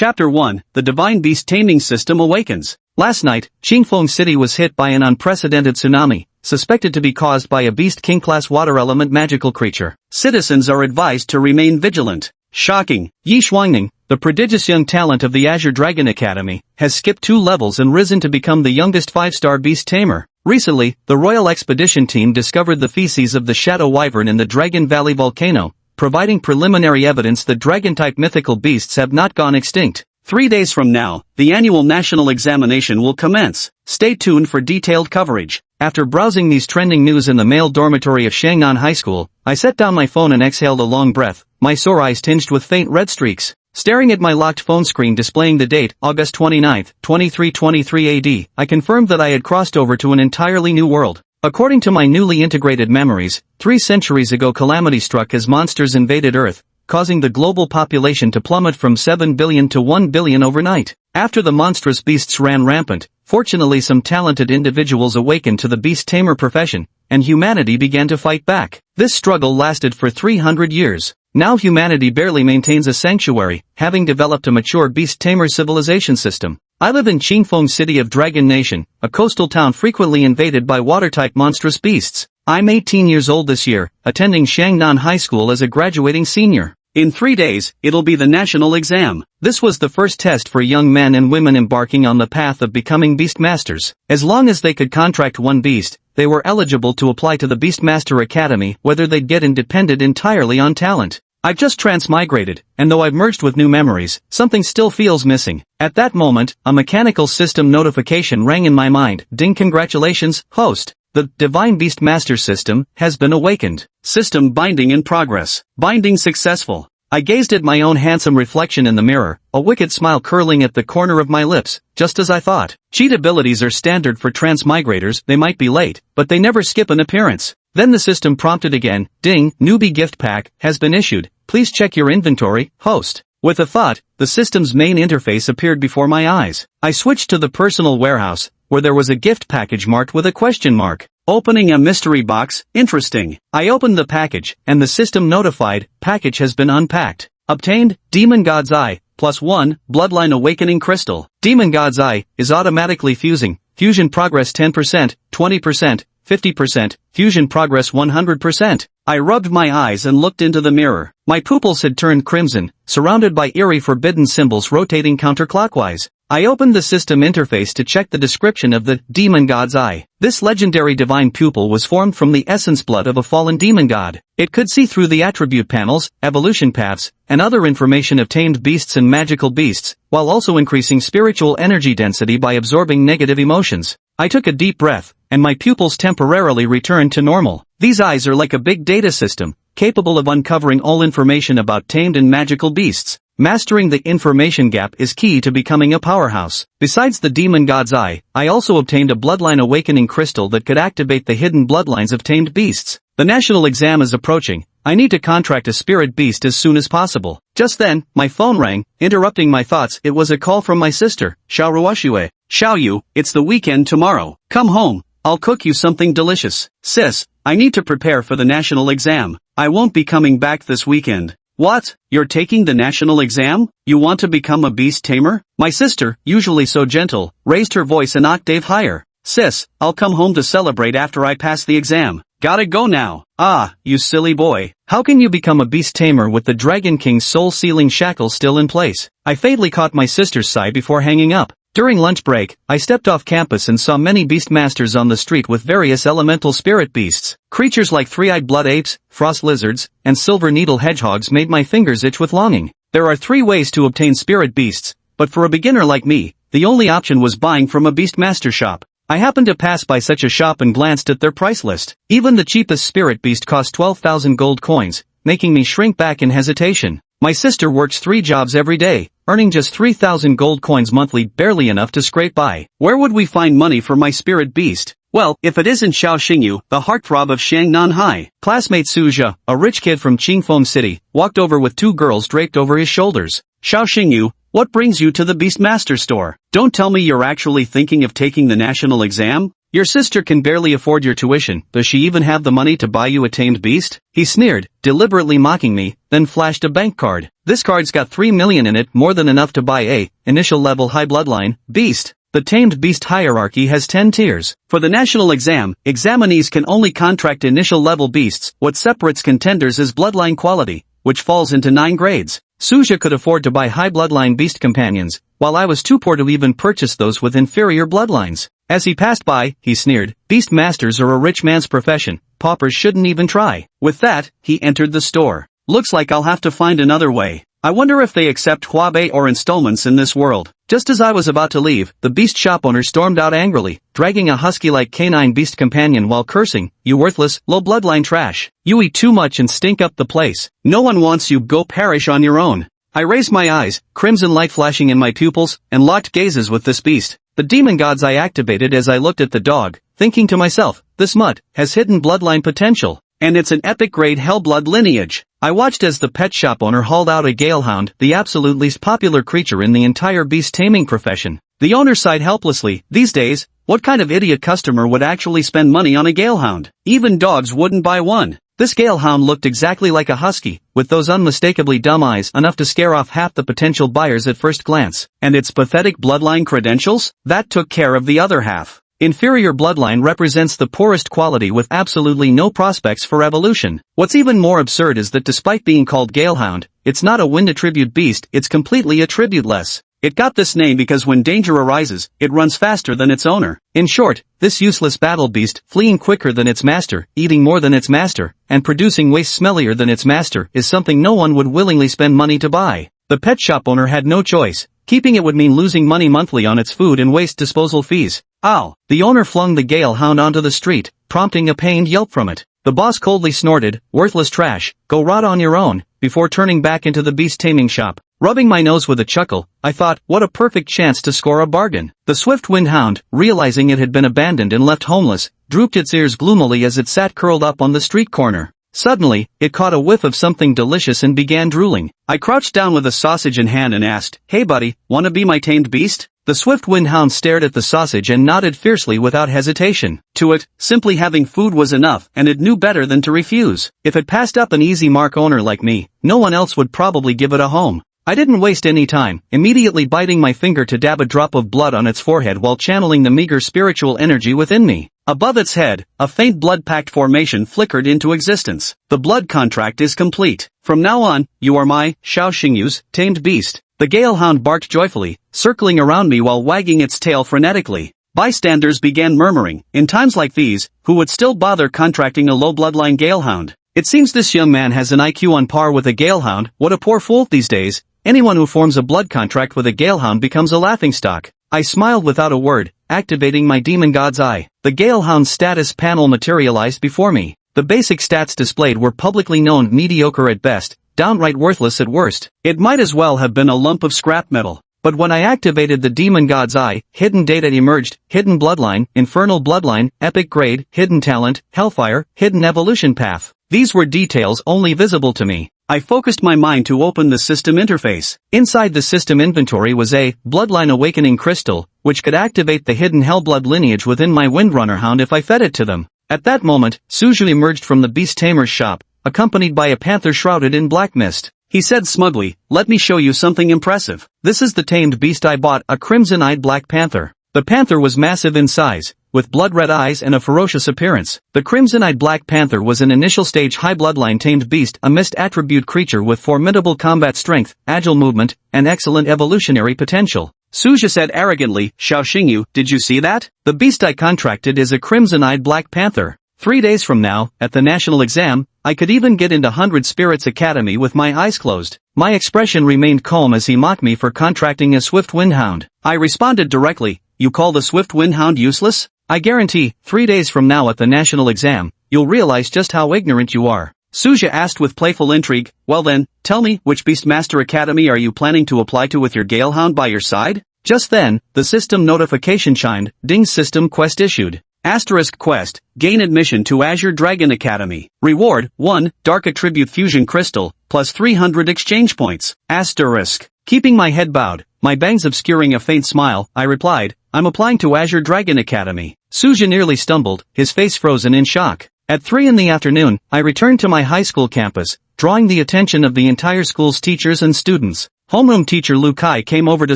Chapter 1, The Divine Beast Taming System Awakens. Last night, Qingfeng City was hit by an unprecedented tsunami, suspected to be caused by a Beast King-class water element magical creature. Citizens are advised to remain vigilant. Shocking! Yi Shuangning, the prodigious young talent of the Azure Dragon Academy, has skipped 2 levels and risen to become the youngest 5-star beast tamer. Recently, the Royal Expedition Team discovered the feces of the Shadow Wyvern in the Dragon Valley volcano, providing preliminary evidence that dragon-type mythical beasts have not gone extinct. 3 days from now, the annual national examination will commence. Stay tuned for detailed coverage. After browsing these trending news in the male dormitory of Shangnan High School, I set down my phone and exhaled a long breath, my sore eyes tinged with faint red streaks. Staring at my locked phone screen displaying the date, August 29, 2323 AD, I confirmed that I had crossed over to an entirely new world. According to my newly integrated memories, 3 centuries ago calamity struck as monsters invaded Earth, causing the global population to plummet from 7 billion to 1 billion overnight. After the monstrous beasts ran rampant, fortunately some talented individuals awakened to the beast tamer profession, and humanity began to fight back. This struggle lasted for 300 years. Now humanity barely maintains a sanctuary, having developed a mature beast tamer civilization system. I live in Qingfeng City of Dragon Nation, a coastal town frequently invaded by water-type monstrous beasts. I'm 18 years old this year, attending Shangnan High School as a graduating senior. In 3 days, it'll be the national exam. This was the first test for young men and women embarking on the path of becoming beastmasters. As long as they could contract one beast, they were eligible to apply to the Beastmaster Academy, whether they'd get in depended entirely on talent. I've just transmigrated, and though I've merged with new memories, something still feels missing. At that moment, a mechanical system notification rang in my mind. Ding, congratulations, host. The Divine Beast Master System has been awakened. System binding in progress. Binding successful. I gazed at my own handsome reflection in the mirror, a wicked smile curling at the corner of my lips, just as I thought. Cheat abilities are standard for transmigrators, they might be late, but they never skip an appearance. Then the system prompted again, ding, newbie gift pack has been issued, please check your inventory, host. With a thought, the system's main interface appeared before my eyes. I switched to the personal warehouse, where there was a gift package marked with a question mark. Opening a mystery box, interesting. I opened the package, and the system notified, package has been unpacked. Obtained, Demon God's Eye, +1, Bloodline Awakening Crystal. Demon God's Eye is automatically fusing, fusion progress 10%, 20%, 50%, fusion progress 100%. I rubbed my eyes and looked into the mirror. My pupils had turned crimson, surrounded by eerie forbidden symbols rotating counterclockwise. I opened the system interface to check the description of the Demon God's Eye. This legendary divine pupil was formed from the essence blood of a fallen demon god. It could see through the attribute panels, evolution paths, and other information of tamed beasts and magical beasts, while also increasing spiritual energy density by absorbing negative emotions. I took a deep breath, and my pupils temporarily returned to normal. These eyes are like a big data system, capable of uncovering all information about tamed and magical beasts. Mastering the information gap is key to becoming a powerhouse. Besides the Demon God's Eye, I also obtained a Bloodline Awakening Crystal that could activate the hidden bloodlines of tamed beasts. The national exam is approaching. I need to contract a spirit beast as soon as possible. Just then, my phone rang, interrupting my thoughts. It was a call from my sister, Xiao Ruoxue. Xiaoyu, it's the weekend tomorrow. Come home. I'll cook you something delicious. Sis, I need to prepare for the national exam. I won't be coming back this weekend. What? You're taking the national exam? You want to become a beast tamer? My sister, usually so gentle, raised her voice an octave higher. Sis, I'll come home to celebrate after I pass the exam. Gotta go now. Ah, you silly boy. How can you become a beast tamer with the Dragon King's soul-sealing shackles still in place? I faintly caught my sister's sigh before hanging up. During lunch break, I stepped off campus and saw many beastmasters on the street with various elemental spirit beasts. Creatures like three-eyed blood apes, frost lizards, and silver needle hedgehogs made my fingers itch with longing. There are 3 ways to obtain spirit beasts, but for a beginner like me, the only option was buying from a beastmaster shop. I happened to pass by such a shop and glanced at their price list. Even the cheapest spirit beast cost 12,000 gold coins, making me shrink back in hesitation. My sister works 3 jobs every day, earning just 3,000 gold coins monthly, barely enough to scrape by. Where would we find money for my spirit beast? Well, if it isn't Xiao Xingyu, the heartthrob of Shangnan High. Classmate Su Zhe, a rich kid from Qingfeng City, walked over with 2 girls draped over his shoulders. Xiao Xingyu, what brings you to the Beastmaster store? Don't tell me you're actually thinking of taking the national exam? Your sister can barely afford your tuition, does she even have the money to buy you a tamed beast? He sneered, deliberately mocking me, then flashed a bank card. This card's got 3 million in it, more than enough to buy a, initial level high bloodline, beast. The tamed beast hierarchy has 10 tiers. For the national exam, examinees can only contract initial level beasts. What separates contenders is bloodline quality, which falls into 9 grades. Suja could afford to buy high bloodline beast companions, while I was too poor to even purchase those with inferior bloodlines. As he passed by, he sneered, beast masters are a rich man's profession, paupers shouldn't even try. With that, he entered the store. Looks like I'll have to find another way. I wonder if they accept huabe or installments in this world. Just as I was about to leave, the beast shop owner stormed out angrily, dragging a husky-like canine beast companion while cursing, you worthless, low bloodline trash. You eat too much and stink up the place. No one wants you, go perish on your own. I raised my eyes, crimson light flashing in my pupils, and locked gazes with this beast. The demon god's eye activated as I looked at the dog, thinking to myself, this mutt has hidden bloodline potential, and it's an epic grade hellblood lineage. I watched as the pet shop owner hauled out a galehound, the absolute least popular creature in the entire beast taming profession. The owner sighed helplessly, these days, what kind of idiot customer would actually spend money on a galehound? Even dogs wouldn't buy one. This galehound looked exactly like a husky, with those unmistakably dumb eyes enough to scare off half the potential buyers at first glance. And its pathetic bloodline credentials? That took care of the other half. Inferior bloodline represents the poorest quality with absolutely no prospects for evolution. What's even more absurd is that despite being called Galehound, it's not a wind attribute beast, it's completely attributeless. It got this name because when danger arises, it runs faster than its owner. In short, this useless battle beast, fleeing quicker than its master, eating more than its master, and producing waste smellier than its master, is something no one would willingly spend money to buy. The pet shop owner had no choice. Keeping it would mean losing money monthly on its food and waste disposal fees. Ow! The owner flung the Galehound onto the street, prompting a pained yelp from it. The boss coldly snorted, worthless trash, go rot on your own, before turning back into the beast taming shop. Rubbing my nose with a chuckle, I thought, what a perfect chance to score a bargain. The swift-winged hound, realizing it had been abandoned and left homeless, drooped its ears gloomily as it sat curled up on the street corner. Suddenly, it caught a whiff of something delicious and began drooling. I crouched down with a sausage in hand and asked, hey buddy, wanna be my tamed beast? The swift-winged hound stared at the sausage and nodded fiercely without hesitation. To it, simply having food was enough, and it knew better than to refuse. If it passed up an easy mark owner like me, no one else would probably give it a home. I didn't waste any time, immediately biting my finger to dab a drop of blood on its forehead while channeling the meager spiritual energy within me. Above its head, a faint blood-packed formation flickered into existence. The blood contract is complete. From now on, you are my, Xiao Xingyu's, tamed beast. The Galehound barked joyfully, circling around me while wagging its tail frenetically. Bystanders began murmuring, in times like these, who would still bother contracting a low bloodline Galehound? It seems this young man has an IQ on par with a Galehound, what a poor fool these days. Anyone who forms a blood contract with a Galehound becomes a laughingstock. I smiled without a word, activating my demon god's eye. The Galehound's status panel materialized before me. The basic stats displayed were publicly known mediocre at best, downright worthless at worst. It might as well have been a lump of scrap metal. But when I activated the demon god's eye, hidden data emerged, hidden bloodline, infernal bloodline, epic grade, hidden talent, hellfire, hidden evolution path. These were details only visible to me. I focused my mind to open the system interface. Inside the system inventory was a bloodline awakening crystal, which could activate the hidden hellblood lineage within my Windrunner hound if I fed it to them. At that moment, Suju emerged from the beast tamer's shop, accompanied by a panther shrouded in black mist. He said smugly, let me show you something impressive. This is the tamed beast I bought, a crimson-eyed black panther. The panther was massive in size, with blood-red eyes and a ferocious appearance. The crimson-eyed black panther was an initial-stage high bloodline tamed beast, a mist attribute creature with formidable combat strength, agile movement, and excellent evolutionary potential. Suja said arrogantly, Xiao Xingyu, did you see that? The beast I contracted is a crimson-eyed black panther. 3 days from now, at the national exam, I could even get into 100 Spirits Academy with my eyes closed. My expression remained calm as he mocked me for contracting a swift windhound. I responded directly, you call the swift windhound useless? I guarantee, 3 days from now at the national exam, you'll realize just how ignorant you are. Suja asked with playful intrigue, well then, tell me, which Beastmaster Academy are you planning to apply to with your Galehound by your side? Just then, the system notification chimed, ding system quest issued. Asterisk quest, gain admission to Azure Dragon Academy. Reward, 1, Dark Attribute Fusion Crystal, plus 300 exchange points. Asterisk. Keeping my head bowed, my bangs obscuring a faint smile, I replied, I'm applying to Azure Dragon Academy. Suja nearly stumbled, his face frozen in shock. At 3 in the afternoon, I returned to my high school campus, drawing the attention of the entire school's teachers and students. Homeroom teacher Lu Kai came over to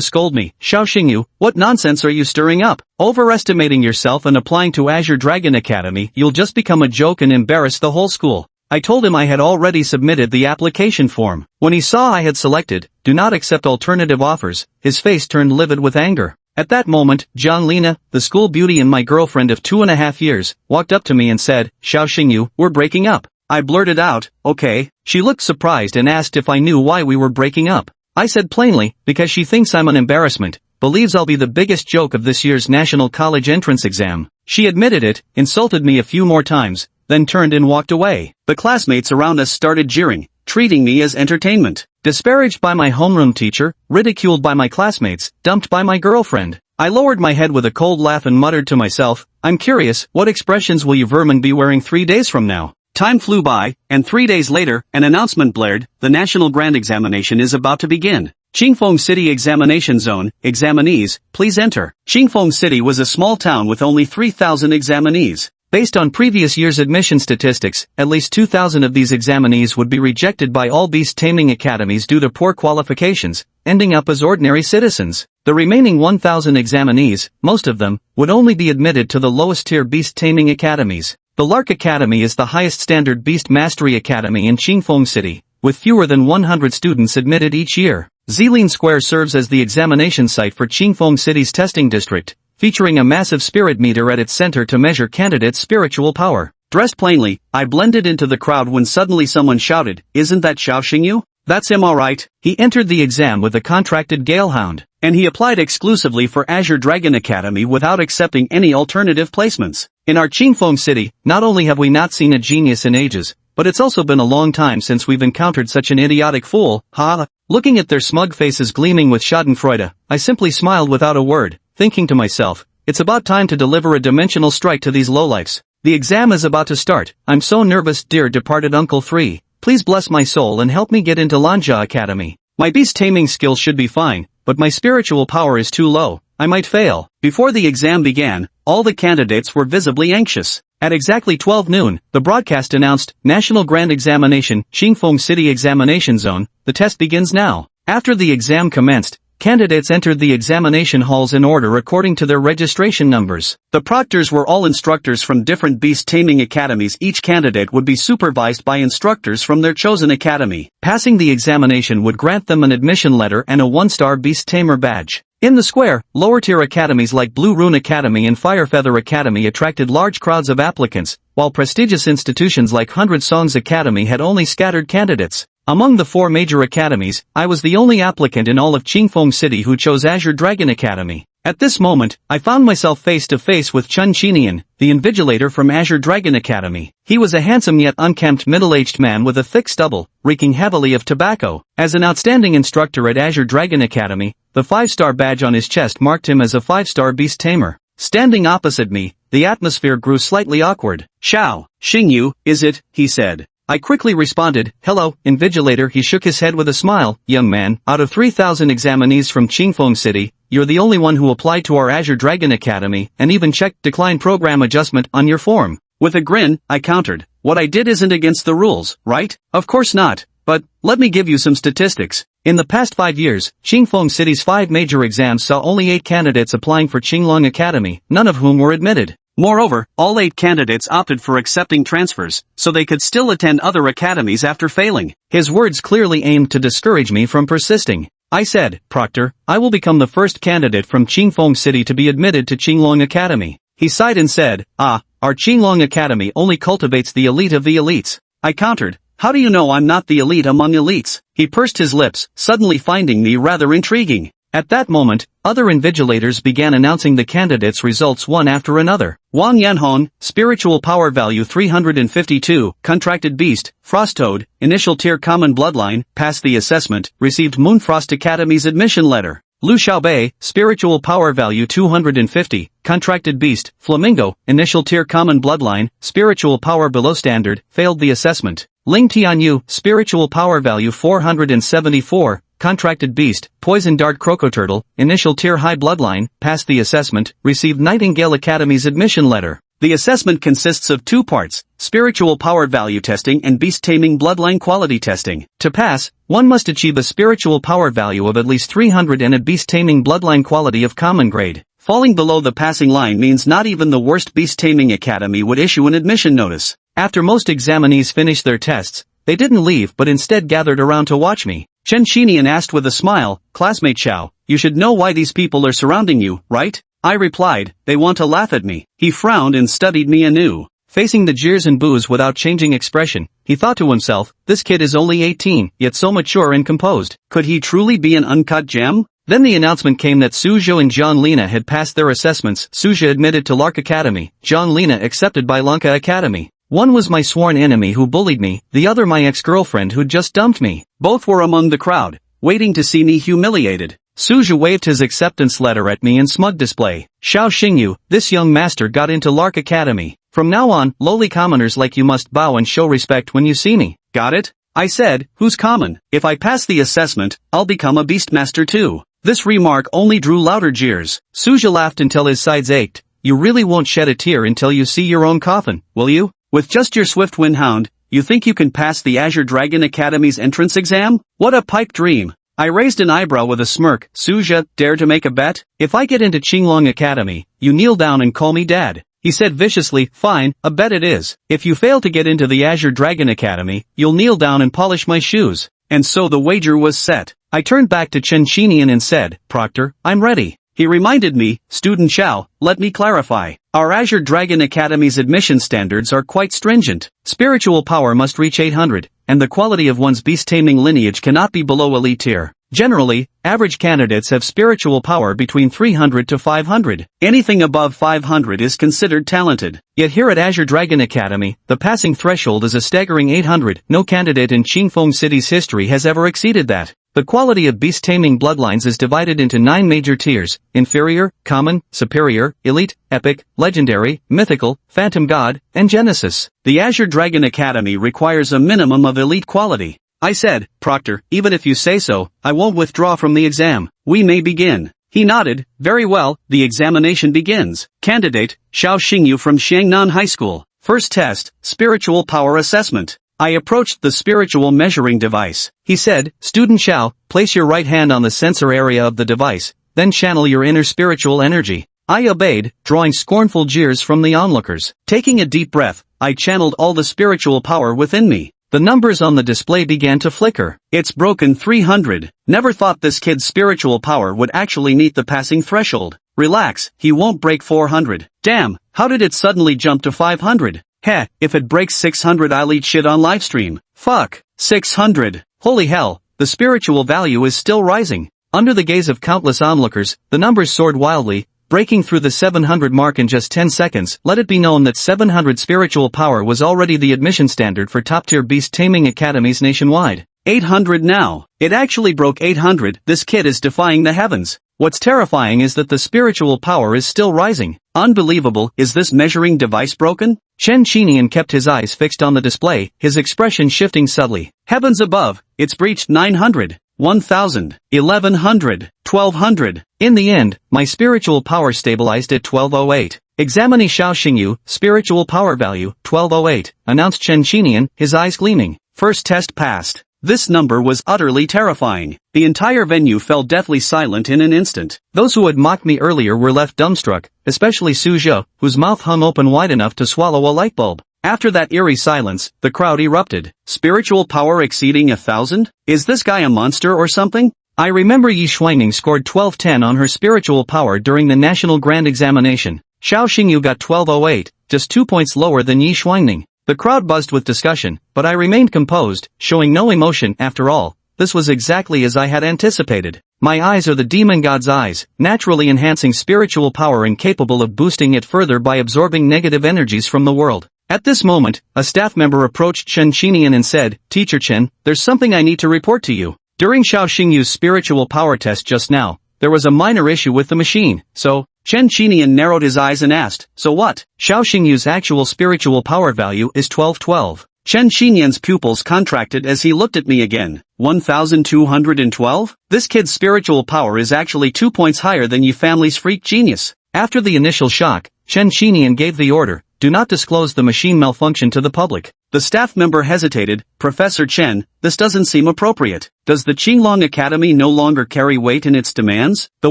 scold me. Xiao Xingyu, what nonsense are you stirring up? Overestimating yourself and applying to Azure Dragon Academy, you'll just become a joke and embarrass the whole school. I told him I had already submitted the application form. When he saw I had selected, do not accept alternative offers, his face turned livid with anger. At that moment, Jiang Lina, the school beauty and my girlfriend of 2.5 years, walked up to me and said, Xiao Xingyu, we're breaking up. I blurted out, okay. She looked surprised and asked if I knew why we were breaking up. I said plainly, because she thinks I'm an embarrassment, believes I'll be the biggest joke of this year's national college entrance exam. She admitted it, insulted me a few more times, then turned and walked away. The classmates around us started jeering, treating me as entertainment. Disparaged by my homeroom teacher, ridiculed by my classmates, dumped by my girlfriend. I lowered my head with a cold laugh and muttered to myself, I'm curious, what expressions will you vermin be wearing 3 days from now? Time flew by, and 3 days later, an announcement blared, the National Grand Examination is about to begin. Qingfeng City Examination Zone, examinees, please enter. Qingfeng City was a small town with only 3,000 examinees. Based on previous year's admission statistics, at least 2,000 of these examinees would be rejected by all beast taming academies due to poor qualifications, ending up as ordinary citizens. The remaining 1,000 examinees, most of them, would only be admitted to the lowest tier beast taming academies. The Lark Academy is the highest standard beast mastery academy in Qingfeng City, with fewer than 100 students admitted each year. Zilin Square serves as the examination site for Qingfeng City's testing district, featuring a massive spirit meter at its center to measure candidates' spiritual power. Dressed plainly, I blended into the crowd when suddenly someone shouted, isn't that Xiao Xingyu? That's him alright. He entered the exam with a contracted Galehound, and he applied exclusively for Azure Dragon Academy without accepting any alternative placements. In our Qingfeng City, not only have we not seen a genius in ages, but it's also been a long time since we've encountered such an idiotic fool, ha! Looking at their smug faces gleaming with schadenfreude, I simply smiled without a word, thinking to myself, it's about time to deliver a dimensional strike to these lowlifes. The exam is about to start. I'm so nervous, dear departed Uncle 3. Please bless my soul and help me get into Lanja Academy. My beast taming skills should be fine, but my spiritual power is too low. I might fail. Before the exam began, all the candidates were visibly anxious. At exactly 12 noon, the broadcast announced, National Grand Examination, Qingfeng City Examination Zone, the test begins now. After the exam commenced, candidates entered the examination halls in order according to their registration numbers. The proctors were all instructors from different beast taming academies. Each candidate would be supervised by instructors from their chosen academy. Passing the examination would grant them an admission letter and a 1-star beast tamer badge. In the square, lower-tier academies like Blue Rune Academy and Firefeather Academy attracted large crowds of applicants, while prestigious institutions like 100 Songs Academy had only scattered candidates. Among the 4 major academies, I was the only applicant in all of Qingfeng City who chose Azure Dragon Academy. At this moment, I found myself face to face with Chun Chinian, the invigilator from Azure Dragon Academy. He was a handsome yet unkempt middle-aged man with a thick stubble, reeking heavily of tobacco. As an outstanding instructor at Azure Dragon Academy, the 5-star badge on his chest marked him as a 5-star beast tamer. Standing opposite me, the atmosphere grew slightly awkward. Xiao Xingyu, is it? He said. I quickly responded, hello, invigilator. He shook his head with a smile, young man, out of 3,000 examinees from Qingfeng City, you're the only one who applied to our Azure Dragon Academy and even checked decline program adjustment on your form. With a grin, I countered, what I did isn't against the rules, right? Of course not, but, let me give you some statistics. In the past 5 years, Qingfeng City's 5 major exams saw only 8 candidates applying for Qinglong Academy, none of whom were admitted. Moreover, all 8 candidates opted for accepting transfers, so they could still attend other academies after failing. His words clearly aimed to discourage me from persisting. I said, Proctor, I will become the first candidate from Qingfeng City to be admitted to Qinglong Academy. He sighed and said, our Qinglong Academy only cultivates the elite of the elites. I countered, how do you know I'm not the elite among elites? He pursed his lips, suddenly finding me rather intriguing. At that moment, other invigilators began announcing the candidates' results one after another. Wang Yanhong, spiritual power value 352, contracted beast, frost toad, initial tier common bloodline, passed the assessment, received Moonfrost Academy's admission letter. Lu Xiaobei, spiritual power value 250, contracted beast, flamingo, initial tier common bloodline, spiritual power below standard, failed the assessment. Ling Tianyu, spiritual power value 474, contracted beast, poison dart crocoturtle, initial tier high bloodline, passed the assessment, received Nightingale Academy's admission letter. The assessment consists of 2 parts, spiritual power value testing and beast taming bloodline quality testing. To pass, one must achieve a spiritual power value of at least 300 and a beast taming bloodline quality of common grade. Falling below the passing line means not even the worst beast taming academy would issue an admission notice. After most examinees finished their tests, they didn't leave but instead gathered around to watch me. Chen Shinian asked with a smile, "Classmate Xiao, you should know why these people are surrounding you, right?" I replied, "They want to laugh at me." He frowned and studied me anew. Facing the jeers and boos without changing expression, he thought to himself, this kid is only 18, yet so mature and composed. Could he truly be an uncut gem? Then the announcement came that Suzhou and Zhang Lina had passed their assessments. Suzhou admitted to Lark Academy, Zhang Lina accepted by Lanka Academy. One was my sworn enemy who bullied me, the other my ex-girlfriend who'd just dumped me. Both were among the crowd, waiting to see me humiliated. Suzhou waved his acceptance letter at me in smug display. Xiao Xingyu, this young master got into Lark Academy. From now on, lowly commoners like you must bow and show respect when you see me. Got it? I said, who's common? If I pass the assessment, I'll become a beastmaster too. This remark only drew louder jeers. Suzhou laughed until his sides ached. You really won't shed a tear until you see your own coffin, will you? With just your swift wind hound, you think you can pass the Azure Dragon Academy's entrance exam? What a pipe dream. I raised an eyebrow with a smirk. Suzhou, dare to make a bet? If I get into Qinglong Academy, you kneel down and call me dad. He said viciously, fine, a bet it is. If you fail to get into the Azure Dragon Academy, you'll kneel down and polish my shoes. And so the wager was set. I turned back to Chen Shinian and said, Proctor, I'm ready. He reminded me, Student Xiao, let me clarify. Our Azure Dragon Academy's admission standards are quite stringent. Spiritual power must reach 800, and the quality of one's beast-taming lineage cannot be below elite tier. Generally, average candidates have spiritual power between 300 to 500. Anything above 500 is considered talented. Yet here at Azure Dragon Academy, the passing threshold is a staggering 800. No candidate in Qingfeng City's history has ever exceeded that. The quality of beast-taming bloodlines is divided into 9 major tiers: inferior, common, superior, elite, epic, legendary, mythical, phantom god, and genesis. The Azure Dragon Academy requires a minimum of elite quality. I said, Proctor, even if you say so, I won't withdraw from the exam. We may begin. He nodded. Very well, the examination begins. Candidate, Xiao Xingyu from Xiangnan High School. First test, spiritual power assessment. I approached the spiritual measuring device. He said, Student Xiao, place your right hand on the sensor area of the device, then channel your inner spiritual energy. I obeyed, drawing scornful jeers from the onlookers. Taking a deep breath, I channeled all the spiritual power within me. The numbers on the display began to flicker. It's broken 300. Never thought this kid's spiritual power would actually meet the passing threshold. Relax, he won't break 400. Damn, how did it suddenly jump to 500? Heh, if it breaks 600 I'll eat shit on livestream. Fuck. 600. Holy hell, the spiritual value is still rising. Under the gaze of countless onlookers, the numbers soared wildly, breaking through the 700 mark in just 10 seconds. Let it be known that 700 spiritual power was already the admission standard for top-tier beast-taming academies nationwide. 800 now. It actually broke 800. This kid is defying the heavens. What's terrifying is that the spiritual power is still rising. Unbelievable. Is this measuring device broken? Chen Qinian kept his eyes fixed on the display, his expression shifting subtly. Heavens above, it's breached 900, 1000, 1100, 1200. In the end, my spiritual power stabilized at 1208. Examining Xiao Xingyu, spiritual power value, 1208, announced Chen Qinian, his eyes gleaming. First test passed. This number was utterly terrifying. The entire venue fell deathly silent in an instant. Those who had mocked me earlier were left dumbstruck, especially Suzhou, whose mouth hung open wide enough to swallow a light bulb. After that eerie silence, the crowd erupted. Spiritual power exceeding 1,000? Is this guy a monster or something? I remember Yi Shuangning scored 1210 on her spiritual power during the National Grand Examination. Xiao Xingyu got 1208, just 2 points lower than Yi Shuangning. The crowd buzzed with discussion, but I remained composed, showing no emotion. After all, this was exactly as I had anticipated. My eyes are the demon god's eyes, naturally enhancing spiritual power and capable of boosting it further by absorbing negative energies from the world. At this moment, a staff member approached Chen Qinian and said, Teacher Chen, there's something I need to report to you. During Xiao Xingyu's spiritual power test just now, there was a minor issue with the machine, so... Chen Qinian narrowed his eyes and asked, so what? Xiao Xingyu's actual spiritual power value is 1212. Chen Xinyan's pupils contracted as he looked at me again. 1212? This kid's spiritual power is actually 2 points higher than your family's freak genius. After the initial shock, Chen Xinyan gave the order, do not disclose the machine malfunction to the public. The staff member hesitated, Professor Chen, this doesn't seem appropriate. Does the Qinglong Academy no longer carry weight in its demands? The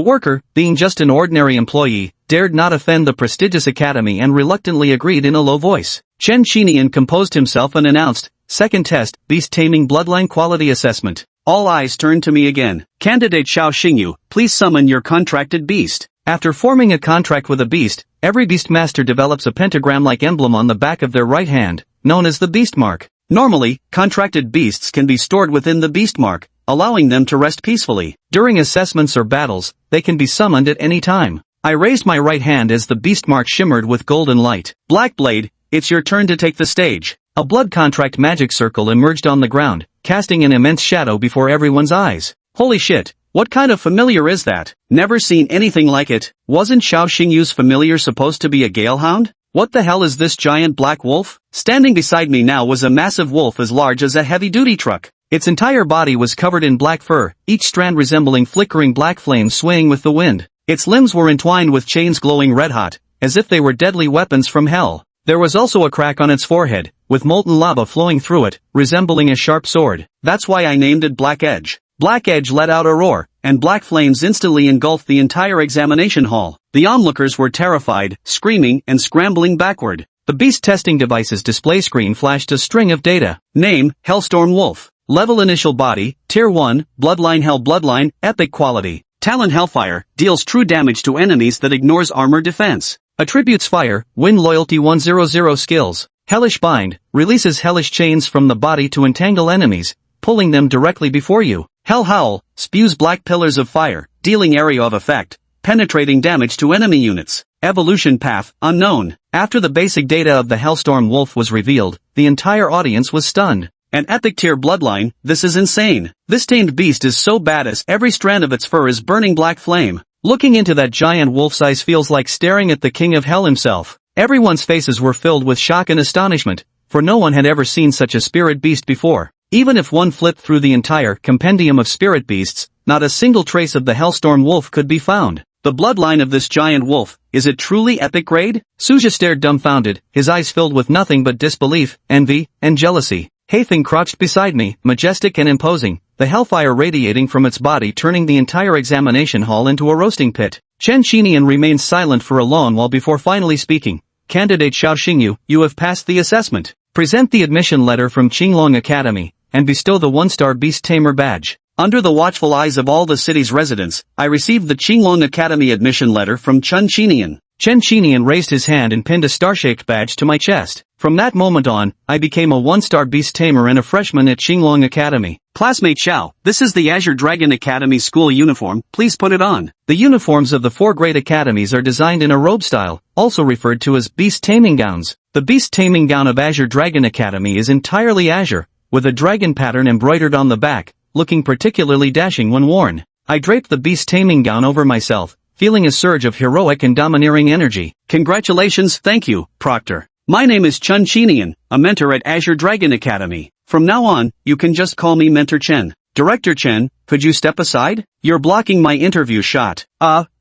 worker, being just an ordinary employee, dared not offend the prestigious academy and reluctantly agreed in a low voice. Chen Xinyan composed himself and announced, second test, beast taming bloodline quality assessment. All eyes turned to me again. Candidate Xiao Xingyu, please summon your contracted beast. After forming a contract with a beast, every beast master develops a pentagram-like emblem on the back of their right hand, known as the beast mark. Normally, contracted beasts can be stored within the beast mark, allowing them to rest peacefully. During assessments or battles, they can be summoned at any time. I raised my right hand as the beast mark shimmered with golden light. Black Blade, it's your turn to take the stage. A blood contract magic circle emerged on the ground, casting an immense shadow before everyone's eyes. Holy shit, what kind of familiar is that? Never seen anything like it. Wasn't Xiao Xingyu's familiar supposed to be a galehound? What the hell is this giant black wolf? Standing beside me now was a massive wolf as large as a heavy-duty truck. Its entire body was covered in black fur, each strand resembling flickering black flames swaying with the wind. Its limbs were entwined with chains glowing red-hot, as if they were deadly weapons from hell. There was also a crack on its forehead, with molten lava flowing through it, resembling a sharp sword. That's why I named it Black Edge. Black Edge let out a roar, and black flames instantly engulfed the entire examination hall. The onlookers were terrified, screaming and scrambling backward. The beast testing device's display screen flashed a string of data. Name, Hellstorm Wolf. Level initial body, Tier 1, Bloodline Hell Bloodline, Epic Quality. Talent Hellfire, deals true damage to enemies that ignores armor defense. Attributes Fire, Wind Loyalty 100 Skills. Hellish Bind, releases hellish chains from the body to entangle enemies, pulling them directly before you. Hell Howl, spews black pillars of fire, dealing area of effect, penetrating damage to enemy units. Evolution Path, Unknown. After the basic data of the Hellstorm Wolf was revealed, the entire audience was stunned. An epic tier bloodline, this is insane. This tamed beast is so badass every strand of its fur is burning black flame. Looking into that giant wolf's eyes feels like staring at the king of hell himself. Everyone's faces were filled with shock and astonishment, for no one had ever seen such a spirit beast before. Even if one flipped through the entire compendium of spirit beasts, not a single trace of the Hellstorm Wolf could be found. The bloodline of this giant wolf, is it truly epic grade? Suja stared dumbfounded, his eyes filled with nothing but disbelief, envy, and jealousy. Hathing crouched beside me, majestic and imposing, the hellfire radiating from its body turning the entire examination hall into a roasting pit. Chen Xinyan remained silent for a long while before finally speaking. Candidate Xiao Xingyu, you have passed the assessment. Present the admission letter from Qinglong Academy, and bestow the 1-star Beast Tamer badge. Under the watchful eyes of all the city's residents, I received the Qinglong Academy admission letter from Chen Xinyan. Chen Xinyan raised his hand and pinned a star-shaped badge to my chest. From that moment on, I became a 1-star Beast Tamer and a freshman at Qinglong Academy. Classmate Xiao, this is the Azure Dragon Academy school uniform, please put it on. The uniforms of the 4 great academies are designed in a robe style, also referred to as beast taming gowns. The beast taming gown of Azure Dragon Academy is entirely azure, with a dragon pattern embroidered on the back, looking particularly dashing when worn. I draped the beast taming gown over myself, feeling a surge of heroic and domineering energy. Congratulations, thank you, Proctor. My name is Chen Xinyan, a mentor at Azure Dragon Academy. From now on, you can just call me Mentor Chen. Director Chen, could you step aside? You're blocking my interview shot.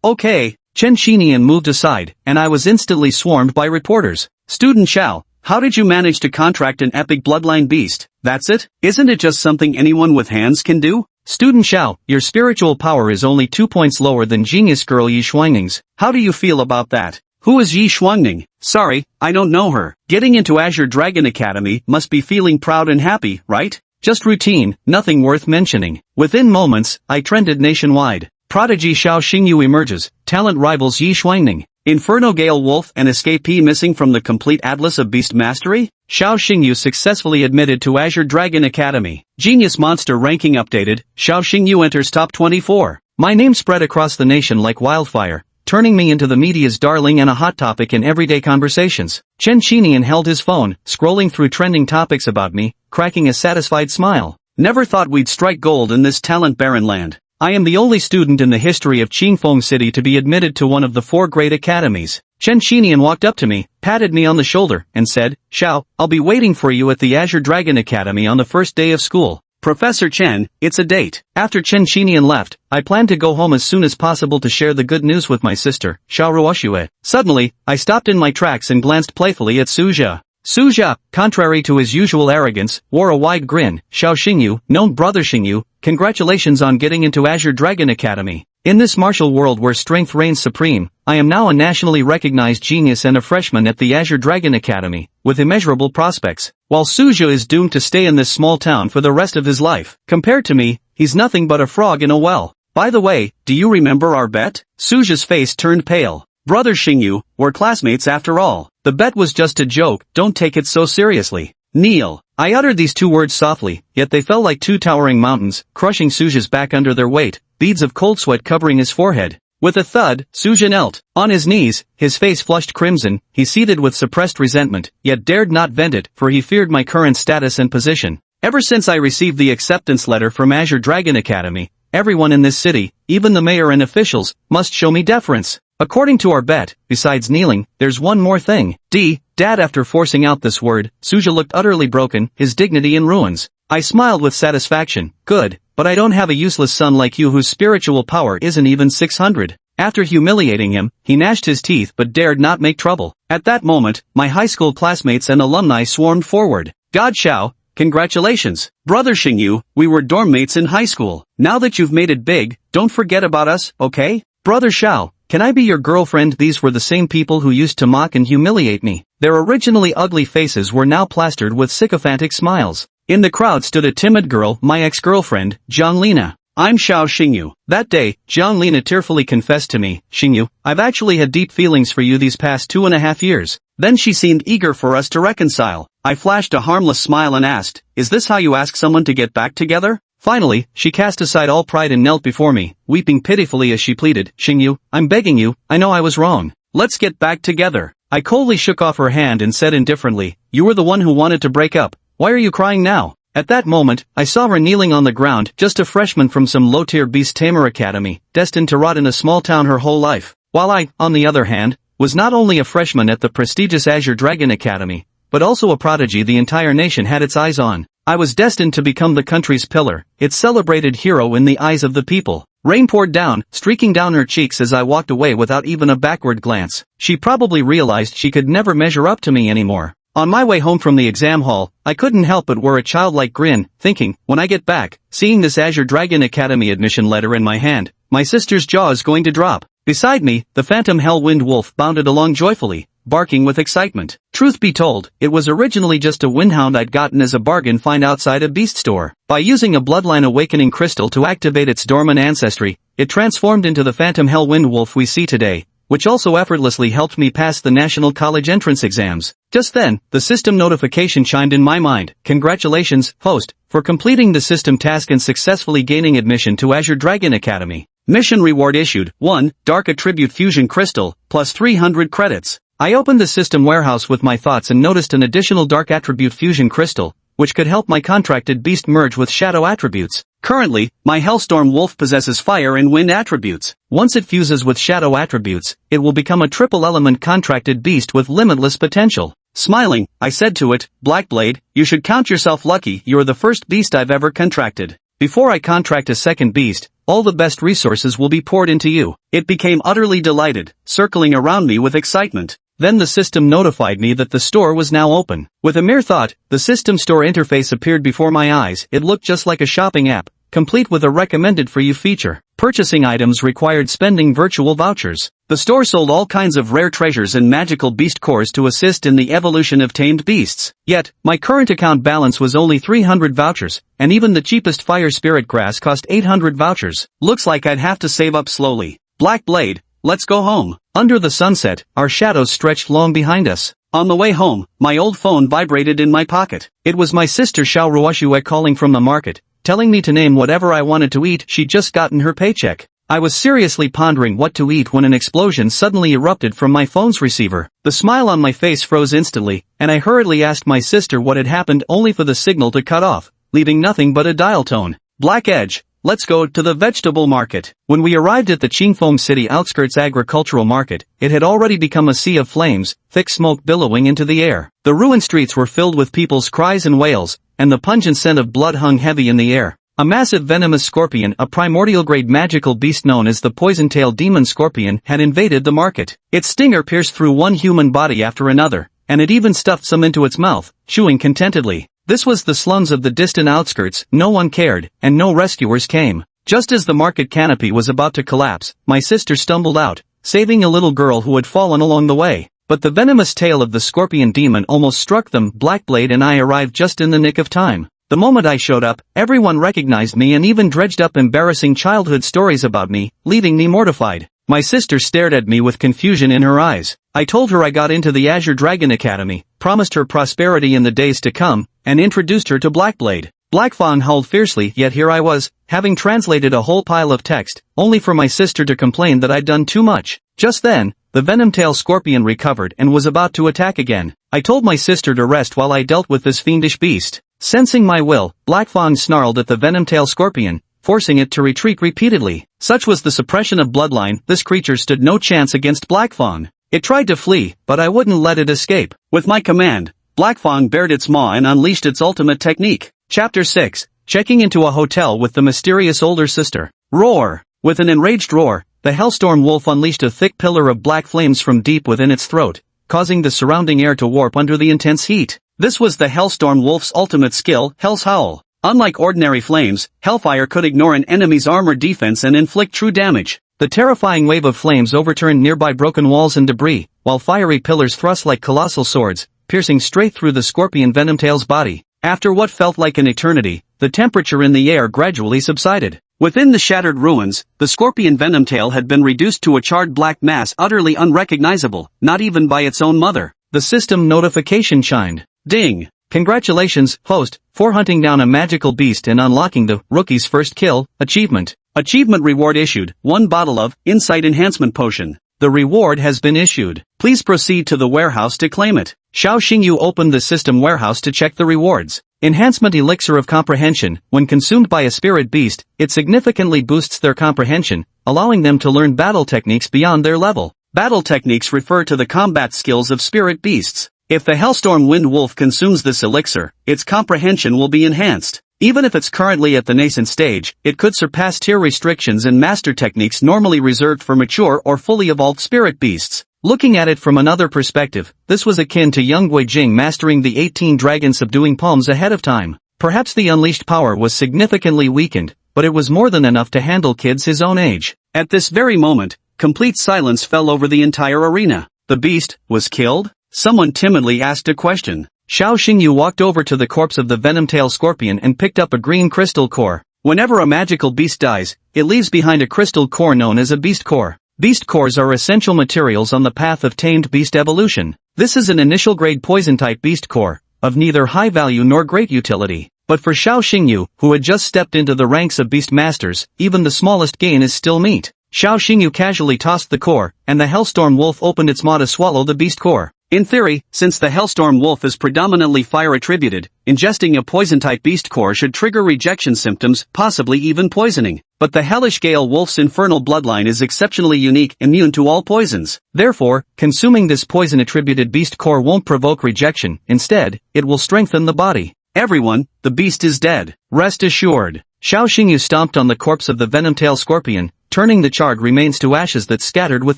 Okay. Chen Xinyan moved aside, and I was instantly swarmed by reporters. Student Xiao, how did you manage to contract an epic bloodline beast? That's it? Isn't it just something anyone with hands can do? Student Xiao, your spiritual power is only 2 points lower than genius girl Yi Shuangning's. How do you feel about that? Who is Yi Shuangning? Sorry, I don't know her. Getting into Azure Dragon Academy must be feeling proud and happy, right? Just routine, nothing worth mentioning. Within moments, I trended nationwide. Prodigy Xiao Xingyu emerges, talent rivals Yi Shuangning. Inferno Gale Wolf and escapee missing from the complete atlas of beast mastery? Xiao Xingyu successfully admitted to Azure Dragon Academy. Genius Monster ranking updated, Xiao Xingyu enters top 24. My name spread across the nation like wildfire, turning me into the media's darling and a hot topic in everyday conversations. Chen Xinyan held his phone, scrolling through trending topics about me, cracking a satisfied smile. Never thought we'd strike gold in this talent-barren land. I am the only student in the history of Qingfeng City to be admitted to one of the 4 great academies. Chen Xinian walked up to me, patted me on the shoulder, and said, Xiao, I'll be waiting for you at the Azure Dragon Academy on the first day of school. Professor Chen, it's a date. After Chen Xinian left, I planned to go home as soon as possible to share the good news with my sister, Xiao Ruoxue. Suddenly, I stopped in my tracks and glanced playfully at Suzhou. Suzhou, contrary to his usual arrogance, wore a wide grin. Xiao Xingyu, known brother Xingyu, congratulations on getting into Azure Dragon Academy. In this martial world where strength reigns supreme, I am now a nationally recognized genius and a freshman at the Azure Dragon Academy, with immeasurable prospects, while Suzhou is doomed to stay in this small town for the rest of his life. Compared to me, he's nothing but a frog in a well. By the way, do you remember our bet? Suzhou's face turned pale. Brother Xingyu, we're classmates after all. The bet was just a joke, don't take it so seriously. Kneel. I uttered these 2 words softly, yet they fell like 2 towering mountains, crushing Suzhou's back under their weight, beads of cold sweat covering his forehead. With a thud, Suzhou knelt. On his knees, his face flushed crimson, he seethed with suppressed resentment, yet dared not vent it, for he feared my current status and position. Ever since I received the acceptance letter from Azure Dragon Academy, everyone in this city, even the mayor and officials, must show me deference. According to our bet, besides kneeling, there's one more thing. Dad. After forcing out this word, Suzhou looked utterly broken, his dignity in ruins. I smiled with satisfaction. Good, but I don't have a useless son like you whose spiritual power isn't even 600. After humiliating him, he gnashed his teeth but dared not make trouble. At that moment, my high school classmates and alumni swarmed forward. God Xiao, congratulations. Brother Xingyu, we were dorm mates in high school. Now that you've made it big, don't forget about us, okay? Brother Xiao, can I be your girlfriend? These were the same people who used to mock and humiliate me. Their originally ugly faces were now plastered with sycophantic smiles. In the crowd stood a timid girl, my ex-girlfriend, Zhang Lina. I'm Xiao Xingyu. That day, Zhang Lina tearfully confessed to me, Xingyu, I've actually had deep feelings for you these past 2.5 years. Then she seemed eager for us to reconcile. I flashed a harmless smile and asked, is this how you ask someone to get back together? Finally, she cast aside all pride and knelt before me, weeping pitifully as she pleaded, Xingyu, I'm begging you, I know I was wrong. Let's get back together. I coldly shook off her hand and said indifferently, you were the one who wanted to break up. Why are you crying now? At that moment, I saw her kneeling on the ground, just a freshman from some low-tier beast tamer academy, destined to rot in a small town her whole life. While I, on the other hand, was not only a freshman at the prestigious Azure Dragon Academy, but also a prodigy the entire nation had its eyes on. I was destined to become the country's pillar, its celebrated hero in the eyes of the people. Rain poured down, streaking down her cheeks as I walked away without even a backward glance. She probably realized she could never measure up to me anymore. On my way home from the exam hall, I couldn't help but wear a childlike grin, thinking, when I get back, seeing this Azure Dragon Academy admission letter in my hand, my sister's jaw is going to drop. Beside me, the phantom Hellwind Wolf bounded along joyfully, barking with excitement. Truth be told, it was originally just a windhound I'd gotten as a bargain find outside a beast store. By using a bloodline awakening crystal to activate its dormant ancestry, it transformed into the phantom Hellwind Wolf we see today, which also effortlessly helped me pass the National College entrance exams. Just then, the system notification chimed in my mind. Congratulations, host, for completing the system task and successfully gaining admission to Azure Dragon Academy. Mission reward issued, 1, Dark Attribute Fusion Crystal, plus 300 credits. I opened the system warehouse with my thoughts and noticed an additional Dark Attribute Fusion Crystal, which could help my contracted beast merge with shadow attributes. Currently, my Hellstorm Wolf possesses fire and wind attributes. Once it fuses with shadow attributes, it will become a triple-element contracted beast with limitless potential. Smiling, I said to it, Blackblade, you should count yourself lucky, you're the first beast I've ever contracted. Before I contract a second beast, all the best resources will be poured into you. It became utterly delighted, circling around me with excitement. Then the system notified me that the store was now open. With a mere thought, the system store interface appeared before my eyes. It looked just like a shopping app, complete with a recommended for you feature. Purchasing items required spending virtual vouchers. The store sold all kinds of rare treasures and magical beast cores to assist in the evolution of tamed beasts. Yet, my current account balance was only 300 vouchers, and even the cheapest fire spirit grass cost 800 vouchers. Looks like I'd have to save up slowly. Black Blade, let's go home. Under the sunset, our shadows stretched long behind us. On the way home, my old phone vibrated in my pocket. It was my sister Xiao Ruoxue calling from the market, telling me to name whatever I wanted to eat. She'd just gotten her paycheck. I was seriously pondering what to eat when an explosion suddenly erupted from my phone's receiver. The smile on my face froze instantly, and I hurriedly asked my sister what had happened only for the signal to cut off, leaving nothing but a dial tone. Black Edge, let's go to the vegetable market. When we arrived at the Qingfeng City outskirts agricultural market, it had already become a sea of flames, thick smoke billowing into the air. The ruined streets were filled with people's cries and wails, and the pungent scent of blood hung heavy in the air. A massive venomous scorpion, a primordial-grade magical beast known as the poison-tailed demon scorpion, had invaded the market. Its stinger pierced through one human body after another, and it even stuffed some into its mouth, chewing contentedly. This was the slums of the distant outskirts. No one cared, and no rescuers came. Just as the market canopy was about to collapse, my sister stumbled out, saving a little girl who had fallen along the way. But the venomous tail of the scorpion demon almost struck them. Blackblade and I arrived just in the nick of time. The moment I showed up, everyone recognized me and even dredged up embarrassing childhood stories about me, leaving me mortified. My sister stared at me with confusion in her eyes. I told her I got into the Azure Dragon Academy, promised her prosperity in the days to come, and introduced her to Blackblade. Blackfang howled fiercely, yet here I was, having translated a whole pile of text, only for my sister to complain that I'd done too much. Just then, the venom-tail scorpion recovered and was about to attack again. I told my sister to rest while I dealt with this fiendish beast. Sensing my will, Blackfang snarled at the venom-tail scorpion, forcing it to retreat repeatedly. Such was the suppression of bloodline, this creature stood no chance against Blackfang. It tried to flee, but I wouldn't let it escape. With my command, Blackfang bared its maw and unleashed its ultimate technique. Chapter 6. Checking into a hotel with the mysterious older sister. Roar! With an enraged roar, the Hellstorm Wolf unleashed a thick pillar of black flames from deep within its throat, causing the surrounding air to warp under the intense heat. This was the Hellstorm Wolf's ultimate skill, Hell's Howl. Unlike ordinary flames, Hellfire could ignore an enemy's armor defense and inflict true damage. The terrifying wave of flames overturned nearby broken walls and debris, while fiery pillars thrust like colossal swords, piercing straight through the scorpion venomtail's body. After what felt like an eternity, the temperature in the air gradually subsided. Within the shattered ruins, the scorpion venomtail had been reduced to a charred black mass utterly unrecognizable, not even by its own mother. The system notification chimed. Ding! Congratulations, host, for hunting down a magical beast and unlocking the rookie's first kill achievement. Achievement reward issued, 1 bottle of Insight Enhancement Potion. The reward has been issued. Please proceed to the warehouse to claim it. Xiao Xingyu opened the system warehouse to check the rewards. Enhancement Elixir of Comprehension. When consumed by a spirit beast, it significantly boosts their comprehension, allowing them to learn battle techniques beyond their level. Battle techniques refer to the combat skills of spirit beasts. If the Hellstorm Wind Wolf consumes this elixir, its comprehension will be enhanced. Even if it's currently at the nascent stage, it could surpass tier restrictions and master techniques normally reserved for mature or fully evolved spirit beasts. Looking at it from another perspective, this was akin to young Guijing mastering the 18 dragon subduing palms ahead of time. Perhaps the unleashed power was significantly weakened, but it was more than enough to handle kids his own age. At this very moment, complete silence fell over the entire arena. The beast was killed? Someone timidly asked a question. Xiao Xingyu walked over to the corpse of the venom-tail scorpion and picked up a green crystal core. Whenever a magical beast dies, it leaves behind a crystal core known as a beast core. Beast cores are essential materials on the path of tamed beast evolution. This is an initial-grade poison-type beast core, of neither high value nor great utility. But for Xiao Xingyu, who had just stepped into the ranks of beast masters, even the smallest gain is still meat. Xiao Xingyu casually tossed the core, and the Hellstorm Wolf opened its maw to swallow the beast core. In theory, since the Hellstorm Wolf is predominantly fire-attributed, ingesting a poison-type beast core should trigger rejection symptoms, possibly even poisoning. But the Hellish Gale Wolf's infernal bloodline is exceptionally unique, immune to all poisons. Therefore, consuming this poison-attributed beast core won't provoke rejection, instead, it will strengthen the body. Everyone, the beast is dead. Rest assured. Xiao Xingyu stomped on the corpse of the venom-tail scorpion, turning the charred remains to ashes that scattered with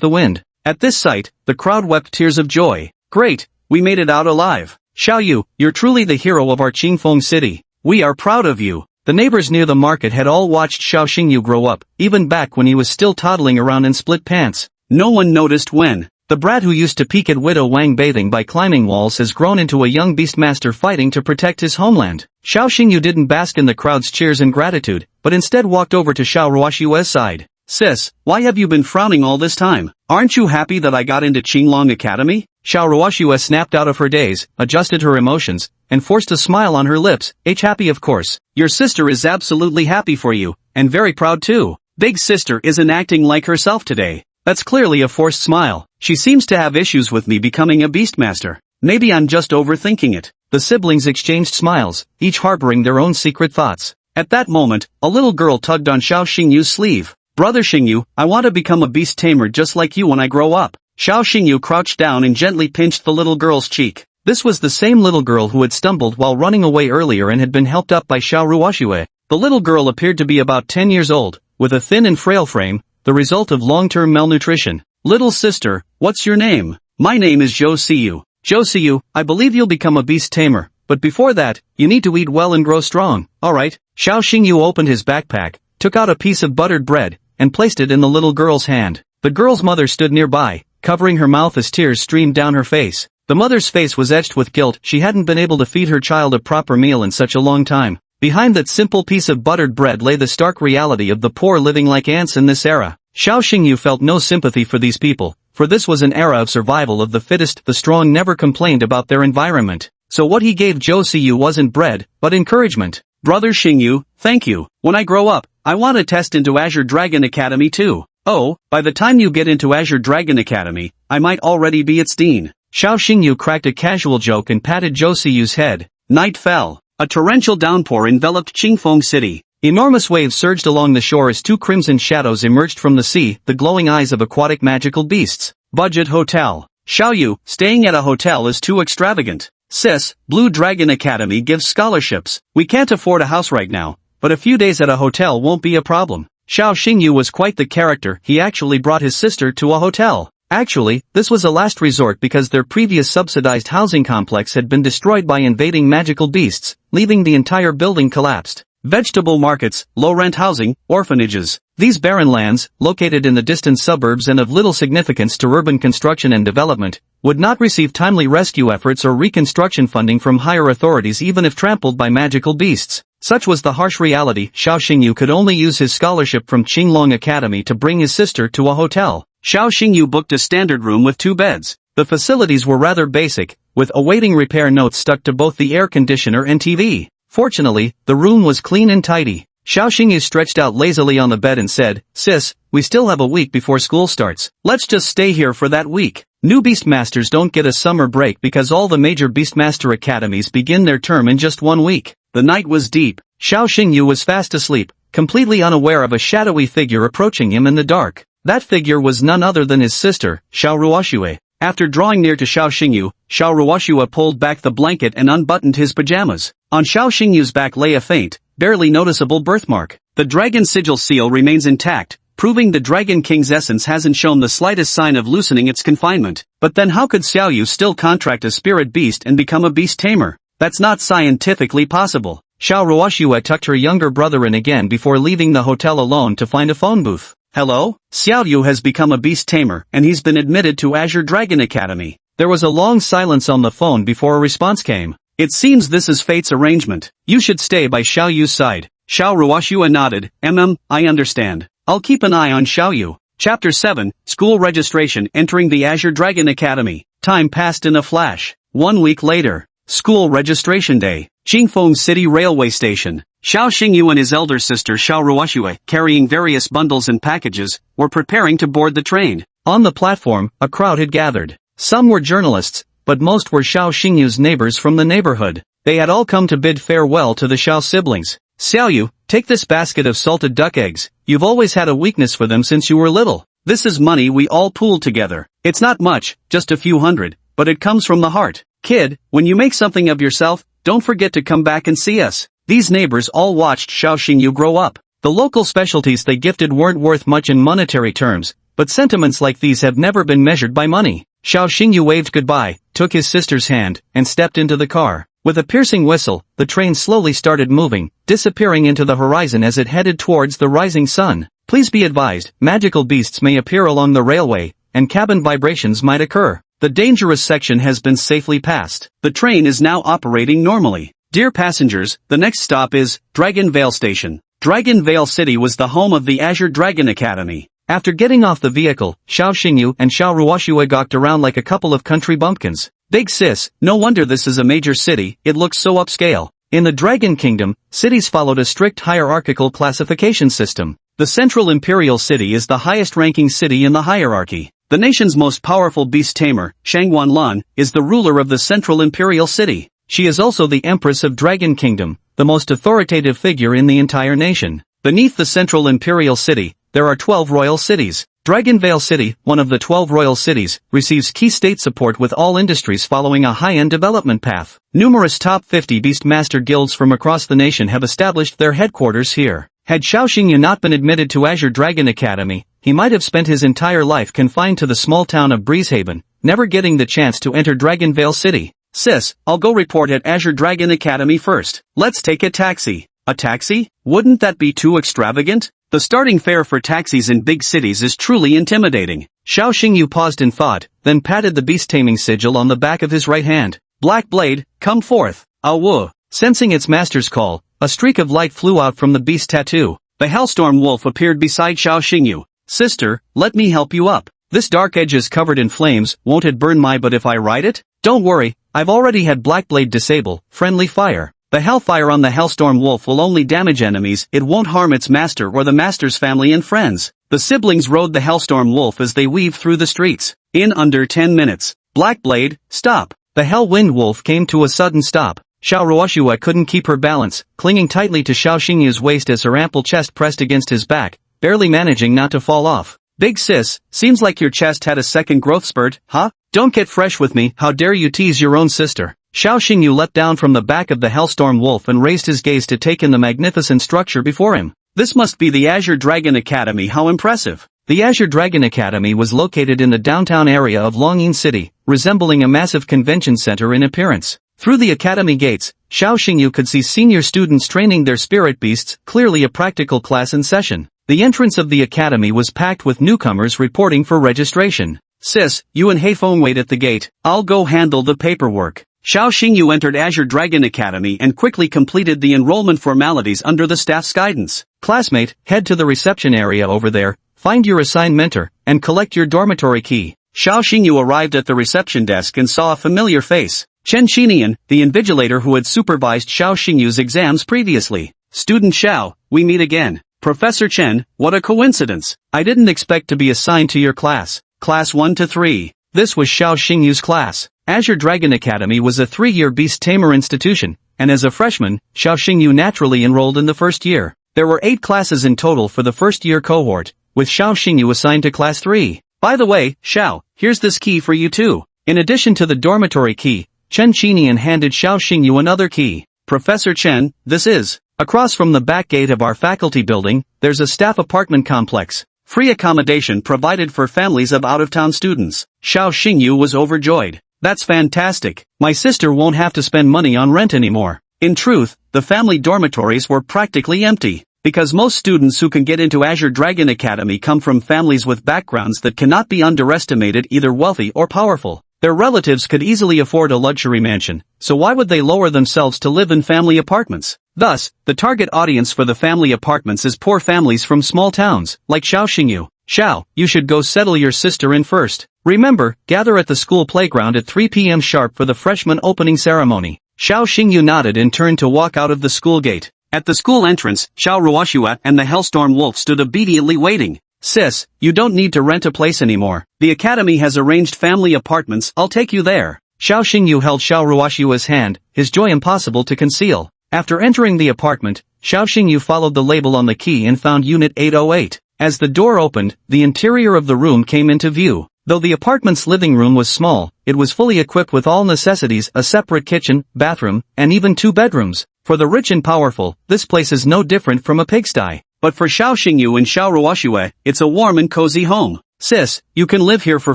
the wind. At this sight, the crowd wept tears of joy. Great, we made it out alive. Xiao Yu, you're truly the hero of our Qingfeng city. We are proud of you. The neighbors near the market had all watched Xiao Xingyu grow up, even back when he was still toddling around in split pants. No one noticed when. The brat who used to peek at Widow Wang bathing by climbing walls has grown into a young beastmaster fighting to protect his homeland. Xiao Xingyu didn't bask in the crowd's cheers and gratitude, but instead walked over to Xiao Ruoxue's side. Sis, why have you been frowning all this time? Aren't you happy that I got into Qinglong Academy? Xiao Ruoxue snapped out of her daze, adjusted her emotions, and forced a smile on her lips. Happy of course. Your sister is absolutely happy for you, and very proud too. Big sister isn't acting like herself today. That's clearly a forced smile. She seems to have issues with me becoming a beastmaster. Maybe I'm just overthinking it. The siblings exchanged smiles, each harboring their own secret thoughts. At that moment, a little girl tugged on Xiao Xingyu's sleeve. "Brother Xingyu, I want to become a beast tamer just like you when I grow up." Xiao Xingyu crouched down and gently pinched the little girl's cheek. This was the same little girl who had stumbled while running away earlier and had been helped up by Xiao Ruoxue. The little girl appeared to be about 10 years old, with a thin and frail frame, the result of long-term malnutrition. "Little sister, what's your name?" "My name is Zhou Siyu. Zhou Siyu, I believe you'll become a beast tamer, but before that, you need to eat well and grow strong." "Alright." Xiao Xingyu opened his backpack, took out a piece of buttered bread, and placed it in the little girl's hand. The girl's mother stood nearby, covering her mouth as tears streamed down her face. The mother's face was etched with guilt. She hadn't been able to feed her child a proper meal in such a long time. Behind that simple piece of buttered bread lay the stark reality of the poor living like ants in this era. Xiao Xingyu felt no sympathy for these people, for this was an era of survival of the fittest. The strong never complained about their environment. So what he gave Zhou Siyu wasn't bread, but encouragement. "Brother Xingyu, thank you. When I grow up, I want to test into Azure Dragon Academy too." "Oh, by the time you get into Azure Dragon Academy, I might already be its dean." Xiao Xingyu cracked a casual joke and patted Zhou Siyu's head. Night fell. A torrential downpour enveloped Qingfeng City. Enormous waves surged along the shore as two crimson shadows emerged from the sea, the glowing eyes of aquatic magical beasts. Budget hotel. "Xiaoyu, staying at a hotel is too extravagant." "Sis, Blue Dragon Academy gives scholarships. We can't afford a house right now, but a few days at a hotel won't be a problem." Xiao Xingyu was quite the character. He actually brought his sister to a hotel. Actually, this was a last resort because their previous subsidized housing complex had been destroyed by invading magical beasts, leaving the entire building collapsed. Vegetable markets, low-rent housing, orphanages. These barren lands, located in the distant suburbs and of little significance to urban construction and development, would not receive timely rescue efforts or reconstruction funding from higher authorities even if trampled by magical beasts. Such was the harsh reality. Xiao Xingyu could only use his scholarship from Qinglong Academy to bring his sister to a hotel. Xiao Xingyu booked a standard room with 2 beds. The facilities were rather basic, with awaiting repair notes stuck to both the air conditioner and TV. Fortunately, the room was clean and tidy. Xiao Xingyu stretched out lazily on the bed and said, "Sis, we still have a week before school starts. Let's just stay here for that week." New Beastmasters don't get a summer break because all the major Beastmaster academies begin their term in just 1 week. The night was deep. Xiao Xingyu was fast asleep, completely unaware of a shadowy figure approaching him in the dark. That figure was none other than his sister, Xiao Ruoxue. After drawing near to Xiao Xingyu, Xiao Ruoxue pulled back the blanket and unbuttoned his pajamas. On Xiao Xingyu's back lay a faint, barely noticeable birthmark. The dragon sigil seal remains intact, proving the Dragon King's essence hasn't shown the slightest sign of loosening its confinement. But then how could Xiaoyu still contract a spirit beast and become a beast tamer? That's not scientifically possible. Xiao Ruoxue tucked her younger brother in again before leaving the hotel alone to find a phone booth. "Hello? Xiaoyu has become a beast tamer and he's been admitted to Azure Dragon Academy." There was a long silence on the phone before a response came. "It seems this is fate's arrangement. You should stay by Xiaoyu's side." Xiao Ruoxue nodded. I understand. I'll keep an eye on Xiaoyu." Chapter 7, School Registration. Entering the Azure Dragon Academy. Time passed in a flash. 1 week later. School Registration Day. Qingfeng City Railway Station. Xiao Xingyu and his elder sister Xiao Ruoxue, carrying various bundles and packages, were preparing to board the train. On the platform, a crowd had gathered. Some were journalists, but most were Xiao Xingyu's neighbors from the neighborhood. They had all come to bid farewell to the Xiao siblings. "Xiaoyu, take this basket of salted duck eggs. You've always had a weakness for them since you were little. This is money we all pooled together. It's not much, just a few hundred, but it comes from the heart. Kid, when you make something of yourself, don't forget to come back and see us." These neighbors all watched Xiao Xingyu grow up. The local specialties they gifted weren't worth much in monetary terms, but sentiments like these have never been measured by money. Xiao Xingyu waved goodbye, took his sister's hand, and stepped into the car. With a piercing whistle, the train slowly started moving, disappearing into the horizon as it headed towards the rising sun. Please be advised, magical beasts may appear along the railway, and cabin vibrations might occur. The dangerous section has been safely passed. The train is now operating normally. Dear passengers, the next stop is Dragon Vale Station. Dragon Vale City was the home of the Azure Dragon Academy. After getting off the vehicle, Xiao Xingyu and Xiao Ruoxue gawked around like a couple of country bumpkins. Big sis, no wonder this is a major city, it looks so upscale. In the Dragon Kingdom, cities followed a strict hierarchical classification system. The Central Imperial City is the highest-ranking city in the hierarchy. The nation's most powerful beast tamer, Shangwan Lan, is the ruler of the Central Imperial City. She is also the Empress of Dragon Kingdom, the most authoritative figure in the entire nation. Beneath the central imperial city, there are 12 royal cities. Dragonvale City, one of the 12 royal cities, receives key state support with all industries following a high-end development path. Numerous top 50 Beastmaster guilds from across the nation have established their headquarters here. Had Xiao Xingyu not been admitted to Azure Dragon Academy, he might have spent his entire life confined to the small town of Breezehaven, never getting the chance to enter Dragonvale City. Sis, I'll go report at Azure Dragon Academy first. Let's take a taxi. A taxi? Wouldn't that be too extravagant? The starting fare for taxis in big cities is truly intimidating. Xiao Xingyu paused in thought, then patted the beast-taming sigil on the back of his right hand. Black Blade, come forth. Awu. Sensing its master's call, a streak of light flew out from the beast tattoo. The Hellstorm Wolf appeared beside Xiao Xingyu. Sister, let me help you up. This dark edge is covered in flames, won't it burn my butt if I ride it? Don't worry, I've already had Black Blade disable, friendly fire. The hellfire on the Hellstorm Wolf will only damage enemies, it won't harm its master or the master's family and friends. The siblings rode the Hellstorm Wolf as they weaved through the streets. In under 10 minutes. Black Blade, stop. The Hellwind Wolf came to a sudden stop. Xiao Ruoxua couldn't keep her balance, clinging tightly to Xiao Xingyu's waist as her ample chest pressed against his back, barely managing not to fall off. Big sis, seems like your chest had a second growth spurt, huh? Don't get fresh with me, how dare you tease your own sister. Xiao Xingyu leapt down from the back of the Hellstorm Wolf and raised his gaze to take in the magnificent structure before him. This must be the Azure Dragon Academy, how impressive. The Azure Dragon Academy was located in the downtown area of Longyin City, resembling a massive convention center in appearance. Through the academy gates, Xiao Xingyu could see senior students training their spirit beasts, clearly a practical class in session. The entrance of the academy was packed with newcomers reporting for registration. Sis, you and Heifeng wait at the gate, I'll go handle the paperwork. Xiao Xingyu entered Azure Dragon Academy and quickly completed the enrollment formalities under the staff's guidance. Classmate, head to the reception area over there, find your assigned mentor, and collect your dormitory key. Xiao Xingyu arrived at the reception desk and saw a familiar face. Chen Xinian, the invigilator who had supervised Xiao Xingyu's exams previously. Student Xiao, we meet again. Professor Chen, what a coincidence. I didn't expect to be assigned to your class. Class 1 to 3. This was Xiao Xingyu's class. Azure Dragon Academy was a 3-year beast tamer institution, and as a freshman, Xiao Xingyu naturally enrolled in the first year. There were 8 classes in total for the first-year cohort, with Xiao Xingyu assigned to class 3. By the way, Xiao, here's this key for you too. In addition to the dormitory key, Chen Xinian handed Xiao Xingyu another key. Professor Chen, this is. Across from the back gate of our faculty building, there's a staff apartment complex. Free accommodation provided for families of out-of-town students. Xiao Xingyu was overjoyed. That's fantastic. My sister won't have to spend money on rent anymore. In truth, the family dormitories were practically empty, because most students who can get into Azure Dragon Academy come from families with backgrounds that cannot be underestimated, either wealthy or powerful. Their relatives could easily afford a luxury mansion, so why would they lower themselves to live in family apartments? Thus, the target audience for the family apartments is poor families from small towns, like Xiao Xingyu. Xiao, you should go settle your sister in first. Remember, gather at the school playground at 3 p.m. sharp for the freshman opening ceremony. Xiao Xingyu nodded and turned to walk out of the school gate. At the school entrance, Xiao Ruoxua and the Hellstorm Wolf stood obediently waiting. Sis, you don't need to rent a place anymore. The academy has arranged family apartments, I'll take you there. Xiao Xingyu held Xiao Ruoxua's hand, his joy impossible to conceal. After entering the apartment, Xiao Xingyu followed the label on the key and found Unit 808. As the door opened, the interior of the room came into view. Though the apartment's living room was small, it was fully equipped with all necessities, a separate kitchen, bathroom, and even 2 bedrooms. For the rich and powerful, this place is no different from a pigsty. But for Xiao Xingyu and Xiao Ruoxua, it's a warm and cozy home. Sis, you can live here for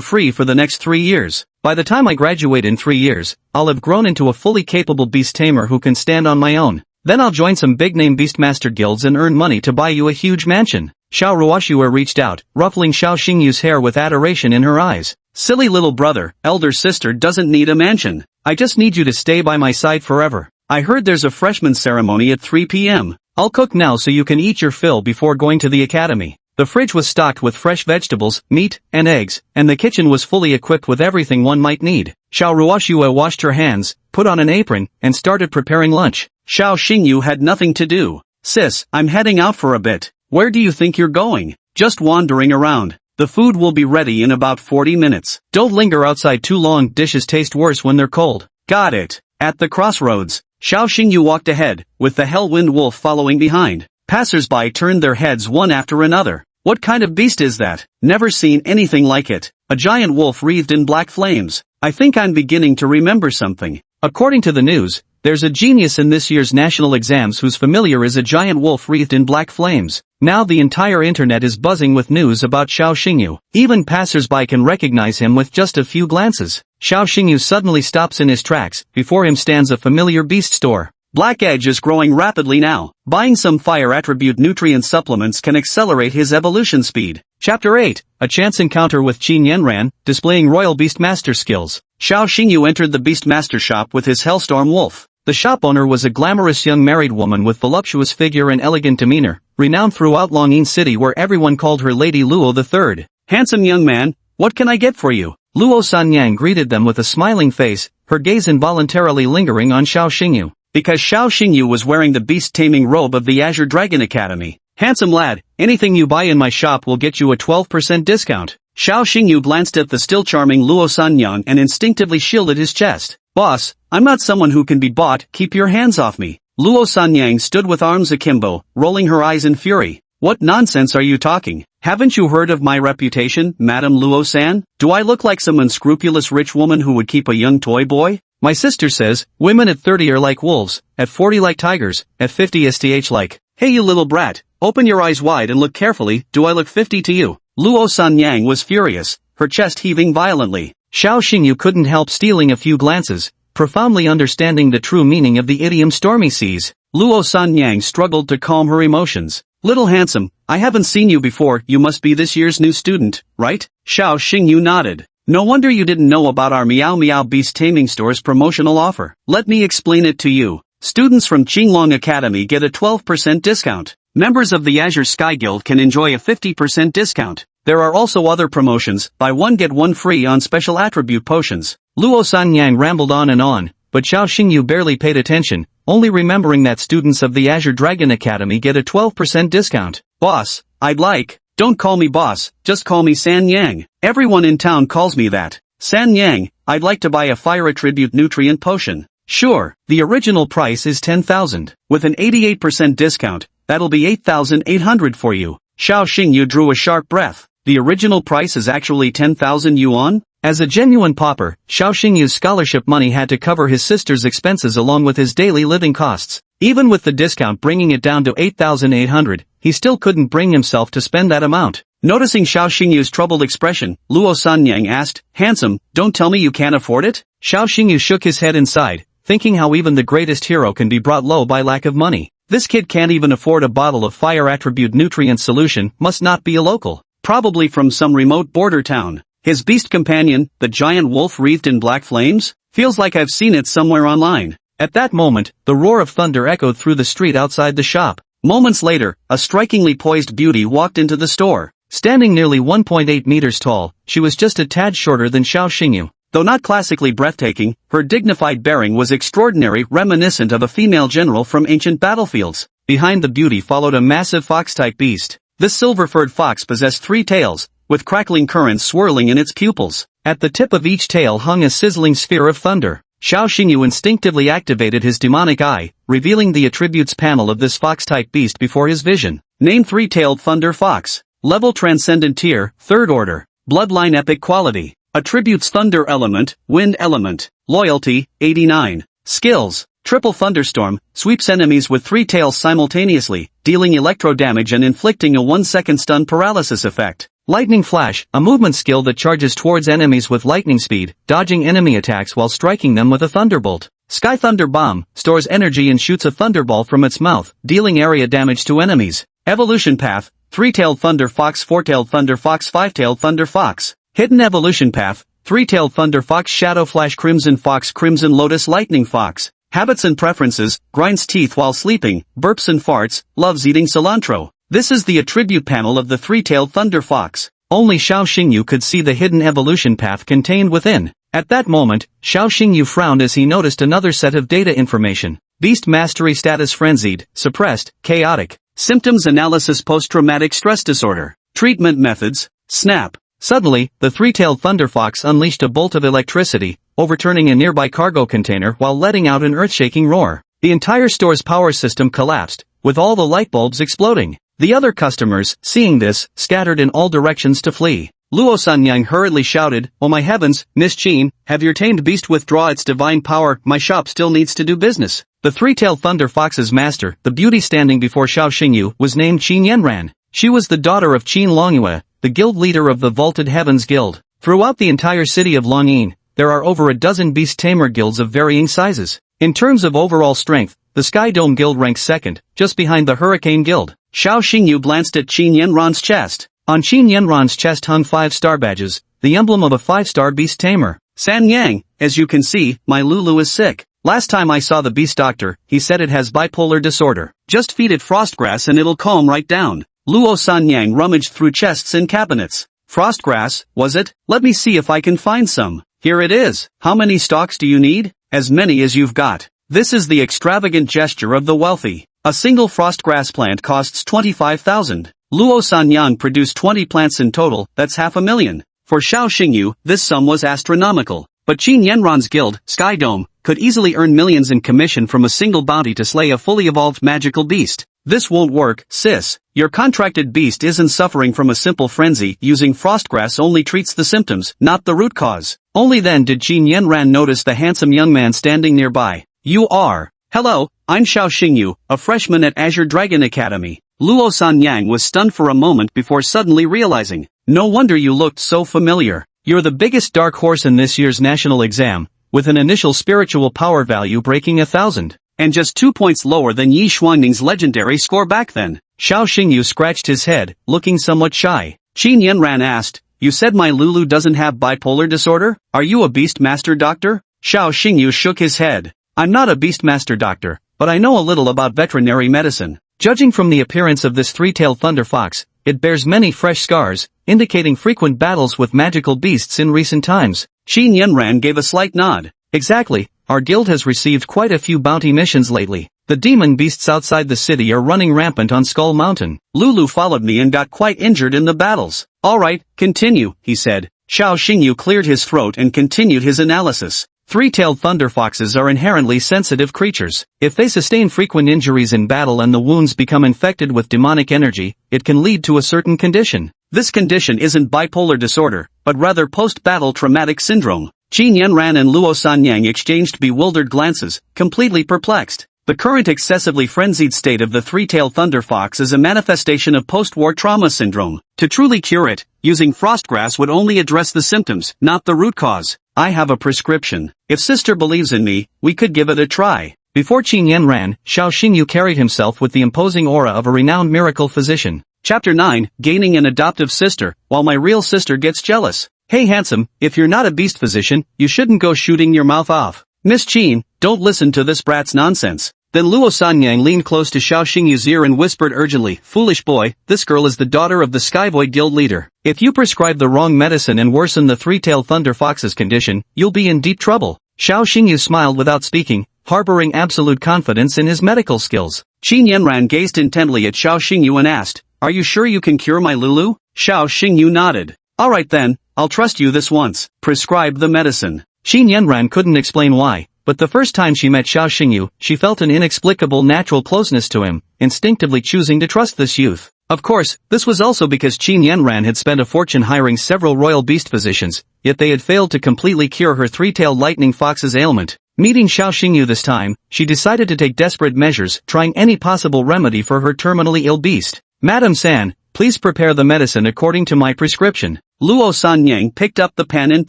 free for the next 3 years. By the time I graduate in 3 years, I'll have grown into a fully capable beast tamer who can stand on my own. Then I'll join some big-name beastmaster guilds and earn money to buy you a huge mansion. Xiao Ruoxua reached out, ruffling Xiao Xingyu's hair with adoration in her eyes. Silly little brother, elder sister doesn't need a mansion. I just need you to stay by my side forever. I heard there's a freshman ceremony at 3 p.m. I'll cook now so you can eat your fill before going to the academy. The fridge was stocked with fresh vegetables, meat, and eggs, and the kitchen was fully equipped with everything one might need. Xiao Ruoxua washed her hands, put on an apron, and started preparing lunch. Xiao Xingyu had nothing to do. Sis, I'm heading out for a bit. Where do you think you're going? Just wandering around. The food will be ready in about 40 minutes. Don't linger outside too long, dishes taste worse when they're cold. Got it. At the crossroads, Xiao Xingyu walked ahead, with the Hellwind Wolf following behind. Passers-by turned their heads one after another. What kind of beast is that? Never seen anything like it. A giant wolf wreathed in black flames. I think I'm beginning to remember something. According to the news, there's a genius in this year's national exams whose familiar is a giant wolf wreathed in black flames. Now the entire internet is buzzing with news about Xiao Xingyu. Even passers-by can recognize him with just a few glances. Xiao Xingyu suddenly stops in his tracks. Before him stands a familiar beast store. Black Edge is growing rapidly now. Buying some fire attribute nutrient supplements can accelerate his evolution speed. Chapter 8, A Chance Encounter with Qin Yanran, displaying royal beast master skills. Xiao Xingyu entered the beast master shop with his Hellstorm Wolf. The shop owner was a glamorous young married woman with voluptuous figure and elegant demeanor, renowned throughout Longyin City where everyone called her Lady Luo III. Handsome young man, what can I get for you? Luo Sanyang greeted them with a smiling face, her gaze involuntarily lingering on Xiao Xingyu. Because Xiao Xingyu was wearing the beast-taming robe of the Azure Dragon Academy. Handsome lad, anything you buy in my shop will get you a 12% discount. Xiao Xingyu glanced at the still charming Luo Sanyang and instinctively shielded his chest. Boss, I'm not someone who can be bought, keep your hands off me. Luo Sanyang stood with arms akimbo, rolling her eyes in fury. What nonsense are you talking? Haven't you heard of my reputation, Madame Luo-san? Do I look like some unscrupulous rich woman who would keep a young toy boy? My sister says, women at 30 are like wolves, at 40 like tigers, at 50 sth like. Hey you little brat, open your eyes wide and look carefully, do I look 50 to you? Luo Sanyang was furious, her chest heaving violently. Xiao Xingyu couldn't help stealing a few glances, profoundly understanding the true meaning of the idiom stormy seas. Luo Sanyang struggled to calm her emotions. Little handsome, I haven't seen you before, you must be this year's new student, right? Xiao Xingyu nodded. No wonder you didn't know about our Meow Meow Beast Taming Store's promotional offer. Let me explain it to you. Students from Qinglong Academy get a 12% discount. Members of the Azure Sky Guild can enjoy a 50% discount. There are also other promotions, buy one get one free on special attribute potions. Luo Sanyang rambled on, but Xiao Xingyu barely paid attention, only remembering that students of the Azure Dragon Academy get a 12% discount. Boss, I'd like. Don't call me boss, just call me San Yang. Everyone in town calls me that. San Yang, I'd like to buy a fire attribute nutrient potion. Sure, the original price is 10,000. With an 88% discount, that'll be 8,800 for you. Xiao Xingyu drew a sharp breath. The original price is actually 10,000 yuan? As a genuine pauper, Xiao Xingyu's scholarship money had to cover his sister's expenses along with his daily living costs. Even with the discount bringing it down to 8,800, he still couldn't bring himself to spend that amount. Noticing Xiao Xingyu's troubled expression, Luo Sanyang asked, handsome, don't tell me you can't afford it? Xiao Xingyu shook his head inside, thinking how even the greatest hero can be brought low by lack of money. This kid can't even afford a bottle of fire attribute nutrient solution, must not be a local. Probably from some remote border town. His beast companion, the giant wolf wreathed in black flames? Feels like I've seen it somewhere online. At that moment, the roar of thunder echoed through the street outside the shop. Moments later, a strikingly poised beauty walked into the store. Standing nearly 1.8 meters tall, she was just a tad shorter than Xiao Xingyu. Though not classically breathtaking, her dignified bearing was extraordinary, reminiscent of a female general from ancient battlefields. Behind the beauty followed a massive fox-type beast. This silver-furred fox possessed 3 tails, with crackling currents swirling in its pupils. At the tip of each tail hung a sizzling sphere of thunder. Xiao Xingyu instinctively activated his demonic eye, revealing the attributes panel of this fox-type beast before his vision. Name 3-tailed thunder fox. Level transcendent tier, 3rd order. Bloodline epic quality. Attributes thunder element, wind element. Loyalty, 89. Skills. Triple thunderstorm, sweeps enemies with 3 tails simultaneously, dealing electro damage and inflicting a 1-second stun paralysis effect. Lightning flash, a movement skill that charges towards enemies with lightning speed, dodging enemy attacks while striking them with a thunderbolt. Sky thunder bomb, stores energy and shoots a thunderball from its mouth, dealing area damage to enemies. Evolution path, 3-tailed thunder fox, 4-tailed thunder fox, 5-tailed thunder fox. Hidden evolution path, 3-tailed thunder fox, shadow flash, crimson fox, crimson lotus, lightning fox. Habits and preferences, grinds teeth while sleeping, burps and farts, loves eating cilantro. This is the attribute panel of the 3-tailed thunder fox. Only Xiao Xingyu could see the hidden evolution path contained within. At that moment, Xiao Xingyu frowned as he noticed another set of data information. Beast mastery status frenzied, suppressed, chaotic. Symptoms analysis post-traumatic stress disorder. Treatment methods, snap. Suddenly, the 3-tailed thunder fox unleashed a bolt of electricity, overturning a nearby cargo container while letting out an earth-shaking roar. The entire store's power system collapsed, with all the light bulbs exploding. The other customers, seeing this, scattered in all directions to flee. Luo Sanyang hurriedly shouted, "Oh my heavens, Miss Qin, have your tamed beast withdraw its divine power, my shop still needs to do business." The three-tailed thunder fox's master, the beauty standing before Xiao Xingyu, was named Qin Yanran. She was the daughter of Qin Longyue, the guild leader of the Vaulted Heavens Guild. Throughout the entire city of Longyin, there are over a dozen beast tamer guilds of varying sizes. In terms of overall strength, the Sky Dome Guild ranks second, just behind the Hurricane Guild. Xiao Xingyu glanced at Qin Yanran's chest. On Qin Yanran's chest hung 5-star badges, the emblem of a 5-star beast tamer. "San Yang, as you can see, my Lulu is sick. Last time I saw the beast doctor, he said it has bipolar disorder. Just feed it frostgrass and it'll calm right down." Luo Sanyang rummaged through chests and cabinets. "Frostgrass, was it? Let me see if I can find some. Here it is. How many stalks do you need?" "As many as you've got." This is the extravagant gesture of the wealthy. A single frostgrass plant costs 25,000. Luo Sanyang produced 20 plants in total, that's 500,000. For Xiao Xingyu, this sum was astronomical. But Qin Yanran's guild, Sky Dome, could easily earn millions in commission from a single bounty to slay a fully evolved magical beast. "This won't work, sis. Your contracted beast isn't suffering from a simple frenzy. Using frostgrass only treats the symptoms, not the root cause." Only then did Qin Yanran notice the handsome young man standing nearby. "You are." "Hello, I'm Xiao Xingyu, a freshman at Azure Dragon Academy." Luo Sanyang was stunned for a moment before suddenly realizing, "No wonder you looked so familiar. You're the biggest dark horse in this year's national exam, with an initial spiritual power value breaking 1,000. And just 2 points lower than Yi Xuangning's legendary score back then." Xiao Xingyu scratched his head, looking somewhat shy. Qin Yanran asked, "You said my Lulu doesn't have bipolar disorder? Are you a beast master doctor?" Xiao Xingyu shook his head. "I'm not a beast master doctor, but I know a little about veterinary medicine. Judging from the appearance of this three-tailed thunder fox, it bears many fresh scars, indicating frequent battles with magical beasts in recent times." Qin Yanran gave a slight nod. "Exactly, our guild has received quite a few bounty missions lately. The demon beasts outside the city are running rampant on Skull Mountain. Lulu followed me and got quite injured in the battles." "Alright, continue," he said. Xiao Xingyu cleared his throat and continued his analysis. Three-tailed thunder foxes are inherently sensitive creatures. If they sustain frequent injuries in battle and the wounds become infected with demonic energy, it can lead to a certain condition. This condition isn't bipolar disorder, but rather post-battle traumatic syndrome. Qin Yanran and Luo Sanyang exchanged bewildered glances, completely perplexed. The current excessively frenzied state of the three-tailed thunder fox is a manifestation of post-war trauma syndrome. To truly cure it, using frostgrass would only address the symptoms, not the root cause. "I have a prescription. If sister believes in me, we could give it a try." Before Qin Yanran, Xiao Xingyu carried himself with the imposing aura of a renowned miracle physician. Chapter 9, Gaining an Adoptive Sister, While My Real Sister Gets Jealous. "Hey handsome, if you're not a beast physician, you shouldn't go shooting your mouth off. Miss Qin, don't listen to this brat's nonsense." Then Luo Sanyang leaned close to Xiao Xingyu's ear and whispered urgently, "Foolish boy, this girl is the daughter of the Skyvoid Guild leader. If you prescribe the wrong medicine and worsen the three-tailed thunder fox's condition, you'll be in deep trouble." Xiao Xingyu smiled without speaking, harboring absolute confidence in his medical skills. Qin Yanran gazed intently at Xiao Xingyu and asked, "Are you sure you can cure my Lulu?" Xiao Xingyu nodded. "Alright then, I'll trust you this once. Prescribe the medicine." Qin Yanran couldn't explain why, but the first time she met Xiao Xingyu, she felt an inexplicable natural closeness to him, instinctively choosing to trust this youth. Of course, this was also because Qin Yanran had spent a fortune hiring several royal beast physicians, yet they had failed to completely cure her three-tailed lightning fox's ailment. Meeting Xiao Xingyu this time, she decided to take desperate measures, trying any possible remedy for her terminally ill beast. "Madam San, please prepare the medicine according to my prescription." Luo Sanyang picked up the pen and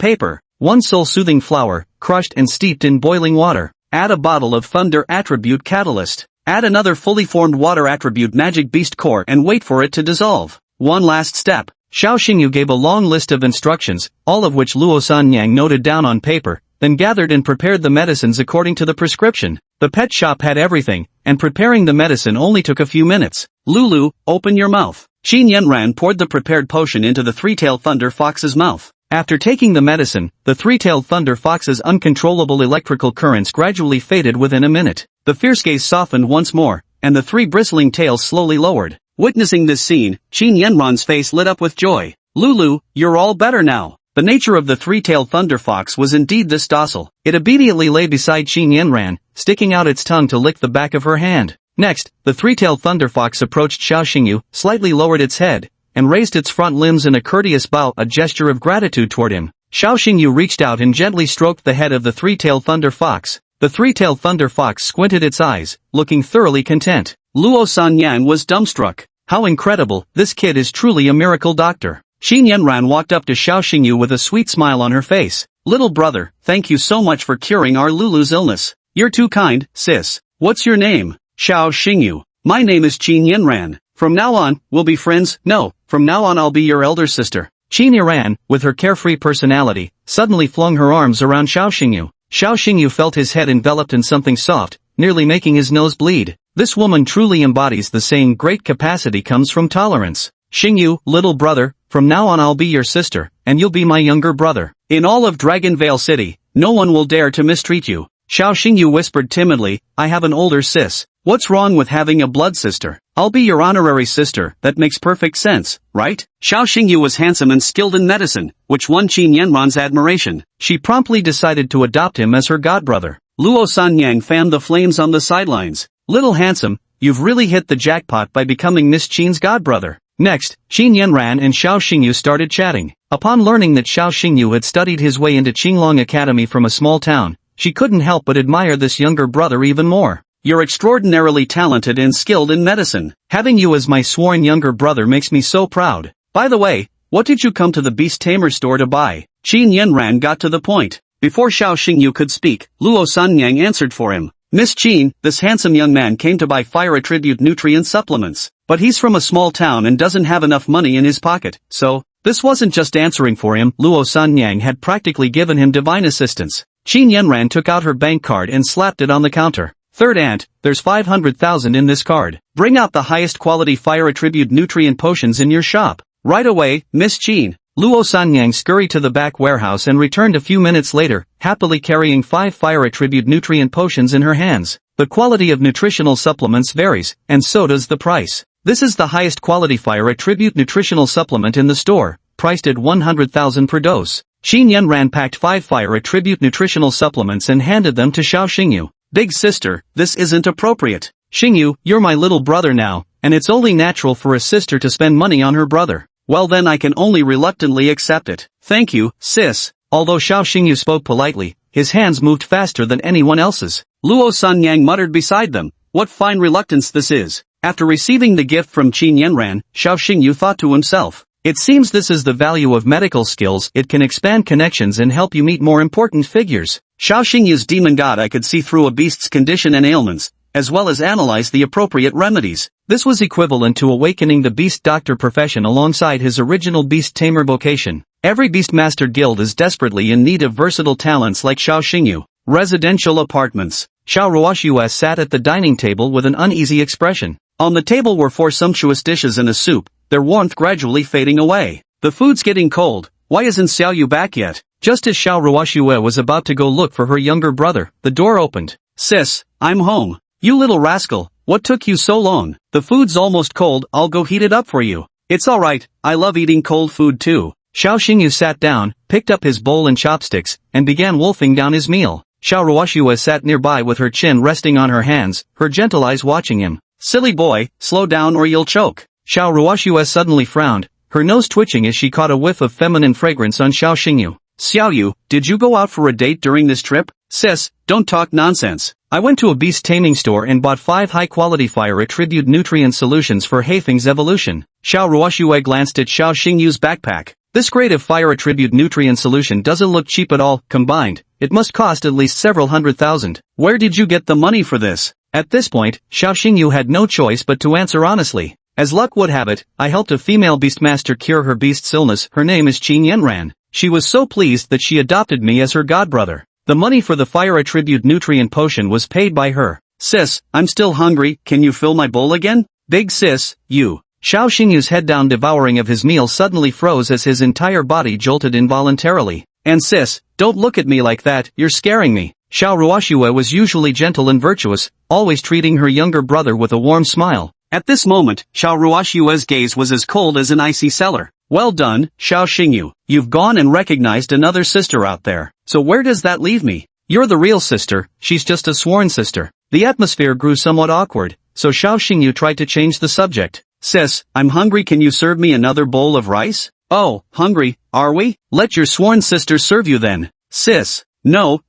paper. 1 soul-soothing flower, crushed and steeped in boiling water. Add a bottle of thunder attribute catalyst. Add another fully formed water attribute magic beast core and wait for it to dissolve. One last step. Xiao Xingyu gave a long list of instructions, all of which Luo Sanyang noted down on paper, then gathered and prepared the medicines according to the prescription. The pet shop had everything, and preparing the medicine only took a few minutes. "Lulu, open your mouth." Qin Yanran poured the prepared potion into the three-tailed thunder fox's mouth. After taking the medicine, the three-tailed thunder fox's uncontrollable electrical currents gradually faded within a minute. The fierce gaze softened once more, and the three bristling tails slowly lowered. Witnessing this scene, Qin Yanran's face lit up with joy. "Lulu, you're all better now. The nature of the three-tailed thunder fox was indeed this docile. It obediently lay beside Qin Yanran, sticking out its tongue to lick the back of her hand. Next, the three-tailed thunder fox approached Xiao Xingyu, slightly lowered its head, and raised its front limbs in a courteous bow, a gesture of gratitude toward him. Xiao Xingyu reached out and gently stroked the head of the three-tailed thunder fox. The three-tailed thunder fox squinted its eyes, looking thoroughly content. Luo Sanyang was dumbstruck. How incredible, this kid is truly a miracle doctor. Qin Yanran walked up to Xiao Xingyu with a sweet smile on her face. Little brother, thank you so much for curing our Lulu's illness. You're too kind, sis. What's your name? Xiao Xingyu. My name is Qin Yanran. From now on, we'll be friends. No, from now on I'll be your elder sister. Qin Yanran, with her carefree personality, suddenly flung her arms around Xiao Xingyu. Xiao Xingyu felt his head enveloped in something soft, nearly making his nose bleed. This woman truly embodies the saying great capacity comes from tolerance. Xingyu, little brother, from now on I'll be your sister, and you'll be my younger brother. In all of Dragon Vale City, no one will dare to mistreat you. Xiao Xingyu whispered timidly, I have an older sis. What's wrong with having a blood sister? I'll be your honorary sister, that makes perfect sense, right? Xiao Xingyu was handsome and skilled in medicine, which won Qin Yanran's admiration. She promptly decided to adopt him as her godbrother. Luo Sanyang fanned the flames on the sidelines. Little handsome, you've really hit the jackpot by becoming Miss Qin's godbrother. Next, Qin Yanran and Xiao Xingyu started chatting. Upon learning that Xiao Xingyu had studied his way into Qinglong Academy from a small town, she couldn't help but admire this younger brother even more. You're extraordinarily talented and skilled in medicine. Having you as my sworn younger brother makes me so proud. By the way, what did you come to the Beast Tamer store to buy? Qin Yanran got to the point. Before Xiao Xingyu could speak, Luo Sanyang answered for him. Miss Qin, this handsome young man came to buy fire attribute nutrient supplements. But he's from a small town and doesn't have enough money in his pocket, so, this wasn't just answering for him. Luo Sanyang had practically given him divine assistance. Qin Yanran took out her bank card and slapped it on the counter. Third aunt, there's 500,000 in this card. Bring out the highest quality fire attribute nutrient potions in your shop. Right away, Miss Qin. Luo Sanyang scurried to the back warehouse and returned a few minutes later, happily carrying 5 fire attribute nutrient potions in her hands. The quality of nutritional supplements varies, and so does the price. This is the highest quality fire attribute nutritional supplement in the store, priced at 100,000 per dose. Qin Yanran packed 5 fire attribute nutritional supplements and handed them to Xiao Xingyu. Big sister, this isn't appropriate. Xingyu, you're my little brother now, and it's only natural for a sister to spend money on her brother. Well then I can only reluctantly accept it. Thank you, sis. Although Xiao Xingyu spoke politely, his hands moved faster than anyone else's. Luo Sanyang muttered beside them, what fine reluctance this is. After receiving the gift from Qin Yanran, Xiao Xingyu thought to himself, it seems this is the value of medical skills, it can expand connections and help you meet more important figures. Xiao Xingyu's demon god eye could see through a beast's condition and ailments, as well as analyze the appropriate remedies. This was equivalent to awakening the beast doctor profession alongside his original beast tamer vocation. Every Beastmaster guild is desperately in need of versatile talents like Xiao Xingyu. Residential apartments. Xiao Ruoxue sat at the dining table with an uneasy expression. On the table were 4 sumptuous dishes and a soup, their warmth gradually fading away. The food's getting cold. Why isn't Xiao Yu back yet? Just as Xiao Ruoxue was about to go look for her younger brother, the door opened. Sis, I'm home. You little rascal, what took you so long? The food's almost cold, I'll go heat it up for you. It's alright, I love eating cold food too. Xiao Xingyu sat down, picked up his bowl and chopsticks, and began wolfing down his meal. Xiao Ruoxue sat nearby with her chin resting on her hands, her gentle eyes watching him. Silly boy, slow down or you'll choke. Xiao Ruoxue suddenly frowned, her nose twitching as she caught a whiff of feminine fragrance on Xiao Xingyu. Xiao Yu, did you go out for a date during this trip? Sis, don't talk nonsense. I went to a beast taming store and bought 5 high-quality fire attribute nutrient solutions for Haifeng's evolution. Xiao Ruoxue glanced at Xiao Xingyu's backpack. This grade of fire attribute nutrient solution doesn't look cheap at all. Combined, it must cost at least several $100,000. Where did you get the money for this? At this point, Xiao Xingyu had no choice but to answer honestly. As luck would have it, I helped a female beastmaster cure her beast's illness. Her name is Qin Yanran. She was so pleased that she adopted me as her godbrother. The money for the fire attribute nutrient potion was paid by her. Sis, I'm still hungry, can you fill my bowl again? Big sis, you. Xiao Xingyu's head down devouring of his meal suddenly froze as his entire body jolted involuntarily. And sis, don't look at me like that, you're scaring me. Xiao Ruoxue was usually gentle and virtuous, always treating her younger brother with a warm smile. At this moment, Xiao Ruoxue's gaze was as cold as an icy cellar. Well done, Xiao Xingyu. You've gone and recognized another sister out there. So where does that leave me? You're the real sister, she's just a sworn sister. The atmosphere grew somewhat awkward, so Xiao Xingyu tried to change the subject. Sis, I'm hungry, can you serve me another bowl of rice? Oh, hungry, are we? Let your sworn sister serve you then. Sis. No,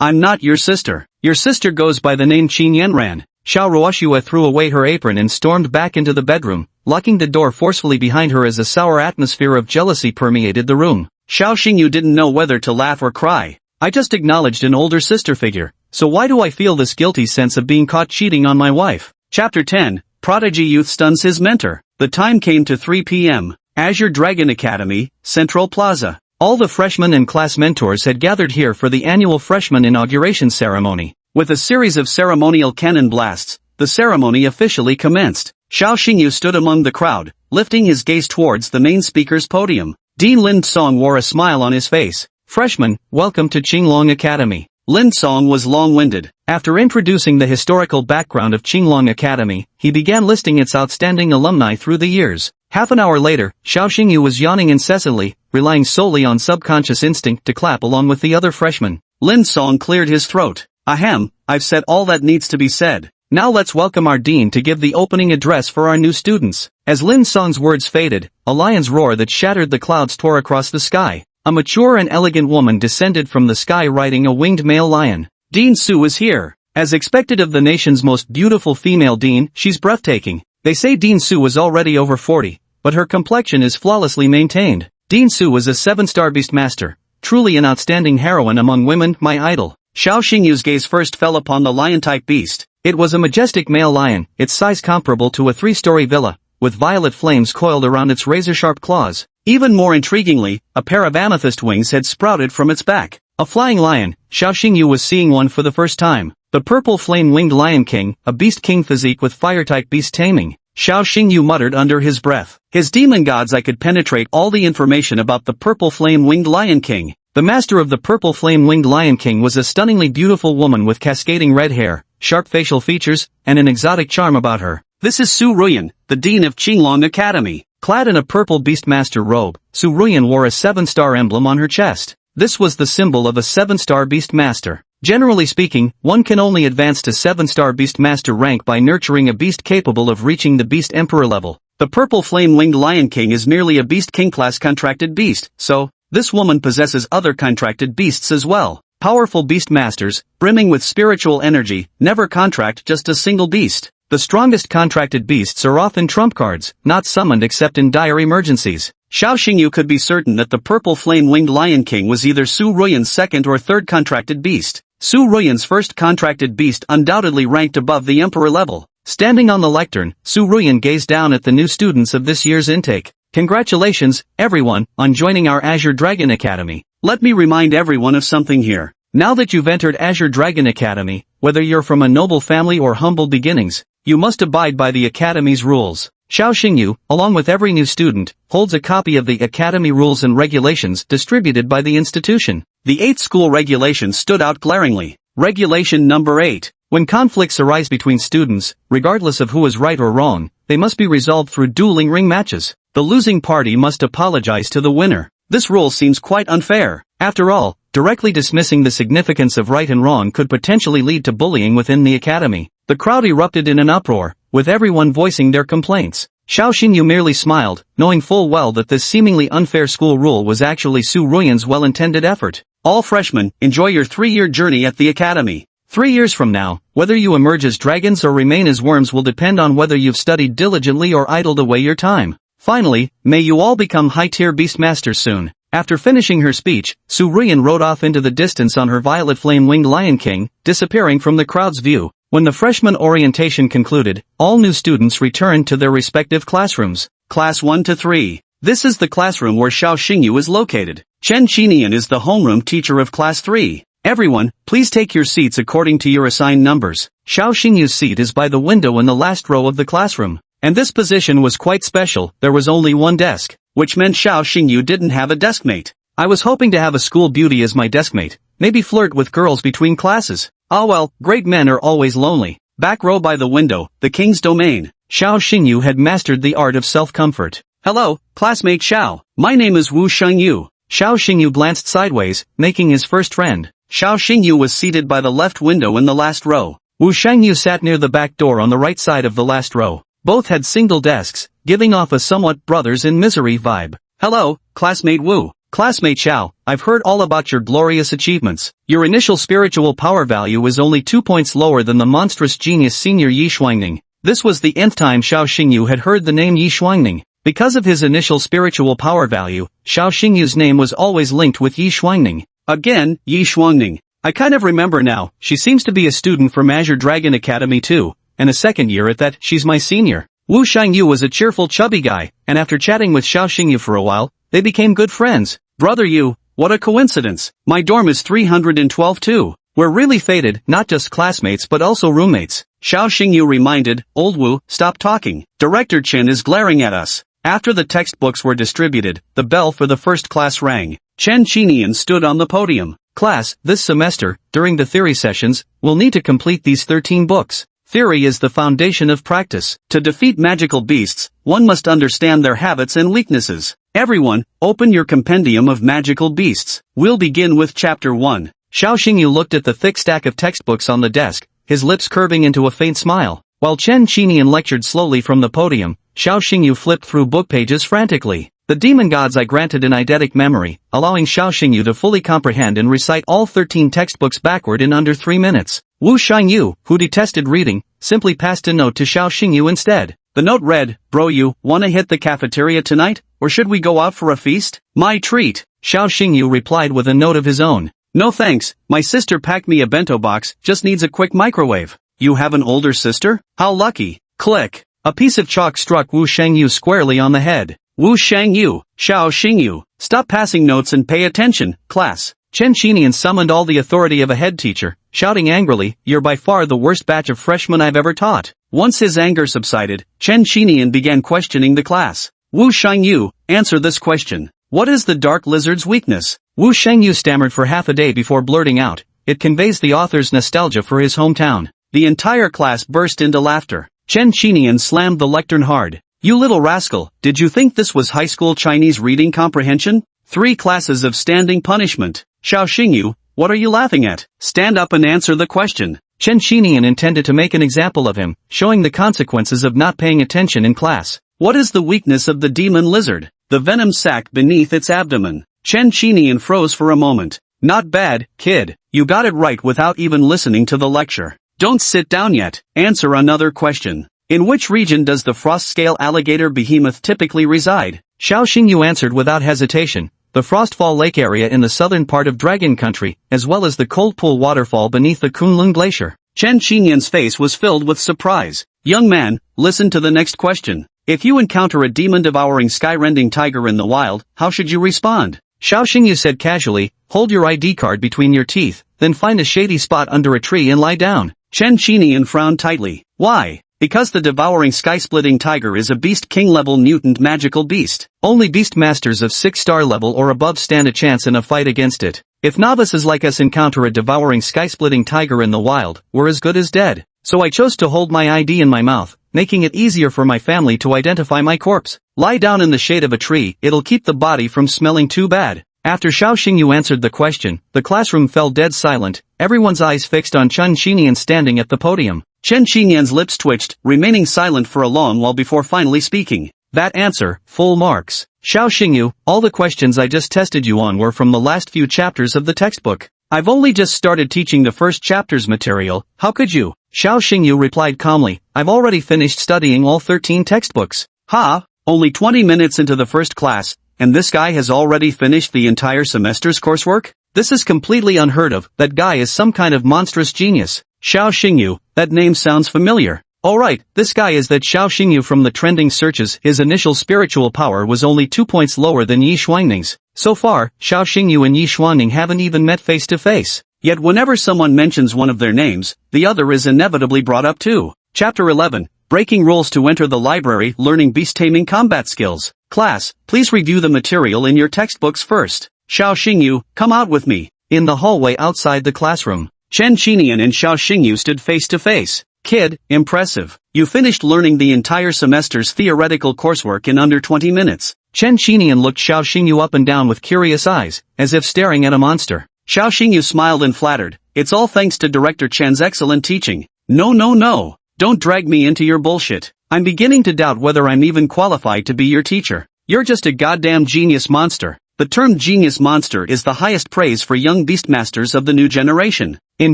I'm not your sister. Your sister goes by the name Qin Yanran. Xiao Ruoxue threw away her apron and stormed back into the bedroom, locking the door forcefully behind her as a sour atmosphere of jealousy permeated the room. Xiao Xingyu didn't know whether to laugh or cry. I just acknowledged an older sister figure, so why do I feel this guilty sense of being caught cheating on my wife? Chapter 10, Prodigy Youth Stuns His Mentor. The time came to 3 p.m. Azure Dragon Academy, Central Plaza. All the freshmen and class mentors had gathered here for the annual freshman inauguration ceremony. With a series of ceremonial cannon blasts, the ceremony officially commenced. Xiao Xingyu stood among the crowd, lifting his gaze towards the main speaker's podium. Dean Lin Song wore a smile on his face. Freshmen, welcome to Qinglong Academy. Lin Song was long-winded. After introducing the historical background of Qinglong Academy, he began listing its outstanding alumni through the years. Half an hour later, Xiao Xingyu was yawning incessantly, relying solely on subconscious instinct to clap along with the other freshmen. Lin Song cleared his throat. Ahem, I've said all that needs to be said. Now let's welcome our dean to give the opening address for our new students. As Lin Song's words faded, a lion's roar that shattered the clouds tore across the sky. A mature and elegant woman descended from the sky riding a winged male lion. Dean Su is here. As expected of the nation's most beautiful female dean, she's breathtaking. They say Dean Su was already over 40, but her complexion is flawlessly maintained. Dean Su is a 7-star beast master, truly an outstanding heroine among women, my idol. Xiao Xingyu's gaze first fell upon the lion-type beast. It was a majestic male lion, its size comparable to a 3-story villa, with violet flames coiled around its razor-sharp claws. Even more intriguingly, a pair of amethyst wings had sprouted from its back. A flying lion, Xiao Xingyu was seeing one for the first time. The purple flame-winged lion king, a beast king physique with fire-type beast taming. Xiao Xingyu muttered under his breath. His demon gods, I could penetrate all the information about the purple flame-winged lion king. The master of the purple flame-winged lion king was a stunningly beautiful woman with cascading red hair, sharp facial features, and an exotic charm about her. This is Su Ruyan, the dean of Qinglong Academy. Clad in a purple beastmaster robe, Su Ruyan wore a 7-star emblem on her chest. This was the symbol of a 7-star beastmaster. Generally speaking, one can only advance to 7-star beastmaster rank by nurturing a beast capable of reaching the beast emperor level. The purple flame-winged lion king is merely a beast king class contracted beast, so this woman possesses other contracted beasts as well. Powerful beastmasters, brimming with spiritual energy, never contract just a single beast. The strongest contracted beasts are often trump cards, not summoned except in dire emergencies. Xiao Xingyu could be certain that the purple flame-winged lion king was either Su Ruyan's second or third contracted beast. Su Ruyan's first contracted beast undoubtedly ranked above the emperor level. Standing on the lectern, Su Ruyan gazed down at the new students of this year's intake. Congratulations, everyone, on joining our Azure Dragon Academy. Let me remind everyone of something here. Now that you've entered Azure Dragon Academy, whether you're from a noble family or humble beginnings, you must abide by the Academy's rules. Xiao Xingyu, along with every new student, holds a copy of the Academy Rules and Regulations distributed by the institution. The 8th school regulation stood out glaringly. Regulation number 8. When conflicts arise between students, regardless of who is right or wrong, they must be resolved through dueling ring matches. The losing party must apologize to the winner. This rule seems quite unfair. After all, directly dismissing the significance of right and wrong could potentially lead to bullying within the academy. The crowd erupted in an uproar, with everyone voicing their complaints. Xiao Xingyu merely smiled, knowing full well that this seemingly unfair school rule was actually Su Ruyan's well-intended effort. All freshmen, enjoy your 3-year journey at the academy. 3 years from now, whether you emerge as dragons or remain as worms will depend on whether you've studied diligently or idled away your time. Finally, may you all become high-tier beastmasters soon. After finishing her speech, Su Ruyan rode off into the distance on her violet flame-winged lion king, disappearing from the crowd's view. When the freshman orientation concluded, all new students returned to their respective classrooms. Class 1 to 3. This is the classroom where Xiao Xingyu is located. Chen Qinian is the homeroom teacher of Class 3. Everyone, please take your seats according to your assigned numbers. Xiao Xingyu's seat is by the window in the last row of the classroom. And this position was quite special, there was only one desk, which meant Xiao Xingyu didn't have a deskmate. I was hoping to have a school beauty as my deskmate, maybe flirt with girls between classes. Ah well, great men are always lonely. Back row by the window, the king's domain. Xiao Xingyu had mastered the art of self-comfort. Hello, classmate Xiao. My name is Wu Shengyu. Xiao Xingyu glanced sideways, making his first friend. Xiao Xingyu was seated by the left window in the last row. Wu Shengyu sat near the back door on the right side of the last row. Both had single desks, giving off a somewhat brothers-in-misery vibe. Hello, classmate Wu. Classmate Xiao, I've heard all about your glorious achievements. Your initial spiritual power value is only 2 points lower than the monstrous genius senior Yi Shuangning. This was the nth time Xiao Xingyu had heard the name Yi Shuangning. Because of his initial spiritual power value, Xiao Xingyu's name was always linked with Yi Shuangning. Again, Yi Shuangning. I kind of remember now, she seems to be a student from Azure Dragon Academy too, and a second year at that, she's my senior. Wu Shangyu was a cheerful chubby guy, and after chatting with Xiao Xingyu for a while, they became good friends. Brother Yu, what a coincidence. My dorm is 312 too. We're really fated, not just classmates but also roommates. Xiao Xingyu reminded, Old Wu, stop talking. Director Chen is glaring at us. After the textbooks were distributed, the bell for the first class rang. Chen Qinian stood on the podium. Class, this semester, during the theory sessions, we'll need to complete these 13 books. Theory is the foundation of practice. To defeat magical beasts, one must understand their habits and weaknesses. Everyone, open your compendium of magical beasts. We'll begin with chapter 1. Xiao Xingyu looked at the thick stack of textbooks on the desk, his lips curving into a faint smile. While Chen Qinian lectured slowly from the podium, Xiao Xingyu flipped through book pages frantically. The demon gods I granted an eidetic memory, allowing Xiao Xingyu to fully comprehend and recite all 13 textbooks backward in under 3 minutes. Wu Shangyu, who detested reading, simply passed a note to Xiao Xingyu instead. The note read, Bro, you wanna hit the cafeteria tonight, or should we go out for a feast? My treat. Xiao Xingyu replied with a note of his own. No thanks, my sister packed me a bento box, just needs a quick microwave. You have an older sister? How lucky. Click. A piece of chalk struck Wu Shangyu squarely on the head. Wu Shangyu, Xiao Xingyu, stop passing notes and pay attention, class. Chen Qinian summoned all the authority of a head teacher, shouting angrily, you're by far the worst batch of freshmen I've ever taught. Once his anger subsided, Chen Qinian began questioning the class. Wu Shangyu, answer this question. What is the dark lizard's weakness? Wu Shangyu stammered for half a day before blurting out. It conveys the author's nostalgia for his hometown. The entire class burst into laughter. Chen Qinian slammed the lectern hard. You little rascal, did you think this was high school Chinese reading comprehension? 3 classes of standing punishment. Xiao Xingyu, what are you laughing at? Stand up and answer the question. Chen Qinian intended to make an example of him, showing the consequences of not paying attention in class. What is the weakness of the demon lizard? The venom sac beneath its abdomen. Chen Qinian froze for a moment. Not bad, kid. You got it right without even listening to the lecture. Don't sit down yet. Answer another question. In which region does the frost-scale alligator behemoth typically reside? Xiao Xingyu answered without hesitation. The Frostfall Lake area in the southern part of Dragon Country, as well as the Cold Pool waterfall beneath the Kunlun Glacier. Chen Qinian's face was filled with surprise. Young man, listen to the next question. If you encounter a demon-devouring sky-rending tiger in the wild, how should you respond? Xiao Xingyu said casually, hold your ID card between your teeth, then find a shady spot under a tree and lie down. Chen Qinian frowned tightly. Why? Because the devouring sky-splitting tiger is a Beast King-level mutant magical beast. Only beast masters of 6-star level or above stand a chance in a fight against it. If novices like us encounter a devouring sky-splitting tiger in the wild, we're as good as dead. So I chose to hold my ID in my mouth, making it easier for my family to identify my corpse. Lie down in the shade of a tree, it'll keep the body from smelling too bad. After Xiao Xingyu answered the question, the classroom fell dead silent, everyone's eyes fixed on Chen Qinian standing at the podium. Chen Qinian's lips twitched, remaining silent for a long while before finally speaking. That answer, full marks. Xiao Xingyu, all the questions I just tested you on were from the last few chapters of the textbook. I've only just started teaching the first chapter's material, how could you? Xiao Xingyu replied calmly, I've already finished studying all 13 textbooks. Ha! Only 20 minutes into the first class, and this guy has already finished the entire semester's coursework? This is completely unheard of, that guy is some kind of monstrous genius. Xiao Xingyu, that name sounds familiar. Alright, this guy is that Xiao Xingyu from the trending searches. His initial spiritual power was only 2 points lower than Yi Shuangning's. So far, Xiao Xingyu and Yi Shuangning haven't even met face to face. Yet whenever someone mentions one of their names, the other is inevitably brought up too. Chapter 11, Breaking Rules to Enter the Library, Learning Beast Taming Combat Skills. Class, please review the material in your textbooks first. Xiao Xingyu, come out with me. In the hallway outside the classroom, Chen Qinian and Xiao Xingyu stood face to face. Kid, impressive. You finished learning the entire semester's theoretical coursework in under 20 minutes. Chen Qinian looked Xiao Xingyu up and down with curious eyes, as if staring at a monster. Xiao Xingyu smiled and flattered. It's all thanks to Director Chen's excellent teaching. No. Don't drag me into your bullshit. I'm beginning to doubt whether I'm even qualified to be your teacher. You're just a goddamn genius monster. The term genius monster is the highest praise for young beastmasters of the new generation. In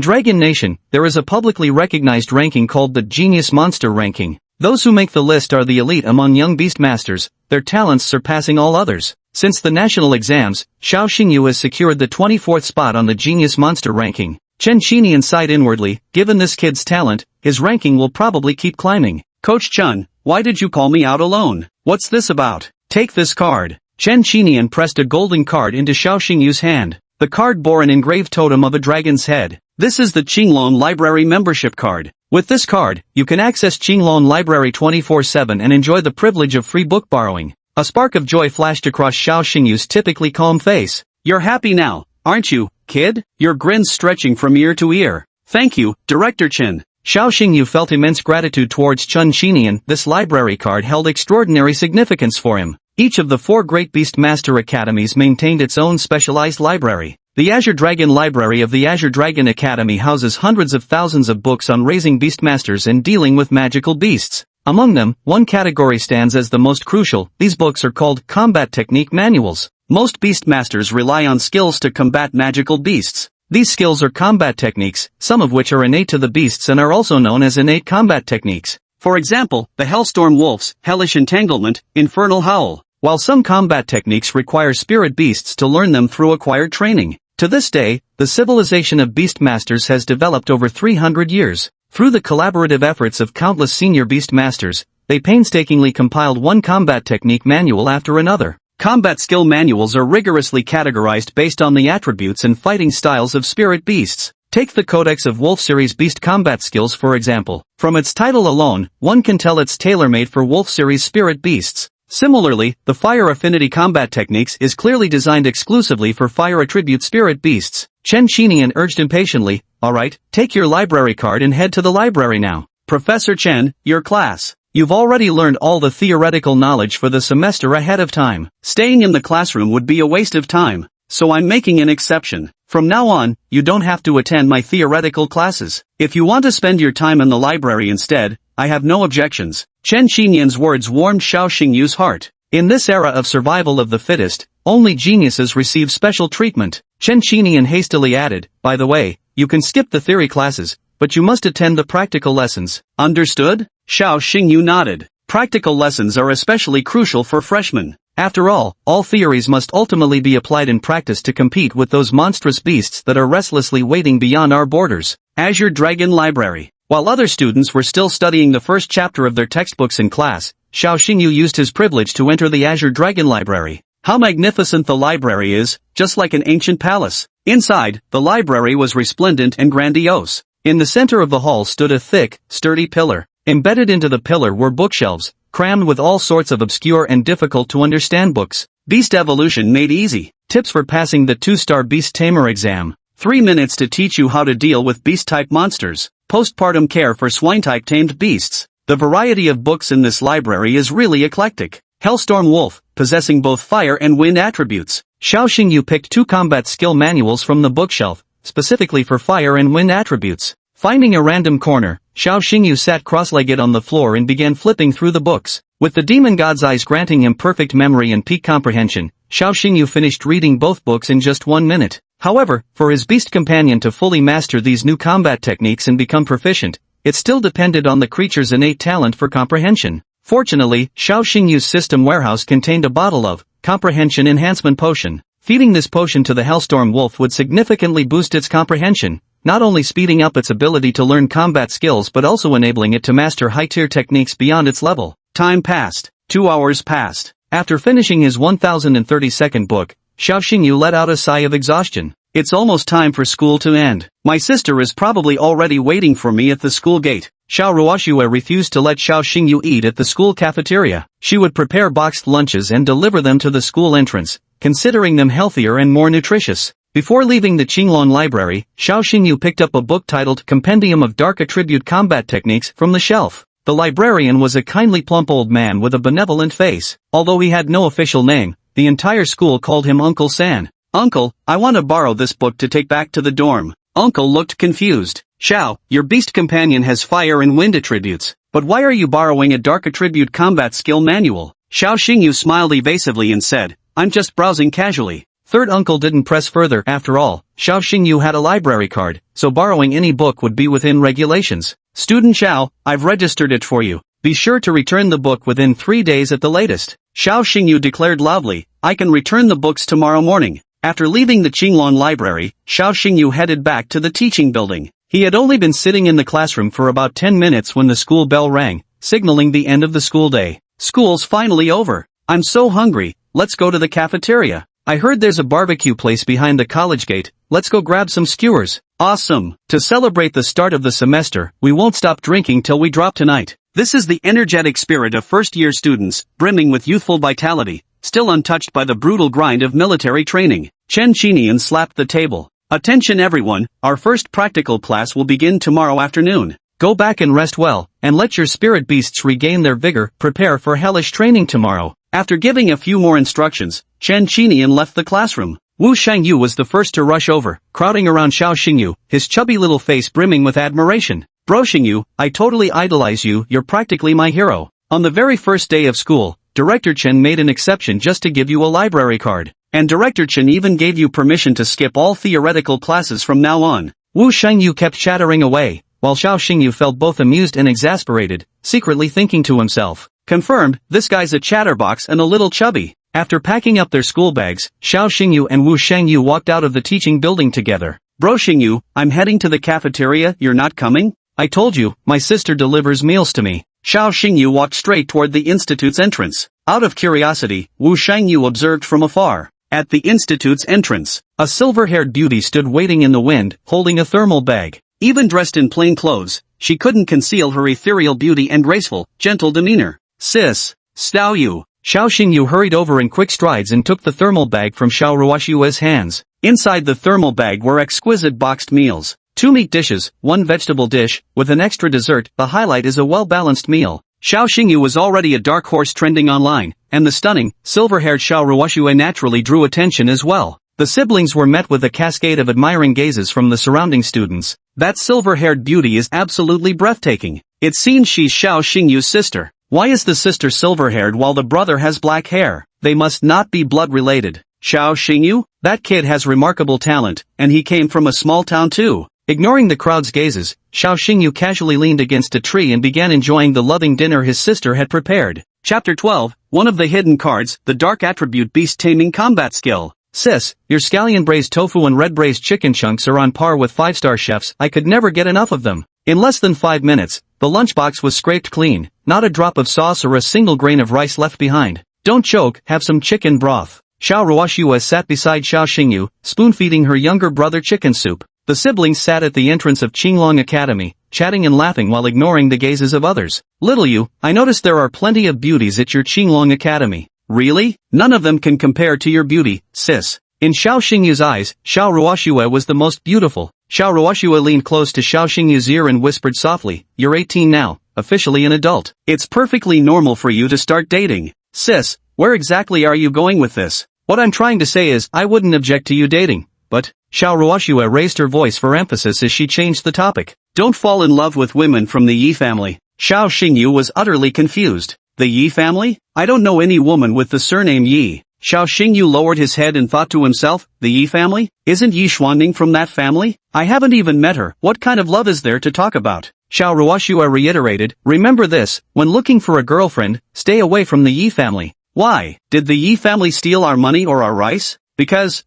Dragon Nation, there is a publicly recognized ranking called the Genius Monster Ranking. Those who make the list are the elite among young beastmasters, their talents surpassing all others. Since the national exams, Xiao Xingyu has secured the 24th spot on the Genius Monster Ranking. Chen Qinian sighed inwardly. Given this kid's talent, his ranking will probably keep climbing. Coach Chun, why did you call me out alone? What's this about? Take this card. Chen Qinian pressed a golden card into Xiao Xingyu's hand. The card bore an engraved totem of a dragon's head. This is the Qinglong Library membership card. With this card, you can access Qinglong Library 24/7 and enjoy the privilege of free book borrowing. A spark of joy flashed across Xiao Xingyu's typically calm face. You're happy now, aren't you, kid? Your grin's stretching from ear to ear. Thank you, Director Chen. Xiao Xingyu felt immense gratitude towards Chen Qinian. This library card held extraordinary significance for him. Each of the 4 Great Beast Master Academies maintained its own specialized library. The Azure Dragon Library of the Azure Dragon Academy houses hundreds of thousands of books on raising beastmasters and dealing with magical beasts. Among them, one category stands as the most crucial. These books are called combat technique manuals. Most beastmasters rely on skills to combat magical beasts. These skills are combat techniques, some of which are innate to the beasts and are also known as innate combat techniques. For example, the Hellstorm Wolf's Hellish Entanglement, Infernal Howl. While some combat techniques require spirit beasts to learn them through acquired training. To this day, the civilization of beastmasters has developed over 300 years. Through the collaborative efforts of countless senior beastmasters, they painstakingly compiled one combat technique manual after another. Combat skill manuals are rigorously categorized based on the attributes and fighting styles of spirit beasts. Take the Codex of Wolf Series Beast Combat Skills for example. From its title alone, one can tell it's tailor-made for Wolf Series spirit beasts. Similarly, the Fire Affinity Combat Techniques is clearly designed exclusively for Fire Attribute Spirit Beasts. Chen Qinian urged impatiently, alright, take your library card and head to the library now. Professor Chen, your class. You've already learned all the theoretical knowledge for the semester ahead of time. Staying in the classroom would be a waste of time, so I'm making an exception. From now on, you don't have to attend my theoretical classes. If you want to spend your time in the library instead, I have no objections. Chen Qinian's words warmed Xiao Xingyu's heart. In this era of survival of the fittest, only geniuses receive special treatment. Chen Qinian hastily added, by the way, you can skip the theory classes, but you must attend the practical lessons. Understood? Xiao Xingyu nodded. Practical lessons are especially crucial for freshmen. After all theories must ultimately be applied in practice to compete with those monstrous beasts that are restlessly waiting beyond our borders. Azure Dragon Library. While other students were still studying the first chapter of their textbooks in class, Xiao Xingyu used his privilege to enter the Azure Dragon Library. How magnificent the library is, just like an ancient palace. Inside, the library was resplendent and grandiose. In the center of the hall stood a thick, sturdy pillar. Embedded into the pillar were bookshelves, crammed with all sorts of obscure and difficult-to-understand books. Beast Evolution Made Easy. Tips for passing the 2-star Beast Tamer exam. 3 minutes to teach you how to deal with beast-type monsters. Postpartum care for swine-type tamed beasts. The variety of books in this library is really eclectic. Hellstorm Wolf, possessing both fire and wind attributes. Xiao Xingyu picked 2 combat skill manuals from the bookshelf, specifically for fire and wind attributes. Finding a random corner, Xiao Xingyu sat cross-legged on the floor and began flipping through the books. With the demon god's eyes granting him perfect memory and peak comprehension, Xiao Xingyu finished reading both books in just 1 minute. However, for his beast companion to fully master these new combat techniques and become proficient, it still depended on the creature's innate talent for comprehension. Fortunately, Xiao Xingyu's system warehouse contained a bottle of comprehension enhancement potion. Feeding this potion to the Hellstorm Wolf would significantly boost its comprehension, not only speeding up its ability to learn combat skills but also enabling it to master high-tier techniques beyond its level. Time passed. 2 hours passed. After finishing his 1032nd book, Xiao Xingyu let out a sigh of exhaustion. It's almost time for school to end. My sister is probably already waiting for me at the school gate. Xiao Ruoxue refused to let Xiao Xingyu eat at the school cafeteria. She would prepare boxed lunches and deliver them to the school entrance, considering them healthier and more nutritious. Before leaving the Qinglong library, Xiao Xingyu picked up a book titled Compendium of Dark Attribute Combat Techniques from the shelf. The librarian was a kindly plump old man with a benevolent face. Although he had no official name, the entire school called him Uncle San. Uncle, I want to borrow this book to take back to the dorm. Uncle looked confused. Xiao, your beast companion has fire and wind attributes. But why are you borrowing a dark attribute combat skill manual? Xiao Xingyu smiled evasively and said, I'm just browsing casually. Third uncle didn't press further. After all, Xiao Xingyu had a library card, so borrowing any book would be within regulations. Student Xiao, I've registered it for you. Be sure to return the book within 3 days at the latest. Xiao Xingyu declared loudly, I can return the books tomorrow morning. After leaving the Qinglong library, Xiao Xingyu headed back to the teaching building. He had only been sitting in the classroom for about 10 minutes when the school bell rang, signaling the end of the school day. School's finally over. I'm so hungry, let's go to the cafeteria. I heard there's a barbecue place behind the college gate, let's go grab some skewers. Awesome! To celebrate the start of the semester, we won't stop drinking till we drop tonight. This is the energetic spirit of first-year students, brimming with youthful vitality, still untouched by the brutal grind of military training. Chen Qinian slapped the table. Attention everyone, our first practical class will begin tomorrow afternoon. Go back and rest well, and let your spirit beasts regain their vigor. Prepare for hellish training tomorrow. After giving a few more instructions, Chen Qinian left the classroom. Wu Shangyu was the first to rush over, crowding around Xiao Xingyu, his chubby little face brimming with admiration. Bro Xingyu, I totally idolize you, you're practically my hero. On the very first day of school, Director Chen made an exception just to give you a library card. And Director Chen even gave you permission to skip all theoretical classes from now on. Wu Shangyu kept chattering away, while Xiao Xingyu felt both amused and exasperated, secretly thinking to himself, confirmed, this guy's a chatterbox and a little chubby. After packing up their school bags, Xiao Xingyu and Wu Shangyu walked out of the teaching building together. Bro Xingyu, I'm heading to the cafeteria, you're not coming? I told you, my sister delivers meals to me. Xiao Xingyu walked straight toward the institute's entrance. Out of curiosity, Wu Shangyu observed from afar. At the institute's entrance, a silver-haired beauty stood waiting in the wind, holding a thermal bag. Even dressed in plain clothes, she couldn't conceal her ethereal beauty and graceful, gentle demeanor. Sis, Xiao Yu. Xiao Xingyu hurried over in quick strides and took the thermal bag from Xiao Ruoxue's hands. Inside the thermal bag were exquisite boxed meals. 2 meat dishes, 1 vegetable dish, with an extra dessert. The highlight is a well-balanced meal. Xiao Xingyu was already a dark horse trending online, and the stunning, silver-haired Xiao Ruoxue naturally drew attention as well. The siblings were met with a cascade of admiring gazes from the surrounding students. That silver-haired beauty is absolutely breathtaking. It seems she's Xiao Xingyu's sister. Why is the sister silver-haired while the brother has black hair? They must not be blood-related. Xiao Xingyu? That kid has remarkable talent, and he came from a small town too. Ignoring the crowd's gazes, Xiao Xingyu casually leaned against a tree and began enjoying the loving dinner his sister had prepared. Chapter 12, one of the hidden cards, the Dark Attribute Beast Taming Combat Skill. Sis, your scallion braised tofu and red braised chicken chunks are on par with 5-star chefs. I could never get enough of them. In less than 5 minutes, the lunchbox was scraped clean, not a drop of sauce or a single grain of rice left behind. Don't choke, have some chicken broth. Xiao Ruoxue sat beside Xiao Xingyu, spoon-feeding her younger brother chicken soup. The siblings sat at the entrance of Qinglong Academy, chatting and laughing while ignoring the gazes of others. Little you, I noticed there are plenty of beauties at your Qinglong Academy. Really? None of them can compare to your beauty, sis. In Xiao Xingyu's eyes, Xiao Ruoxue was the most beautiful. Xiao Ruoxue leaned close to Xiao Xingyu's ear and whispered softly, you're 18 now, officially an adult. It's perfectly normal for you to start dating. Sis, where exactly are you going with this? What I'm trying to say is, I wouldn't object to you dating, but... Xiao Ruoxue raised her voice for emphasis as she changed the topic. Don't fall in love with women from the Yi family. Xiao Xingyu was utterly confused. The Yi family? I don't know any woman with the surname Yi. Xiao Xingyu lowered his head and thought to himself, the Yi family? Isn't Yi Xuanning from that family? I haven't even met her. What kind of love is there to talk about? Xiao Ruoxue reiterated, remember this, when looking for a girlfriend, stay away from the Yi family. Why? Did the Yi family steal our money or our rice? Because,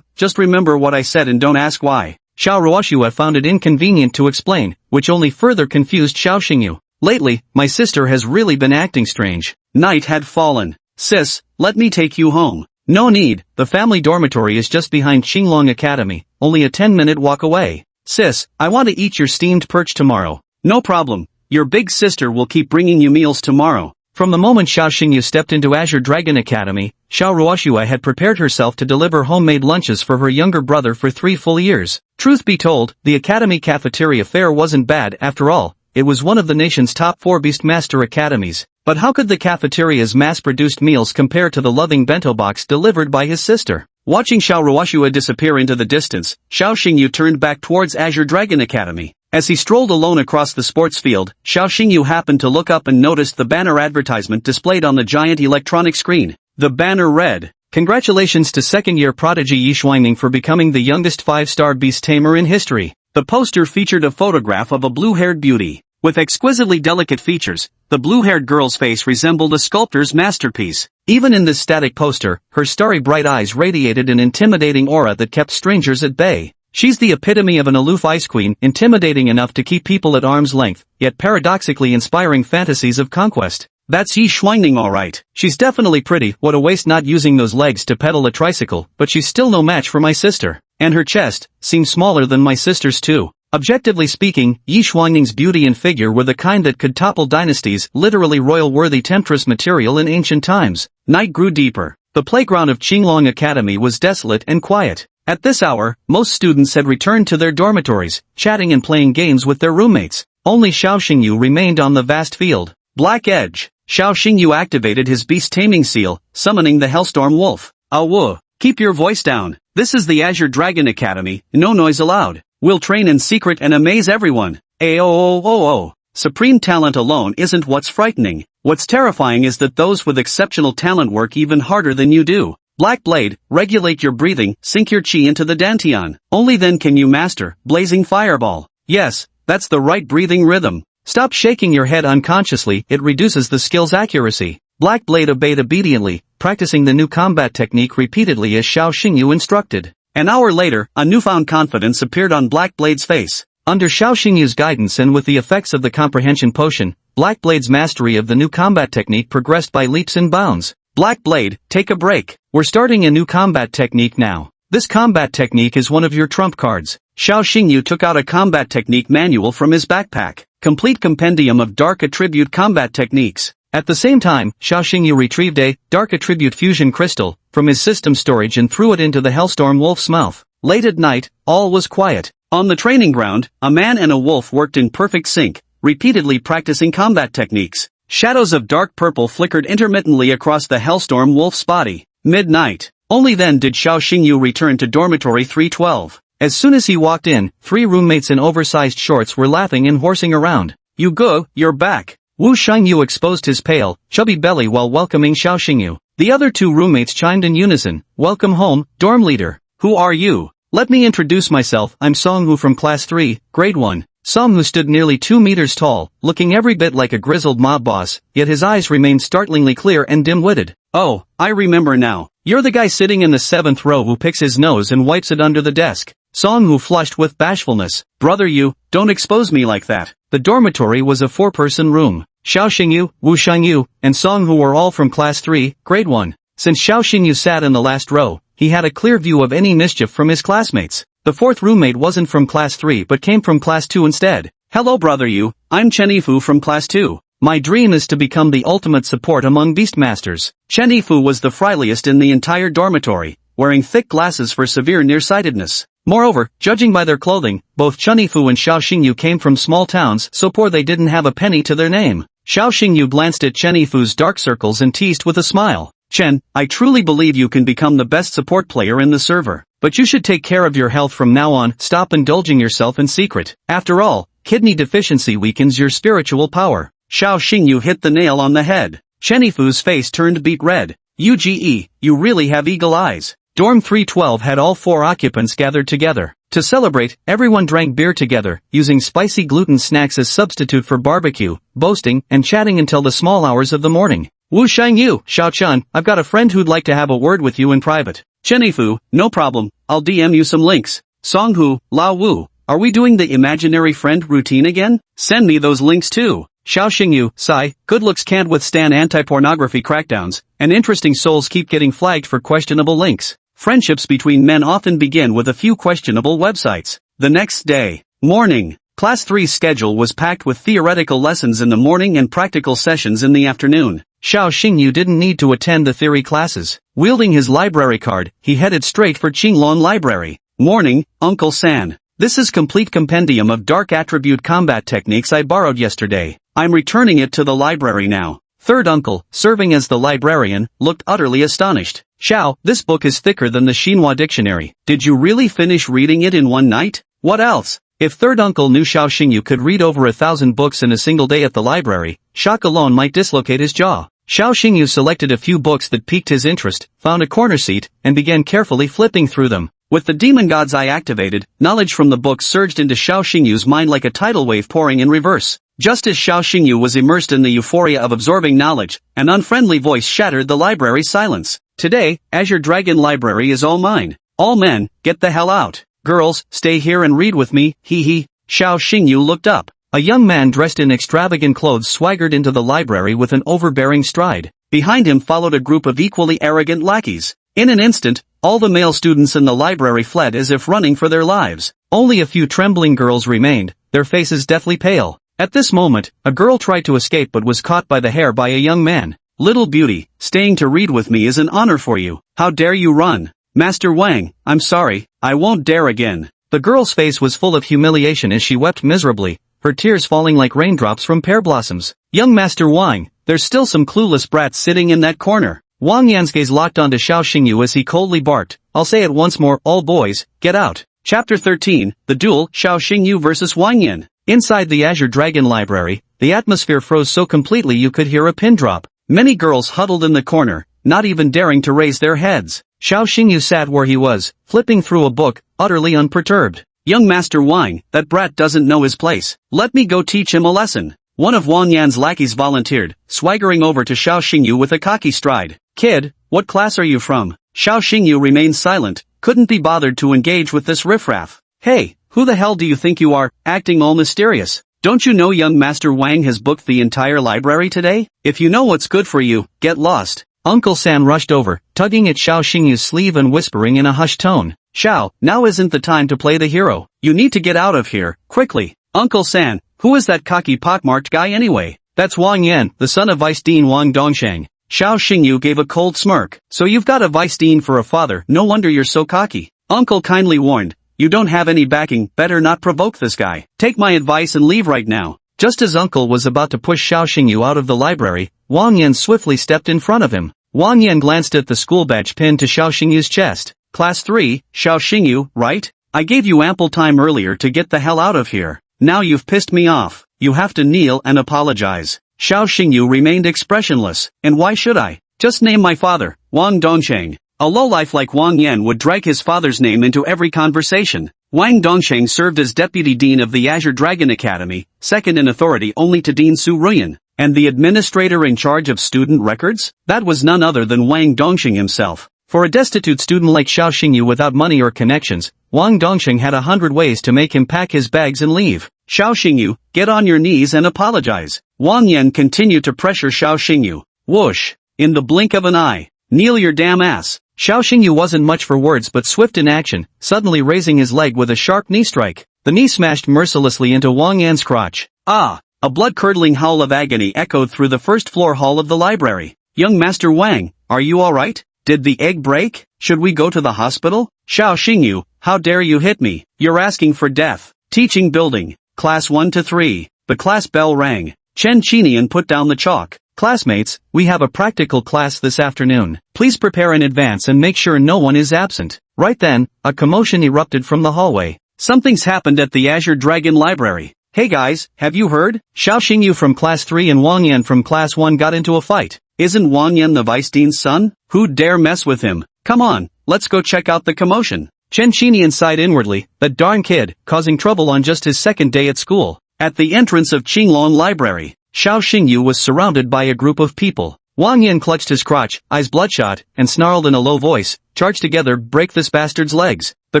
just remember what I said and don't ask why. Xiao Ruoxue found it inconvenient to explain, which only further confused Xiao Xingyu. Lately, my sister has really been acting strange. Night had fallen. Sis, let me take you home. No need, the family dormitory is just behind Qinglong Academy, only a 10-minute walk away. Sis, I want to eat your steamed perch tomorrow. No problem, your big sister will keep bringing you meals tomorrow. From the moment Xiao Xingyu stepped into Azure Dragon Academy, Xiao Ruoxue had prepared herself to deliver homemade lunches for her younger brother for 3 full years. Truth be told, the academy cafeteria fare wasn't bad after all. It was one of the nation's top 4 Beastmaster academies. But how could the cafeteria's mass-produced meals compare to the loving bento box delivered by his sister? Watching Xiao Ruoxue disappear into the distance, Xiao Xingyu turned back towards Azure Dragon Academy. As he strolled alone across the sports field, Xiao Xingyu happened to look up and noticed the banner advertisement displayed on the giant electronic screen. The banner read, "Congratulations to second-year prodigy Yi Xuanning for becoming the youngest 5-star beast tamer in history." The poster featured a photograph of a blue-haired beauty. With exquisitely delicate features, the blue-haired girl's face resembled a sculptor's masterpiece. Even in this static poster, her starry bright eyes radiated an intimidating aura that kept strangers at bay. She's the epitome of an aloof ice queen, intimidating enough to keep people at arm's length, yet paradoxically inspiring fantasies of conquest. That's Yi Xuanning alright. She's definitely pretty, what a waste not using those legs to pedal a tricycle, but she's still no match for my sister. And her chest seems smaller than my sister's too. Objectively speaking, Yi Xuanning's beauty and figure were the kind that could topple dynasties, literally royal-worthy temptress material in ancient times. Night grew deeper. The playground of Qinglong Academy was desolate and quiet. At this hour, most students had returned to their dormitories, chatting and playing games with their roommates. Only Xiao Xingyu remained on the vast field. Black Edge. Xiao Xingyu activated his beast taming seal, summoning the Hellstorm Wolf. Awu, keep your voice down. This is the Azure Dragon Academy, no noise allowed. We'll train in secret and amaze everyone. Aoo. Supreme talent alone isn't what's frightening. What's terrifying is that those with exceptional talent work even harder than you do. Black Blade, regulate your breathing, sink your chi into the dantian. Only then can you master Blazing Fireball. Yes, that's the right breathing rhythm. Stop shaking your head unconsciously, it reduces the skill's accuracy. Black Blade obeyed obediently, practicing the new combat technique repeatedly as Xiao Xingyu instructed. An hour later, a newfound confidence appeared on Black Blade's face. Under Xiao Xingyu's guidance and with the effects of the comprehension potion, Black Blade's mastery of the new combat technique progressed by leaps and bounds. Black Blade, take a break. We're starting a new combat technique now. This combat technique is one of your trump cards. Xiao Xingyu took out a combat technique manual from his backpack. Complete compendium of dark attribute combat techniques. At the same time, Xiao Xingyu retrieved a dark attribute fusion crystal from his system storage and threw it into the Hellstorm Wolf's mouth. Late at night, all was quiet. On the training ground, a man and a wolf worked in perfect sync, repeatedly practicing combat techniques. Shadows of dark purple flickered intermittently across the Hellstorm Wolf's body. Midnight. Only then did Xiao Xingyu return to dormitory 312. As soon as he walked in, 3 roommates in oversized shorts were laughing and horsing around. "You go, you're back." Wu Shangyu exposed his pale, chubby belly while welcoming Xiao Xingyu. The other 2 roommates chimed in unison. "Welcome home, dorm leader. Who are you?" "Let me introduce myself, I'm Songhu from class 3, grade 1. Songhu stood nearly 2 meters tall, looking every bit like a grizzled mob boss, yet his eyes remained startlingly clear and dim-witted. "Oh, I remember now. You're the guy sitting in the 7th row who picks his nose and wipes it under the desk." Songhu flushed with bashfulness. "Brother, you, don't expose me like that." The dormitory was a 4-person room. Xiao Xingyu, Wu Shangyu, and Songhu were all from class 3, grade 1. Since Xiao Xingyu sat in the last row, he had a clear view of any mischief from his classmates. The 4th roommate wasn't from class 3 but came from class 2 instead. "Hello brother you, I'm Chen Yifu from class 2. My dream is to become the ultimate support among beastmasters." Chen Yifu was the friliest in the entire dormitory, wearing thick glasses for severe nearsightedness. Moreover, judging by their clothing, both Chen Yifu and Xiao Xingyu came from small towns so poor they didn't have a penny to their name. Xiao Xingyu glanced at Chen Yifu's dark circles and teased with a smile. "Chen, I truly believe you can become the best support player in the server. But you should take care of your health from now on, stop indulging yourself in secret. After all, kidney deficiency weakens your spiritual power." Xiao Xingyu hit the nail on the head. Chen Yifu's face turned beet red. "UGE, you really have eagle eyes." Dorm 312 had all 4 occupants gathered together. To celebrate, everyone drank beer together, using spicy gluten snacks as substitute for barbecue, boasting and chatting until the small hours of the morning. "Wu Shangyu, Xiao-chan, I've got a friend who'd like to have a word with you in private." "Chen Yifu, no problem, I'll DM you some links." "Songhu, Lao Wu, are we doing the imaginary friend routine again? Send me those links too." Xiao Xingyu, sigh, good looks can't withstand anti-pornography crackdowns, and interesting souls keep getting flagged for questionable links. Friendships between men often begin with a few questionable websites. The next day. Morning. Class 3's schedule was packed with theoretical lessons in the morning and practical sessions in the afternoon. Xiao Xingyu didn't need to attend the theory classes. Wielding his library card, he headed straight for Qinglong Library. Morning, Uncle San. This is complete compendium of dark attribute combat techniques I borrowed yesterday. I'm returning it to the library now. Third uncle, serving as the librarian, looked utterly astonished. Xiao, this book is thicker than the Xinhua dictionary. Did you really finish reading it in one night? What else? If third uncle knew Xiao Xingyu could read over 1,000 books in a single day at the library, shock alone might dislocate his jaw. Xiao Xingyu selected a few books that piqued his interest, found a corner seat, and began carefully flipping through them. With the demon god's eye activated, knowledge from the books surged into Xiao Xingyu's mind like a tidal wave pouring in reverse. Just as Xiao Xingyu was immersed in the euphoria of absorbing knowledge, an unfriendly voice shattered the library's silence. Today, Azure Dragon Library is all mine. All men, get the hell out. Girls, stay here and read with me, hee hee. Xiao Xingyu looked up. A young man dressed in extravagant clothes swaggered into the library with an overbearing stride. Behind him followed a group of equally arrogant lackeys. In an instant, all the male students in the library fled as if running for their lives. Only a few trembling girls remained, their faces deathly pale. At this moment, a girl tried to escape but was caught by the hair by a young man. Little beauty, staying to read with me is an honor for you. How dare you run? Master Wang, I'm sorry, I won't dare again. The girl's face was full of humiliation as she wept miserably, her tears falling like raindrops from pear blossoms. Young Master Wang, there's still some clueless brats sitting in that corner. Wang Yan's gaze locked onto Xiao Xingyu as he coldly barked, I'll say it once more, all boys, get out. Chapter 13, The Duel, Xiao Xingyu vs Wang Yan. Inside the Azure Dragon Library, the atmosphere froze so completely you could hear a pin drop. Many girls huddled in the corner, not even daring to raise their heads. Xiao Xingyu sat where he was, flipping through a book, utterly unperturbed. Young Master Wang, that brat doesn't know his place. Let me go teach him a lesson. One of Wang Yan's lackeys volunteered, swaggering over to Xiao Xingyu with a cocky stride. Kid, what class are you from? Xiao Xingyu remained silent, couldn't be bothered to engage with this riffraff. Hey, who the hell do you think you are, acting all mysterious? Don't you know young Master Wang has booked the entire library today? If you know what's good for you, get lost. Uncle San rushed over, tugging at Xiao Xingyu's sleeve and whispering in a hushed tone. Xiao, now isn't the time to play the hero. You need to get out of here, quickly. Uncle San, who is that cocky pockmarked guy anyway? That's Wang Yan, the son of Vice Dean Wang Dongsheng. Xiao Xingyu gave a cold smirk. So you've got a Vice Dean for a father, no wonder you're so cocky. Uncle kindly warned, you don't have any backing, better not provoke this guy. Take my advice and leave right now. Just as Uncle was about to push Xiao Xingyu out of the library, Wang Yan swiftly stepped in front of him. Wang Yan glanced at the school badge pinned to Xiao Xingyu's chest. Class 3, Xiao Xingyu, right? I gave you ample time earlier to get the hell out of here. Now you've pissed me off. You have to kneel and apologize. Xiao Xingyu remained expressionless. And why should I? Just name my father, Wang Dongsheng. A lowlife like Wang Yan would drag his father's name into every conversation. Wang Dongsheng served as deputy dean of the Azure Dragon Academy, second in authority only to Dean Su Ruyan. And the administrator in charge of student records? That was none other than Wang Dongsheng himself. For a destitute student like Xiao Xingyu without money or connections, Wang Dongsheng had 100 ways to make him pack his bags and leave. Xiao Xingyu, get on your knees and apologize. Wang Yan continued to pressure Xiao Xingyu. Whoosh! In the blink of an eye. Kneel your damn ass. Xiao Xingyu wasn't much for words but swift in action, suddenly raising his leg with a sharp knee strike. The knee smashed mercilessly into Wang Yan's crotch. Ah! A blood-curdling howl of agony echoed through the first-floor hall of the library. Young Master Wang, are you alright? Did the egg break? Should we go to the hospital? Xiao Xingyu, how dare you hit me? You're asking for death. Teaching building. Class 1 to 3. The class bell rang. Chen Qinian put down the chalk. Classmates, we have a practical class this afternoon. Please prepare in advance and make sure no one is absent. Right then, a commotion erupted from the hallway. Something's happened at the Azure Dragon Library. Hey guys, have you heard? Xiao Xingyu from Class 3 and Wang Yan from Class 1 got into a fight. Isn't Wang Yan the Vice Dean's son? Who'd dare mess with him? Come on, let's go check out the commotion. Chen Qinian sighed inwardly, that darn kid, causing trouble on just his second day at school. At the entrance of Qinglong Library, Xiao Xingyu was surrounded by a group of people. Wang Yan clutched his crotch, eyes bloodshot, and snarled in a low voice, charge together, break this bastard's legs. The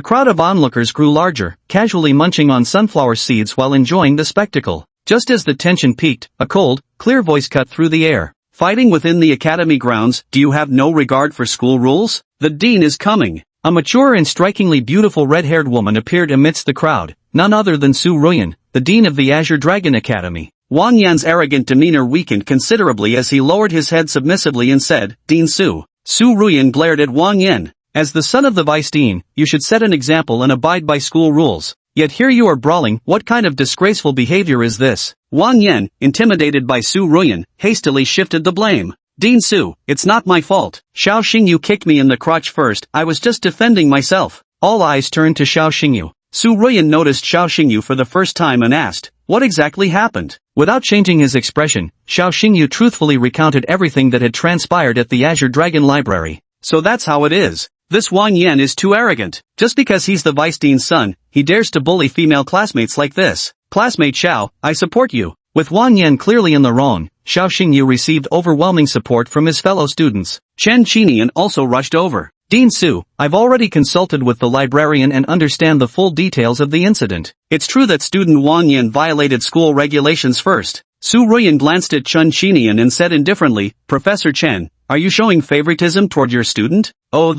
crowd of onlookers grew larger, casually munching on sunflower seeds while enjoying the spectacle. Just as the tension peaked, a cold, clear voice cut through the air. Fighting within the academy grounds, do you have no regard for school rules? The dean is coming. A mature and strikingly beautiful red-haired woman appeared amidst the crowd, none other than Su Ruyan, the dean of the Azure Dragon Academy. Wang Yan's arrogant demeanor weakened considerably as he lowered his head submissively and said, Dean Su. Su Ruyan glared at Wang Yan. As the son of the vice dean, you should set an example and abide by school rules. Yet here you are brawling. What kind of disgraceful behavior is this? Wang Yan, intimidated by Su Ruyan, hastily shifted the blame. Dean Su, it's not my fault. Xiao Xingyu kicked me in the crotch first. I was just defending myself. All eyes turned to Xiao Xingyu. Su Ruyan noticed Xiao Xingyu for the first time and asked, what exactly happened? Without changing his expression, Xiao Xingyu truthfully recounted everything that had transpired at the Azure Dragon Library. So that's how it is. This Wang Yan is too arrogant. Just because he's the vice dean's son, he dares to bully female classmates like this. Classmate Xiao, I support you. With Wang Yan clearly in the wrong, Xiao Xingyu received overwhelming support from his fellow students. Chen Qinian also rushed over. Dean Su, I've already consulted with the librarian and understand the full details of the incident. It's true that student Wang Yan violated school regulations first. Su Ruyan glanced at Chen Qinian and said indifferently, Professor Chen, are you showing favoritism toward your student? Oh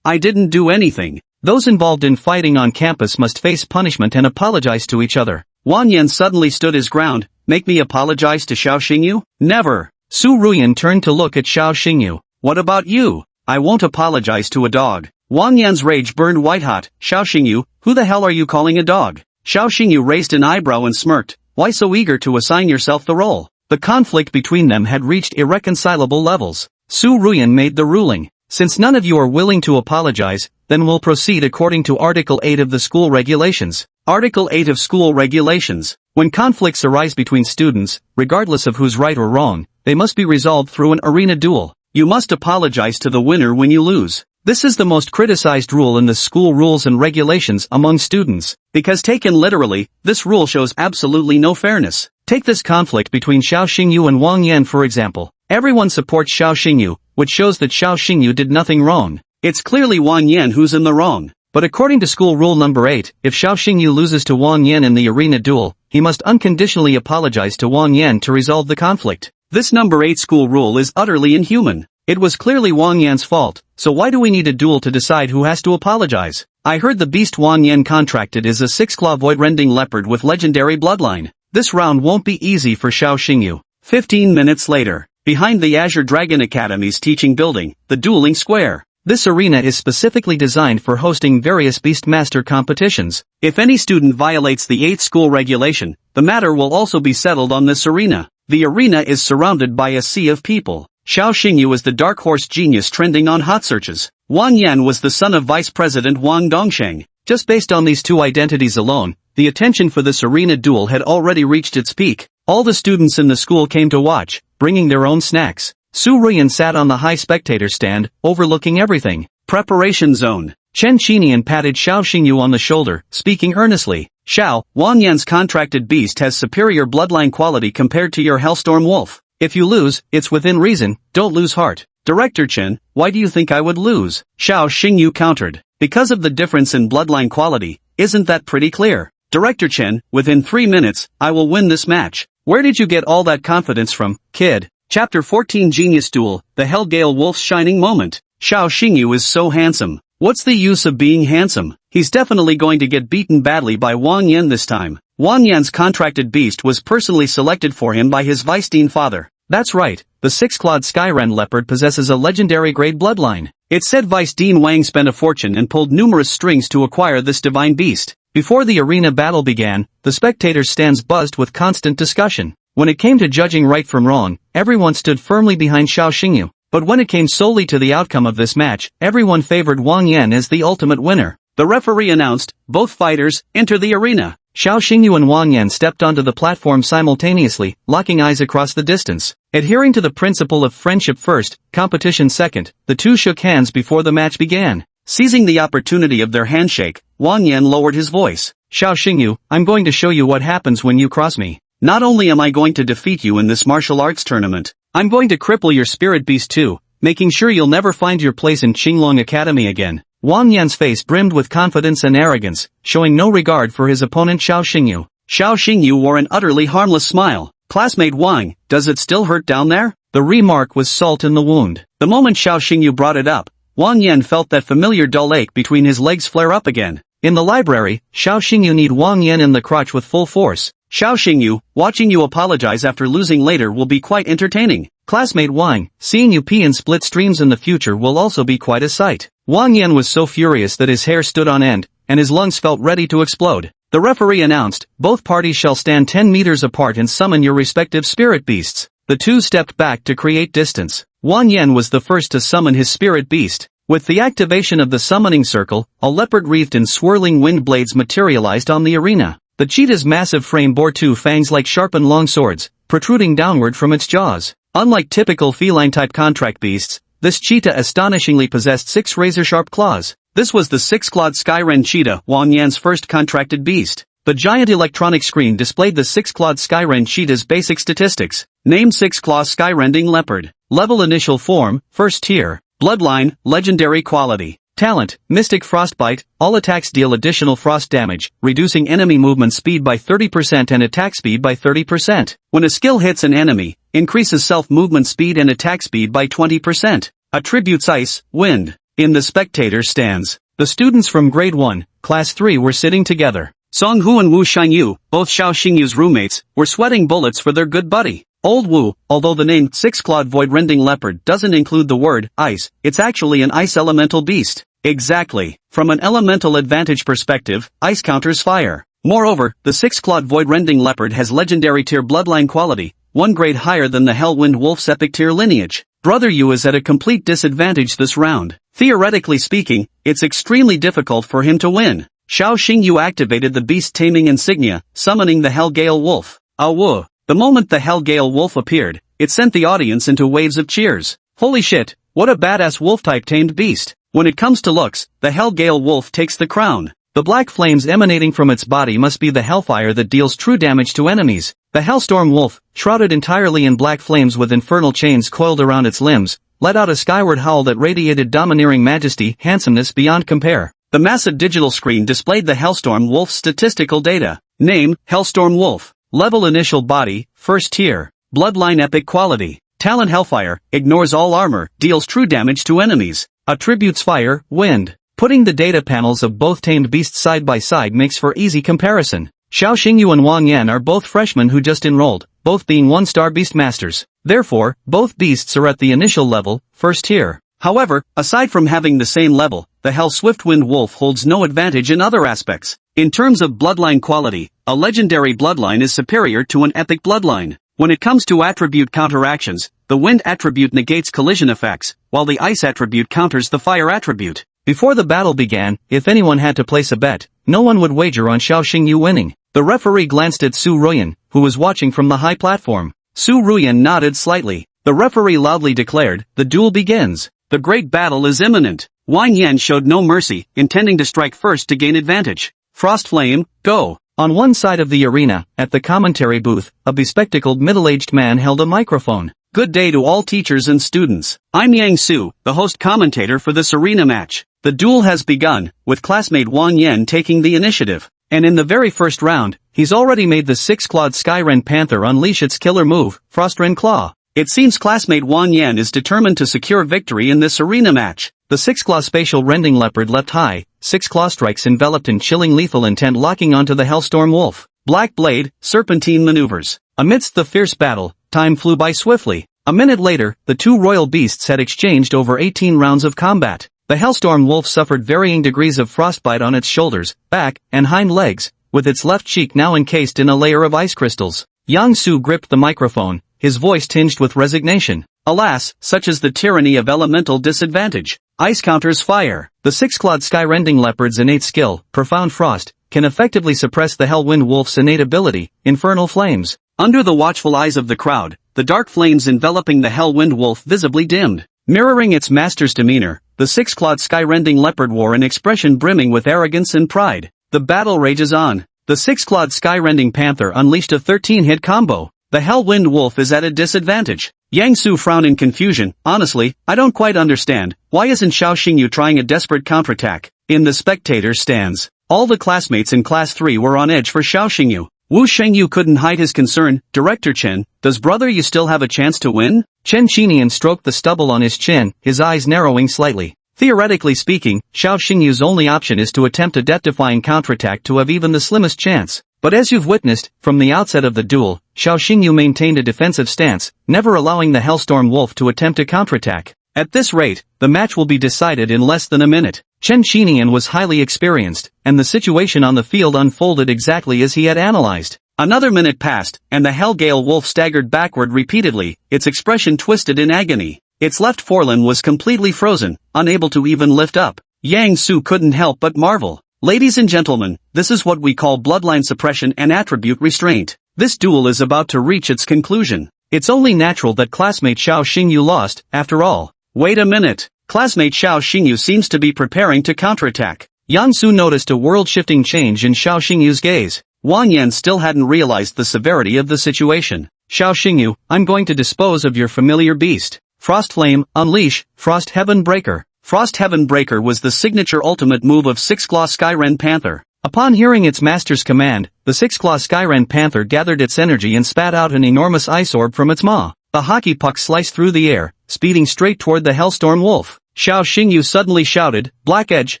I didn't do anything. Those involved in fighting on campus must face punishment and apologize to each other. Wang Yan suddenly stood his ground. Make me apologize to Xiao Xingyu? Never. Su Ruyan turned to look at Xiao Xingyu. What about you? I won't apologize to a dog. Wang Yan's rage burned white-hot. Xiao Xingyu, who the hell are you calling a dog? Xiao Xingyu raised an eyebrow and smirked. Why so eager to assign yourself the role? The conflict between them had reached irreconcilable levels. Su Ruyan made the ruling. Since none of you are willing to apologize, then we'll proceed according to Article 8 of the School Regulations. Article 8 of School Regulations. When conflicts arise between students, regardless of who's right or wrong, they must be resolved through an arena duel. You must apologize to the winner when you lose. This is the most criticized rule in the school rules and regulations among students, because taken literally, this rule shows absolutely no fairness. Take this conflict between Xiao Xingyu and Wang Yan for example. Everyone supports Xiao Xingyu, which shows that Xiao Xingyu did nothing wrong. It's clearly Wang Yan who's in the wrong. But according to school rule number 8, if Xiao Xingyu loses to Wang Yan in the arena duel, he must unconditionally apologize to Wang Yan to resolve the conflict. This number 8 school rule is utterly inhuman. It was clearly Wang Yan's fault, so why do we need a duel to decide who has to apologize? I heard the beast Wang Yan contracted is a 6-claw void-rending leopard with legendary bloodline. This round won't be easy for Xiao Xingyu. 15 minutes later, behind the Azure Dragon Academy's teaching building, the dueling square. This arena is specifically designed for hosting various Beastmaster competitions. If any student violates the 8th school regulation, the matter will also be settled on this arena. The arena is surrounded by a sea of people. Xiao Xingyu is the dark horse genius trending on hot searches. Wang Yan was the son of Vice President Wang Dongsheng. Just based on these two identities alone, the attention for this arena duel had already reached its peak. All the students in the school came to watch, bringing their own snacks. Su Ruyan sat on the high spectator stand, overlooking everything. Preparation zone. Chen Qinian patted Xiao Xingyu on the shoulder, speaking earnestly. Xiao, Wang Yan's contracted beast has superior bloodline quality compared to your Hellstorm Wolf. If you lose, it's within reason, don't lose heart. Director Chen, why do you think I would lose? Xiao Xingyu countered. Because of the difference in bloodline quality, isn't that pretty clear? Director Chen, within 3 minutes, I will win this match. Where did you get all that confidence from, kid? Chapter 14 Genius Duel, the Hellgale Wolf's shining moment. Xiao Xingyu is so handsome. What's the use of being handsome? He's definitely going to get beaten badly by Wang Yan this time. Wang Yan's contracted beast was personally selected for him by his vice dean father. That's right, the 6-clawed Skyren leopard possesses a legendary grade bloodline. It's said Vice Dean Wang spent a fortune and pulled numerous strings to acquire this divine beast. Before the arena battle began, the spectators' stands buzzed with constant discussion. When it came to judging right from wrong, everyone stood firmly behind Xiao Xingyu. But when it came solely to the outcome of this match, everyone favored Wang Yan as the ultimate winner. The referee announced, both fighters, enter the arena. Xiao Xingyu and Wang Yan stepped onto the platform simultaneously, locking eyes across the distance. Adhering to the principle of friendship first, competition second, the two shook hands before the match began. Seizing the opportunity of their handshake, Wang Yan lowered his voice. Xiao Xingyu, I'm going to show you what happens when you cross me. Not only am I going to defeat you in this martial arts tournament, I'm going to cripple your spirit beast too, making sure you'll never find your place in Qinglong Academy again. Wang Yan's face brimmed with confidence and arrogance, showing no regard for his opponent Xiao Xingyu. Xiao Xingyu wore an utterly harmless smile. Classmate Wang, does it still hurt down there? The remark was salt in the wound. The moment Xiao Xingyu brought it up, Wang Yan felt that familiar dull ache between his legs flare up again. In the library, Xiao Xingyu kneed Wang Yan in the crotch with full force. Xiao Xingyu, watching you apologize after losing later will be quite entertaining. Classmate Wang, seeing you pee in split streams in the future will also be quite a sight. Wang Yan was so furious that his hair stood on end, and his lungs felt ready to explode. The referee announced, both parties shall stand 10 meters apart and summon your respective spirit beasts. The two stepped back to create distance. Wang Yan was the first to summon his spirit beast. With the activation of the summoning circle, a leopard wreathed in swirling wind blades materialized on the arena. The cheetah's massive frame bore two fangs like sharpened long swords, protruding downward from its jaws. Unlike typical feline-type contract beasts, this cheetah astonishingly possessed 6 razor-sharp claws. This was the 6-clawed Skyren cheetah, Wang Yan's first contracted beast. The giant electronic screen displayed the 6-clawed Skyren cheetah's basic statistics. Name 6-claw Skyrending leopard. Level initial form, first tier. Bloodline, legendary quality. Talent, Mystic Frostbite, all attacks deal additional frost damage, reducing enemy movement speed by 30% and attack speed by 30%. When a skill hits an enemy, increases self-movement speed and attack speed by 20%. Attributes Ice, Wind. In the spectator stands, the students from Grade 1, Class 3 were sitting together. Song Hu and Wu Shangyu, both Xiao Xingyu's roommates, were sweating bullets for their good buddy. Old Wu, although the name 6-clawed void-rending leopard doesn't include the word ice, it's actually an ice elemental beast. Exactly. From an elemental advantage perspective, ice counters fire. Moreover, the 6-clawed void-rending leopard has legendary tier bloodline quality, 1 grade higher than the Hellwind Wolf's epic tier lineage. Brother Yu is at a complete disadvantage this round. Theoretically speaking, it's extremely difficult for him to win. Xiao Xingyu activated the beast taming insignia, summoning the Hell Gale Wolf. Awu. The moment the Hell Gale Wolf appeared, it sent the audience into waves of cheers. Holy shit, what a badass wolf-type tamed beast. When it comes to looks, the Hell Gale Wolf takes the crown. The black flames emanating from its body must be the hellfire that deals true damage to enemies. The Hellstorm Wolf, shrouded entirely in black flames with infernal chains coiled around its limbs, let out a skyward howl that radiated domineering majesty, handsomeness beyond compare. The massive digital screen displayed the Hellstorm Wolf's statistical data. Name, Hellstorm Wolf. Level initial body, first tier. Bloodline epic quality. Talent Hellfire, ignores all armor, deals true damage to enemies. Attributes Fire, Wind. Putting the data panels of both tamed beasts side by side makes for easy comparison. Xiao Xingyu and Wang Yan are both freshmen who just enrolled, both being 1-star beast masters. Therefore, both beasts are at the initial level, first tier. However, aside from having the same level, the Hell Swiftwind Wolf holds no advantage in other aspects. In terms of bloodline quality, a legendary bloodline is superior to an epic bloodline. When it comes to attribute counteractions, the wind attribute negates collision effects, while the ice attribute counters the fire attribute. Before the battle began, if anyone had to place a bet, no one would wager on Xiao Xingyu winning. The referee glanced at Su Ruyan, who was watching from the high platform. Su Ruyan nodded slightly. The referee loudly declared, the duel begins. The great battle is imminent. Wang Yan showed no mercy, intending to strike first to gain advantage. Frost Flame, go! On one side of the arena, at the commentary booth, a bespectacled middle-aged man held a microphone. Good day to all teachers and students. I'm Yang Su, the host commentator for this arena match. The duel has begun, with classmate Wang Yan taking the initiative. And in the very first round, he's already made the 6-clawed Skyren Panther unleash its killer move, Frostren Claw. It seems classmate Wang Yan is determined to secure victory in this arena match. The 6-claw spatial rending leopard leapt high, 6 claw strikes enveloped in chilling lethal intent locking onto the Hellstorm Wolf. Black Blade, serpentine maneuvers. Amidst the fierce battle, time flew by swiftly. A minute later, the two royal beasts had exchanged over 18 rounds of combat. The Hellstorm Wolf suffered varying degrees of frostbite on its shoulders, back, and hind legs, with its left cheek now encased in a layer of ice crystals. Yang Su gripped the microphone, his voice tinged with resignation. Alas, such is the tyranny of elemental disadvantage. Ice counters fire. The 6-clawed Skyrending Leopard's innate skill, Profound Frost, can effectively suppress the Hellwind Wolf's innate ability, Infernal Flames. Under the watchful eyes of the crowd, the dark flames enveloping the Hellwind Wolf visibly dimmed. Mirroring its master's demeanor, the 6-clawed Skyrending Leopard wore an expression brimming with arrogance and pride. The battle rages on. The 6-clawed Skyrending Panther unleashed a 13-hit combo. The Hellwind Wolf is at a disadvantage. Yang Su frowned in confusion. Honestly, I don't quite understand. Why isn't Xiao Xingyu trying a desperate counterattack? In the spectator stands, all the classmates in Class 3 were on edge for Xiao Xingyu. Wu Shengyu couldn't hide his concern. Director Chen, does brother you still have a chance to win? Chen Qinian stroked the stubble on his chin, his eyes narrowing slightly. Theoretically speaking, Xiao Xingyu's only option is to attempt a death-defying counterattack to have even the slimmest chance. But as you've witnessed, from the outset of the duel, Xiao Xingyu maintained a defensive stance, never allowing the Hellstorm Wolf to attempt a counterattack. At this rate, the match will be decided in less than a minute. Chen Xinian was highly experienced, and the situation on the field unfolded exactly as he had analyzed. Another minute passed, and the Hellgale Wolf staggered backward repeatedly, its expression twisted in agony. Its left forelimb was completely frozen, unable to even lift up. Yang Su couldn't help but marvel. Ladies and gentlemen, this is what we call bloodline suppression and attribute restraint. This duel is about to reach its conclusion. It's only natural that classmate Xiao Xingyu lost, after all. Wait a minute. Classmate Xiao Xingyu seems to be preparing to counterattack. Yang Su noticed a world-shifting change in Xiao Xingyu's gaze. Wang Yan still hadn't realized the severity of the situation. Xiao Xingyu, I'm going to dispose of your familiar beast. Frost Flame, unleash, Frost Heaven Breaker. Frost Heaven Breaker was the signature ultimate move of Six-Claw Skyren Panther. Upon hearing its master's command, the Six-Claw Skyren Panther gathered its energy and spat out an enormous ice orb from its maw. The hockey puck sliced through the air, speeding straight toward the Hellstorm Wolf. Xiao Xingyu suddenly shouted, Black Edge,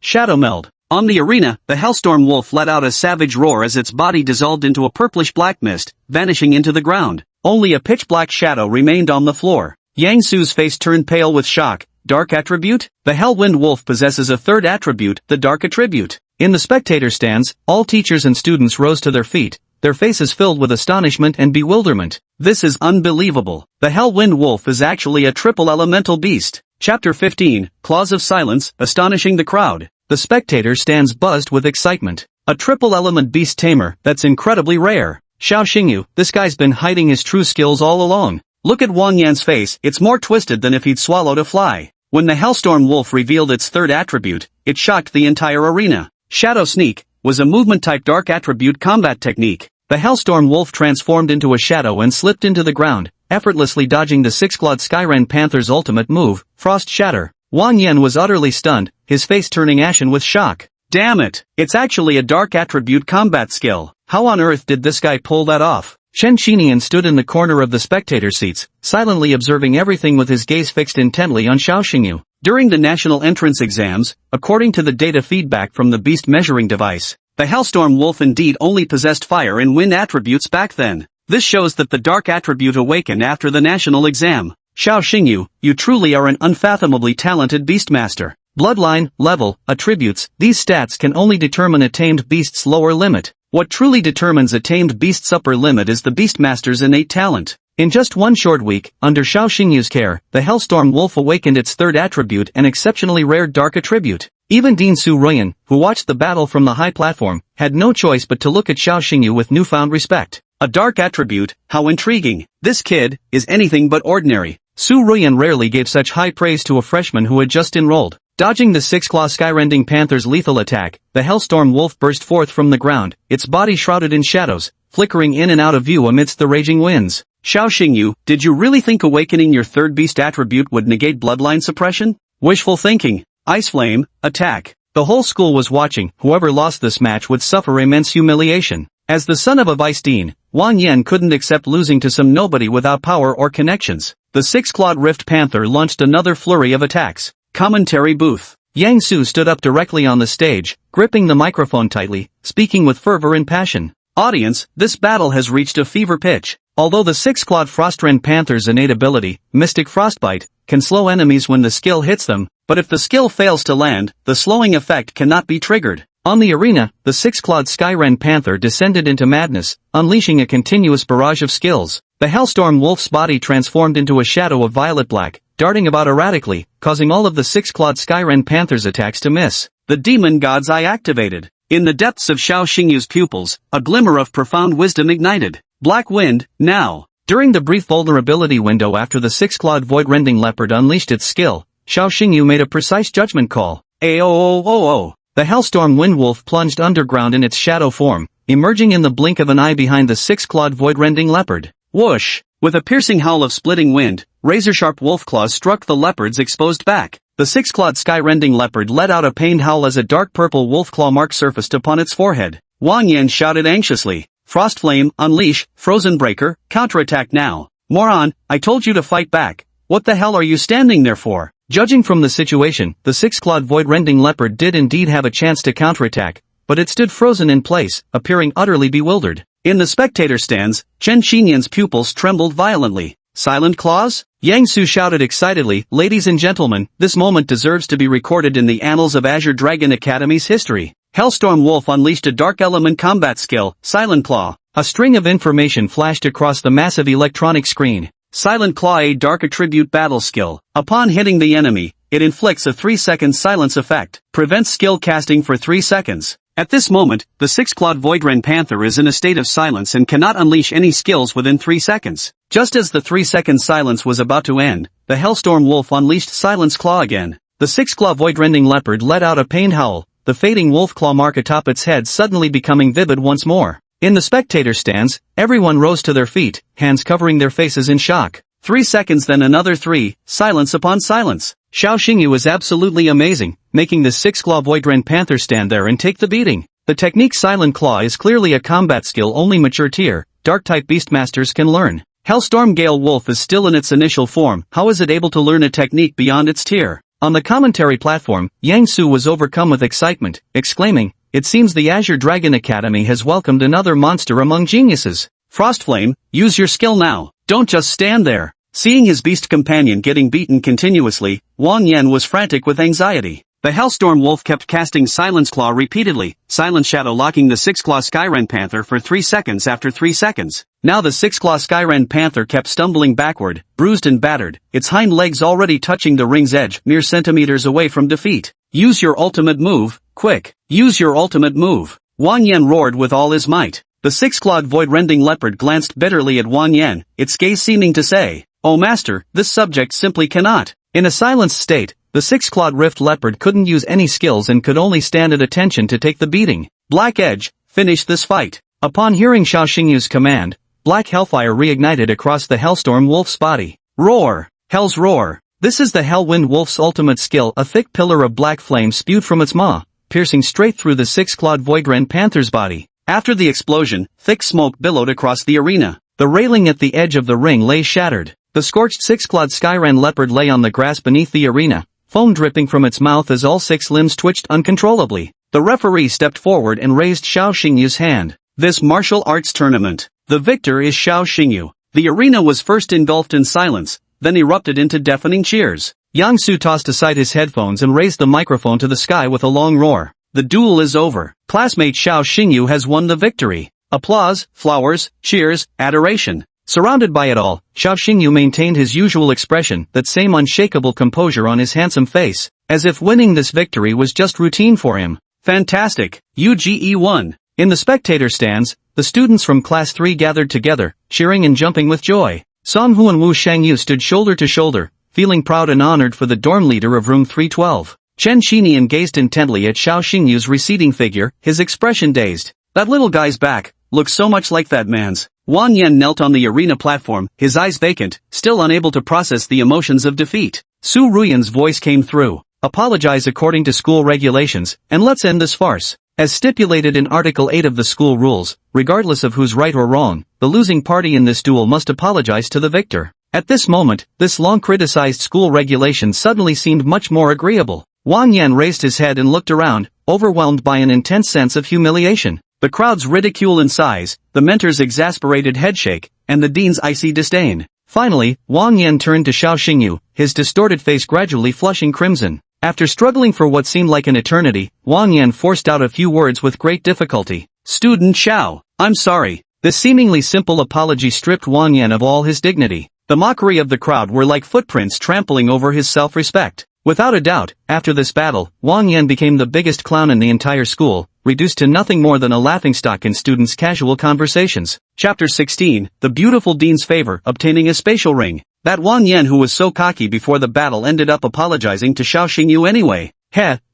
Shadow Meld. On the arena, the Hellstorm Wolf let out a savage roar as its body dissolved into a purplish-black mist, vanishing into the ground. Only a pitch-black shadow remained on the floor. Yang Su's face turned pale with shock. Dark attribute? The Hellwind Wolf possesses a third attribute, the Dark attribute. In the spectator stands, all teachers and students rose to their feet, their faces filled with astonishment and bewilderment. This is unbelievable. The Hellwind Wolf is actually a triple elemental beast. Chapter 15, Claws of Silence, astonishing the crowd. The spectator stands buzzed with excitement. A triple element beast tamer, that's incredibly rare. Xiao Xingyu, this guy's been hiding his true skills all along. Look at Wang Yan's face, it's more twisted than if he'd swallowed a fly. When the Hellstorm Wolf revealed its third attribute, it shocked the entire arena. Shadow Sneak was a movement-type dark attribute combat technique. The Hellstorm Wolf transformed into a shadow and slipped into the ground, effortlessly dodging the Six-Clawed Skyren Panther's ultimate move, Frost Shatter. Wang Yan was utterly stunned, his face turning ashen with shock. Damn it! It's actually a dark attribute combat skill. How on earth did this guy pull that off? Chen Xinian stood in the corner of the spectator seats, silently observing everything with his gaze fixed intently on Xiao Xingyu. During the national entrance exams, according to the data feedback from the beast measuring device, the Hellstorm Wolf indeed only possessed fire and wind attributes back then. This shows that the dark attribute awakened after the national exam. Xiao Xingyu, you truly are an unfathomably talented beastmaster. Bloodline, level, attributes, these stats can only determine a tamed beast's lower limit. What truly determines a tamed beast's upper limit is the beastmaster's innate talent. In just one short week, under Xiao Xingyu's care, the Hellstorm Wolf awakened its third attribute, an exceptionally rare dark attribute. Even Dean Su Ruyan, who watched the battle from the high platform, had no choice but to look at Xiao Xingyu with newfound respect. A dark attribute, how intriguing. This kid is anything but ordinary. Su Ruyan rarely gave such high praise to a freshman who had just enrolled. Dodging the Six-Claw Skyrending Panther's lethal attack, the Hellstorm Wolf burst forth from the ground, its body shrouded in shadows, flickering in and out of view amidst the raging winds. Xiao Xingyu, did you really think awakening your third beast attribute would negate bloodline suppression? Wishful thinking. Ice Flame, attack. The whole school was watching. Whoever lost this match would suffer immense humiliation. As the son of a vice dean, Wang Yan couldn't accept losing to some nobody without power or connections. The Six-Clawed Rift Panther launched another flurry of attacks. Commentary booth. Yang Su stood up directly on the stage, gripping the microphone tightly, speaking with fervor and passion. Audience, this battle has reached a fever pitch. Although the Six-Clawed Frostren Panther's innate ability, Mystic Frostbite, can slow enemies when the skill hits them, but if the skill fails to land, the slowing effect cannot be triggered. On the arena, the Six-Clawed Skyren Panther descended into madness, unleashing a continuous barrage of skills. The Hellstorm Wolf's body transformed into a shadow of violet black, darting about erratically, causing all of the Six-Clawed Skyren Panther's attacks to miss. The Demon God's Eye activated. In the depths of Xiao Xingyu's pupils, a glimmer of profound wisdom ignited. Black Wind, now. During the brief vulnerability window after the Six-Clawed Void-Rending Leopard unleashed its skill, Xiao Xingyu made a precise judgment call. Aooooo. The Hellstorm Windwolf plunged underground in its shadow form, emerging in the blink of an eye behind the Six-Clawed Void-Rending Leopard. Whoosh! With a piercing howl of splitting wind, razor-sharp wolf claws struck the leopard's exposed back. The Six-Clawed Skyrending Leopard let out a pained howl as a dark purple wolf claw mark surfaced upon its forehead. Wang Yan shouted anxiously. Frost Flame, unleash, Frozen Breaker, counterattack now. Moron, I told you to fight back. What the hell are you standing there for? Judging from the situation, the six-clawed void-rending leopard did indeed have a chance to counterattack, but it stood frozen in place, appearing utterly bewildered. In the spectator stands, Chen Xinyan's pupils trembled violently. Silent claws? Yang Su shouted excitedly, "Ladies and gentlemen, this moment deserves to be recorded in the annals of Azure Dragon Academy's history. Hellstorm Wolf unleashed a dark element combat skill, Silent Claw." A string of information flashed across the massive electronic screen. Silent Claw, a dark attribute battle skill. Upon hitting the enemy, it inflicts a 3-second silence effect. Prevents skill casting for 3 seconds. At this moment, the six-clawed Voidren Panther is in a state of silence and cannot unleash any skills within 3 seconds. Just as the 3-second silence was about to end, the Hellstorm Wolf unleashed Silence Claw again. The six-claw Voidrending Leopard let out a pained howl, the fading wolf claw mark atop its head suddenly becoming vivid once more. In the spectator stands, everyone rose to their feet, hands covering their faces in shock. 3 seconds, then another 3, silence upon silence. Xiao Xingyu is absolutely amazing, making the six-claw Voidren Panther stand there and take the beating. The technique Silent Claw is clearly a combat skill only mature tier, Dark-type Beastmasters can learn. Hellstorm Gale Wolf is still in its initial form, how is it able to learn a technique beyond its tier? On the commentary platform, Yang Su was overcome with excitement, exclaiming, "It seems the Azure Dragon Academy has welcomed another monster among geniuses. Frostflame, use your skill now, don't just stand there." Seeing his beast companion getting beaten continuously, Wang Yan was frantic with anxiety. The Hellstorm Wolf kept casting Silence Claw repeatedly, Silent Shadow locking the six-claw Skyren Panther for 3 seconds after 3 seconds. Now the six-claw Skyren Panther kept stumbling backward, bruised and battered, its hind legs already touching the ring's edge, mere centimeters away from defeat. "Use your ultimate move, quick! Use your ultimate move!" Wang Yan roared with all his might. The six-clawed void-rending leopard glanced bitterly at Wang Yan, its gaze seeming to say, "Oh master, this subject simply cannot." In a silenced state, the six-clawed rift leopard couldn't use any skills and could only stand at attention to take the beating. "Black Edge, finish this fight." Upon hearing Xiao Xingyu's command, black hellfire reignited across the Hellstorm Wolf's body. Roar! Hell's Roar! This is the Hellwind Wolf's ultimate skill. A thick pillar of black flame spewed from its maw, piercing straight through the six-clawed Voidren Panther's body. After the explosion, thick smoke billowed across the arena. The railing at the edge of the ring lay shattered. The scorched six-clawed Skyren leopard lay on the grass beneath the arena, foam dripping from its mouth as all 6 limbs twitched uncontrollably. The referee stepped forward and raised Xiao Xingyu's hand. "This martial arts tournament, the victor is Xiao Xingyu." The arena was first engulfed in silence, then erupted into deafening cheers. Yang Su tossed aside his headphones and raised the microphone to the sky with a long roar. "The duel is over. Classmate Xiao Xingyu has won the victory." Applause, flowers, cheers, adoration. Surrounded by it all, Xiao Xingyu maintained his usual expression, that same unshakable composure on his handsome face, as if winning this victory was just routine for him. "Fantastic, UGE won." In the spectator stands, the students from Class 3 gathered together, cheering and jumping with joy. Songhu and Wu Shangyu stood shoulder to shoulder, feeling proud and honored for the dorm leader of room 312. Chen Xinian gazed intently at Xiao Xingyu's receding figure, his expression dazed. "That little guy's back looks so much like that man's." Wang Yan knelt on the arena platform, his eyes vacant, still unable to process the emotions of defeat. Su Ruyan's voice came through. "Apologize according to school regulations, and let's end this farce. As stipulated in Article 8 of the school rules, regardless of who's right or wrong, the losing party in this duel must apologize to the victor." At this moment, this long-criticized school regulation suddenly seemed much more agreeable. Wang Yan raised his head and looked around, overwhelmed by an intense sense of humiliation. The crowd's ridicule and sighs, the mentor's exasperated headshake, and the dean's icy disdain. Finally, Wang Yan turned to Xiao Xingyu, his distorted face gradually flushing crimson. After struggling for what seemed like an eternity, Wang Yan forced out a few words with great difficulty. "Student Xiao, I'm sorry." This seemingly simple apology stripped Wang Yan of all his dignity. The mockery of the crowd were like footprints trampling over his self-respect. Without a doubt, after this battle, Wang Yan became the biggest clown in the entire school, reduced to nothing more than a laughingstock in students' casual conversations. Chapter 16, The Beautiful Dean's Favor, Obtaining a Spatial Ring. That Wang Yan who was so cocky before the battle ended up apologizing to Xiao Xingyu anyway.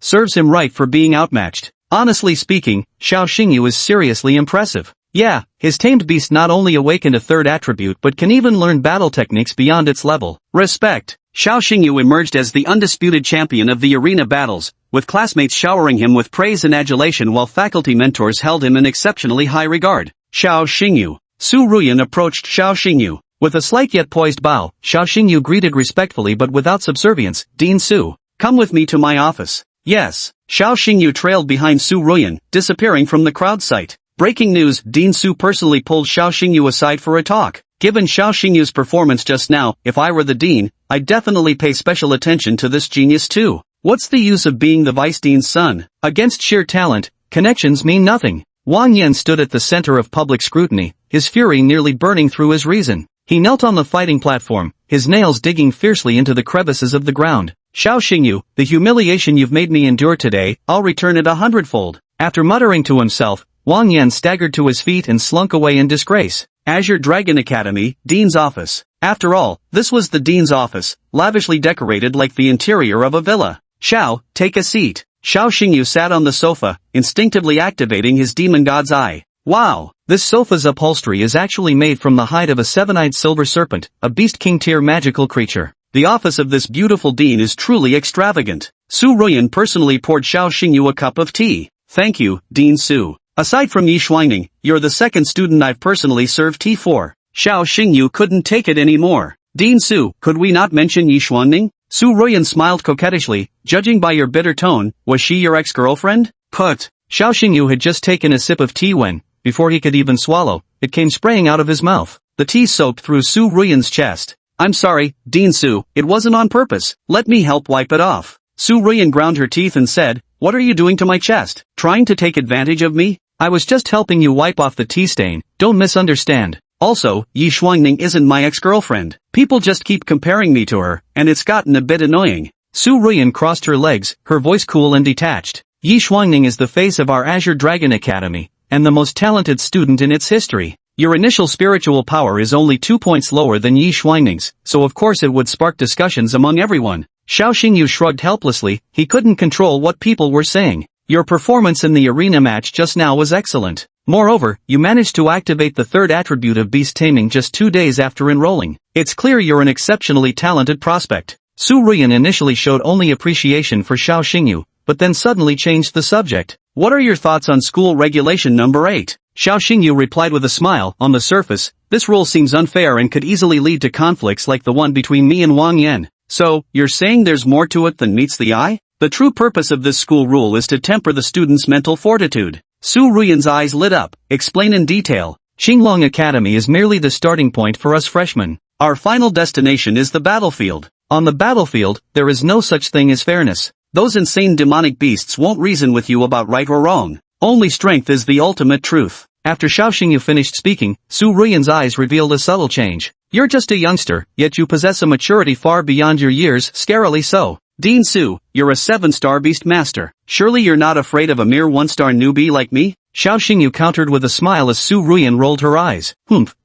Serves him right for being outmatched. Honestly speaking, Xiao Xingyu is seriously impressive. Yeah, his tamed beast not only awakened a third attribute but can even learn battle techniques beyond its level. Respect. Xiao Xingyu emerged as the undisputed champion of the arena battles, with classmates showering him with praise and adulation while faculty mentors held him in exceptionally high regard. Xiao Xingyu. Su Ruyan approached Xiao Xingyu. With a slight yet poised bow, Xiao Xingyu greeted respectfully but without subservience, Dean Su. Come with me to my office. Yes. Xiao Xingyu trailed behind Su Ruyan, disappearing from the crowd sight. Breaking news, Dean Su personally pulled Xiao Xingyu aside for a talk. Given Xiao Xingyu's performance just now, if I were the dean, I'd definitely pay special attention to this genius too. What's the use of being the vice dean's son? Against sheer talent, connections mean nothing. Wang Yan stood at the center of public scrutiny, his fury nearly burning through his reason. He knelt on the fighting platform, his nails digging fiercely into the crevices of the ground. Xiao Xingyu, the humiliation you've made me endure today, I'll return it 100-fold. After muttering to himself, Wang Yan staggered to his feet and slunk away in disgrace. Azure Dragon Academy, Dean's office. After all, this was the Dean's office, lavishly decorated like the interior of a villa. Xiao, take a seat. Xiao Xingyu sat on the sofa, instinctively activating his demon god's eye. Wow! This sofa's upholstery is actually made from the hide of a seven-eyed silver serpent, a beast king tier magical creature. The office of this beautiful dean is truly extravagant. Su Ruyan personally poured Xiao Xingyu a cup of tea. Thank you, Dean Su. Aside from Yi Shuangning, you're the second student I've personally served tea for. Xiao Xingyu couldn't take it anymore. Dean Su, could we not mention Yi Shuangning? Su Ruyan smiled coquettishly. Judging by your bitter tone, was she your ex-girlfriend? Put. Xiao Xingyu had just taken a sip of tea when, before he could even swallow, it came spraying out of his mouth. The tea soaked through Su Ruyan's chest. I'm sorry, Dean Su, it wasn't on purpose. Let me help wipe it off. Su Ruyan ground her teeth and said, what are you doing to my chest? Trying to take advantage of me? I was just helping you wipe off the tea stain, don't misunderstand. Also, Yi Shuangning isn't my ex-girlfriend. People just keep comparing me to her, and it's gotten a bit annoying. Su Ruyan crossed her legs, her voice cool and detached. Yi Shuangning is the face of our Azure Dragon Academy, and the most talented student in its history. Your initial spiritual power is only 2 points lower than Yi Shuangning's, so of course it would spark discussions among everyone. Xiao Xingyu shrugged helplessly, he couldn't control what people were saying. Your performance in the arena match just now was excellent. Moreover, you managed to activate the third attribute of beast taming just 2 days after enrolling. It's clear you're an exceptionally talented prospect. Su Ruyan initially showed only appreciation for Xiao Xingyu, but then suddenly changed the subject. What are your thoughts on school regulation number 8? Xiao Xingyu replied with a smile. On the surface, this rule seems unfair and could easily lead to conflicts like the one between me and Wang Yan. So, you're saying there's more to it than meets the eye? The true purpose of this school rule is to temper the student's mental fortitude. Su Ruyan's eyes lit up. Explain in detail. Qinglong Academy is merely the starting point for us freshmen. Our final destination is the battlefield. On the battlefield, there is no such thing as fairness. Those insane demonic beasts won't reason with you about right or wrong. Only strength is the ultimate truth. After Xiao Xingyu finished speaking, Su Ruyan's eyes revealed a subtle change. You're just a youngster, yet you possess a maturity far beyond your years, scarily so. Dean Su, you're a 7-star beast master. Surely you're not afraid of a mere 1-star newbie like me? Xiao Xingyu countered with a smile as Su Ruyan rolled her eyes.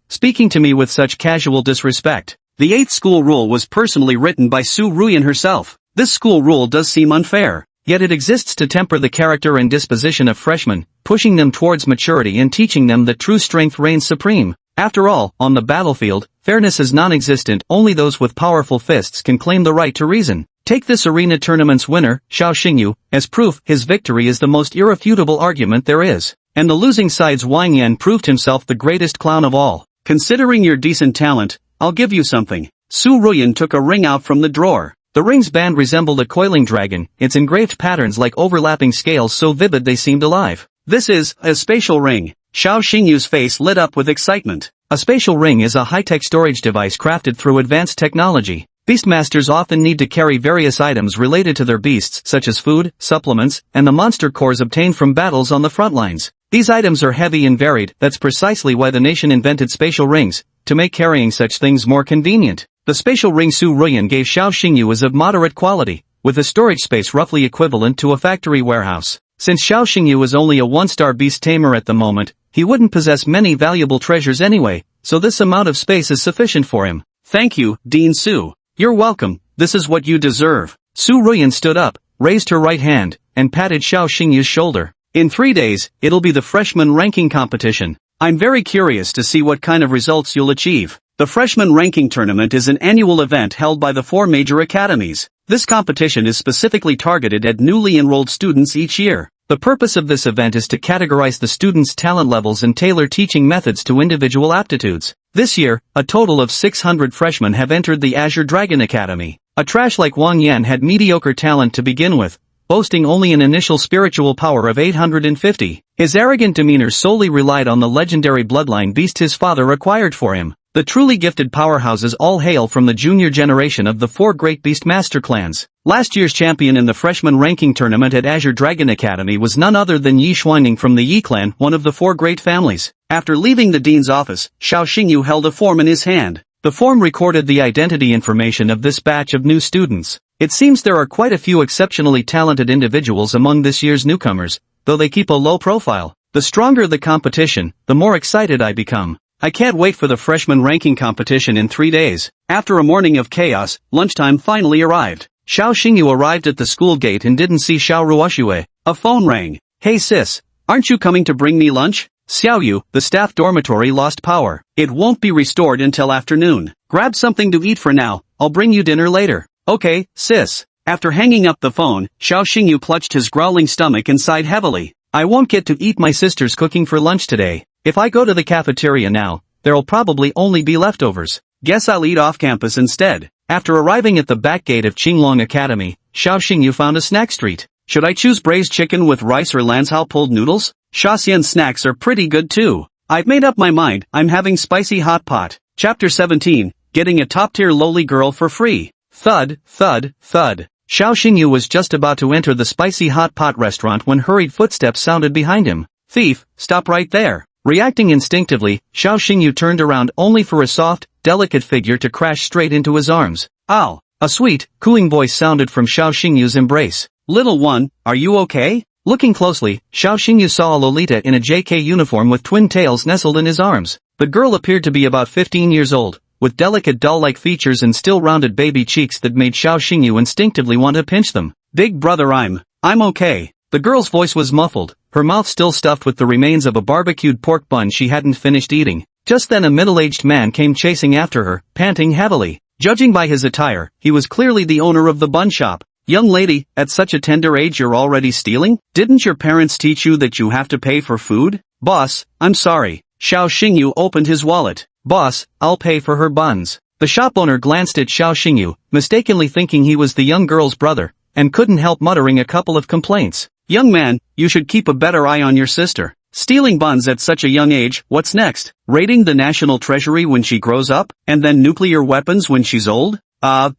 Speaking to me with such casual disrespect. The 8th school rule was personally written by Su Ruyan herself. This school rule does seem unfair. Yet it exists to temper the character and disposition of freshmen, pushing them towards maturity and teaching them that true strength reigns supreme. After all, on the battlefield, fairness is non-existent. Only those with powerful fists can claim the right to reason. Take this arena tournament's winner, Xiao Xingyu, as proof. His victory is the most irrefutable argument there is. And the losing side's Wang Yan proved himself the greatest clown of all. Considering your decent talent, I'll give you something. Su Ruyan took a ring out from the drawer. The ring's band resembled a coiling dragon, its engraved patterns like overlapping scales so vivid they seemed alive. This is a spatial ring. Xiao Xingyu's face lit up with excitement. A spatial ring is a high-tech storage device crafted through advanced technology. Beastmasters often need to carry various items related to their beasts such as food, supplements, and the monster cores obtained from battles on the front lines. These items are heavy and varied. That's precisely why the nation invented spatial rings, to make carrying such things more convenient. The spatial ring Su Ruyan gave Xiao Xingyu is of moderate quality, with a storage space roughly equivalent to a factory warehouse. Since Xiao Xingyu is only a 1-star beast tamer at the moment, he wouldn't possess many valuable treasures anyway, so this amount of space is sufficient for him. Thank you, Dean Su. You're welcome, this is what you deserve. Su Ruyan stood up, raised her right hand, and patted Xiao Xingyu's shoulder. In 3 days, it'll be the freshman ranking competition. I'm very curious to see what kind of results you'll achieve. The freshman ranking tournament is an annual event held by the 4 major academies. This competition is specifically targeted at newly enrolled students each year. The purpose of this event is to categorize the students' talent levels and tailor teaching methods to individual aptitudes. This year, a total of 600 freshmen have entered the Azure Dragon Academy. A trash like Wang Yan had mediocre talent to begin with, boasting only an initial spiritual power of 850. His arrogant demeanor solely relied on the legendary bloodline beast his father acquired for him. The truly gifted powerhouses all hail from the junior generation of the 4 great beast master clans. Last year's champion in the freshman ranking tournament at Azure Dragon Academy was none other than Yi Xuanning from the Yi clan, one of the 4 great families. After leaving the dean's office, Xiao Xingyu held a form in his hand. The form recorded the identity information of this batch of new students. It seems there are quite a few exceptionally talented individuals among this year's newcomers, though they keep a low profile. The stronger the competition, the more excited I become. I can't wait for the freshman ranking competition in 3 days. After a morning of chaos, lunchtime finally arrived. Xiao Xingyu arrived at the school gate and didn't see Xiao Ruoxue. A phone rang. Hey sis, aren't you coming to bring me lunch? Xiaoyu, the staff dormitory lost power. It won't be restored until afternoon. Grab something to eat for now, I'll bring you dinner later. Okay, sis. After hanging up the phone, Xiao Xingyu clutched his growling stomach and sighed heavily. I won't get to eat my sister's cooking for lunch today. If I go to the cafeteria now, there'll probably only be leftovers. Guess I'll eat off campus instead. After arriving at the back gate of Qinglong Academy, Xiao Xingyu found a snack street. Should I choose braised chicken with rice or Lanzhao pulled noodles? Shaxian snacks are pretty good too. I've made up my mind, I'm having spicy hot pot. Chapter 17, Getting a top-tier lowly girl for free. Thud, thud, thud. Xiao Xingyu was just about to enter the spicy hot pot restaurant when hurried footsteps sounded behind him. Thief, stop right there. Reacting instinctively, Xiao Xingyu turned around only for a soft, delicate figure to crash straight into his arms. Ow! A sweet, cooing voice sounded from Xiao Xingyu's embrace. Little one, are you okay? Looking closely, Xiao Xingyu saw a Lolita in a JK uniform with twin tails nestled in his arms. The girl appeared to be about 15 years old, with delicate doll-like features and still rounded baby cheeks that made Xiao Xingyu instinctively want to pinch them. Big brother, I'm okay. The girl's voice was muffled, her mouth still stuffed with the remains of a barbecued pork bun she hadn't finished eating. Just then a middle-aged man came chasing after her, panting heavily. Judging by his attire, he was clearly the owner of the bun shop. Young lady, at such a tender age you're already stealing? Didn't your parents teach you that you have to pay for food? Boss, I'm sorry. Xiao Xingyu opened his wallet. Boss, I'll pay for her buns. The shop owner glanced at Xiao Xingyu, mistakenly thinking he was the young girl's brother, and couldn't help muttering a couple of complaints. Young man, you should keep a better eye on your sister. Stealing buns at such a young age, what's next? Raiding the national treasury when she grows up, and then nuclear weapons when she's old?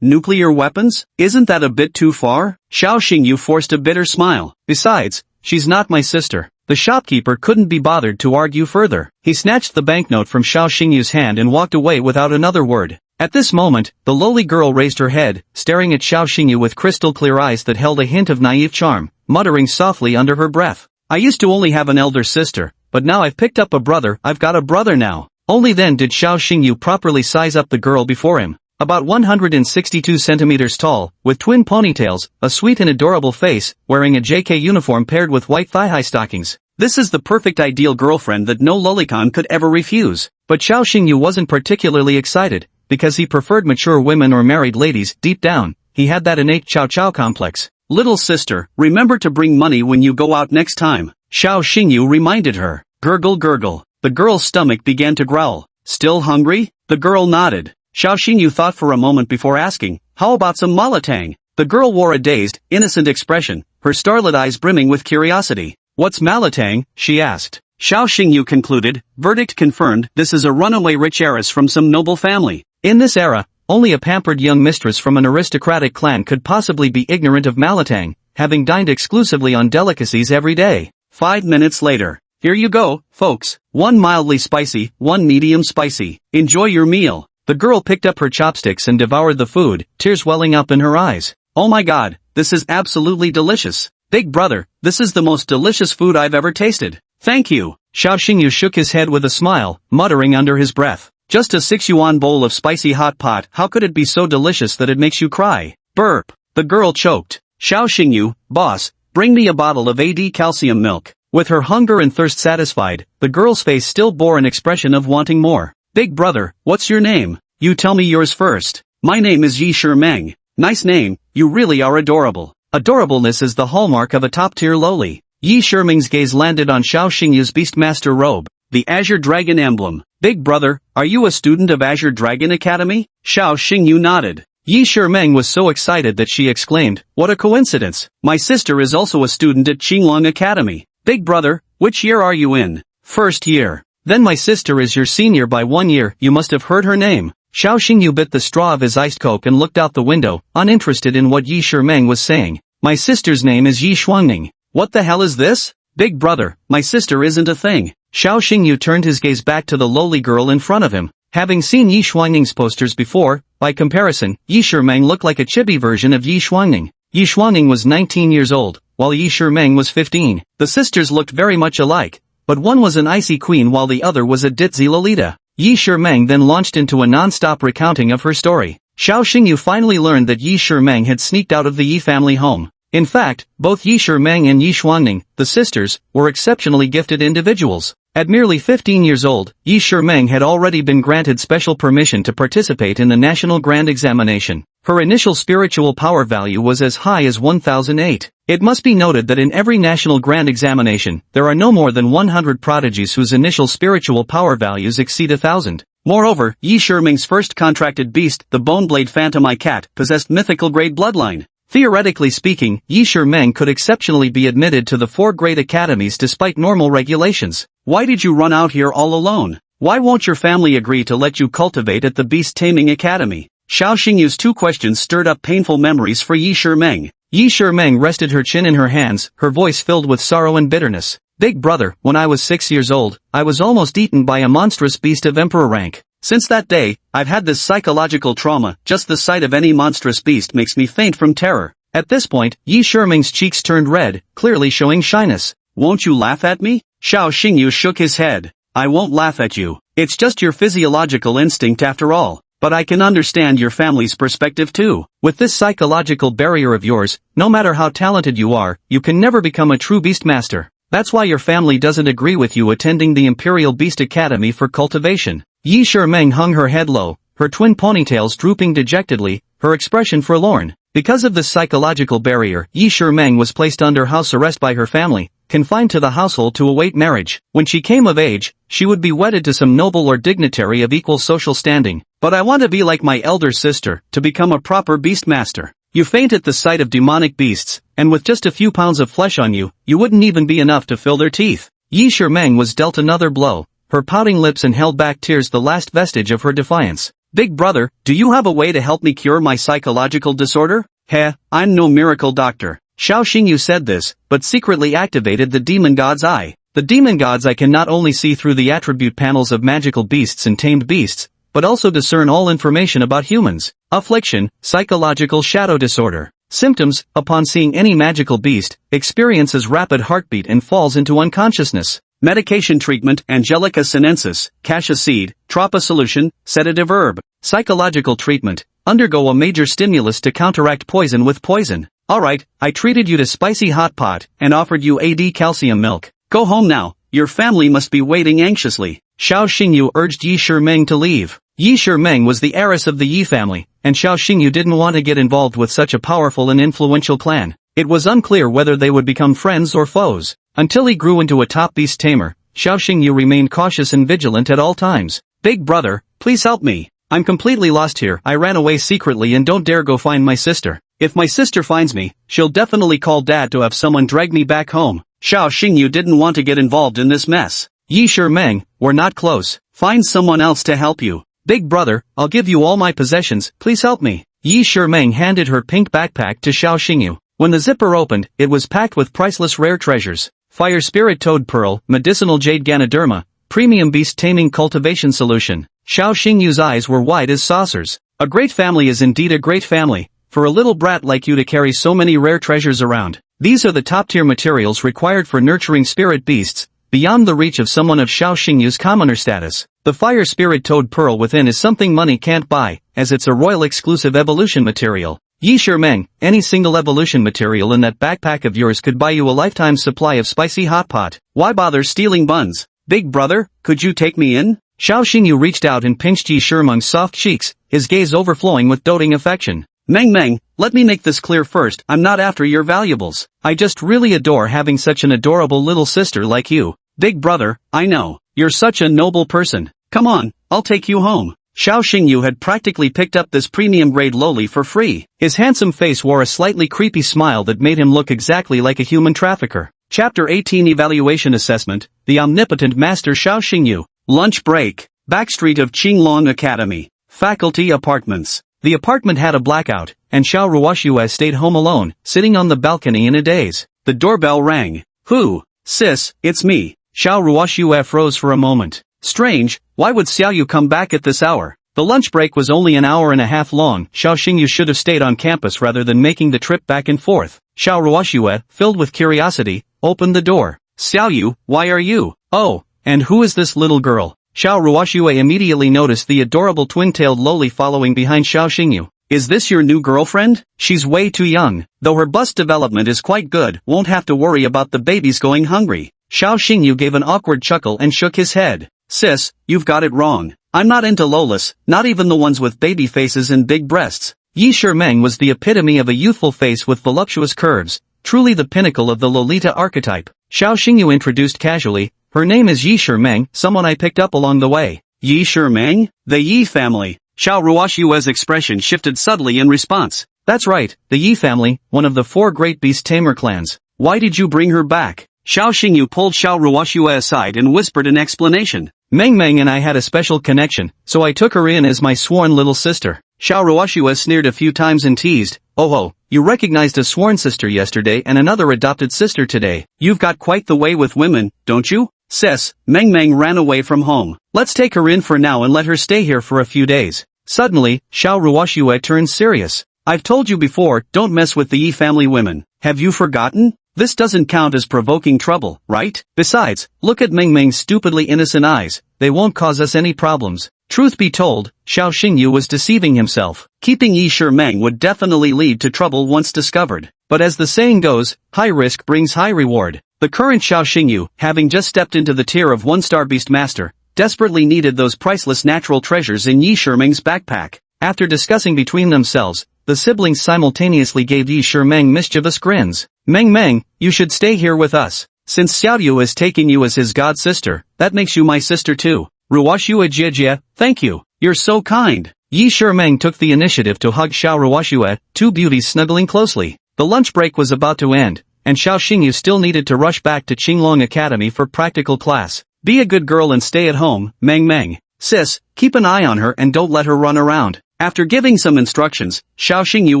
Nuclear weapons? Isn't that a bit too far? Xiao Xingyu forced a bitter smile. Besides, she's not my sister. The shopkeeper couldn't be bothered to argue further. He snatched the banknote from Xiao Xingyu's hand and walked away without another word. At this moment, the lowly girl raised her head, staring at Xiao Xingyu with crystal-clear eyes that held a hint of naive charm, muttering softly under her breath. I used to only have an elder sister, but now I've picked up a brother, I've got a brother now. Only then did Xiao Xingyu properly size up the girl before him. About 162 centimeters tall, with twin ponytails, a sweet and adorable face, wearing a JK uniform paired with white thigh-high stockings. This is the perfect ideal girlfriend that no lolicon could ever refuse. But Xiao Xingyu wasn't particularly excited, because he preferred mature women or married ladies. Deep down, he had that innate Chow Chow complex. Little sister, remember to bring money when you go out next time. Xiao Xingyu reminded her. Gurgle gurgle. The girl's stomach began to growl. Still hungry? The girl nodded. Xiao Xingyu thought for a moment before asking, how about some malatang? The girl wore a dazed, innocent expression, her starlit eyes brimming with curiosity. What's malatang? She asked. Xiao Xingyu concluded, verdict confirmed, this is a runaway rich heiress from some noble family. In this era, only a pampered young mistress from an aristocratic clan could possibly be ignorant of malatang, having dined exclusively on delicacies every day. 5 minutes later. Here you go, folks. 1 mildly spicy, 1 medium spicy. Enjoy your meal. The girl picked up her chopsticks and devoured the food, tears welling up in her eyes. Oh my god, this is absolutely delicious. Big brother, this is the most delicious food I've ever tasted. Thank you. Xiao Xingyu shook his head with a smile, muttering under his breath. Just a 6 yuan bowl of spicy hot pot, how could it be so delicious that it makes you cry? Burp. The girl choked. Xiao Xingyu, boss, bring me a bottle of AD calcium milk. With her hunger and thirst satisfied, the girl's face still bore an expression of wanting more. Big brother, what's your name? You tell me yours first. My name is Yi Shimeng. Nice name, you really are adorable. Adorableness is the hallmark of a top-tier lowly. Yi Shimeng's gaze landed on Xiao Xingyu's Beastmaster robe, the Azure Dragon emblem. Big brother, are you a student of Azure Dragon Academy? Xiao Xingyu nodded. Yi Shimeng was so excited that she exclaimed, what a coincidence. My sister is also a student at Qinglong Academy. Big brother, which year are you in? First year. Then my sister is your senior by 1 year, you must have heard her name. Xiao Xingyu bit the straw of his iced coke and looked out the window, uninterested in what Yi Shimeng was saying. My sister's name is Yi Shuangning. What the hell is this? Big brother, my sister isn't a thing. Xiao Xingyu turned his gaze back to the lowly girl in front of him. Having seen Yi Shuangning's posters before, by comparison, Yi Shimeng looked like a chibi version of Yi Shuangning. Yi Shuangning was 19 years old, while Yi Shimeng was 15. The sisters looked very much alike, but one was an icy queen while the other was a ditzy Lolita. Yi Shimeng then launched into a non-stop recounting of her story. Xiao Xingyu finally learned that Yi Shimeng had sneaked out of the Yi family home. In fact, both Yi Shimeng and Yi Shuangning, the sisters, were exceptionally gifted individuals. At merely 15 years old, Yi Shimeng had already been granted special permission to participate in the National Grand Examination. Her initial spiritual power value was as high as 1008. It must be noted that in every National Grand Examination, there are no more than 100 prodigies whose initial spiritual power values exceed 1000. Moreover, Yi Shimeng's first contracted beast, the Boneblade Phantom Eye Cat, possessed mythical grade bloodline. Theoretically speaking, Yi Shimeng could exceptionally be admitted to the 4 great academies despite normal regulations. Why did you run out here all alone? Why won't your family agree to let you cultivate at the Beast Taming Academy? Xiao Xingyu's 2 questions stirred up painful memories for Yi Shimeng. Yi Shimeng rested her chin in her hands, her voice filled with sorrow and bitterness. Big brother, when I was 6 years old, I was almost eaten by a monstrous beast of emperor rank. Since that day, I've had this psychological trauma, just the sight of any monstrous beast makes me faint from terror. At this point, Yi Shimeng's cheeks turned red, clearly showing shyness. Won't you laugh at me? Xiao Xingyu shook his head. I won't laugh at you. It's just your physiological instinct after all. But I can understand your family's perspective too. With this psychological barrier of yours, no matter how talented you are, you can never become a true beast master. That's why your family doesn't agree with you attending the Imperial Beast Academy for cultivation. Yi Shimeng hung her head low, her twin ponytails drooping dejectedly, her expression forlorn. Because of this psychological barrier, Yi Shimeng was placed under house arrest by her family, confined to the household to await marriage. When she came of age, she would be wedded to some noble or dignitary of equal social standing. But I want to be like my elder sister, to become a proper beast master. You faint at the sight of demonic beasts, and with just a few pounds of flesh on you, you wouldn't even be enough to fill their teeth. Yi Shimeng was dealt another blow, her pouting lips and held back tears the last vestige of her defiance. Big brother, do you have a way to help me cure my psychological disorder? Heh, I'm no miracle doctor. Xiao Xingyu said this, but secretly activated the demon god's eye. The demon god's eye can not only see through the attribute panels of magical beasts and tamed beasts, but also discern all information about humans. Affliction, psychological shadow disorder. Symptoms, upon seeing any magical beast, experiences rapid heartbeat and falls into unconsciousness. Medication treatment, Angelica sinensis, cassia seed, tropa solution, sedative herb. Psychological treatment, undergo a major stimulus to counteract poison with poison. Alright, I treated you to spicy hot pot, and offered you AD calcium milk. Go home now, your family must be waiting anxiously. Xiao Xingyu urged Yi Shimeng to leave. Yi Shimeng was the heiress of the Yi family, and Xiao Xingyu didn't want to get involved with such a powerful and influential clan. It was unclear whether they would become friends or foes. Until he grew into a top beast tamer, Xiao Xingyu remained cautious and vigilant at all times. Big brother, please help me. I'm completely lost here. I ran away secretly and don't dare go find my sister. If my sister finds me, she'll definitely call dad to have someone drag me back home. Xiao Xingyu didn't want to get involved in this mess. Yi Shimeng, we're not close. Find someone else to help you. Big brother, I'll give you all my possessions, please help me. Yi Shimeng handed her pink backpack to Xiao Xingyu. When the zipper opened, it was packed with priceless rare treasures. Fire Spirit Toad Pearl, Medicinal Jade Ganoderma, Premium Beast Taming Cultivation Solution. Xiao Xingyu's eyes were wide as saucers. A great family is indeed a great family, for a little brat like you to carry so many rare treasures around. These are the top-tier materials required for nurturing spirit beasts, beyond the reach of someone of Xiao Xingyu's commoner status. The Fire Spirit Toad Pearl within is something money can't buy, as it's a royal exclusive evolution material. Yi Shimeng, any single evolution material in that backpack of yours could buy you a lifetime supply of spicy hot pot. Why bother stealing buns? Big brother, could you take me in? Xiao Xingyu reached out and pinched Yi Shimeng's soft cheeks, his gaze overflowing with doting affection. Meng, let me make this clear first, I'm not after your valuables. I just really adore having such an adorable little sister like you. Big brother, I know, you're such a noble person. Come on, I'll take you home. Xiao Xingyu had practically picked up this premium-grade loli for free. His handsome face wore a slightly creepy smile that made him look exactly like a human trafficker. Chapter 18 Evaluation Assessment, The Omnipotent Master Xiao Xingyu. Lunch break. Backstreet of Qinglong Academy. Faculty apartments. The apartment had a blackout, and Xiao Ruoxue stayed home alone, sitting on the balcony in a daze. The doorbell rang. Who? Sis, it's me. Xiao Ruoxue froze for a moment. Strange, why would Xiaoyu come back at this hour? The lunch break was only an hour and a half long. Xiao Xingyu should have stayed on campus rather than making the trip back and forth. Xiao Ruoxue, filled with curiosity, opened the door. Xiaoyu, why are you? Oh, and who is this little girl? Xiao Ruoxue immediately noticed the adorable twin-tailed loli following behind Xiao Xingyu. Is this your new girlfriend? She's way too young. Though her bust development is quite good, won't have to worry about the babies going hungry. Xiao Xingyu gave an awkward chuckle and shook his head. Sis, you've got it wrong. I'm not into lolas, not even the ones with baby faces and big breasts. Yi Shimeng was the epitome of a youthful face with voluptuous curves, truly the pinnacle of the Lolita archetype. Xiao Xingyu introduced casually, her name is Yi Shimeng, someone I picked up along the way. Yi Shimeng? The Yi family. Xiao Ruoxue's expression shifted subtly in response. That's right, the Yi family, one of the 4 great beast tamer clans. Why did you bring her back? Xiao Xingyu pulled Xiao Ruoxue aside and whispered an explanation. Meng and I had a special connection, so I took her in as my sworn little sister. Xiao Ruoxue sneered a few times and teased, oh, you recognized a sworn sister yesterday and another adopted sister today. You've got quite the way with women, don't you? Sis, Meng ran away from home. Let's take her in for now and let her stay here for a few days. Suddenly, Xiao Ruoxue turned serious. I've told you before, don't mess with the Yi family women. Have you forgotten? This doesn't count as provoking trouble, right? Besides, look at Meng's stupidly innocent eyes, they won't cause us any problems. Truth be told, Xiao Xingyu was deceiving himself. Keeping Yi Shimeng would definitely lead to trouble once discovered. But as the saying goes, high risk brings high reward. The current Xiao Xingyu, having just stepped into the tier of 1-star beast master, desperately needed those priceless natural treasures in Yi Shimeng's backpack. After discussing between themselves, the siblings simultaneously gave Yi Shimeng mischievous grins. Meng, you should stay here with us. Since Xiaoyu is taking you as his god sister, that makes you my sister too. Ruoxue Jie, thank you. You're so kind. Yi Shimeng took the initiative to hug Xiao Ruoxue, 2 beauties snuggling closely. The lunch break was about to end, and Xiao Xingyu still needed to rush back to Qinglong Academy for practical class. Be a good girl and stay at home, Meng. Sis, keep an eye on her and don't let her run around. After giving some instructions, Xiao Xingyu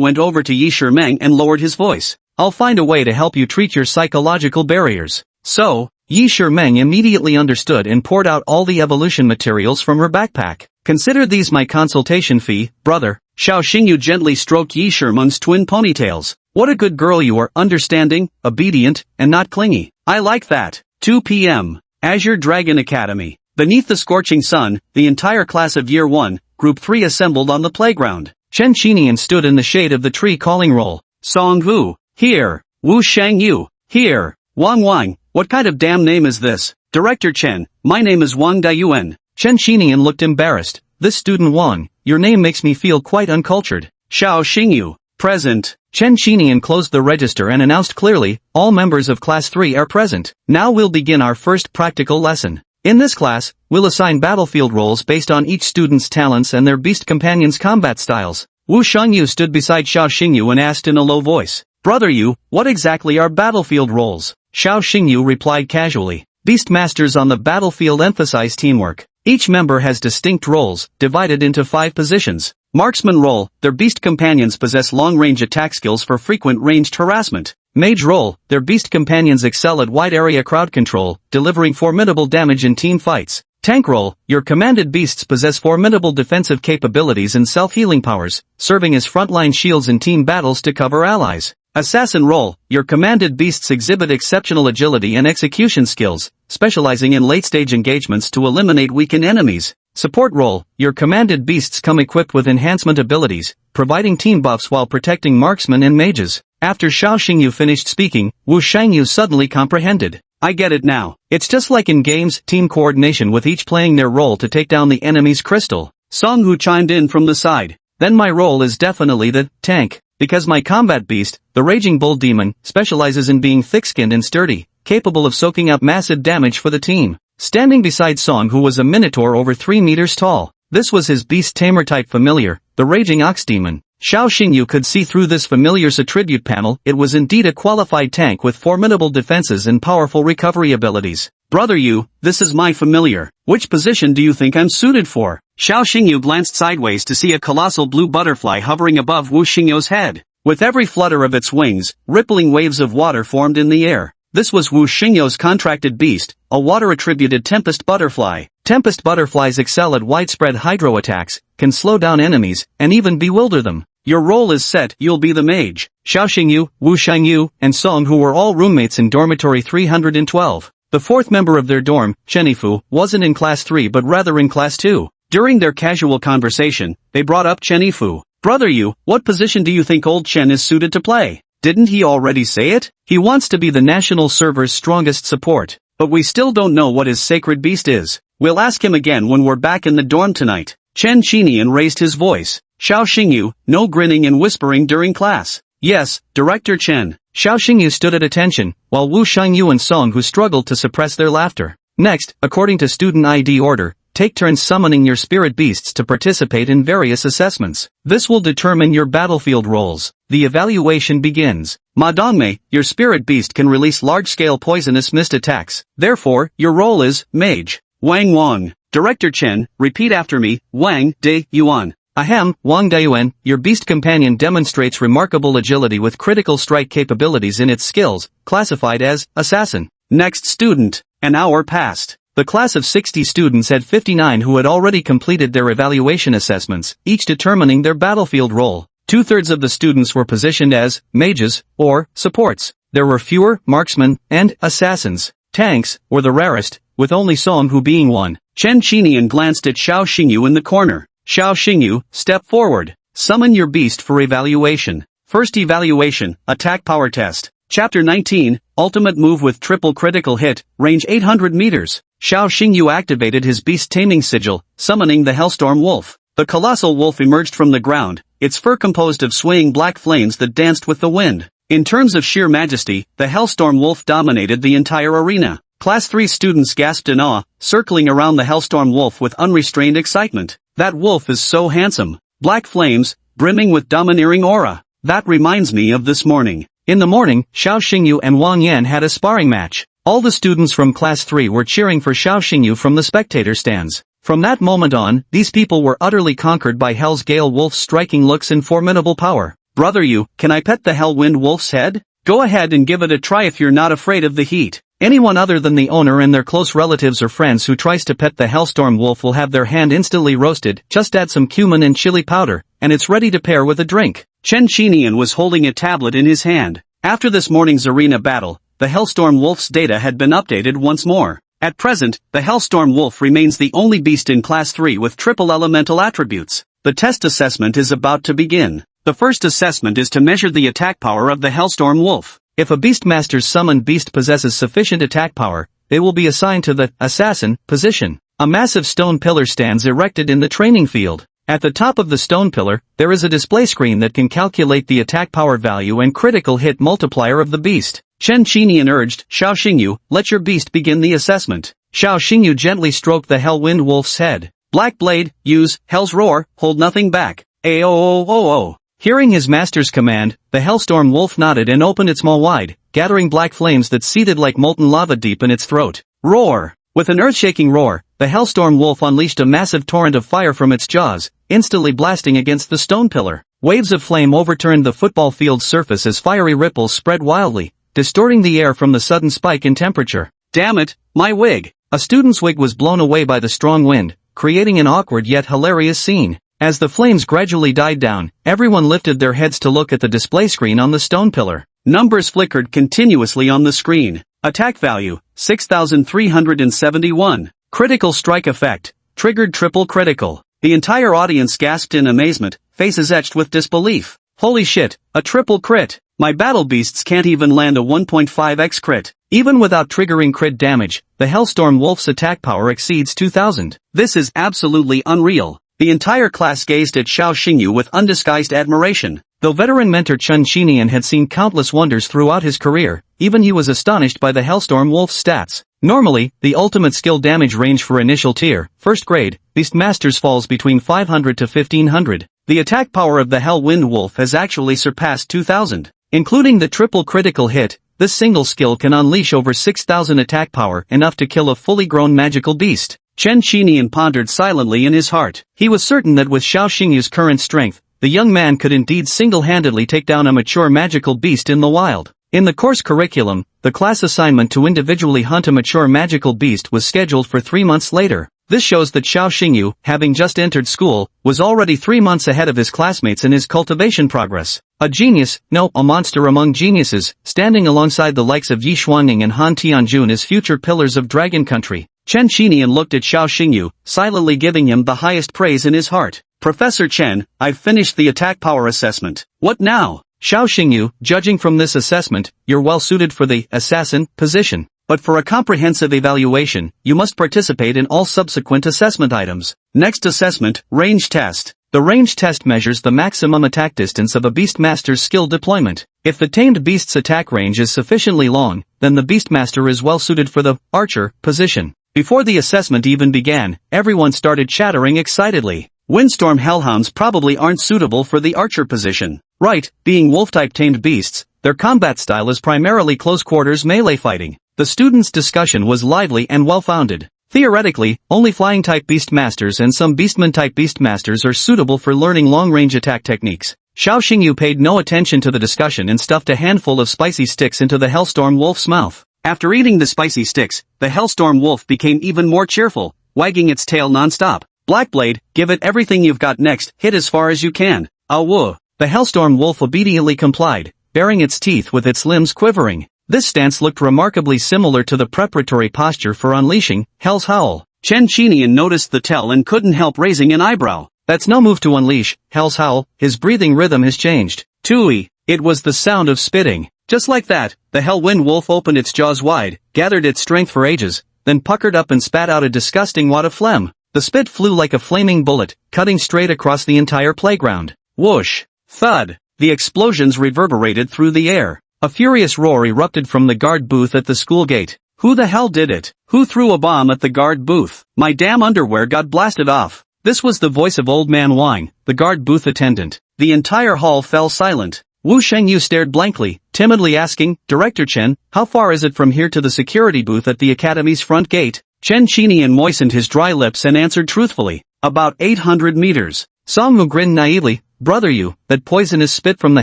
went over to Yi Shimeng and lowered his voice. I'll find a way to help you treat your psychological barriers. So, Yi Shimeng immediately understood and poured out all the evolution materials from her backpack. Consider these my consultation fee, brother. Xiao Xingyu gently stroked Yi Shimeng's twin ponytails. What a good girl you are, understanding, obedient, and not clingy. I like that. 2 p.m. Azure Dragon Academy. Beneath the scorching sun, the entire class of Year 1, Group 3 assembled on the playground. Chen Qinian stood in the shade of the tree calling roll. Song Hu, here. Wu Shangyu, here. Wang, what kind of damn name is this? Director Chen, my name is Wang Dayuan. Chen Qinian looked embarrassed. This student Wang, your name makes me feel quite uncultured. Xiao Xingyu, present. Chen Qinian closed the register and announced clearly, all members of Class 3 are present. Now we'll begin our first practical lesson. In this class, we'll assign battlefield roles based on each student's talents and their beast companions' combat styles. Wu Shangyu stood beside Xiao Xingyu and asked in a low voice, Brother Yu, what exactly are battlefield roles? Xiao Xingyu replied casually, Beast Masters on the battlefield emphasize teamwork. Each member has distinct roles, divided into 5 positions. Marksman role, their beast companions possess long-range attack skills for frequent ranged harassment. Mage role, their beast companions excel at wide-area crowd control, delivering formidable damage in team fights. Tank role, your commanded beasts possess formidable defensive capabilities and self-healing powers, serving as frontline shields in team battles to cover allies. Assassin role, your commanded beasts exhibit exceptional agility and execution skills, specializing in late-stage engagements to eliminate weakened enemies. Support role, your commanded beasts come equipped with enhancement abilities, providing team buffs while protecting marksmen and mages. After Xiao Xingyu finished speaking, Wu Shangyu suddenly comprehended. I get it now. It's just like in games, team coordination with each playing their role to take down the enemy's crystal. Song Hu chimed in from the side. Then my role is definitely the tank. Because my combat beast, the Raging Bull Demon, specializes in being thick-skinned and sturdy, capable of soaking up massive damage for the team. standing beside Song, who was a minotaur over 3 meters tall. This was his beast tamer type familiar, the raging ox demon. Xiao Xingyu could see through this familiar's attribute panel. It was indeed a qualified tank with formidable defenses and powerful recovery abilities. Brother Yu, this is my familiar. Which position do you think I'm suited for? Xiao Xingyu glanced sideways to see a colossal blue butterfly hovering above Wu Xingyu's head. With every flutter of its wings, rippling waves of water formed in the air. This was Wu Xingyu's contracted beast, a water-attributed tempest butterfly. Tempest butterflies excel at widespread hydro attacks, can slow down enemies, and even bewilder them. Your role is set, you'll be the mage. Xiao Xingyu, Wu Xingyu, and Song, who were all roommates in dormitory 312. The fourth member of their dorm, Chenifu, wasn't in class 3 but rather in class 2. During their casual conversation, they brought up Chenifu. Brother Yu, what position do you think old Chen is suited to play? Didn't he already say it? He wants to be the national server's strongest support. But we still don't know what his sacred beast is. We'll ask him again when we're back in the dorm tonight. Chen Qinian raised his voice. Xiao Xingyu, no grinning and whispering during class. Yes, Director Chen. Xiao Xingyu stood at attention, while Wu Xingyu and Song, who struggled to suppress their laughter. Next, according to student ID order, take turns summoning your spirit beasts to participate in various assessments. This will determine your battlefield roles. The evaluation begins. Ma Dongmei, your spirit beast can release large-scale poisonous mist attacks. Therefore, your role is Mage. Wang Wang. Director Chen, repeat after me. Wang De Yuan. Ahem, Wang Dayuan, your beast companion demonstrates remarkable agility with critical strike capabilities in its skills, classified as Assassin. Next student. An hour passed. The class of 60 students had 59 who had already completed their evaluation assessments, each determining their battlefield role. 2/3 of the students were positioned as mages or supports. There were fewer marksmen and assassins. Tanks were the rarest, with only Song Hu being one. Chen Qinian glanced at Xiao Xingyu in the corner. Xiao Xingyu, step forward. Summon your beast for evaluation. First evaluation, attack power test. Chapter 19, ultimate move with triple critical hit, range 800 meters. Xiao Xingyu activated his beast taming sigil, summoning the Hellstorm Wolf. The colossal wolf emerged from the ground, its fur composed of swaying black flames that danced with the wind. In terms of sheer majesty, the Hellstorm Wolf dominated the entire arena. Class 3 students gasped in awe, circling around the Hellstorm Wolf with unrestrained excitement. That wolf is so handsome. Black flames, brimming with domineering aura. That reminds me of this morning. In the morning, Xiao Xingyu and Wang Yan had a sparring match. All the students from class 3 were cheering for Xiao Xingyu from the spectator stands. From that moment on, these people were utterly conquered by Hell's Gale Wolf's striking looks and formidable power. Brother Yu, can I pet the Hellwind Wolf's head? Go ahead and give it a try if you're not afraid of the heat. Anyone other than the owner and their close relatives or friends who tries to pet the Hellstorm Wolf will have their hand instantly roasted. Just add some cumin and chili powder, and it's ready to pair with a drink. Chen Qinian was holding a tablet in his hand. After this morning's arena battle, the Hellstorm Wolf's data had been updated once more. At present, the Hellstorm Wolf remains the only beast in Class 3 with triple elemental attributes. The test assessment is about to begin. The first assessment is to measure the attack power of the Hellstorm Wolf. If a Beastmaster's summoned beast possesses sufficient attack power, they will be assigned to the Assassin position. A massive stone pillar stands erected in the training field. At the top of the stone pillar, there is a display screen that can calculate the attack power value and critical hit multiplier of the beast. Chen Qinian urged, Xiao Xingyu, let your beast begin the assessment. Xiao Xingyu gently stroked the Hellwind Wolf's head. Black Blade, use Hell's Roar, hold nothing back. Aoo. Hearing his master's command, the Hellstorm Wolf nodded and opened its maw wide, gathering black flames that seethed like molten lava deep in its throat. Roar! With an earth-shaking roar, the Hellstorm Wolf unleashed a massive torrent of fire from its jaws, instantly blasting against the stone pillar. Waves of flame overturned the football field's surface as fiery ripples spread wildly, distorting the air from the sudden spike in temperature. Damn it, my wig! A student's wig was blown away by the strong wind, creating an awkward yet hilarious scene. As the flames gradually died down, everyone lifted their heads to look at the display screen on the stone pillar. Numbers flickered continuously on the screen. Attack value, 6,371. Critical strike effect, triggered triple critical. The entire audience gasped in amazement, faces etched with disbelief. Holy shit, a triple crit. My battle beasts can't even land a 1.5x crit. Even without triggering crit damage, the Hellstorm Wolf's attack power exceeds 2,000. This is absolutely unreal. The entire class gazed at Xiao Xingyu with undisguised admiration. Though veteran mentor Chen Qinian had seen countless wonders throughout his career, even he was astonished by the Hellstorm Wolf's stats. Normally, the ultimate skill damage range for initial tier, first grade, Beast Masters falls between 500 to 1500. The attack power of the Hell Wind Wolf has actually surpassed 2000. Including the triple critical hit, this single skill can unleash over 6000 attack power, enough to kill a fully grown magical beast. Chen Qinian pondered silently in his heart. He was certain that with Xiao Xingyu's current strength, the young man could indeed single-handedly take down a mature magical beast in the wild. In the course curriculum, the class assignment to individually hunt a mature magical beast was scheduled for 3 months later. This shows that Xiao Xingyu, having just entered school, was already 3 months ahead of his classmates in his cultivation progress. A genius, no, a monster among geniuses, standing alongside the likes of Yi Xuanning and Han Tianjun as future pillars of Dragon Country. Chen Qinian looked at Xiao Xingyu, silently giving him the highest praise in his heart. Professor Chen, I've finished the attack power assessment. What now? Xiao Xingyu, judging from this assessment, you're well suited for the assassin position. But for a comprehensive evaluation, you must participate in all subsequent assessment items. Next assessment, range test. The range test measures the maximum attack distance of a Beastmaster's skill deployment. If the tamed beast's attack range is sufficiently long, then the Beastmaster is well suited for the archer position. Before the assessment even began, everyone started chattering excitedly. Windstorm Hellhounds probably aren't suitable for the archer position. Right, being wolf-type tamed beasts, their combat style is primarily close-quarters melee fighting. The students' discussion was lively and well-founded. Theoretically, only flying-type Beastmasters and some Beastman-type Beastmasters are suitable for learning long-range attack techniques. Xiao Xingyu paid no attention to the discussion and stuffed a handful of spicy sticks into the Hellstorm Wolf's mouth. After eating the spicy sticks, the Hellstorm Wolf became even more cheerful, wagging its tail non-stop. Blackblade, give it everything you've got next, hit as far as you can. Woo. The Hellstorm Wolf obediently complied, baring its teeth with its limbs quivering. This stance looked remarkably similar to the preparatory posture for unleashing Hell's Howl. Chen Qinian noticed the tell and couldn't help raising an eyebrow. That's no move to unleash Hell's Howl. His breathing rhythm has changed. Tui. It was the sound of spitting. Just like that, the Hellwind Wolf opened its jaws wide, gathered its strength for ages, then puckered up and spat out a disgusting wad of phlegm. The spit flew like a flaming bullet, cutting straight across the entire playground. Whoosh! Thud! The explosions reverberated through the air. A furious roar erupted from the guard booth at the school gate. Who the hell did it? Who threw a bomb at the guard booth? My damn underwear got blasted off. This was the voice of Old Man Wang, the guard booth attendant. The entire hall fell silent. Wu Shengyu stared blankly, timidly asking, Director Chen, how far is it from here to the security booth at the academy's front gate? Chen Qinian moistened his dry lips and answered truthfully, about 800 meters. Song Mu grinned naively, Brother you, that poisonous spit from the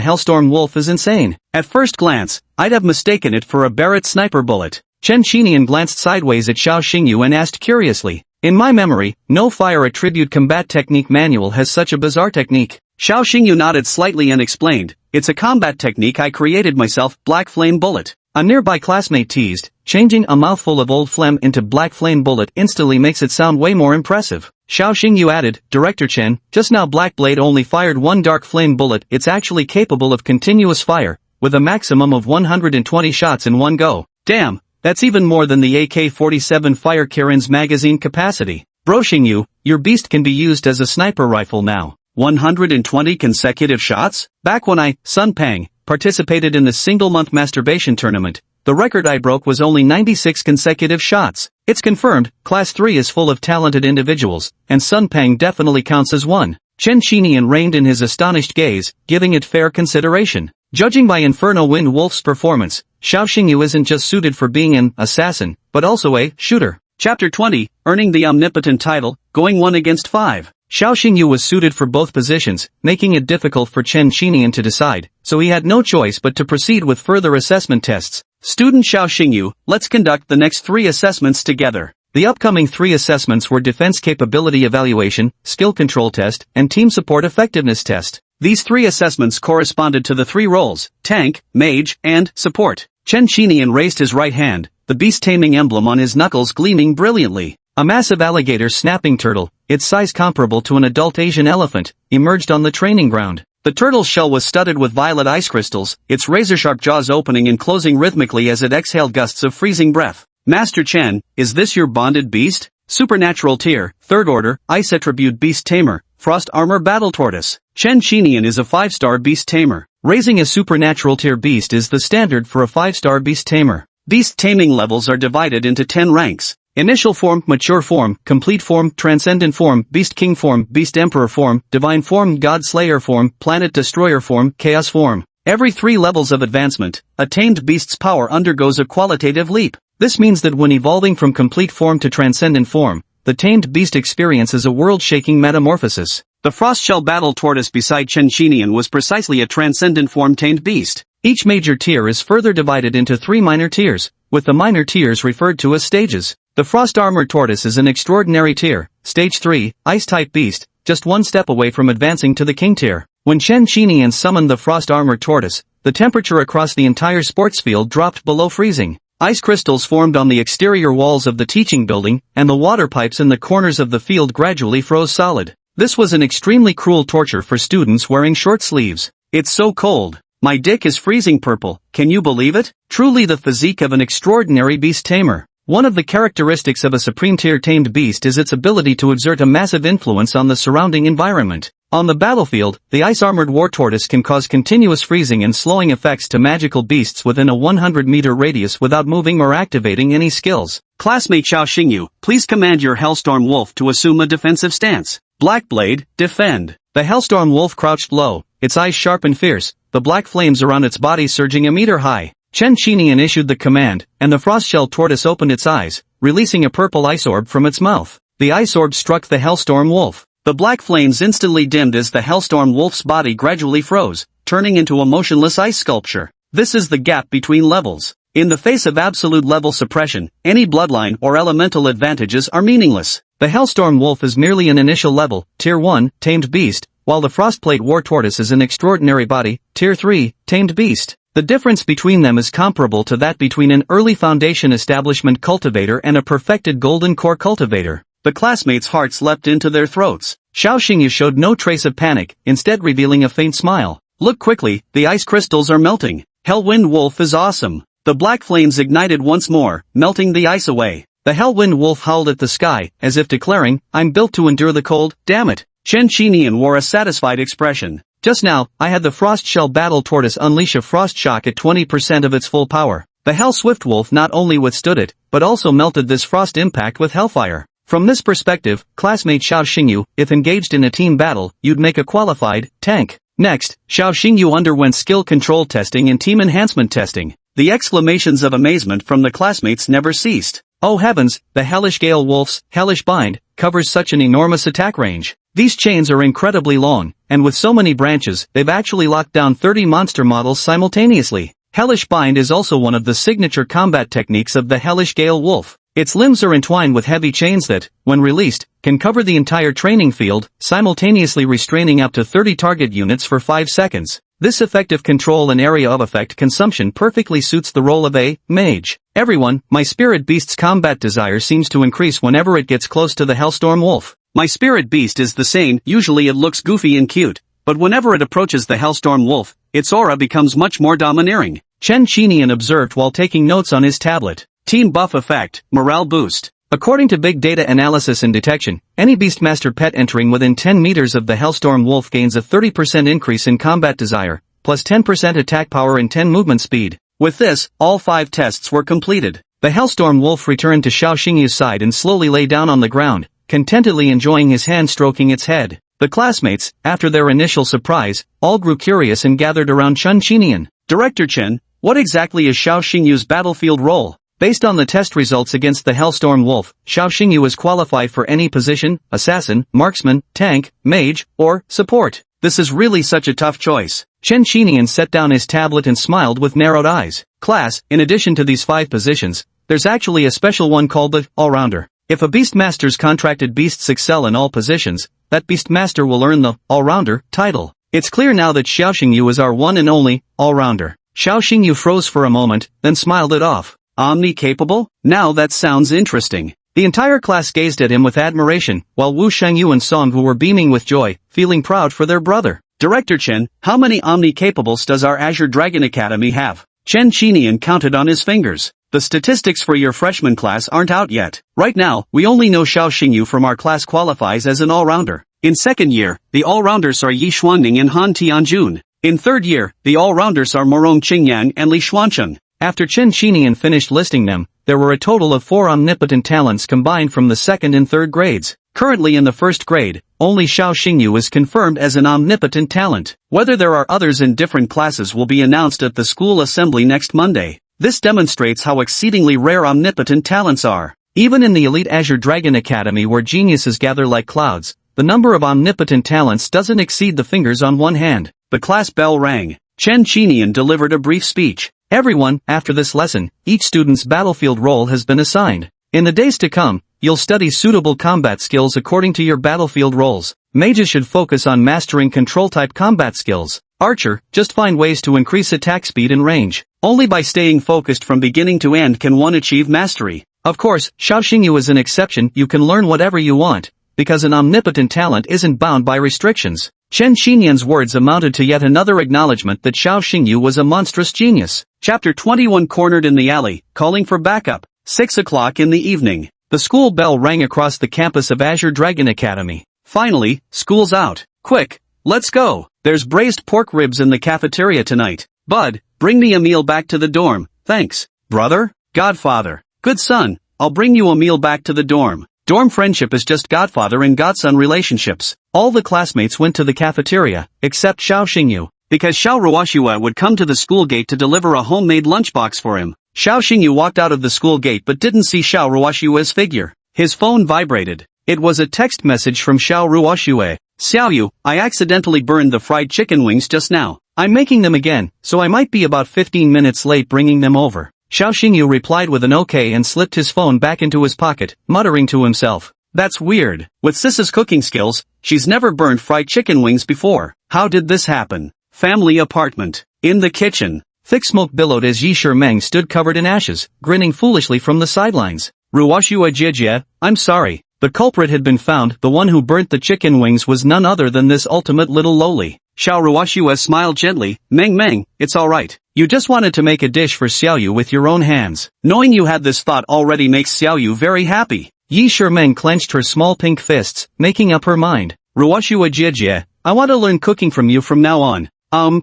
Hellstorm Wolf is insane. At first glance, I'd have mistaken it for a Barrett sniper bullet. Chen Qinian glanced sideways at Xiao Xingyu and asked curiously, In my memory, no fire attribute combat technique manual has such a bizarre technique. Xiao Xingyu nodded slightly and explained, It's a combat technique I created myself, Black Flame Bullet. A nearby classmate teased, changing a mouthful of old phlegm into Black Flame Bullet instantly makes it sound way more impressive. Xiao Xingyu added, Director Chen, just now Blackblade only fired one dark flame bullet. It's actually capable of continuous fire, with a maximum of 120 shots in one go. Damn, that's even more than the AK-47 Fire Karen's magazine capacity. Bro Xingyu, your beast can be used as a sniper rifle now. 120 consecutive shots? Back when I, Sun Pang, participated in the single-month masturbation tournament, the record I broke was only 96 consecutive shots. It's confirmed, Class 3 is full of talented individuals, and Sun Pang definitely counts as one. Chen Qinian reined in his astonished gaze, giving it fair consideration. Judging by Inferno Wind Wolf's performance, Xiao Xingyu isn't just suited for being an assassin, but also a shooter. Chapter 20, Earning the Omnipotent Title, Going 1 against 5. Xiao Xingyu was suited for both positions, making it difficult for Chen Qinian to decide, so he had no choice but to proceed with further assessment tests. Student Xiao Xingyu, let's conduct the next 3 assessments together. The upcoming 3 assessments were Defense Capability Evaluation, Skill Control Test, and Team Support Effectiveness Test. These 3 assessments corresponded to the 3 roles, Tank, Mage, and Support. Chen Qinian raised his right hand, the beast-taming emblem on his knuckles gleaming brilliantly. A massive alligator snapping turtle, its size comparable to an adult Asian elephant, emerged on the training ground. The turtle's shell was studded with violet ice crystals, its razor-sharp jaws opening and closing rhythmically as it exhaled gusts of freezing breath. Master Chen, is this your bonded beast? Supernatural Tier, 3rd Order, Ice Attribute Beast Tamer, Frost Armor Battle Tortoise. Chen Qinian is a 5-star Beast Tamer. Raising a Supernatural Tier beast is the standard for a 5-star Beast Tamer. Beast taming levels are divided into 10 ranks. Initial form, mature form, complete form, transcendent form, beast king form, beast emperor form, divine form, god slayer form, planet destroyer form, chaos form. Every 3 levels of advancement, a tamed beast's power undergoes a qualitative leap. This means that when evolving from complete form to transcendent form, the tamed beast experiences a world-shaking metamorphosis. The Frostshell battle tortoise beside Chenchinian was precisely a transcendent form tamed beast. Each major tier is further divided into 3 minor tiers, with the minor tiers referred to as stages. The Frost Armor Tortoise is an extraordinary tier, Stage 3, Ice-type beast, just one step away from advancing to the King tier. When Chenchinian summoned the Frost Armor Tortoise, the temperature across the entire sports field dropped below freezing. Ice crystals formed on the exterior walls of the teaching building, and the water pipes in the corners of the field gradually froze solid. This was an extremely cruel torture for students wearing short sleeves. It's so cold. My dick is freezing purple, can you believe it? Truly the physique of an extraordinary beast tamer. One of the characteristics of a supreme tier tamed beast is its ability to exert a massive influence on the surrounding environment. On the battlefield, the ice-armored war tortoise can cause continuous freezing and slowing effects to magical beasts within a 100-meter radius without moving or activating any skills. Classmate Xiao Xingyu, please command your Hellstorm Wolf to assume a defensive stance. Blackblade, defend. The Hellstorm Wolf crouched low, its eyes sharp and fierce, the black flames around its body surging a meter high. Chenchinian issued the command, and the Frostshell tortoise opened its eyes, releasing a purple ice orb from its mouth. The ice orb struck the Hellstorm Wolf. The black flames instantly dimmed as the Hellstorm Wolf's body gradually froze, turning into a motionless ice sculpture. This is the gap between levels. In the face of absolute level suppression, any bloodline or elemental advantages are meaningless. The Hellstorm Wolf is merely an initial level, Tier 1, tamed beast, while the Frostplate War Tortoise is an extraordinary body, Tier 3, tamed beast. The difference between them is comparable to that between an early Foundation Establishment cultivator and a perfected Golden Core cultivator. The classmates' hearts leapt into their throats. Xiao Xingyu showed no trace of panic, instead revealing a faint smile. Look quickly, the ice crystals are melting. Hellwind Wolf is awesome. The black flames ignited once more, melting the ice away. The Hellwind Wolf howled at the sky, as if declaring, I'm built to endure the cold, damn it. Chenchinian wore a satisfied expression. Just now, I had the Frostshell Battle Tortoise unleash a frost shock at 20% of its full power. The Hell Swift Wolf not only withstood it, but also melted this frost impact with hellfire. From this perspective, classmate Xiao Xingyu, if engaged in a team battle, you'd make a qualified tank. Next, Xiao Xingyu underwent skill control testing and team enhancement testing. The exclamations of amazement from the classmates never ceased. Oh heavens, the Hellish Gale Wolf's Hellish Bind covers such an enormous attack range. These chains are incredibly long, and with so many branches, they've actually locked down 30 monster models simultaneously. Hellish Bind is also one of the signature combat techniques of the Hellish Gale Wolf. Its limbs are entwined with heavy chains that, when released, can cover the entire training field, simultaneously restraining up to 30 target units for 5 seconds. This effective control and area of effect consumption perfectly suits the role of a mage. Everyone, my spirit beast's combat desire seems to increase whenever it gets close to the Hellstorm Wolf. My spirit beast is the same, usually it looks goofy and cute, but whenever it approaches the Hellstorm Wolf, its aura becomes much more domineering. Chenchinian observed while taking notes on his tablet. Team buff effect, morale boost. According to big data analysis and detection, any Beastmaster pet entering within 10 meters of the Hellstorm Wolf gains a 30% increase in combat desire, plus 10% attack power and 10 movement speed. With this, all 5 tests were completed. The Hellstorm Wolf returned to Xiao Xingyu's side and slowly lay down on the ground, contentedly enjoying his hand stroking its head. The classmates, after their initial surprise, all grew curious and gathered around Chenchinian. Director Chen, what exactly is Xiao Xingyu's battlefield role? Based on the test results against the Hellstorm Wolf, Xiao Xingyu is qualified for any position, assassin, marksman, tank, mage, or support. This is really such a tough choice. Chenchinian set down his tablet and smiled with narrowed eyes. Class, in addition to these 5 positions, there's actually a special one called the All-Rounder. If a Beastmaster's contracted beasts excel in all positions, that Beastmaster will earn the All-Rounder title. It's clear now that Xiao Xingyu is our one and only All-Rounder. Xiao Xingyu froze for a moment, then smiled it off. Omni-capable? Now that sounds interesting. The entire class gazed at him with admiration, while Wu Shengyu and Songhu were beaming with joy, feeling proud for their brother. Director Chen, how many Omni-capables does our Azure Dragon Academy have? Chenchinian counted on his fingers. The statistics for your freshman class aren't out yet. Right now, we only know Xiao Xingyu from our class qualifies as an all-rounder. In second year, the all-rounders are Yi Xuanning and Han Tianjun. In third year, the all-rounders are Morong Qingyang and Li Xuancheng. After Chen Qinian finished listing them, there were a total of 4 omnipotent talents combined from the 2nd and 3rd grades. Currently in the 1st grade, only Xiao Xingyu is confirmed as an omnipotent talent. Whether there are others in different classes will be announced at the school assembly next Monday. This demonstrates how exceedingly rare omnipotent talents are. Even in the elite Azure Dragon Academy where geniuses gather like clouds, the number of omnipotent talents doesn't exceed the fingers on one hand. The class bell rang. Chen Qinian delivered a brief speech. Everyone, after this lesson, each student's battlefield role has been assigned. In the days to come, you'll study suitable combat skills according to your battlefield roles. Mages should focus on mastering control-type combat skills. Archer, just find ways to increase attack speed and range. Only by staying focused from beginning to end can one achieve mastery. Of course, Xiao Xingyu is an exception. You can learn whatever you want, because an omnipotent talent isn't bound by restrictions. Chen Qinian's words amounted to yet another acknowledgement that Xiao Xingyu was a monstrous genius. Chapter 21 Cornered in the alley, calling for backup. 6 o'clock in the evening. The school bell rang across the campus of Azure Dragon Academy. Finally, school's out. Quick, let's go. There's braised pork ribs in the cafeteria tonight. Bud, bring me a meal back to the dorm. Thanks. Brother? Godfather. Good son, I'll bring you a meal back to the dorm. Dorm friendship is just godfather and godson relationships. All the classmates went to the cafeteria, except Xiao Xingyu, because Xiao Ruoxue would come to the school gate to deliver a homemade lunchbox for him. Xiao Xingyu walked out of the school gate but didn't see Xiao Ruoxue's figure. His phone vibrated. It was a text message from Xiao Ruoxue. Xiaoyu, I accidentally burned the fried chicken wings just now. I'm making them again, so I might be about 15 minutes late bringing them over. Xiao Xingyu replied with an okay and slipped his phone back into his pocket, muttering to himself. That's weird. With Sis's cooking skills, she's never burned fried chicken wings before. How did this happen? Family apartment. In the kitchen. Thick smoke billowed as Yi Shimeng stood covered in ashes, grinning foolishly from the sidelines. Ruoxue Jijie, I'm sorry. The culprit had been found. The one who burnt the chicken wings was none other than this ultimate little loli. Xiao Ruoxue smiled gently. Meng, it's alright. You just wanted to make a dish for Xiaoyu with your own hands. Knowing you had this thought already makes Xiaoyu very happy. Yi Shimeng clenched her small pink fists, making up her mind. Ruoxue Jijie, I want to learn cooking from you from now on.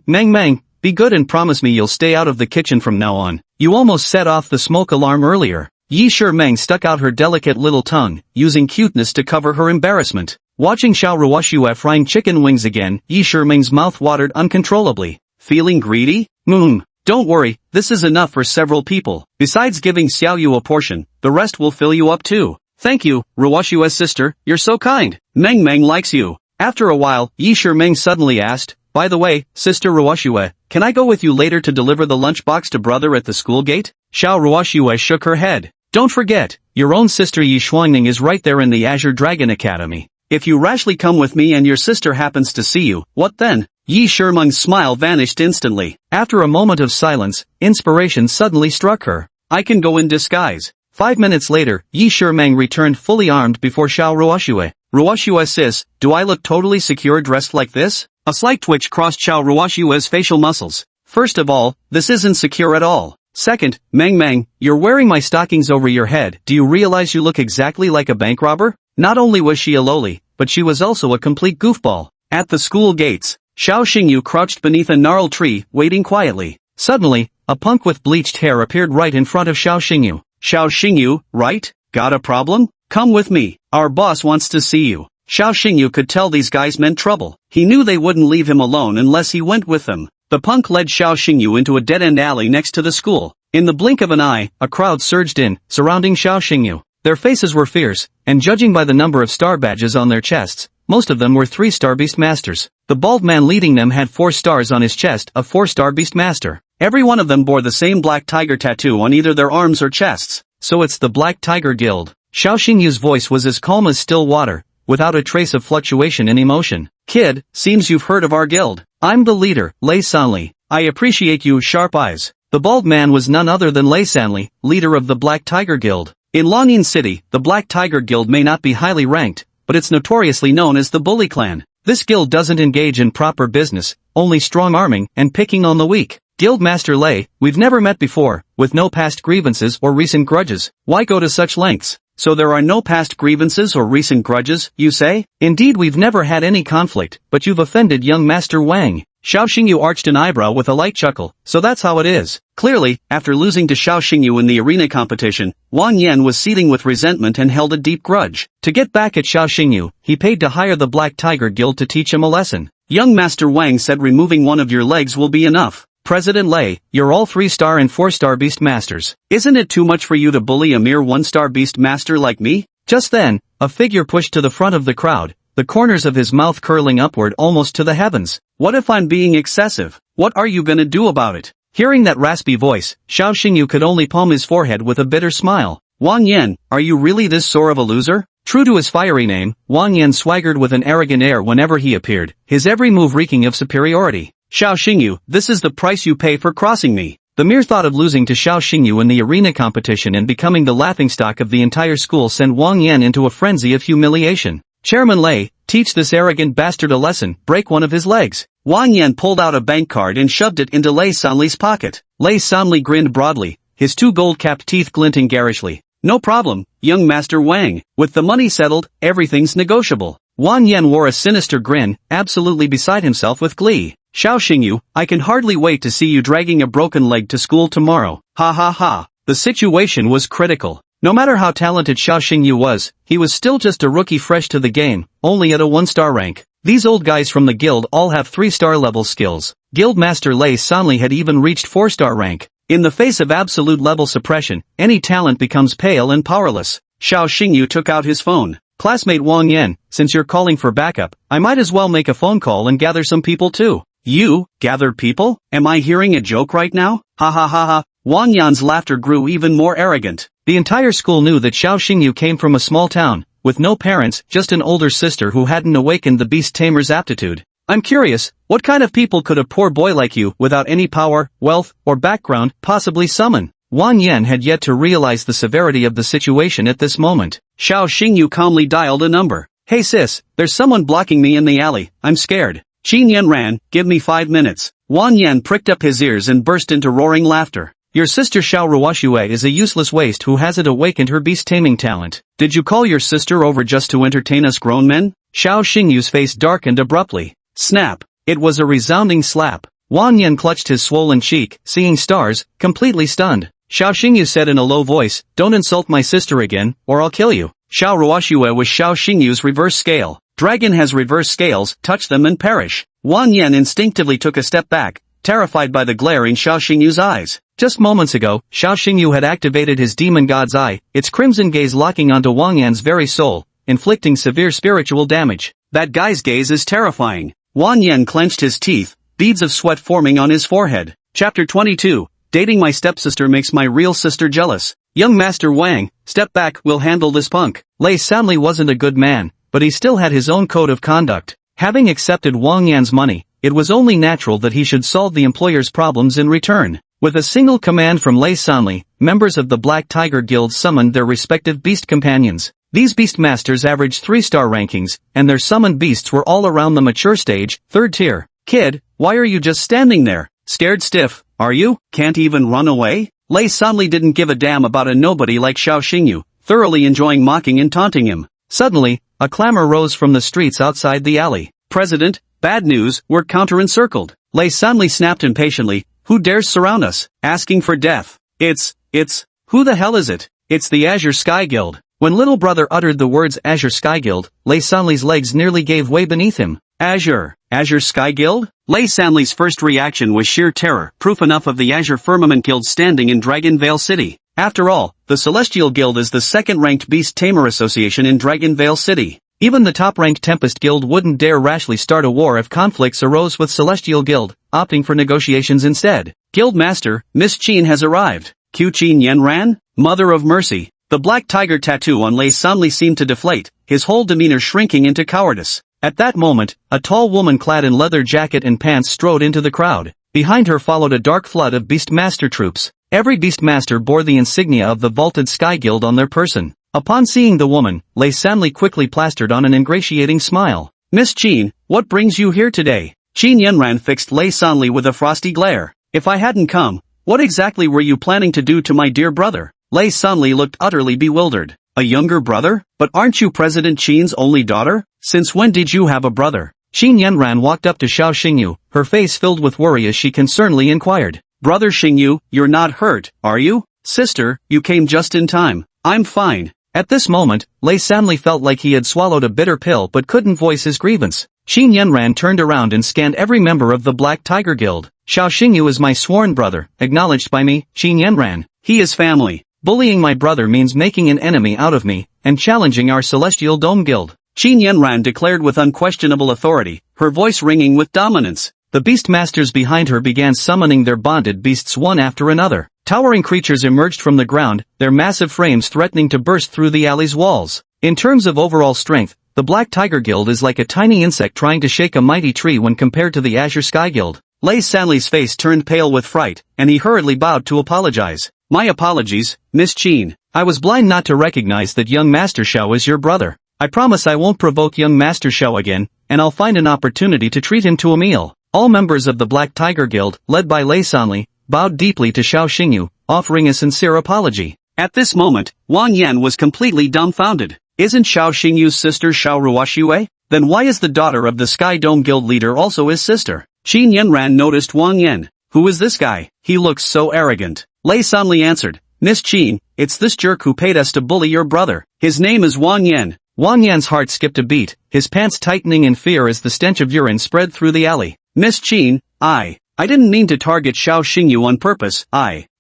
Meng, be good and promise me you'll stay out of the kitchen from now on. You almost set off the smoke alarm earlier. Yi Shimeng stuck out her delicate little tongue, using cuteness to cover her embarrassment. Watching Xiao Ruoxue frying chicken wings again, Yi Shimeng's mouth watered uncontrollably. Feeling greedy? Don't worry, this is enough for several people. Besides giving Xiaoyu a portion, the rest will fill you up too. Thank you, Ruoxue's sister, you're so kind. Meng likes you. After a while, Yi Shimeng suddenly asked, by the way, Sister Ruoxue, can I go with you later to deliver the lunchbox to brother at the school gate? Xiao Ruoxue shook her head. Don't forget, your own sister Yi Xuanning is right there in the Azure Dragon Academy. If you rashly come with me and your sister happens to see you, what then? Yi Shimeng's smile vanished instantly. After a moment of silence, inspiration suddenly struck her. I can go in disguise. 5 minutes later, Yi Shimeng returned fully armed before Xiao Ruoxue. Ruoxue sis, do I look totally secure dressed like this? A slight twitch crossed Xiao Ruoxue's facial muscles. First of all, this isn't secure at all. Second, Meng, you're wearing my stockings over your head. Do you realize you look exactly like a bank robber? Not only was she a loli, but she was also a complete goofball. At the school gates, Xiao Xingyu crouched beneath a gnarled tree, waiting quietly. Suddenly, a punk with bleached hair appeared right in front of Xiao Xingyu. Xiao Xingyu, right? Got a problem? Come with me. Our boss wants to see you. Xiao Xingyu could tell these guys meant trouble. He knew they wouldn't leave him alone unless he went with them. The punk led Xiao Xingyu into a dead-end alley next to the school. In the blink of an eye, a crowd surged in, surrounding Xiao Xingyu. Their faces were fierce, and judging by the number of star badges on their chests, most of them were 3-star beast masters. The bald man leading them had 4 stars on his chest, a 4-star beast master. Every one of them bore the same black tiger tattoo on either their arms or chests. So it's the Black Tiger Guild. Xiao Xingyu's voice was as calm as still water, without a trace of fluctuation in emotion. Kid, seems you've heard of our guild. I'm the leader, Lei Sanli. I appreciate you, sharp eyes. The bald man was none other than Lei Sanli, leader of the Black Tiger Guild. In Longyin City, the Black Tiger Guild may not be highly ranked, but it's notoriously known as the Bully Clan. This guild doesn't engage in proper business, only strong-arming and picking on the weak. Guildmaster Lei, we've never met before, with no past grievances or recent grudges. Why go to such lengths? So there are no past grievances or recent grudges, you say? Indeed, we've never had any conflict, but you've offended young Master Wang. Xiao Xingyu arched an eyebrow with a light chuckle. So that's how it is. Clearly, after losing to Xiao Xingyu in the arena competition, Wang Yan was seething with resentment and held a deep grudge. To get back at Xiao Xingyu, he paid to hire the Black Tiger Guild to teach him a lesson. Young Master Wang said removing one of your legs will be enough. President Lei, you're all 3-star and 4-star beast masters. Isn't it too much for you to bully a mere 1-star beast master like me? Just then, a figure pushed to the front of the crowd, the corners of his mouth curling upward almost to the heavens. What if I'm being excessive? What are you gonna do about it? Hearing that raspy voice, Xiao Xingyu could only palm his forehead with a bitter smile. Wang Yan, are you really this sore of a loser? True to his fiery name, Wang Yan swaggered with an arrogant air whenever he appeared, his every move reeking of superiority. Xiao Xingyu, this is the price you pay for crossing me. The mere thought of losing to Xiao Xingyu in the arena competition and becoming the laughingstock of the entire school sent Wang Yan into a frenzy of humiliation. Chairman Lei, teach this arrogant bastard a lesson, break one of his legs. Wang Yan pulled out a bank card and shoved it into Lei Sanli's pocket. Lei Sanli grinned broadly, his 2 gold-capped teeth glinting garishly. No problem, young Master Wang. With the money settled, everything's negotiable. Wang Yan wore a sinister grin, absolutely beside himself with glee. Xiao Xingyu, I can hardly wait to see you dragging a broken leg to school tomorrow. Ha ha ha. The situation was critical. No matter how talented Xiao Xingyu was, he was still just a rookie fresh to the game, only at a 1-star rank. These old guys from the guild all have 3-star level skills. Guild Master Lei Sanli had even reached 4-star rank. In the face of absolute level suppression, any talent becomes pale and powerless. Xiao Xingyu took out his phone. Classmate Wang Yan, since you're calling for backup, I might as well make a phone call and gather some people too. You, gather people? Am I hearing a joke right now? Ha ha ha ha. Wang Yan's laughter grew even more arrogant. The entire school knew that Xiao Xingyu came from a small town, with no parents, just an older sister who hadn't awakened the beast tamer's aptitude. I'm curious, what kind of people could a poor boy like you, without any power, wealth, or background, possibly summon? Wang Yan had yet to realize the severity of the situation at this moment. Xiao Xingyu calmly dialed a number. Hey sis, there's someone blocking me in the alley, I'm scared. Qin Yan ran, give me 5 minutes. Wang Yan pricked up his ears and burst into roaring laughter. Your sister Xiao Ruoxue is a useless waste who hasn't awakened her beast-taming talent. Did you call your sister over just to entertain us grown men? Xiao Xingyu's face darkened abruptly. Snap. It was a resounding slap. Wang Yan clutched his swollen cheek, seeing stars, completely stunned. Xiao Xingyu said in a low voice, don't insult my sister again, or I'll kill you. Xiao Ruoxue was Xiao Xingyu's reverse scale. Dragon has reverse scales, touch them and perish. Wang Yan instinctively took a step back, terrified by the glare in Xiao Xingyu's eyes. Just moments ago, Xiao Xingyu had activated his demon god's eye, its crimson gaze locking onto Wang Yan's very soul, inflicting severe spiritual damage. That guy's gaze is terrifying. Wang Yan clenched his teeth, beads of sweat forming on his forehead. Chapter 22. Dating my stepsister makes my real sister jealous. Young Master Wang, step back, we'll handle this punk. Lei Sanli wasn't a good man, but he still had his own code of conduct. Having accepted Wang Yan's money, it was only natural that he should solve the employer's problems in return. With a single command from Lei Sanli, members of the Black Tiger Guild summoned their respective beast companions. These beast masters averaged 3-star rankings, and their summoned beasts were all around the mature stage, 3rd tier. Kid, why are you just standing there? Scared stiff, are you? Can't even run away? Lei Sanli didn't give a damn about a nobody like Xiao Xingyu, thoroughly enjoying mocking and taunting him. Suddenly, a clamor rose from the streets outside the alley. President, bad news, we're counter-encircled. Lei Sanli snapped impatiently, who dares surround us? Asking for death. Who the hell is it? It's the Azure Sky Guild. When little brother uttered the words Azure Sky Guild, Lei Sanli's legs nearly gave way beneath him. Azure Sky Guild? Lei Sanli's first reaction was sheer terror, proof enough of the Azure Firmament Guild standing in Dragon Vale City. After all, the Celestial Guild is the second-ranked Beast Tamer Association in Dragon Vale City. Even the top-ranked Tempest Guild wouldn't dare rashly start a war if conflicts arose with Celestial Guild, opting for negotiations instead. Guild Master, Miss Qin has arrived. Qin Yanran? Mother of Mercy. The black tiger tattoo on Lei Sanli seemed to deflate, his whole demeanor shrinking into cowardice. At that moment, a tall woman clad in leather jacket and pants strode into the crowd. Behind her followed a dark flood of Beastmaster troops. Every Beastmaster bore the insignia of the vaulted Sky Guild on their person. Upon seeing the woman, Lei Sanli quickly plastered on an ingratiating smile. Miss Qin, what brings you here today? Qin Yanran fixed Lei Sanli with a frosty glare. If I hadn't come, what exactly were you planning to do to my dear brother? Lei Sanli looked utterly bewildered. A younger brother? But aren't you President Qin's only daughter? Since when did you have a brother? Qin Yanran walked up to Xiao Xingyu, her face filled with worry as she concernedly inquired. Brother Xingyu, you're not hurt, are you? Sister, you came just in time. I'm fine. At this moment, Lei Sanli felt like he had swallowed a bitter pill but couldn't voice his grievance. Qin Yanran turned around and scanned every member of the Black Tiger Guild. Xiao Xingyu is my sworn brother, acknowledged by me, Qin Yanran. He is family. Bullying my brother means making an enemy out of me, and challenging our Celestial Dome Guild. Qin Yanran declared with unquestionable authority, her voice ringing with dominance. The beast masters behind her began summoning their bonded beasts one after another. Towering creatures emerged from the ground, their massive frames threatening to burst through the alley's walls. In terms of overall strength, the Black Tiger Guild is like a tiny insect trying to shake a mighty tree when compared to the Azure Sky Guild. Lei Sanli's face turned pale with fright, and he hurriedly bowed to apologize. My apologies, Miss Qin. I was blind not to recognize that young Master Xiao is your brother. I promise I won't provoke young Master Xiao again, and I'll find an opportunity to treat him to a meal. All members of the Black Tiger Guild, led by Lei Sanli, bowed deeply to Xiao Xingyu, offering a sincere apology. At this moment, Wang Yan was completely dumbfounded. Isn't Xiao Xingyu's sister Xiao Ruoxue? Then why is the daughter of the Sky Dome Guild leader also his sister? Qin Yanran noticed Wang Yan. Who is this guy? He looks so arrogant. Lei Sanli answered, Miss Qin, it's this jerk who paid us to bully your brother. His name is Wang Yan. Wang Yan's heart skipped a beat, his pants tightening in fear as the stench of urine spread through the alley. Miss Qin, I didn't mean to target Xiao Xingyu on purpose,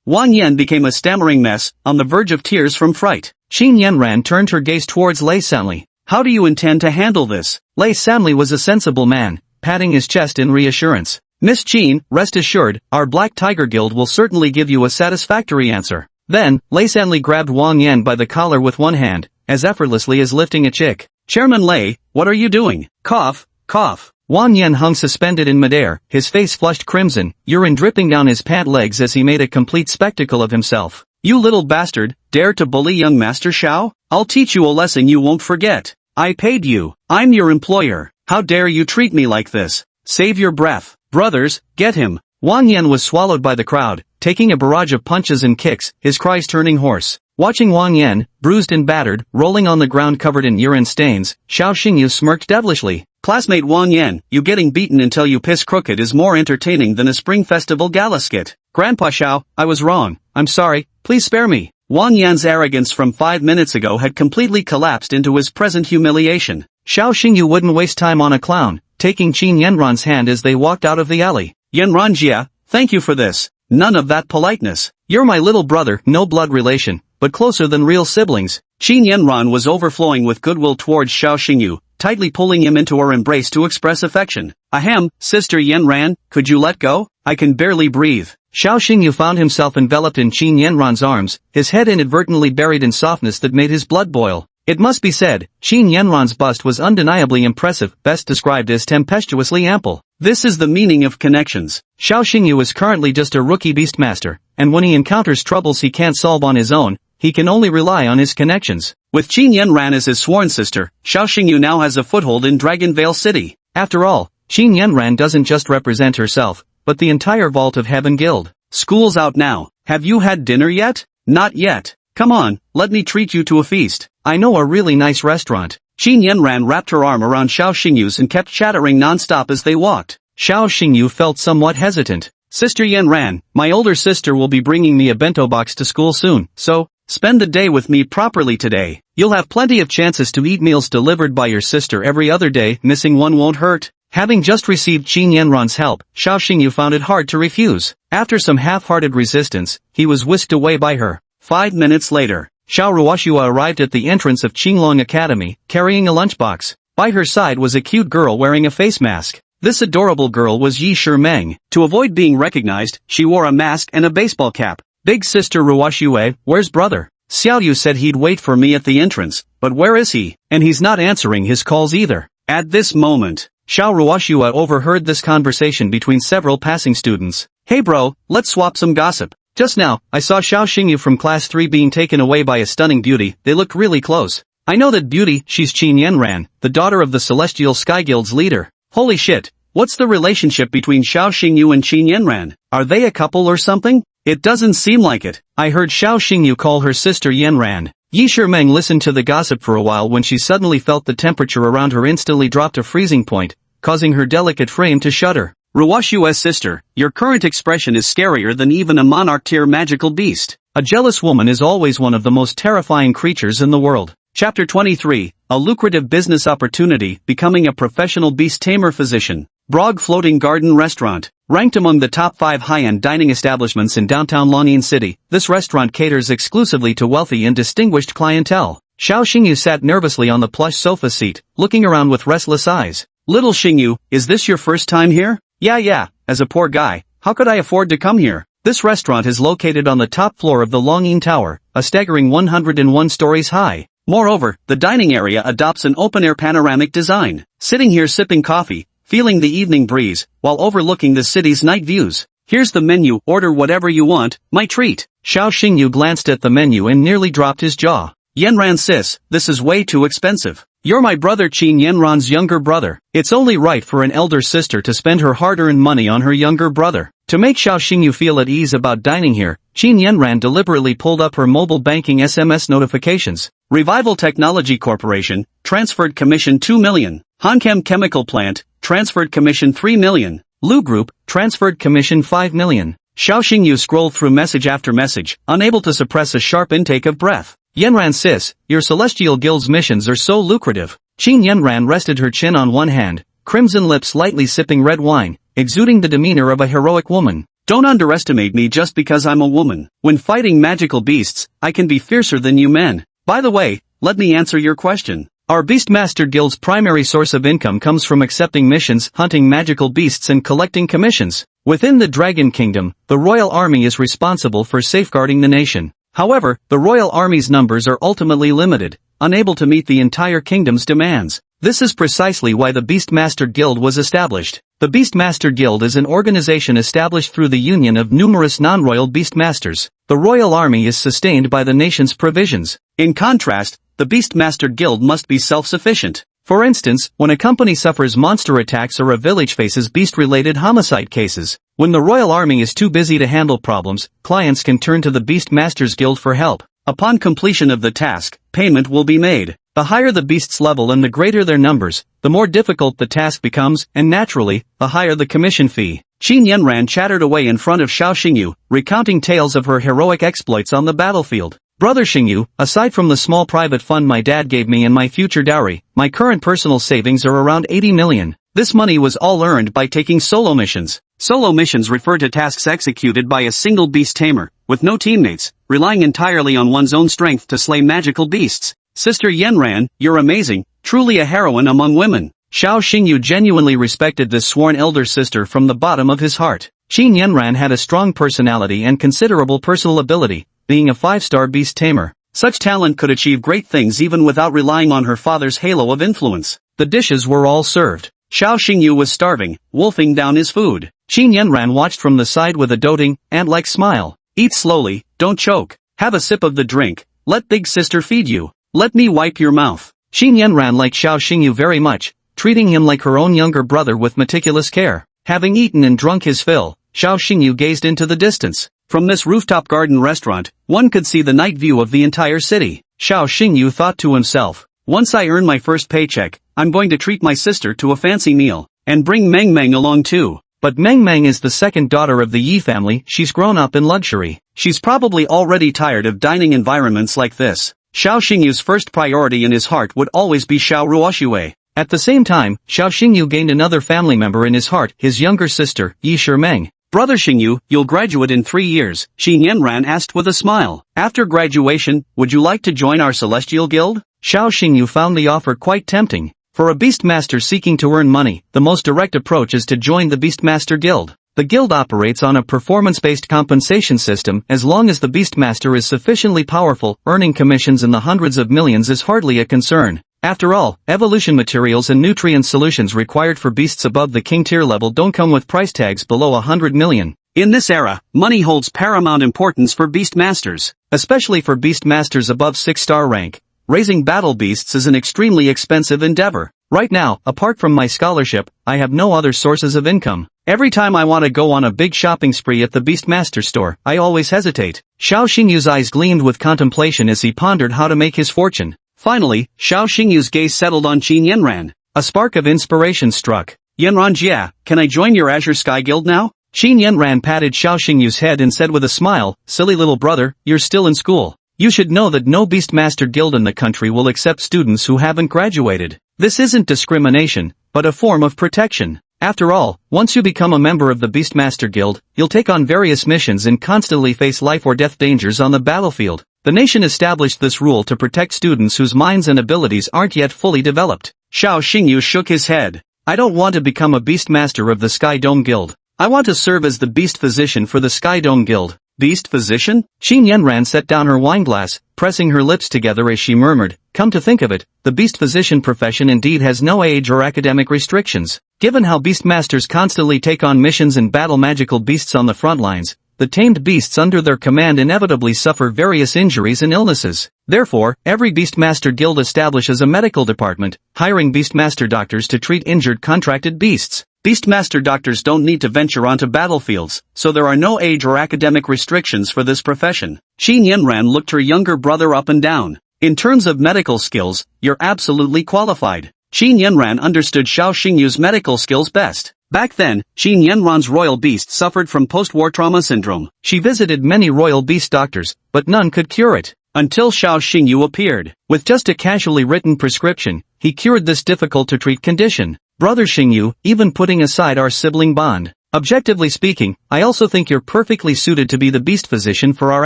Wang Yan became a stammering mess, on the verge of tears from fright. Qin Yanran turned her gaze towards Lei Sanli. How do you intend to handle this? Lei Sanli was a sensible man, patting his chest in reassurance. Miss Qin, rest assured, our Black Tiger Guild will certainly give you a satisfactory answer. Then, Lei Sanli grabbed Wang Yan by the collar with one hand, as effortlessly as lifting a chick. Chairman Lei, what are you doing? Cough, cough. Wang Yan hung suspended in midair, his face flushed crimson, urine dripping down his pant legs as he made a complete spectacle of himself. You little bastard, dare to bully young Master Xiao? I'll teach you a lesson you won't forget. I paid you. I'm your employer. How dare you treat me like this? Save your breath. Brothers, get him. Wang Yan was swallowed by the crowd, taking a barrage of punches and kicks, his cries turning hoarse. Watching Wang Yan, bruised and battered, rolling on the ground covered in urine stains, Xiao Xingyu smirked devilishly. Classmate Wang Yan, you getting beaten until you piss crooked is more entertaining than a Spring Festival gala skit. Grandpa Xiao, I was wrong. I'm sorry, please spare me. Wang Yan's arrogance from 5 minutes ago had completely collapsed into his present humiliation. Xiao Xingyu wouldn't waste time on a clown, taking Qin Yanran's hand as they walked out of the alley. Yanranjia, thank you for this. None of that politeness. You're my little brother, no blood relation, but closer than real siblings. Qin Yanran was overflowing with goodwill towards Xiao Xingyu, tightly pulling him into her embrace to express affection. Ahem, Sister Yanran, could you let go? I can barely breathe. Xiao Xingyu found himself enveloped in Qin Yanran's arms, his head inadvertently buried in softness that made his blood boil. It must be said, Qin Yanran's bust was undeniably impressive, best described as tempestuously ample. This is the meaning of connections. Xiao Xingyu is currently just a rookie beastmaster, and when he encounters troubles he can't solve on his own, he can only rely on his connections. With Qin Yanran as his sworn sister, Xiao Xingyu now has a foothold in Dragon Vale City. After all, Qin Yanran doesn't just represent herself, but the entire Vault of Heaven Guild. School's out now. Have you had dinner yet? Not yet. Come on, let me treat you to a feast. I know a really nice restaurant. Qin Yanran wrapped her arm around Xiao Xingyu's and kept chattering non-stop as they walked. Xiao Xingyu felt somewhat hesitant. Sister Yanran, my older sister will be bringing me a bento box to school soon, so, spend the day with me properly today. You'll have plenty of chances to eat meals delivered by your sister every other day, missing one won't hurt. Having just received Qin Yanran's help, Xiao Xingyu found it hard to refuse. After some half-hearted resistance, he was whisked away by her. 5 minutes later, Xiao Ruoxue arrived at the entrance of Qinglong Academy, carrying a lunchbox. By her side was a cute girl wearing a face mask. This adorable girl was Yi Shimeng. To avoid being recognized, she wore a mask and a baseball cap. Big sister Ruoxue, where's brother? Xiaoyu said he'd wait for me at the entrance, but where is he? And he's not answering his calls either. At this moment, Xiao Ruoxue overheard this conversation between several passing students. Hey bro, let's swap some gossip. Just now, I saw Xiao Xingyu from class 3 being taken away by a stunning beauty. They looked really close. I know that beauty, she's Qin Yanran, the daughter of the Celestial Sky Guild's leader. Holy shit, what's the relationship between Xiao Xingyu and Qin Yanran? Are they a couple or something? It doesn't seem like it. I heard Xiao Xingyu call her sister Yanran. Yi Shimeng listened to the gossip for a while when she suddenly felt the temperature around her instantly drop to freezing point, causing her delicate frame to shudder. Ruoshue's sister, your current expression is scarier than even a monarch-tier magical beast. A jealous woman is always one of the most terrifying creatures in the world. Chapter 23, a lucrative business opportunity, becoming a professional beast tamer physician. Brog Floating Garden Restaurant. Ranked among the top 5 high-end dining establishments in downtown Longyan City, this restaurant caters exclusively to wealthy and distinguished clientele. Xiao Xingyu sat nervously on the plush sofa seat, looking around with restless eyes. Little Xingyu, is this your first time here? Yeah, as a poor guy, how could I afford to come here? This restaurant is located on the top floor of the Longyan Tower, a staggering 101 stories high. Moreover, the dining area adopts an open-air panoramic design. Sitting here sipping coffee, feeling the evening breeze, while overlooking the city's night views. Here's the menu, order whatever you want, my treat. Xiao Xingyu glanced at the menu and nearly dropped his jaw. Yenran sis, this is way too expensive. You're my brother Qin Yenran's younger brother. It's only right for an elder sister to spend her hard-earned money on her younger brother. To make Xiao Xingyu feel at ease about dining here, Qin Yenran deliberately pulled up her mobile banking SMS notifications. Revival Technology Corporation, transferred commission 2 million. Hanchem Chemical Plant, transferred commission 3 million. Lu Group, transferred commission 5 million. Xiao Xingyu scrolled through message after message, unable to suppress a sharp intake of breath. Yenran sis, your Celestial Guild's missions are so lucrative. Qin Yenran rested her chin on one hand, crimson lips lightly sipping red wine, exuding the demeanor of a heroic woman. Don't underestimate me just because I'm a woman. When fighting magical beasts, I can be fiercer than you men. By the way, let me answer your question. Our Beastmaster Guild's primary source of income comes from accepting missions, hunting magical beasts and collecting commissions. Within the Dragon Kingdom, the Royal Army is responsible for safeguarding the nation. However, the Royal Army's numbers are ultimately limited, unable to meet the entire kingdom's demands. This is precisely why the Beastmaster Guild was established. The Beastmaster Guild is an organization established through the union of numerous non-royal beastmasters. The Royal Army is sustained by the nation's provisions. In contrast, the Beastmaster Guild must be self-sufficient. For instance, when a company suffers monster attacks or a village faces beast-related homicide cases. When the Royal Army is too busy to handle problems, clients can turn to the Beastmasters Guild for help. Upon completion of the task, payment will be made. The higher the beast's level and the greater their numbers, the more difficult the task becomes, and naturally, the higher the commission fee. Qin Yenran chattered away in front of Xiao Xingyu, recounting tales of her heroic exploits on the battlefield. Brother Xingyu, aside from the small private fund my dad gave me and my future dowry, my current personal savings are around 80 million. This money was all earned by taking solo missions. Solo missions refer to tasks executed by a single beast tamer, with no teammates, relying entirely on one's own strength to slay magical beasts. Sister Yenran, you're amazing, truly a heroine among women. Xiao Xingyu genuinely respected this sworn elder sister from the bottom of his heart. Qin Yenran had a strong personality and considerable personal ability, being a 5-star beast tamer. Such talent could achieve great things even without relying on her father's halo of influence. The dishes were all served. Xiao Xingyu was starving, wolfing down his food. Qin Yenran watched from the side with a doting, ant-like smile. Eat slowly, don't choke. Have a sip of the drink. Let big sister feed you. Let me wipe your mouth. Qin Yenran liked Xiao Xingyu very much, treating him like her own younger brother with meticulous care. Having eaten and drunk his fill, Xiao Xingyu gazed into the distance. From this rooftop garden restaurant, one could see the night view of the entire city. Xiao Xingyu thought to himself, once I earn my first paycheck, I'm going to treat my sister to a fancy meal, and bring Meng Meng along too. But Meng Meng is the second daughter of the Yi family, she's grown up in luxury. She's probably already tired of dining environments like this. Xiao Xingyu's first priority in his heart would always be Xiao Ruoxue. At the same time, Xiao Xingyu gained another family member in his heart, his younger sister, Yi Shimeng. Brother Xingyu, you'll graduate in 3 years, Qin Yenran asked with a smile. After graduation, would you like to join our Celestial Guild? Xiao Xingyu found the offer quite tempting. For a Beastmaster seeking to earn money, the most direct approach is to join the Beastmaster Guild. The guild operates on a performance-based compensation system. As long as the Beastmaster is sufficiently powerful, earning commissions in the hundreds of millions is hardly a concern. After all, evolution materials and nutrient solutions required for beasts above the king tier level don't come with price tags below 100 million. In this era, money holds paramount importance for Beastmasters, especially for Beastmasters above 6-star rank. Raising battle beasts is an extremely expensive endeavor. Right now, apart from my scholarship, I have no other sources of income. Every time I want to go on a big shopping spree at the Beastmaster store, I always hesitate. Xiao Xingyu's eyes gleamed with contemplation as he pondered how to make his fortune. Finally, Xiao Xingyu's gaze settled on Qin Yenran. A spark of inspiration struck. Yanran Jia, can I join your Azure Sky Guild now? Qin Yanran patted Xiao Xingyu's head and said with a smile, silly little brother, you're still in school. You should know that no Beastmaster Guild in the country will accept students who haven't graduated. This isn't discrimination, but a form of protection. After all, once you become a member of the Beastmaster Guild, you'll take on various missions and constantly face life or death dangers on the battlefield. The nation established this rule to protect students whose minds and abilities aren't yet fully developed. Xiao Xingyu shook his head. I don't want to become a Beastmaster of the Sky Dome Guild. I want to serve as the Beast Physician for the Sky Dome Guild. Beast Physician? Qin Yanran set down her wineglass, pressing her lips together as she murmured, come to think of it, the Beast Physician profession indeed has no age or academic restrictions. Given how Beastmasters constantly take on missions and battle magical beasts on the front lines, the tamed beasts under their command inevitably suffer various injuries and illnesses. Therefore, every Beastmaster Guild establishes a medical department, hiring Beastmaster doctors to treat injured contracted beasts. Beastmaster doctors don't need to venture onto battlefields, so there are no age or academic restrictions for this profession. Qin Yanran looked her younger brother up and down. In terms of medical skills, you're absolutely qualified. Qin Yanran understood Xiao Xingyu's medical skills best. Back then, Qin Yanran's royal beast suffered from post-war trauma syndrome. She visited many royal beast doctors, but none could cure it. Until Xiao Xingyu appeared. With just a casually written prescription, he cured this difficult-to-treat condition. Brother Xingyu, even putting aside our sibling bond. Objectively speaking, I also think you're perfectly suited to be the beast physician for our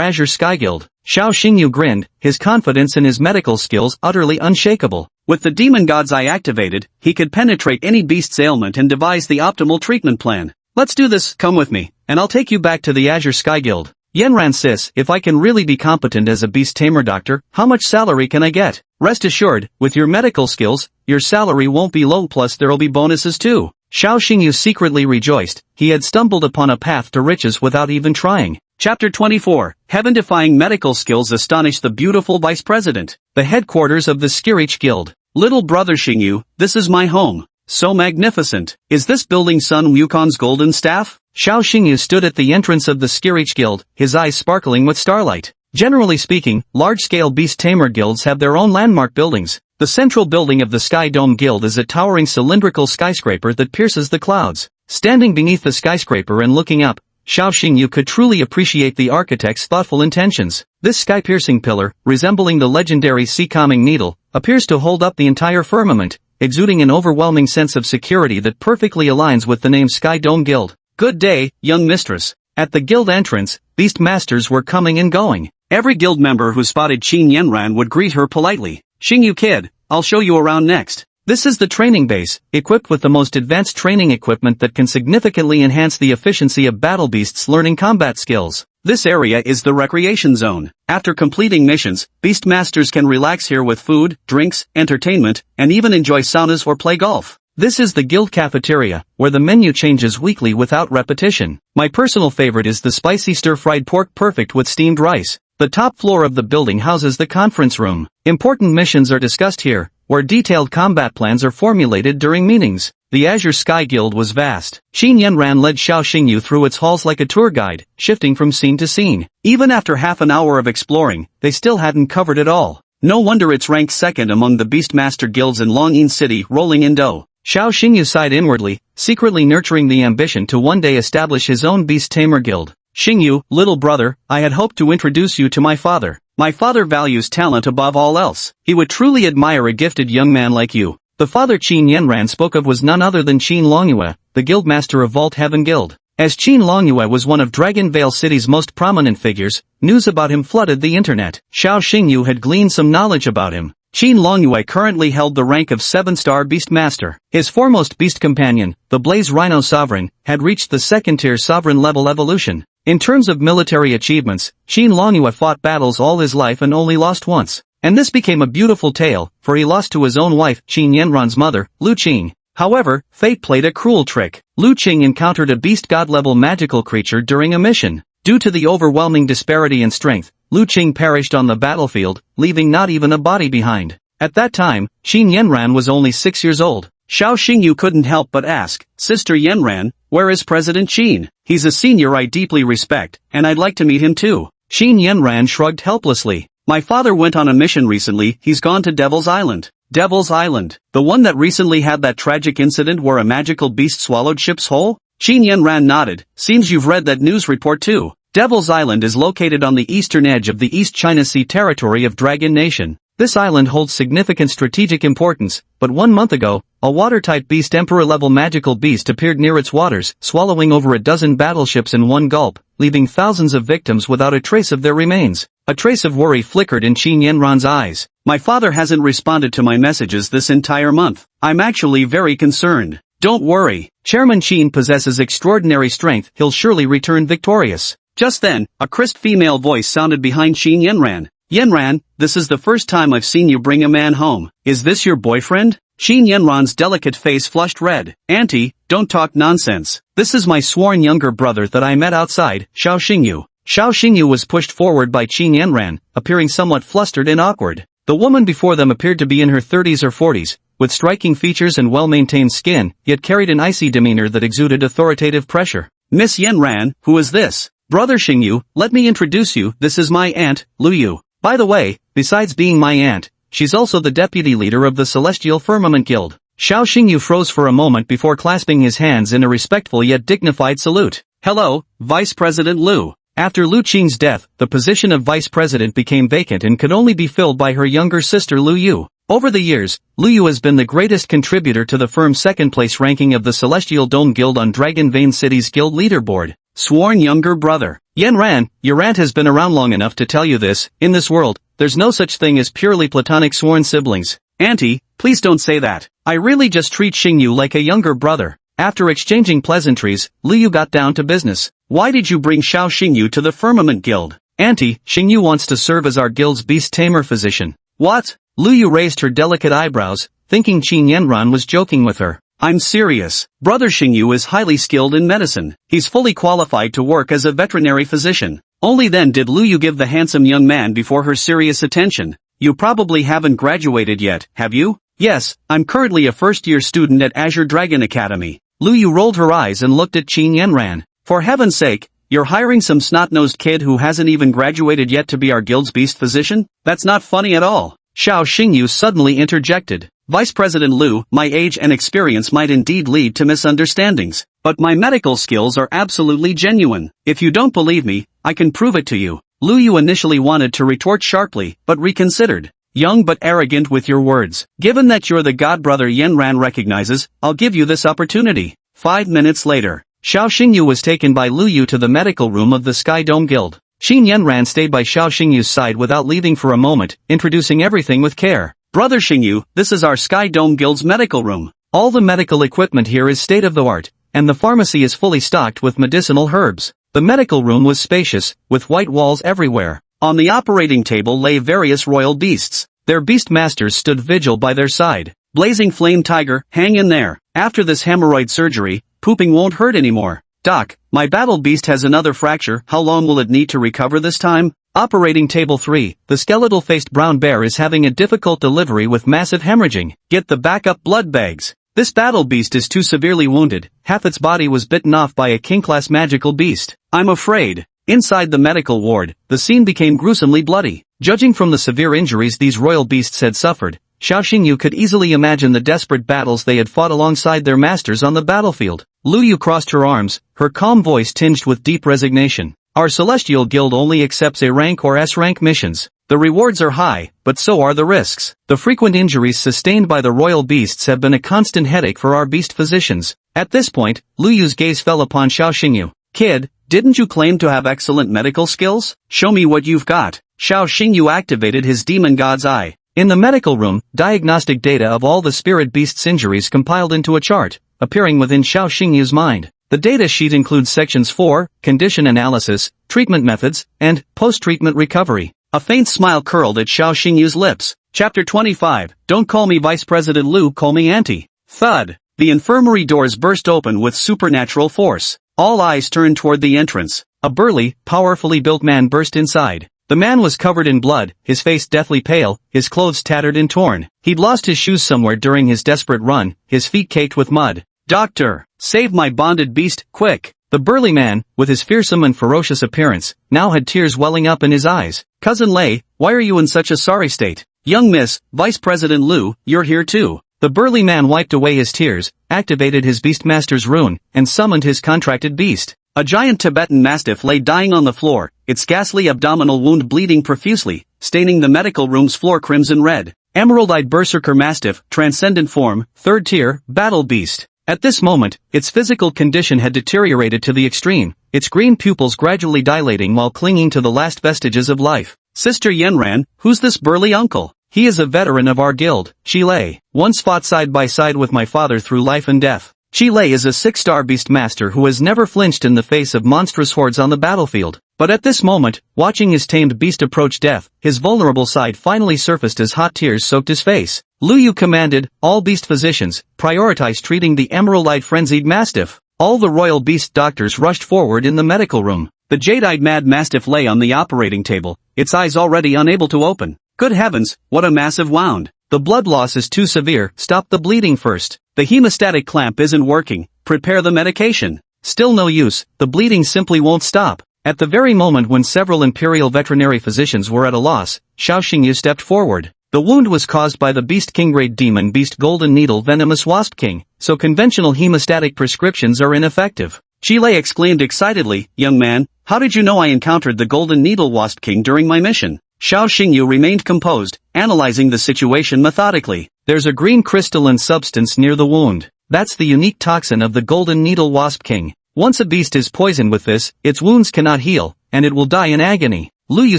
Azure Sky Guild. Xiao Xingyu grinned, his confidence in his medical skills utterly unshakable. With the demon god's eye activated, he could penetrate any beast's ailment and devise the optimal treatment plan. Let's do this, come with me, and I'll take you back to the Azure Sky Guild. Yanran sis, if I can really be competent as a beast tamer doctor, how much salary can I get? Rest assured, with your medical skills, your salary won't be low, plus there'll be bonuses too. Xiao Xingyu secretly rejoiced. He had stumbled upon a path to riches without even trying. Chapter 24. Heaven-defying medical skills astonish the beautiful vice president. The headquarters of the Skirich Guild. Little brother Xingyu, this is my home. So magnificent. Is this building Sun Wukon's golden staff? Xiao Xingyu stood at the entrance of the Skirich Guild, his eyes sparkling with starlight. Generally speaking, large-scale beast tamer guilds have their own landmark buildings. The central building of the Sky Dome Guild is a towering cylindrical skyscraper that pierces the clouds. Standing beneath the skyscraper and looking up, Xiao Xingyu could truly appreciate the architect's thoughtful intentions. This sky-piercing pillar, resembling the legendary sea-calming needle, appears to hold up the entire firmament, exuding an overwhelming sense of security that perfectly aligns with the name Sky Dome Guild. Good day, young mistress. At the guild entrance, beast masters were coming and going. Every guild member who spotted Qin Yanran would greet her politely. Xingyu kid, I'll show you around next. This is the training base, equipped with the most advanced training equipment that can significantly enhance the efficiency of battle beasts learning combat skills. This area is the recreation zone. After completing missions, Beastmasters can relax here with food, drinks, entertainment, and even enjoy saunas or play golf. This is the guild cafeteria, where the menu changes weekly without repetition. My personal favorite is the spicy stir-fried pork perfect with steamed rice. The top floor of the building houses the conference room. Important missions are discussed here, where detailed combat plans are formulated during meetings. The Azure Sky Guild was vast. Qin Yanran led Xiao Xingyu through its halls like a tour guide, shifting from scene to scene. Even after half an hour of exploring, they still hadn't covered it all. No wonder it's ranked second among the Beastmaster guilds in Longyin City, rolling in dough. Xiao Xingyu sighed inwardly, secretly nurturing the ambition to one day establish his own Beast Tamer Guild. Xingyu, little brother, I had hoped to introduce you to my father. My father values talent above all else. He would truly admire a gifted young man like you. The father Qin Yanran spoke of was none other than Qin Longyue, the guildmaster of Vault Heaven Guild. As Qin Longyue was one of Dragon Vale City's most prominent figures, news about him flooded the internet. Xiao Xingyu had gleaned some knowledge about him. Qin Longyue currently held the rank of 7-star Beastmaster. His foremost beast companion, the Blaze Rhino Sovereign, had reached the 2nd-tier Sovereign level evolution. In terms of military achievements, Qin Longyue fought battles all his life and only lost once. And this became a beautiful tale, for he lost to his own wife, Qin Yanran's mother, Lu Qing. However, fate played a cruel trick. Lu Qing encountered a beast god-level magical creature during a mission. Due to the overwhelming disparity in strength, Lu Qing perished on the battlefield, leaving not even a body behind. At that time, Qin Yanran was only 6 years old. Xiao Xingyu couldn't help but ask, Sister Yanran, where is President Qin? He's a senior I deeply respect, and I'd like to meet him too. Qin Yanran shrugged helplessly. My father went on a mission recently, he's gone to Devil's Island. Devil's Island, the one that recently had that tragic incident where a magical beast swallowed ship's whole? Qin Yanran nodded. Seems you've read that news report too. Devil's Island is located on the eastern edge of the East China Sea territory of Dragon Nation. This island holds significant strategic importance, but 1 month ago, a water-type beast Emperor-level magical beast appeared near its waters, swallowing over a dozen battleships in one gulp, leaving thousands of victims without a trace of their remains. A trace of worry flickered in Qin Yanran's eyes. My father hasn't responded to my messages this entire month. I'm actually very concerned. Don't worry. Chairman Qin possesses extraordinary strength. He'll surely return victorious. Just then, a crisp female voice sounded behind Qin Yanran. Yanran, this is the first time I've seen you bring a man home. Is this your boyfriend? Qin Yanran's delicate face flushed red. Auntie, don't talk nonsense. This is my sworn younger brother that I met outside, Xiao Xingyu. Xiao Xingyu was pushed forward by Qin Yanran, appearing somewhat flustered and awkward. The woman before them appeared to be in her 30s or 40s, with striking features and well-maintained skin, yet carried an icy demeanor that exuded authoritative pressure. Miss Yanran, who is this? Brother Xingyu, let me introduce you, this is my aunt, Lu Yu. By the way, besides being my aunt, she's also the deputy leader of the Celestial Firmament Guild. Xiao Xingyu froze for a moment before clasping his hands in a respectful yet dignified salute. Hello, Vice President Lu. After Lu Qing's death, the position of vice president became vacant and could only be filled by her younger sister Lu Yu. Over the years, Lu Yu has been the greatest contributor to the firm's second-place ranking of the Celestial Dome Guild on Dragon Vein City's guild leaderboard. Sworn younger brother. Yanran, your aunt has been around long enough to tell you this. In this world, there's no such thing as purely platonic sworn siblings. Auntie, please don't say that. I really just treat Xingyu like a younger brother. After exchanging pleasantries, Lu Yu got down to business. Why did you bring Xiao Xingyu to the Firmament Guild? Auntie, Xingyu wants to serve as our guild's beast tamer physician. What? Lu Yu raised her delicate eyebrows, thinking Qin Yanran was joking with her. I'm serious. Brother Xingyu is highly skilled in medicine. He's fully qualified to work as a veterinary physician. Only then did Lu Yu give the handsome young man before her serious attention. You probably haven't graduated yet, have you? Yes, I'm currently a first-year student at Azure Dragon Academy. Lu Yu rolled her eyes and looked at Qin Yanran. For heaven's sake, you're hiring some snot-nosed kid who hasn't even graduated yet to be our guild's beast physician? That's not funny at all. Xiao Xingyu suddenly interjected. Vice President Lu, my age and experience might indeed lead to misunderstandings, but my medical skills are absolutely genuine. If you don't believe me, I can prove it to you. Lu Yu initially wanted to retort sharply, but reconsidered. Young but arrogant with your words. Given that you're the godbrother Yanran recognizes, I'll give you this opportunity. 5 minutes later, Xiao Xingyu was taken by Lu Yu to the medical room of the Sky Dome Guild. Qin Yanran stayed by Xiao Xingyu's side without leaving for a moment, introducing everything with care. Brother Xingyu, this is our Sky Dome Guild's medical room. All the medical equipment here is state-of-the-art, and the pharmacy is fully stocked with medicinal herbs. The medical room was spacious, with white walls everywhere. On the operating table lay various royal beasts. Their beast masters stood vigil by their side. Blazing Flame Tiger, hang in there. After this hemorrhoid surgery, pooping won't hurt anymore. Doc, my battle beast has another fracture. How long will it need to recover this time? Operating table 3, the skeletal-faced brown bear is having a difficult delivery with massive hemorrhaging. Get the backup blood bags. This battle beast is too severely wounded. Half its body was bitten off by a king-class magical beast. I'm afraid. Inside the medical ward, the scene became gruesomely bloody. Judging from the severe injuries these royal beasts had suffered, Xiao Xingyu could easily imagine the desperate battles they had fought alongside their masters on the battlefield. Lu Yu crossed her arms, her calm voice tinged with deep resignation. Our Celestial Guild only accepts A rank or S rank missions. The rewards are high, but so are the risks. The frequent injuries sustained by the royal beasts have been a constant headache for our beast physicians. At this point, Lu Yu's gaze fell upon Xiao Xingyu. Kid, didn't you claim to have excellent medical skills? Show me what you've got. Xiao Xingyu activated his demon god's eye. In the medical room, diagnostic data of all the spirit beasts' injuries compiled into a chart, appearing within Xiao Xingyu's mind. The data sheet includes sections 4, condition analysis, treatment methods, and post-treatment recovery. A faint smile curled at Xiao Xingyu's lips. Chapter 25, Don't call me Vice President Lu, call me Auntie. Thud. The infirmary doors burst open with supernatural force. All eyes turned toward the entrance. A burly, powerfully built man burst inside. The man was covered in blood, his face deathly pale, his clothes tattered and torn. He'd lost his shoes somewhere during his desperate run, his feet caked with mud. Doctor, save my bonded beast, quick. The burly man, with his fearsome and ferocious appearance, now had tears welling up in his eyes. Cousin Lei, why are you in such a sorry state? Young Miss, Vice President Liu, you're here too. The burly man wiped away his tears, activated his Beastmaster's rune, and summoned his contracted beast. A giant Tibetan Mastiff lay dying on the floor, its ghastly abdominal wound bleeding profusely, staining the medical room's floor crimson red. Emerald-eyed Berserker Mastiff, Transcendent Form, 3rd Tier, Battle Beast. At this moment, its physical condition had deteriorated to the extreme, its green pupils gradually dilating while clinging to the last vestiges of life. Sister Yenran, who's this burly uncle? He is a veteran of our guild, Chile. Once fought side by side with my father through life and death. Chile is a 6-star beast master who has never flinched in the face of monstrous hordes on the battlefield. But at this moment, watching his tamed beast approach death, his vulnerable side finally surfaced as hot tears soaked his face. Liu commanded, all beast physicians, prioritize treating the emerald-eyed frenzied mastiff. All the royal beast doctors rushed forward in the medical room. The jade-eyed mad mastiff lay on the operating table, its eyes already unable to open. Good heavens, what a massive wound. The blood loss is too severe, stop the bleeding first. The hemostatic clamp isn't working, prepare the medication. Still no use, the bleeding simply won't stop. At the very moment when several imperial veterinary physicians were at a loss, Xiao Xingyu stepped forward. The wound was caused by the Beast King Great Demon Beast Golden Needle Venomous Wasp King, so conventional hemostatic prescriptions are ineffective. Chile exclaimed excitedly, young man, how did you know I encountered the Golden Needle Wasp King during my mission? Xiao Xingyu remained composed, analyzing the situation methodically. There's a green crystalline substance near the wound. That's the unique toxin of the Golden Needle Wasp King. Once a beast is poisoned with this, its wounds cannot heal, and it will die in agony. Liu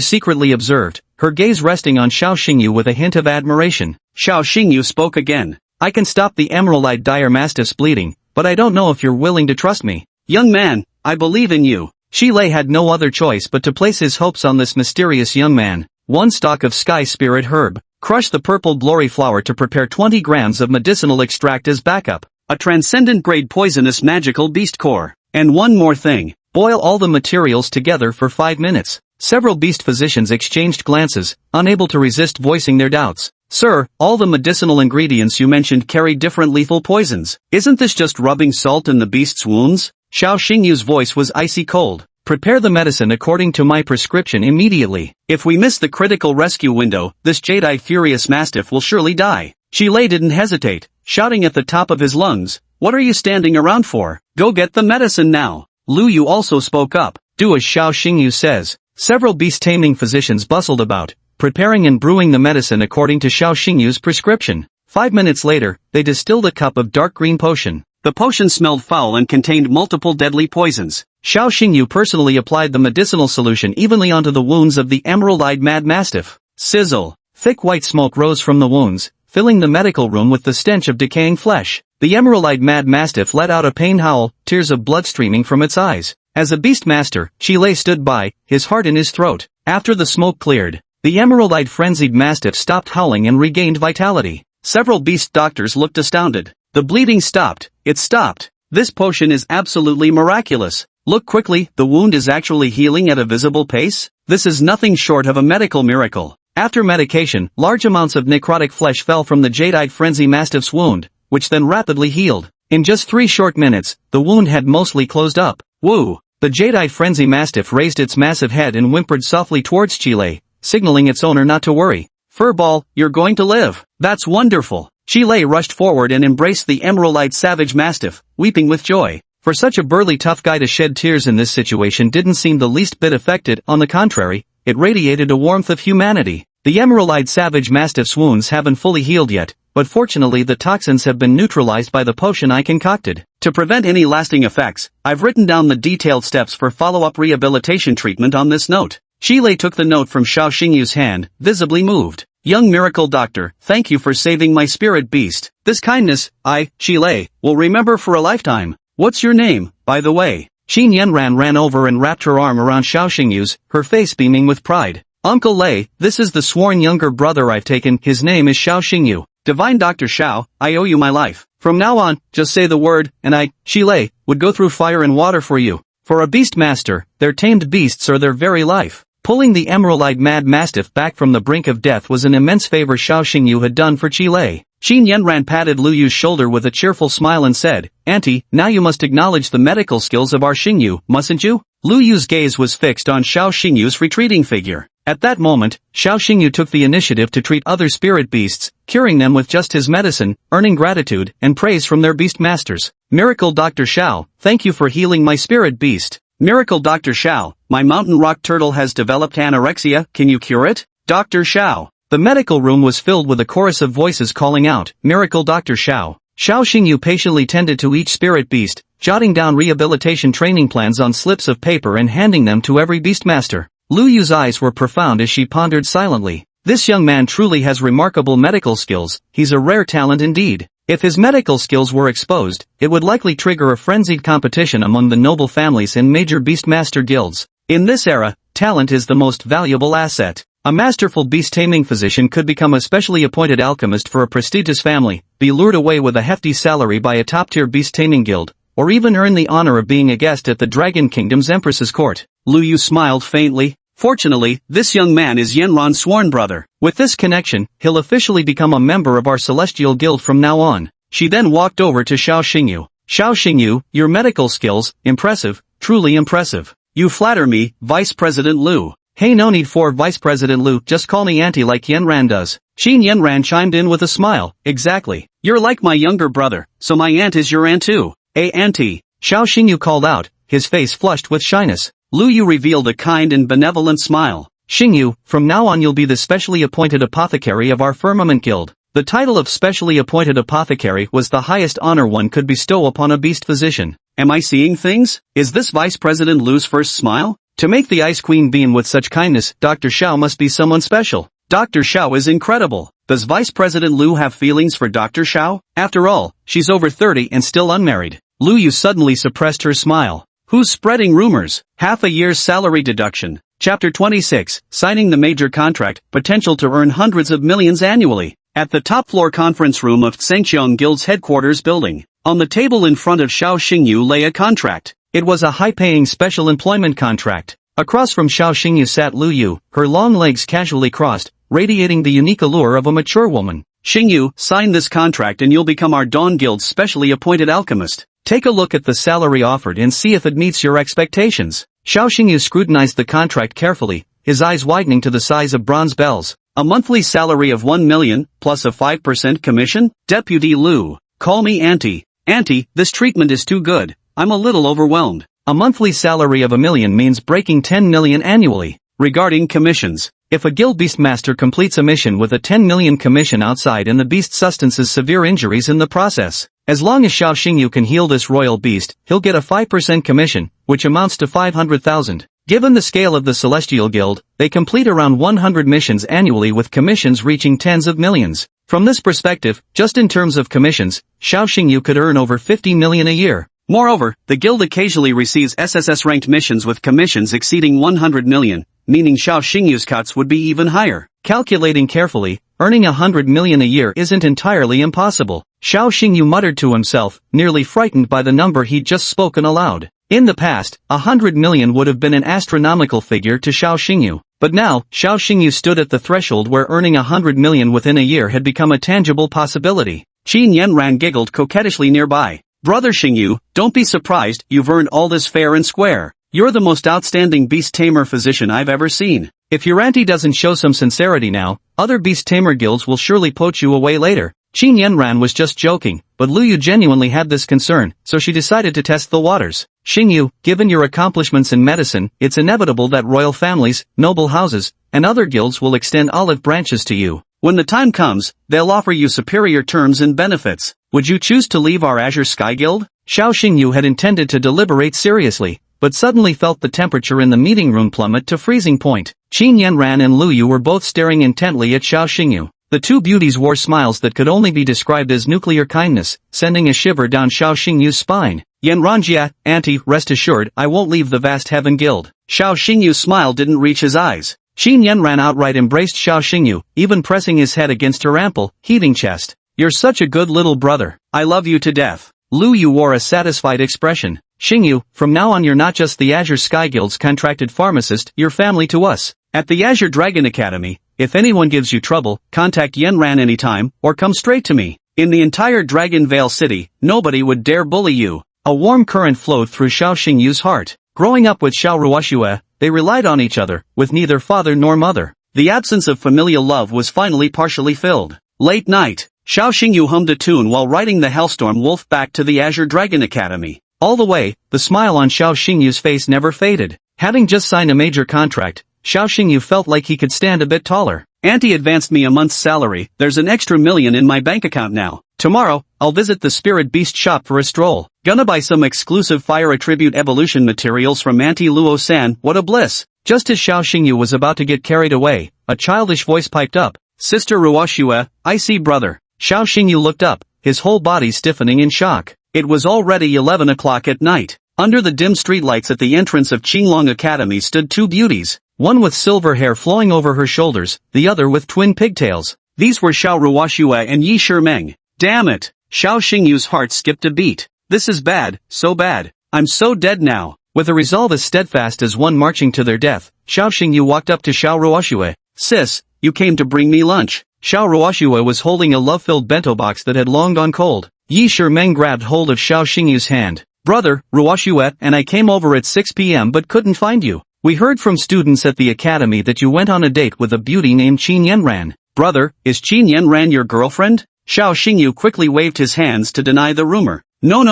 secretly observed, her gaze resting on Xiao Xingyu with a hint of admiration. Xiao Xingyu spoke again. I can stop the emerald-eyed dire mastiff's bleeding, but I don't know if you're willing to trust me. Young man, I believe in you. Chile had no other choice but to place his hopes on this mysterious young man. 1 stalk of Sky Spirit Herb. Crush the purple glory flower to prepare 20 grams of medicinal extract as backup. A transcendent grade poisonous magical beast core. And one more thing. Boil all the materials together for 5 minutes. Several beast physicians exchanged glances, unable to resist voicing their doubts. Sir, all the medicinal ingredients you mentioned carry different lethal poisons. Isn't this just rubbing salt in the beast's wounds? Xiao Xingyu's voice was icy cold. Prepare the medicine according to my prescription immediately. If we miss the critical rescue window, this jade-eyed furious mastiff will surely die. Chile didn't hesitate, shouting at the top of his lungs, what are you standing around for? Go get the medicine now. Liu also spoke up, do as Xiao Xingyu says. Several beast-taming physicians bustled about, preparing and brewing the medicine according to Xiao Xingyu's prescription. 5 minutes later, they distilled a cup of dark green potion. The potion smelled foul and contained multiple deadly poisons. Xiao Xingyu personally applied the medicinal solution evenly onto the wounds of the emerald-eyed mad mastiff. Sizzle. Thick white smoke rose from the wounds, filling the medical room with the stench of decaying flesh. The emerald-eyed mad mastiff let out a pained howl, tears of blood streaming from its eyes. As a beast master, Chile stood by, his heart in his throat. After the smoke cleared, the emerald-eyed frenzied mastiff stopped howling and regained vitality. Several beast doctors looked astounded. The bleeding stopped. It stopped. This potion is absolutely miraculous. Look quickly, the wound is actually healing at a visible pace. This is nothing short of a medical miracle. After medication, large amounts of necrotic flesh fell from the jade-eyed frenzy mastiff's wound, which then rapidly healed. In just 3 short minutes, the wound had mostly closed up. Woo! The jade-eyed frenzy mastiff raised its massive head and whimpered softly towards Chile, signaling its owner not to worry. Furball, you're going to live. That's wonderful. Chile rushed forward and embraced the emerald-eyed savage mastiff, weeping with joy. For such a burly tough guy to shed tears in this situation didn't seem the least bit affected, on the contrary, it radiated a warmth of humanity. The emerald-eyed savage mastiff's wounds haven't fully healed yet, but fortunately the toxins have been neutralized by the potion I concocted. To prevent any lasting effects, I've written down the detailed steps for follow-up rehabilitation treatment on this note. Chile took the note from Xiao Xingyu's hand, visibly moved. Young miracle doctor, thank you for saving my spirit beast. This kindness, I, Chile, will remember for a lifetime. What's your name, by the way? Qin Yanran ran over and wrapped her arm around Xiao Xingyu's, her face beaming with pride. Uncle Lei, this is the sworn younger brother I've taken, his name is Xiao Xingyu. Divine Dr. Xiao, I owe you my life. From now on, just say the word, and I, Chile, would go through fire and water for you. For a beast master, their tamed beasts are their very life. Pulling the emerald-eyed mad mastiff back from the brink of death was an immense favor Xiao Xingyu had done for Chile. Qin Yanran patted Luyu's shoulder with a cheerful smile and said, Auntie, now you must acknowledge the medical skills of our Xingyu, mustn't you? Luyu's gaze was fixed on Xiao Xingyu's retreating figure. At that moment, Xiao Xingyu took the initiative to treat other spirit beasts, curing them with just his medicine, earning gratitude and praise from their beast masters. Miracle Dr. Xiao, thank you for healing my spirit beast. Miracle Dr. Xiao, my mountain rock turtle has developed anorexia, can you cure it? Dr. Xiao. The medical room was filled with a chorus of voices calling out, Miracle Dr. Xiao. Xiao Xingyu patiently tended to each spirit beast, jotting down rehabilitation training plans on slips of paper and handing them to every beastmaster. Lu Yu's eyes were profound as she pondered silently. This young man truly has remarkable medical skills, he's a rare talent indeed. If his medical skills were exposed, it would likely trigger a frenzied competition among the noble families and major beastmaster guilds. In this era, talent is the most valuable asset. A masterful beast-taming physician could become a specially appointed alchemist for a prestigious family, be lured away with a hefty salary by a top-tier beast-taming guild, or even earn the honor of being a guest at the Dragon Kingdom's Empress's court. Lu Yu smiled faintly. Fortunately, this young man is Yanran's sworn brother. With this connection, he'll officially become a member of our Celestial Guild from now on. She then walked over to Xiao Xingyu. Xiao Xingyu, your medical skills, impressive, truly impressive. You flatter me, Vice President Lu. Hey, no need for Vice President Lu, just call me auntie like Yanran does. Qin Yanran chimed in with a smile. Exactly. You're like my younger brother, so my aunt is your aunt too. Hey auntie. Xiao Xingyu called out, his face flushed with shyness. Lu Yu revealed a kind and benevolent smile. Xingyu, from now on you'll be the specially appointed apothecary of our Firmament Guild. The title of specially appointed apothecary was the highest honor one could bestow upon a beast physician. Am I seeing things? Is this Vice President Lu's first smile? To make the Ice Queen beam with such kindness, Dr. Xiao must be someone special. Dr. Xiao is incredible. Does Vice President Lu have feelings for Dr. Xiao? After all, she's over 30 and still unmarried. Lu Yu suddenly suppressed her smile. Who's spreading rumors? Half a year's salary deduction. Chapter 26, Signing the Major Contract, Potential to Earn Hundreds of Millions Annually. At the top-floor conference room of Tsengqiang Guild's headquarters building, on the table in front of Xiao Xingyu lay a contract. It was a high-paying special employment contract. Across from Xiao Xingyu sat Lu Yu, her long legs casually crossed, radiating the unique allure of a mature woman. Xingyu, sign this contract and you'll become our Dawn Guild's specially appointed alchemist. Take a look at the salary offered and see if it meets your expectations. Xiao Xingyu scrutinized the contract carefully, his eyes widening to the size of bronze bells. A monthly salary of 1 million, plus a 5% commission? Deputy Lu, call me auntie. Auntie, this treatment is too good. I'm a little overwhelmed. A monthly salary of 1 million means breaking 10 million annually. Regarding commissions, if a guild beastmaster completes a mission with a 10 million commission outside and the beast sustances severe injuries in the process, as long as Xiao Xingyu can heal this royal beast, he'll get a 5% commission, which amounts to 500,000. Given the scale of the Celestial Guild, they complete around 100 missions annually with commissions reaching tens of millions. From this perspective, just in terms of commissions, Xiao Xingyu could earn over 50 million a year. Moreover, the guild occasionally receives SSS-ranked missions with commissions exceeding 100 million, meaning Xiao Xingyu's cuts would be even higher. Calculating carefully, earning 100 million a year isn't entirely impossible. Xiao Xingyu muttered to himself, nearly frightened by the number he'd just spoken aloud. In the past, 100 million would have been an astronomical figure to Xiao Xingyu. But now, Xiao Xingyu stood at the threshold where earning 100 million within a year had become a tangible possibility. Qin Yanran giggled coquettishly nearby. Brother Xingyu, don't be surprised, you've earned all this fair and square. You're the most outstanding beast tamer physician I've ever seen. If your auntie doesn't show some sincerity now, other beast tamer guilds will surely poach you away later. Qin Yanran was just joking, but Lu Yu genuinely had this concern, so she decided to test the waters. Xingyu, given your accomplishments in medicine, it's inevitable that royal families, noble houses, and other guilds will extend olive branches to you. When the time comes, they'll offer you superior terms and benefits. Would you choose to leave our Azure Sky Guild? Xiao Xingyu had intended to deliberate seriously, but suddenly felt the temperature in the meeting room plummet to freezing point. Qin Yanran and Lu Yu were both staring intently at Xiao Xingyu. The two beauties wore smiles that could only be described as nuclear kindness, sending a shiver down Xiao Xingyu's spine. Yanranjia, auntie, rest assured, I won't leave the vast heaven guild. Xiao Xingyu's smile didn't reach his eyes. Qin Yanran outright embraced Xiao Xingyu, even pressing his head against her ample, heaving chest. You're such a good little brother. I love you to death. Lu Yu wore a satisfied expression. Xingyu, from now on you're not just the Azure Sky Guild's contracted pharmacist, you're family to us. At the Azure Dragon Academy, if anyone gives you trouble, contact Yanran anytime, or come straight to me. In the entire Dragon Vale City, nobody would dare bully you. A warm current flowed through Xiao Xingyu's heart. Growing up with Xiao Ruoxue, they relied on each other, with neither father nor mother. The absence of familial love was finally partially filled. Late night, Xiao Xingyu hummed a tune while riding the Hellstorm Wolf back to the Azure Dragon Academy. All the way, the smile on Xiao Xingyu's face never faded. Having just signed a major contract, Xiao Xingyu felt like he could stand a bit taller. Auntie advanced me a month's salary, there's an extra $1 million in my bank account now. Tomorrow, I'll visit the Spirit Beast shop for a stroll. Gonna buy some exclusive fire attribute evolution materials from Auntie Luo-san, what a bliss. Just as Xiao Xingyu was about to get carried away, a childish voice piped up. Sister Ruoxue, I see brother. Xiao Xingyu looked up, his whole body stiffening in shock. It was already 11 o'clock at night. Under the dim streetlights at the entrance of Qinglong Academy stood two beauties, one with silver hair flowing over her shoulders, the other with twin pigtails. These were Xiao Ruoxue and Yi Shimeng. Damn it! Xiao Xingyu's heart skipped a beat. This is bad, so bad. I'm so dead now. With a resolve as steadfast as one marching to their death, Xiao Xingyu walked up to Xiao Ruoxue. Sis, you came to bring me lunch. Xiao Ruoxue was holding a love-filled bento box that had long gone cold. Yi Shimeng grabbed hold of Xiao Xingyu's hand. Brother, Ruoxue and I came over at 6 p.m. but couldn't find you. We heard from students at the academy that you went on a date with a beauty named Qin Yanran. Brother, is Qin Yanran your girlfriend? Xiao Xingyu quickly waved his hands to deny the rumor. No,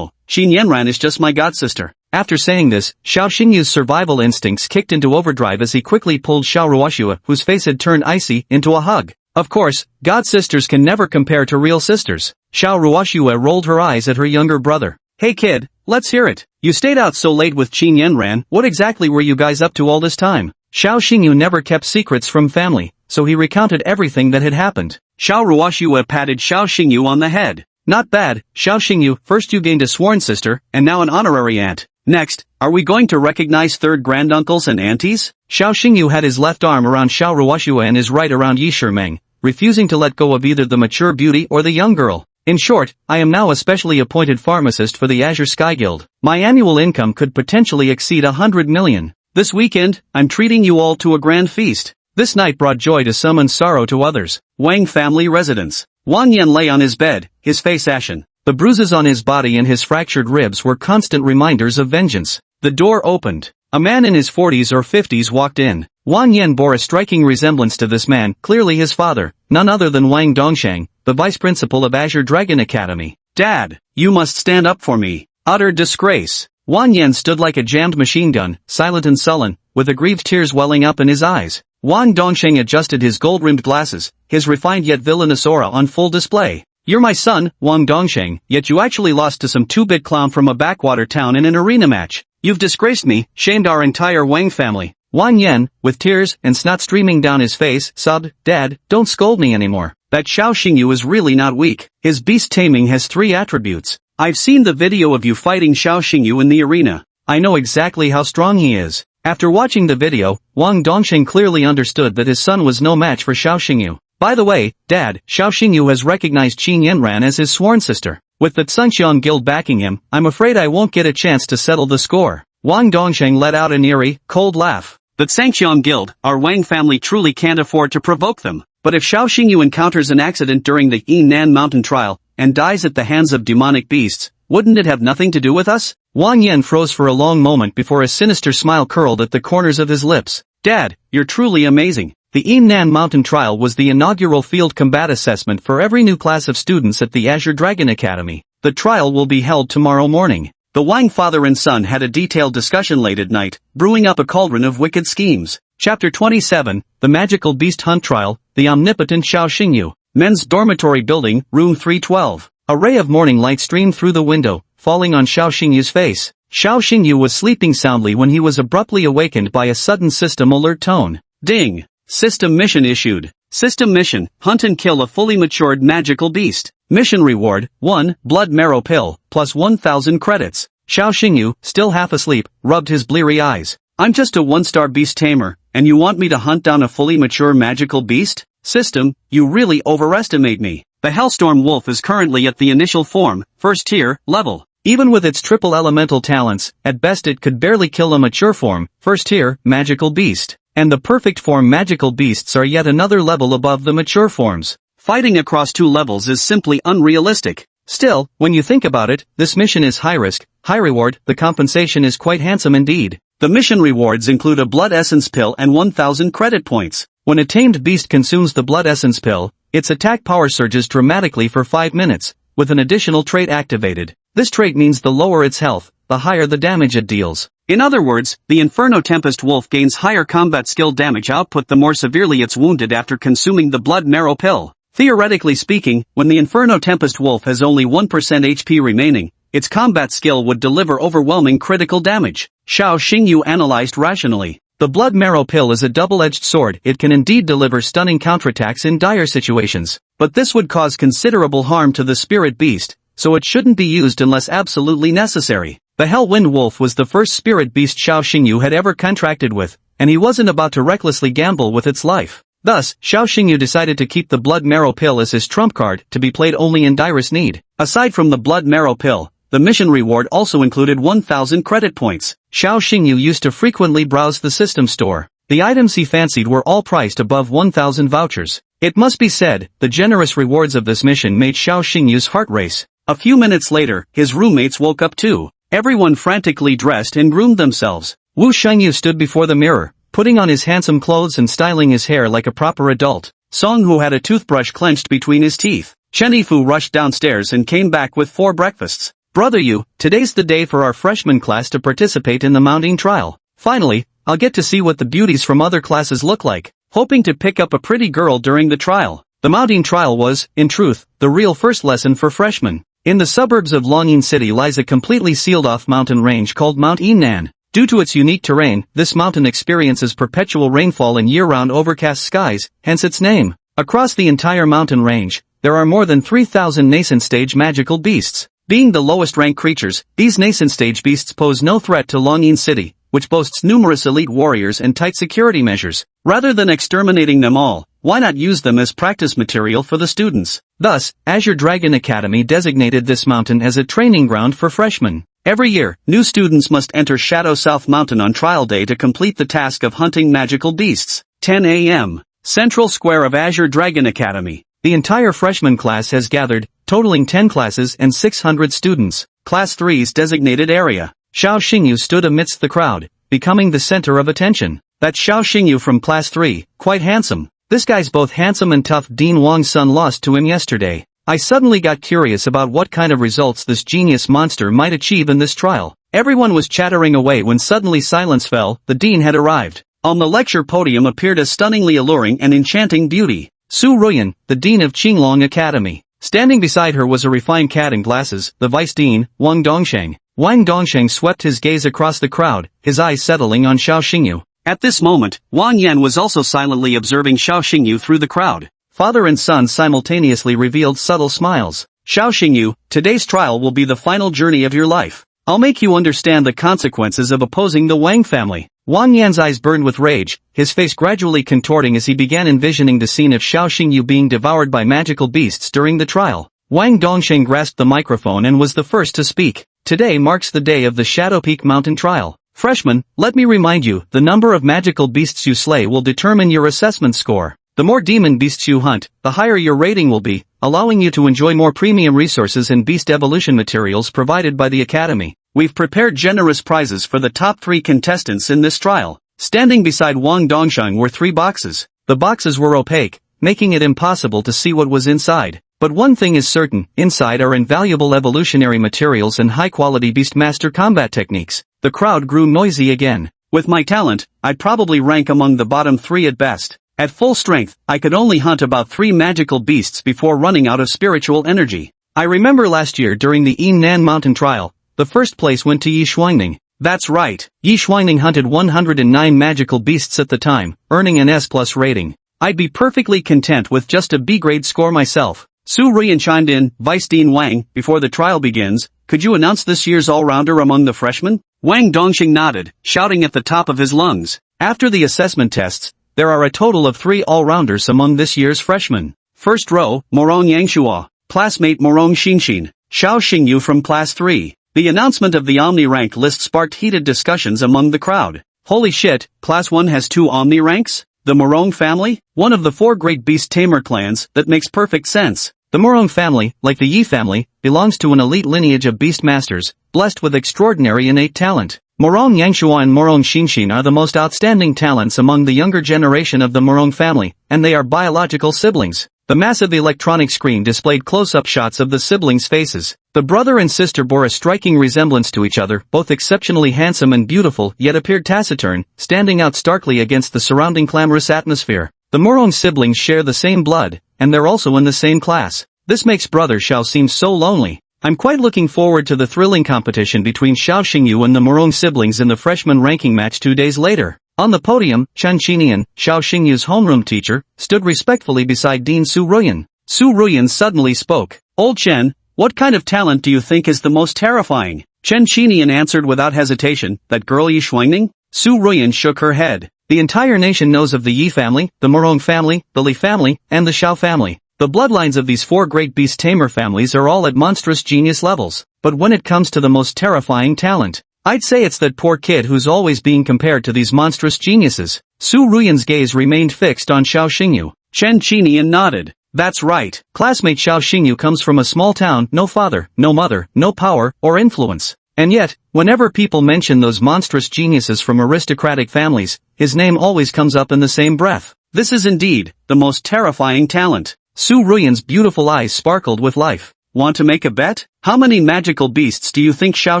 Qin Yanran is just my godsister. After saying this, Xiao Xingyu's survival instincts kicked into overdrive as he quickly pulled Xiao Ruoxue, whose face had turned icy, into a hug. Of course, god-sisters can never compare to real sisters. Xiao Ruoxue rolled her eyes at her younger brother. Hey kid, let's hear it. You stayed out so late with Qin Yanran, what exactly were you guys up to all this time? Xiao Xingyu never kept secrets from family, so he recounted everything that had happened. Xiao Ruoxue patted Xiao Xingyu on the head. Not bad, Xiao Xingyu, first you gained a sworn sister, and now an honorary aunt. Next, are we going to recognize third granduncles and aunties? Xiao Xingyu had his left arm around Xiao Ruoxue and his right around Yi Shimeng, refusing to let go of either the mature beauty or the young girl. In short, I am now a specially appointed pharmacist for the Azure Sky Guild. My annual income could potentially exceed 100 million. This weekend, I'm treating you all to a grand feast. This night brought joy to some and sorrow to others. Wang family residence. Wang Yan lay on his bed, his face ashen. The bruises on his body and his fractured ribs were constant reminders of vengeance. The door opened. A man in his 40s or 50s walked in. Wang Yan bore a striking resemblance to this man, clearly his father, none other than Wang Dongsheng, the vice principal of Azure Dragon Academy. Dad, you must stand up for me. Utter disgrace. Wang Yan stood like a jammed machine gun, silent and sullen, with aggrieved tears welling up in his eyes. Wang Dongsheng adjusted his gold-rimmed glasses, his refined yet villainous aura on full display. You're my son, Wang Dongsheng, yet you actually lost to some two-bit clown from a backwater town in an arena match. You've disgraced me, shamed our entire Wang family. Wang Yan, with tears and snot streaming down his face, sobbed, Dad, don't scold me anymore. That Xiao Xingyu is really not weak. His beast taming has 3 attributes. I've seen the video of you fighting Xiao Xingyu in the arena. I know exactly how strong he is. After watching the video, Wang Dongsheng clearly understood that his son was no match for Xiao Xingyu. By the way, Dad, Xiao Xingyu has recognized Qin Yanran as his sworn sister. With the Tsunxiang Guild backing him, I'm afraid I won't get a chance to settle the score. Wang Dongsheng let out an eerie, cold laugh. The Tsunxiang Guild, our Wang family truly can't afford to provoke them. But if Xiao Xingyu encounters an accident during the Yinan Mountain trial, and dies at the hands of demonic beasts, wouldn't it have nothing to do with us? Wang Yan froze for a long moment before a sinister smile curled at the corners of his lips. Dad, you're truly amazing. The Yinan Mountain trial was the inaugural field combat assessment for every new class of students at the Azure Dragon Academy. The trial will be held tomorrow morning. The Wang father and son had a detailed discussion late at night, brewing up a cauldron of wicked schemes. Chapter 27, The Magical Beast Hunt Trial, The Omnipotent Xiao Xingyu. Men's Dormitory Building, Room 312. A ray of morning light streamed through the window, falling on Xiao Xingyu's face. Xiao Xingyu was sleeping soundly when he was abruptly awakened by a sudden system alert tone. Ding! System mission issued. System mission, hunt and kill a fully matured magical beast. Mission reward, 1, blood marrow pill, plus 1,000 credits. Xiao Xingyu, still half asleep, rubbed his bleary eyes. I'm just a 1-star beast tamer, and you want me to hunt down a fully mature magical beast? System, you really overestimate me. The Hellstorm Wolf is currently at the initial form, 1st tier, level. Even with its triple elemental talents, at best it could barely kill a mature form, 1st tier, magical beast. And the perfect form magical beasts are yet another level above the mature forms. Fighting across 2 levels is simply unrealistic. Still, when you think about it, this mission is high risk, high reward, the compensation is quite handsome indeed. The mission rewards include a blood essence pill and 1000 credit points. When a tamed beast consumes the blood essence pill, its attack power surges dramatically for 5 minutes, with an additional trait activated. This trait means the lower its health, the higher the damage it deals. In other words, the Inferno Tempest Wolf gains higher combat skill damage output the more severely it's wounded after consuming the blood marrow pill. Theoretically speaking, when the Inferno Tempest Wolf has only 1% HP remaining, its combat skill would deliver overwhelming critical damage. Xiao Xingyu analyzed rationally. The blood marrow pill is a double-edged sword. It can indeed deliver stunning counterattacks in dire situations, but this would cause considerable harm to the spirit beast, so it shouldn't be used unless absolutely necessary. The Hellwind Wolf was the first spirit beast Xiao Xingyu had ever contracted with, and he wasn't about to recklessly gamble with its life. Thus, Xiao Xingyu decided to keep the blood marrow pill as his trump card, to be played only in direst need. Aside from the blood marrow pill, the mission reward also included 1000 credit points. Xiao Xingyu used to frequently browse the system store. The items he fancied were all priced above 1000 vouchers. It must be said, the generous rewards of this mission made Xiao Xingyu's heart race. A few minutes later, his roommates woke up too. Everyone frantically dressed and groomed themselves. Wu Shengyu stood before the mirror, putting on his handsome clothes and styling his hair like a proper adult. Song Hu had a toothbrush clenched between his teeth. Chen Yifu rushed downstairs and came back with 4 breakfasts. Brother Yu, today's the day for our freshman class to participate in the mounting trial. Finally, I'll get to see what the beauties from other classes look like, hoping to pick up a pretty girl during the trial. The mounting trial was, in truth, the real first lesson for freshmen. In the suburbs of Longyin City lies a completely sealed-off mountain range called Mount Yinan. Due to its unique terrain, this mountain experiences perpetual rainfall and year-round overcast skies, hence its name. Across the entire mountain range, there are more than 3,000 nascent stage magical beasts. Being the lowest ranked creatures, these nascent stage beasts pose no threat to Longyin City, which boasts numerous elite warriors and tight security measures. Rather than exterminating them all, why not use them as practice material for the students? Thus, Azure Dragon Academy designated this mountain as a training ground for freshmen. Every year, new students must enter Shadow South Mountain on trial day to complete the task of hunting magical beasts. 10 a.m. Central Square of Azure Dragon Academy. The entire freshman class has gathered, totaling 10 classes and 600 students. Class 3's designated area. Xiao Xingyu stood amidst the crowd, becoming the center of attention. That's Xiao Xingyu from Class 3, quite handsome. This guy's both handsome and tough. Dean Wang's son lost to him yesterday. I suddenly got curious about what kind of results this genius monster might achieve in this trial. Everyone was chattering away when suddenly silence fell. The dean had arrived. On the lecture podium appeared a stunningly alluring and enchanting beauty. Su Ruyan, the dean of Qinglong Academy. Standing beside her was a refined cat in glasses, the vice dean, Wang Dongsheng. Wang Dongsheng swept his gaze across the crowd, his eyes settling on Xiao Xingyu. At this moment, Wang Yan was also silently observing Xiao Xingyu through the crowd. Father and son simultaneously revealed subtle smiles. Xiao Xingyu, today's trial will be the final journey of your life. I'll make you understand the consequences of opposing the Wang family. Wang Yan's eyes burned with rage, his face gradually contorting as he began envisioning the scene of Xiao Xingyu being devoured by magical beasts during the trial. Wang Dongsheng grasped the microphone and was the first to speak. Today marks the day of the Shadow Peak Mountain trial. Freshmen, let me remind you, the number of magical beasts you slay will determine your assessment score. The more demon beasts you hunt, the higher your rating will be, allowing you to enjoy more premium resources and beast evolution materials provided by the Academy. We've prepared generous prizes for the top 3 contestants in this trial. Standing beside Wang Dongsheng were 3 boxes. The boxes were opaque, making it impossible to see what was inside. But one thing is certain, inside are invaluable evolutionary materials and high-quality beastmaster combat techniques. The crowd grew noisy again. With my talent, I'd probably rank among the bottom 3 at best. At full strength, I could only hunt about 3 magical beasts before running out of spiritual energy. I remember last year during the Yinan Mountain trial, the first place went to Yi Shuangning. That's right, Yi Shuangning hunted 109 magical beasts at the time, earning an S+ rating. I'd be perfectly content with just a B grade score myself. Su Ruyan chimed in, Vice Dean Wang, before the trial begins, could you announce this year's all-rounder among the freshmen? Wang Dongxing nodded, shouting at the top of his lungs. After the assessment tests, there are a total of 3 all-rounders among this year's freshmen. First row, Morong Yangshua, classmate Morong Xinxin, Xiao Xingyu from Class 3. The announcement of the Omni rank list sparked heated discussions among the crowd. Holy shit, Class 1 has 2 Omni ranks? The Morong family? One of the 4 great beast tamer clans, that makes perfect sense. The Morong family, like the Yi family, belongs to an elite lineage of beast masters, blessed with extraordinary innate talent. Morong Yangshua and Morong Xinshin are the most outstanding talents among the younger generation of the Morong family, and they are biological siblings. The massive electronic screen displayed close-up shots of the siblings' faces. The brother and sister bore a striking resemblance to each other, both exceptionally handsome and beautiful, yet appeared taciturn, standing out starkly against the surrounding clamorous atmosphere. The Morong siblings share the same blood, and they're also in the same class. This makes brother Xiao seem so lonely. I'm quite looking forward to the thrilling competition between Xiao Xingyu and the Morong siblings in the freshman ranking match 2 days later. On the podium, Chen Qinian, Xiao Xingyu's homeroom teacher, stood respectfully beside Dean Su Ruyan. Su Ruyan suddenly spoke. Old Chen, what kind of talent do you think is the most terrifying? Chen Qinian answered without hesitation, that girl Yi Shuangning? Su Ruyan shook her head. The entire nation knows of the Yi family, the Morong family, the Li family, and the Xiao family. The bloodlines of these 4 great beast tamer families are all at monstrous genius levels. But when it comes to the most terrifying talent, I'd say it's that poor kid who's always being compared to these monstrous geniuses. Su Ruyan's gaze remained fixed on Xiao Xingyu. Chen Qinian nodded. That's right. Classmate Xiao Xingyu comes from a small town, no father, no mother, no power, or influence. And yet, whenever people mention those monstrous geniuses from aristocratic families, his name always comes up in the same breath. This is indeed the most terrifying talent. Su Ruyan's beautiful eyes sparkled with life. Want to make a bet? How many magical beasts do you think Xiao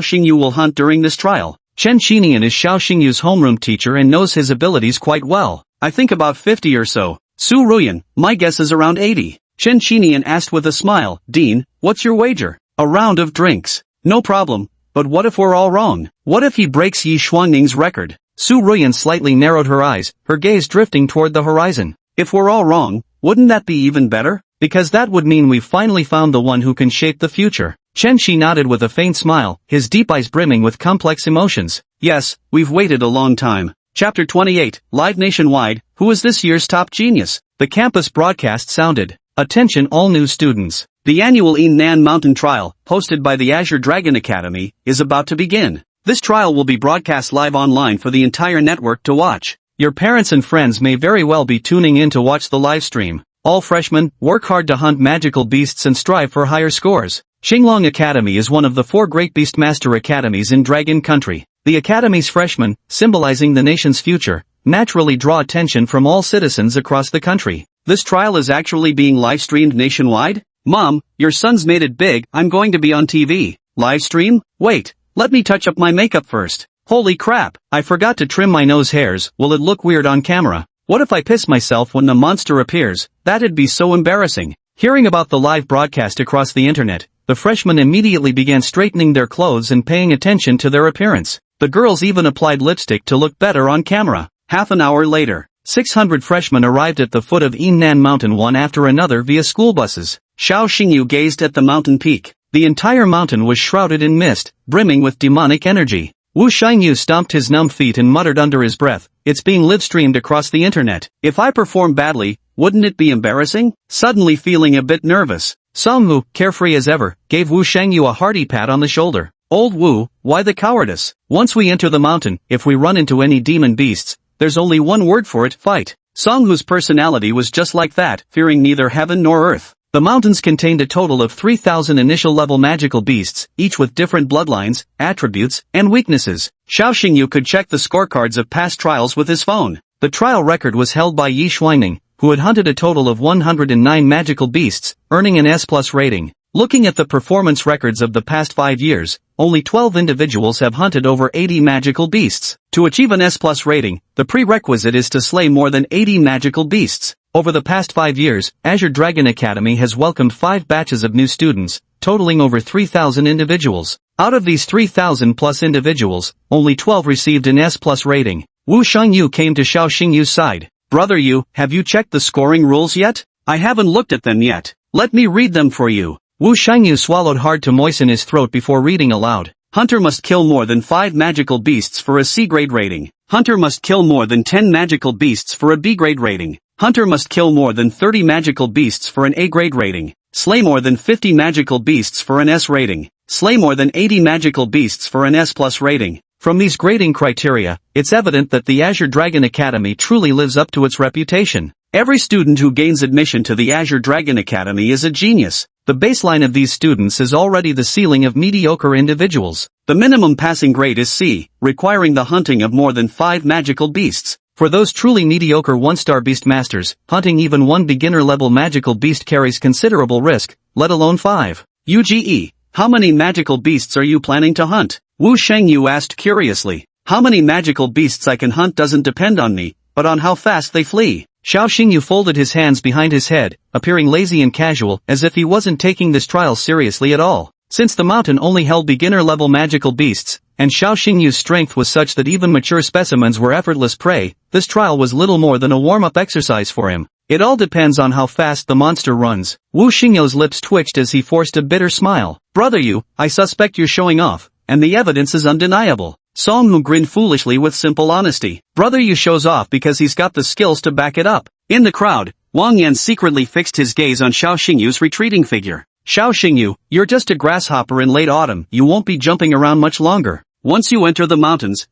Xingyu will hunt during this trial? Chen Qinian is Xiao Xingyu's homeroom teacher and knows his abilities quite well. I think about 50 or so. Su Ruyan, my guess is around 80. Chen Qinian asked with a smile. Dean, what's your wager? A round of drinks. No problem. But what if we're all wrong? What if he breaks Yi Shuangning's record? Su Ruyan slightly narrowed her eyes, her gaze drifting toward the horizon. If we're all wrong, wouldn't that be even better? Because that would mean we've finally found the one who can shape the future. Chen Shi nodded with a faint smile, his deep eyes brimming with complex emotions. Yes, we've waited a long time. Chapter 28, Live Nationwide, who is this year's top genius? The campus broadcast sounded. Attention all new students. The annual Nan Mountain Trial, hosted by the Azure Dragon Academy, is about to begin. This trial will be broadcast live online for the entire network to watch. Your parents and friends may very well be tuning in to watch the live stream. All freshmen, work hard to hunt magical beasts and strive for higher scores. Xinglong Academy is one of the 4 great Beastmaster Academies in Dragon Country. The Academy's freshmen, symbolizing the nation's future, naturally draw attention from all citizens across the country. This trial is actually being live-streamed nationwide? Mom, your son's made it big, I'm going to be on TV. Live stream? Wait, let me touch up my makeup first. Holy crap, I forgot to trim my nose hairs, will it look weird on camera? What if I piss myself when the monster appears? That'd be so embarrassing. Hearing about the live broadcast across the internet, the freshmen immediately began straightening their clothes and paying attention to their appearance. The girls even applied lipstick to look better on camera. Half an hour later, 600 freshmen arrived at the foot of Nan Mountain one after another via school buses. Xiao Xingyu gazed at the mountain peak. The entire mountain was shrouded in mist, brimming with demonic energy. Wu Shangyu stomped his numb feet and muttered under his breath, it's being live-streamed across the internet. If I perform badly, wouldn't it be embarrassing? Suddenly feeling a bit nervous, Songhu, carefree as ever, gave Wu Shangyu a hearty pat on the shoulder. Old Wu, why the cowardice? Once we enter the mountain, if we run into any demon beasts, there's only one word for it, fight. Songhu's personality was just like that, fearing neither heaven nor earth. The mountains contained a total of 3,000 initial-level magical beasts, each with different bloodlines, attributes, and weaknesses. Xiao Xingyu could check the scorecards of past trials with his phone. The trial record was held by Yi Shuangning, who had hunted a total of 109 magical beasts, earning an S+ rating. Looking at the performance records of the past 5 years, only 12 individuals have hunted over 80 magical beasts. To achieve an S+ rating, the prerequisite is to slay more than 80 magical beasts. Over the past 5 years, Azure Dragon Academy has welcomed 5 batches of new students, totaling over 3,000 individuals. Out of these 3,000 plus individuals, only 12 received an S+ rating. Wu Shangyu came to Xiao Xingyu's side. Brother Yu, have you checked the scoring rules yet? I haven't looked at them yet. Let me read them for you. Wu Shangyu swallowed hard to moisten his throat before reading aloud. Hunter must kill more than 5 magical beasts for a C-grade rating. Hunter must kill more than 10 magical beasts for a B-grade rating. Hunter must kill more than 30 magical beasts for an A-grade rating. Slay more than 50 magical beasts for an S rating. Slay more than 80 magical beasts for an S+ rating. From these grading criteria, it's evident that the Azure Dragon Academy truly lives up to its reputation. Every student who gains admission to the Azure Dragon Academy is a genius. The baseline of these students is already the ceiling of mediocre individuals. The minimum passing grade is C, requiring the hunting of more than 5 magical beasts. For those truly mediocre 1-star beast masters, hunting even one beginner-level magical beast carries considerable risk, let alone 5. UGE, how many magical beasts are you planning to hunt? Wu Shengyu asked curiously. How many magical beasts I can hunt doesn't depend on me, but on how fast they flee. Xiao Xingyu folded his hands behind his head, appearing lazy and casual, as if he wasn't taking this trial seriously at all. Since the mountain only held beginner-level magical beasts, and Xiao Xingyu's strength was such that even mature specimens were effortless prey, this trial was little more than a warm-up exercise for him. It all depends on how fast the monster runs. Wu Xingyu's lips twitched as he forced a bitter smile. Brother Yu, I suspect you're showing off, and the evidence is undeniable. Song Hu grinned foolishly with simple honesty. Brother Yu shows off because he's got the skills to back it up. In the crowd, Wang Yan secretly fixed his gaze on Xiao Xingyu's retreating figure. Xiao Xingyu, you're just a grasshopper in late autumn, you won't be jumping around much longer. Once you enter the mountains,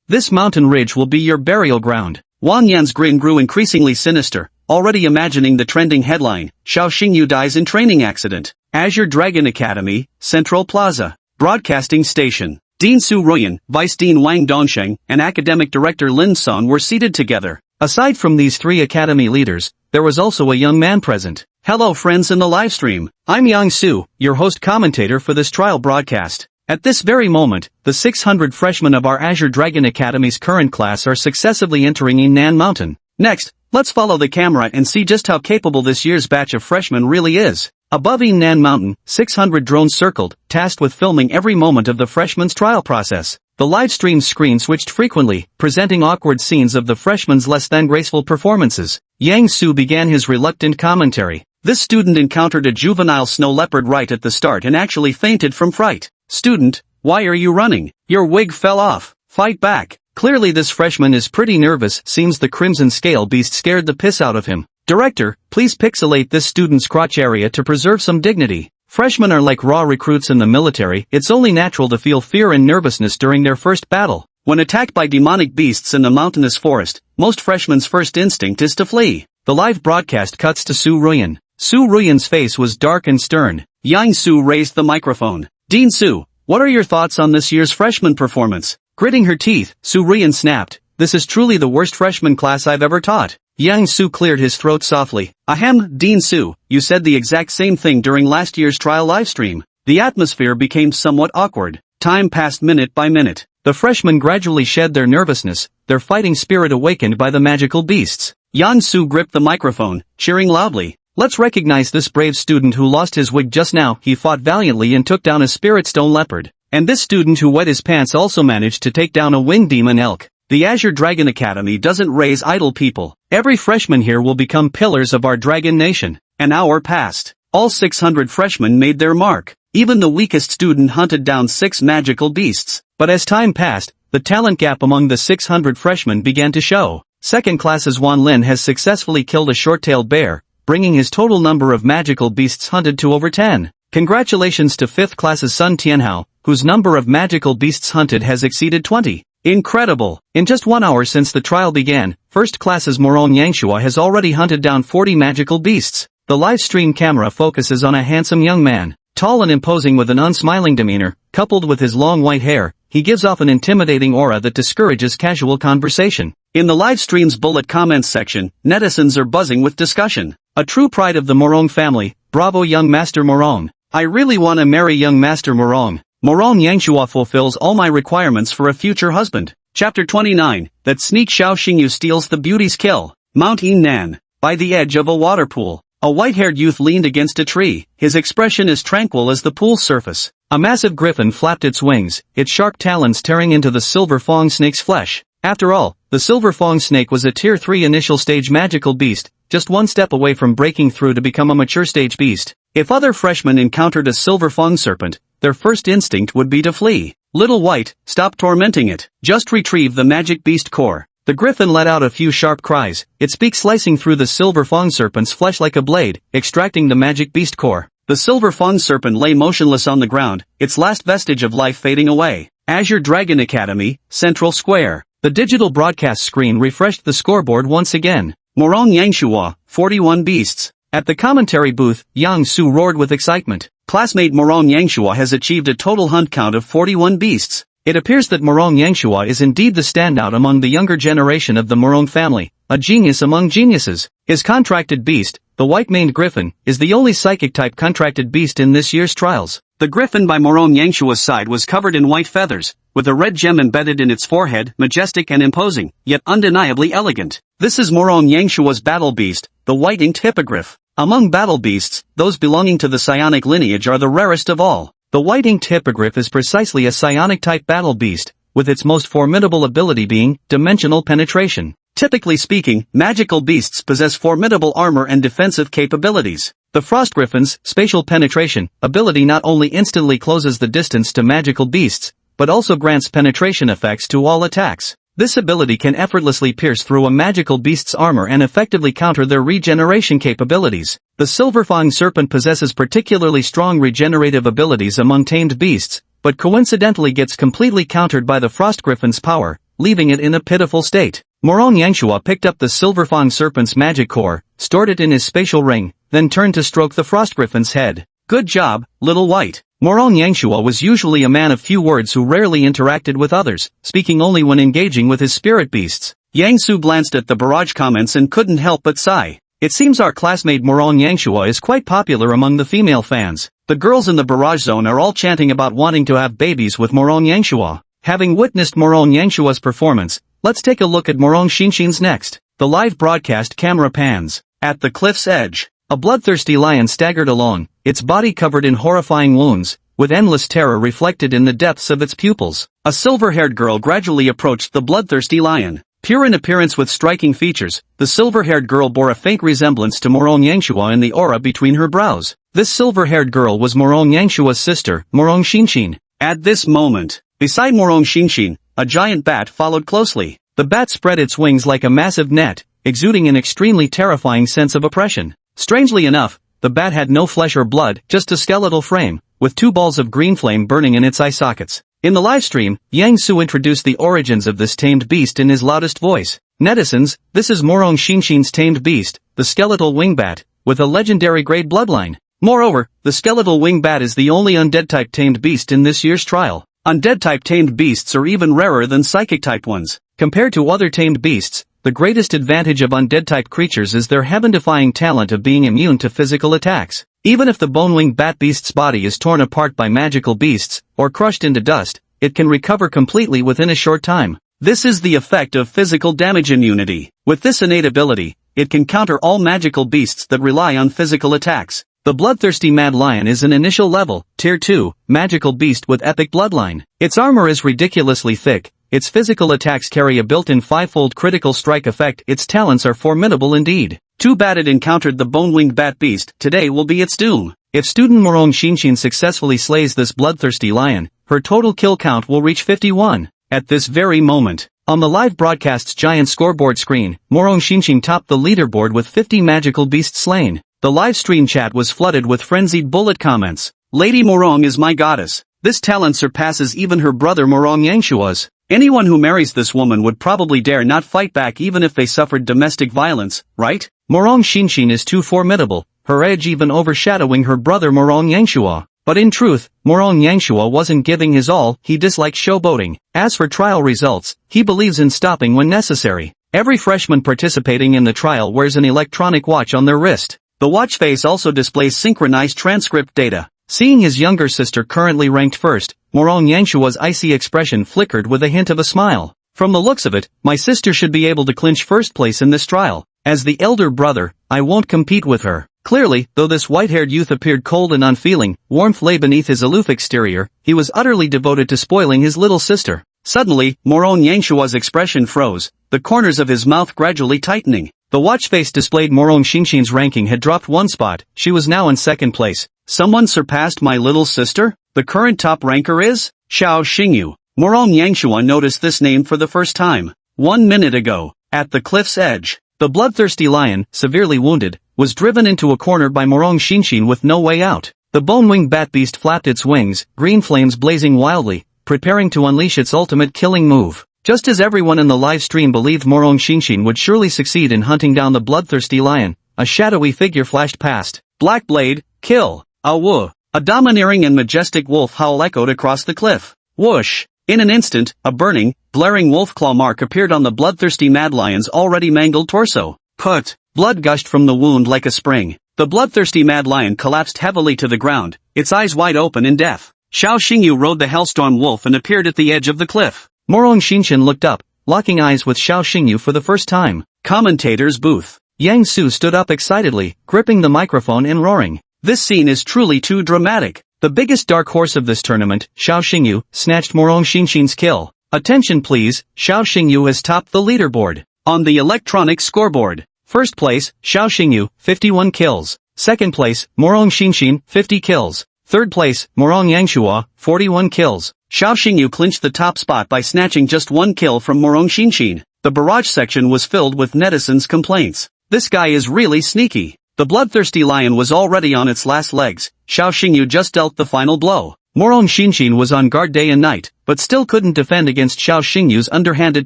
this mountain ridge will be your burial ground. Wang Yan's grin grew increasingly sinister, already imagining the trending headline, Xiao Xingyu dies in training accident. Azure Dragon Academy, Central Plaza. Broadcasting Station. Dean Su Ruyan, Vice Dean Wang Dongsheng, and Academic Director Lin Sun were seated together. Aside from these 3 academy leaders, there was also a young man present. Hello friends in the livestream. I'm Yang Su, your host commentator for this trial broadcast. At this very moment, the 600 freshmen of our Azure Dragon Academy's current class are successively entering Yunnan Mountain. Next, let's follow the camera and see just how capable this year's batch of freshmen really is. Above Yunnan Mountain, 600 drones circled, tasked with filming every moment of the freshmen's trial process. The live-stream screen switched frequently, presenting awkward scenes of the freshmen's less-than-graceful performances. Yang Su began his reluctant commentary. This student encountered a juvenile snow leopard right at the start and actually fainted from fright. Student, why are you running? Your wig fell off. Fight back. Clearly this freshman is pretty nervous. Seems the Crimson Scale Beast scared the piss out of him. Director, please pixelate this student's crotch area to preserve some dignity. Freshmen are like raw recruits in the military, it's only natural to feel fear and nervousness during their first battle. When attacked by demonic beasts in the mountainous forest, most freshmen's first instinct is to flee. The live broadcast cuts to Su Ruyan. Su Ruyan's face was dark and stern. Yang Su raised the microphone. Dean Su, what are your thoughts on this year's freshman performance? Gritting her teeth, Su Ruyan snapped. This is truly the worst freshman class I've ever taught. Yang Su cleared his throat softly. Ahem, Dean Su, you said the exact same thing during last year's trial livestream. The atmosphere became somewhat awkward. Time passed minute by minute. The freshmen gradually shed their nervousness, their fighting spirit awakened by the magical beasts. Yang Su gripped the microphone, cheering loudly. Let's recognize this brave student who lost his wig just now. He fought valiantly and took down a spirit stone leopard. And this student who wet his pants also managed to take down a winged demon elk. The Azure Dragon Academy doesn't raise idle people. Every freshman here will become pillars of our Dragon Nation. An hour passed. All 600 freshmen made their mark. Even the weakest student hunted down 6 magical beasts. But as time passed, the talent gap among the 600 freshmen began to show. Second class's Wan Lin has successfully killed a short-tailed bear, bringing his total number of magical beasts hunted to over 10. Congratulations to 5th class's Sun Tianhao, whose number of magical beasts hunted has exceeded 20. Incredible! In just 1 hour since the trial began, 1st class's Morong Yangshua has already hunted down 40 magical beasts. The live stream camera focuses on a handsome young man, tall and imposing with an unsmiling demeanor, coupled with his long white hair. He gives off an intimidating aura that discourages casual conversation. In the live stream's bullet comments section, netizens are buzzing with discussion. A true pride of the Morong family, bravo young Master Morong. I really want to marry young Master Morong. Morong Yangshua fulfills all my requirements for a future husband. Chapter 29, That Sneak Xiao Xingyu Steals the Beauty's Kill. Mount Yunnan. By the edge of a water pool, a white-haired youth leaned against a tree, his expression as tranquil as the pool's surface. A massive griffin flapped its wings, its sharp talons tearing into the silver fong snake's flesh. After all, the silver fong snake was a Tier 3 initial stage magical beast, just one step away from breaking through to become a mature stage beast. If other freshmen encountered a silver fong serpent, their first instinct would be to flee. Little White, stop tormenting it. Just retrieve the magic beast core. The griffin let out a few sharp cries, its beak slicing through the silver fong serpent's flesh like a blade, extracting the magic beast core. The silver fong serpent lay motionless on the ground, its last vestige of life fading away. Azure Dragon Academy, Central Square. The digital broadcast screen refreshed the scoreboard once again. Morong Yangshua, 41 beasts. At the commentary booth, Yang Su roared with excitement. Classmate Morong Yangshua has achieved a total hunt count of 41 beasts. It appears that Morong Yangshua is indeed the standout among the younger generation of the Morong family, a genius among geniuses. His contracted beast, the white-maned griffin, is the only psychic-type contracted beast in this year's trials. The griffin by Morong Yangshua's side was covered in white feathers, with a red gem embedded in its forehead, majestic and imposing, yet undeniably elegant. This is Morong Yangshua's battle beast, the white-inked hippogriff. Among battle beasts, those belonging to the psionic lineage are the rarest of all. The white-inked hippogriff is precisely a psionic-type battle beast, with its most formidable ability being dimensional penetration. Typically speaking, magical beasts possess formidable armor and defensive capabilities. The Frost Griffin's spatial penetration ability not only instantly closes the distance to magical beasts, but also grants penetration effects to all attacks. This ability can effortlessly pierce through a magical beast's armor and effectively counter their regeneration capabilities. The Silverfang Serpent possesses particularly strong regenerative abilities among tamed beasts, but coincidentally gets completely countered by the Frost Griffin's power, leaving it in a pitiful state. Morong Yangshua picked up the Silverfang Serpent's magic core, stored it in his spatial ring, then turned to stroke the Frost Griffin's head. Good job, little white. Morong Yangshua was usually a man of few words who rarely interacted with others, speaking only when engaging with his spirit beasts. Yang Su glanced at the barrage comments and couldn't help but sigh. It seems our classmate Morong Yangshua is quite popular among the female fans. The girls in the barrage zone are all chanting about wanting to have babies with Morong Yangshua. Having witnessed Morong Yangshua's performance, let's take a look at Morong Xinshin's next. The live broadcast camera pans. At the cliff's edge, a bloodthirsty lion staggered along, its body covered in horrifying wounds, with endless terror reflected in the depths of its pupils. A silver-haired girl gradually approached the bloodthirsty lion. Pure in appearance with striking features, the silver-haired girl bore a faint resemblance to Morong Yangshua in the aura between her brows. This silver-haired girl was Morong Yangshua's sister, Morong Xinshin. At this moment, beside Morong Xinshin, a giant bat followed closely. The bat spread its wings like a massive net, exuding an extremely terrifying sense of oppression. Strangely enough, the bat had no flesh or blood, just a skeletal frame, with two balls of green flame burning in its eye sockets. In the livestream, Yang Su introduced the origins of this tamed beast in his loudest voice. Netizens, this is Morong Xinshin's tamed beast, the skeletal wingbat, with a legendary grade bloodline. Moreover, the skeletal wingbat is the only undead-type tamed beast in this year's trial. Undead-type tamed beasts are even rarer than psychic-type ones. Compared to other tamed beasts, the greatest advantage of undead-type creatures is their heaven-defying talent of being immune to physical attacks. Even if the bone-winged bat beast's body is torn apart by magical beasts, or crushed into dust, it can recover completely within a short time. This is the effect of physical damage immunity. With this innate ability, it can counter all magical beasts that rely on physical attacks. The bloodthirsty mad lion is an initial level, tier 2, magical beast with epic bloodline. Its armor is ridiculously thick. Its physical attacks carry a built-in 5-fold critical strike effect. Its talents are formidable indeed. Too bad it encountered the bone-winged bat beast. Today will be its doom. If student Morong Xinshin successfully slays this bloodthirsty lion, her total kill count will reach 51. At this very moment, on the live broadcast's giant scoreboard screen, Morong Xinshin topped the leaderboard with 50 magical beasts slain. The live stream chat was flooded with frenzied bullet comments. Lady Morong is my goddess. This talent surpasses even her brother Morong Yangshua's. Anyone who marries this woman would probably dare not fight back even if they suffered domestic violence, right? Morong Xinshin is too formidable, her edge even overshadowing her brother Morong Yangshua. But in truth, Morong Yangshua wasn't giving his all. He disliked showboating. As for trial results, he believes in stopping when necessary. Every freshman participating in the trial wears an electronic watch on their wrist. The watch face also displays synchronized transcript data. Seeing his younger sister currently ranked first, Morong Yangshua's icy expression flickered with a hint of a smile. From the looks of it, my sister should be able to clinch first place in this trial. As the elder brother, I won't compete with her. Clearly, though this white-haired youth appeared cold and unfeeling, warmth lay beneath his aloof exterior. He was utterly devoted to spoiling his little sister. Suddenly, Morong Yangshua's expression froze, the corners of his mouth gradually tightening. The watch face displayed Morong Xinshin's ranking had dropped one spot. She was now in second place. Someone surpassed my little sister? The current top ranker is Xiao Xingyu. Morong Yangshua noticed this name for the first time. 1 minute ago, at the cliff's edge, the bloodthirsty lion, severely wounded, was driven into a corner by Morong Xinshin with no way out. The bone-winged bat beast flapped its wings, green flames blazing wildly, preparing to unleash its ultimate killing move. Just as everyone in the live stream believed Morong Xinshin would surely succeed in hunting down the bloodthirsty lion, a shadowy figure flashed past. Black blade, kill. A woo. A domineering and majestic wolf howl echoed across the cliff. Whoosh. In an instant, a burning, blaring wolf claw mark appeared on the bloodthirsty mad lion's already mangled torso. Put. Blood gushed from the wound like a spring. The bloodthirsty mad lion collapsed heavily to the ground, its eyes wide open in death. Xiao Xingyu rode the hellstorm wolf and appeared at the edge of the cliff. Morong Xinshin looked up, locking eyes with Xiao Xingyu for the first time. Commentator's booth. Yang Su stood up excitedly, gripping the microphone and roaring. This scene is truly too dramatic. The biggest dark horse of this tournament, Xiao Xingyu, snatched Morong Xinshin's kill. Attention please, Xiao Xingyu has topped the leaderboard. On the electronic scoreboard. First place, Xiao Xingyu, 51 kills. Second place, Morong Xinshin, 50 kills. Third place, Morong Yangshua, 41 kills. Xiao Xingyu clinched the top spot by snatching just one kill from Morong Xinshin. The barrage section was filled with netizens' complaints. This guy is really sneaky. The bloodthirsty lion was already on its last legs. Xiao Xingyu just dealt the final blow. Morong Xinshin was on guard day and night, but still couldn't defend against Xiao Xingyu's underhanded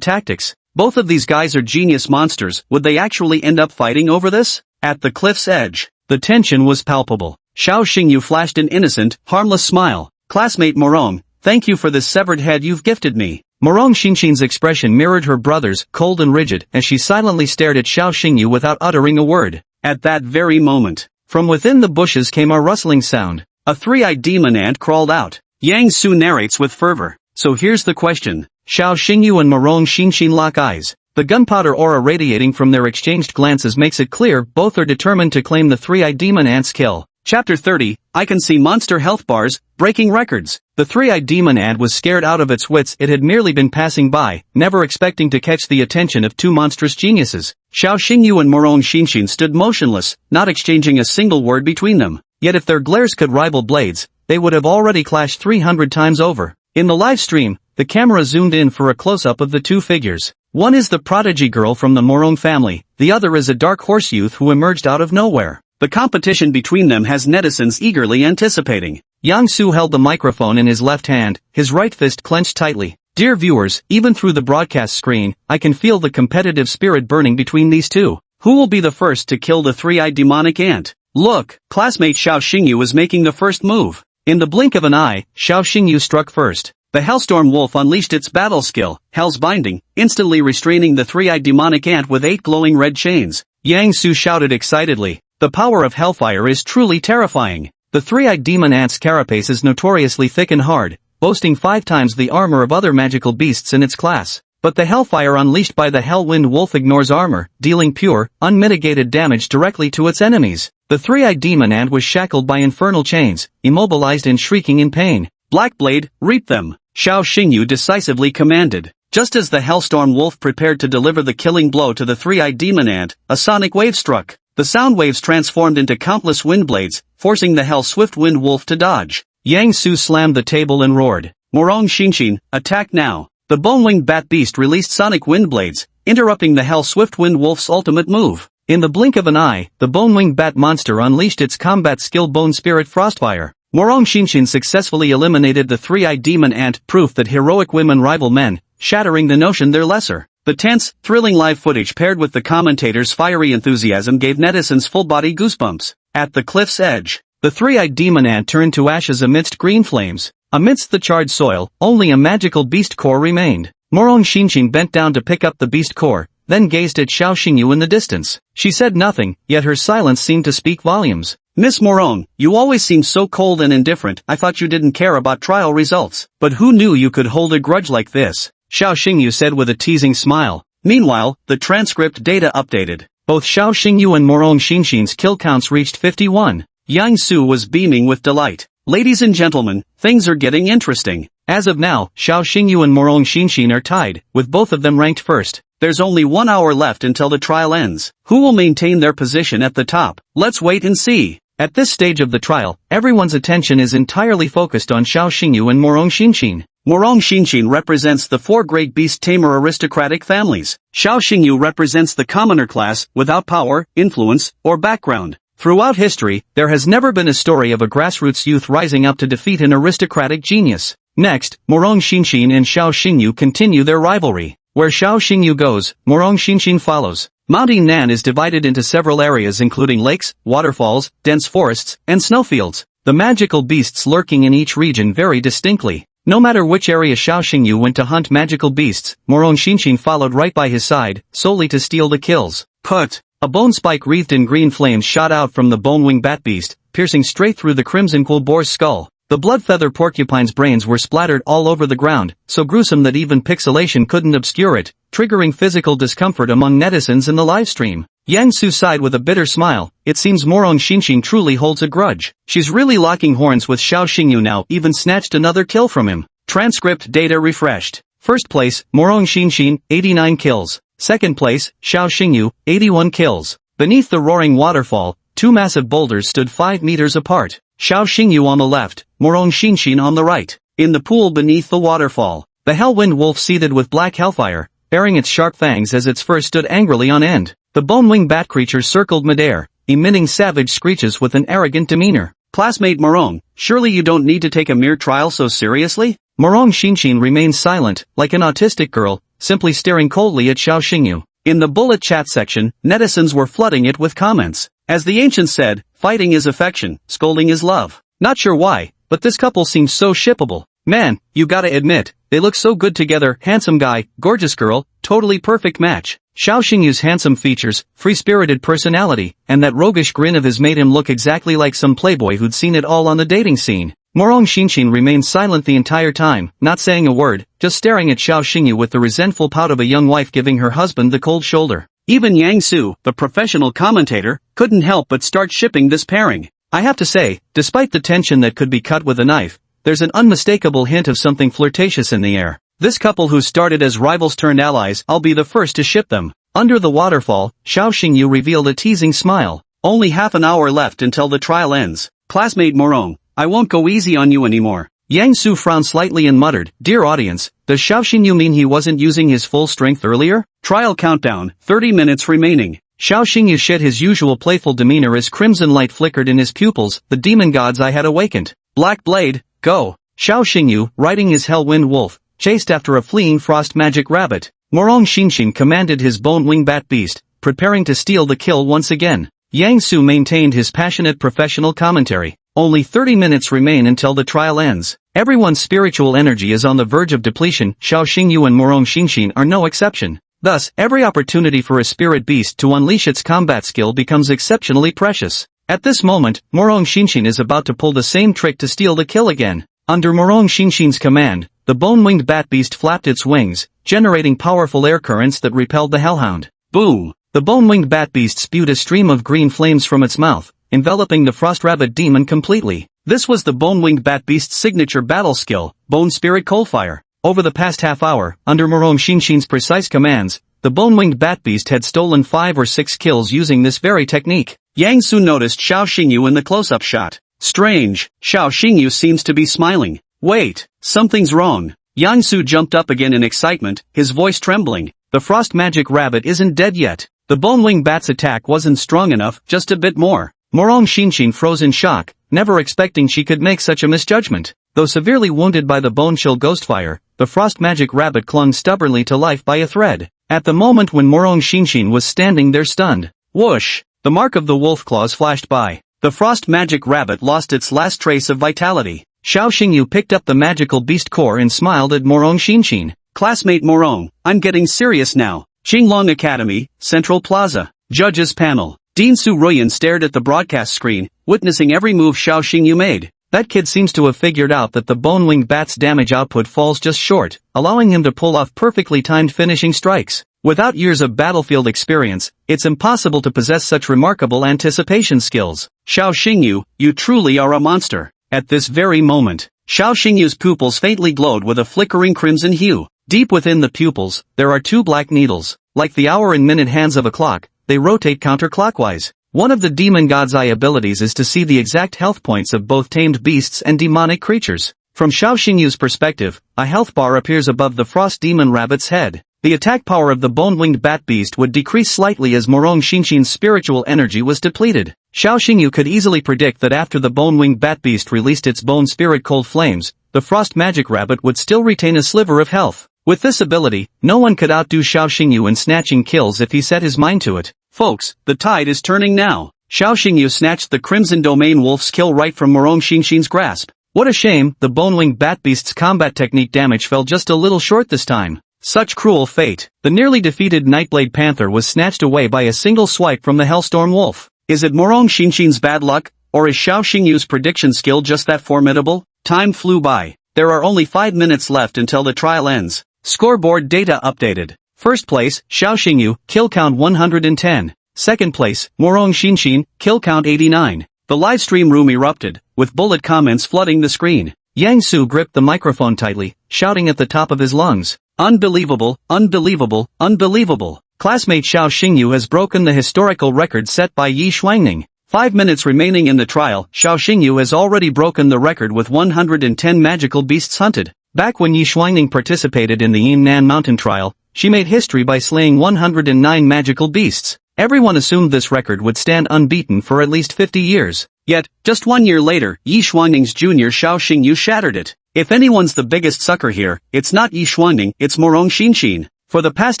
tactics. Both of these guys are genius monsters. Would they actually end up fighting over this? At the cliff's edge, the tension was palpable. Xiao Xingyu flashed an innocent, harmless smile. Classmate Morong, thank you for this severed head you've gifted me. Morong Xinshin's expression mirrored her brother's, cold and rigid, as she silently stared at Xiao Xingyu without uttering a word. At that very moment, from within the bushes came a rustling sound. A three-eyed demon ant crawled out. Yang Su narrates with fervor. So here's the question. Xiao Xingyu and Morong Xinshin lock eyes. The gunpowder aura radiating from their exchanged glances makes it clear both are determined to claim the three-eyed demon ant's kill. Chapter 30, I can see monster health bars, breaking records. The three-eyed demon ant was scared out of its wits. It had merely been passing by, never expecting to catch the attention of two monstrous geniuses. Xiao Xingyu and Morong Xinshin stood motionless, not exchanging a single word between them. Yet if their glares could rival blades, they would have already clashed 300 times over. In the live stream, the camera zoomed in for a close-up of the two figures. One is the prodigy girl from the Morong family, the other is a dark horse youth who emerged out of nowhere. The competition between them has netizens eagerly anticipating. Yang Su held the microphone in his left hand, his right fist clenched tightly. Dear viewers, even through the broadcast screen, I can feel the competitive spirit burning between these two. Who will be the first to kill the three-eyed demonic ant? Look, classmate Xiao Xingyu is making the first move. In the blink of an eye, Xiao Xingyu struck first. The Hellstorm Wolf unleashed its battle skill, Hell's Binding, instantly restraining the three-eyed demonic ant with 8 glowing red chains. Yang Su shouted excitedly. The power of Hellfire is truly terrifying. The three-eyed demon ant's carapace is notoriously thick and hard, boasting 5 times the armor of other magical beasts in its class. But the Hellfire unleashed by the Hellwind Wolf ignores armor, dealing pure, unmitigated damage directly to its enemies. The three-eyed demon ant was shackled by infernal chains, immobilized and shrieking in pain. Black Blade, reap them, Xiao Xingyu decisively commanded. Just as the Hellstorm Wolf prepared to deliver the killing blow to the three-eyed demon ant, a sonic wave struck. The sound waves transformed into countless wind blades, forcing the Hell Swift Wind Wolf to dodge. Yang Su slammed the table and roared. Morong Xinshin, attack now. The bone-winged bat beast released sonic wind blades, interrupting the Hell Swift Wind Wolf's ultimate move. In the blink of an eye, the bone-winged bat monster unleashed its combat skill Bone Spirit Frostfire. Morong Xinshin successfully eliminated the three-eyed demon ant, proof that heroic women rival men, shattering the notion they're lesser. The tense, thrilling live footage paired with the commentator's fiery enthusiasm gave netizens full-body goosebumps. At the cliff's edge, the three-eyed demon ant turned to ashes amidst green flames. Amidst the charred soil, only a magical beast core remained. Morong Xinshin bent down to pick up the beast core, then gazed at Xiao Xingyu in the distance. She said nothing, yet her silence seemed to speak volumes. Miss Morong, you always seem so cold and indifferent. I thought you didn't care about trial results. But who knew you could hold a grudge like this? Xiao Xingyu said with a teasing smile. Meanwhile, the transcript data updated. Both Xiao Xingyu and Morong Xinshin's kill counts reached 51. Yang Su was beaming with delight. Ladies and gentlemen, things are getting interesting. As of now, Xiao Xingyu and Morong Xinshin are tied, with both of them ranked first. There's only 1 hour left until the trial ends. Who will maintain their position at the top? Let's wait and see. At this stage of the trial, everyone's attention is entirely focused on Xiao Xingyu and Morong Xinshin. Morong Xinshin represents the 4 great beast-tamer aristocratic families. Xiao Xingyu represents the commoner class, without power, influence, or background. Throughout history, there has never been a story of a grassroots youth rising up to defeat an aristocratic genius. Next, Morong Xinshin and Xiao Xingyu continue their rivalry. Where Xiao Xingyu goes, Morong Xinshin follows. Mountain Nan is divided into several areas including lakes, waterfalls, dense forests, and snowfields. The magical beasts lurking in each region vary distinctly. No matter which area Xiao Xingyu went to hunt magical beasts, Morong Xinshin followed right by his side, solely to steal the kills. Put! A bone spike wreathed in green flames shot out from the bone-winged bat beast, piercing straight through the crimson quoll boar's skull. The blood-feather porcupine's brains were splattered all over the ground, so gruesome that even pixelation couldn't obscure it, triggering physical discomfort among netizens in the livestream. Yang Su sighed with a bitter smile. It seems Morong Xinshin truly holds a grudge. She's really locking horns with Xiao Xingyu now, even snatched another kill from him. Transcript data refreshed. First place, Morong Xinshin, 89 kills. Second place, Xiao Xingyu, 81 kills. Beneath the roaring waterfall, two massive boulders stood 5 meters apart. Xiao Xingyu on the left, Morong Xinshin on the right. In the pool beneath the waterfall, the Hellwind wolf seethed with black hellfire, baring its sharp fangs as its fur stood angrily on end. The bone-winged bat creature circled midair, emitting savage screeches with an arrogant demeanor. Classmate Morong, surely you don't need to take a mere trial so seriously? Morong Xinshin remained silent, like an autistic girl, simply staring coldly at Xiao Xingyu. In the bullet chat section, netizens were flooding it with comments. As the ancients said, fighting is affection, scolding is love. Not sure why, but this couple seems so shippable. Man, you gotta admit, they look so good together. Handsome guy, gorgeous girl, totally perfect match. Xiao Xingyu's handsome features, free-spirited personality, and that roguish grin of his made him look exactly like some playboy who'd seen it all on the dating scene. Morong Xinshin remained silent the entire time, not saying a word, just staring at Xiao Xingyu with the resentful pout of a young wife giving her husband the cold shoulder. Even Yang Su, the professional commentator, couldn't help but start shipping this pairing. I have to say, despite the tension that could be cut with a knife, there's an unmistakable hint of something flirtatious in the air. This couple who started as rivals turned allies, I'll be the first to ship them. Under the waterfall, Xiao Xingyu revealed a teasing smile. Only half an hour left until the trial ends. Classmate Morong, I won't go easy on you anymore. Yang Su frowned slightly and muttered, Dear audience, does Xiao Xingyu mean he wasn't using his full strength earlier? Trial countdown, 30 minutes remaining. Xiao Xingyu shed his usual playful demeanor as crimson light flickered in his pupils. The demon god's eye had awakened. Black blade, go. Xiao Xingyu, riding his Hellwind wolf, chased after a fleeing frost magic rabbit. Morong Xinshin commanded his bone-winged bat beast, preparing to steal the kill once again. Yang Su maintained his passionate professional commentary. Only 30 minutes remain until the trial ends. Everyone's spiritual energy is on the verge of depletion. Xiao Xingyu and Morong Xinshin are no exception. Thus, every opportunity for a spirit beast to unleash its combat skill becomes exceptionally precious. At this moment, Morong Xinshin is about to pull the same trick to steal the kill again. Under Morong Xinshin's command, the bone-winged bat beast flapped its wings, generating powerful air currents that repelled the hellhound. Boom! The bone-winged bat beast spewed a stream of green flames from its mouth, enveloping the frost rabbit demon completely. This was the bone-winged bat beast's signature battle skill, Bone Spirit Coalfire. Over the past half hour, under Morong Xinshin's precise commands, the bone-winged bat beast had stolen 5 or 6 kills using this very technique. Yang Su noticed Xiao Xingyu in the close-up shot. Strange, Xiao Xingyu seems to be smiling. Wait, something's wrong. Yang Su jumped up again in excitement, his voice trembling. The frost magic rabbit isn't dead yet. The bone-winged bat's attack wasn't strong enough, just a bit more. Morong Xinshin froze in shock, never expecting she could make such a misjudgment. Though severely wounded by the bone-chill ghostfire, the frost magic rabbit clung stubbornly to life by a thread. At the moment when Morong Xinshin was standing there stunned, whoosh! The mark of the wolf claws flashed by. The frost magic rabbit lost its last trace of vitality. Xiao Xingyu picked up the magical beast core and smiled at Morong Xinshin. Classmate Morong, I'm getting serious now. Qinglong Academy, Central Plaza. Judges panel. Dean Su Ruyan stared at the broadcast screen, witnessing every move Xiao Xingyu made. That kid seems to have figured out that the bone-winged bat's damage output falls just short, allowing him to pull off perfectly timed finishing strikes. Without years of battlefield experience, it's impossible to possess such remarkable anticipation skills. Xiao Xingyu, you truly are a monster. At this very moment, Xiao Xingyu's pupils faintly glowed with a flickering crimson hue. Deep within the pupils, there are 2 black needles. Like the hour and minute hands of a clock, they rotate counterclockwise. One of the demon god's eye abilities is to see the exact health points of both tamed beasts and demonic creatures. From Xiao Xingyu's perspective, a health bar appears above the frost demon rabbit's head. The attack power of the bone-winged bat beast would decrease slightly as Morong Xinshin's spiritual energy was depleted. Xiao Xingyu could easily predict that after the bone-winged bat beast released its bone spirit cold flames, the frost magic rabbit would still retain a sliver of health. With this ability, no one could outdo Xiao Xingyu in snatching kills if he set his mind to it. Folks, the tide is turning now. Xiao Xingyu snatched the Crimson Domain Wolf's kill right from Morong Xinxin's grasp. What a shame, the Bone-Winged Bat Beast's combat technique damage fell just a little short this time. Such cruel fate. The nearly defeated Nightblade Panther was snatched away by a single swipe from the Hellstorm Wolf. Is it Morong Xinxin's bad luck, or is Xiao Xingyu's prediction skill just that formidable? Time flew by. There are only 5 minutes left until the trial ends. Scoreboard data updated. First place, Xiao Xingyu, kill count 110. Second place, Morong Xinxin, kill count 89. The livestream room erupted, with bullet comments flooding the screen. Yang Su gripped the microphone tightly, shouting at the top of his lungs. Unbelievable, unbelievable, unbelievable. Classmate Xiao Xingyu has broken the historical record set by Yi Shuangning. 5 minutes remaining in the trial, Xiao Xingyu has already broken the record with 110 magical beasts hunted. Back when Yi Shuangning participated in the Yunnan Mountain trial, she made history by slaying 109 magical beasts. Everyone assumed this record would stand unbeaten for at least 50 years. Yet, just 1 year later, Yi Shuangning's junior Xiao Xingyu shattered it. If anyone's the biggest sucker here, it's not Yi Shuangning, it's Morong Xinxin. For the past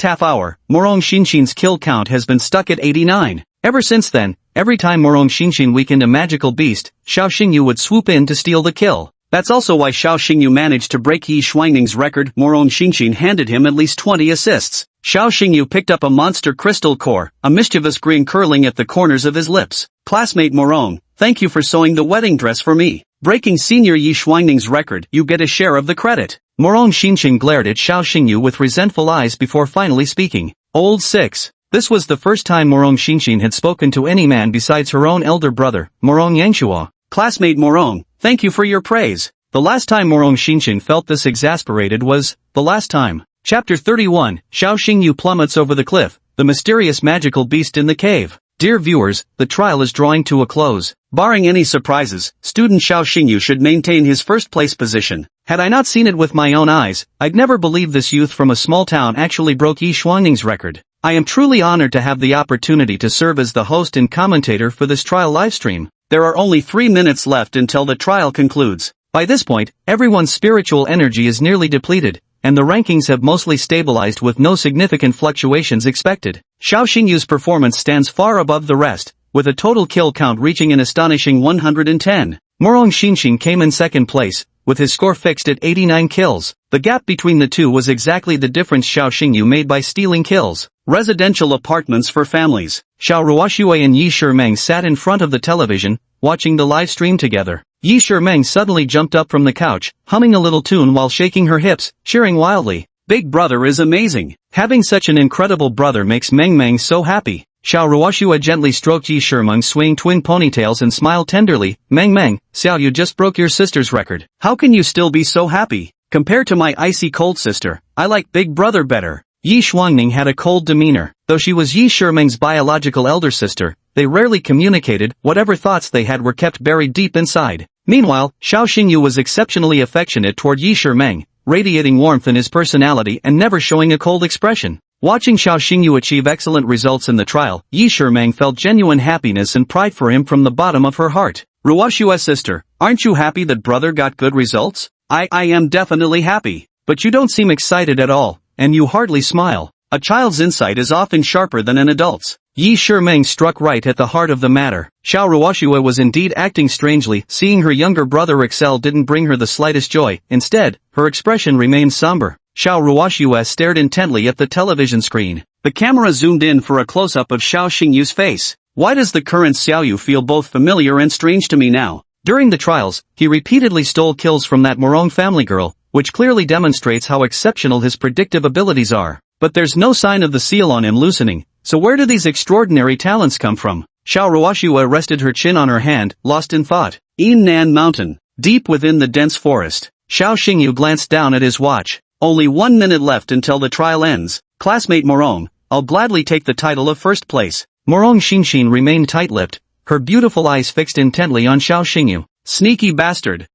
half hour, Morong Xinxin's kill count has been stuck at 89. Ever since then, every time Morong Xinxin weakened a magical beast, Xiao Xingyu would swoop in to steal the kill. That's also why Xiao Xingyu managed to break Yi Shuangning's record. Morong Xinxin handed him at least 20 assists. Xiao Xingyu picked up a monster crystal core, a mischievous grin curling at the corners of his lips. Classmate Morong, thank you for sewing the wedding dress for me. Breaking senior Yi Shuangning's record, you get a share of the credit. Morong Xinxin glared at Xiao Xingyu with resentful eyes before finally speaking. Old 6. This was the first time Morong Xinxin had spoken to any man besides her own elder brother, Morong Yangshua. Classmate Morong, thank you for your praise. The last time Morong Xinxin felt this exasperated was the last time. Chapter 31, Xiao Xingyu plummets over the cliff, the mysterious magical beast in the cave. Dear viewers, the trial is drawing to a close. Barring any surprises, student Xiao Xingyu should maintain his first place position. Had I not seen it with my own eyes, I'd never believe this youth from a small town actually broke Yi Shuangning's record. I am truly honored to have the opportunity to serve as the host and commentator for this trial livestream. There are only 3 minutes left until the trial concludes. By this point, everyone's spiritual energy is nearly depleted, and the rankings have mostly stabilized with no significant fluctuations expected. Xiao Xingyu's performance stands far above the rest, with a total kill count reaching an astonishing 110. Morong Xinxin came in second place, with his score fixed at 89 kills. The gap between the two was exactly the difference Xiao Xingyu made by stealing kills. Residential apartments for families. Xiao Ruoxue and Yi Shimeng sat in front of the television, watching the live stream together. Yi Shimeng suddenly jumped up from the couch, humming a little tune while shaking her hips, cheering wildly. Big brother is amazing. Having such an incredible brother makes Meng so happy. Xiao Ruoxue gently stroked Yi Shimeng's swaying twin ponytails and smiled tenderly. Meng, Xiao, you just broke your sister's record. How can you still be so happy? Compared to my icy cold sister, I like big brother better. Yi Shuangning had a cold demeanor. Though she was Yi Shimeng's biological elder sister, they rarely communicated. Whatever thoughts they had were kept buried deep inside. Meanwhile, Xiao Xingyu was exceptionally affectionate toward Yi Shimeng, radiating warmth in his personality and never showing a cold expression. Watching Xiao Xingyu achieve excellent results in the trial, Yi Shimeng felt genuine happiness and pride for him from the bottom of her heart. Ruoshua's sister, aren't you happy that brother got good results? I am definitely happy. But you don't seem excited at all, and you hardly smile. A child's insight is often sharper than an adult's. Yi Shimeng struck right at the heart of the matter. Xiao Ruoxue was indeed acting strangely. Seeing her younger brother excel didn't bring her the slightest joy. Instead, her expression remained somber. Xiao Ruoxue stared intently at the television screen. The camera zoomed in for a close-up of Xiao Xingyu's face. Why does the current Xiaoyu feel both familiar and strange to me now? During the trials, he repeatedly stole kills from that Morong family girl, which clearly demonstrates how exceptional his predictive abilities are. But there's no sign of the seal on him loosening, so where do these extraordinary talents come from? Xiao Ruoxue rested her chin on her hand, lost in thought. Yunnan Mountain, deep within the dense forest. Xiao Xingyu glanced down at his watch. Only 1 minute left until the trial ends. Classmate Morong, I'll gladly take the title of first place. Morong Xinxin remained tight-lipped, her beautiful eyes fixed intently on Xiao Xingyu. Sneaky bastard.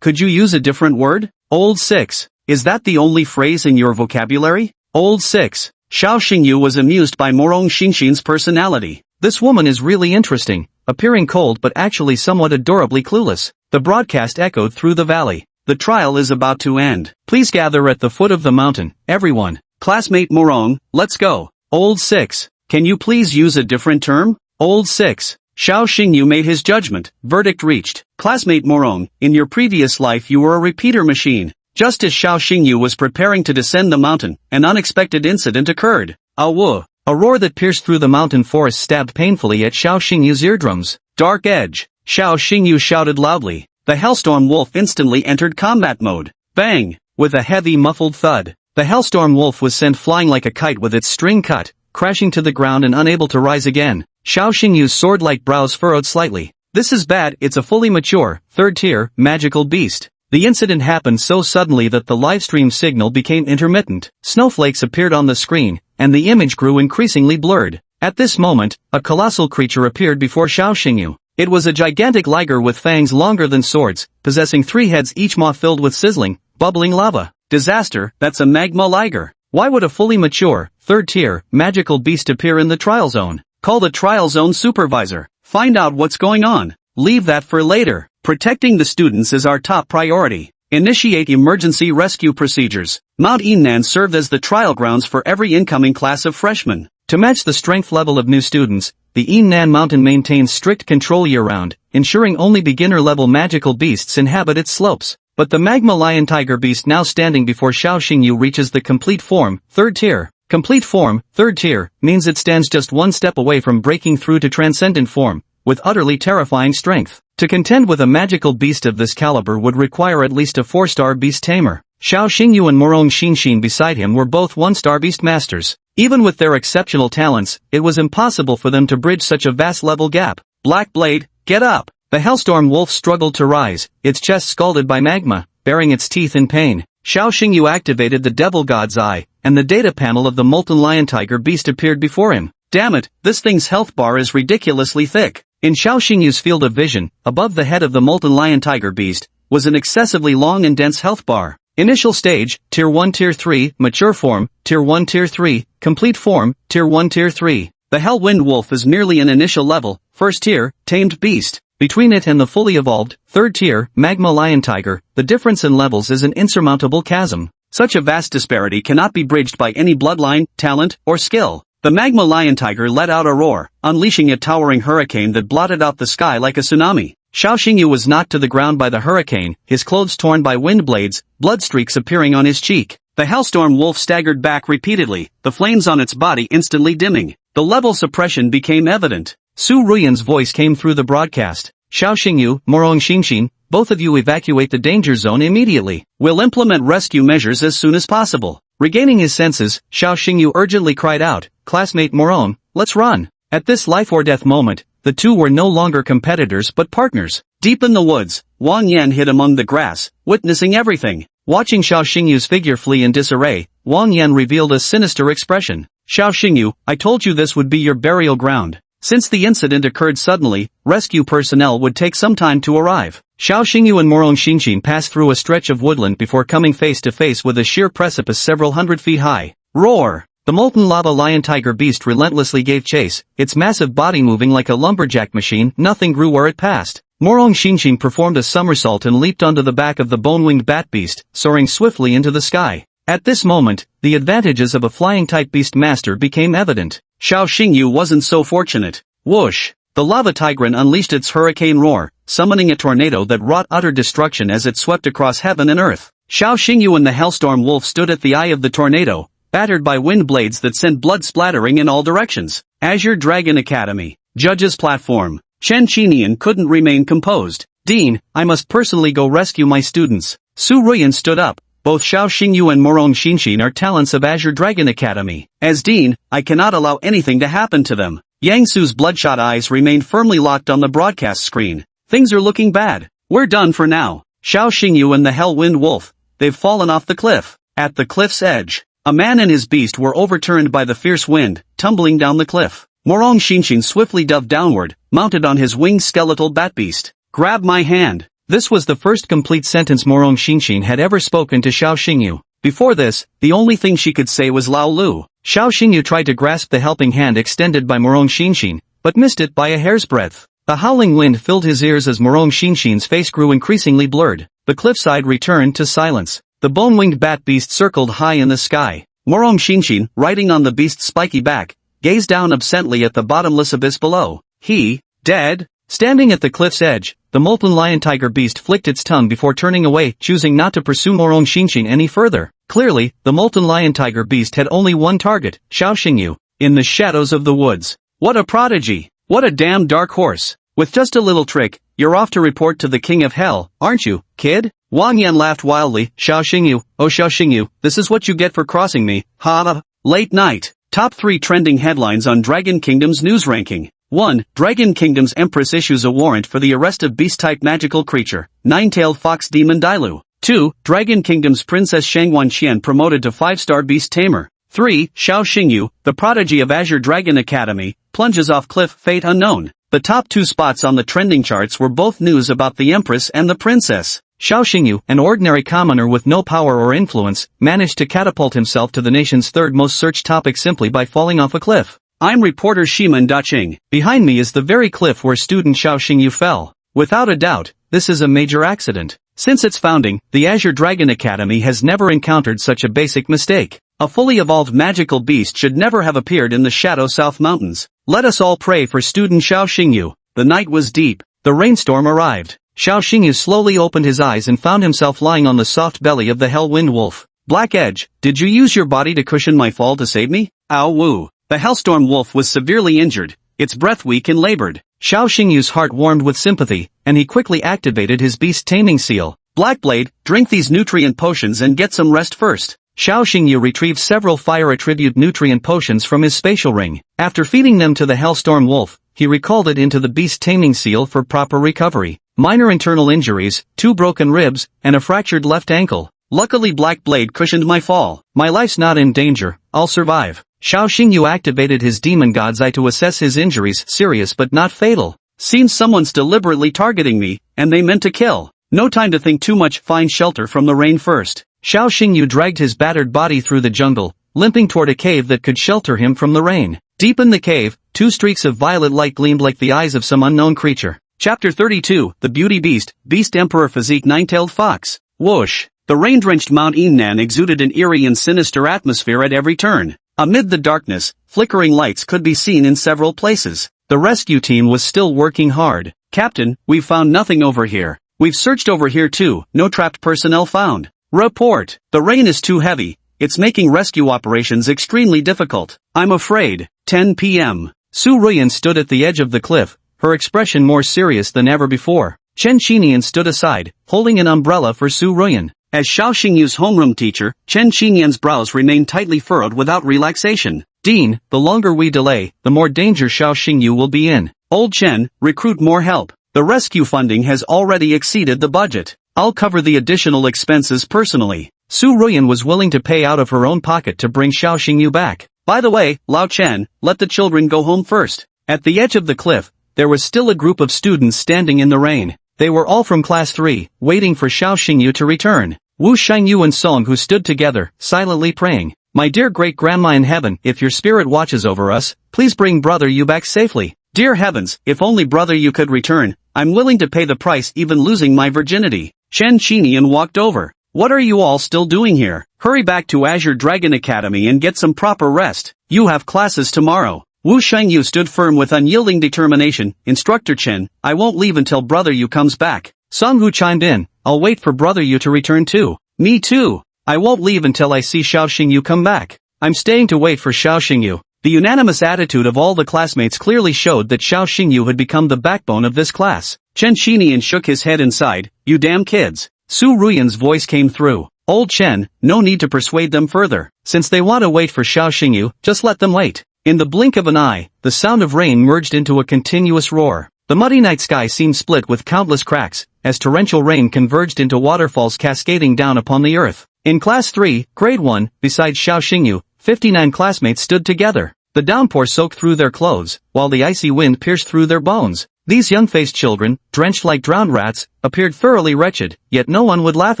Could you use a different word? Old 6. Is that the only phrase in your vocabulary? Old 6. Xiao Xingyu was amused by Morong Xinxin's personality. This woman is really interesting, appearing cold but actually somewhat adorably clueless. The broadcast echoed through the valley. The trial is about to end. Please gather at the foot of the mountain, everyone. Classmate Morong, let's go. Old 6. Can you please use a different term? Old 6. Xiao Xingyu made his judgment. Verdict reached. Classmate Morong, in your previous life you were a repeater machine. Just as Xiao Xingyu was preparing to descend the mountain, an unexpected incident occurred. A roar that pierced through the mountain forest stabbed painfully at Xiao Xingyu's eardrums. Dark Edge. Xiao Xingyu shouted loudly. The Hellstorm Wolf instantly entered combat mode. Bang! With a heavy muffled thud, the Hellstorm Wolf was sent flying like a kite with its string cut, crashing to the ground and unable to rise again. Xiao Xingyu's sword-like brows furrowed slightly. This is bad, it's a fully mature, third-tier, magical beast. The incident happened so suddenly that the livestream signal became intermittent. Snowflakes appeared on the screen, and the image grew increasingly blurred. At this moment, a colossal creature appeared before Xiao Xingyu. It was a gigantic liger with fangs longer than swords, possessing 3 heads, each maw filled with sizzling, bubbling lava. Disaster, that's a magma liger. Why would a fully mature, third-tier, magical beast appear in the trial zone? Call the trial zone supervisor. Find out what's going on. Leave that for later. Protecting the students is our top priority. Initiate emergency rescue procedures. Mount Yunnan served as the trial grounds for every incoming class of freshmen. To match the strength level of new students, the Yunnan Mountain maintains strict control year-round, ensuring only beginner-level magical beasts inhabit its slopes. But the Magma Lion Tiger beast now standing before Xiao Xingyu reaches the complete form, third tier. Complete form, third tier, means it stands just one step away from breaking through to transcendent form, with utterly terrifying strength. To contend with a magical beast of this caliber would require at least a 4-star beast tamer. Xiao Xingyu and Morong Xinshin beside him were both 1-star beast masters. Even with their exceptional talents, it was impossible for them to bridge such a vast level gap. Black Blade, get up! The Hellstorm Wolf struggled to rise, its chest scalded by magma, baring its teeth in pain. Xiao Xingyu activated the Devil God's Eye, and the data panel of the Molten Lion Tiger beast appeared before him. Damn it, this thing's health bar is ridiculously thick. In Xiao Xingyu's field of vision, above the head of the Molten Lion Tiger beast, was an excessively long and dense health bar. Initial stage, Tier 1 Tier 3, Mature Form, Tier 1 Tier 3, Complete Form, Tier 1 Tier 3. The Hellwind Wolf is merely an initial level, first tier, Tamed Beast. Between it and the fully evolved, third tier, Magma Lion Tiger, the difference in levels is an insurmountable chasm. Such a vast disparity cannot be bridged by any bloodline, talent, or skill. The Magma Lion Tiger let out a roar, unleashing a towering hurricane that blotted out the sky like a tsunami. Xiao Xingyu was knocked to the ground by the hurricane, his clothes torn by wind blades, blood streaks appearing on his cheek. The Hellstorm Wolf staggered back repeatedly, the flames on its body instantly dimming. The level suppression became evident. Su Ruyan's voice came through the broadcast. Xiao Xingyu, Morong Xinshin, both of you evacuate the danger zone immediately. We'll implement rescue measures as soon as possible. Regaining his senses, Xiao Xingyu urgently cried out, Classmate Morong, let's run. At this life-or-death moment, the two were no longer competitors but partners. Deep in the woods, Wang Yan hid among the grass, witnessing everything. Watching Xiao Xingyu's figure flee in disarray, Wang Yan revealed a sinister expression. Xiao Xingyu, I told you this would be your burial ground. Since the incident occurred suddenly, rescue personnel would take some time to arrive. Xiao Xingyu and Morong Xinshin passed through a stretch of woodland before coming face to face with a sheer precipice several hundred feet high. Roar! The molten lava lion tiger beast relentlessly gave chase, its massive body moving like a lumberjack machine. Nothing grew where it passed. Morong Xinshin performed a somersault and leaped onto the back of the bone-winged bat beast, soaring swiftly into the sky. At this moment, the advantages of a flying-type beast master became evident. Xiao Xingyu wasn't so fortunate. Whoosh! The lava tigrine unleashed its hurricane roar, summoning a tornado that wrought utter destruction as it swept across heaven and earth. Xiao Xingyu and the Hellstorm Wolf stood at the eye of the tornado, battered by wind blades that sent blood splattering in all directions. Azure Dragon Academy. Judges Platform. Chen Qinian couldn't remain composed. Dean, I must personally go rescue my students. Su Ruyan stood up. Both Xiao Xingyu and Morong Xinshin are talents of Azure Dragon Academy. As Dean, I cannot allow anything to happen to them. Yang Su's bloodshot eyes remained firmly locked on the broadcast screen. Things are looking bad. We're done for now. Xiao Xingyu and the Hellwind Wolf. They've fallen off the cliff. At the cliff's edge, a man and his beast were overturned by the fierce wind, tumbling down the cliff. Morong Xinshin swiftly dove downward, mounted on his winged skeletal bat beast. Grab my hand. This was the first complete sentence Morong Xinshin had ever spoken to Xiao Xingyu. Before this, the only thing she could say was Lao Lu. Xiao Xingyu tried to grasp the helping hand extended by Morong Xinshin, but missed it by a hair's breadth. The howling wind filled his ears as Morong Xinshin's face grew increasingly blurred. the cliffside returned to silence. The bone-winged bat beast circled high in the sky. Morong Xingshin, riding on the beast's spiky back, gazed down absently at the bottomless abyss below. He, dead? Standing at the cliff's edge, the molten lion tiger beast flicked its tongue before turning away, choosing not to pursue Morong Xingshin any further. Clearly, the molten lion tiger beast had only one target, Xiao Xingyu, in the shadows of the woods. What a prodigy! What a damn dark horse! With just a little trick, you're off to report to the king of hell, aren't you, kid? Wang Yan laughed wildly. Xiao Xingyu, oh Xiao Xingyu, this is what you get for crossing me, ha! Late night. Top 3 trending headlines on Dragon Kingdom's news ranking. 1. Dragon Kingdom's Empress issues a warrant for the arrest of beast-type magical creature, nine-tailed fox demon Dailu. 2. Dragon Kingdom's Princess Shangwan Qian promoted to 5-star beast tamer. 3. Xiao Xingyu, the prodigy of Azure Dragon Academy, plunges off cliff, fate unknown. The top 2 spots on the trending charts were both news about the Empress and the Princess. Xiao Xingyu, an ordinary commoner with no power or influence, managed to catapult himself to the nation's 3rd most searched topic simply by falling off a cliff. I'm reporter Shiman Daqing. Behind me is the very cliff where student Xiao Xingyu fell. Without a doubt, this is a major accident. Since its founding, the Azure Dragon Academy has never encountered such a basic mistake. A fully evolved magical beast should never have appeared in the Shadow South Mountains. Let us all pray for student Xiao Xingyu. The night was deep. The rainstorm arrived. Xiao Xingyu slowly opened his eyes and found himself lying on the soft belly of the Hellwind Wolf. Black Edge, did you use your body to cushion my fall to save me? Ow woo. The Hellstorm Wolf was severely injured, its breath weak and labored. Xiao Xingyu's heart warmed with sympathy, and he quickly activated his beast taming seal. Blackblade, drink these nutrient potions and get some rest first. Xiao Xingyu retrieved several fire attribute nutrient potions from his spatial ring. After feeding them to the Hellstorm Wolf, he recalled it into the beast taming seal for proper recovery. Minor internal injuries, 2 broken ribs, and a fractured left ankle. Luckily Blackblade cushioned my fall. My life's not in danger, I'll survive. Xiao Xingyu activated his demon god's eye to assess his injuries, serious but not fatal. Seems someone's deliberately targeting me, and they meant to kill. No time to think too much, find shelter from the rain first. Xiao Xingyu dragged his battered body through the jungle, limping toward a cave that could shelter him from the rain. Deep in the cave, 2 streaks of violet light gleamed like the eyes of some unknown creature. Chapter 32, The Beauty Beast, Beast Emperor Physique Nine-Tailed Fox. Whoosh! The rain-drenched Mount Yunnan exuded an eerie and sinister atmosphere at every turn. Amid the darkness, flickering lights could be seen in several places. The rescue team was still working hard. Captain, we've found nothing over here. We've searched over here too, no trapped personnel found. Report. The rain is too heavy. It's making rescue operations extremely difficult. I'm afraid. 10 p.m. Su Ruyan stood at the edge of the cliff, her expression more serious than ever before. Chen Qinian stood aside, holding an umbrella for Su Ruyan. As Xiao Xingyu's homeroom teacher, Chen Qinian's brows remained tightly furrowed without relaxation. Dean, the longer we delay, the more danger Xiao Xingyu will be in. Old Chen, recruit more help. The rescue funding has already exceeded the budget. I'll cover the additional expenses personally. Su Ruyan was willing to pay out of her own pocket to bring Xiao Xingyu back. By the way, Lao Chen, let the children go home first. At the edge of the cliff, there was still a group of students standing in the rain. They were all from Class 3, waiting for Xiao Xingyu to return. Wu Shangyu and Song who stood together, silently praying. My dear great-grandma in heaven, if your spirit watches over us, please bring brother Yu back safely. Dear heavens, if only brother Yu could return, I'm willing to pay the price even losing my virginity. Chen Qinian walked over. What are you all still doing here? Hurry back to Azure Dragon Academy and get some proper rest. You have classes tomorrow. Wu Shangyu stood firm with unyielding determination. Instructor Chen, I won't leave until brother Yu comes back. Song Hu chimed in. I'll wait for brother Yu to return too. Me too. I won't leave until I see Xiao Xingyu come back. I'm staying to wait for Xiao Xingyu. The unanimous attitude of all the classmates clearly showed that Xiao Xingyu had become the backbone of this class. Chen Qinian shook his head and sighed. You damn kids. Su Ruyan's voice came through. Old Chen, no need to persuade them further. Since they want to wait for Xiao Xingyu, just let them wait. In the blink of an eye, the sound of rain merged into a continuous roar. The muddy night sky seemed split with countless cracks, as torrential rain converged into waterfalls cascading down upon the earth. In Class 3, Grade 1, beside Xiao Xingyu, 59 classmates stood together. The downpour soaked through their clothes, while the icy wind pierced through their bones. These young-faced children, drenched like drowned rats, appeared thoroughly wretched, yet no one would laugh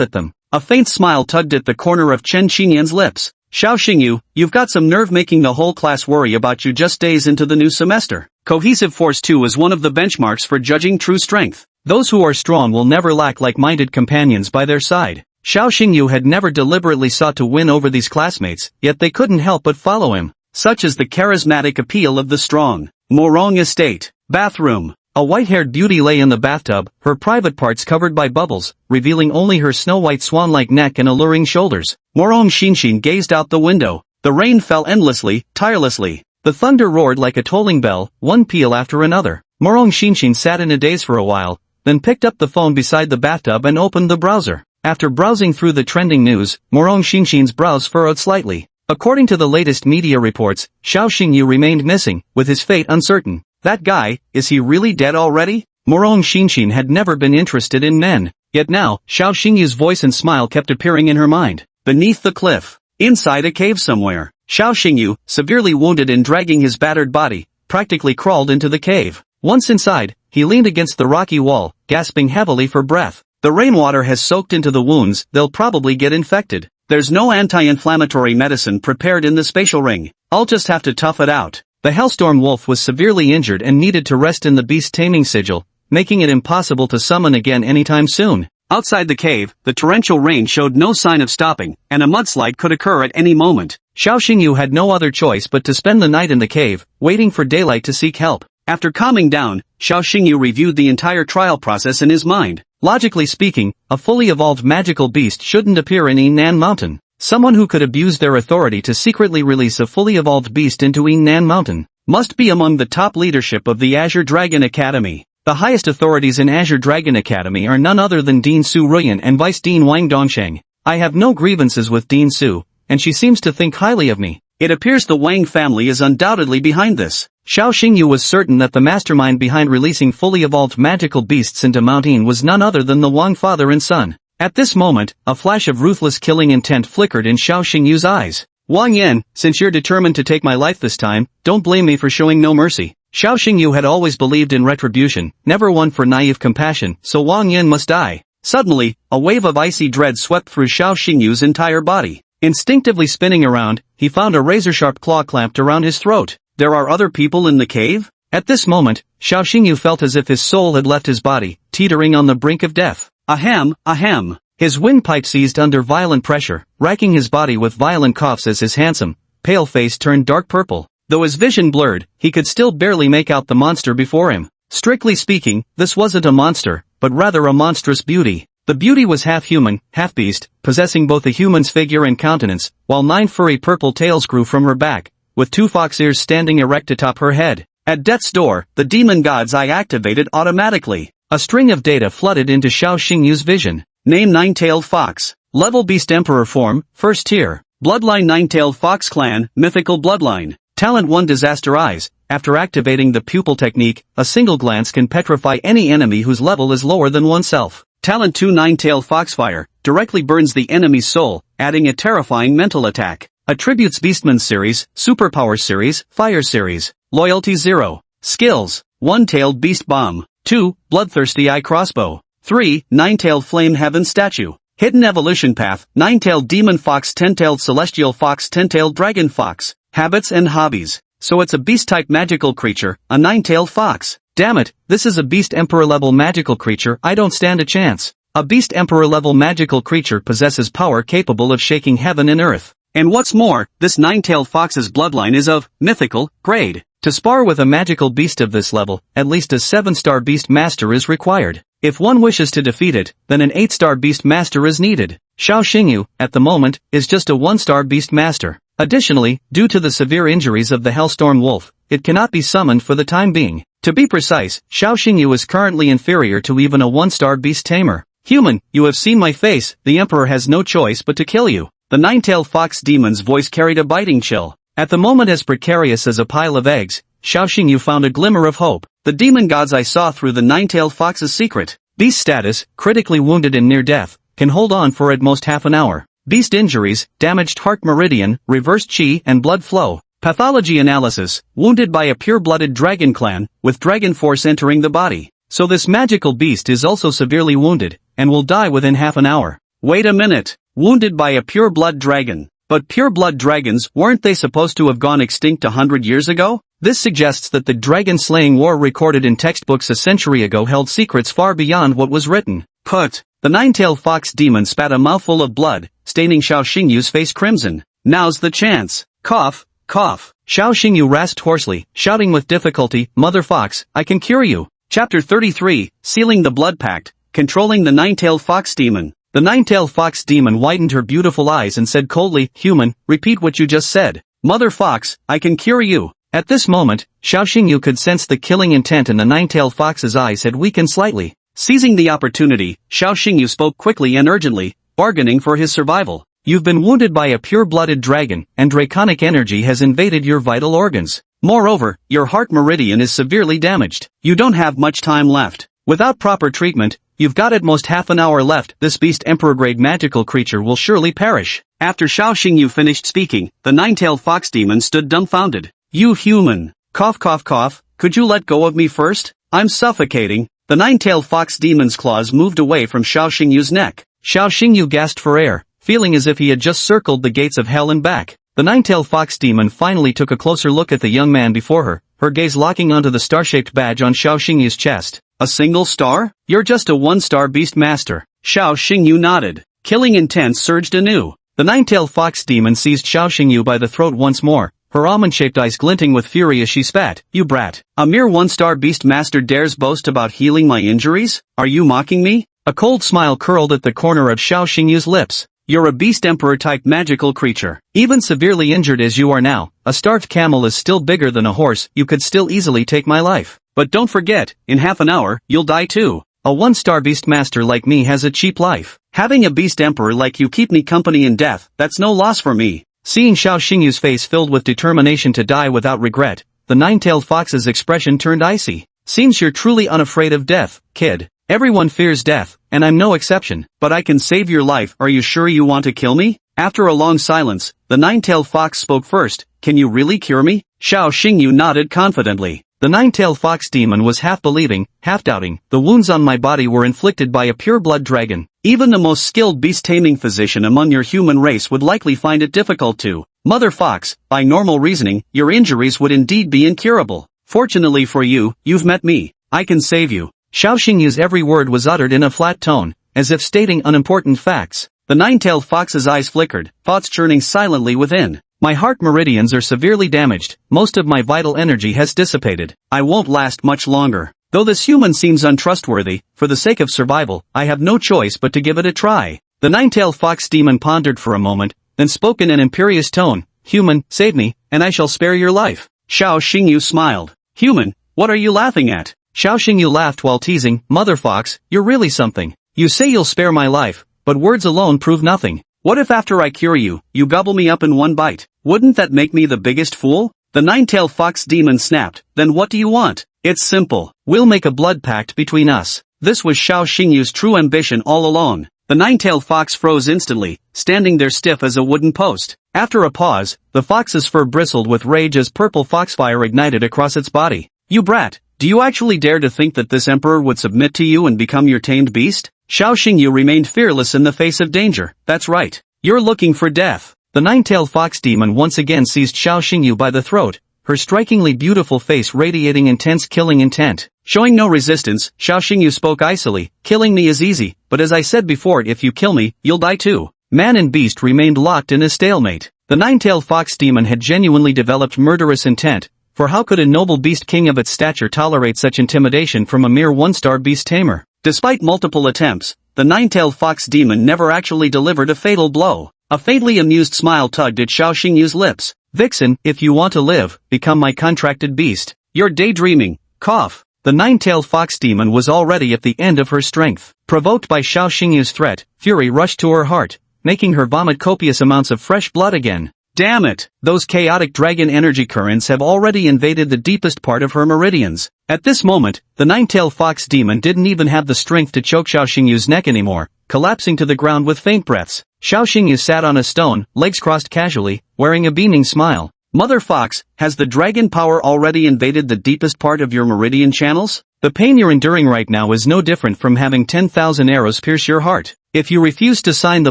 at them. A faint smile tugged at the corner of Chen Qinian's lips. Xiao Xingyu, you've got some nerve making the whole class worry about you just days into the new semester. Cohesive Force 2 is one of the benchmarks for judging true strength. Those who are strong will never lack like-minded companions by their side. Xiao Xingyu had never deliberately sought to win over these classmates, yet they couldn't help but follow him. Such is the charismatic appeal of the strong. Morong Estate. Bathroom. A white-haired beauty lay in the bathtub, her private parts covered by bubbles, revealing only her snow-white swan-like neck and alluring shoulders. Morong Xinshin gazed out the window. The rain fell endlessly, tirelessly. The thunder roared like a tolling bell, one peal after another. Morong Xinshin sat in a daze for a while, then picked up the phone beside the bathtub and opened the browser. After browsing through the trending news, Morong Xinshin's brows furrowed slightly. According to the latest media reports, Xiao Xingyu remained missing, with his fate uncertain. That guy, is he really dead already? Morong Xinshin had never been interested in men. Yet now, Xiao Xingyu's voice and smile kept appearing in her mind. Beneath the cliff. Inside a cave somewhere. Xiao Xingyu, severely wounded and dragging his battered body, practically crawled into the cave. Once inside, he leaned against the rocky wall, gasping heavily for breath. The rainwater has soaked into the wounds, they'll probably get infected. There's no anti-inflammatory medicine prepared in the spatial ring. I'll just have to tough it out. The Hellstorm Wolf was severely injured and needed to rest in the beast taming sigil, making it impossible to summon again anytime soon. Outside the cave, the torrential rain showed no sign of stopping, and a mudslide could occur at any moment. Xiao Xingyu had no other choice but to spend the night in the cave, waiting for daylight to seek help. After calming down, Xiao Xingyu reviewed the entire trial process in his mind. Logically speaking, a fully evolved magical beast shouldn't appear in Yingnan Mountain. Someone who could abuse their authority to secretly release a fully evolved beast into Yingnan Mountain must be among the top leadership of the Azure Dragon Academy. The highest authorities in Azure Dragon Academy are none other than Dean Su Ruyan and Vice Dean Wang Dongsheng. I have no grievances with Dean Su, and she seems to think highly of me. It appears the Wang family is undoubtedly behind this. Xiao Xingyu was certain that the mastermind behind releasing fully evolved magical beasts into Mount Yin was none other than the Wang father and son. At this moment, a flash of ruthless killing intent flickered in Xiao Xingyu's eyes. Wang Yan, since you're determined to take my life this time, don't blame me for showing no mercy. Xiao Xingyu had always believed in retribution, never one for naive compassion, so Wang Yan must die. Suddenly, a wave of icy dread swept through Xiao Xingyu's entire body. Instinctively spinning around, he found a razor-sharp claw clamped around his throat. There are other people in the cave? At this moment, Xiao Xingyu felt as if his soul had left his body, teetering on the brink of death. Ahem, ahem. His windpipe seized under violent pressure, racking his body with violent coughs as his handsome, pale face turned dark purple. Though his vision blurred, he could still barely make out the monster before him. Strictly speaking, this wasn't a monster, but rather a monstrous beauty. The beauty was half human, half beast, possessing both a human's figure and countenance, while 9 furry purple tails grew from her back, with 2 fox ears standing erect atop her head. At death's door, the demon god's eye activated automatically. A string of data flooded into Xiao Xingyu's vision. Name 9-tailed fox. Level beast emperor form, 1st tier. Bloodline 9-tailed fox clan, mythical bloodline. Talent 1 disaster eyes. After activating the pupil technique, a single glance can petrify any enemy whose level is lower than oneself. Talent 2 9-tailed foxfire, directly burns the enemy's soul, adding a terrifying mental attack. Attributes Beastman series, Superpower series, Fire series. Loyalty 0. Skills. 1-tailed beast bomb. 2. Bloodthirsty eye crossbow. 3. 9-tailed flame heaven statue. Hidden evolution path, 9-tailed demon fox 10-tailed celestial fox 10-tailed dragon fox. Habits and hobbies. So it's a beast-type magical creature, a 9-tailed fox. Damn it, this is a beast emperor level magical creature, I don't stand a chance. A beast emperor level magical creature possesses power capable of shaking heaven and earth. And what's more, this 9-tailed fox's bloodline is of mythical grade. To spar with a magical beast of this level, at least a 7-star beast master is required. If one wishes to defeat it, then an 8-star beast master is needed. Xiao Xingyu, at the moment, is just a 1-star beast master. Additionally, due to the severe injuries of the Hellstorm Wolf, it cannot be summoned for the time being. To be precise, Xiao Xingyu is currently inferior to even a 1-star beast tamer. Human, you have seen my face, the Emperor has no choice but to kill you. The 9-tailed fox demon's voice carried a biting chill. At the moment as precarious as a pile of eggs, Xiao Xingyu found a glimmer of hope. The demon gods I saw through the 9-tailed fox's secret. Beast status, critically wounded and near death, can hold on for at most half an hour. Beast injuries, damaged heart meridian, reversed chi and blood flow. Pathology analysis, wounded by a pure-blooded dragon clan, with dragon force entering the body. So this magical beast is also severely wounded, and will die within half an hour. Wait a minute. Wounded by a pure-blood dragon. But pure-blood dragons, weren't they supposed to have gone extinct 100 years ago? This suggests that the dragon-slaying war recorded in textbooks a century ago held secrets far beyond what was written. Put. The nine-tailed fox demon spat a mouthful of blood, staining Xiao Xingyu's face crimson. Now's the chance. Cough, cough. Xiao Xingyu rasped hoarsely, shouting with difficulty, Mother Fox, I can cure you. Chapter 33, Sealing the Blood Pact, Controlling the Nine-Tailed Fox Demon. The nine-tailed fox demon widened her beautiful eyes and said coldly, Human, repeat what you just said. Mother Fox, I can cure you. At this moment, Xiao Xingyu could sense the killing intent and the nine-tailed fox's eyes had weakened slightly. Seizing the opportunity, Xiao Xingyu spoke quickly and urgently, bargaining for his survival. You've been wounded by a pure-blooded dragon, and draconic energy has invaded your vital organs. Moreover, your heart meridian is severely damaged. You don't have much time left. Without proper treatment, you've got at most half an hour left. This beast emperor-grade magical creature will surely perish. After Xiao Xingyu finished speaking, the nine-tailed fox demon stood dumbfounded. You human. Cough cough cough, could you let go of me first? I'm suffocating. The nine-tailed fox demon's claws moved away from Xiao Xingyu's neck. Xiao Xingyu gasped for air, feeling as if he had just circled the gates of hell and back. The nine-tailed fox demon finally took a closer look at the young man before her gaze locking onto the star-shaped badge on Xiao Xingyu's chest. A single star? You're just a one-star beast master. Xiao Xingyu nodded. Killing intent surged anew. The nine-tailed fox demon seized Xiao Xingyu by the throat once more, her almond-shaped eyes glinting with fury as she spat. You brat. A mere one-star beast master dares boast about healing my injuries? Are you mocking me? A cold smile curled at the corner of Xiao Xingyu's lips. You're a beast emperor-type magical creature. Even severely injured as you are now, a starved camel is still bigger than a horse. You could still easily take my life. But don't forget, in half an hour, you'll die too. A one-star beast master like me has a cheap life. Having a beast emperor like you keep me company in death, that's no loss for me. Seeing Xiao Xingyu's face filled with determination to die without regret, the nine-tailed fox's expression turned icy. Seems you're truly unafraid of death, kid. Everyone fears death, and I'm no exception. But I can save your life. Are you sure you want to kill me? After a long silence, the nine-tailed fox spoke first. Can you really cure me? Xiao Xingyu nodded confidently. The nine-tailed fox demon was half believing, half doubting. The wounds on my body were inflicted by a pure-blood dragon. Even the most skilled beast-taming physician among your human race would likely find it difficult to. Mother Fox, by normal reasoning, your injuries would indeed be incurable. Fortunately for you, you've met me. I can save you. Xiao Xingyu's every word was uttered in a flat tone, as if stating unimportant facts. The nine-tailed fox's eyes flickered, thoughts churning silently within. My heart meridians are severely damaged, most of my vital energy has dissipated. I won't last much longer. Though this human seems untrustworthy, for the sake of survival, I have no choice but to give it a try. The nine-tailed fox demon pondered for a moment, then spoke in an imperious tone. Human, save me, and I shall spare your life. Xiao Xingyu smiled. Human, what are you laughing at? Xiao Xingyu laughed while teasing. Mother Fox, you're really something. You say you'll spare my life, but words alone prove nothing. What if after I cure you, you gobble me up in one bite? Wouldn't that make me the biggest fool? The nine-tailed fox demon snapped. Then what do you want? It's simple. We'll make a blood pact between us. This was Xiao Xingyu's true ambition all along. The nine-tailed fox froze instantly, standing there stiff as a wooden post. After a pause, the fox's fur bristled with rage as purple foxfire ignited across its body. You brat, do you actually dare to think that this emperor would submit to you and become your tamed beast? Xiao Xingyu remained fearless in the face of danger. That's right. You're looking for death. The nine-tailed fox demon once again seized Xiao Xingyu by the throat, her strikingly beautiful face radiating intense killing intent. Showing no resistance, Xiao Xingyu spoke icily. Killing me is easy, but as I said before, if you kill me, you'll die too. Man and beast remained locked in a stalemate. The nine-tailed fox demon had genuinely developed murderous intent, for how could a noble beast king of its stature tolerate such intimidation from a mere one-star beast tamer? Despite multiple attempts, the nine-tailed fox demon never actually delivered a fatal blow. A faintly amused smile tugged at Xiao Xingyu's lips. Vixen, if you want to live, become my contracted beast. You're daydreaming. Cough. The nine-tailed fox demon was already at the end of her strength. Provoked by Xiao Xingyu's threat, fury rushed to her heart, making her vomit copious amounts of fresh blood again. Damn it! Those chaotic dragon energy currents have already invaded the deepest part of her meridians. At this moment, the nine-tailed fox demon didn't even have the strength to choke Xiao Xingyu's neck anymore, collapsing to the ground with faint breaths. Xiao Xingyu sat on a stone, legs crossed casually, wearing a beaming smile. Mother Fox, has the dragon power already invaded the deepest part of your meridian channels? The pain you're enduring right now is no different from having 10,000 arrows pierce your heart. If you refuse to sign the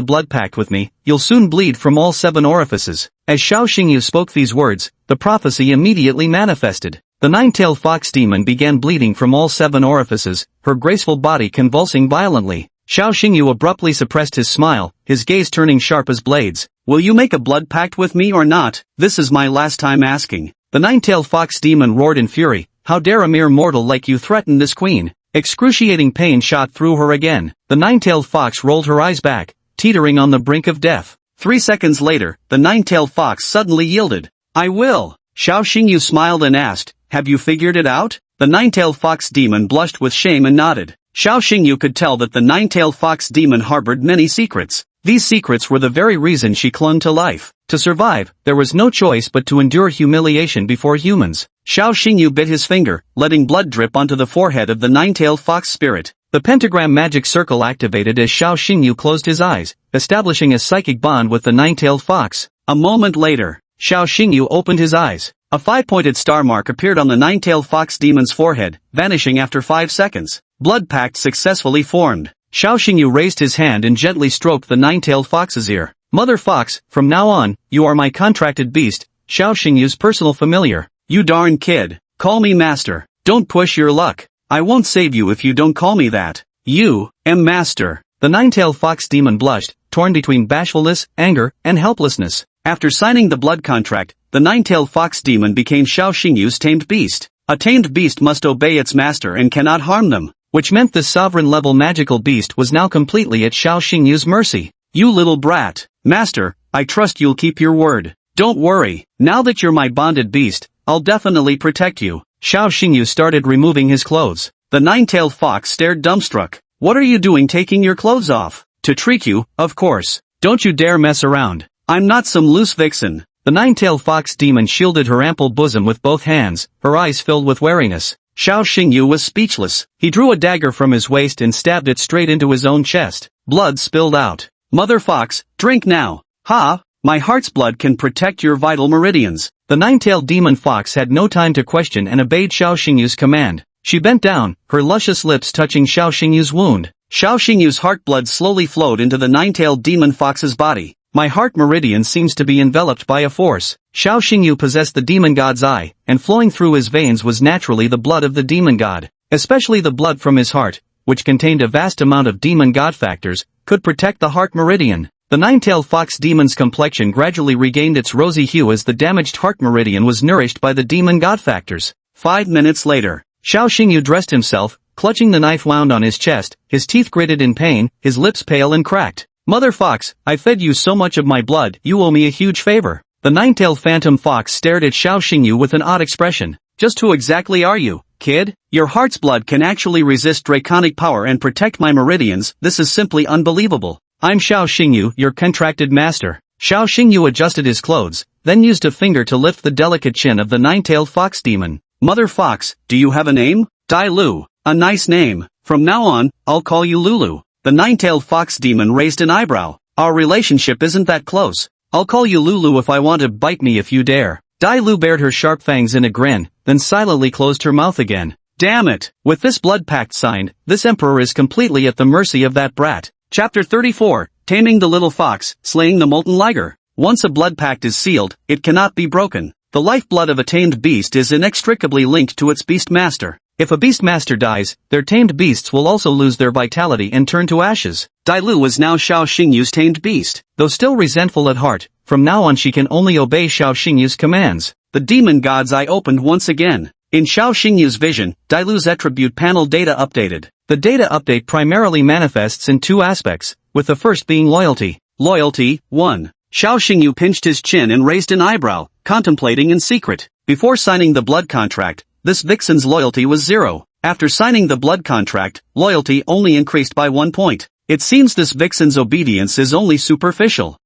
blood pact with me, you'll soon bleed from all 7 orifices. As Xiao Xingyu spoke these words, the prophecy immediately manifested. The 9-tailed fox demon began bleeding from all 7 orifices, her graceful body convulsing violently. Xiao Xingyu abruptly suppressed his smile, his gaze turning sharp as blades. Will you make a blood pact with me or not? This is my last time asking. The 9-tailed fox demon roared in fury. How dare a mere mortal like you threaten this queen? Excruciating pain shot through her again. The 9-tailed fox rolled her eyes back, teetering on the brink of death. 3 seconds later, the 9-tailed fox suddenly yielded. I will. Xiao Xingyu smiled and asked, have you figured it out? The 9-tailed fox demon blushed with shame and nodded. Xiao Xingyu could tell that the 9-tailed fox demon harbored many secrets. These secrets were the very reason she clung to life. To survive, there was no choice but to endure humiliation before humans. Xiao Xingyu bit his finger, letting blood drip onto the forehead of the 9-tailed fox spirit. The pentagram magic circle activated as Xiao Xingyu closed his eyes, establishing a psychic bond with the 9-tailed fox. A moment later, Xiao Xingyu opened his eyes. A 5-pointed star mark appeared on the 9-tailed fox demon's forehead, vanishing after 5 seconds. Blood pact successfully formed. Xiao Xingyu raised his hand and gently stroked the 9-tailed fox's ear. Mother Fox, from now on, you are my contracted beast, Xiao Xingyu's personal familiar. You darn kid. Call me master. Don't push your luck. I won't save you if you don't call me that. You, am master. The 9-tailed fox demon blushed, torn between bashfulness, anger, and helplessness. After signing the blood contract, the 9-tailed fox demon became Xiao Xingyu's tamed beast. A tamed beast must obey its master and cannot harm them, which meant the sovereign-level magical beast was now completely at Xiao Xingyu's mercy. You little brat. Master, I trust you'll keep your word. Don't worry, now that you're my bonded beast, I'll definitely protect you. Xiao Xingyu started removing his clothes. The 9-tailed fox stared dumbstruck. What are you doing taking your clothes off? To trick you, of course. Don't you dare mess around. I'm not some loose vixen. The 9-tailed fox demon shielded her ample bosom with both hands, her eyes filled with wariness. Xiao Xingyu was speechless. He drew a dagger from his waist and stabbed it straight into his own chest. Blood spilled out. Mother Fox, drink now. Ha! My heart's blood can protect your vital meridians. The 9-tailed demon fox had no time to question and obeyed Xiao Xingyu's command. She bent down, her luscious lips touching Xiao Xingyu's wound. Xiao Xingyu's heart blood slowly flowed into the 9-tailed demon fox's body. My heart meridian seems to be enveloped by a force. Xiao Xingyu possessed the demon god's eye, and flowing through his veins was naturally the blood of the demon god. Especially the blood from his heart, which contained a vast amount of demon god factors, could protect the heart meridian. The 9-tailed fox demon's complexion gradually regained its rosy hue as the damaged heart meridian was nourished by the demon god factors. 5 minutes later, Xiao Xingyu dressed himself, clutching the knife wound on his chest, his teeth gritted in pain, his lips pale and cracked. Mother Fox, I fed you so much of my blood, you owe me a huge favor. The 9-tailed phantom fox stared at Xiao Xingyu with an odd expression. Just who exactly are you, kid? Your heart's blood can actually resist draconic power and protect my meridians. This is simply unbelievable. I'm Xiao Xingyu, your contracted master. Xiao Xingyu adjusted his clothes, then used a finger to lift the delicate chin of the 9-tailed fox demon. Mother Fox, do you have a name? Dai Lu. A nice name. From now on, I'll call you Lulu. The 9-tailed fox demon raised an eyebrow. Our relationship isn't that close. I'll call you Lulu if I want to. Bite me if you dare. Dai Lu bared her sharp fangs in a grin, then silently closed her mouth again. Damn it! With this blood pact signed, this emperor is completely at the mercy of that brat. Chapter 34, Taming the Little Fox, Slaying the Molten Liger. Once a blood pact is sealed, it cannot be broken. The lifeblood of a tamed beast is inextricably linked to its beast master. If a beast master dies, their tamed beasts will also lose their vitality and turn to ashes. Dai Lu was now Xiao Xingyu's tamed beast. Though still resentful at heart, from now on she can only obey Xiao Xingyu's commands. The demon god's eye opened once again. In Xiao Xingyu's vision, Dai Lu's attribute panel data updated. The data update primarily manifests in 2 aspects, with the first being loyalty. Loyalty, 1. Xiao Xingyu pinched his chin and raised an eyebrow, contemplating in secret. Before signing the blood contract, this vixen's loyalty was 0. After signing the blood contract, loyalty only increased by 1 point. It seems this vixen's obedience is only superficial.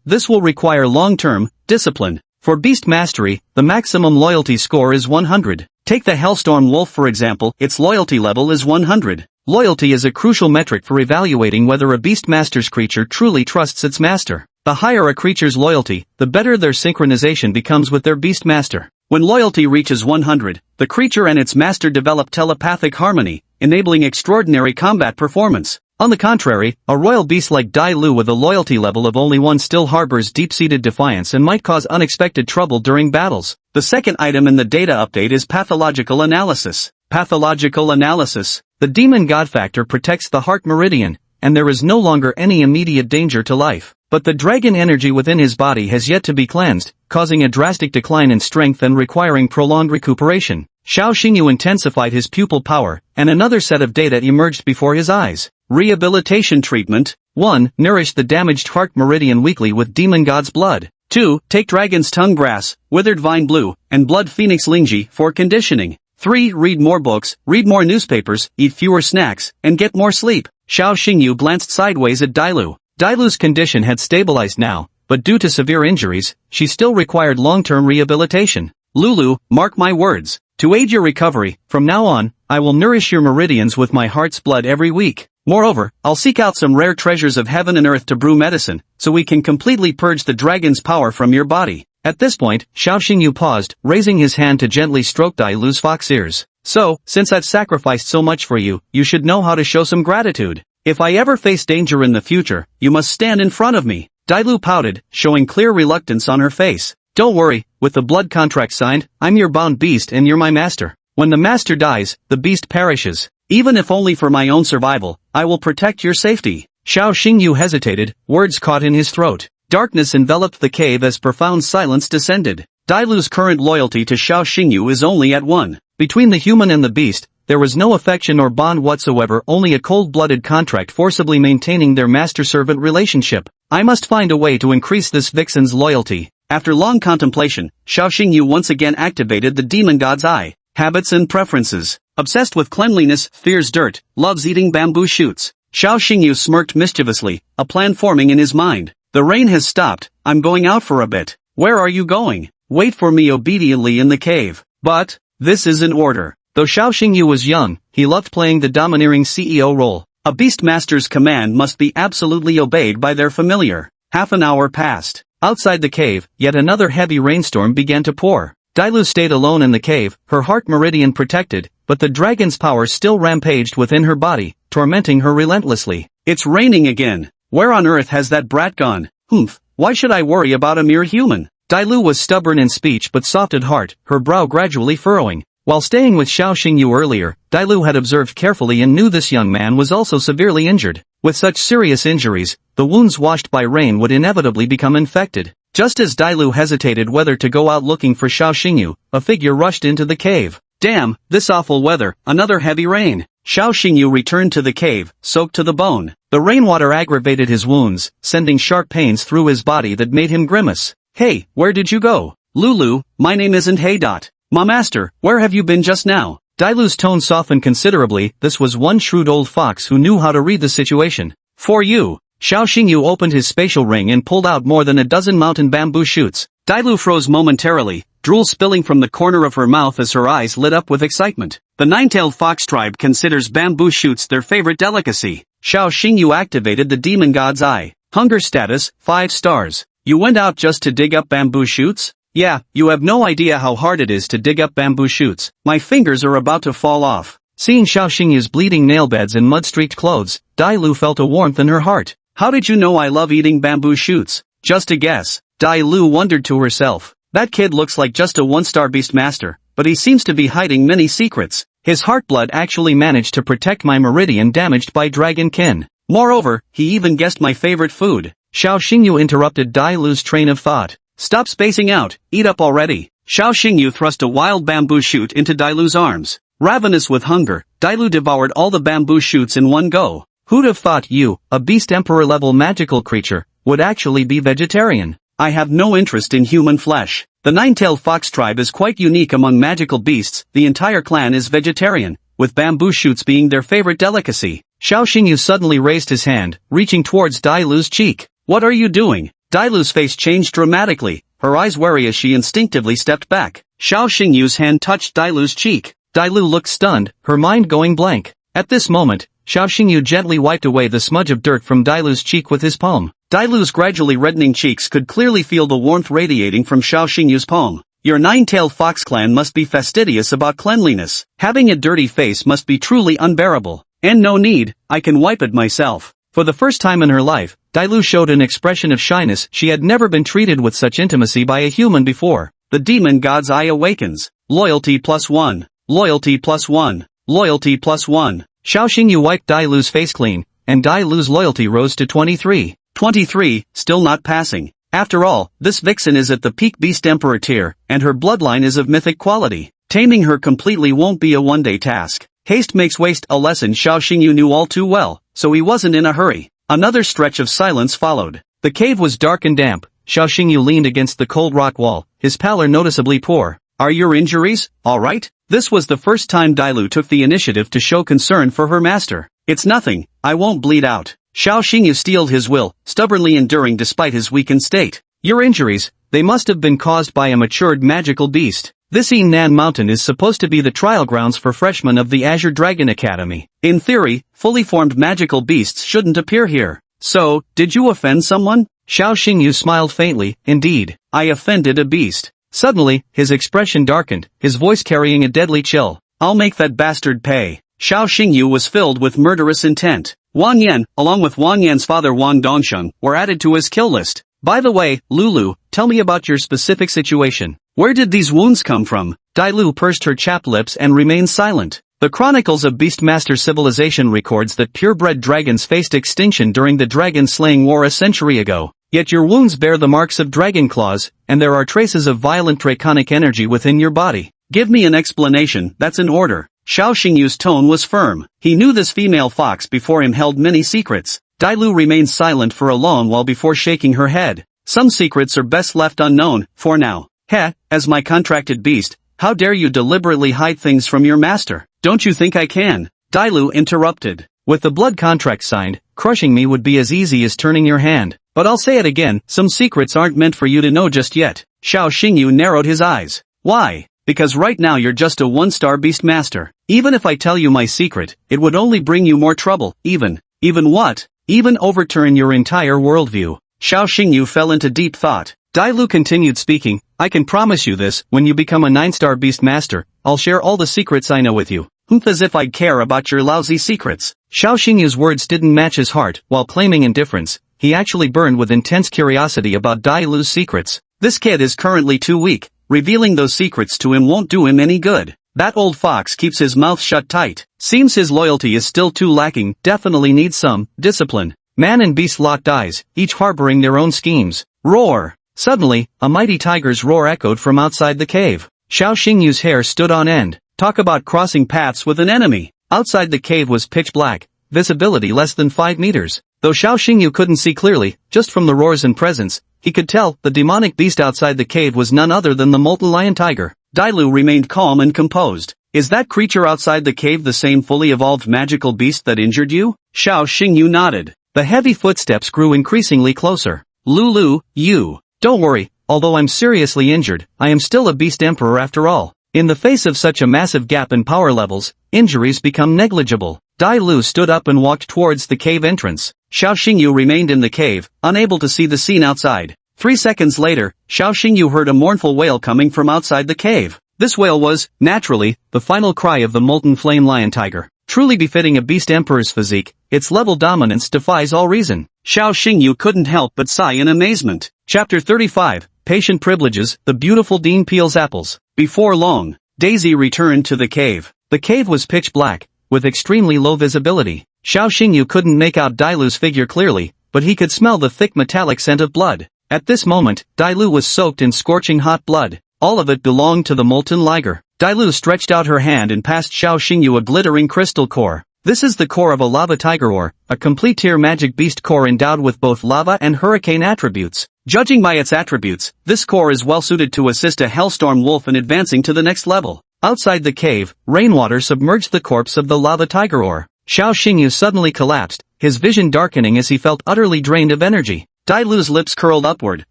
This will require long-term discipline. For beast mastery, the maximum loyalty score is 100. Take the Hellstorm Wolf for example, its loyalty level is 100. Loyalty is a crucial metric for evaluating whether a beastmaster's creature truly trusts its master. The higher a creature's loyalty, the better their synchronization becomes with their beastmaster. When loyalty reaches 100, the creature and its master develop telepathic harmony, enabling extraordinary combat performance. On the contrary, a royal beast like Dai Lu with a loyalty level of only 1 still harbors deep-seated defiance and might cause unexpected trouble during battles. The second item in the data update is pathological analysis. Pathological analysis. The demon god factor protects the heart meridian, and there is no longer any immediate danger to life. But the dragon energy within his body has yet to be cleansed, causing a drastic decline in strength and requiring prolonged recuperation. Xiao Xingyu intensified his pupil power, and another set of data emerged before his eyes. Rehabilitation treatment. 1. Nourish the damaged heart meridian weekly with demon god's blood. 2. Take dragon's tongue grass, withered vine blue, and blood phoenix lingji for conditioning. 3. Read more books, read more newspapers, eat fewer snacks, and get more sleep. Xiao Xingyu glanced sideways at Dailu. Dailu's condition had stabilized now, but due to severe injuries, she still required long-term rehabilitation. Lulu, mark my words. To aid your recovery, from now on, I will nourish your meridians with my heart's blood every week. Moreover, I'll seek out some rare treasures of heaven and earth to brew medicine, so we can completely purge the dragon's power from your body. At this point, Xiao Xingyu paused, raising his hand to gently stroke Dailu's fox ears. So, since I've sacrificed so much for you, you should know how to show some gratitude. If I ever face danger in the future, you must stand in front of me. Dailu pouted, showing clear reluctance on her face. Don't worry, with the blood contract signed, I'm your bound beast and you're my master. When the master dies, the beast perishes. Even if only for my own survival, I will protect your safety. Xiao Xingyu hesitated, words caught in his throat. Darkness enveloped the cave as profound silence descended. Dailu's current loyalty to Xiao Xingyu is only at 1. Between the human and the beast, there was no affection or bond whatsoever, only a cold-blooded contract forcibly maintaining their master-servant relationship. I must find a way to increase this vixen's loyalty. After long contemplation, Xiao Xingyu once again activated the demon god's eye. Habits and preferences. Obsessed with cleanliness, fears dirt, loves eating bamboo shoots. Xiao Xingyu smirked mischievously, a plan forming in his mind. The rain has stopped, I'm going out for a bit. Where are you going? Wait for me obediently in the cave. But, this is in order. Though Xiao Xingyu was young, he loved playing the domineering CEO role. A beastmaster's command must be absolutely obeyed by their familiar. Half an hour passed. Outside the cave, yet another heavy rainstorm began to pour. Dailu stayed alone in the cave, her heart meridian protected, but the dragon's power still rampaged within her body, tormenting her relentlessly. It's raining again. Where on earth has that brat gone? Humph, why should I worry about a mere human? Dailu was stubborn in speech but soft at heart, her brow gradually furrowing. While staying with Xiao Xingyu earlier, Dailu had observed carefully and knew this young man was also severely injured. With such serious injuries, the wounds washed by rain would inevitably become infected. Just as Dailu hesitated whether to go out looking for Xiao Xingyu, a figure rushed into the cave. Damn, this awful weather, another heavy rain. Xiao Xingyu returned to the cave, soaked to the bone. The rainwater aggravated his wounds, sending sharp pains through his body that made him grimace. Hey, where did you go? Lulu, my name isn't Hey Dot. Ma master, where have you been just now? Dailu's tone softened considerably. This was one shrewd old fox who knew how to read the situation. For you. Xiao Xingyu opened his spatial ring and pulled out more than a dozen mountain bamboo shoots. Dailu froze momentarily, drool spilling from the corner of her mouth as her eyes lit up with excitement. The nine-tailed fox tribe considers bamboo shoots their favorite delicacy. Xiao Xingyu activated the demon god's eye. Hunger status, 5 stars. You went out just to dig up bamboo shoots? Yeah, you have no idea how hard it is to dig up bamboo shoots. My fingers are about to fall off. Seeing Xiao Xingyu's bleeding nailbeds and mud-streaked clothes, Dailu felt a warmth in her heart. How did you know I love eating bamboo shoots? Just a guess. Dailu wondered to herself. That kid looks like just a one-star beast master, but he seems to be hiding many secrets. His heart blood actually managed to protect my meridian damaged by dragon kin. Moreover, he even guessed my favorite food. Xiao Xingyu interrupted Dailu's train of thought. Stop spacing out, eat up already. Xiao Xingyu thrust a wild bamboo shoot into Dailu's arms. Ravenous with hunger, Dailu devoured all the bamboo shoots in one go. Who'd have thought you, a beast emperor-level magical creature, would actually be vegetarian? I have no interest in human flesh. The nine-tailed fox tribe is quite unique among magical beasts. The entire clan is vegetarian, with bamboo shoots being their favorite delicacy. Xiao Xingyu suddenly raised his hand, reaching towards Dailu's cheek. What are you doing? Dailu's face changed dramatically, her eyes wary as she instinctively stepped back. Xiao Xingyu's hand touched Dailu's cheek. Dailu looked stunned, her mind going blank. At this moment, Xiao Xingyu gently wiped away the smudge of dirt from Dailu's cheek with his palm. Dailu's gradually reddening cheeks could clearly feel the warmth radiating from Xiao Xingyu's palm. Your nine-tailed fox clan must be fastidious about cleanliness. Having a dirty face must be truly unbearable. And no need, I can wipe it myself. For the first time in her life, Dailu showed an expression of shyness. She had never been treated with such intimacy by a human before. The demon god's eye awakens. Loyalty +1. Loyalty +1. Loyalty +1. Xiao Xingyu wiped Dailu's face clean, and Dailu's loyalty rose to 23. 23, still not passing. After all, this vixen is at the peak Beast Emperor tier, and her bloodline is of mythic quality. Taming her completely won't be a one-day task. Haste makes waste, a lesson Xiao Xingyu knew all too well, so he wasn't in a hurry. Another stretch of silence followed. The cave was dark and damp. Xiao Xingyu leaned against the cold rock wall, his pallor noticeably poor. Are your injuries all right? This was the first time Dailu took the initiative to show concern for her master. It's nothing, I won't bleed out. Xiao Xingyu steeled his will, stubbornly enduring despite his weakened state. Your injuries, they must have been caused by a matured magical beast. This Nan Mountain is supposed to be the trial grounds for freshmen of the Azure Dragon Academy. In theory, fully formed magical beasts shouldn't appear here. So, did you offend someone? Xiao Xingyu smiled faintly. Indeed, I offended a beast. Suddenly, his expression darkened, his voice carrying a deadly chill. I'll make that bastard pay. Xiao Xingyu was filled with murderous intent. Wang Yan, along with Wang Yan's father Wang Dongsheng, were added to his kill list. By the way, Lulu, tell me about your specific situation. Where did these wounds come from? Dailu pursed her chapped lips and remained silent. The Chronicles of Beastmaster Civilization records that purebred dragons faced extinction during the dragon-slaying war a century ago. Yet your wounds bear the marks of dragon claws, and there are traces of violent draconic energy within your body. Give me an explanation, that's an order. Xiao Xingyu's tone was firm. He knew this female fox before him held many secrets. Dailu remained silent for a long while before shaking her head. Some secrets are best left unknown, for now. Heh, as my contracted beast, how dare you deliberately hide things from your master? Don't you think I can? Dailu interrupted. With the blood contract signed, crushing me would be as easy as turning your hand. But I'll say it again, some secrets aren't meant for you to know just yet. Xiao Xingyu narrowed his eyes. Why? Because right now you're just a one-star beast master. Even if I tell you my secret, it would only bring you more trouble. Even what? Even overturn your entire worldview. Xiao Xingyu fell into deep thought. Dailu continued speaking. I can promise you this, when you become a 9-star beast master, I'll share all the secrets I know with you. As if I'd care about your lousy secrets. Xiao Xingyu's words didn't match his heart. While claiming indifference, he actually burned with intense curiosity about Dailu's secrets. This kid is currently too weak. Revealing those secrets to him won't do him any good. That old fox keeps his mouth shut tight. Seems his loyalty is still too lacking. Definitely needs some discipline. Man and beast locked eyes, each harboring their own schemes. Roar! Suddenly, a mighty tiger's roar echoed from outside the cave. Xiao Xingyu's hair stood on end. Talk about crossing paths with an enemy. Outside the cave was pitch black, visibility less than 5 meters. Though Xiao Xingyu couldn't see clearly, just from the roars and presence, he could tell the demonic beast outside the cave was none other than the molten lion tiger. Dailu remained calm and composed. Is that creature outside the cave the same fully evolved magical beast that injured you? Xiao Xingyu nodded. The heavy footsteps grew increasingly closer. Lulu, you. Don't worry, although I'm seriously injured, I am still a beast emperor after all. In the face of such a massive gap in power levels, injuries become negligible. Dailu stood up and walked towards the cave entrance. Xiao Xingyu remained in the cave, unable to see the scene outside. 3 seconds later, Xiao Xingyu heard a mournful wail coming from outside the cave. This wail was, naturally, the final cry of the molten flame lion tiger. Truly befitting a beast emperor's physique, its level dominance defies all reason. Xiao Xingyu couldn't help but sigh in amazement. Chapter 35, Patient Privileges, the beautiful Dean peels apples. Before long, Daisy returned to the cave. The cave was pitch black, with extremely low visibility. Xiao Xingyu couldn't make out Dailu's figure clearly, but he could smell the thick metallic scent of blood. At this moment, Dailu was soaked in scorching hot blood. All of it belonged to the molten liger. Dailu stretched out her hand and passed Xiao Xingyu a glittering crystal core. This is the core of a lava tiger ore, a complete tier magic beast core endowed with both lava and hurricane attributes. Judging by its attributes, this core is well suited to assist a hellstorm wolf in advancing to the next level. Outside the cave, rainwater submerged the corpse of the lava tiger ore. Xiao Xingyu suddenly collapsed, his vision darkening as he felt utterly drained of energy. Dailu's lips curled upward,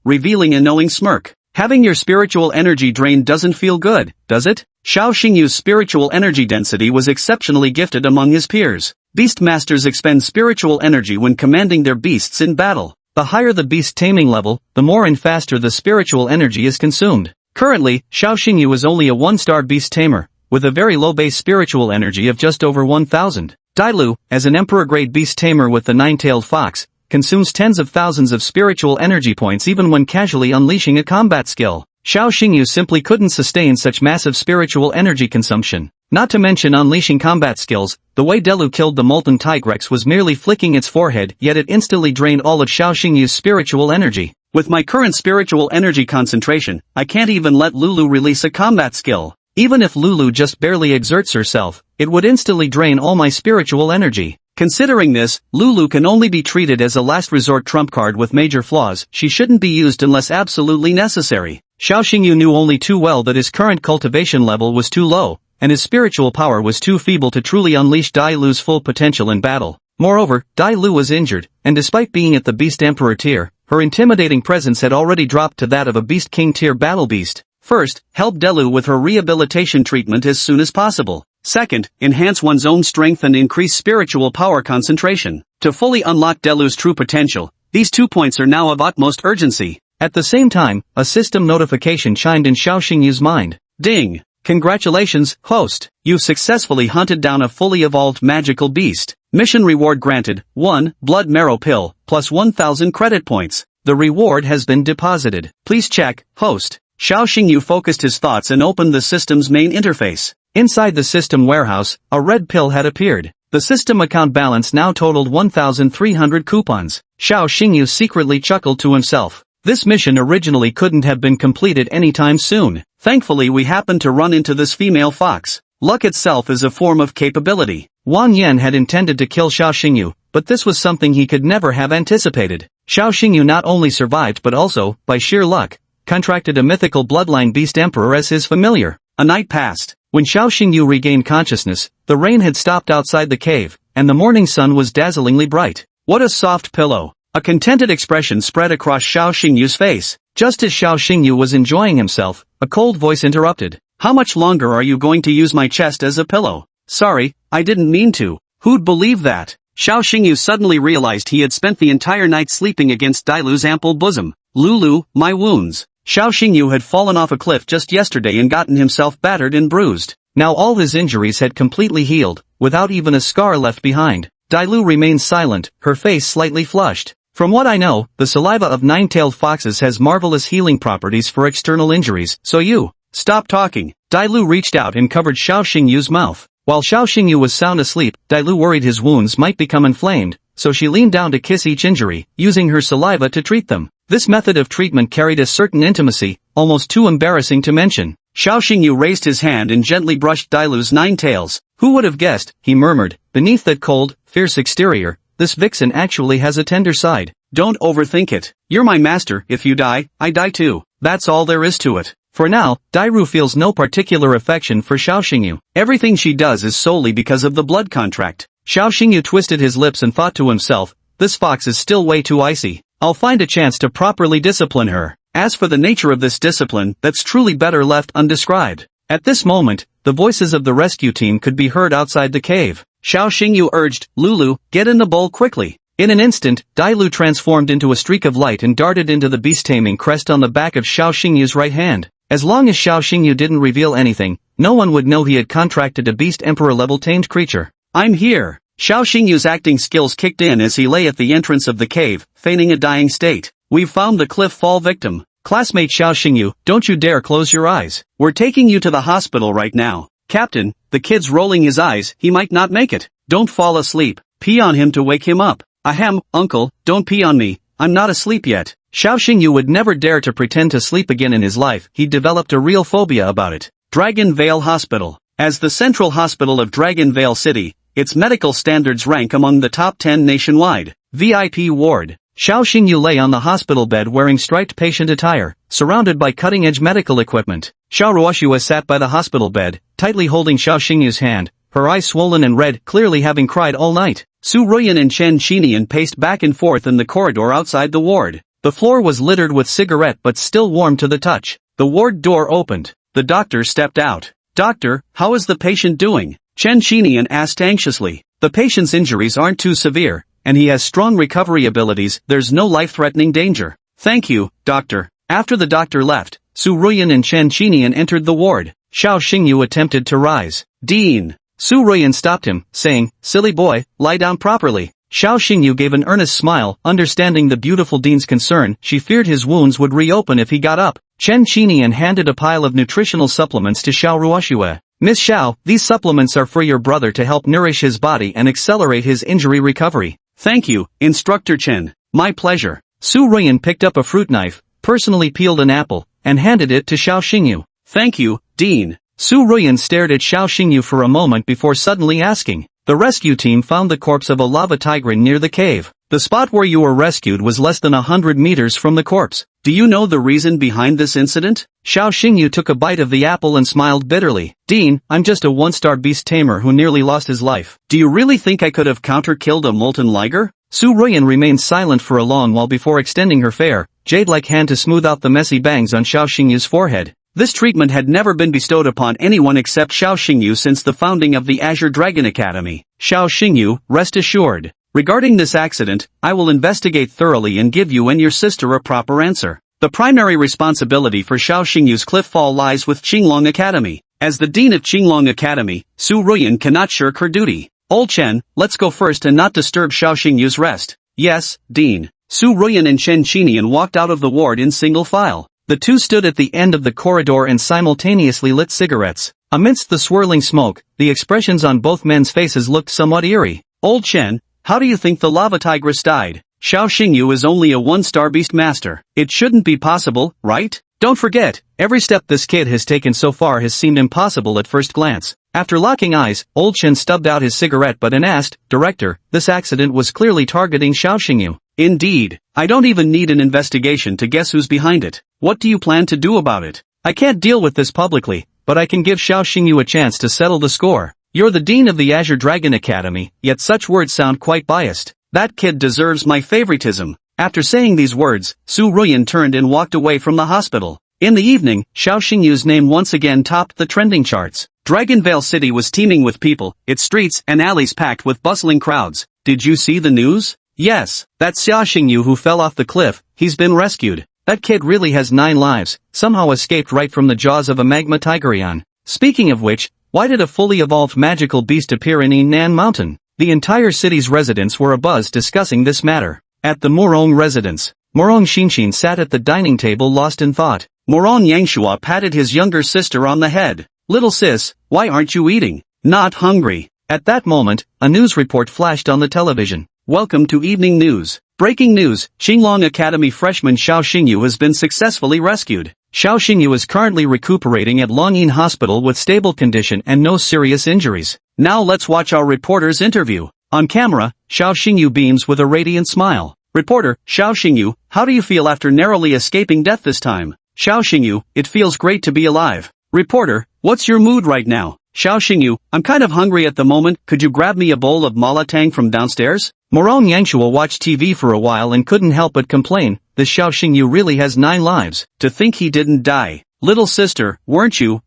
revealing a knowing smirk. Having your spiritual energy drained doesn't feel good, does it? Xiao Xingyu's spiritual energy density was exceptionally gifted among his peers. Beast masters expend spiritual energy when commanding their beasts in battle. The higher the beast taming level, the more and faster the spiritual energy is consumed. Currently, Xiao Xingyu is only a 1-star beast tamer, with a very low base spiritual energy of just over 1000. Dailu, as an emperor-grade beast tamer with the nine-tailed fox, consumes tens of thousands of spiritual energy points even when casually unleashing a combat skill. Xiao Xingyu simply couldn't sustain such massive spiritual energy consumption. Not to mention unleashing combat skills, the way Delu killed the molten Tigrex was merely flicking its forehead, yet it instantly drained all of Xiao Xingyu's spiritual energy. With my current spiritual energy concentration, I can't even let Lulu release a combat skill. Even if Lulu just barely exerts herself, it would instantly drain all my spiritual energy. Considering this, Lulu can only be treated as a last resort trump card with major flaws. She shouldn't be used unless absolutely necessary. Xiao Xingyu knew only too well that his current cultivation level was too low, and his spiritual power was too feeble to truly unleash Dai Lu's full potential in battle. Moreover, Dai Lu was injured, and despite being at the Beast Emperor tier, her intimidating presence had already dropped to that of a Beast King tier battle beast. First, help Delu with her rehabilitation treatment as soon as possible. Second, enhance one's own strength and increase spiritual power concentration. To fully unlock Delu's true potential, these 2 points are now of utmost urgency. At the same time, a system notification chimed in Xiao Xingyu's mind. Ding! Congratulations, host! You've successfully hunted down a fully evolved magical beast. Mission reward granted, 1, blood marrow pill, plus 1000 credit points. The reward has been deposited. Please check, host. Xiao Xingyu focused his thoughts and opened the system's main interface. Inside the system warehouse, a red pill had appeared. The system account balance now totaled 1,300 coupons. Xiao Xingyu secretly chuckled to himself. This mission originally couldn't have been completed anytime soon. Thankfully we happened to run into this female fox. Luck itself is a form of capability. Wang Yan had intended to kill Xiao Xingyu, but this was something he could never have anticipated. Xiao Xingyu not only survived but also, by sheer luck, contracted a mythical bloodline beast emperor as his familiar. A night passed. When Xiao Xingyu regained consciousness, the rain had stopped outside the cave, and the morning sun was dazzlingly bright. What a soft pillow! A contented expression spread across Xiao Xingyu's face. Just as Xiao Xingyu was enjoying himself, a cold voice interrupted. How much longer are you going to use my chest as a pillow? Sorry, I didn't mean to. Who'd believe that? Xiao Xingyu suddenly realized he had spent the entire night sleeping against Dailu's ample bosom. Lulu, my wounds. Xiao Xingyu had fallen off a cliff just yesterday and gotten himself battered and bruised. Now all his injuries had completely healed, without even a scar left behind. Dailu remained silent, her face slightly flushed. From what I know, the saliva of nine-tailed foxes has marvelous healing properties for external injuries, so you... Stop talking. Dailu reached out and covered Xiao Xingyu's mouth. While Xiao Xingyu was sound asleep, Dailu worried his wounds might become inflamed, so she leaned down to kiss each injury, using her saliva to treat them. This method of treatment carried a certain intimacy, almost too embarrassing to mention. Xiao Xingyu raised his hand and gently brushed Dailu's nine tails. Who would have guessed, he murmured, beneath that cold, fierce exterior, this vixen actually has a tender side. Don't overthink it. You're my master, if you die, I die too. That's all there is to it. For now, Dairu feels no particular affection for Xiao Xingyu. Everything she does is solely because of the blood contract. Xiao Xingyu twisted his lips and thought to himself, this fox is still way too icy. I'll find a chance to properly discipline her. As for the nature of this discipline, that's truly better left undescribed. At this moment, the voices of the rescue team could be heard outside the cave. Xiao Xingyu urged, Lulu, get in the bowl quickly. In an instant, Dailu transformed into a streak of light and darted into the beast-taming crest on the back of Xiao Xingyu's right hand. As long as Xiao Xingyu didn't reveal anything, no one would know he had contracted a beast emperor-level tamed creature. I'm here. Xiao Xingyu's acting skills kicked in as he lay at the entrance of the cave, feigning a dying state. We've found the cliff fall victim. Classmate Xiao Xingyu, don't you dare close your eyes. We're taking you to the hospital right now. Captain, the kid's rolling his eyes, he might not make it. Don't fall asleep. Pee on him to wake him up. Ahem, uncle, don't pee on me. I'm not asleep yet. Xiao Xingyu would never dare to pretend to sleep again in his life. He developed a real phobia about it. Dragon Vale Hospital. As the central hospital of Dragon Vale City, its medical standards rank among the top 10 nationwide. VIP ward. Xiao Xingyu lay on the hospital bed wearing striped patient attire, surrounded by cutting-edge medical equipment. Xiao Ruoxua sat by the hospital bed, tightly holding Xiao Xingyu's hand, her eyes swollen and red, clearly having cried all night. Su Ruyan and Chen Qinian paced back and forth in the corridor outside the ward. The floor was littered with cigarette but still warm to the touch. The ward door opened. The doctor stepped out. Doctor, how is the patient doing? Chen Qinian asked anxiously. The patient's injuries aren't too severe, and he has strong recovery abilities. There's no life-threatening danger. Thank you, doctor. After the doctor left, Su Ruyan and Chen Qinian entered the ward. Xiao Xingyu attempted to rise. Dean. Su Ruyan stopped him, saying, "Silly boy, lie down properly." Xiao Xingyu gave an earnest smile, understanding the beautiful Dean's concern. She feared his wounds would reopen if he got up. Chen Qinian handed a pile of nutritional supplements to Xiao Ruoxue. "Miss Xiao, these supplements are for your brother to help nourish his body and accelerate his injury recovery." "Thank you, Instructor Chen. My pleasure." Su Ruyan picked up a fruit knife, personally peeled an apple, and handed it to Xiao Xingyu. "Thank you, Dean." Su Ruyan stared at Xiao Xingyu for a moment before suddenly asking. The rescue team found the corpse of a lava tiger near the cave. The spot where you were rescued was less than 100 meters from the corpse. Do you know the reason behind this incident? Xiao Xingyu took a bite of the apple and smiled bitterly. "Dean, I'm just a one-star beast tamer who nearly lost his life. Do you really think I could have counter-killed a molten liger?" Su Ruyan remained silent for a long while before extending her fair, jade-like hand to smooth out the messy bangs on Xiao Xingyu's forehead. This treatment had never been bestowed upon anyone except Xiao Xingyu since the founding of the Azure Dragon Academy. "Xiao Xingyu, rest assured. Regarding this accident, I will investigate thoroughly and give you and your sister a proper answer. The primary responsibility for Xiao Xingyu's cliff fall lies with Qinglong Academy. As the Dean of Qinglong Academy, Su Ruyan cannot shirk her duty. Old Chen, let's go first and not disturb Xiao Xingyu's rest." "Yes, Dean." Su Ruyan and Chen Qinian walked out of the ward in single file. The two stood at the end of the corridor and simultaneously lit cigarettes. Amidst the swirling smoke, the expressions on both men's faces looked somewhat eerie. "Old Chen, how do you think the lava tigress died? Xiao Xingyu is only a one-star beast master. It shouldn't be possible, right? Don't forget, every step this kid has taken so far has seemed impossible at first glance." After locking eyes, Old Chen stubbed out his cigarette butt and asked, "Director, this accident was clearly targeting Xiao Xingyu." "Indeed. I don't even need an investigation to guess who's behind it. What do you plan to do about it?" "I can't deal with this publicly, but I can give Xiao Xingyu a chance to settle the score. You're the Dean of the Azure Dragon Academy, yet such words sound quite biased. That kid deserves my favoritism." After saying these words, Su Ruyan turned and walked away from the hospital. In the evening, Xiao Xingyu's name once again topped the trending charts. Dragonvale City was teeming with people, its streets and alleys packed with bustling crowds. "Did you see the news?" "Yes, that's Xiao Xingyu who fell off the cliff. He's been rescued. That kid really has 9 lives, somehow escaped right from the jaws of a magma tigerion. Speaking of which, why did a fully evolved magical beast appear in Yinan Mountain?" The entire city's residents were abuzz discussing this matter. At the Morong residence, Morong Xinxin sat at the dining table lost in thought. Morong Yangshua patted his younger sister on the head. "Little sis, why aren't you eating?" "Not hungry." At that moment, a news report flashed on the television. "Welcome to Evening News. Breaking news, Qinglong Academy freshman Xiao Xingyu has been successfully rescued. Xiao Xingyu is currently recuperating at Longyin Hospital with stable condition and no serious injuries." Now let's watch our reporter's interview. On camera, Xiao Xingyu beams with a radiant smile. Reporter, "Xiao Xingyu, how do you feel after narrowly escaping death this time?" "Xiao Xingyu, it feels great to be alive." Reporter, "What's your mood right now?" "Xiao Xingyu, I'm kind of hungry at the moment, could you grab me a bowl of malatang from downstairs?" Morong Yangshua watched TV for a while and couldn't help but complain, "This Xiao Xingyu really has 9 lives. To think he didn't die. Little sister, weren't you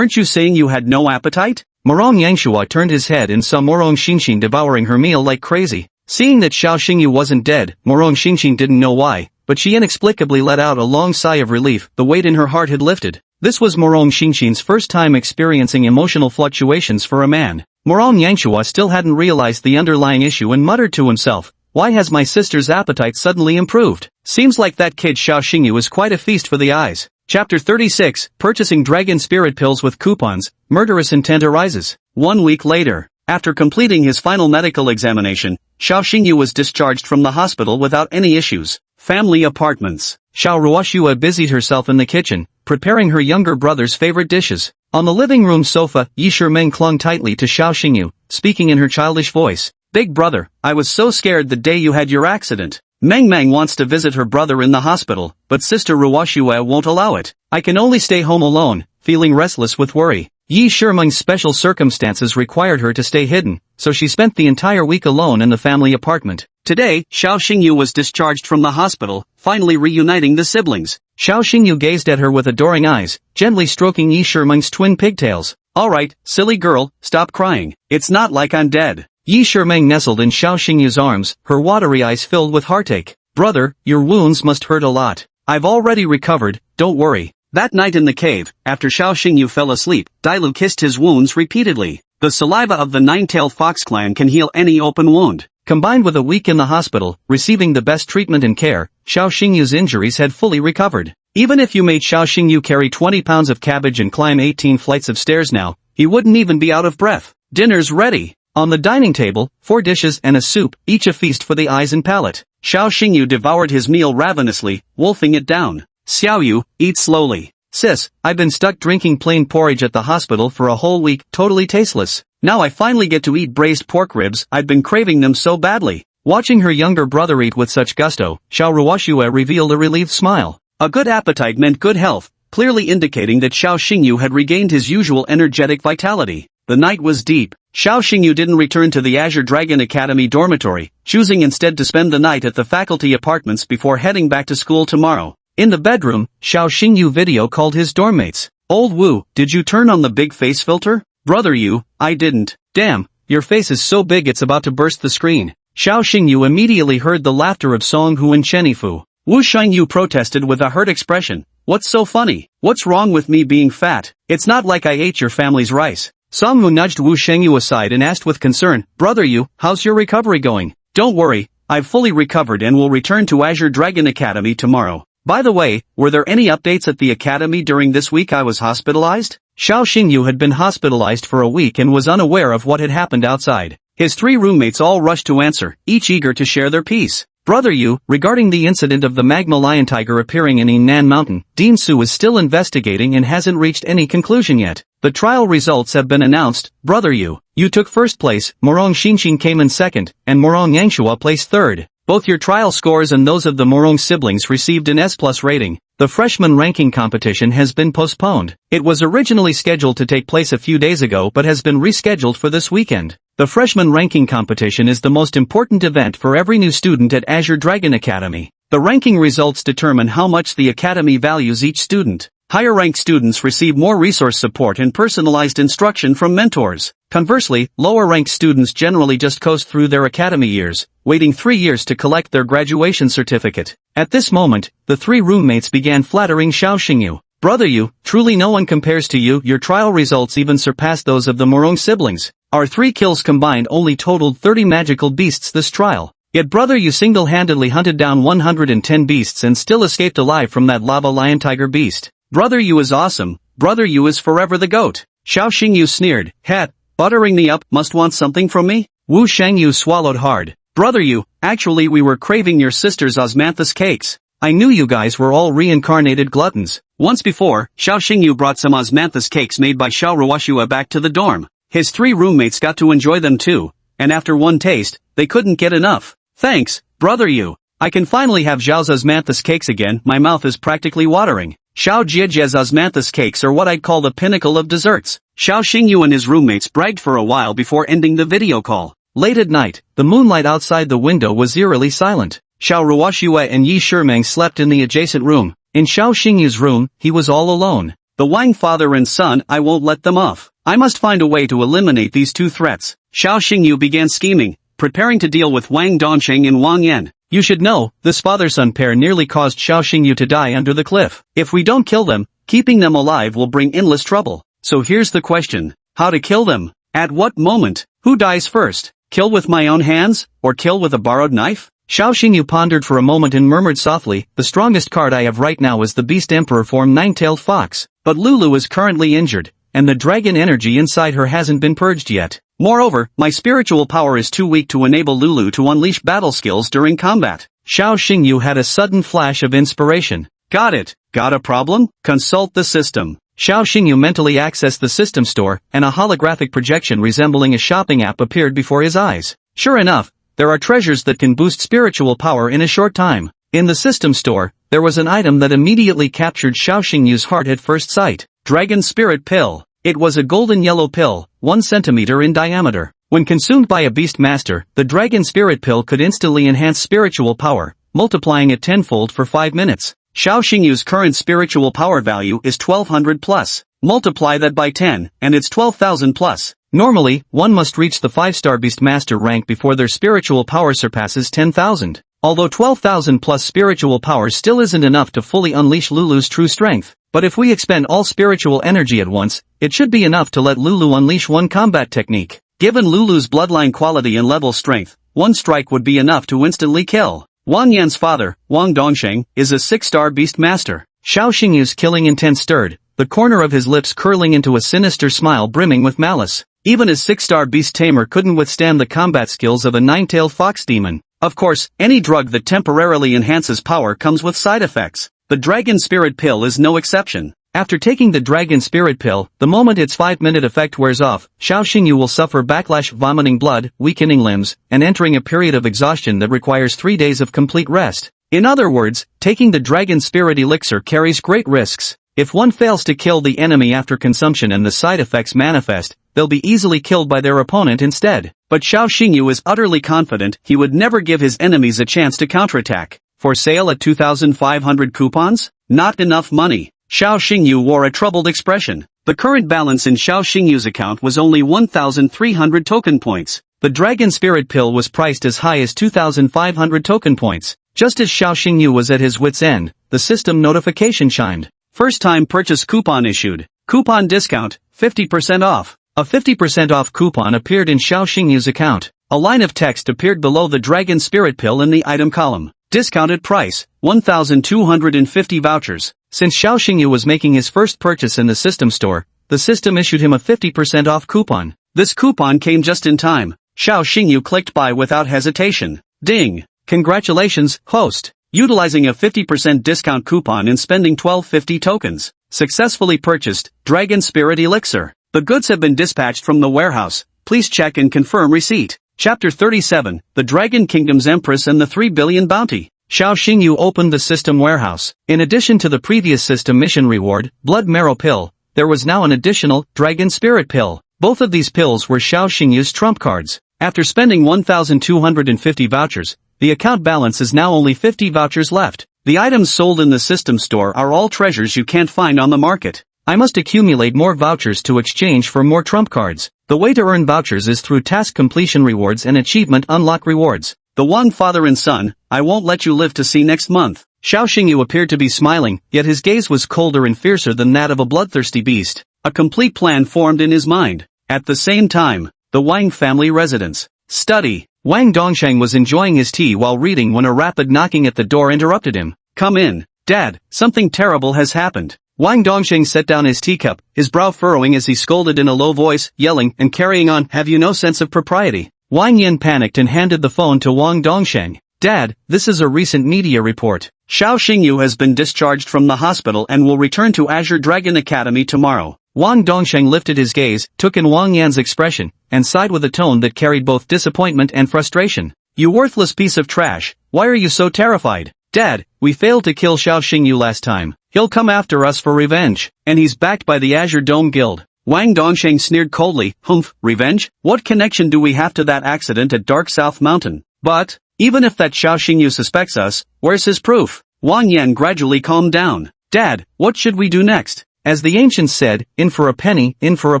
saying you had no appetite?" Morong Yangshua turned his head and saw Morong Xinxin devouring her meal like crazy. Seeing that Xiao Xingyu wasn't dead, Morong Xinxin didn't know why, but she inexplicably let out a long sigh of relief. The weight in her heart had lifted. This was Morong Xinxin's first time experiencing emotional fluctuations for a man. Morong Yangshua still hadn't realized the underlying issue and muttered to himself, "Why has my sister's appetite suddenly improved? Seems like that kid Xiao Xingyu is quite a feast for the eyes." Chapter 36, Purchasing Dragon Spirit Pills with Coupons, Murderous Intent Arises. 1 week later, after completing his final medical examination, Xiao Xingyu was discharged from the hospital without any issues. Family apartments. Xiao Ruoxue busied herself in the kitchen, preparing her younger brother's favorite dishes. On the living room sofa, Yi Shimeng clung tightly to Xiao Xingyu, speaking in her childish voice. "Big brother, I was so scared the day you had your accident. Meng Meng wants to visit her brother in the hospital, but Sister Ruoxue won't allow it. I can only stay home alone, feeling restless with worry." Yi Shimeng's special circumstances required her to stay hidden, so she spent the entire week alone in the family apartment. Today, Xiao Xingyu was discharged from the hospital, finally reuniting the siblings. Xiao Xingyu gazed at her with adoring eyes, gently stroking Yi Shimeng's twin pigtails. "All right, silly girl, stop crying. It's not like I'm dead." Yi Shimeng nestled in Xiao Xingyu's arms, her watery eyes filled with heartache. "Brother, your wounds must hurt a lot. I've already recovered, don't worry." That night in the cave, after Xiao Xingyu fell asleep, Dailu kissed his wounds repeatedly. The saliva of the nine-tailed fox clan can heal any open wound. Combined with a week in the hospital, receiving the best treatment and care, Xiao Xingyu's injuries had fully recovered. Even if you made Xiao Xingyu carry 20 pounds of cabbage and climb 18 flights of stairs now, he wouldn't even be out of breath. Dinner's ready. On the dining table, 4 dishes and a soup, each a feast for the eyes and palate. Xiao Xingyu devoured his meal ravenously, wolfing it down. Xiaoyu, eat slowly. Sis, I've been stuck drinking plain porridge at the hospital for a whole week, totally tasteless. Now I finally get to eat braised pork ribs, I've been craving them so badly. Watching her younger brother eat with such gusto, Xiao Ruoxue revealed a relieved smile. A good appetite meant good health, clearly indicating that Xiao Xingyu had regained his usual energetic vitality. The night was deep. Xiao Xingyu didn't return to the Azure Dragon Academy dormitory, choosing instead to spend the night at the faculty apartments before heading back to school tomorrow. In the bedroom, Xiao Xingyu video called his dormmates. Old Wu, did you turn on the big face filter? Brother Yu, I didn't. Damn, your face is so big it's about to burst the screen. Xiao Xingyu immediately heard the laughter of Song Hu and Chenifu. Wu Shangyu protested with a hurt expression. What's so funny? What's wrong with me being fat? It's not like I ate your family's rice. Song Hu nudged Wu Shangyu aside and asked with concern, Brother Yu, how's your recovery going? Don't worry, I've fully recovered and will return to Azure Dragon Academy tomorrow. By the way, were there any updates at the academy during this week I was hospitalized? Xiao Xingyu had been hospitalized for a week and was unaware of what had happened outside. His 3 roommates all rushed to answer, each eager to share their piece. Brother Yu, regarding the incident of the magma lion tiger appearing in Yunnan Mountain, Dean Su is still investigating and hasn't reached any conclusion yet. The trial results have been announced. Brother Yu, you took first place, Morong Xinxin came in second, and Morong Yangshua placed third. Both your trial scores and those of the Morong siblings received an S+ rating. The freshman ranking competition has been postponed. It was originally scheduled to take place a few days ago but has been rescheduled for this weekend. The freshman ranking competition is the most important event for every new student at Azure Dragon Academy. The ranking results determine how much the academy values each student. Higher-ranked students receive more resource support and personalized instruction from mentors. Conversely, lower-ranked students generally just coast through their academy years, waiting 3 years to collect their graduation certificate. At this moment, the 3 roommates began flattering Xiao Xingyu. Brother Yu, truly no one compares to you. Your trial results even surpass those of the Morong siblings. Our 3 kills combined only totaled 30 magical beasts this trial. Yet Brother Yu single-handedly hunted down 110 beasts and still escaped alive from that lava lion tiger beast. Brother Yu is awesome. Brother Yu is forever the goat. Xiao Xingyu sneered. Hat, buttering me up, must want something from me? Wu Shangyu swallowed hard. Brother Yu, actually we were craving your sister's osmanthus cakes. I knew you guys were all reincarnated gluttons. Once before, Xiao Xingyu brought some osmanthus cakes made by Xiao Ruoxue back to the dorm. His 3 roommates got to enjoy them too, and after one taste, they couldn't get enough. Thanks, Brother Yu. I can finally have Zhao's osmanthus cakes again, my mouth is practically watering. Xiao Jiejie's osmanthus cakes are what I'd call the pinnacle of desserts. Xiao Xingyu and his roommates bragged for a while before ending the video call. Late at night, the moonlight outside the window was eerily silent. Xiao Ruoxue and Yi Shimeng slept in the adjacent room. In Xiao Xingyu's room, he was all alone. The Wang father and son, I won't let them off. I must find a way to eliminate these 2 threats. Xiao Xingyu began scheming, preparing to deal with Wang Dongsheng and Wang Yan. You should know, this father-son pair nearly caused Xiao Xingyu to die under the cliff. If we don't kill them, keeping them alive will bring endless trouble. So here's the question. How to kill them? At what moment? Who dies first? Kill with my own hands, or kill with a borrowed knife? Xiao Xingyu pondered for a moment and murmured softly, the strongest card I have right now is the Beast Emperor form Nine-Tailed Fox. But Lulu is currently injured, and the dragon energy inside her hasn't been purged yet. Moreover, my spiritual power is too weak to enable Lulu to unleash battle skills during combat. Xiao Xingyu had a sudden flash of inspiration. Got it. Got a problem? Consult the system. Xiao Xingyu mentally accessed the system store, and a holographic projection resembling a shopping app appeared before his eyes. Sure enough, there are treasures that can boost spiritual power in a short time. In the system store, there was an item that immediately captured Xiao Xingyu's heart at first sight. Dragon Spirit Pill. It was a golden yellow pill, 1 centimeter in diameter. When consumed by a beast master, the Dragon Spirit Pill could instantly enhance spiritual power, multiplying it tenfold for 5 minutes. Xiao Xingyu's current spiritual power value is 1200 plus. Multiply that by 10, and it's 12,000 plus. Normally, one must reach the 5-star Beast Master rank before their spiritual power surpasses 10,000. Although 12,000 plus spiritual power still isn't enough to fully unleash Lulu's true strength, But if we expend all spiritual energy at once, it should be enough to let Lulu unleash one combat technique. Given Lulu's bloodline quality and level strength, one strike would be enough to instantly kill. Wang Yan's father, Wang Dongsheng, is a 6-star beast master. Xiao Xingyu's killing intent stirred, the corner of his lips curling into a sinister smile brimming with malice. Even his 6-star beast tamer couldn't withstand the combat skills of a 9-tailed fox demon. Of course, any drug that temporarily enhances power comes with side effects. The Dragon Spirit Pill is no exception. After taking the Dragon Spirit Pill, the moment its 5-minute effect wears off, Xiao Xingyu will suffer backlash, vomiting blood, weakening limbs, and entering a period of exhaustion that requires 3 days of complete rest. In other words, taking the Dragon Spirit Elixir carries great risks. If one fails to kill the enemy after consumption and the side effects manifest, they'll be easily killed by their opponent instead. But Xiao Xingyu is utterly confident he would never give his enemies a chance to counterattack. For sale at 2,500 coupons? Not enough money. Xiao Xingyu wore a troubled expression. The current balance in Xiao Xingyu's account was only 1,300 token points. The Dragon Spirit Pill was priced as high as 2,500 token points. Just as Xiao Xingyu was at his wit's end, the system notification chimed. First time purchase coupon issued. Coupon discount, 50% off. A 50% off coupon appeared in Xiao Xingyu's account. A line of text appeared below the Dragon Spirit Pill in the item column. Discounted price, 1,250 vouchers. Since Xiao Xingyu was making his first purchase in the system store, the system issued him a 50% off coupon. This coupon came just in time. Xiao Xingyu clicked buy without hesitation. Ding! Congratulations, host! Utilizing a 50% discount coupon and spending 1250 tokens. Successfully purchased, Dragon Spirit Elixir. The goods have been dispatched from the warehouse. Please check and confirm receipt. Chapter 37, The Dragon Kingdom's Empress and the 3 billion Bounty. Xiao Xingyu opened the system warehouse. In addition to the previous system mission reward, Blood Marrow Pill, there was now an additional, Dragon Spirit Pill. Both of these pills were Xiao Xingyu's trump cards. After spending 1,250 vouchers, the account balance is now only 50 vouchers left. The items sold in the system store are all treasures you can't find on the market. I must accumulate more vouchers to exchange for more trump cards. The way to earn vouchers is through task completion rewards and achievement unlock rewards. The Wang father and son, I won't let you live to see next month. Xiao Xingyu appeared to be smiling, yet his gaze was colder and fiercer than that of a bloodthirsty beast. A complete plan formed in his mind. At the same time, the Wang family residence. Study. Wang Dongsheng was enjoying his tea while reading when a rapid knocking at the door interrupted him. Come in, Dad, something terrible has happened. Wang Dongsheng set down his teacup, his brow furrowing as he scolded in a low voice, yelling and carrying on, have you no sense of propriety? Wang Yin panicked and handed the phone to Wang Dongsheng. Dad, this is a recent media report. Xiao Xingyu has been discharged from the hospital and will return to Azure Dragon Academy tomorrow. Wang Dongsheng lifted his gaze, took in Wang Yan's expression, and sighed with a tone that carried both disappointment and frustration. You worthless piece of trash, why are you so terrified? Dad, we failed to kill Xiao Xingyu last time. He'll come after us for revenge, and he's backed by the Azure Dome Guild. Wang Dongsheng sneered coldly, humph, revenge? What connection do we have to that accident at Dark South Mountain? But, even if that Xiao Xingyu suspects us, where's his proof? Wang Yan gradually calmed down. Dad, what should we do next? As the ancients said, in for a penny, in for a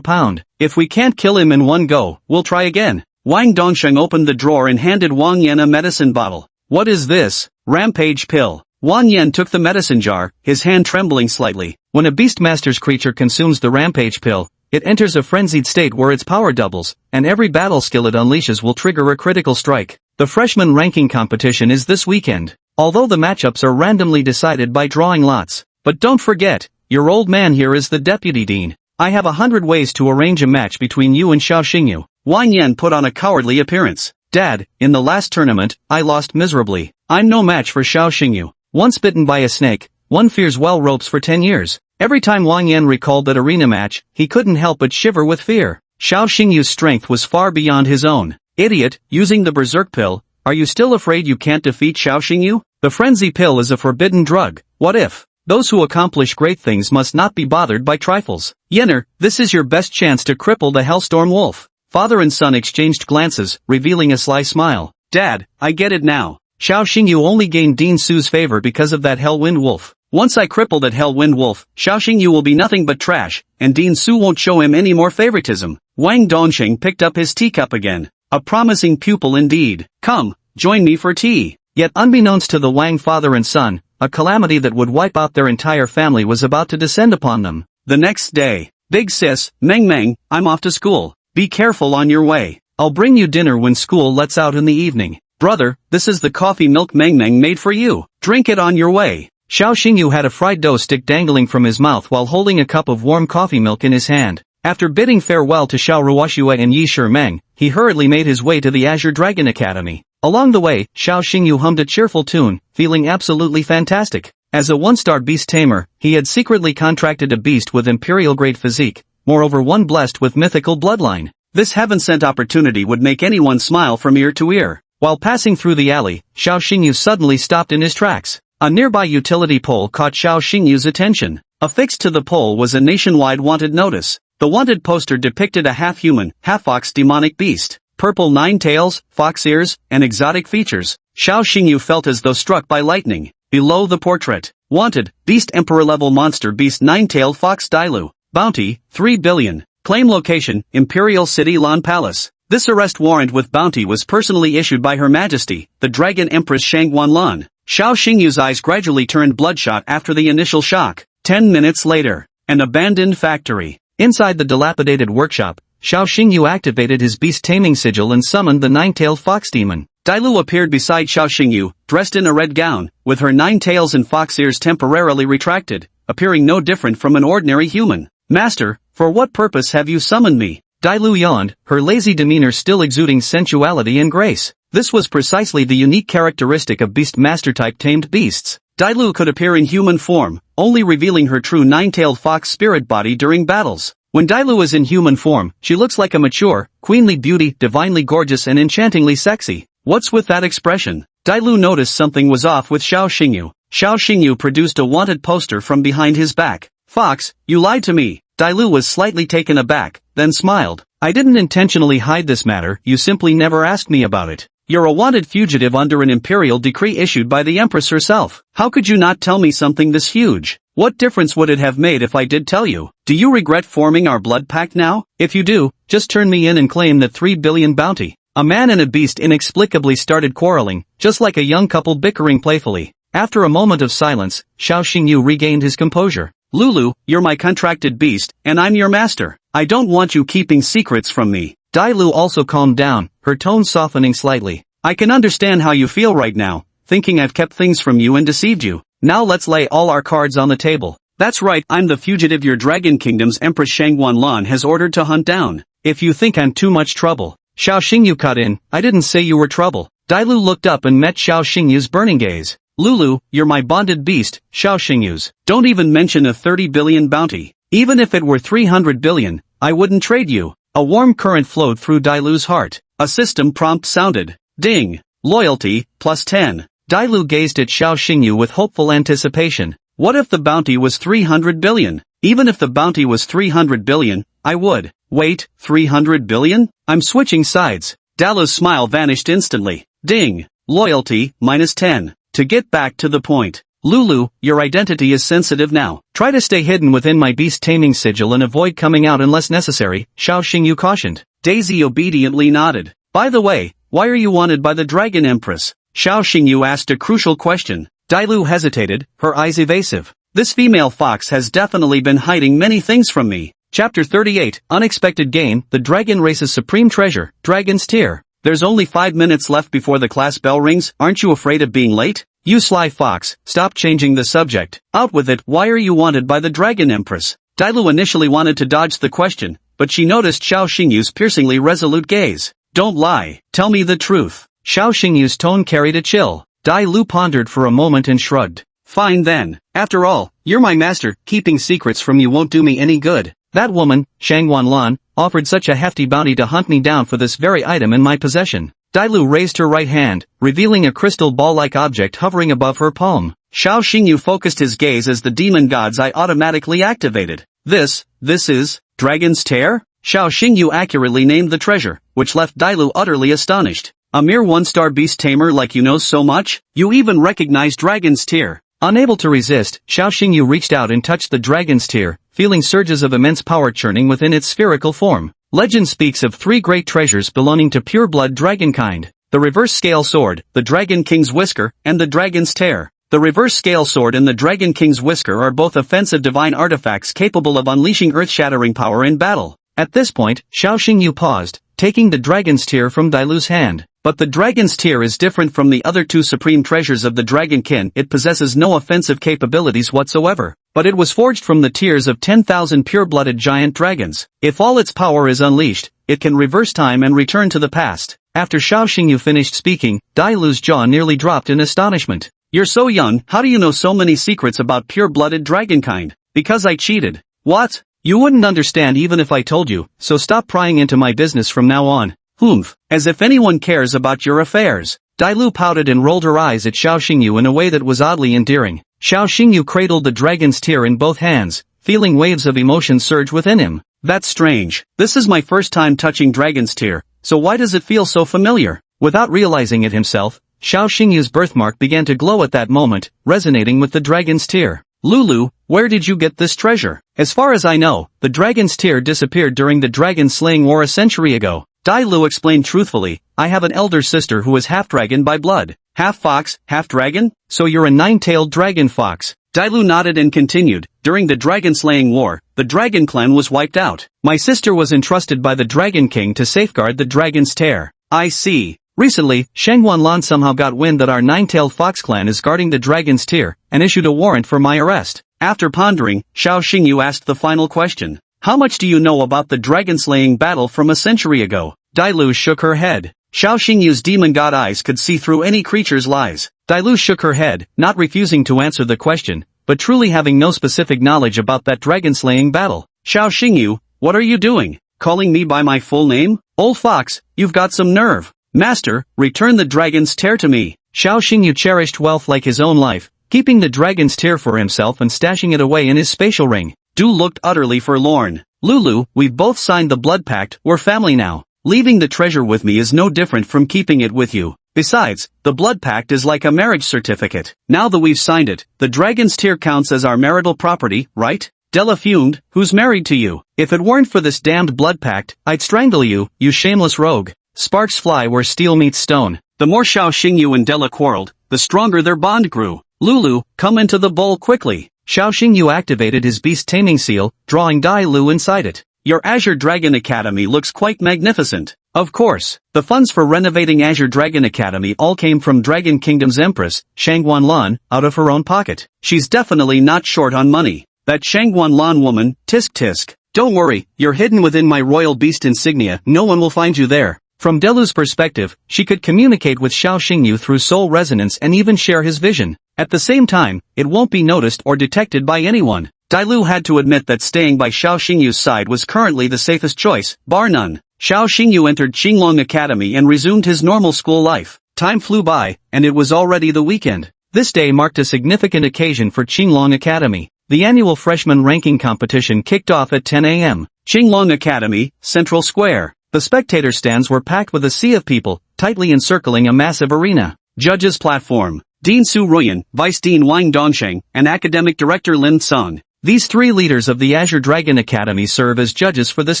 pound. If we can't kill him in one go, we'll try again. Wang Dongsheng opened the drawer and handed Wang Yan a medicine bottle. What is this? Rampage pill. Wang Yan took the medicine jar, his hand trembling slightly. When a Beastmaster's creature consumes the Rampage pill, it enters a frenzied state where its power doubles, and every battle skill it unleashes will trigger a critical strike. The freshman ranking competition is this weekend, although the matchups are randomly decided by drawing lots. But don't forget, your old man here is the deputy dean. I have 100 ways to arrange a match between you and Xiao Xingyu. Wang Yan put on a cowardly appearance. Dad, in the last tournament, I lost miserably. I'm no match for Xiao Xingyu. Once bitten by a snake, one fears well ropes for 10 years. Every time Wang Yan recalled that arena match, he couldn't help but shiver with fear. Xiao Xingyu's strength was far beyond his own. Idiot, using the berserk pill, are you still afraid you can't defeat Xiao Xingyu? The frenzy pill is a forbidden drug. What if? Those who accomplish great things must not be bothered by trifles. Yenner, this is your best chance to cripple the Hellstorm Wolf. Father and son exchanged glances, revealing a sly smile. Dad, I get it now. Xiao Xingyu only gained Dean Su's favor because of that Hellwind Wolf. Once I cripple that Hellwind Wolf, Xiao Xingyu will be nothing but trash, and Dean Su won't show him any more favoritism. Wang Dongsheng picked up his teacup again. A promising pupil indeed. Come, join me for tea. Yet unbeknownst to the Wang father and son, a calamity that would wipe out their entire family was about to descend upon them. The next day. Big sis, Meng Meng, I'm off to school. Be careful on your way. I'll bring you dinner when school lets out in the evening. Brother, this is the coffee milk Meng Meng made for you. Drink it on your way. Xiao Xingyu had a fried dough stick dangling from his mouth while holding a cup of warm coffee milk in his hand. After bidding farewell to Xiao Ruoxue and Yi Shimeng, he hurriedly made his way to the Azure Dragon Academy. Along the way, Xiao Xingyu hummed a cheerful tune, feeling absolutely fantastic. As a one-star beast tamer, he had secretly contracted a beast with imperial-grade physique, moreover one blessed with mythical bloodline. This heaven-sent opportunity would make anyone smile from ear to ear. While passing through the alley, Xiao Xingyu suddenly stopped in his tracks. A nearby utility pole caught Xiao Xingyu's attention. Affixed to the pole was a nationwide wanted notice. The wanted poster depicted a half-human, half-fox demonic beast. Purple 9 tails, fox ears, and exotic features. Xiao Xingyu felt as though struck by lightning. Below the portrait, wanted, beast emperor-level monster beast 9-tailed fox Dailu. Bounty, 3 billion. Claim location, Imperial City Lan Palace. This arrest warrant with bounty was personally issued by Her Majesty, the Dragon Empress Shangguan Lan. Xiao Xingyu's eyes gradually turned bloodshot after the initial shock. 10 minutes later, an abandoned factory. Inside the dilapidated workshop, Xiao Xingyu activated his beast taming sigil and summoned the 9-tailed fox demon. Dailu appeared beside Xiao Xingyu, dressed in a red gown, with her 9 tails and fox ears temporarily retracted, appearing no different from an ordinary human. Master, for what purpose have you summoned me? Dailu yawned, her lazy demeanor still exuding sensuality and grace. This was precisely the unique characteristic of beast master-type tamed beasts. Dailu could appear in human form, only revealing her true 9-tailed fox spirit body during battles. When Dailu is in human form, she looks like a mature, queenly beauty, divinely gorgeous and enchantingly sexy. What's with that expression? Dailu noticed something was off with Xiao Xingyu. Xiao Xingyu produced a wanted poster from behind his back. Fox, you lied to me. Dailu was slightly taken aback, then smiled. I didn't intentionally hide this matter, you simply never asked me about it. You're a wanted fugitive under an imperial decree issued by the Empress herself. How could you not tell me something this huge? What difference would it have made if I did tell you? Do you regret forming our blood pact now? If you do, just turn me in and claim that 3 billion bounty. A man and a beast inexplicably started quarreling, just like a young couple bickering playfully. After a moment of silence, Xiao Xingyu regained his composure. Lulu, you're my contracted beast, and I'm your master. I don't want you keeping secrets from me. Dailu also calmed down, her tone softening slightly. I can understand how you feel right now, thinking I've kept things from you and deceived you. Now let's lay all our cards on the table. That's right, I'm the fugitive your Dragon Kingdom's Empress Shangguan Lan has ordered to hunt down. If you think I'm too much trouble. Xiao Xingyu cut in, I didn't say you were trouble. Dailu looked up and met Xiao Xingyu's burning gaze. Lulu, you're my bonded beast, Xiao Xingyu's. Don't even mention a 30 billion bounty. Even if it were 300 billion, I wouldn't trade you. A warm current flowed through Dailu's heart. A system prompt sounded. Ding. Loyalty, plus 10. Dailu gazed at Xiao Xingyu with hopeful anticipation. What if the bounty was 300 billion? Even if the bounty was 300 billion, I would. Wait, 300 billion? I'm switching sides. Dailu's smile vanished instantly. Ding. Loyalty, minus 10. To get back to the point. Lulu, your identity is sensitive now. Try to stay hidden within my beast taming sigil and avoid coming out unless necessary, Xiao Xingyu cautioned. Daisy obediently nodded. By the way, why are you wanted by the Dragon Empress? Xiao Xingyu asked a crucial question. Dailu hesitated, her eyes evasive. This female fox has definitely been hiding many things from me. Chapter 38, Unexpected Game, the Dragon Race's Supreme Treasure, Dragon's Tear. There's only 5 minutes left before the class bell rings, aren't you afraid of being late? You sly fox, stop changing the subject. Out with it, why are you wanted by the Dragon Empress? Dailu initially wanted to dodge the question, but she noticed Xiao Xingyu's piercingly resolute gaze. Don't lie, tell me the truth. Xiao Xingyu's tone carried a chill. Dailu pondered for a moment and shrugged. Fine then. After all, you're my master, keeping secrets from you won't do me any good. That woman, Shangguan Lan, offered such a hefty bounty to hunt me down for this very item in my possession. Dailu raised her right hand, revealing a crystal ball-like object hovering above her palm. Xiao Xingyu focused his gaze as the demon god's eye automatically activated. This is, Dragon's Tear? Xiao Xingyu accurately named the treasure, which left Dailu utterly astonished. A mere one-star beast tamer like you know so much? You even recognize Dragon's Tear. Unable to resist, Xiao Xingyu reached out and touched the Dragon's Tear, feeling surges of immense power churning within its spherical form. Legend speaks of 3 great treasures belonging to pure-blood dragonkind. The reverse scale sword, the Dragon King's Whisker, and the Dragon's Tear. The reverse scale sword and the Dragon King's whisker are both offensive divine artifacts capable of unleashing earth-shattering power in battle. At this point, Xiao Xingyu paused, taking the dragon's tear from Dailu's hand. But the dragon's tear is different from the other two supreme treasures of the Dragon Kin. It possesses no offensive capabilities whatsoever, but it was forged from the tears of 10,000 pure-blooded giant dragons. If all its power is unleashed, it can reverse time and return to the past. After Xiao Xingyu finished speaking, Dailu's jaw nearly dropped in astonishment. You're so young, how do you know so many secrets about pure-blooded dragonkind? Because I cheated. What? You wouldn't understand even if I told you, so stop prying into my business from now on. Humph, as if anyone cares about your affairs. Dailu pouted and rolled her eyes at Xiao Xingyu in a way that was oddly endearing. Xiao Xingyu cradled the dragon's tear in both hands, feeling waves of emotion surge within him. That's strange. This is my first time touching dragon's tear, so why does it feel so familiar? Without realizing it himself, Xiao Xingyu's birthmark began to glow at that moment, resonating with the dragon's tear. Lulu, where did you get this treasure? As far as I know, the dragon's tear disappeared during the dragon slaying war a century ago. Dailu explained truthfully, I have an elder sister who is half-dragon by blood. Half-fox, half-dragon? So you're a nine-tailed dragon fox. Dailu nodded and continued, during the dragon-slaying war, the dragon clan was wiped out. My sister was entrusted by the Dragon King to safeguard the dragon's tear. I see. Recently, Shangguanlan somehow got wind that our nine-tailed fox clan is guarding the dragon's tear, and issued a warrant for my arrest. After pondering, Xiao Xingyu asked the final question. How much do you know about the dragon-slaying battle from a century ago? Dailu shook her head. Xiao Xingyu's demon god eyes could see through any creature's lies. Dailu shook her head, not refusing to answer the question, but truly having no specific knowledge about that dragon-slaying battle. Xiao Xingyu, what are you doing? Calling me by my full name? Old fox, you've got some nerve. Master, return the dragon's tear to me. Xiao Xingyu cherished wealth like his own life, keeping the dragon's tear for himself and stashing it away in his spatial ring. Du looked utterly forlorn. Lulu, we've both signed the blood pact, we're family now. Leaving the treasure with me is no different from keeping it with you. Besides, the blood pact is like a marriage certificate. Now that we've signed it, the dragon's tear counts as our marital property, right? Della fumed, who's married to you? If it weren't for this damned blood pact, I'd strangle you, you shameless rogue. Sparks fly where steel meets stone. The more Xiao Xingyu and Della quarreled, the stronger their bond grew. Lulu, come into the bowl quickly. Xiao Xingyu activated his beast taming seal, drawing Dailu inside it. Your Azure Dragon Academy looks quite magnificent. Of course, the funds for renovating Azure Dragon Academy all came from Dragon Kingdom's Empress, Shangguanlan, out of her own pocket. She's definitely not short on money. That Shangguanlan woman, tisk tisk. Don't worry, you're hidden within my royal beast insignia, no one will find you there. From Delu's perspective, she could communicate with Xiao Xingyu through soul resonance and even share his vision. At the same time, it won't be noticed or detected by anyone. Dailu had to admit that staying by Xiao Xingyu's side was currently the safest choice, bar none. Xiao Xingyu entered Qinglong Academy and resumed his normal school life. Time flew by, and it was already the weekend. This day marked a significant occasion for Qinglong Academy. The annual freshman ranking competition kicked off at 10 a.m. Qinglong Academy, Central Square. The spectator stands were packed with a sea of people, tightly encircling a massive arena. Judges platform. Dean Su Ruyan, Vice Dean Wang Dongsheng, and Academic Director Lin Song. These three leaders of the Azure Dragon Academy serve as judges for this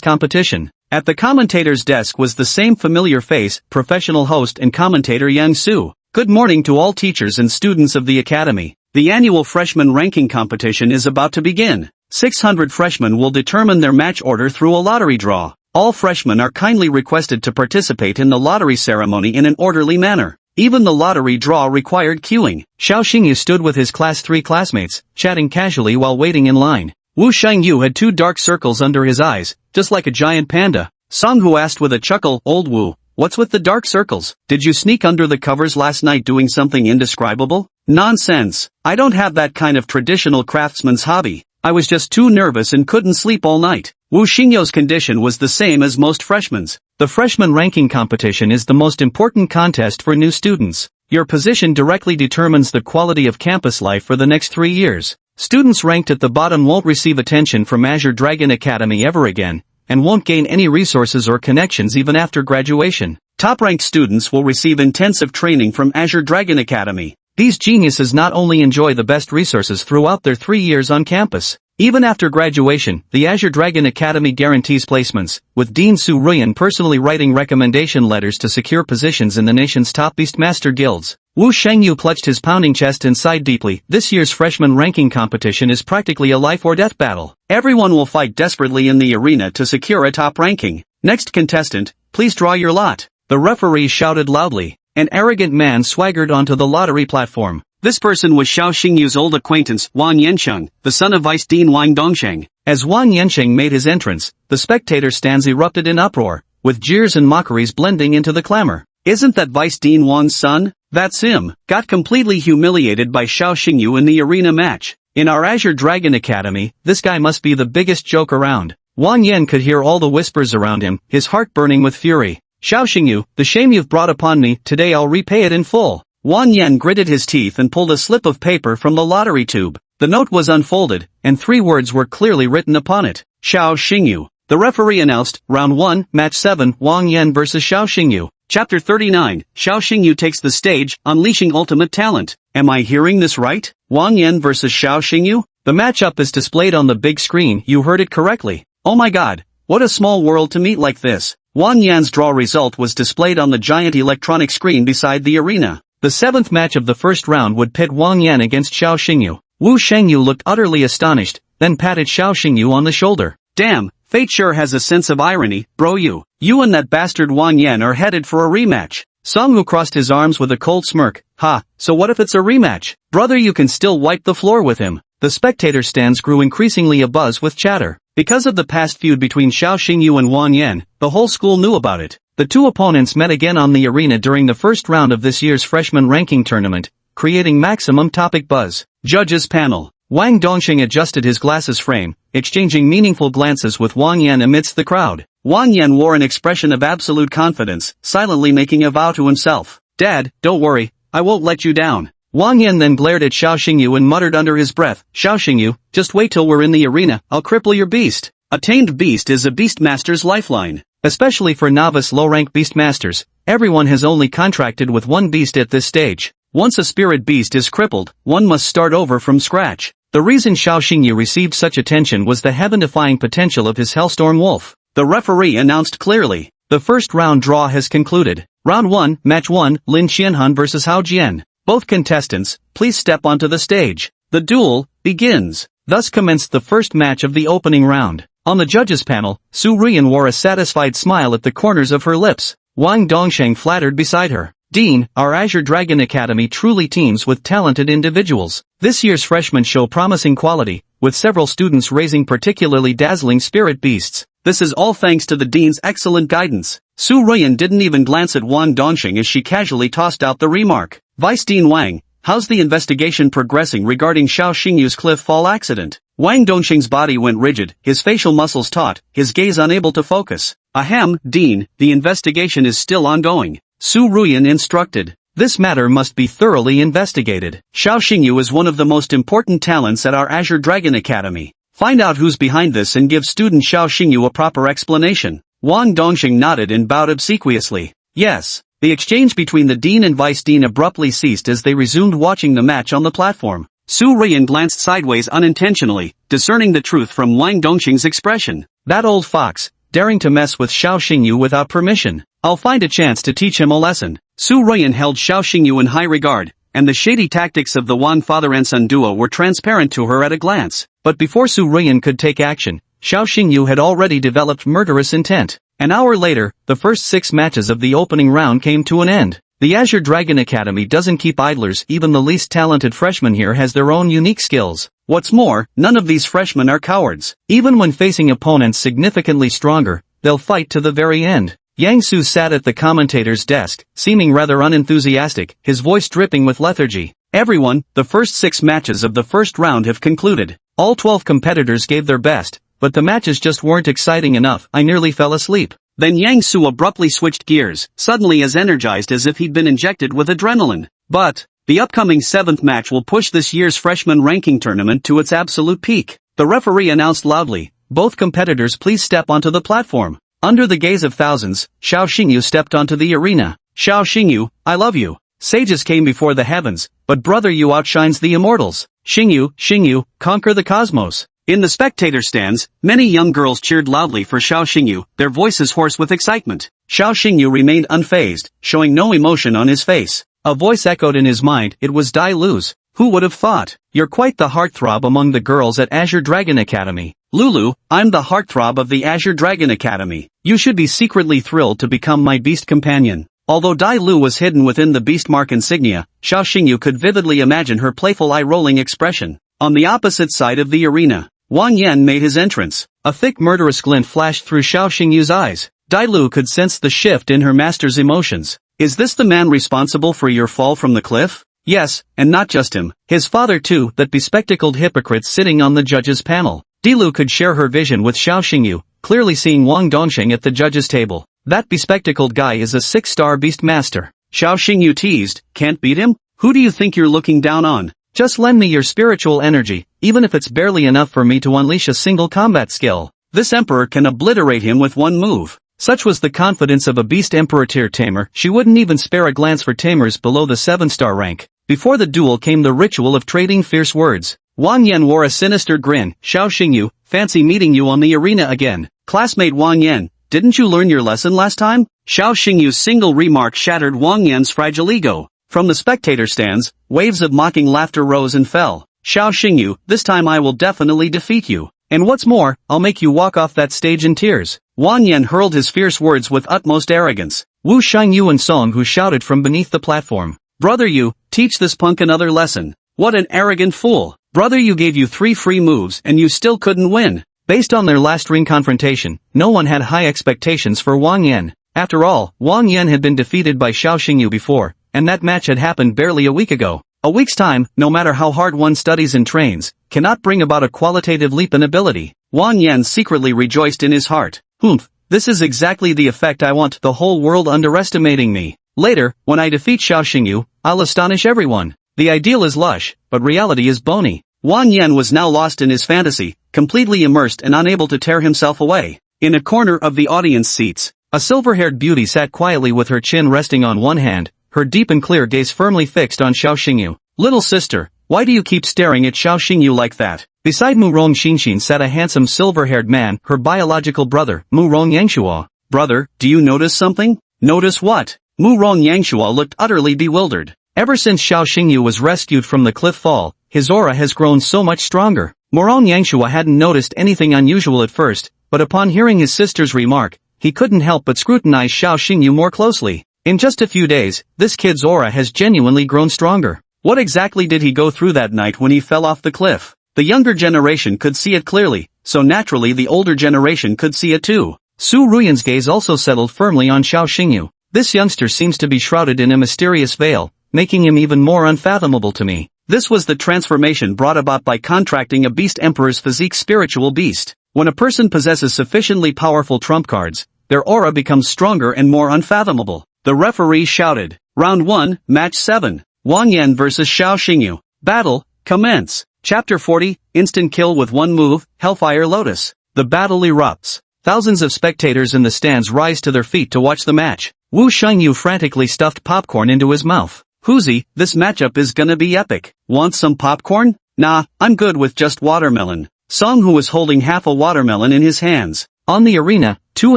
competition. At the commentator's desk was the same familiar face, professional host and commentator Yang Su. Good morning to all teachers and students of the Academy. The annual freshman ranking competition is about to begin. 600 freshmen will determine their match order through a lottery draw. All freshmen are kindly requested to participate in the lottery ceremony in an orderly manner. Even the lottery draw required queuing. Xiao Xingyu stood with his Class 3 classmates, chatting casually while waiting in line. Wu Shangyu had 2 dark circles under his eyes, just like a giant panda. Songhu asked with a chuckle, Old Wu, what's with the dark circles? Did you sneak under the covers last night doing something indescribable? Nonsense. I don't have that kind of traditional craftsman's hobby. I was just too nervous and couldn't sleep all night. Wu Xingyu's condition was the same as most freshmen's. The freshman ranking competition is the most important contest for new students. Your position directly determines the quality of campus life for the next 3 years. Students ranked at the bottom won't receive attention from Azure Dragon Academy ever again, and won't gain any resources or connections even after graduation. Top-ranked students will receive intensive training from Azure Dragon Academy. These geniuses not only enjoy the best resources throughout their 3 years on campus. Even after graduation, the Azure Dragon Academy guarantees placements, with Dean Su Ruyan personally writing recommendation letters to secure positions in the nation's top Beastmaster guilds. Wu Shengyu clutched his pounding chest and sighed deeply. This year's freshman ranking competition is practically a life-or-death battle. Everyone will fight desperately in the arena to secure a top ranking. Next contestant, please draw your lot. The referee shouted loudly. An arrogant man swaggered onto the lottery platform. This person was Xiao Xingyu's old acquaintance, Wang Yansheng, the son of Vice Dean Wang Dongsheng. As Wang Yansheng made his entrance, the spectator stands erupted in uproar, with jeers and mockeries blending into the clamor. Isn't that Vice Dean Wang's son? That's him. Got completely humiliated by Xiao Xingyu in the arena match. In our Azure Dragon Academy, this guy must be the biggest joke around. Wang Yan could hear all the whispers around him, his heart burning with fury. Xiao Xingyu, the shame you've brought upon me, today I'll repay it in full. Wang Yan gritted his teeth and pulled a slip of paper from the lottery tube. The note was unfolded, and 3 words were clearly written upon it. Xiao Xingyu. The referee announced, Round 1, Match 7, Wang Yan vs Xiao Xingyu. Chapter 39, Xiao Xingyu takes the stage, unleashing ultimate talent. Am I hearing this right? Wang Yan vs Xiao Xingyu? The matchup is displayed on the big screen. You heard it correctly. Oh my god, what a small world to meet like this. Wang Yan's draw result was displayed on the giant electronic screen beside the arena. The 7th match of the first round would pit Wang Yan against Xiao Xingyu. Wu Shengyu looked utterly astonished, then patted Xiao Xingyu on the shoulder. Damn, fate sure has a sense of irony, bro. You and that bastard Wang Yan are headed for a rematch. Songwu crossed his arms with a cold smirk. Ha, so what if it's a rematch? Brother, you can still wipe the floor with him. The spectator stands grew increasingly abuzz with chatter. Because of the past feud between Xiao Xingyu and Wang Yan, the whole school knew about it. The two opponents met again on the arena during the first round of this year's freshman ranking tournament, creating maximum topic buzz. Judges panel. Wang Dongsheng adjusted his glasses frame, exchanging meaningful glances with Wang Yan amidst the crowd. Wang Yan wore an expression of absolute confidence, silently making a vow to himself. Dad, don't worry, I won't let you down. Wang Yan then glared at Xiao Xingyu and muttered under his breath, Xiao Xingyu, just wait till we're in the arena, I'll cripple your beast. A tamed beast is a beastmaster's lifeline. Especially for novice low-rank beastmasters, everyone has only contracted with one beast at this stage. Once a spirit beast is crippled, one must start over from scratch. The reason Xiao Xingyu received such attention was the heaven-defying potential of his Hellstorm Wolf. The referee announced clearly. The first round draw has concluded. Round 1, Match 1, Lin Qianhan vs Hao Jian. Both contestants, please step onto the stage. The duel begins. Thus commenced the first match of the opening round. On the judges' panel, Su Ruiyan wore a satisfied smile at the corners of her lips. Wang Dongsheng flattered beside her. Dean, our Azure Dragon Academy truly teams with talented individuals. This year's freshmen show promising quality, with several students raising particularly dazzling spirit beasts. This is all thanks to the Dean's excellent guidance. Su Ruiyan didn't even glance at Wang Dongsheng as she casually tossed out the remark. Vice Dean Wang, how's the investigation progressing regarding Xiao Xingyu's cliff fall accident? Wang Dongsheng's body went rigid, his facial muscles taut, his gaze unable to focus. Ahem, Dean, the investigation is still ongoing. Su Ruiyan instructed. This matter must be thoroughly investigated. Xiao Xingyu is one of the most important talents at our Azure Dragon Academy. Find out who's behind this and give student Xiao Xingyu a proper explanation. Wang Dongsheng nodded and bowed obsequiously. Yes. The exchange between the Dean and Vice Dean abruptly ceased as they resumed watching the match on the platform. Su Ruiyan glanced sideways unintentionally, discerning the truth from Wang Dongsheng's expression. That old fox, daring to mess with Xiao Xingyu without permission. I'll find a chance to teach him a lesson. Su Ruiyan held Xiao Xingyu in high regard, and the shady tactics of the Wan father and son duo were transparent to her at a glance. But before Su Ruiyan could take action, Xiao Xingyu had already developed murderous intent. An hour later, the first 6 matches of the opening round came to an end. The Azure Dragon Academy doesn't keep idlers. Even the least talented freshman here has their own unique skills. What's more, none of these freshmen are cowards. Even when facing opponents significantly stronger, they'll fight to the very end. Yang Su sat at the commentator's desk, seeming rather unenthusiastic, his voice dripping with lethargy. Everyone, the first 6 matches of the first round have concluded. All 12 competitors gave their best, but the matches just weren't exciting enough. I nearly fell asleep. Then Yang Su abruptly switched gears, suddenly as energized as if he'd been injected with adrenaline. But the upcoming 7th match will push this year's freshman ranking tournament to its absolute peak. The referee announced loudly, both competitors please step onto the platform. Under the gaze of thousands, Xiao Xingyu stepped onto the arena. Xiao Xingyu, I love you. Sages came before the heavens, but brother, you outshines the immortals. Xingyu, conquer the cosmos. In the spectator stands, many young girls cheered loudly for Xiao Xingyu, their voices hoarse with excitement. Xiao Xingyu remained unfazed, showing no emotion on his face. A voice echoed in his mind, it was Dai Lu's. Who would have thought? You're quite the heartthrob among the girls at Azure Dragon Academy. Lulu, I'm the heartthrob of the Azure Dragon Academy. You should be secretly thrilled to become my beast companion. Although Dai Lu was hidden within the beast mark insignia, Xiao Xingyu could vividly imagine her playful eye-rolling expression. On the opposite side of the arena, Wang Yan made his entrance. A thick murderous glint flashed through Xiao Xingyu's eyes. Dai Lu could sense the shift in her master's emotions. Is this the man responsible for your fall from the cliff? Yes, and not just him. His father too, that bespectacled hypocrite sitting on the judges' panel. Dilu could share her vision with Xiao Xingyu, clearly seeing Wang Dongxing at the judges' table. That bespectacled guy is a 6-star beast master. Xiao Xingyu teased, can't beat him? Who do you think you're looking down on? Just lend me your spiritual energy, even if it's barely enough for me to unleash a single combat skill. This emperor can obliterate him with one move. Such was the confidence of a beast emperor tier tamer, she wouldn't even spare a glance for tamers below the 7-star rank. Before the duel came the ritual of trading fierce words. Wang Yan wore a sinister grin. Xiao Xingyu, fancy meeting you on the arena again. Classmate Wang Yan, didn't you learn your lesson last time? Xiao Xingyu's single remark shattered Wang Yan's fragile ego. From the spectator stands, waves of mocking laughter rose and fell. Xiao Xingyu, this time I will definitely defeat you. And what's more, I'll make you walk off that stage in tears. Wang Yan hurled his fierce words with utmost arrogance. Wu Shangyu and Song Hu shouted from beneath the platform. Brother Yu, teach this punk another lesson. What an arrogant fool. Brother Yu gave you 3 free moves and you still couldn't win. Based on their last ring confrontation, no one had high expectations for Wang Yan. After all, Wang Yan had been defeated by Xiao Xingyu before, and that match had happened barely a week ago. A week's time, no matter how hard one studies and trains, cannot bring about a qualitative leap in ability. Wang Yan secretly rejoiced in his heart. Humph, this is exactly the effect I want, the whole world underestimating me. Later, when I defeat Xiao Xingyu, I'll astonish everyone. The ideal is lush, but reality is bony. Wang Yan was now lost in his fantasy, completely immersed and unable to tear himself away. In a corner of the audience seats, a silver-haired beauty sat quietly with her chin resting on one hand, her deep and clear gaze firmly fixed on Xiao Xingyu. Little sister, why do you keep staring at Xiao Xingyu like that? Beside Mu Rong Xinxin sat a handsome silver-haired man, her biological brother, Mu Rong Yangshua. Brother, do you notice something? Notice what? Mu Rong Yangshua looked utterly bewildered. Ever since Xiao Xingyu was rescued from the cliff fall, his aura has grown so much stronger. Mu Rong Yangshua hadn't noticed anything unusual at first, but upon hearing his sister's remark, he couldn't help but scrutinize Xiao Xingyu more closely. In just a few days, this kid's aura has genuinely grown stronger. What exactly did he go through that night when he fell off the cliff? The younger generation could see it clearly, so naturally the older generation could see it too. Su Ruyan's gaze also settled firmly on Xiao Xingyu. This youngster seems to be shrouded in a mysterious veil, making him even more unfathomable to me. This was the transformation brought about by contracting a beast emperor's physique spiritual beast. When a person possesses sufficiently powerful trump cards, their aura becomes stronger and more unfathomable. The referee shouted, Round 1, Match 7. Wang Yan vs Xiao Xingyu. Battle, commence. Chapter 40, Instant Kill with One Move, Hellfire Lotus. The battle erupts. Thousands of spectators in the stands rise to their feet to watch the match. Wu Shangyu frantically stuffed popcorn into his mouth. Huzi, this matchup is gonna be epic. Want some popcorn? Nah, I'm good with just watermelon. Song Hu was holding half a watermelon in his hands. On the arena, 2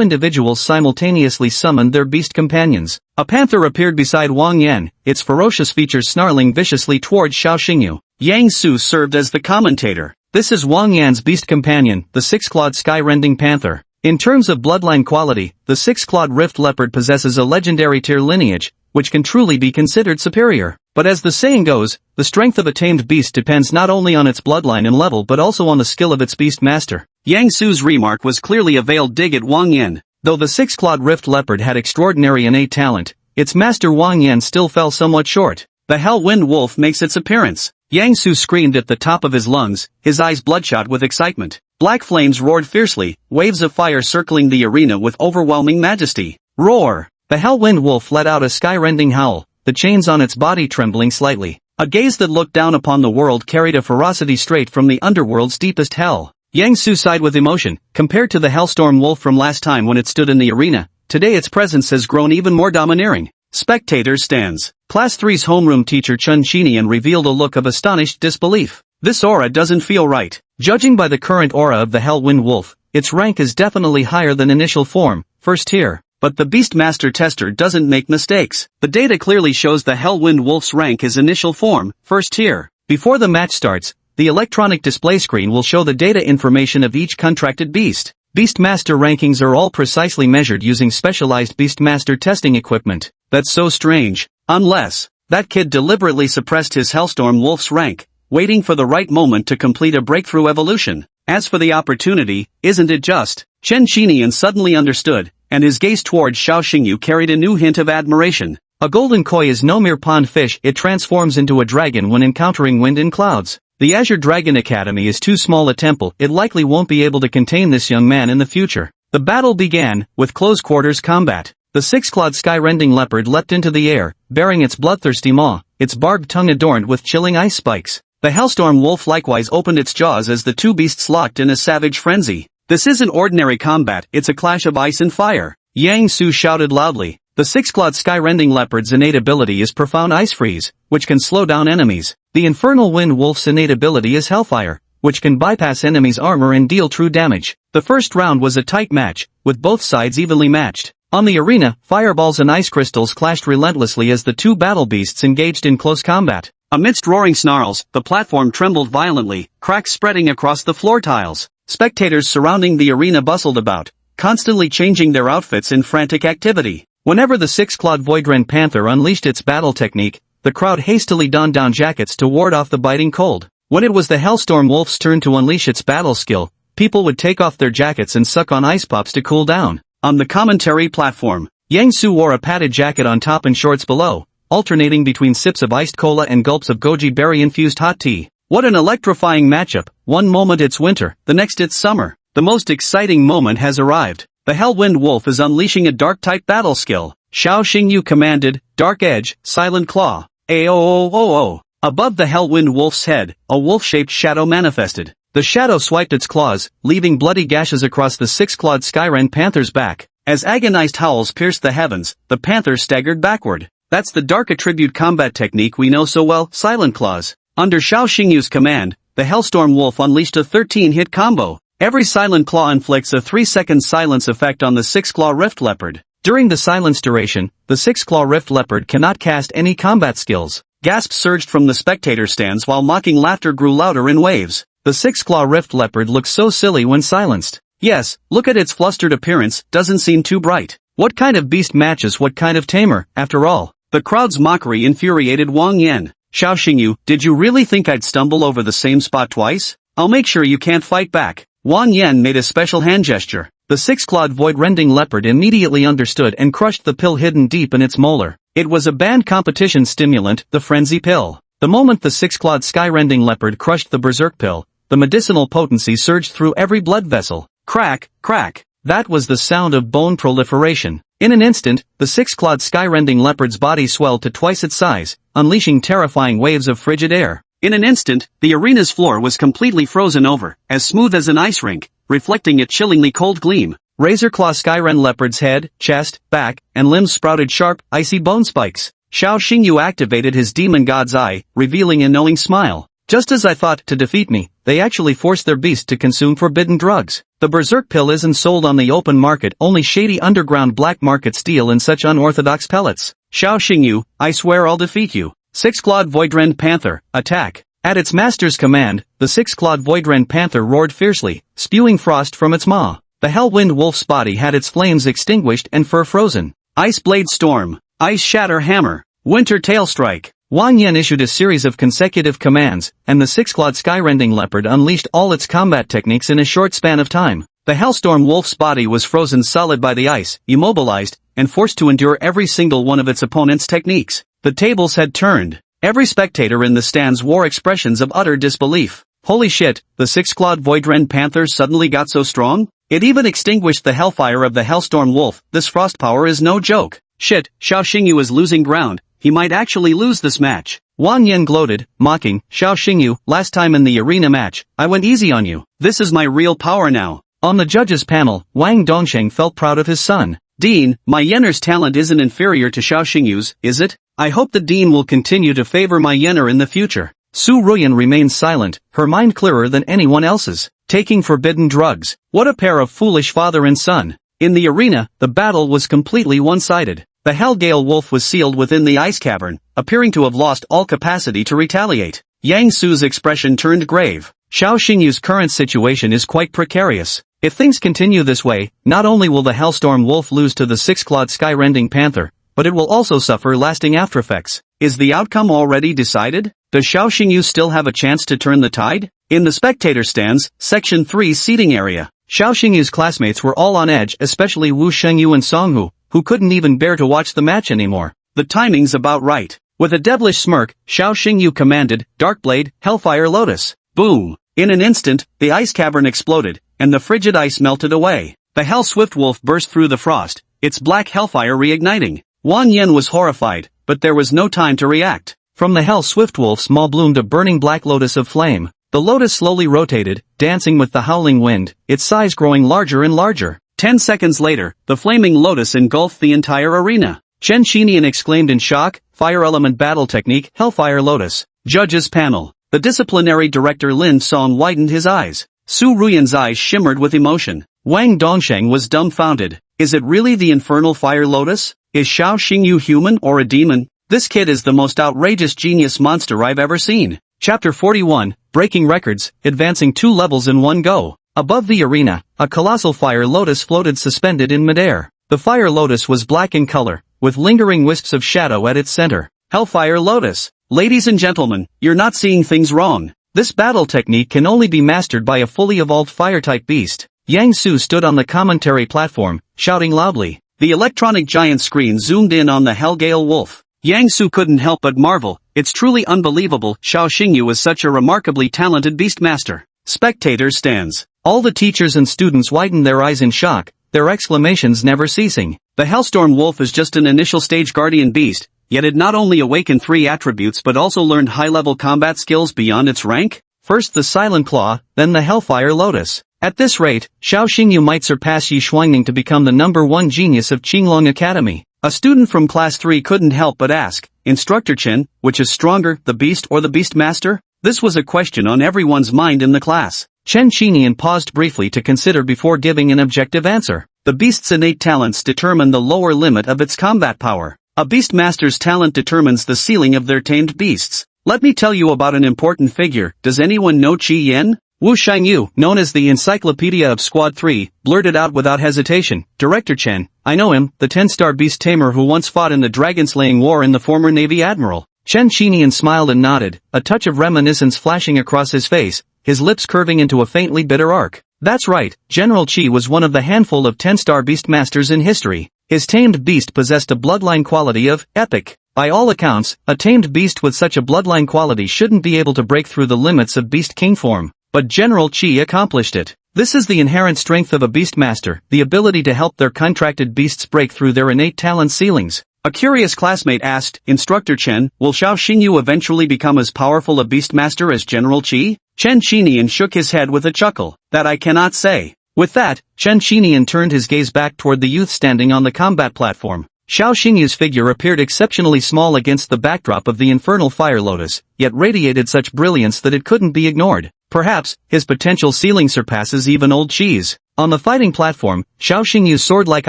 individuals simultaneously summoned their beast companions. A panther appeared beside Wang Yan, its ferocious features snarling viciously towards Xiao Xingyu. Yang Su served as the commentator. This is Wang Yan's beast companion, the 6-clawed sky-rending panther. In terms of bloodline quality, the 6-clawed rift leopard possesses a legendary tier lineage, which can truly be considered superior. But as the saying goes, the strength of a tamed beast depends not only on its bloodline and level but also on the skill of its beast master. Yang Su's remark was clearly a veiled dig at Wang Yan. Though the 6-clawed rift leopard had extraordinary innate talent, its master Wang Yan still fell somewhat short. The Hellwind Wolf makes its appearance. Yang Su screamed at the top of his lungs, his eyes bloodshot with excitement. Black flames roared fiercely, waves of fire circling the arena with overwhelming majesty. Roar! The Hellwind Wolf let out a sky-rending howl, the chains on its body trembling slightly. A gaze that looked down upon the world carried a ferocity straight from the underworld's deepest hell. Yang Su sighed with emotion. Compared to the Hellstorm Wolf from last time when it stood in the arena, today its presence has grown even more domineering. Spectator stands. Class 3's homeroom teacher Chun Shinian revealed a look of astonished disbelief. This aura doesn't feel right. Judging by the current aura of the Hellwind Wolf, its rank is definitely higher than initial form, first tier. But the Beastmaster tester doesn't make mistakes. The data clearly shows the Hellwind Wolf's rank is initial form, first tier. Before the match starts, the electronic display screen will show the data information of each contracted beast. Beastmaster rankings are all precisely measured using specialized Beastmaster testing equipment. That's so strange. Unless that kid deliberately suppressed his Hellstorm Wolf's rank, waiting for the right moment to complete a breakthrough evolution. As for the opportunity, isn't it just? Chen Xinian suddenly understood, and his gaze toward Xiao Xingyu carried a new hint of admiration. A golden koi is no mere pond fish, it transforms into a dragon when encountering wind and clouds. The Azure Dragon Academy is too small a temple, it likely won't be able to contain this young man in the future. The battle began, with close-quarters combat. The six-clawed sky-rending leopard leapt into the air, bearing its bloodthirsty maw, its barbed tongue adorned with chilling ice spikes. The Hellstorm Wolf likewise opened its jaws as the two beasts locked in a savage frenzy. This isn't ordinary combat, it's a clash of ice and fire. Yang Su shouted loudly. The six-clawed sky-rending leopard's innate ability is Profound Ice Freeze, which can slow down enemies. The Infernal Wind Wolf's innate ability is Hellfire, which can bypass enemies' armor and deal true damage. The first round was a tight match, with both sides evenly matched. On the arena, fireballs and ice crystals clashed relentlessly as the two battle beasts engaged in close combat. Amidst roaring snarls, the platform trembled violently, cracks spreading across the floor tiles. Spectators surrounding the arena bustled about, constantly changing their outfits in frantic activity. Whenever the six-clawed Voidren Panther unleashed its battle technique, the crowd hastily donned down jackets to ward off the biting cold. When it was the Hellstorm Wolf's turn to unleash its battle skill, people would take off their jackets and suck on ice pops to cool down. On the commentary platform, Yang Su wore a padded jacket on top and shorts below, alternating between sips of iced cola and gulps of goji berry-infused hot tea. What an electrifying matchup, one moment it's winter, the next it's summer. The most exciting moment has arrived. The Hellwind Wolf is unleashing a dark-type battle skill. Xiao Xingyu commanded, Dark Edge, Silent Claw. Aooooo. Above the Hellwind Wolf's head, a wolf-shaped shadow manifested. The shadow swiped its claws, leaving bloody gashes across the six-clawed Skyren Panther's back. As agonized howls pierced the heavens, the panther staggered backward. That's the dark attribute combat technique we know so well, Silent Claws. Under Xiao Xingyu's command, the Hellstorm Wolf unleashed a 13-hit combo. Every Silent Claw inflicts a 3-second silence effect on the six-claw Rift Leopard. During the silence duration, the six-claw Rift Leopard cannot cast any combat skills. Gasps surged from the spectator stands while mocking laughter grew louder in waves. The six-claw Rift Leopard looks so silly when silenced. Yes, look at its flustered appearance, doesn't seem too bright. What kind of beast matches what kind of tamer, after all? The crowd's mockery infuriated Wang Yan. Xiao Xingyu, did you really think I'd stumble over the same spot twice? I'll make sure you can't fight back. Wang Yan made a special hand gesture. The six-clawed void-rending leopard immediately understood and crushed the pill hidden deep in its molar. It was a banned competition stimulant, the frenzy pill. The moment the six-clawed sky-rending leopard crushed the berserk pill, the medicinal potency surged through every blood vessel. Crack, crack. That was the sound of bone proliferation. In an instant, the six-clawed sky-rending leopard's body swelled to twice its size, unleashing terrifying waves of frigid air. In an instant, the arena's floor was completely frozen over, as smooth as an ice rink, reflecting a chillingly cold gleam. Razor-claw Skyren leopard's head, chest, back, and limbs sprouted sharp, icy bone spikes. Xiao Xingyu activated his demon god's eye, revealing a knowing smile. Just as I thought, to defeat me, they actually forced their beast to consume forbidden drugs. The berserk pill isn't sold on the open market, only shady underground black markets deal in such unorthodox pellets. Xiao Xingyu, I swear I'll defeat you. Six-clawed Voidren Panther, attack. At its master's command, the six-clawed Voidren Panther roared fiercely, spewing frost from its maw. The Hellwind Wolf's body had its flames extinguished and fur frozen. Ice Blade Storm, Ice Shatter Hammer, Winter Tail Strike. Wang Yan issued a series of consecutive commands, and the six-clawed skyrending leopard unleashed all its combat techniques in a short span of time. The Hellstorm Wolf's body was frozen solid by the ice, immobilized, and forced to endure every single one of its opponent's techniques. The tables had turned. Every spectator in the stands wore expressions of utter disbelief. Holy shit, the six-clawed Voidren Panther suddenly got so strong? It even extinguished the hellfire of the Hellstorm Wolf. This frost power is no joke. Shit, Xiao Xingyu is losing ground. He might actually lose this match. Wang Yan gloated, mocking, Xiao Xingyu, last time in the arena match, I went easy on you. This is my real power now. On the judges' panel, Wang Dongsheng felt proud of his son. Dean, my Yenner's talent isn't inferior to Xiao Xingyu's, is it? I hope the Dean will continue to favor my Yenner in the future. Su Ruyan remained silent, her mind clearer than anyone else's. Taking forbidden drugs. What a pair of foolish father and son. In the arena, the battle was completely one-sided. The Hellgale Wolf was sealed within the ice cavern, appearing to have lost all capacity to retaliate. Yang Su's expression turned grave. Xiao Xingyu's current situation is quite precarious. If things continue this way, not only will the Hellstorm Wolf lose to the six-clawed Skyrending Panther, but it will also suffer lasting aftereffects. Is the outcome already decided? Does Xiao Xingyu still have a chance to turn the tide? In the spectator stands, Section 3 seating area, Xiao Xingyu's classmates were all on edge, especially Wu Shengyu and Songhu, who couldn't even bear to watch the match anymore. The timing's about right. With a devilish smirk, Xiao Xingyu commanded, Darkblade, Hellfire Lotus. Boom! In an instant, the ice cavern exploded, and the frigid ice melted away. The Hell Swift Wolf burst through the frost, its black hellfire reigniting. Wang Yan was horrified, but there was no time to react. From the Hell Swift Wolf's maw bloomed a burning black lotus of flame. The lotus slowly rotated, dancing with the howling wind, its size growing larger and larger. 10 seconds later, the flaming lotus engulfed the entire arena. Chen Xinian exclaimed in shock, Fire Element Battle Technique, Hellfire Lotus. Judges Panel. The disciplinary director Lin Song widened his eyes. Su Ruyan's eyes shimmered with emotion. Wang Dongsheng was dumbfounded. Is it really the Infernal Fire Lotus? Is Xiao Xingyu human or a demon? This kid is the most outrageous genius monster I've ever seen. Chapter 41, Breaking Records, Advancing 2 Levels in One Go. Above the arena, a colossal fire lotus floated suspended in midair. The fire lotus was black in color, with lingering wisps of shadow at its center. Hellfire Lotus. Ladies and gentlemen, you're not seeing things wrong. This battle technique can only be mastered by a fully evolved fire-type beast. Yang Su stood on the commentary platform, shouting loudly. The electronic giant screen zoomed in on the Hellgale Wolf. Yang Su couldn't help but marvel. It's truly unbelievable. Xiao Xingyu is such a remarkably talented beastmaster. Spectators stands. All the teachers and students widened their eyes in shock, their exclamations never ceasing. The Hellstorm Wolf is just an initial stage guardian beast, yet it not only awakened 3 attributes but also learned high-level combat skills beyond its rank. First the Silent Claw, then the Hellfire Lotus. At this rate, Xiao Xingyu might surpass Yi Shuangning to become the #1 genius of Qinglong Academy. A student from Class 3 couldn't help but ask, Instructor Chen, which is stronger, the beast or the beastmaster? This was a question on everyone's mind in the class. Chen Xinian paused briefly to consider before giving an objective answer. The beast's innate talents determine the lower limit of its combat power. A beastmaster's talent determines the ceiling of their tamed beasts. Let me tell you about an important figure. Does anyone know Qi Yan? Wu Shangyu, known as the Encyclopedia of Squad 3, blurted out without hesitation, Director Chen, I know him, the 10-star beast tamer who once fought in the dragon-slaying war and the former Navy Admiral. Chen Xinian smiled and nodded, a touch of reminiscence flashing across his face, his lips curving into a faintly bitter arc. That's right, General Qi was one of the handful of 10-star beastmasters in history. His tamed beast possessed a bloodline quality of epic. By all accounts, a tamed beast with such a bloodline quality shouldn't be able to break through the limits of beast king form. But General Qi accomplished it. This is the inherent strength of a beastmaster, the ability to help their contracted beasts break through their innate talent ceilings. A curious classmate asked, Instructor Chen, will Xiao Xingyu eventually become as powerful a beastmaster as General Qi? Chen Xinian shook his head with a chuckle. That I cannot say. With that, Chen Xinian turned his gaze back toward the youth standing on the combat platform. Xiao Xingyu's figure appeared exceptionally small against the backdrop of the infernal fire lotus, yet radiated such brilliance that it couldn't be ignored. Perhaps, his potential ceiling surpasses even old Qi's. On the fighting platform, Xiao Xingyu's sword-like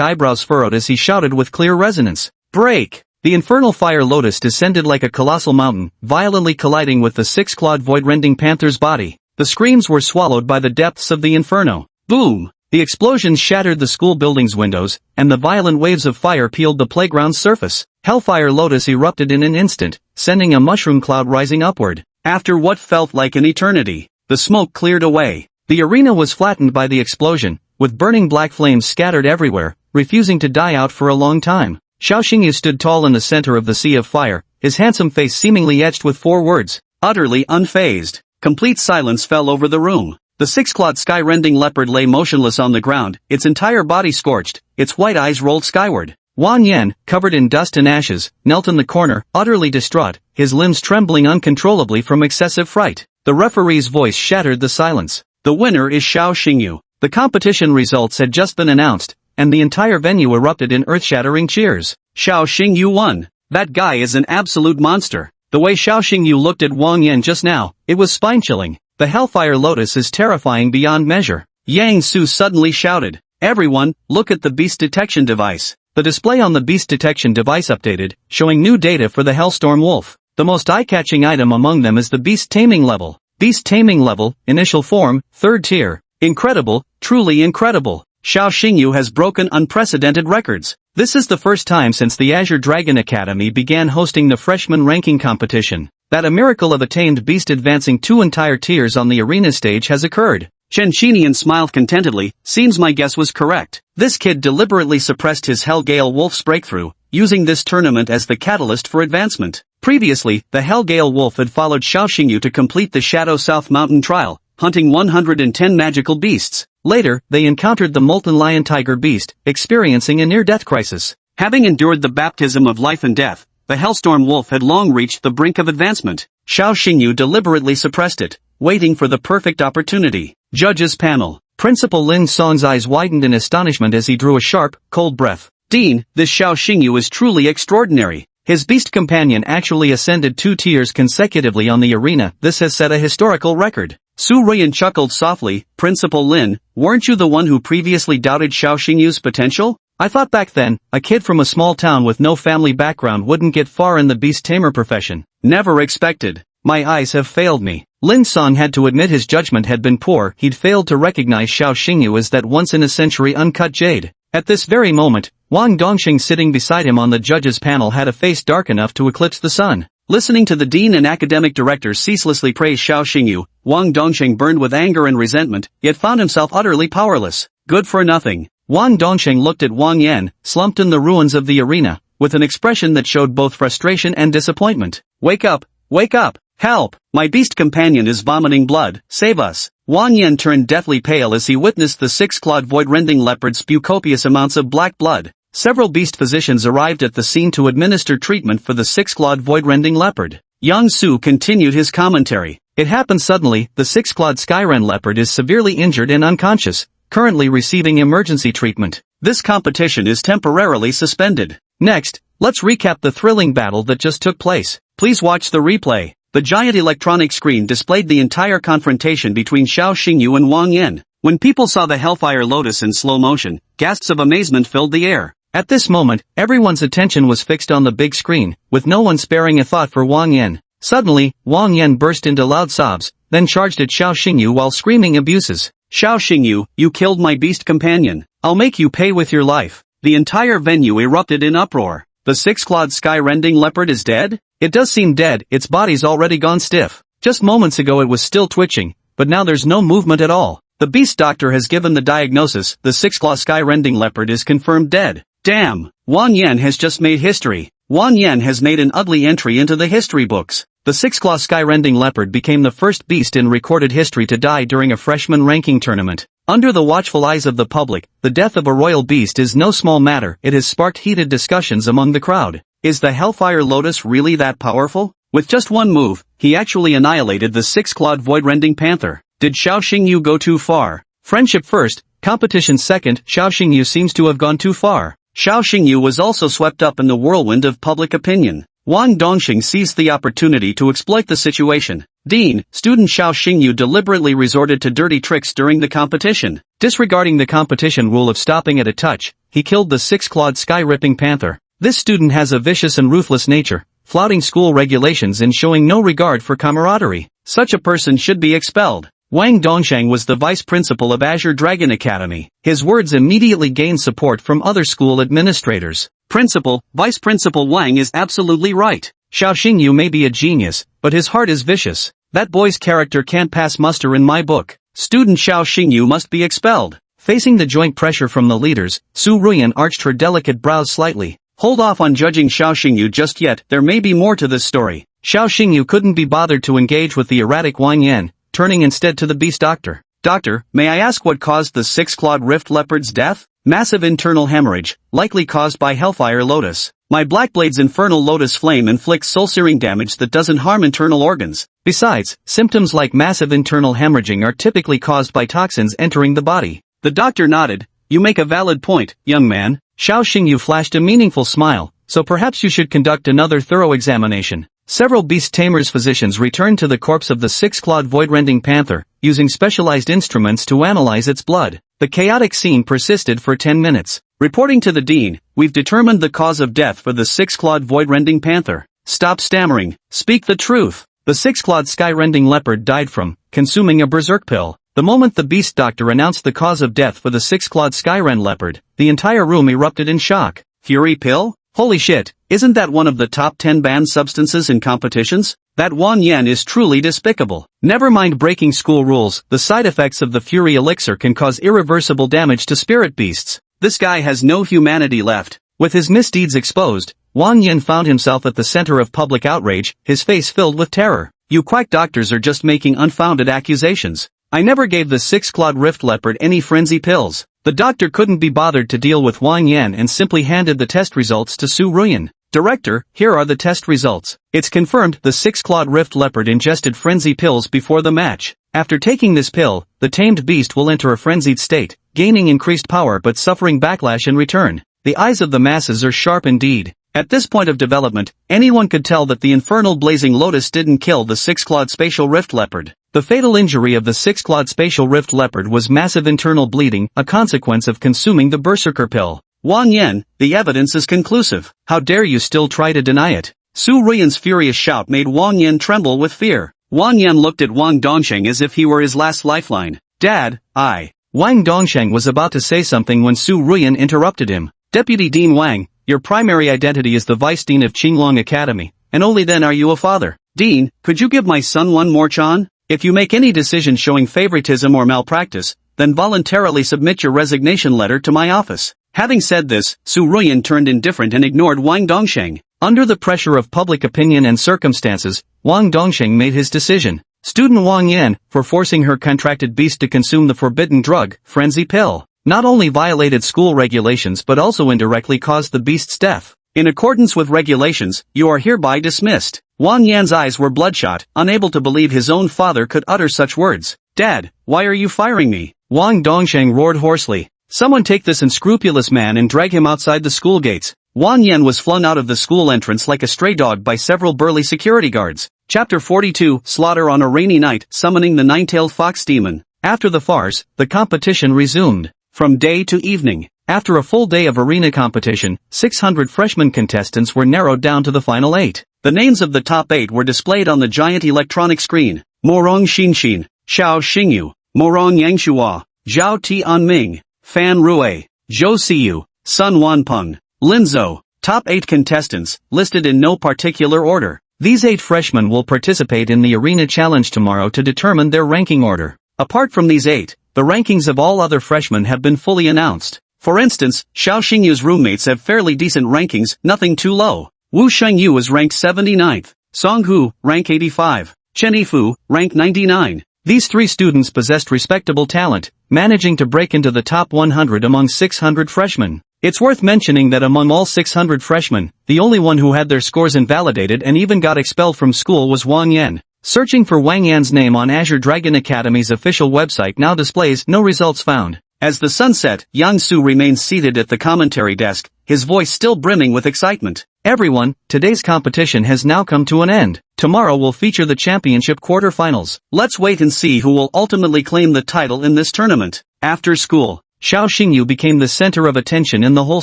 eyebrows furrowed as he shouted with clear resonance. Break! The infernal fire lotus descended like a colossal mountain, violently colliding with the 6-clawed void-rending panther's body. The screams were swallowed by the depths of the inferno. Boom! The explosions shattered the school building's windows, and the violent waves of fire peeled the playground's surface. Hellfire Lotus erupted in an instant, sending a mushroom cloud rising upward. After what felt like an eternity, the smoke cleared away. The arena was flattened by the explosion, with burning black flames scattered everywhere, refusing to die out for a long time. Xiao Xingyu stood tall in the center of the sea of fire, his handsome face seemingly etched with 4 words. Utterly unfazed. Complete silence fell over the room. The 6-clawed sky-rending leopard lay motionless on the ground, its entire body scorched, its white eyes rolled skyward. Wang Yan, covered in dust and ashes, knelt in the corner, utterly distraught, his limbs trembling uncontrollably from excessive fright. The referee's voice shattered the silence. The winner is Xiao Xingyu. The competition results had just been announced, and the entire venue erupted in earth-shattering cheers. Xiao Xingyu won. That guy is an absolute monster. The way Xiao Xingyu looked at Wang Yan just now, it was spine-chilling. The Hellfire Lotus is terrifying beyond measure. Yang Su suddenly shouted. Everyone, look at the beast detection device. The display on the beast detection device updated, showing new data for the Hellstorm wolf. The most eye-catching item among them is the beast taming level. Beast taming level, initial form, 3rd tier. Incredible, truly incredible. Xiao Xingyu has broken unprecedented records. This is the first time since the Azure Dragon Academy began hosting the freshman ranking competition that a miracle of a tamed beast advancing 2 entire tiers on the arena stage has occurred. Chen Qinian smiled contentedly. Seems my guess was correct. This kid deliberately suppressed his Hellgale Wolf's breakthrough, using this tournament as the catalyst for advancement. Previously, the Hellgale Wolf had followed Xiao Xingyu to complete the Shadow South Mountain trial, hunting 110 magical beasts. Later, they encountered the Molten Lion Tiger Beast, experiencing a near-death crisis. Having endured the baptism of life and death, the Hellstorm Wolf had long reached the brink of advancement. Xiao Xingyu deliberately suppressed it, waiting for the perfect opportunity. Judges panel. Principal Lin Song's eyes widened in astonishment as he drew a sharp, cold breath. Dean, this Xiao Xingyu is truly extraordinary. His beast companion actually ascended 2 tiers consecutively on the arena. This has set a historical record. Su Ruyan chuckled softly. Principal Lin, weren't you the one who previously doubted Xiao Xingyu's potential? I thought back then, a kid from a small town with no family background wouldn't get far in the beast tamer profession. Never expected. My eyes have failed me. Lin Song had to admit his judgment had been poor. He'd failed to recognize Xiao Xingyu as that once-in-a-century uncut jade. At this very moment, Wang Dongxing sitting beside him on the judges' panel had a face dark enough to eclipse the sun. Listening to the dean and academic directors ceaselessly praise Xiao Xingyu, Wang Dongxing burned with anger and resentment, yet found himself utterly powerless. Good for nothing. Wang Dongxing looked at Wang Yan, slumped in the ruins of the arena, with an expression that showed both frustration and disappointment. Wake up! Wake up! Help! My beast companion is vomiting blood. Save us! Wang Yan turned deathly pale as he witnessed the 6-clawed void-rending leopard spew copious amounts of black blood. Several beast physicians arrived at the scene to administer treatment for the 6-clawed void-rending leopard. Yang Su continued his commentary. It happened suddenly. The 6-clawed Skyren leopard is severely injured and unconscious, currently receiving emergency treatment. This competition is temporarily suspended. Next, let's recap the thrilling battle that just took place. Please watch the replay. The giant electronic screen displayed the entire confrontation between Xiao Xingyu and Wang Yan. When people saw the Hellfire Lotus in slow motion, gasps of amazement filled the air. At this moment, everyone's attention was fixed on the big screen, with no one sparing a thought for Wang Yan. Suddenly, Wang Yan burst into loud sobs, then charged at Xiao Xingyu while screaming abuses. Xiao Xingyu, you killed my beast companion. I'll make you pay with your life. The entire venue erupted in uproar. The 6-clawed sky-rending leopard is dead? It does seem dead. Its body's already gone stiff. Just moments ago it was still twitching, but now there's no movement at all. The beast doctor has given the diagnosis. The 6-claw sky-rending leopard is confirmed dead. Damn! Wang Yan has just made history. Wang Yan has made an ugly entry into the history books. The 6-claw sky-rending leopard became the first beast in recorded history to die during a freshman ranking tournament. Under the watchful eyes of the public, the death of a royal beast is no small matter. It has sparked heated discussions among the crowd. Is the Hellfire Lotus really that powerful? With just one move, he actually annihilated the 6-clawed void-rending panther. Did Xiao Xingyu go too far? Friendship first, competition second. Xiao Xingyu seems to have gone too far. Xiao Xingyu was also swept up in the whirlwind of public opinion. Wang Dongxing seized the opportunity to exploit the situation. Dean, student Xiao Xingyu deliberately resorted to dirty tricks during the competition. Disregarding the competition rule of stopping at a touch, he killed the 6-clawed sky-ripping panther. This student has a vicious and ruthless nature, flouting school regulations and showing no regard for camaraderie. Such a person should be expelled. Wang Dongsheng was the vice principal of Azure Dragon Academy. His words immediately gained support from other school administrators. Vice Principal Wang is absolutely right. Xiao Xingyu may be a genius, but his heart is vicious. That boy's character can't pass muster in my book. Student Xiao Xingyu must be expelled. Facing the joint pressure from the leaders, Su Ruyan arched her delicate brows slightly. Hold off on judging Xiao Xingyu just yet. There may be more to this story. Xiao Xingyu couldn't be bothered to engage with the erratic Wang Yan, turning instead to the beast doctor. Doctor, may I ask what caused the 6-clawed rift leopard's death? Massive internal hemorrhage, likely caused by Hellfire Lotus. My Blackblade's infernal lotus flame inflicts soul-searing damage that doesn't harm internal organs. Besides, symptoms like massive internal hemorrhaging are typically caused by toxins entering the body. The doctor nodded. You make a valid point, young man. Xiao Xingyu flashed a meaningful smile. So perhaps you should conduct another thorough examination. Several beast tamers physicians returned to the corpse of the 6-clawed void-rending panther, using specialized instruments to analyze its blood. The chaotic scene persisted for 10 minutes. Reporting to the dean, we've determined the cause of death for the six-clawed void-rending panther. Stop stammering, speak the truth. The six-clawed sky-rending leopard died from consuming a berserk pill. The moment the beast doctor announced the cause of death for the six-clawed sky-rend leopard, the entire room erupted in shock. Fury pill? Holy shit, isn't that one of the top 10 banned substances in competitions? That Wang Yan is truly despicable. Never mind breaking school rules, the side effects of the Fury elixir can cause irreversible damage to spirit beasts. This guy has no humanity left. With his misdeeds exposed, Wang Yan found himself at the center of public outrage, his face filled with terror. You quack doctors are just making unfounded accusations. I never gave the six-clawed rift leopard any frenzy pills. The doctor couldn't be bothered to deal with Wang Yan and simply handed the test results to Su Ruyan. Director, here are the test results. It's confirmed the six-clawed rift leopard ingested frenzy pills before the match. After taking this pill, the tamed beast will enter a frenzied state, gaining increased power but suffering backlash in return. The eyes of the masses are sharp indeed. At this point of development, anyone could tell that the infernal blazing lotus didn't kill the six-clawed spatial rift leopard. The fatal injury of the six-clawed spatial rift leopard was massive internal bleeding, a consequence of consuming the berserker pill. Wang Yan, the evidence is conclusive. How dare you still try to deny it? Su Ruyan's furious shout made Wang Yan tremble with fear. Wang Yan looked at Wang Dongsheng as if he were his last lifeline. Dad, Wang Dongsheng was about to say something when Su Ruyan interrupted him. Deputy Dean Wang, your primary identity is the Vice Dean of Qinglong Academy, and only then are you a father. Dean, could you give my son one more chance? If you make any decision showing favoritism or malpractice, then voluntarily submit your resignation letter to my office. Having said this, Su Ruyan turned indifferent and ignored Wang Dongsheng. Under the pressure of public opinion and circumstances, Wang Dongsheng made his decision. Student Wang Yan, for forcing her contracted beast to consume the forbidden drug, frenzy pill, not only violated school regulations but also indirectly caused the beast's death. In accordance with regulations, you are hereby dismissed. Wang Yan's eyes were bloodshot, unable to believe his own father could utter such words. Dad, why are you firing me? Wang Dongsheng roared hoarsely. Someone take this unscrupulous man and drag him outside the school gates. Wang Yan was flung out of the school entrance like a stray dog by several burly security guards. Chapter 42, Slaughter on a Rainy Night, Summoning the Nine-Tailed Fox Demon. After the farce, the competition resumed. From day to evening. After a full day of arena competition, 600 freshman contestants were narrowed down to the final 8. The names of the top 8 were displayed on the giant electronic screen. Morong Xinxin, Xiao Xingyu, Morong Yangshua, Zhao Tianming, Fan Rui, Zhou Siyu, Sun Wanpeng, Lin Zhou. Top 8 contestants, listed in no particular order. These 8 freshmen will participate in the arena challenge tomorrow to determine their ranking order. Apart from these 8, the rankings of all other freshmen have been fully announced. For instance, Xiao Xingyu's roommates have fairly decent rankings, nothing too low. Wu Shengyu is ranked 79th, Song Hu, rank 85, Chen Yifu, rank 99. These 3 students possessed respectable talent, managing to break into the top 100 among 600 freshmen. It's worth mentioning that among all 600 freshmen, the only one who had their scores invalidated and even got expelled from school was Wang Yan. Searching for Wang Yan's name on Azure Dragon Academy's official website now displays no results found. As the sun set, Yang Su remains seated at the commentary desk, his voice still brimming with excitement. Everyone, today's competition has now come to an end. Tomorrow will feature the championship quarterfinals. Let's wait and see who will ultimately claim the title in this tournament. After school, Xiao Xingyu became the center of attention in the whole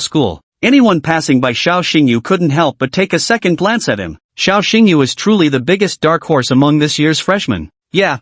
school. Anyone passing by Xiao Xingyu couldn't help but take a second glance at him. Xiao Xingyu is truly the biggest dark horse among this year's freshmen. Yeah,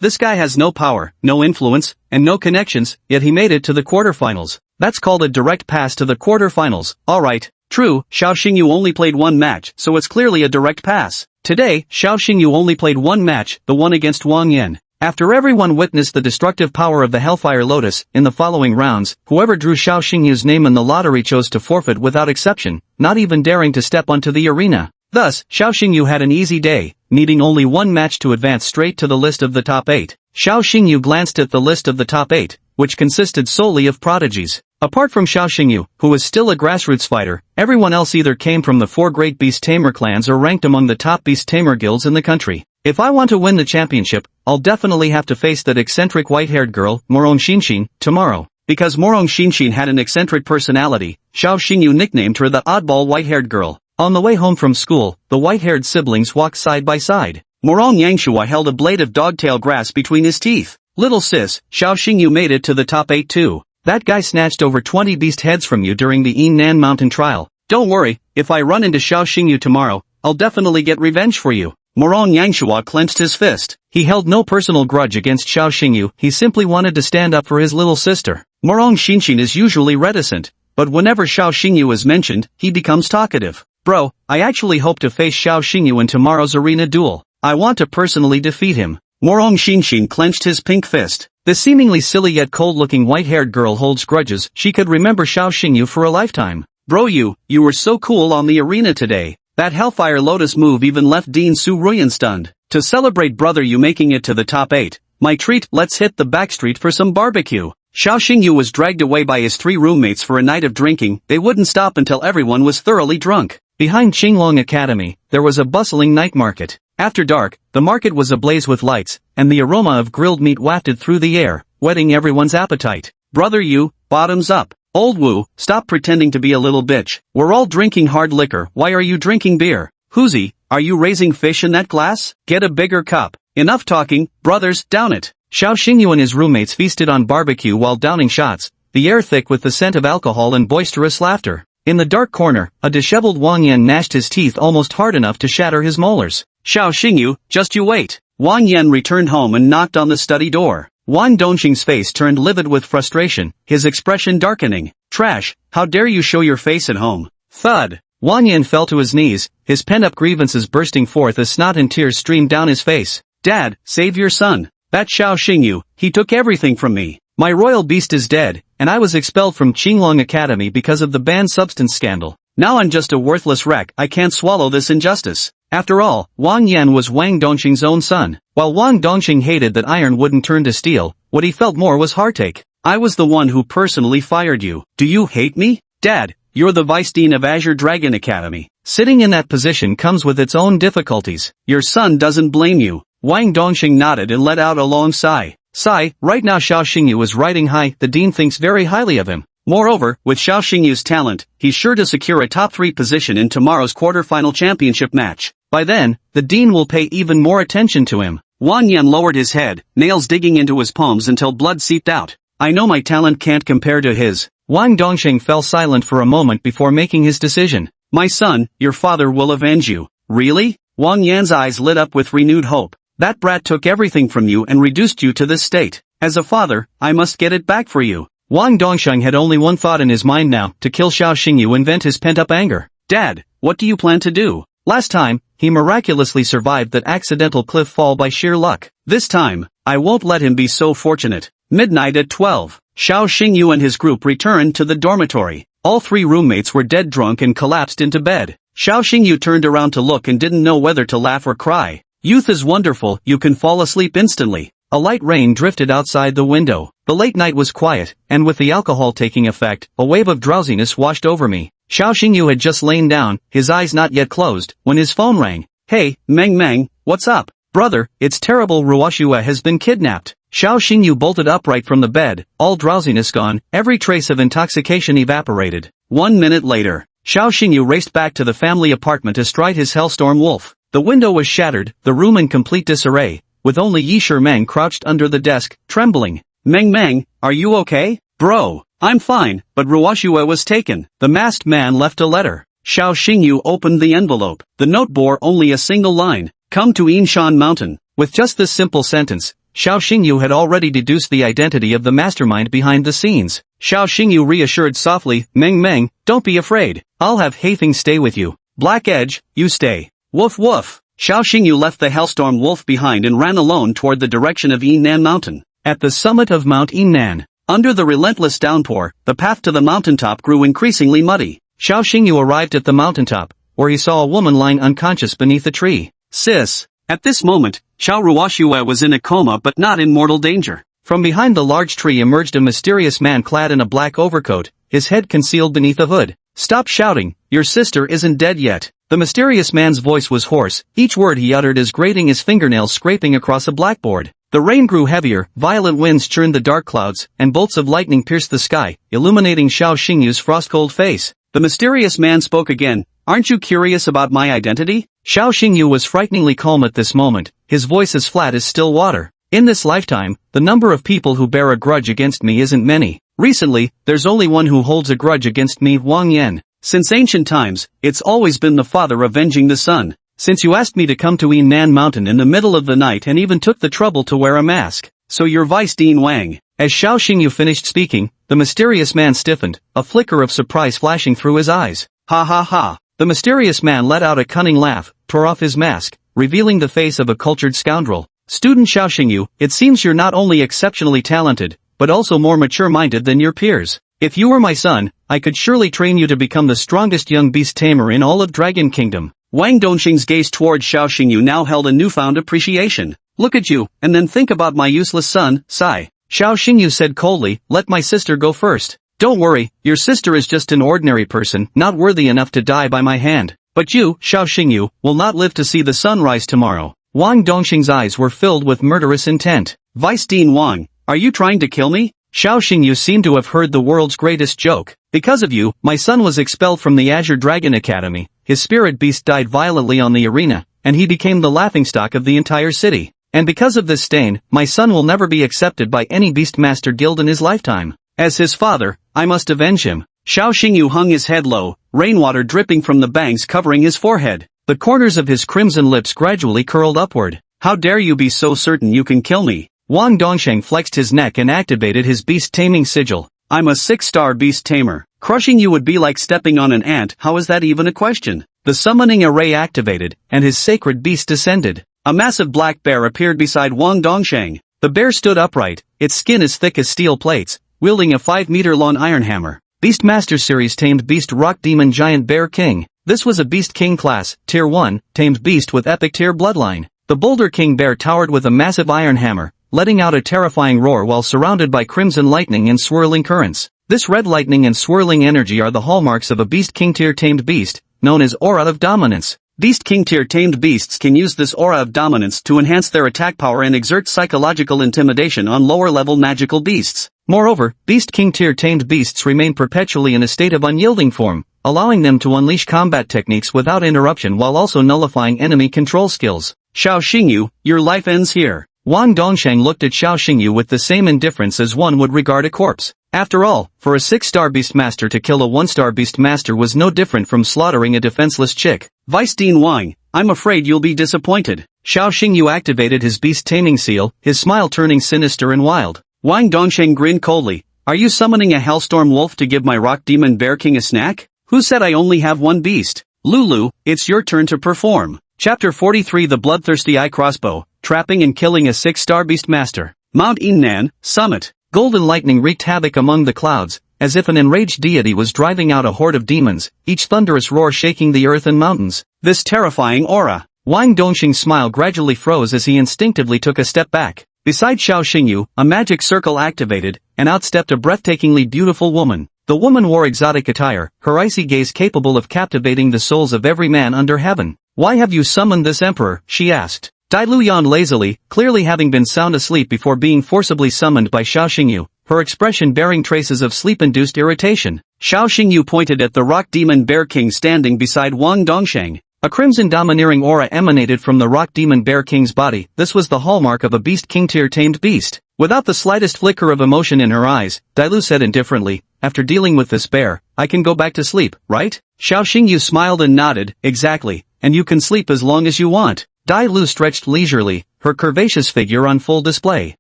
this guy has no power, no influence, and no connections, yet he made it to the quarterfinals. That's called a direct pass to the quarterfinals. Alright, true, Xiao Xingyu only played one match, so it's clearly a direct pass. Today, Xiao Xingyu only played one match, the one against Wang Yan. After everyone witnessed the destructive power of the Hellfire Lotus, in the following rounds, whoever drew Xiao Xingyu's name in the lottery chose to forfeit without exception, not even daring to step onto the arena. Thus, Xiao Xingyu had an easy day, needing only one match to advance straight to the list of the top 8. Xiao Xingyu glanced at the list of the top 8, which consisted solely of prodigies. Apart from Xiao Xingyu, who was still a grassroots fighter, everyone else either came from the 4 great beast tamer clans or ranked among the top beast tamer guilds in the country. If I want to win the championship, I'll definitely have to face that eccentric white-haired girl, Morong Xinxin, tomorrow. Because Morong Xinxin had an eccentric personality, Xiao Xingyu nicknamed her the oddball white-haired girl. On the way home from school, the white-haired siblings walked side by side. Morong Yangshua held a blade of dogtail grass between his teeth. Little sis, Xiao Xingyu made it to the top 8 too. That guy snatched over 20 beast heads from you during the Yinnan mountain trial. Don't worry, if I run into Xiao Xingyu tomorrow, I'll definitely get revenge for you. Morong Yangshua clenched his fist. He held no personal grudge against Xiao Xingyu, he simply wanted to stand up for his little sister. Morong Xinshin is usually reticent, but whenever Xiao Xingyu is mentioned, he becomes talkative. Bro, I actually hope to face Xiao Xingyu in tomorrow's arena duel. I want to personally defeat him. Morong Xinshin clenched his pink fist. The seemingly silly yet cold-looking white-haired girl holds grudges. She could remember Xiao Xingyu for a lifetime. Bro, you were so cool on the arena today. That Hellfire Lotus move even left Dean Su Ruyan stunned. To celebrate brother you making it to the top 8, my treat, let's hit the backstreet for some barbecue. Xiao Xingyu was dragged away by his 3 roommates for a night of drinking. They wouldn't stop until everyone was thoroughly drunk. Behind Qinglong Academy, there was a bustling night market. After dark, the market was ablaze with lights, and the aroma of grilled meat wafted through the air, whetting everyone's appetite. Brother you, bottoms up. Old Wu, stop pretending to be a little bitch. We're all drinking hard liquor, why are you drinking beer? Huzi, are you raising fish in that glass? Get a bigger cup. Enough talking, brothers, down it. Xiao Xingyu and his roommates feasted on barbecue while downing shots, the air thick with the scent of alcohol and boisterous laughter. In the dark corner, a disheveled Wang Yan gnashed his teeth almost hard enough to shatter his molars. Xiao Xingyu, just you wait. Wang Yan returned home and knocked on the study door. Wang Dongxing's face turned livid with frustration, his expression darkening. Trash, how dare you show your face at home? Thud. Wang Yan fell to his knees, his pent-up grievances bursting forth as snot and tears streamed down his face. Dad, save your son. That Xiao Xingyu, he took everything from me. My royal beast is dead, and I was expelled from Qinglong Academy because of the banned substance scandal. Now I'm just a worthless wreck. I can't swallow this injustice. After all, Wang Yan was Wang Dongxing's own son. While Wang Dongxing hated that iron wouldn't turn to steel, what he felt more was heartache. I was the one who personally fired you. Do you hate me? Dad, you're the Vice Dean of Azure Dragon Academy. Sitting in that position comes with its own difficulties. Your son doesn't blame you. Wang Dongxing nodded and let out a long sigh. Sigh, right now Xiao Xingyu is riding high, the dean thinks very highly of him. Moreover, with Xiao Xingyu's talent, he's sure to secure a top 3 position in tomorrow's quarter-final championship match. By then, the dean will pay even more attention to him. Wang Yan lowered his head, nails digging into his palms until blood seeped out. I know my talent can't compare to his. Wang Dongxing fell silent for a moment before making his decision. My son, your father will avenge you. Really? Wang Yan's eyes lit up with renewed hope. That brat took everything from you and reduced you to this state. As a father, I must get it back for you. Wang Dongxing had only one thought in his mind now, to kill Xiao Xingyu and vent his pent-up anger. Dad, what do you plan to do? Last time, he miraculously survived that accidental cliff fall by sheer luck. This time, I won't let him be so fortunate. Midnight at 12. Xiao Xingyu and his group returned to the dormitory. All 3 roommates were dead drunk and collapsed into bed. Xiao Xingyu turned around to look and didn't know whether to laugh or cry. Youth is wonderful, you can fall asleep instantly. A light rain drifted outside the window. The late night was quiet, and with the alcohol taking effect, a wave of drowsiness washed over me. Xiao Xingyu had just lain down, his eyes not yet closed, when his phone rang. Hey, Meng Meng, what's up? Brother, it's terrible, Ruoshua has been kidnapped. Xiao Xingyu bolted upright from the bed, all drowsiness gone, every trace of intoxication evaporated. 1 minute later, Xiao Xingyu raced back to the family apartment astride his Hellstorm Wolf. The window was shattered, the room in complete disarray, with only Yishir Meng crouched under the desk, trembling. Meng Meng, are you okay? Bro, I'm fine, but Ruoshua was taken. The masked man left a letter. Xiao Xingyu opened the envelope. The note bore only a single line. Come to Yinshan Mountain. With just this simple sentence, Xiao Xingyu had already deduced the identity of the mastermind behind the scenes. Xiao Xingyu reassured softly, Meng Meng, don't be afraid. I'll have Haifeng stay with you. Black Edge, you stay. Woof woof. Xiao Xingyu left the Hellstorm Wolf behind and ran alone toward the direction of Yinnan Mountain. At the summit of Mount Yinnan, under the relentless downpour, the path to the mountaintop grew increasingly muddy. Xiao Xingyu arrived at the mountaintop, where he saw a woman lying unconscious beneath a tree. Sis. At this moment, Xiao Ruoshua was in a coma but not in mortal danger. From behind the large tree emerged a mysterious man clad in a black overcoat, his head concealed beneath a hood. Stop shouting, your sister isn't dead yet. The mysterious man's voice was hoarse, each word he uttered as grating his fingernails scraping across a blackboard. The rain grew heavier, violent winds churned the dark clouds, and bolts of lightning pierced the sky, illuminating Xiao Xingyu's frost-cold face. The mysterious man spoke again, aren't you curious about my identity? Xiao Xingyu was frighteningly calm at this moment, his voice as flat as still water. In this lifetime, the number of people who bear a grudge against me isn't many. Recently, there's only one who holds a grudge against me, Wang Yan. Since ancient times, it's always been the father avenging the son. Since you asked me to come to Yunnan Mountain in the middle of the night and even took the trouble to wear a mask, so you're Vice Dean Wang. As Xiao Xingyu finished speaking, the mysterious man stiffened, a flicker of surprise flashing through his eyes. Ha ha ha. The mysterious man let out a cunning laugh, tore off his mask, revealing the face of a cultured scoundrel. Student Xiao Xingyu, it seems you're not only exceptionally talented, but also more mature-minded than your peers. If you were my son, I could surely train you to become the strongest young beast tamer in all of Dragon Kingdom. Wang Dongxing's gaze toward Xiao Xingyu now held a newfound appreciation. Look at you, and then think about my useless son, Sai. Xiao Xingyu said coldly, let my sister go first. Don't worry, your sister is just an ordinary person, not worthy enough to die by my hand. But you, Xiao Xingyu, will not live to see the sun rise tomorrow. Wang Dongxing's eyes were filled with murderous intent. Vice Dean Wang, are you trying to kill me? Xiao Xingyu seemed to have heard the world's greatest joke. Because of you, my son was expelled from the Azure Dragon Academy, his spirit beast died violently on the arena, and he became the laughingstock of the entire city. And because of this stain, my son will never be accepted by any Beastmaster Guild in his lifetime. As his father, I must avenge him. Xiao Xingyu hung his head low, rainwater dripping from the bangs covering his forehead. The corners of his crimson lips gradually curled upward. How dare you be so certain you can kill me? Wang Dongxing flexed his neck and activated his beast-taming sigil. I'm a 6-star beast tamer. Crushing you would be like stepping on an ant. How is that even a question? The summoning array activated, and his sacred beast descended. A massive black bear appeared beside Wang Dongxing. The bear stood upright, its skin as thick as steel plates, wielding a 5-meter-long iron hammer. Beastmaster Series Tamed Beast Rock Demon Giant Bear King. This was a Beast King class, Tier 1, tamed beast with epic tier bloodline. The Boulder King Bear towered with a massive iron hammer, letting out a terrifying roar while surrounded by crimson lightning and swirling currents. This red lightning and swirling energy are the hallmarks of a Beast King Tier tamed beast, known as Aura of Dominance. Beast King Tier tamed beasts can use this aura of dominance to enhance their attack power and exert psychological intimidation on lower-level magical beasts. Moreover, Beast King Tier tamed beasts remain perpetually in a state of unyielding form, allowing them to unleash combat techniques without interruption while also nullifying enemy control skills. Xiao Xingyu, your life ends here. Wang Dongxing looked at Xiao Xingyu with the same indifference as one would regard a corpse. After all, for a 6-star Beastmaster to kill a 1-star Beastmaster was no different from slaughtering a defenseless chick. Vice Dean Wang, I'm afraid you'll be disappointed. Xiao Xingyu activated his beast-taming seal, his smile turning sinister and wild. Wang Dongxing grinned coldly. Are you summoning a hellstorm wolf to give my rock demon bear king a snack? Who said I only have one beast? Lulu, it's your turn to perform. Chapter 43 The Bloodthirsty Eye Crossbow, Trapping and Killing a 6-star Beastmaster. Mount Yunnan, Summit. Golden lightning wreaked havoc among the clouds, as if an enraged deity was driving out a horde of demons, each thunderous roar shaking the earth and mountains. This terrifying aura. Wang Dongxing's smile gradually froze as he instinctively took a step back. Beside Xiao Xingyu, a magic circle activated, and out stepped a breathtakingly beautiful woman. The woman wore exotic attire, her icy gaze capable of captivating the souls of every man under heaven. Why have you summoned this emperor? She asked. Dai Lu yawned lazily, clearly having been sound asleep before being forcibly summoned by Xiao Xingyu, her expression bearing traces of sleep-induced irritation. Xiao Xingyu pointed at the rock demon bear king standing beside Wang Dongxing. A crimson domineering aura emanated from the rock demon bear king's body. This was the hallmark of a Beast King Tier tamed beast. Without the slightest flicker of emotion in her eyes, Dai Lu said indifferently, after dealing with this bear, I can go back to sleep, right? Xiao Xingyu smiled and nodded, exactly, and you can sleep as long as you want. Dai Lu stretched leisurely, her curvaceous figure on full display.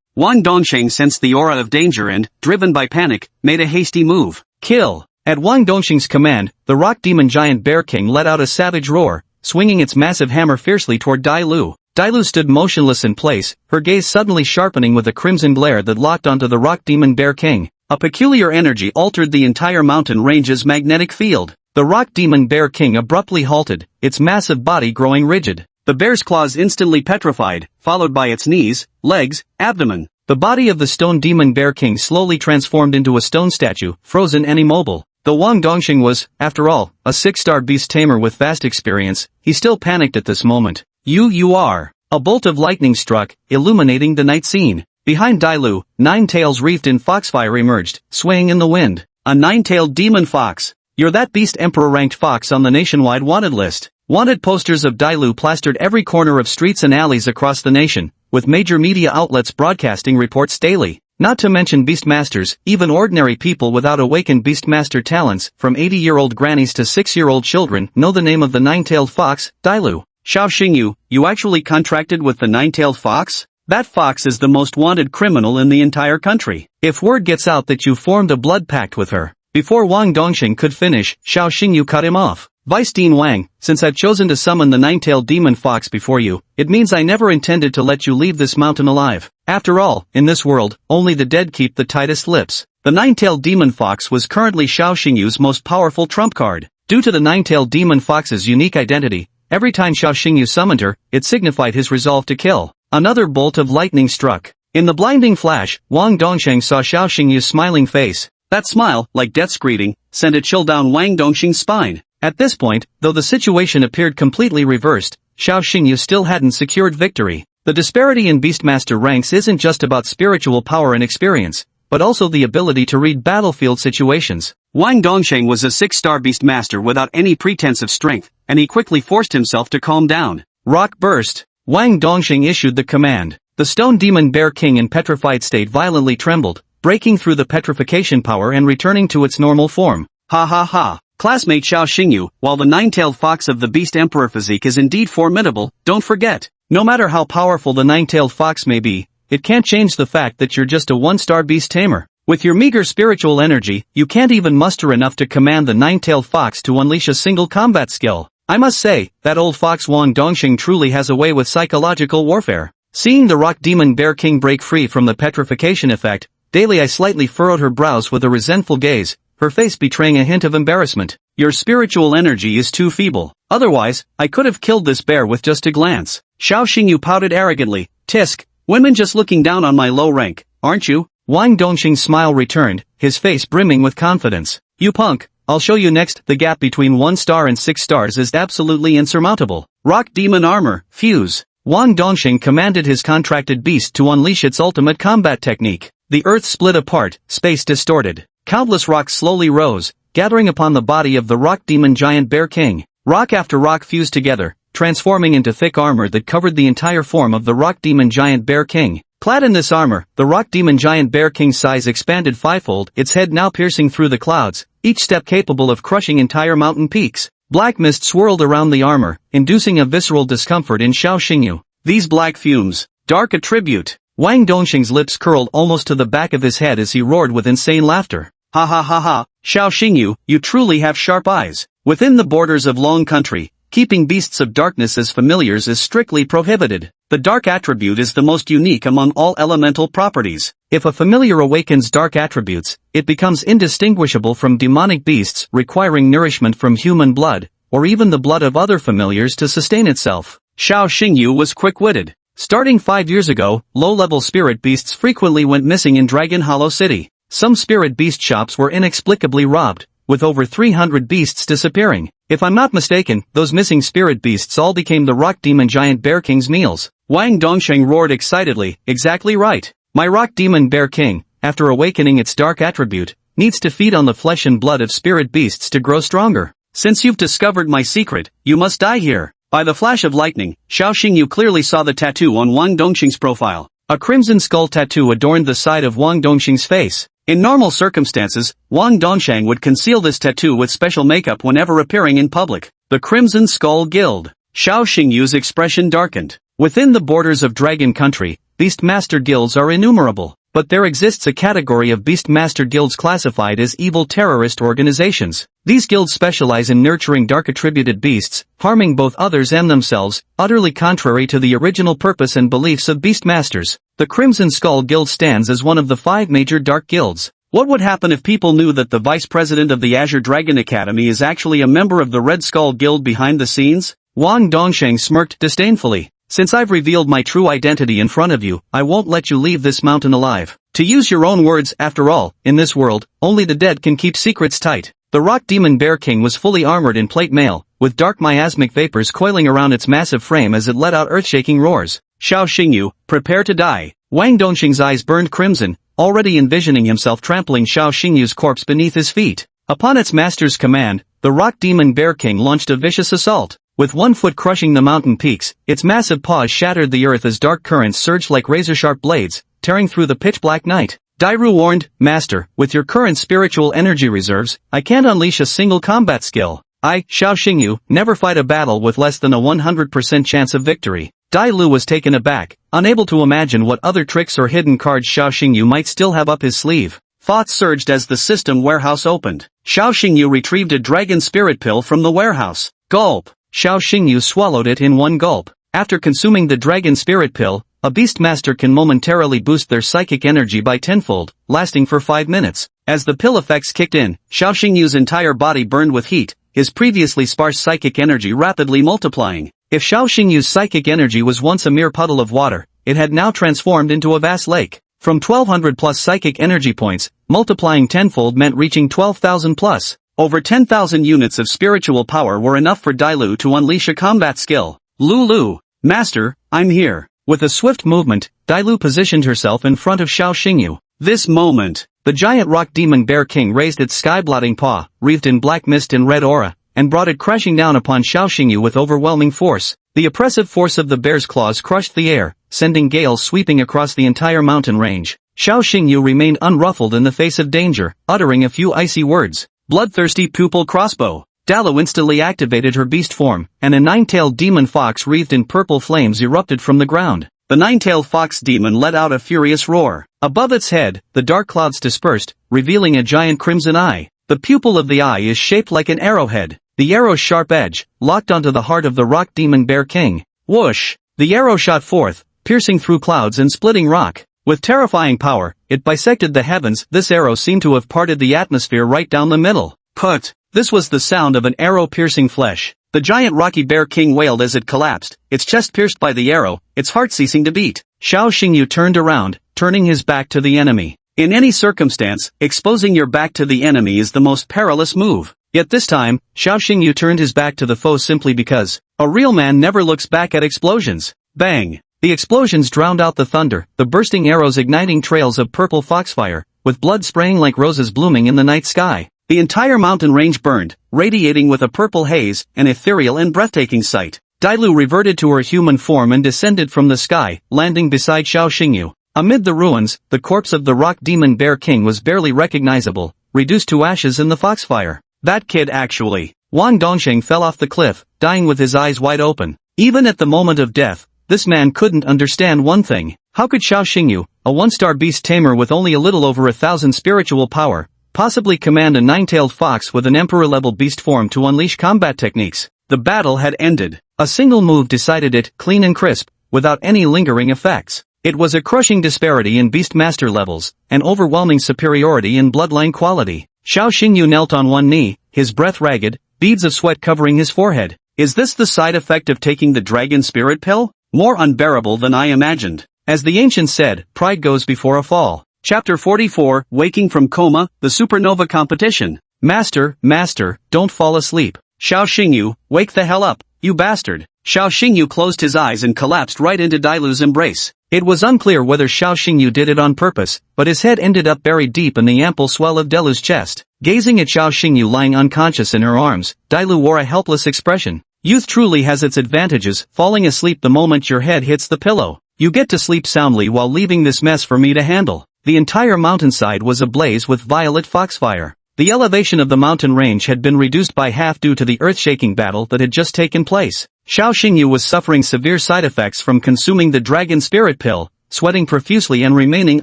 Wang Dongxing sensed the aura of danger and, driven by panic, made a hasty move. Kill! At Wang Dongxing's command, the rock demon giant bear king let out a savage roar, swinging its massive hammer fiercely toward Dai Lu. Dai Lu stood motionless in place, her gaze suddenly sharpening with a crimson glare that locked onto the rock demon bear king. A peculiar energy altered the entire mountain range's magnetic field. The rock demon bear king abruptly halted, its massive body growing rigid. The bear's claws instantly petrified, followed by its knees, legs, abdomen. The body of the stone demon bear king slowly transformed into a stone statue, frozen and immobile. Though Wang Dongxing was, after all, a 6-star beast tamer with vast experience, he still panicked at this moment. You are. A bolt of lightning struck, illuminating the night scene. Behind Dai Lu, 9 tails wreathed in foxfire emerged, swaying in the wind. A 9-tailed demon fox. You're that beast emperor ranked fox on the nationwide wanted list. Wanted posters of Dai Lu plastered every corner of streets and alleys across the nation, with major media outlets broadcasting reports daily. Not to mention Beastmasters, even ordinary people without awakened Beastmaster talents, from 80-year-old grannies to 6-year-old children, know the name of the nine-tailed fox, Dailu. Xiao Xingyu, you actually contracted with the nine-tailed fox? That fox is the most wanted criminal in the entire country. If word gets out that you formed a blood pact with her. Before Wang Dongxing could finish, Xiao Xingyu cut him off. Vice Dean Wang, since I've chosen to summon the nine-tailed demon fox before you, it means I never intended to let you leave this mountain alive. After all, in this world, only the dead keep the tightest lips. The nine-tailed demon fox was currently Xiao Xingyu's most powerful trump card. Due to the nine-tailed demon fox's unique identity, every time Xiao Xingyu summoned her, it signified his resolve to kill. Another bolt of lightning struck. In the blinding flash, Wang Dongxing saw Xiao Xingyu's smiling face. That smile, like death's greeting, sent a chill down Wang Dongxing's spine. At this point, though the situation appeared completely reversed, Xiao Xingyu still hadn't secured victory. The disparity in Beastmaster ranks isn't just about spiritual power and experience, but also the ability to read battlefield situations. Wang Dongxing was a 6-star Beastmaster without any pretense of strength, and he quickly forced himself to calm down. Rock burst. Wang Dongxing issued the command. The stone demon Bear King in petrified state violently trembled, breaking through the petrification power and returning to its normal form. Ha ha ha. Classmate Xiao Xingyu, while the nine-tailed fox of the Beast Emperor physique is indeed formidable, don't forget, no matter how powerful the nine-tailed fox may be, it can't change the fact that you're just a 1-star beast tamer. With your meager spiritual energy, you can't even muster enough to command the nine-tailed fox to unleash a single combat skill. I must say, that old fox Wang Dongxing truly has a way with psychological warfare. Seeing the rock demon Bear King break free from the petrification effect, Dahlia slightly furrowed her brows with a resentful gaze, her face betraying a hint of embarrassment. Your spiritual energy is too feeble. Otherwise, I could have killed this bear with just a glance. Xiao Xingyu pouted arrogantly. Tisk, women just looking down on my low rank, aren't you? Wang Dongxing's smile returned, his face brimming with confidence. You punk, I'll show you next. The gap between 1 star and 6 stars is absolutely insurmountable. Rock demon armor, fuse. Wang Dongxing commanded his contracted beast to unleash its ultimate combat technique. The earth split apart, space distorted. Countless rocks slowly rose, gathering upon the body of the rock demon giant Bear King. Rock after rock fused together, transforming into thick armor that covered the entire form of the rock demon giant Bear King. Clad in this armor, the rock demon giant Bear King's size expanded fivefold, its head now piercing through the clouds, each step capable of crushing entire mountain peaks. Black mist swirled around the armor, inducing a visceral discomfort in Xiao Xingyu. These black fumes. Dark attribute. Wang Dongxing's lips curled almost to the back of his head as he roared with insane laughter. Ha ha ha ha, Xiao Xingyu, you truly have sharp eyes. Within the borders of Long Country, keeping beasts of darkness as familiars is strictly prohibited. The dark attribute is the most unique among all elemental properties. If a familiar awakens dark attributes, it becomes indistinguishable from demonic beasts requiring nourishment from human blood, or even the blood of other familiars to sustain itself. Xiao Xingyu was quick-witted. Starting 5 years ago, low-level spirit beasts frequently went missing in Dragon Hollow City. Some spirit beast shops were inexplicably robbed, with over 300 beasts disappearing. If I'm not mistaken, those missing spirit beasts all became the rock demon giant Bear King's meals. Wang Dongxing roared excitedly. Exactly right. My rock demon Bear King, after awakening its dark attribute, needs to feed on the flesh and blood of spirit beasts to grow stronger. Since you've discovered my secret, you must die here. By the flash of lightning, Xiao Xingyu clearly saw the tattoo on Wang Dongxing's profile. A crimson skull tattoo adorned the side of Wang Dongxing's face. In normal circumstances, Wang Dongxing would conceal this tattoo with special makeup whenever appearing in public. The Crimson Skull Guild. Xiao Xingyu's expression darkened. Within the borders of Dragon Country, Beastmaster guilds are innumerable, but there exists a category of Beastmaster guilds classified as evil terrorist organizations. These guilds specialize in nurturing dark-attributed beasts, harming both others and themselves, utterly contrary to the original purpose and beliefs of Beastmasters. The Crimson Skull Guild stands as one of the 5 major dark guilds. What would happen if people knew that the vice president of the Azure Dragon Academy is actually a member of the Red Skull Guild behind the scenes? Wang Dongxing smirked disdainfully. Since I've revealed my true identity in front of you, I won't let you leave this mountain alive. To use your own words, after all, in this world, only the dead can keep secrets tight. The rock demon Bear King was fully armored in plate mail, with dark miasmic vapors coiling around its massive frame as it let out earth-shaking roars. Xiao Xingyu, prepare to die. Wang Dongxing's eyes burned crimson, already envisioning himself trampling Xiao Xingyu's corpse beneath his feet. Upon its master's command, the rock demon Bear King launched a vicious assault. with one foot crushing the mountain peaks, its massive paws shattered the earth as dark currents surged like razor-sharp blades, tearing through the pitch-black night. Dairu warned, Master, with your current spiritual energy reserves, I can't unleash a single combat skill. I, Xiao Xingyu, never fight a battle with less than a 100% chance of victory. Dai Lu was taken aback, unable to imagine what other tricks or hidden cards Xiao Xingyu might still have up his sleeve. Thoughts surged as the system warehouse opened. Xiao Xingyu retrieved a dragon spirit pill from the warehouse. Gulp! Xiao Xingyu swallowed it in one gulp. After consuming the dragon spirit pill, a beastmaster can momentarily boost their psychic energy by tenfold, lasting for 5 minutes. As the pill effects kicked in, Xiao Xingyu's entire body burned with heat, his previously sparse psychic energy rapidly multiplying. If Xiao Xingyu's psychic energy was once a mere puddle of water, it had now transformed into a vast lake. From 1200 plus psychic energy points, multiplying tenfold meant reaching 12,000 plus. Over 10,000 units of spiritual power were enough for Dai Lu to unleash a combat skill. Lu, Master, I'm here. With a swift movement, Dai Lu positioned herself in front of Xiao Xingyu. This moment, the giant rock demon bear king raised its sky-blotting paw, wreathed in black mist and red aura, and brought it crashing down upon Xiao Xingyu with overwhelming force. The oppressive force of the bear's claws crushed the air, sending gales sweeping across the entire mountain range. Xiao Xingyu remained unruffled in the face of danger, uttering a few icy words. Bloodthirsty pupil crossbow. Dalu instantly activated her beast form, and a nine-tailed demon fox wreathed in purple flames erupted from the ground. The nine-tailed fox demon let out a furious roar. Above its head, the dark clouds dispersed, revealing a giant crimson eye. The pupil of the eye is shaped like an arrowhead. The arrow's sharp edge, locked onto the heart of the rock demon bear king. Whoosh! The arrow shot forth, piercing through clouds and splitting rock. With terrifying power, it bisected the heavens. This arrow seemed to have parted the atmosphere right down the middle. Put! This was the sound of an arrow piercing flesh. The giant rocky bear king wailed as it collapsed, its chest pierced by the arrow, its heart ceasing to beat. Xiao Xingyu turned around, turning his back to the enemy. In any circumstance, exposing your back to the enemy is the most perilous move. Yet this time, Xiao Xingyu turned his back to the foe simply because a real man never looks back at explosions. Bang! The explosions drowned out the thunder, the bursting arrows igniting trails of purple foxfire, with blood spraying like roses blooming in the night sky. The entire mountain range burned, radiating with a purple haze, an ethereal and breathtaking sight. Dai Lu reverted to her human form and descended from the sky, landing beside Xiao Xingyu. Amid the ruins, the corpse of the rock demon bear king was barely recognizable, reduced to ashes in the foxfire. That kid actually. Wang Dongsheng fell off the cliff, dying with his eyes wide open. Even at the moment of death, this man couldn't understand one thing. How could Xiao Xingyu, a one-star beast tamer with only a little over 1,000 spiritual power, possibly command a nine-tailed fox with an emperor-level beast form to unleash combat techniques? The battle had ended. A single move decided it, clean and crisp, without any lingering effects. It was a crushing disparity in beastmaster levels, an overwhelming superiority in bloodline quality. Xiao Xingyu knelt on one knee, his breath ragged, beads of sweat covering his forehead. Is this the side effect of taking the dragon spirit pill? More unbearable than I imagined. As the ancients said, pride goes before a fall. Chapter 44, Waking from Coma, the Supernova Competition. Master, don't fall asleep. Xiao Xingyu, wake the hell up, you bastard. Xiao Xingyu closed his eyes and collapsed right into Dai Lu's embrace. It was unclear whether Xiao Xingyu did it on purpose, but his head ended up buried deep in the ample swell of Dai Lu's chest. Gazing at Xiao Xingyu lying unconscious in her arms, Dai Lu wore a helpless expression. Youth truly has its advantages, falling asleep the moment your head hits the pillow. You get to sleep soundly while leaving this mess for me to handle. The entire mountainside was ablaze with violet foxfire. The elevation of the mountain range had been reduced by half due to the earth-shaking battle that had just taken place. Xiao Xingyu was suffering severe side effects from consuming the dragon spirit pill, sweating profusely and remaining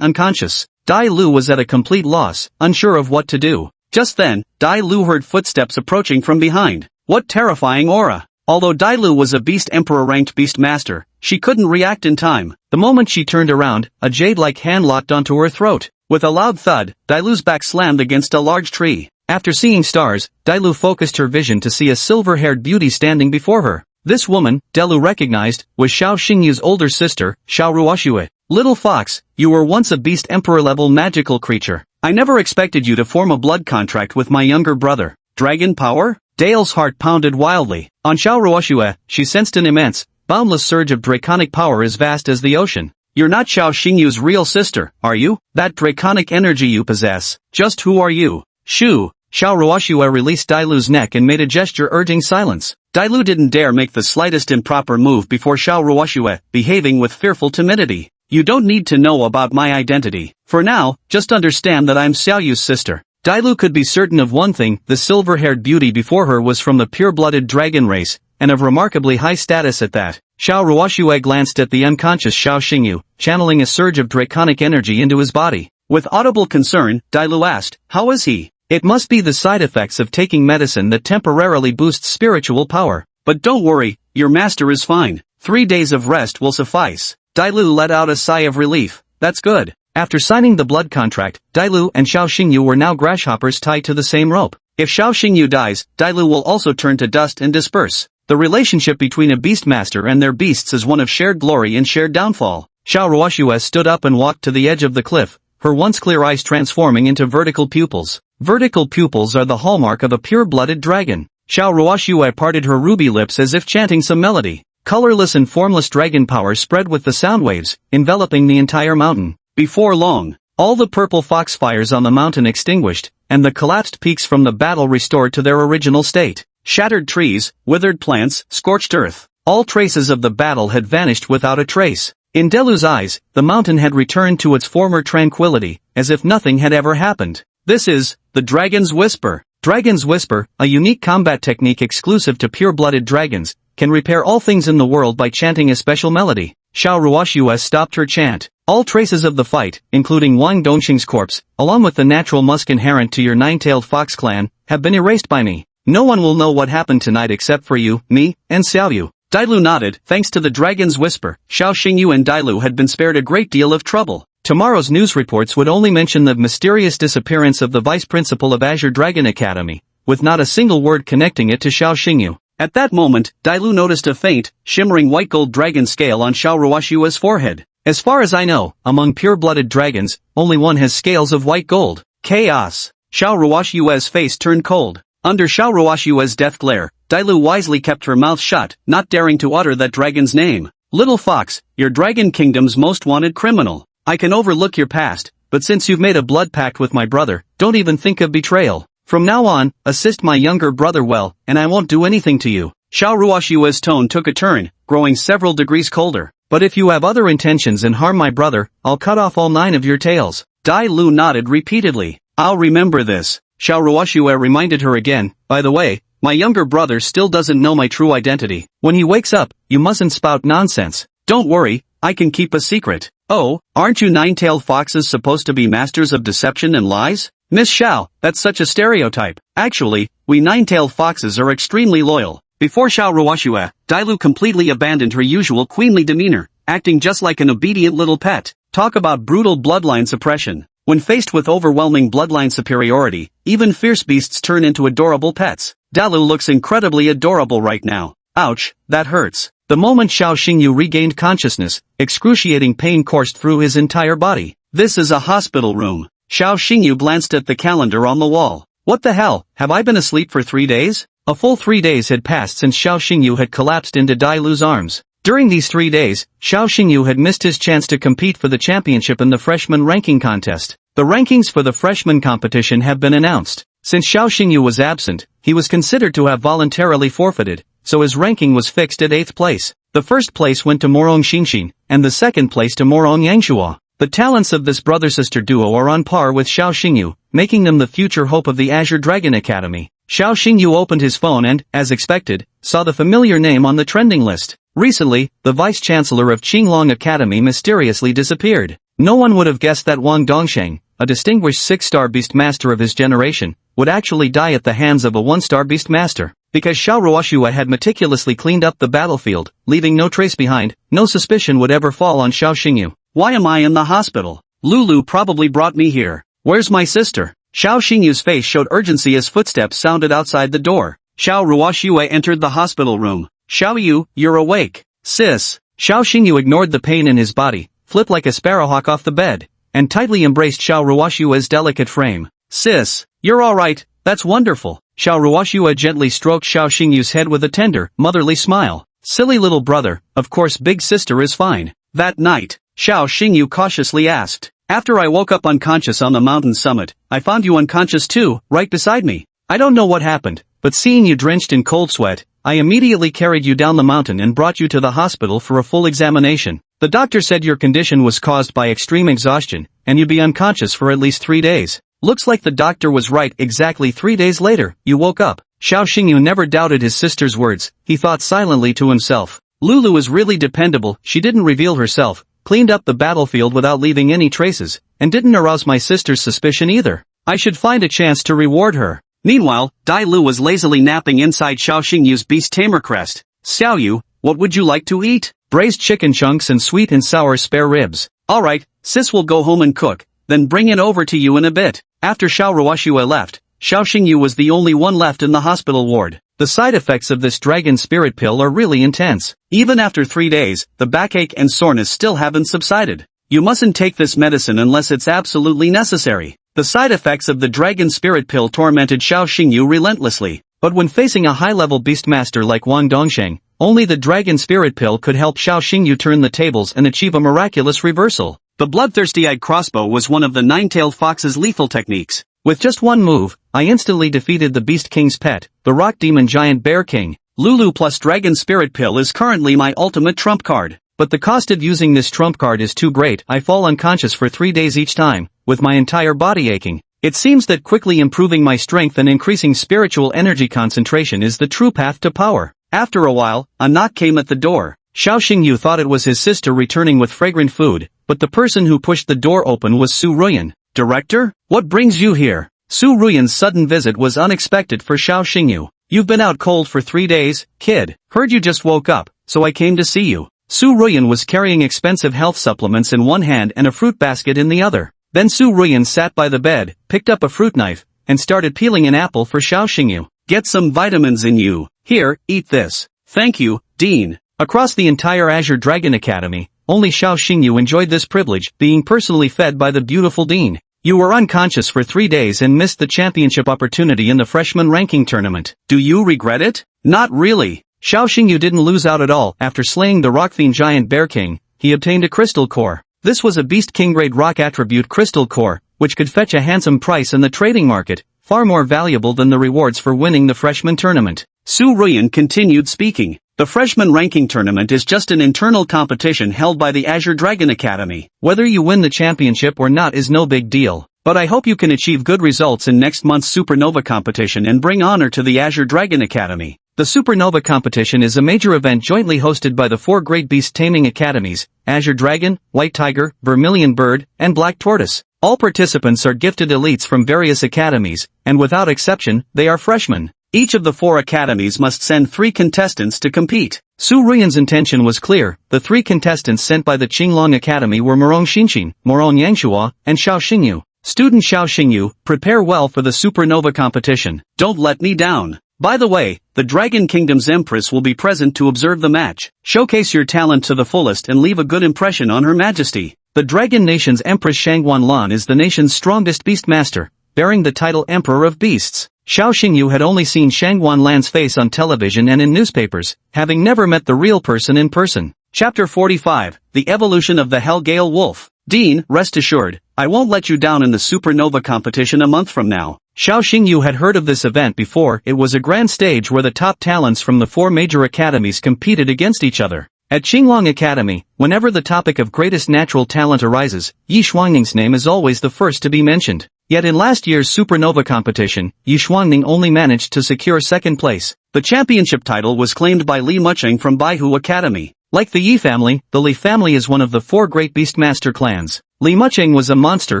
unconscious. Dai Lu was at a complete loss, unsure of what to do. Just then, Dai Lu heard footsteps approaching from behind. What terrifying aura! Although Dai Lu was a beast emperor-ranked beast master, she couldn't react in time. The moment she turned around, a jade-like hand locked onto her throat. With a loud thud, Dai Lu's back slammed against a large tree. After seeing stars, Dai Lu focused her vision to see a silver-haired beauty standing before her. This woman, Dai Lu recognized, was Xiao Xingyu's older sister, Xiao Ruoxue. Little fox, you were once a beast emperor-level magical creature. I never expected you to form a blood contract with my younger brother. Dragon power? Dale's heart pounded wildly. On Xiao Ruoxue, she sensed an immense, boundless surge of draconic power as vast as the ocean. You're not Xiao Xingyu's real sister, are you? That draconic energy you possess. Just who are you? Shoo! Xiao Ruoxue released Dai Lu's neck and made a gesture urging silence. Dai didn't dare make the slightest improper move before Xiao Ruoxue, behaving with fearful timidity. You don't need to know about my identity. For now, just understand that I'm Xiaoyu's sister. Dai could be certain of one thing: the silver-haired beauty before her was from the pure-blooded dragon race, and of remarkably high status at that. Xiao Ruoxue glanced at the unconscious Xiao Xingyu, channeling a surge of draconic energy into his body. With audible concern, Dai asked, "How is he?" "It must be the side effects of taking medicine that temporarily boosts spiritual power. But don't worry, your master is fine. 3 days of rest will suffice." Dai let out a sigh of relief. "That's good." After signing the blood contract, Dai and Xiao Xingyu were now grasshoppers tied to the same rope. If Xiao Xingyu dies, Dai will also turn to dust and disperse. The relationship between a beastmaster and their beasts is one of shared glory and shared downfall. Xiao Ruoxue stood up and walked to the edge of the cliff, her once clear eyes transforming into vertical pupils. Vertical pupils are the hallmark of a pure-blooded dragon. Xiao Ruoxue parted her ruby lips as if chanting some melody. Colorless and formless dragon power spread with the sound waves, enveloping the entire mountain. Before long, all the purple foxfires on the mountain extinguished, and the collapsed peaks from the battle restored to their original state. Shattered trees, withered plants, scorched earth. All traces of the battle had vanished without a trace. In Delu's eyes, the mountain had returned to its former tranquility, as if nothing had ever happened. This is the Dragon's Whisper. Dragon's Whisper, a unique combat technique exclusive to pure-blooded dragons, can repair all things in the world by chanting a special melody. Xiao Ruoxue stopped her chant. All traces of the fight, including Wang Dongxing's corpse, along with the natural musk inherent to your nine-tailed fox clan, have been erased by me. No one will know what happened tonight except for you, me, and Xiaoyu. Dailu nodded. Thanks to the Dragon's Whisper, Xiao Xingyu and Dailu had been spared a great deal of trouble. Tomorrow's news reports would only mention the mysterious disappearance of the vice principal of Azure Dragon Academy, with not a single word connecting it to Xiao Xingyu. At that moment, Dailu noticed a faint, shimmering white gold dragon scale on Xiao Ruoxue's forehead. As far as I know, among pure-blooded dragons, only one has scales of white gold. Chaos. Xiao Ruoxue's face turned cold. Under Xiao Ruoxue's death glare, Dailu wisely kept her mouth shut, not daring to utter that dragon's name. Little fox, you're Dragon Kingdom's most wanted criminal. I can overlook your past, but since you've made a blood pact with my brother, don't even think of betrayal. From now on, assist my younger brother well, and I won't do anything to you. Xiao Ruoxue's tone took a turn, growing several degrees colder. But if you have other intentions and harm my brother, I'll cut off all 9 of your tails. Dai Lu nodded repeatedly. I'll remember this. Xiao Ruoxue reminded her again. By the way, my younger brother still doesn't know my true identity. When he wakes up, you mustn't spout nonsense. Don't worry, I can keep a secret. Oh, aren't you nine-tailed foxes supposed to be masters of deception and lies? Miss Xiao, that's such a stereotype. Actually, we nine-tailed foxes are extremely loyal. Before Xiao Ruoxue, Dailu completely abandoned her usual queenly demeanor, acting just like an obedient little pet. Talk about brutal bloodline suppression. When faced with overwhelming bloodline superiority, even fierce beasts turn into adorable pets. Dailu looks incredibly adorable right now. Ouch, that hurts. The moment Xiao Xingyu regained consciousness, excruciating pain coursed through his entire body. This is a hospital room. Xiao Xingyu glanced at the calendar on the wall. What the hell, have I been asleep for 3 days? A full 3 days had passed since Xiao Xingyu had collapsed into Dailu's arms. During these 3 days, Xiao Xingyu had missed his chance to compete for the championship in the freshman ranking contest. The rankings for the freshman competition have been announced. Since Xiao Xingyu was absent, he was considered to have voluntarily forfeited, so his ranking was fixed at 8th place. The first place went to Morong Xingxin, and the second place to Morong Yangshua. The talents of this brother-sister duo are on par with Xiao Xingyu, making them the future hope of the Azure Dragon Academy. Xiao Xingyu opened his phone and, as expected, saw the familiar name on the trending list. Recently, the vice-chancellor of Qinglong Academy mysteriously disappeared. No one would have guessed that Wang Dongsheng, a distinguished 6-star beast master of his generation, would actually die at the hands of a 1-star beast master. Because Xiao Ruoxue had meticulously cleaned up the battlefield, leaving no trace behind, no suspicion would ever fall on Xiao Xingyu. Why am I in the hospital? Lulu probably brought me here. Where's my sister? Xiao Xingyu's face showed urgency as footsteps sounded outside the door. Xiao Ruoxue entered the hospital room. Xiaoyu, you're awake. Sis. Xiao Xingyu ignored the pain in his body, flipped like a sparrowhawk off the bed, and tightly embraced Xiao Ruoxue's delicate frame. Sis, you're alright, that's wonderful. Xiao Ruoxue gently stroked Xiao Xingyu's head with a tender, motherly smile. Silly little brother, of course big sister is fine. That night, Xiao Xingyu cautiously asked. After I woke up unconscious on the mountain summit, I found you unconscious too, right beside me. I don't know what happened, but seeing you drenched in cold sweat, I immediately carried you down the mountain and brought you to the hospital for a full examination. The doctor said your condition was caused by extreme exhaustion, and you'd be unconscious for at least 3 days. Looks like the doctor was right. Exactly 3 days later, you woke up. Xiao Xingyu never doubted his sister's words. He thought silently to himself. Lulu is really dependable. She didn't reveal herself, cleaned up the battlefield without leaving any traces, and didn't arouse my sister's suspicion either. I should find a chance to reward her. Meanwhile, Dai Lu was lazily napping inside Xiao Xingyu's beast tamer crest. Xiao Yu, what would you like to eat? Braised chicken chunks and sweet and sour spare ribs. Alright, sis will go home and cook, then bring it over to you in a bit. After Xiao Ruoxue left, Xiao Xingyu was the only one left in the hospital ward. The side effects of this dragon spirit pill are really intense. Even after 3 days, the backache and soreness still haven't subsided. You mustn't take this medicine unless it's absolutely necessary. The side effects of the dragon spirit pill tormented Xiao Xingyu relentlessly. But when facing a high-level beastmaster like Wang Dongsheng, only the dragon spirit pill could help Xiao Xingyu turn the tables and achieve a miraculous reversal. The bloodthirsty-eyed crossbow was one of the nine-tailed fox's lethal techniques. With just one move, I instantly defeated the Beast King's pet, the Rock Demon Giant Bear King. Lulu plus Dragon Spirit Pill is currently my ultimate trump card. But the cost of using this trump card is too great. I fall unconscious for 3 days each time, with my entire body aching. It seems that quickly improving my strength and increasing spiritual energy concentration is the true path to power. After a while, a knock came at the door. Xiao Xingyu thought it was his sister returning with fragrant food, but the person who pushed the door open was Su Ruyan. Director? What brings you here? Su Ruyan's sudden visit was unexpected for Xiao Xingyu. You've been out cold for 3 days, kid. Heard you just woke up, so I came to see you. Su Ruyan was carrying expensive health supplements in one hand and a fruit basket in the other. Then Su Ruyan sat by the bed, picked up a fruit knife, and started peeling an apple for Xiao Xingyu. Get some vitamins in you. Here, eat this. Thank you, Dean. Across the entire Azure Dragon Academy, only Xiao Xingyu enjoyed this privilege, being personally fed by the beautiful Dean. You were unconscious for 3 days and missed the championship opportunity in the freshman ranking tournament. Do you regret it? Not really. Xiao Xingyu didn't lose out at all. After slaying the Rock Fiend Giant Bear King, he obtained a crystal core. This was a Beast King grade rock attribute crystal core, which could fetch a handsome price in the trading market, far more valuable than the rewards for winning the freshman tournament. Su Ruyan continued speaking. The freshman ranking tournament is just an internal competition held by the Azure Dragon Academy. Whether you win the championship or not is no big deal. But I hope you can achieve good results in next month's Supernova competition and bring honor to the Azure Dragon Academy. The Supernova competition is a major event jointly hosted by the 4 great beast taming academies, Azure Dragon, White Tiger, Vermilion Bird, and Black Tortoise. All participants are gifted elites from various academies, and without exception, they are freshmen. Each of the 4 academies must send 3 contestants to compete. Su Ruyan's intention was clear. The 3 contestants sent by the Qinglong Academy were Morong Xinqin, Morong Yangshua, and Xiao Xingyu. Student Xiao Xingyu, prepare well for the Supernova competition. Don't let me down. By the way, the Dragon Kingdom's Empress will be present to observe the match. Showcase your talent to the fullest and leave a good impression on Her Majesty. The Dragon Nation's Empress Shangguan Lan is the nation's strongest beastmaster, bearing the title Emperor of Beasts. Xiao Xingyu had only seen Shangguan Lan's face on television and in newspapers, having never met the real person in person. Chapter 45, The Evolution of the Hellgale Wolf. Dean, rest assured, I won't let you down in the Supernova competition a month from now. Xiao Xingyu had heard of this event before. It was a grand stage where the top talents from the 4 major academies competed against each other. At Qinglong Academy, whenever the topic of greatest natural talent arises, Yi Shuangning's name is always the first to be mentioned. Yet in last year's Supernova competition, Yi Shuangning only managed to secure 2nd place. The championship title was claimed by Li Mucheng from Baihu Academy. Like the Yi family, the Li family is one of the 4 great beastmaster clans. Li Mucheng was a monster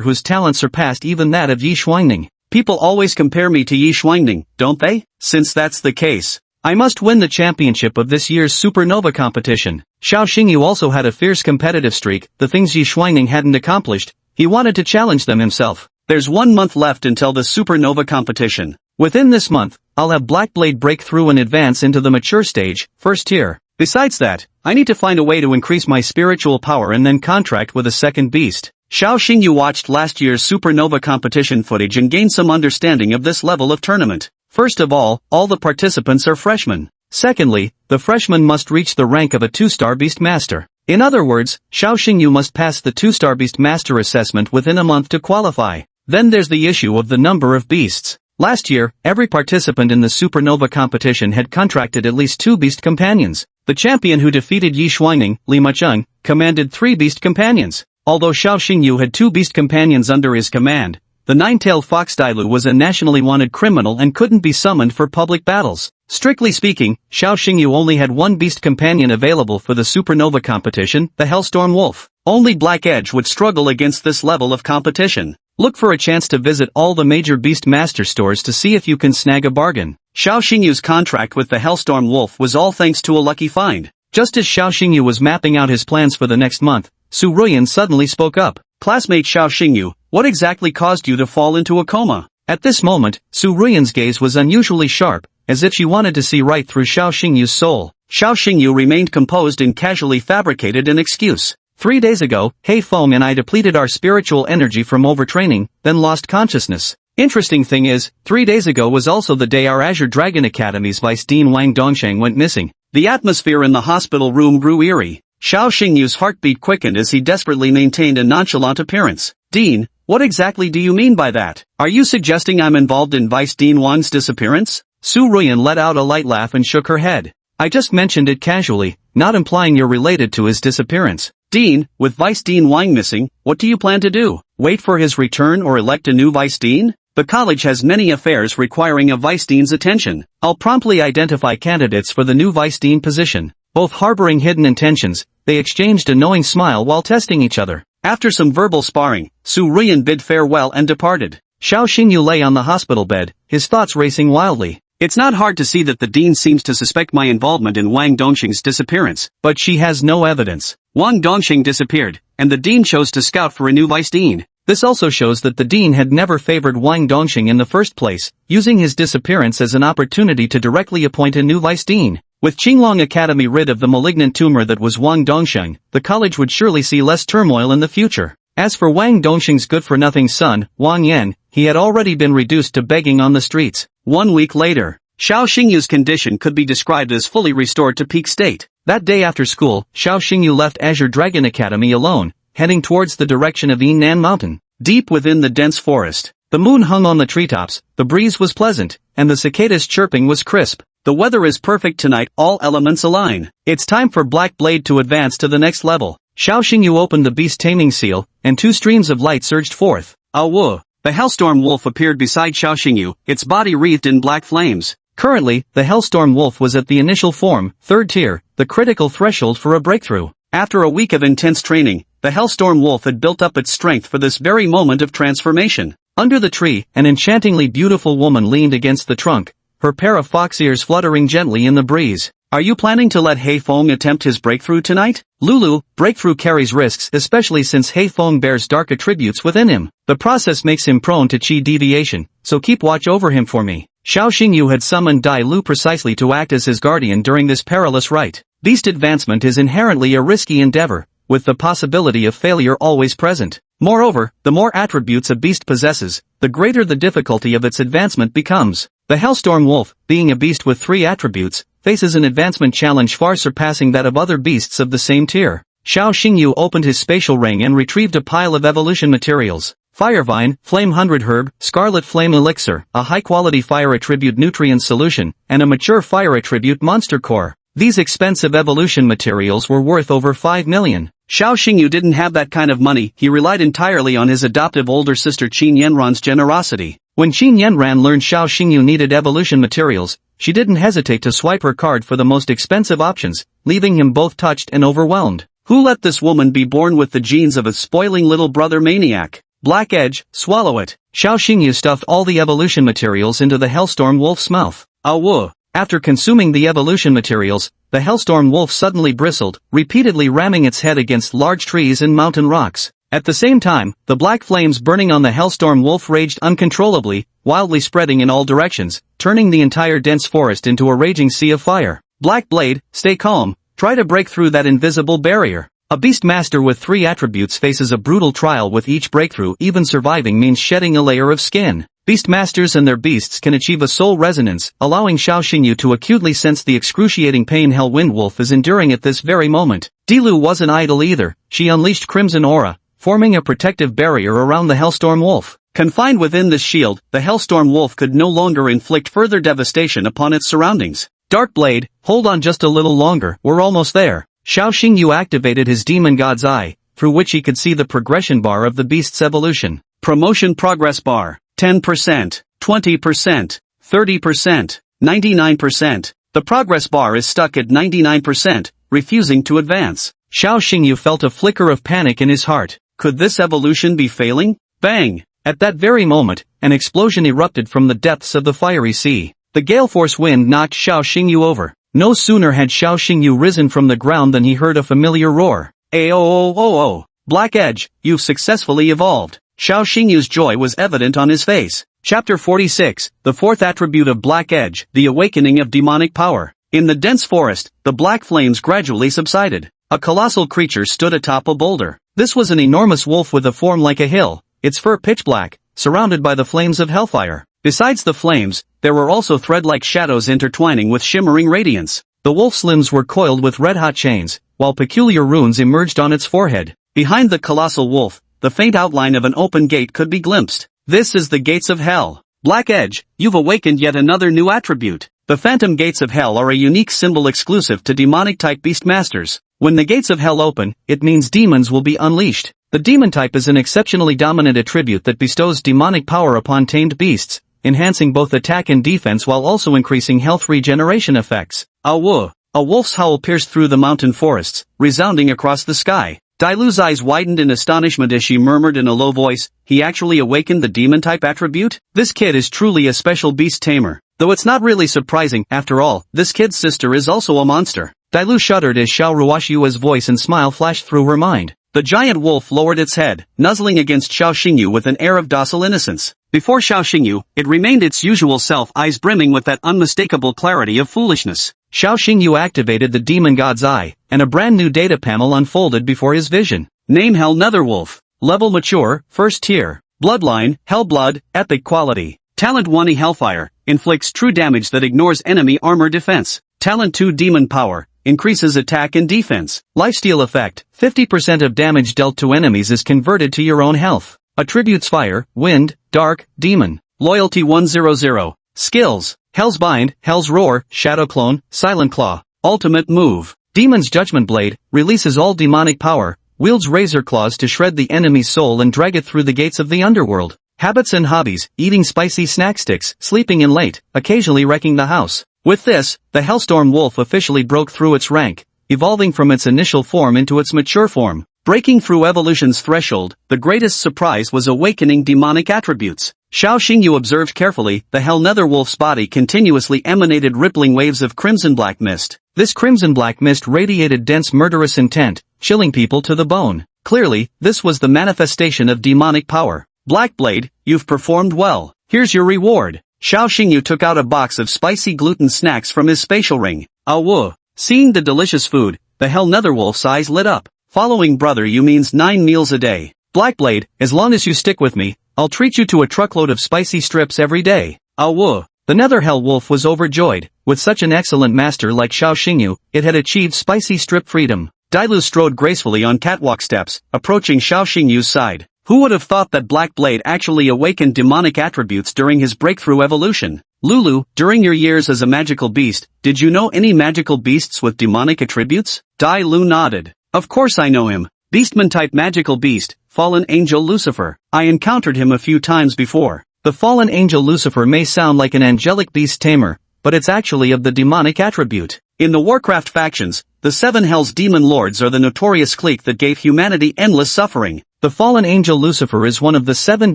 whose talent surpassed even that of Yi Shuangning. People always compare me to Yi Shuangning, don't they? Since that's the case, I must win the championship of this year's Supernova competition. Xiao Xingyu also had a fierce competitive streak, the things Yi Shuangning hadn't accomplished. He wanted to challenge them himself. There's 1 month left until the Supernova competition. Within this month, I'll have Blackblade break through and advance into the mature stage, 1st tier. Besides that, I need to find a way to increase my spiritual power and then contract with a 2nd beast. Xiao Xingyu watched last year's Supernova competition footage and gained some understanding of this level of tournament. First of all the participants are freshmen. Secondly, the freshman must reach the rank of a 2-star beast master. In other words, Xiao Xingyu must pass the 2-star beast master assessment within a month to qualify. Then there's the issue of the number of beasts. Last year, every participant in the supernova competition had contracted at least 2 beast companions. The champion who defeated Yi Shuangning, Li Macheng, commanded 3 beast companions. Although Xiao Xingyu had 2 beast companions under his command, the nine-tailed fox Dailu was a nationally wanted criminal and couldn't be summoned for public battles. Strictly speaking, Xiao Xingyu only had 1 beast companion available for the supernova competition, the Hellstorm Wolf. Only Black Edge would struggle against this level of competition. Look for a chance to visit all the major Beast Master stores to see if you can snag a bargain. Xiao Xingyu's contract with the Hellstorm Wolf was all thanks to a lucky find. Just as Xiao Xingyu was mapping out his plans for the next month, Su Ruyan suddenly spoke up. Classmate Xiao Xingyu, what exactly caused you to fall into a coma? At this moment, Su Ruyan's gaze was unusually sharp, as if she wanted to see right through Xiao Xingyu's soul. Xiao Xingyu remained composed and casually fabricated an excuse. 3 days ago, He Feng and I depleted our spiritual energy from overtraining, then lost consciousness. Interesting thing is, 3 days ago was also the day our Azure Dragon Academy's Vice Dean Wang Dongsheng went missing. The atmosphere in the hospital room grew eerie. Xiao Xingyu's heartbeat quickened as he desperately maintained a nonchalant appearance. Dean, what exactly do you mean by that? Are you suggesting I'm involved in Vice Dean Wang's disappearance? Su Ruyan let out a light laugh and shook her head. I just mentioned it casually, not implying you're related to his disappearance. Dean, with Vice Dean Wang missing, what do you plan to do? Wait for his return or elect a new Vice Dean? The college has many affairs requiring a Vice Dean's attention. I'll promptly identify candidates for the new Vice Dean position. Both harboring hidden intentions, they exchanged a knowing smile while testing each other. After some verbal sparring, Su Ruyan bid farewell and departed. Xiao Xingyu lay on the hospital bed, his thoughts racing wildly. It's not hard to see that the dean seems to suspect my involvement in Wang Dongxing's disappearance, but she has no evidence. Wang Dongxing disappeared, and the dean chose to scout for a new vice dean. This also shows that the dean had never favored Wang Dongxing in the first place, using his disappearance as an opportunity to directly appoint a new vice dean. With Qinglong Academy rid of the malignant tumor that was Wang Dongxing, the college would surely see less turmoil in the future. As for Wang Dongxing's good-for-nothing son, Wang Yan, he had already been reduced to begging on the streets. 1 week later, Xiao Xingyu's condition could be described as fully restored to peak state. That day after school, Xiao Xingyu left Azure Dragon Academy alone, heading towards the direction of Yinnan Mountain. Deep within the dense forest, the moon hung on the treetops, the breeze was pleasant, and the cicadas' chirping was crisp. The weather is perfect tonight, all elements align. It's time for Black Blade to advance to the next level. Xiao Xingyu opened the beast taming seal, and 2 streams of light surged forth. Awu! The Hellstorm Wolf appeared beside Xiao Xingyu, its body wreathed in black flames. Currently, the Hellstorm Wolf was at the initial form, 3rd tier, the critical threshold for a breakthrough. After a week of intense training, the Hellstorm Wolf had built up its strength for this very moment of transformation. Under the tree, an enchantingly beautiful woman leaned against the trunk, her pair of fox ears fluttering gently in the breeze. Are you planning to let He Feng attempt his breakthrough tonight? Lulu, breakthrough carries risks, especially since He Feng bears dark attributes within him. The process makes him prone to chi deviation, so keep watch over him for me. Xiao Xingyu had summoned Dai Lu precisely to act as his guardian during this perilous rite. Beast advancement is inherently a risky endeavor, with the possibility of failure always present. Moreover, the more attributes a beast possesses, the greater the difficulty of its advancement becomes. The Hellstorm Wolf, being a beast with 3 attributes, faces an advancement challenge far surpassing that of other beasts of the same tier. Xiao Xingyu opened his spatial ring and retrieved a pile of evolution materials. Firevine, Flame 100 Herb, Scarlet Flame Elixir, a high-quality fire attribute nutrient solution, and a mature fire attribute monster core. These expensive evolution materials were worth over 5 million. Xiao Xingyu didn't have that kind of money, he relied entirely on his adoptive older sister Qin Yanran's generosity. When Qin Yanran learned Xiao Xingyu needed evolution materials, she didn't hesitate to swipe her card for the most expensive options, leaving him both touched and overwhelmed. Who let this woman be born with the genes of a spoiling little brother maniac? Black Edge, swallow it. Xiao Xingyu stuffed all the evolution materials into the Hellstorm Wolf's mouth. Awu! After consuming the evolution materials, the Hellstorm Wolf suddenly bristled, repeatedly ramming its head against large trees and mountain rocks. At the same time, the black flames burning on the Hellstorm Wolf raged uncontrollably, wildly spreading in all directions, turning the entire dense forest into a raging sea of fire. Black Blade, stay calm, try to break through that invisible barrier. A beast master with 3 attributes faces a brutal trial with each breakthrough. Even surviving means shedding a layer of skin. Beast masters and their beasts can achieve a soul resonance, allowing Xiao Xingyu to acutely sense the excruciating pain Hellwind Wolf is enduring at this very moment. Dilu wasn't idle either, she unleashed Crimson Aura, forming a protective barrier around the Hellstorm Wolf. Confined within this shield, the Hellstorm Wolf could no longer inflict further devastation upon its surroundings. Dark Blade, hold on just a little longer, we're almost there. Xiao Xingyu activated his Demon God's Eye, through which he could see the progression bar of the beast's evolution. Promotion progress bar. 10%, 20%, 30%, 99%. The progress bar is stuck at 99%, refusing to advance. Xiao Xingyu felt a flicker of panic in his heart. Could this evolution be failing? Bang! At that very moment, an explosion erupted from the depths of the fiery sea. The gale force wind knocked Xiao Xingyu over. No sooner had Xiao Xingyu risen from the ground than he heard a familiar roar. Ayo! Black Edge, you've successfully evolved. Xiao Xingyu's joy was evident on his face. Chapter 46, the fourth attribute of Black Edge, the awakening of demonic power. In the dense forest, the black flames gradually subsided. A colossal creature stood atop a boulder. This was an enormous wolf with a form like a hill, its fur pitch black, surrounded by the flames of hellfire. Besides the flames, there were also thread-like shadows intertwining with shimmering radiance. The wolf's limbs were coiled with red-hot chains, while peculiar runes emerged on its forehead. Behind the colossal wolf, the faint outline of an open gate could be glimpsed. This is the gates of hell. Black Edge, you've awakened yet another new attribute. The phantom gates of hell are a unique symbol exclusive to demonic-type beast masters. When the gates of hell open, it means demons will be unleashed. The demon type is an exceptionally dominant attribute that bestows demonic power upon tamed beasts, enhancing both attack and defense while also increasing health regeneration effects. Awu! A wolf's howl pierced through the mountain forests, resounding across the sky. Dailu's eyes widened in astonishment as she murmured in a low voice, he actually awakened the demon-type attribute? This kid is truly a special beast tamer. Though it's not really surprising, after all, this kid's sister is also a monster. Dailu shuddered as Xiao Ruoshua's voice and smile flashed through her mind. The giant wolf lowered its head, nuzzling against Xiao Xingyu with an air of docile innocence. Before Xiao Xingyu, it remained its usual self, eyes brimming with that unmistakable clarity of foolishness. Xiao Xingyu activated the Demon God's Eye, and a brand new data panel unfolded before his vision. Name Hell Netherwolf. Level Mature, First Tier. Bloodline, Hellblood, Epic Quality. Talent 1 Hellfire, inflicts true damage that ignores enemy armor defense. Talent 2 Demon Power, increases attack and defense. Lifesteal effect, 50% of damage dealt to enemies is converted to your own health. Attributes Fire, Wind, Dark, Demon. Loyalty 100. Skills, Hell's Bind, Hell's Roar, Shadow Clone, Silent Claw. Ultimate move. Demon's Judgment Blade, releases all demonic power, wields razor claws to shred the enemy's soul and drag it through the gates of the underworld. Habits and hobbies, eating spicy snack sticks, sleeping in late, occasionally wrecking the house. With this, the Hellstorm Wolf officially broke through its rank, evolving from its initial form into its mature form. Breaking through evolution's threshold, the greatest surprise was awakening demonic attributes. Xiao Xingyu observed carefully, the Hell Netherwolf's body continuously emanated rippling waves of crimson black mist. This crimson black mist radiated dense murderous intent, chilling people to the bone. Clearly, this was the manifestation of demonic power. Black Blade, you've performed well. Here's your reward. Xiao Xingyu took out a box of spicy gluten snacks from his spatial ring. Awu! Seeing the delicious food, the Hell Netherwolf's eyes lit up. Following brother you means 9 meals a day. Blackblade, as long as you stick with me, I'll treat you to a truckload of spicy strips every day. Awu! The Nether Hell Wolf was overjoyed. With such an excellent master like Xiao Xingyu, it had achieved spicy strip freedom. Dailu strode gracefully on catwalk steps, approaching Xiao Xingyu's side. Who would have thought that Black Blade actually awakened demonic attributes during his breakthrough evolution? Lulu, during your years as a magical beast, did you know any magical beasts with demonic attributes? Dailu nodded. Of course I know him. Beastman-type magical beast, Fallen Angel Lucifer. I encountered him a few times before. The Fallen Angel Lucifer may sound like an angelic beast tamer, but it's actually of the demonic attribute. In the Warcraft factions, the 7 Hells Demon Lords are the notorious clique that gave humanity endless suffering. The Fallen Angel Lucifer is one of the 7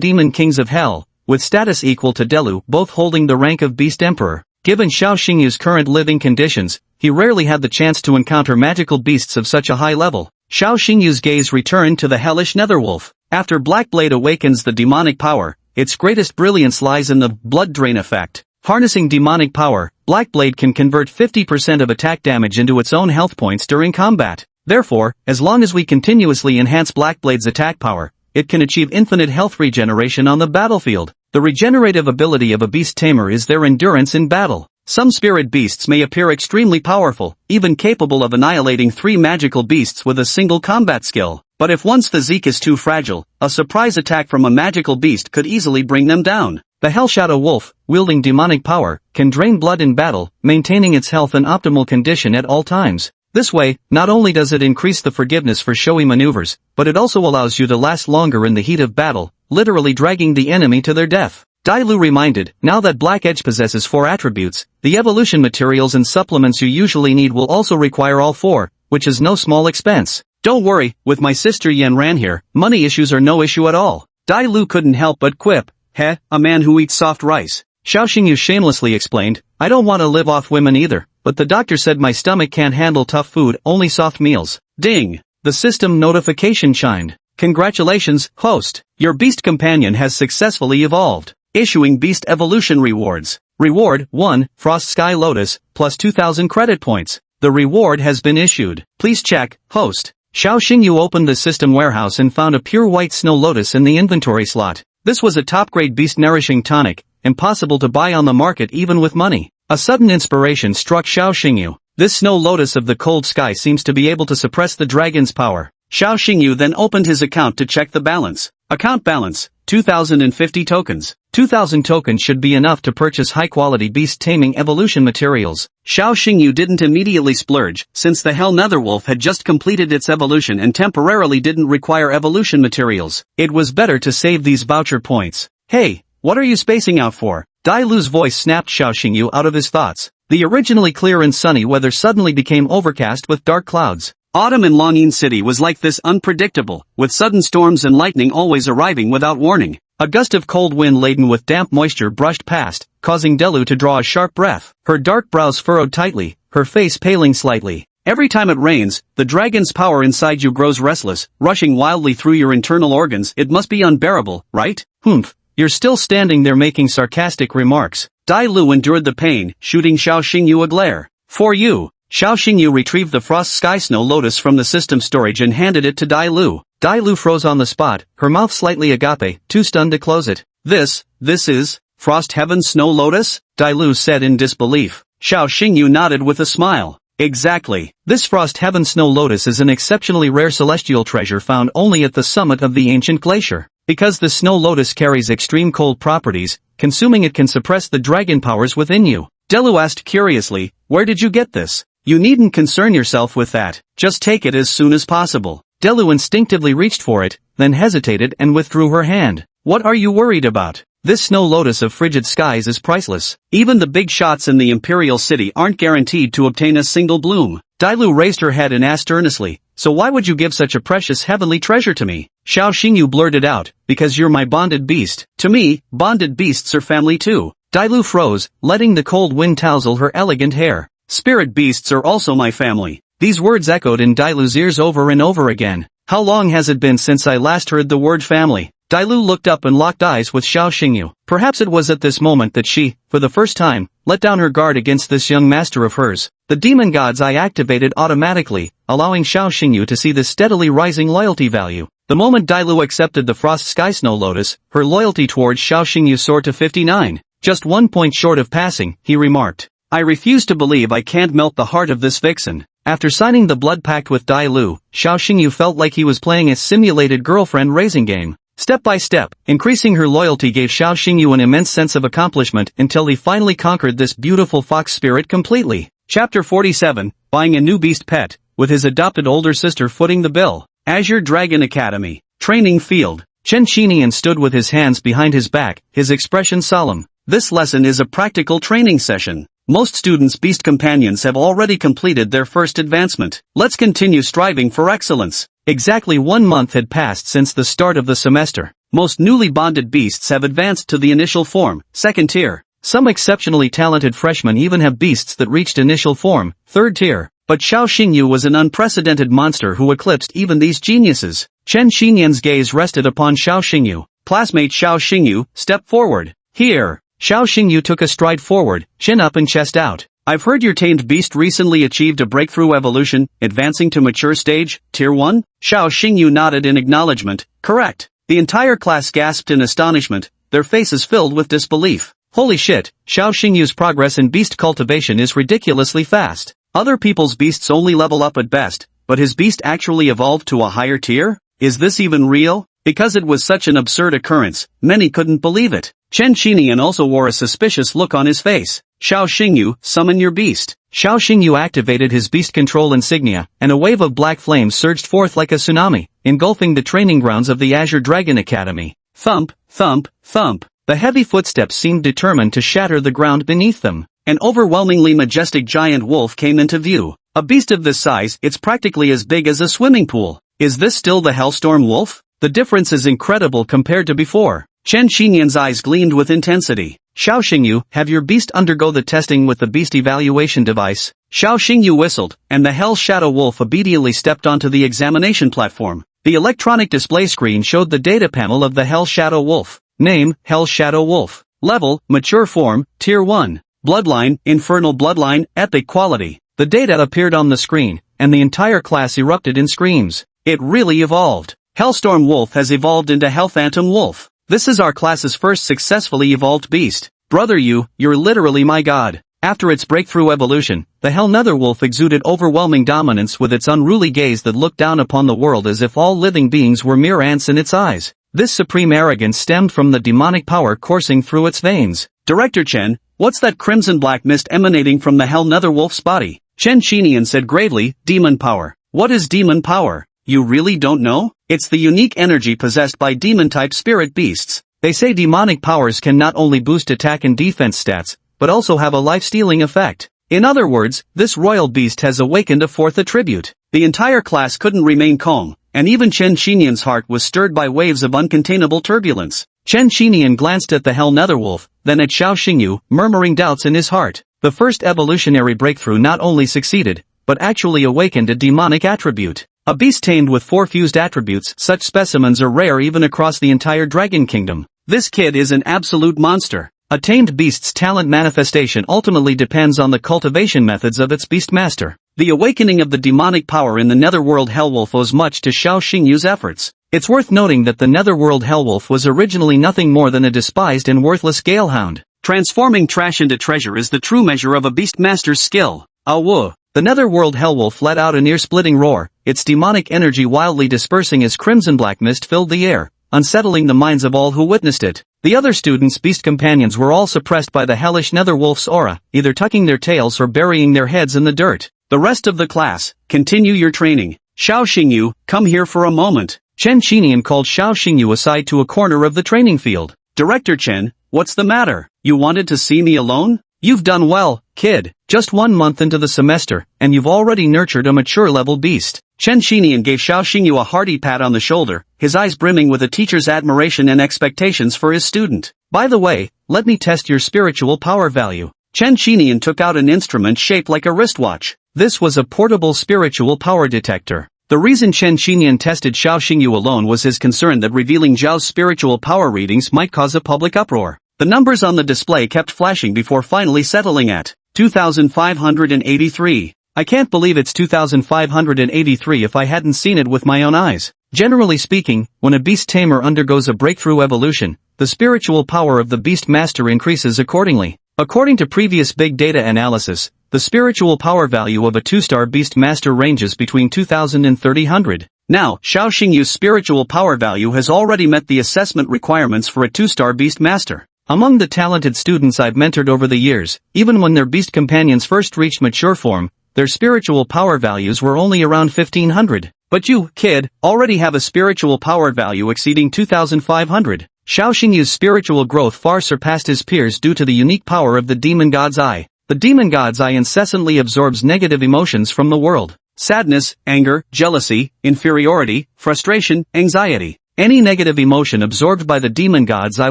Demon Kings of Hell, with status equal to Delu, both holding the rank of Beast Emperor. Given Xiao Xingyu's current living conditions, he rarely had the chance to encounter magical beasts of such a high level. Xiao Xingyu's gaze returned to the hellish Netherwolf. After Black Blade awakens the demonic power, its greatest brilliance lies in the blood drain effect. Harnessing demonic power, Black Blade can convert 50% of attack damage into its own health points during combat. Therefore, as long as we continuously enhance Black Blade's attack power, it can achieve infinite health regeneration on the battlefield. The regenerative ability of a beast tamer is their endurance in battle. Some spirit beasts may appear extremely powerful, even capable of annihilating 3 magical beasts with a single combat skill. But if one's physique is too fragile, a surprise attack from a magical beast could easily bring them down. The Hell Shadow Wolf, wielding demonic power, can drain blood in battle, maintaining its health in optimal condition at all times. This way, not only does it increase the forgiveness for showy maneuvers, but it also allows you to last longer in the heat of battle, literally dragging the enemy to their death. Dai Lu reminded, now that Black Edge possesses 4 attributes, the evolution materials and supplements you usually need will also require all 4, which is no small expense. Don't worry, with my sister Yan Ran here, money issues are no issue at all. Dai Lu couldn't help but quip, heh, a man who eats soft rice. Xiao Xingyu shamelessly explained, I don't want to live off women either, but the doctor said my stomach can't handle tough food, only soft meals. Ding! The system notification chimed. Congratulations, host. Your beast companion has successfully evolved. Issuing beast evolution rewards. Reward 1, Frost Sky Lotus, plus 2,000 credit points. The reward has been issued. Please check, host. Xiao Xingyu opened the system warehouse and found a pure white snow lotus in the inventory slot. This was a top-grade beast-nourishing tonic, impossible to buy on the market even with money. A sudden inspiration struck Xiao Xingyu. This snow lotus of the cold sky seems to be able to suppress the dragon's power. Xiao Xingyu then opened his account to check the balance. Account balance, 2,050 tokens. 2,000 tokens should be enough to purchase high-quality beast-taming evolution materials. Xiao Xingyu didn't immediately splurge, since the Hell Netherwolf had just completed its evolution and temporarily didn't require evolution materials. It was better to save these voucher points. Hey, what are you spacing out for? Dai Lu's voice snapped Xiao Xingyu out of his thoughts. The originally clear and sunny weather suddenly became overcast with dark clouds. Autumn in Longyin City was like this, unpredictable, with sudden storms and lightning always arriving without warning. A gust of cold wind laden with damp moisture brushed past, causing Delu to draw a sharp breath. Her dark brows furrowed tightly, her face paling slightly. Every time it rains, the dragon's power inside you grows restless, rushing wildly through your internal organs. It must be unbearable, right? Humph. You're still standing there making sarcastic remarks. Dai Lu endured the pain, shooting Xiao Xingyu a glare. For you. Xiao Xingyu retrieved the Frost Sky Snow Lotus from the system storage and handed it to Dai Lu. Dai Lu froze on the spot, her mouth slightly agape, too stunned to close it. This is, Frost Heaven Snow Lotus? Dai Lu said in disbelief. Xiao Xingyu nodded with a smile. Exactly. This Frost Heaven Snow Lotus is an exceptionally rare celestial treasure found only at the summit of the ancient glacier. Because the Snow Lotus carries extreme cold properties, consuming it can suppress the dragon powers within you. Delu asked curiously, where did you get this? You needn't concern yourself with that, just take it as soon as possible. Delu instinctively reached for it, then hesitated and withdrew her hand. What are you worried about? This snow lotus of frigid skies is priceless. Even the big shots in the Imperial City aren't guaranteed to obtain a single bloom. Dai Lu raised her head and asked earnestly, so why would you give such a precious heavenly treasure to me? Xiao Xingyu blurted out, because you're my bonded beast. To me, bonded beasts are family too. Dai Lu froze, letting the cold wind tousle her elegant hair. Spirit beasts are also my family. These words echoed in Dai Lu's ears over and over again. How long has it been since I last heard the word family? Dai Lu looked up and locked eyes with Xiao Xingyu. Perhaps it was at this moment that she, for the first time, let down her guard against this young master of hers. The demon god's eye activated automatically, allowing Xiao Xingyu to see the steadily rising loyalty value. The moment Dai Lu accepted the Frost Sky Snow Lotus, her loyalty towards Xiao Xingyu soared to 59. Just 1 point short of passing, he remarked. I refuse to believe I can't melt the heart of this vixen. After signing the blood pact with Dai Lu, Xiao Xingyu felt like he was playing a simulated girlfriend-raising game. Step by step, increasing her loyalty gave Xiao Xingyu an immense sense of accomplishment until he finally conquered this beautiful fox spirit completely. Chapter 47, Buying a New Beast Pet, with his adopted older sister footing the bill. Azure Dragon Academy. Training Field. Chen Xinian stood with his hands behind his back, his expression solemn. This lesson is a practical training session. Most students' beast companions have already completed their first advancement. Let's continue striving for excellence. Exactly 1 month had passed since the start of the semester. Most newly bonded beasts have advanced to the initial form, 2nd tier. Some exceptionally talented freshmen even have beasts that reached initial form, 3rd tier. But Xiao Xingyu was an unprecedented monster who eclipsed even these geniuses. Chen Xinyan's gaze rested upon Xiao Xingyu. Classmate Xiao Xingyu, step forward. Here. Xiao Xingyu took a stride forward, chin up and chest out. I've heard your tamed beast recently achieved a breakthrough evolution, advancing to mature stage, tier 1? Xiao Xingyu nodded in acknowledgement. Correct. The entire class gasped in astonishment, their faces filled with disbelief. Holy shit, Xiao Xingyu's progress in beast cultivation is ridiculously fast. Other people's beasts only level up at best, but his beast actually evolved to a higher tier? Is this even real? Because it was such an absurd occurrence, many couldn't believe it. Chen Xinian also wore a suspicious look on his face. Xiao Xingyu, summon your beast. Xiao Xingyu activated his beast control insignia, and a wave of black flames surged forth like a tsunami, engulfing the training grounds of the Azure Dragon Academy. Thump, thump, thump. The heavy footsteps seemed determined to shatter the ground beneath them. An overwhelmingly majestic giant wolf came into view. A beast of this size, it's practically as big as a swimming pool. Is this still the Hellstorm Wolf? The difference is incredible compared to before. Chen Xinian's eyes gleamed with intensity. Xiao Xingyu, have your beast undergo the testing with the beast evaluation device. Xiao Xingyu whistled, and the Hell Shadow Wolf obediently stepped onto the examination platform. The electronic display screen showed the data panel of the Hell Shadow Wolf. Name, Hell Shadow Wolf. Level, Mature Form, Tier 1. Bloodline, Infernal Bloodline, Epic Quality. The data appeared on the screen, and the entire class erupted in screams. It really evolved. Hellstorm Wolf has evolved into Hell Phantom Wolf. This is our class's first successfully evolved beast. Brother you're literally my god. After its breakthrough evolution, the Hell Nether Wolf exuded overwhelming dominance with its unruly gaze that looked down upon the world as if all living beings were mere ants in its eyes. This supreme arrogance stemmed from the demonic power coursing through its veins. Director Chen, what's that crimson-black mist emanating from the Hell Nether Wolf's body? Chen Xinian said gravely, demon power. What is demon power? You really don't know? It's the unique energy possessed by demon-type spirit beasts. They say demonic powers can not only boost attack and defense stats, but also have a life-stealing effect. In other words, this royal beast has awakened a fourth attribute. The entire class couldn't remain calm, and even Chen Xinian's heart was stirred by waves of uncontainable turbulence. Chen Xinian glanced at the Hell Nether Wolf, then at Xiao Xingyu, murmuring doubts in his heart. The first evolutionary breakthrough not only succeeded, but actually awakened a demonic attribute. A beast tamed with 4 fused attributes, such specimens are rare even across the entire Dragon Kingdom. This kid is an absolute monster. A tamed beast's talent manifestation ultimately depends on the cultivation methods of its beastmaster. The awakening of the demonic power in the Netherworld Hellwolf owes much to Xiao Xingyu's efforts. It's worth noting that the Netherworld Hellwolf was originally nothing more than a despised and worthless galehound. Transforming trash into treasure is the true measure of a beastmaster's skill. Awoo! The Netherworld Hellwolf let out an ear-splitting roar, its demonic energy wildly dispersing as crimson-black mist filled the air, unsettling the minds of all who witnessed it. The other students' beast companions were all suppressed by the hellish Netherwolf's aura, either tucking their tails or burying their heads in the dirt. The rest of the class, continue your training. Xiao Xingyu, come here for a moment. Chen Xinian called Xiao Xingyu aside to a corner of the training field. Director Chen, what's the matter? You wanted to see me alone? You've done well, kid. Just 1 month into the semester, and you've already nurtured a mature-level beast. Chen Xinian gave Xiao Xingyu a hearty pat on the shoulder, his eyes brimming with a teacher's admiration and expectations for his student. By the way, let me test your spiritual power value. Chen Xinian took out an instrument shaped like a wristwatch. This was a portable spiritual power detector. The reason Chen Xinian tested Xiao Xingyu alone was his concern that revealing Zhao's spiritual power readings might cause a public uproar. The numbers on the display kept flashing before finally settling at 2,583. I can't believe it's 2,583 if I hadn't seen it with my own eyes. Generally speaking, when a beast tamer undergoes a breakthrough evolution, the spiritual power of the beast master increases accordingly. According to previous big data analysis, the spiritual power value of a 2-star beast master ranges between 2,000 and 3,000. Now, Xiao Xingyu's spiritual power value has already met the assessment requirements for a 2-star beast master. Among the talented students I've mentored over the years, even when their beast companions first reached mature form, their spiritual power values were only around 1,500. But you, kid, already have a spiritual power value exceeding 2,500. Xiao Xingyu's spiritual growth far surpassed his peers due to the unique power of the Demon God's Eye. The Demon God's Eye incessantly absorbs negative emotions from the world. Sadness, anger, jealousy, inferiority, frustration, anxiety. Any negative emotion absorbed by the Demon God's Eye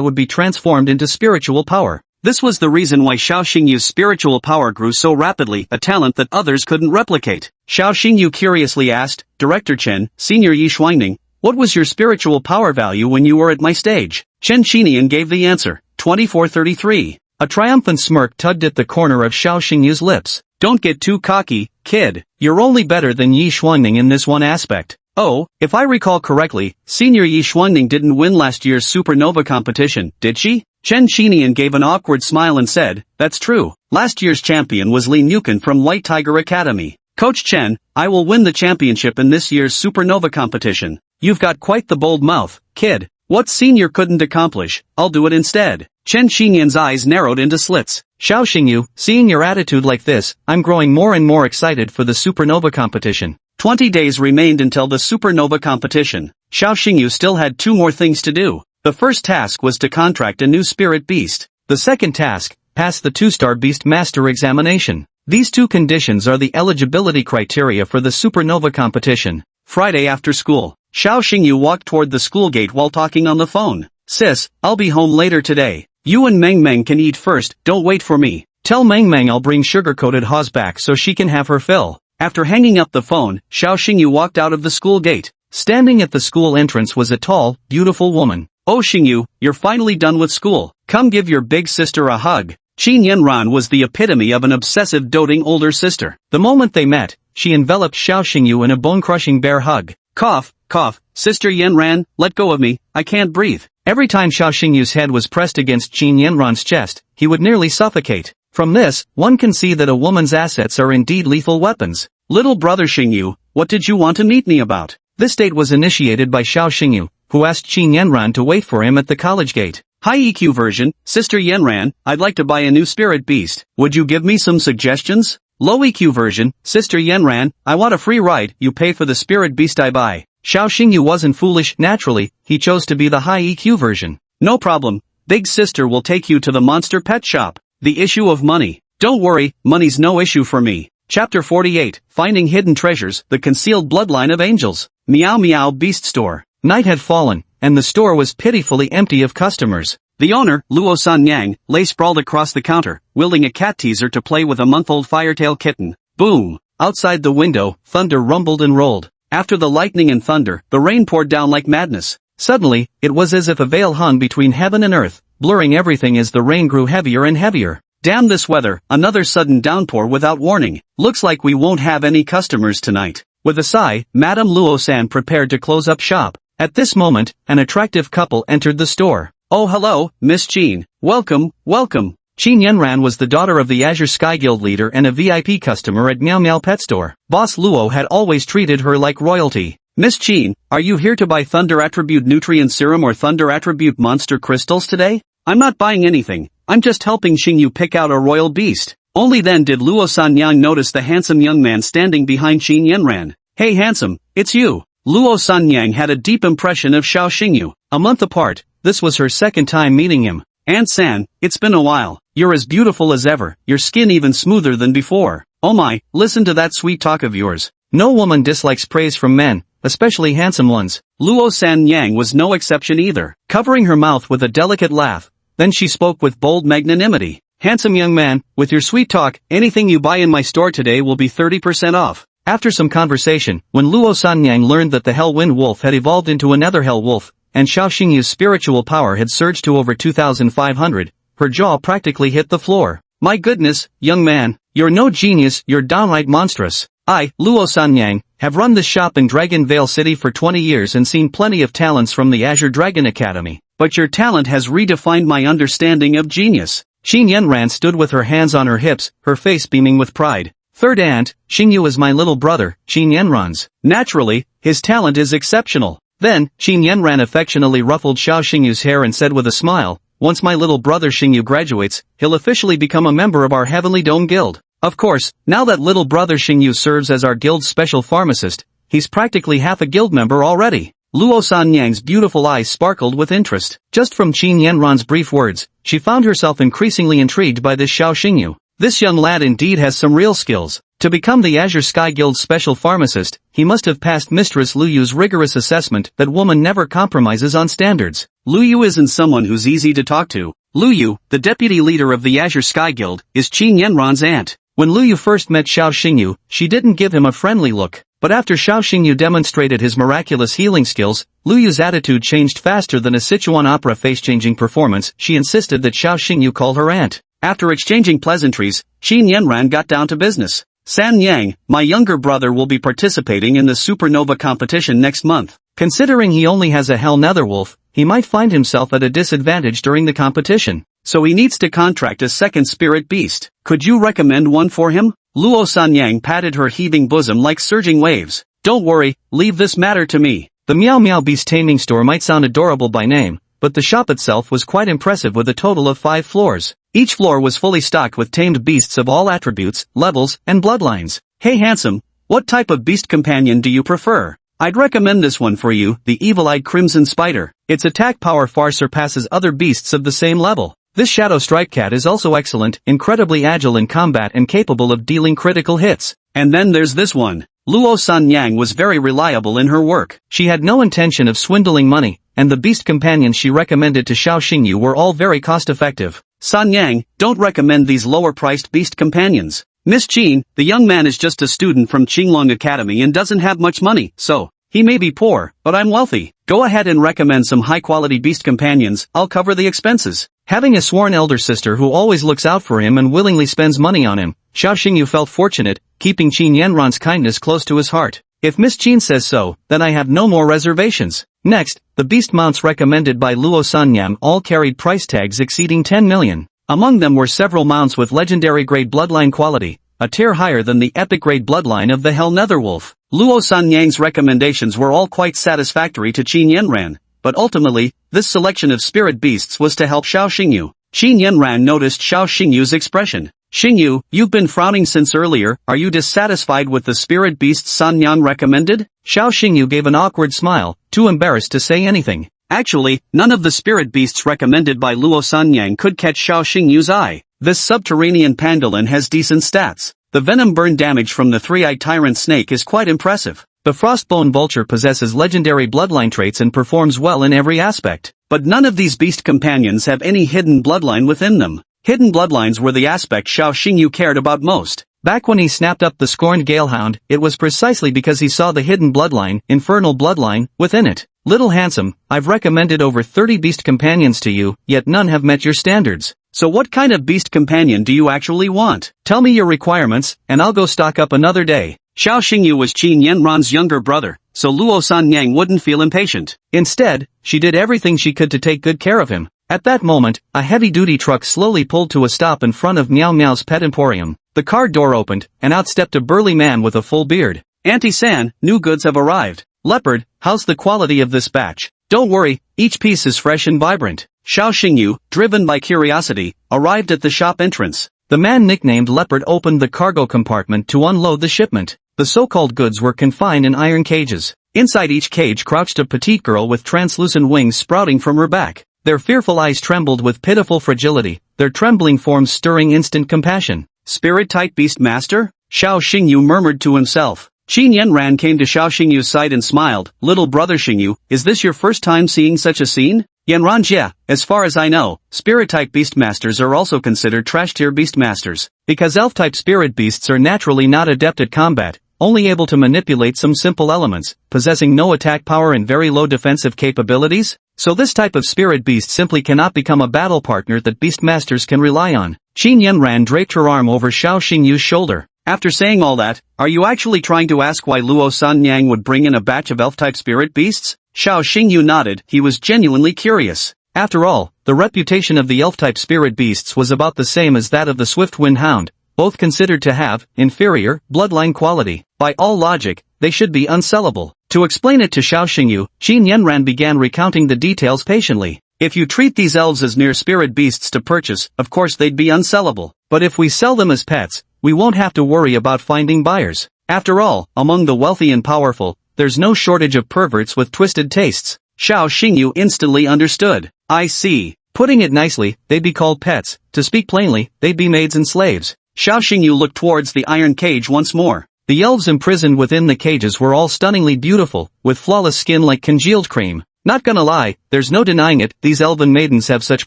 would be transformed into spiritual power. This was the reason why Xiao Xingyu's spiritual power grew so rapidly, a talent that others couldn't replicate. Xiao Xingyu curiously asked, Director Chen, Senior Yi Shuangning, what was your spiritual power value when you were at my stage? Chen Xinian gave the answer, 2433. A triumphant smirk tugged at the corner of Xiao Xingyu's lips. Don't get too cocky, kid. You're only better than Yi Shuangning in this one aspect. Oh, if I recall correctly, Senior Yi Shuangning didn't win last year's supernova competition, did she? Chen Xinian gave an awkward smile and said, that's true. Last year's champion was Li Nukan from White Tiger Academy. Coach Chen, I will win the championship in this year's supernova competition. You've got quite the bold mouth, kid. What senior couldn't accomplish, I'll do it instead. Chen Xingyan's eyes narrowed into slits. Xiao Xingyu, seeing your attitude like this, I'm growing more and more excited for the supernova competition. 20 days remained until the supernova competition. Xiao Xingyu still had 2 more things to do. The first task was to contract a new spirit beast. The second task, pass the 2-star beast master examination. These 2 conditions are the eligibility criteria for the supernova competition. Friday after school, Xiao Xingyu walked toward the school gate while talking on the phone. Sis, I'll be home later today. You and Meng Meng can eat first, don't wait for me. Tell Meng Meng I'll bring sugar-coated Haws back so she can have her fill. After hanging up the phone, Xiao Xingyu walked out of the school gate. Standing at the school entrance was a tall, beautiful woman. Oh Xingyu, you're finally done with school. Come give your big sister a hug. Qin Yanran was the epitome of an obsessive doting older sister. The moment they met, she enveloped Xiao Xingyu in a bone-crushing bear hug. Cough, cough, Sister Yanran, let go of me, I can't breathe. Every time Xiao Xingyu's head was pressed against Qin Yanran's chest, he would nearly suffocate. From this, one can see that a woman's assets are indeed lethal weapons. Little brother Xingyu, what did you want to meet me about? This date was initiated by Xiao Xingyu, who asked Qin Yanran to wait for him at the college gate. High EQ version, Sister Yanran, I'd like to buy a new spirit beast. Would you give me some suggestions? Low EQ version, Sister Yanran, I want a free ride, you pay for the spirit beast I buy. Xiao Xingyu wasn't foolish, naturally, he chose to be the high EQ version. No problem, big sister will take you to the monster pet shop. The issue of money. Don't worry, money's no issue for me. Chapter 48, Finding Hidden Treasures, The Concealed Bloodline of Angels. Meow Meow Beast Store. Night had fallen, and the store was pitifully empty of customers. The owner, Luo San Yang, lay sprawled across the counter, wielding a cat teaser to play with a month-old firetail kitten. Boom! Outside the window, thunder rumbled and rolled. After the lightning and thunder, the rain poured down like madness. Suddenly, it was as if a veil hung between heaven and earth, blurring everything as the rain grew heavier and heavier. Damn this weather, another sudden downpour without warning. Looks like we won't have any customers tonight. With a sigh, Madame Luo-san prepared to close up shop. At this moment, an attractive couple entered the store. Oh hello, Miss Qin. Welcome, welcome. Qin Yanran was the daughter of the Azure Sky Guild leader and a VIP customer at Meow Meow Pet Store. Boss Luo had always treated her like royalty. Miss Qin, are you here to buy Thunder Attribute Nutrient Serum or Thunder Attribute Monster Crystals today? I'm not buying anything, I'm just helping Xingyu pick out a royal beast. Only then did Luo Sanyang notice the handsome young man standing behind Qin Yanran. Hey handsome, it's you. Luo Sanyang had a deep impression of Xiao Xingyu. A month apart, this was her second time meeting him. Aunt San, it's been a while. You're as beautiful as ever, your skin even smoother than before. Oh my, listen to that sweet talk of yours. No woman dislikes praise from men, especially handsome ones. Luo Sanyang was no exception either. Covering her mouth with a delicate laugh, then she spoke with bold magnanimity. Handsome young man, with your sweet talk, anything you buy in my store today will be 30% off. After some conversation, when Luo Sanyang learned that the Hell Wind Wolf had evolved into another Hell Wolf, and Xiao Xingyu's spiritual power had surged to over 2,500, her jaw practically hit the floor. My goodness, young man, you're no genius, you're downright monstrous. I, Luo Sanyang, have run this shop in Dragon Vale City for 20 years and seen plenty of talents from the Azure Dragon Academy. But your talent has redefined my understanding of genius. Qin Yanran stood with her hands on her hips, her face beaming with pride. Third aunt, Xingyu is my little brother, Qin Yanran's. Naturally, his talent is exceptional. Then, Qin Yanran affectionately ruffled Xiao Xingyu's hair and said with a smile, once my little brother Xingyu graduates, he'll officially become a member of our Heavenly Dome Guild. Of course, now that little brother Xingyu serves as our guild's special pharmacist, he's practically half a guild member already. Luo Sanyang's beautiful eyes sparkled with interest. Just from Qin Yanran's brief words, she found herself increasingly intrigued by this Xiao Xingyu. This young lad indeed has some real skills. To become the Azure Sky Guild's special pharmacist, he must have passed Mistress Lu Yu's rigorous assessment that woman never compromises on standards. Lu Yu isn't someone who's easy to talk to. Lu Yu, the deputy leader of the Azure Sky Guild, is Qin Yanran's aunt. When Lu Yu first met Xiao Xingyu, she didn't give him a friendly look. But after Xiao Xingyu demonstrated his miraculous healing skills, Lu Yu's attitude changed faster than a Sichuan opera face-changing performance. She insisted that Xiao Xingyu call her aunt. After exchanging pleasantries, Qin Yanran got down to business. San Yang, my younger brother will be participating in the supernova competition next month. Considering he only has a Hell Netherwolf, he might find himself at a disadvantage during the competition. So he needs to contract a second spirit beast. Could you recommend one for him? Luo Sanyang patted her heaving bosom like surging waves. Don't worry, leave this matter to me. The Meow Meow Beast Taming Store might sound adorable by name, but the shop itself was quite impressive with a total of 5 floors. Each floor was fully stocked with tamed beasts of all attributes, levels, and bloodlines. Hey handsome, what type of beast companion do you prefer? I'd recommend this one for you, the evil-eyed Crimson Spider. Its attack power far surpasses other beasts of the same level. This Shadow Stripe Cat is also excellent, incredibly agile in combat and capable of dealing critical hits. And then there's this one. Luo Sanyang was very reliable in her work. She had no intention of swindling money, and the beast companions she recommended to Xiao Xingyu were all very cost-effective. Sanyang, don't recommend these lower-priced beast companions. Miss Qin, the young man is just a student from Qinglong Academy and doesn't have much money, so he may be poor, but I'm wealthy. Go ahead and recommend some high-quality beast companions, I'll cover the expenses. Having a sworn elder sister who always looks out for him and willingly spends money on him, Xiao Xingyu felt fortunate, keeping Qin Yanran's kindness close to his heart. If Miss Qin says so, then I have no more reservations. Next, the beast mounts recommended by Luo Sanyang all carried price tags exceeding 10 million. Among them were several mounts with legendary grade bloodline quality, a tier higher than the epic grade bloodline of the Hell Netherwolf. Luo Sanyang's recommendations were all quite satisfactory to Qin Yanran, but ultimately, this selection of spirit beasts was to help Xiao Xingyu. Qin Yanran noticed Xiao Xingyu's expression. Xingyu, you've been frowning since earlier, are you dissatisfied with the spirit beasts Sanyang recommended? Xiao Xingyu gave an awkward smile, too embarrassed to say anything. Actually, none of the spirit beasts recommended by Luo Sanyang could catch Xiao Xingyu's eye. This subterranean pangolin has decent stats. The venom burn damage from the three-eyed tyrant snake is quite impressive. The frostbone vulture possesses legendary bloodline traits and performs well in every aspect. But none of these beast companions have any hidden bloodline within them. Hidden bloodlines were the aspect Xiao Xingyu cared about most. Back when he snapped up the scorned Galehound, it was precisely because he saw the hidden bloodline, infernal bloodline, within it. Little handsome, I've recommended over 30 beast companions to you, yet none have met your standards. So what kind of beast companion do you actually want? Tell me your requirements, and I'll go stock up another day. Xiao Xingyu was Qin Yanran's younger brother, so Luo Sanyang wouldn't feel impatient. Instead, she did everything she could to take good care of him. At that moment, a heavy-duty truck slowly pulled to a stop in front of Meow Meow's pet emporium. The car door opened, and out stepped a burly man with a full beard. Auntie San, new goods have arrived. Leopard, how's the quality of this batch? Don't worry, each piece is fresh and vibrant. Xiao Xingyu, driven by curiosity, arrived at the shop entrance. The man nicknamed Leopard opened the cargo compartment to unload the shipment. The so-called goods were confined in iron cages. Inside each cage crouched a petite girl with translucent wings sprouting from her back. Their fearful eyes trembled with pitiful fragility, their trembling forms stirring instant compassion. Spirit-type beast master? Xiao Xingyu murmured to himself. Qin Yanran came to Xiao Xingyu's side and smiled. Little brother Xingyu, is this your first time seeing such a scene? Yanran, yeah, as far as I know, spirit-type beastmasters are also considered trash-tier beastmasters. Because elf-type spirit beasts are naturally not adept at combat, only able to manipulate some simple elements, possessing no attack power and very low defensive capabilities, so this type of spirit beast simply cannot become a battle partner that beastmasters can rely on. Qin Yanran draped her arm over Xiao Xingyu's shoulder. After saying all that, are you actually trying to ask why Luo Sanyang would bring in a batch of elf-type spirit beasts? Xiao Xingyu nodded, he was genuinely curious. After all, the reputation of the elf-type spirit beasts was about the same as that of the Swift-Wind Hound, both considered to have inferior bloodline quality. By all logic, they should be unsellable. To explain it to Xiao Xingyu, Qin Yanran began recounting the details patiently. If you treat these elves as near spirit beasts to purchase, of course they'd be unsellable. But if we sell them as pets, we won't have to worry about finding buyers. After all, among the wealthy and powerful, there's no shortage of perverts with twisted tastes. Xiao Xingyu instantly understood. I see. Putting it nicely, they'd be called pets. To speak plainly, they'd be maids and slaves. Xiao Xingyu looked towards the iron cage once more. The elves imprisoned within the cages were all stunningly beautiful, with flawless skin like congealed cream. Not gonna lie, there's no denying it, these elven maidens have such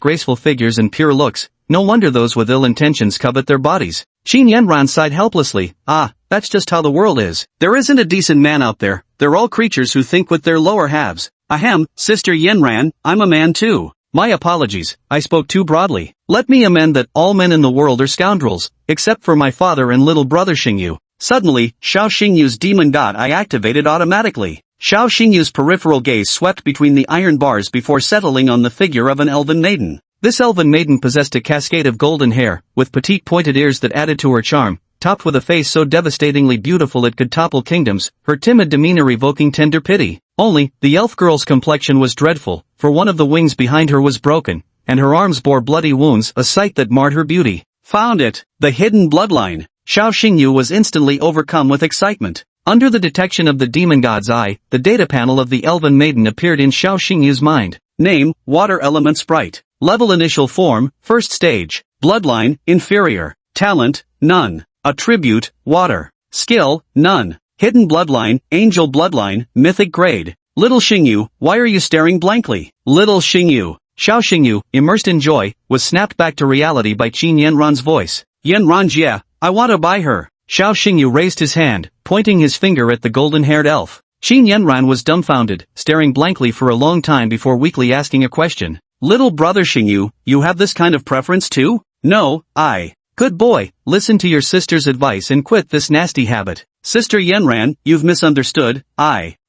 graceful figures and pure looks, no wonder those with ill intentions covet their bodies. Qin Yanran sighed helplessly. Ah, that's just how the world is. There isn't a decent man out there, they're all creatures who think with their lower halves. Ahem, Sister Yanran, I'm a man too. My apologies, I spoke too broadly. Let me amend that all men in the world are scoundrels, except for my father and little brother Xingyu. Suddenly, Xiao Xingyu's demon god eye activated automatically. Xiao Xingyu's peripheral gaze swept between the iron bars before settling on the figure of an elven maiden. This elven maiden possessed a cascade of golden hair, with petite pointed ears that added to her charm, topped with a face so devastatingly beautiful it could topple kingdoms, her timid demeanor evoking tender pity. Only, the elf girl's complexion was dreadful, for one of the wings behind her was broken, and her arms bore bloody wounds, a sight that marred her beauty. Found it! The hidden bloodline! Xiao Xingyu was instantly overcome with excitement. Under the detection of the demon god's eye, the data panel of the elven maiden appeared in Xiao Xingyu's mind. Name, Water Element Sprite. Level Initial Form, First Stage. Bloodline, Inferior. Talent, None. Attribute, Water. Skill, None. Hidden Bloodline, Angel Bloodline, Mythic Grade. Little Xingyu, why are you staring blankly? Little Xingyu. Xiao Xingyu, immersed in joy, was snapped back to reality by Qin Yanran's voice. Yanran Jie, I want to buy her. Xiao Xingyu raised his hand, pointing his finger at the golden-haired elf. Qin Yanran was dumbfounded, staring blankly for a long time before weakly asking a question. Little brother Xingyu, you have this kind of preference too? No, I. Good boy, listen to your sister's advice and quit this nasty habit. Sister Yanran, you've misunderstood,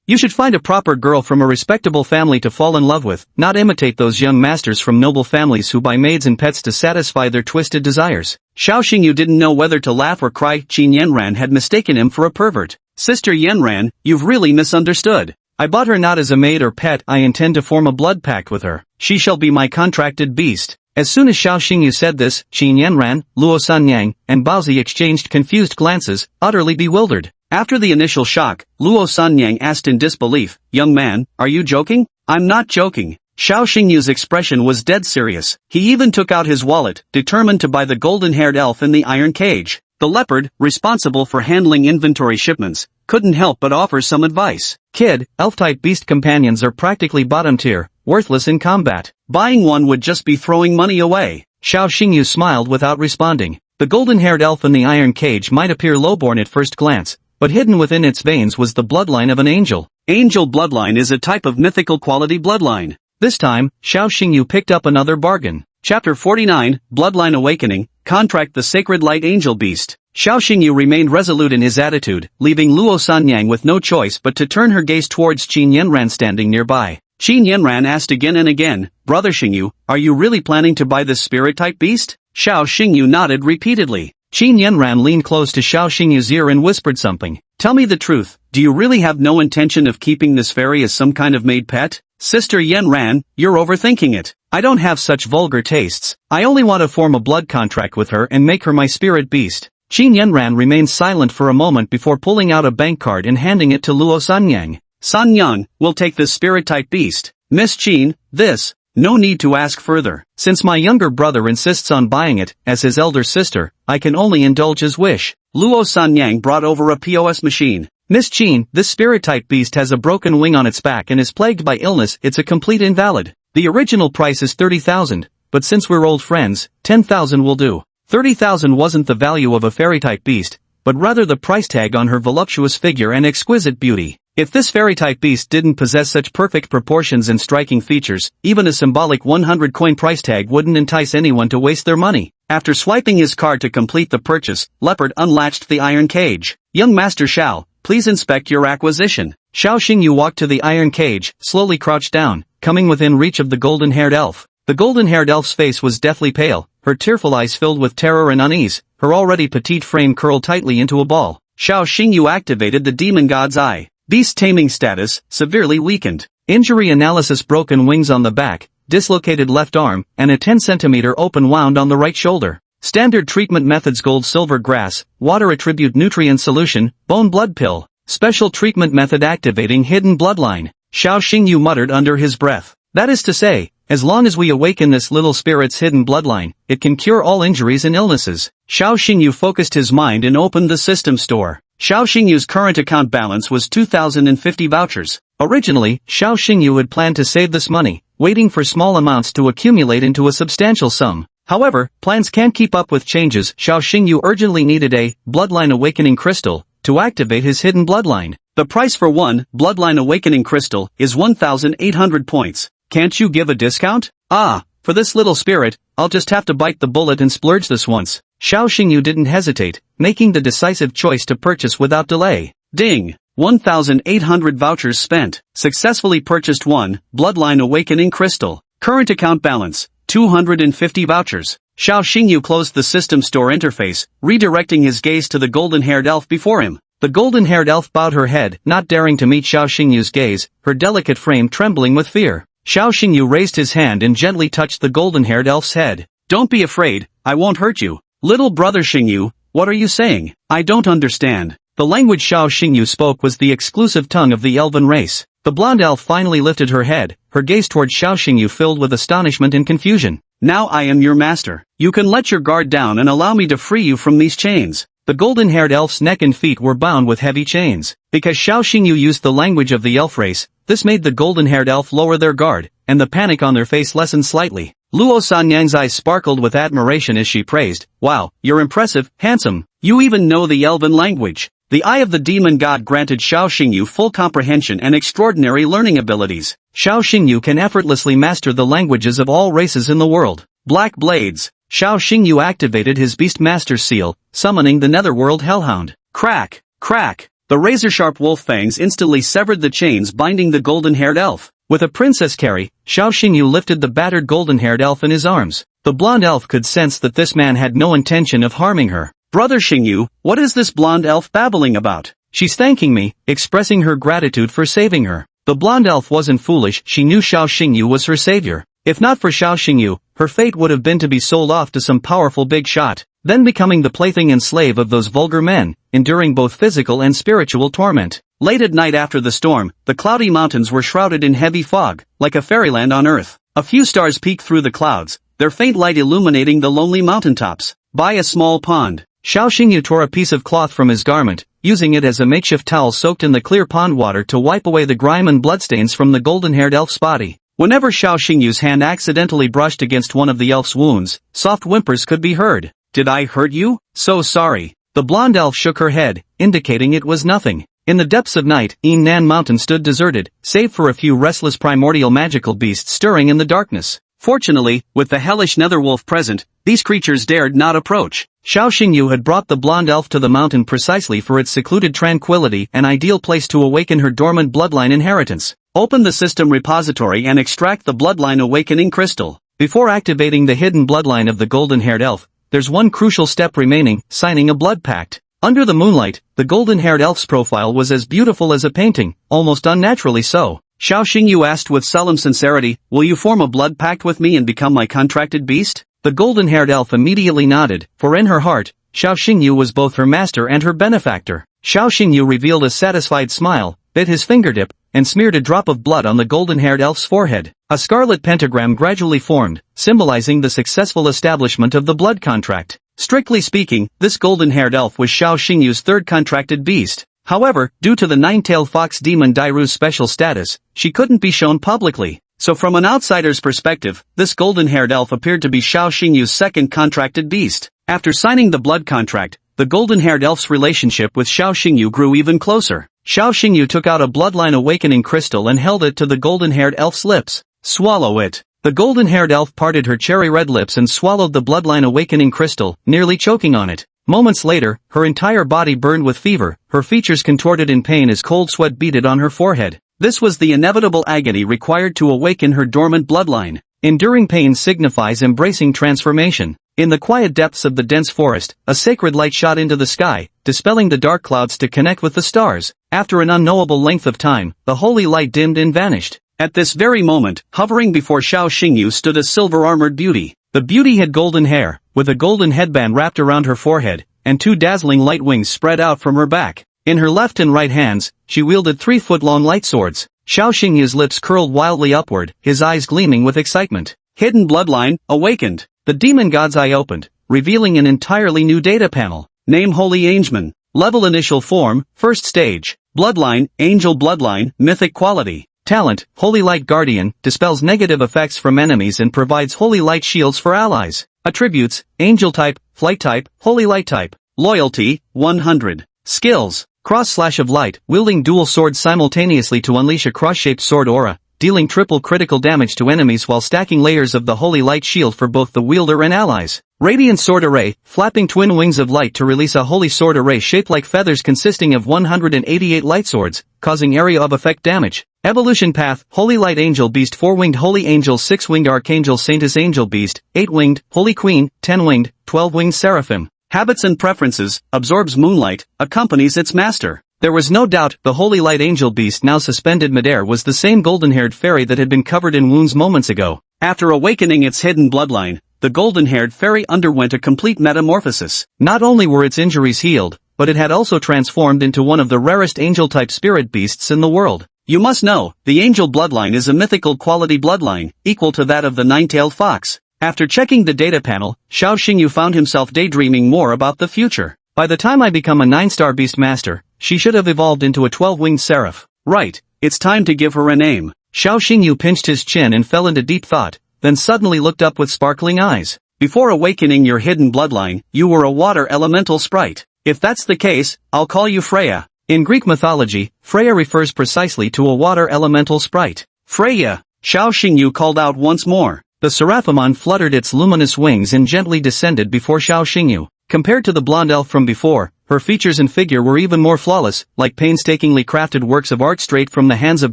You should find a proper girl from a respectable family to fall in love with, not imitate those young masters from noble families who buy maids and pets to satisfy their twisted desires. Xiao Xingyu didn't know whether to laugh or cry. Qin Yanran had mistaken him for a pervert. Sister Yanran, you've really misunderstood. I bought her not as a maid or pet. I intend to form a blood pact with her. She shall be my contracted beast. As soon as Xiao Xingyu said this, Qin Yanran, Luo Sanyang, and Baozi exchanged confused glances, utterly bewildered. After the initial shock, Luo Sanyang asked in disbelief, Young man, are you joking? I'm not joking. Xiao Xingyu's expression was dead serious. He even took out his wallet, determined to buy the golden-haired elf in the iron cage. The leopard, responsible for handling inventory shipments, couldn't help but offer some advice. Kid, elf-type beast companions are practically bottom tier, worthless in combat. Buying one would just be throwing money away. Xiao Xingyu smiled without responding. The golden-haired elf in the iron cage might appear lowborn at first glance, but hidden within its veins was the bloodline of an angel. Angel bloodline is a type of mythical quality bloodline. This time, Xiao Xingyu picked up another bargain. Chapter 49, Bloodline Awakening, Contract the Sacred Light Angel Beast. Xiao Xingyu remained resolute in his attitude, leaving Luo Sanyang with no choice but to turn her gaze towards Qin Yanran standing nearby. Qin Yanran asked again and again, Brother Xingyu, are you really planning to buy this spirit-type beast? Xiao Xingyu nodded repeatedly. Qin Yanran leaned close to Xiao Xingyu's ear and whispered something. Tell me the truth, do you really have no intention of keeping this fairy as some kind of maid pet? Sister Yanran, you're overthinking it. I don't have such vulgar tastes. I only want to form a blood contract with her and make her my spirit beast. Qin Yanran remained silent for a moment before pulling out a bank card and handing it to Luo Sanyang. Sanyang, we'll take this spirit-type beast. Miss Qin, this. No need to ask further. Since my younger brother insists on buying it, as his elder sister, I can only indulge his wish. Luo Sanyang brought over a POS machine. Miss Qin, this spirit-type beast has a broken wing on its back and is plagued by illness. It's a complete invalid. The original price is 30,000, but since we're old friends, 10,000 will do. 30,000 wasn't the value of a fairy-type beast, but rather the price tag on her voluptuous figure and exquisite beauty. If this fairy-type beast didn't possess such perfect proportions and striking features, even a symbolic 100 coin price tag wouldn't entice anyone to waste their money. After swiping his card to complete the purchase, Leopard unlatched the iron cage. Young Master Xiao, please inspect your acquisition. Xiao Xingyu walked to the iron cage, slowly crouched down, coming within reach of the golden-haired elf. The golden-haired elf's face was deathly pale, her tearful eyes filled with terror and unease, her already petite frame curled tightly into a ball. Xiao Xingyu activated the demon god's eye. Beast taming status, severely weakened. Injury analysis: broken wings on the back, dislocated left arm, and a 10 cm open wound on the right shoulder. Standard treatment methods: gold silver grass, water attribute nutrient solution, bone blood pill. Special treatment method: activating hidden bloodline. Xiao Xingyu muttered under his breath. That is to say, as long as we awaken this little spirit's hidden bloodline, it can cure all injuries and illnesses. Xiao Xingyu focused his mind and opened the system store. Xiao Xingyu's current account balance was 2,050 vouchers. Originally, Xiao Xingyu had planned to save this money, waiting for small amounts to accumulate into a substantial sum. However, plans can't keep up with changes. Xiao Xingyu urgently needed a Bloodline Awakening Crystal to activate his hidden bloodline. The price for one Bloodline Awakening Crystal is 1,800 points. Can't you give a discount? For this little spirit, I'll just have to bite the bullet and splurge this once. Xiao Xingyu didn't hesitate, making the decisive choice to purchase without delay. Ding! 1,800 vouchers spent. Successfully purchased one Bloodline Awakening Crystal. Current account balance, 250 vouchers. Xiao Xingyu closed the system store interface, redirecting his gaze to the golden-haired elf before him. The golden-haired elf bowed her head, not daring to meet Xiao Xingyu's gaze, her delicate frame trembling with fear. Xiao Xingyu raised his hand and gently touched the golden-haired elf's head. Don't be afraid, I won't hurt you. Little brother Xingyu, what are you saying? I don't understand. The language Xiao Xingyu spoke was the exclusive tongue of the elven race. The blonde elf finally lifted her head, her gaze toward Xiao Xingyu filled with astonishment and confusion. Now I am your master. You can let your guard down and allow me to free you from these chains. The golden-haired elf's neck and feet were bound with heavy chains. Because Xiao Xingyu used the language of the elf race, this made the golden-haired elf lower their guard, and the panic on their face lessened slightly. Luo Sanyang's eyes sparkled with admiration as she praised, "Wow, you're impressive, handsome. You even know the elven language." The eye of the demon god granted Xiao Xingyu full comprehension and extraordinary learning abilities. Xiao Xingyu can effortlessly master the languages of all races in the world. Black blades. Xiao Xingyu activated his Beast Master seal, summoning the Netherworld Hellhound. Crack! Crack! The razor-sharp wolf fangs instantly severed the chains binding the golden-haired elf. With a princess carry, Xiao Xingyu lifted the battered golden-haired elf in his arms. The blonde elf could sense that this man had no intention of harming her. Brother Xingyu, what is this blonde elf babbling about? She's thanking me, expressing her gratitude for saving her. The blonde elf wasn't foolish, she knew Xiao Xingyu was her savior. If not for Xiao Xingyu, her fate would have been to be sold off to some powerful big shot, then becoming the plaything and slave of those vulgar men, enduring both physical and spiritual torment. Late at night after the storm, the cloudy mountains were shrouded in heavy fog, like a fairyland on earth. A few stars peeked through the clouds, their faint light illuminating the lonely mountaintops. By a small pond, Xiao Xingyu tore a piece of cloth from his garment, using it as a makeshift towel soaked in the clear pond water to wipe away the grime and bloodstains from the golden-haired elf's body. Whenever Xiao Xingyu's hand accidentally brushed against one of the elf's wounds, soft whimpers could be heard. Did I hurt you? So sorry. The blonde elf shook her head, indicating it was nothing. In the depths of night, Nan Mountain stood deserted, save for a few restless primordial magical beasts stirring in the darkness. Fortunately, with the hellish netherwolf present, these creatures dared not approach. Xiao Xingyu had brought the blonde elf to the mountain precisely for its secluded tranquility, an ideal place to awaken her dormant bloodline inheritance. Open the system repository and extract the bloodline awakening crystal. Before activating the hidden bloodline of the golden-haired elf, there's one crucial step remaining, signing a blood pact. Under the moonlight, the golden-haired elf's profile was as beautiful as a painting, almost unnaturally so. Xiao Xingyu asked with solemn sincerity, "Will you form a blood pact with me and become my contracted beast?" The golden-haired elf immediately nodded, for in her heart, Xiao Xingyu was both her master and her benefactor. Xiao Xingyu revealed a satisfied smile, bit his fingertip, and smeared a drop of blood on the golden-haired elf's forehead. A scarlet pentagram gradually formed, symbolizing the successful establishment of the blood contract. Strictly speaking, this golden-haired elf was Xiao Xingyu's third contracted beast. However, due to the nine-tailed fox demon Dairu's special status, she couldn't be shown publicly. So from an outsider's perspective, this golden-haired elf appeared to be Xiao Xingyu's second contracted beast. After signing the blood contract, the golden-haired elf's relationship with Xiao Xingyu grew even closer. Xiao Xingyu took out a bloodline awakening crystal and held it to the golden-haired elf's lips. "Swallow it." The golden-haired elf parted her cherry-red lips and swallowed the bloodline awakening crystal, nearly choking on it. Moments later, her entire body burned with fever, her features contorted in pain as cold sweat beaded on her forehead. This was the inevitable agony required to awaken her dormant bloodline. Enduring pain signifies embracing transformation. In the quiet depths of the dense forest, a sacred light shot into the sky, dispelling the dark clouds to connect with the stars. After an unknowable length of time, the holy light dimmed and vanished. At this very moment, hovering before Xiao Xingyu stood a silver-armored beauty. The beauty had golden hair, with a golden headband wrapped around her forehead, and two dazzling light wings spread out from her back. In her left and right hands, she wielded 3-foot-long light swords. Xiao Xingyu's lips curled wildly upward, his eyes gleaming with excitement. Hidden bloodline, awakened. The demon god's eye opened, revealing an entirely new data panel. Name Holy Angeman. Level initial form, first stage. Bloodline, angel bloodline, mythic quality. Talent, Holy Light Guardian, dispels negative effects from enemies and provides holy light shields for allies. Attributes, angel type, flight type, holy light type. Loyalty, 100. Skills, cross-slash of light, wielding dual swords simultaneously to unleash a cross-shaped sword aura, dealing triple critical damage to enemies while stacking layers of the holy light shield for both the wielder and allies. Radiant sword array, flapping twin wings of light to release a holy sword array shaped like feathers consisting of 188 light swords, causing area of effect damage. Evolution path, Holy Light Angel Beast 4-winged Holy Angel 6-winged Archangel Saintess Angel Beast, 8-winged, Holy Queen, 10-winged, 12-winged Seraphim. Habits and preferences, absorbs moonlight, accompanies its master. There was no doubt the Holy Light Angel Beast now suspended midair was the same golden-haired fairy that had been covered in wounds moments ago. After awakening its hidden bloodline, the golden-haired fairy underwent a complete metamorphosis. Not only were its injuries healed, but it had also transformed into one of the rarest angel-type spirit beasts in the world. You must know, the angel bloodline is a mythical quality bloodline, equal to that of the nine-tailed fox. After checking the data panel, Xiao Xingyu found himself daydreaming more about the future. By the time I become a 9-star beast master, she should have evolved into a 12-winged seraph. Right, it's time to give her a name. Xiao Xingyu pinched his chin and fell into deep thought, then suddenly looked up with sparkling eyes. Before awakening your hidden bloodline, you were a water elemental sprite. If that's the case, I'll call you Freya. In Greek mythology, Freya refers precisely to a water elemental sprite. Freya, Xiao Xingyu called out once more. The Seraphimon fluttered its luminous wings and gently descended before Xiao Xingyu. Compared to the blonde elf from before, her features and figure were even more flawless, like painstakingly crafted works of art straight from the hands of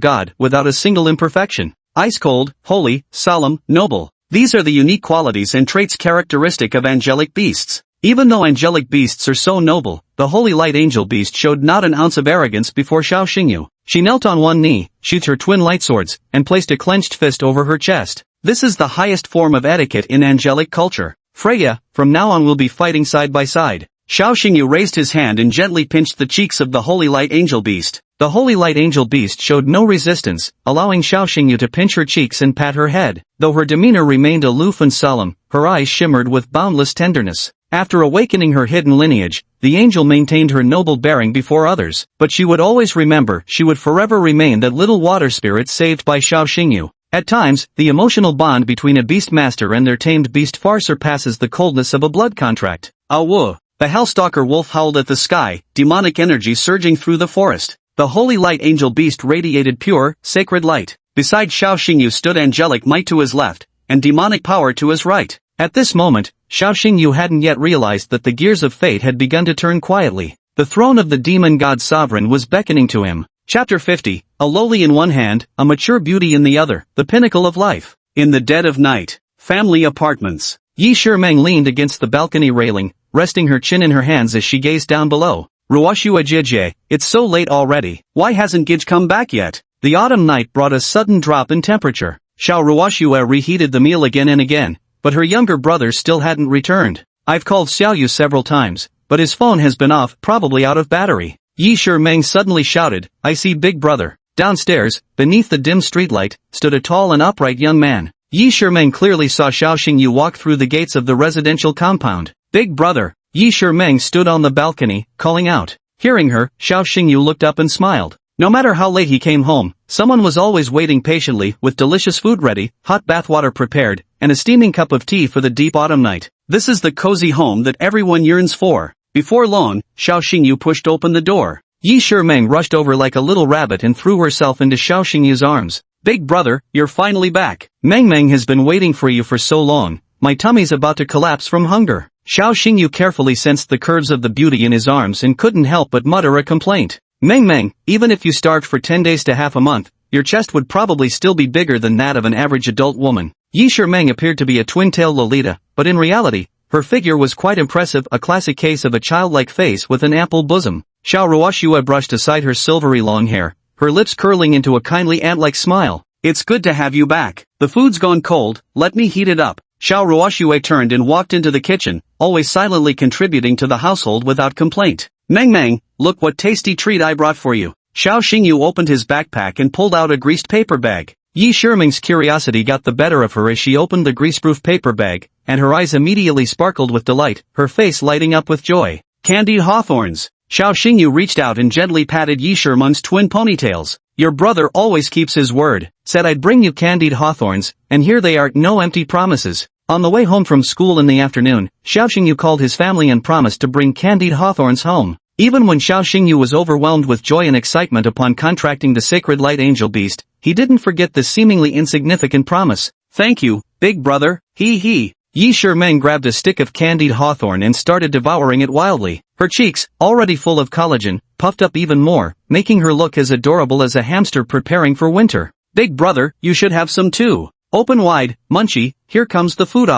God, without a single imperfection. Ice-cold, holy, solemn, noble. These are the unique qualities and traits characteristic of angelic beasts. Even though angelic beasts are so noble, the Holy Light Angel Beast showed not an ounce of arrogance before Xiao Xingyu. She knelt on one knee, sheathed her twin light swords, and placed a clenched fist over her chest. This is the highest form of etiquette in angelic culture. Freya, from now on we'll be fighting side by side. Xiao Xingyu raised his hand and gently pinched the cheeks of the Holy Light Angel Beast. The Holy Light Angel Beast showed no resistance, allowing Xiao Xingyu to pinch her cheeks and pat her head. Though her demeanor remained aloof and solemn, her eyes shimmered with boundless tenderness. After awakening her hidden lineage, the angel maintained her noble bearing before others, but she would always remember, she would forever remain that little water spirit saved by Xiao Xingyu. At times, the emotional bond between a beast master and their tamed beast far surpasses the coldness of a blood contract. Awoo! The Hellstalker wolf howled at the sky, demonic energy surging through the forest. The Holy Light Angel Beast radiated pure, sacred light. Beside Xiao Xingyu stood angelic might to his left, and demonic power to his right. At this moment, Xiao Xingyu hadn't yet realized that the gears of fate had begun to turn quietly. The throne of the demon god sovereign was beckoning to him. Chapter 50, a lowly in one hand, a mature beauty in the other, the pinnacle of life. In the dead of night, family apartments. Yi Shimeng leaned against the balcony railing, resting her chin in her hands as she gazed down below. Ruoshua Jie, it's so late already, why hasn't Gij come back yet? The autumn night brought a sudden drop in temperature. Xiao Ruoshua reheated the meal again and again, but her younger brother still hadn't returned. I've called Xiaoyu several times, but his phone has been off, probably out of battery. Yi Shimeng suddenly shouted, I see big brother. Downstairs, beneath the dim streetlight, stood a tall and upright young man. Yi Shimeng clearly saw Xiao Xingyu walk through the gates of the residential compound. Big brother. Yi Shimeng stood on the balcony, calling out. Hearing her, Xiao Xingyu looked up and smiled. No matter how late he came home, someone was always waiting patiently with delicious food ready, hot bathwater prepared, and a steaming cup of tea for the deep autumn night. This is the cozy home that everyone yearns for. Before long, Xiao Xingyu pushed open the door. Yi Shimeng rushed over like a little rabbit and threw herself into Xiao Xingyu's arms. Big brother, you're finally back. Meng has been waiting for you for so long. My tummy's about to collapse from hunger. Xiao Xingyu carefully sensed the curves of the beauty in his arms and couldn't help but mutter a complaint. Meng, even if you starved for 10 days to half a month, your chest would probably still be bigger than that of an average adult woman. Yi Shimeng appeared to be a twin-tailed Lolita, but in reality, her figure was quite impressive, a classic case of a childlike face with an ample bosom. Xiao Ruoshua brushed aside her silvery long hair, her lips curling into a kindly ant-like smile. It's good to have you back. The food's gone cold, let me heat it up. Xiao Ruoshua turned and walked into the kitchen, always silently contributing to the household without complaint. Meng, look what tasty treat I brought for you. Xiao Xingyu opened his backpack and pulled out a greased paper bag. Yi Shimeng's curiosity got the better of her as she opened the greaseproof paper bag, and her eyes immediately sparkled with delight, her face lighting up with joy. Candied hawthorns. Xiao Xingyu reached out and gently patted Yi Shimeng's twin ponytails. Your brother always keeps his word. Said I'd bring you candied hawthorns, and here they are, no empty promises. On the way home from school in the afternoon, Xiao Xingyu called his family and promised to bring candied hawthorns home. Even when Xiao Xingyu was overwhelmed with joy and excitement upon contracting the sacred light angel beast, he didn't forget this seemingly insignificant promise. Thank you, big brother, he. Yi Shimeng grabbed a stick of candied hawthorn and started devouring it wildly. Her cheeks, already full of collagen, puffed up even more, making her look as adorable as a hamster preparing for winter. Big brother, you should have some too. Open wide, Munchie, here comes the food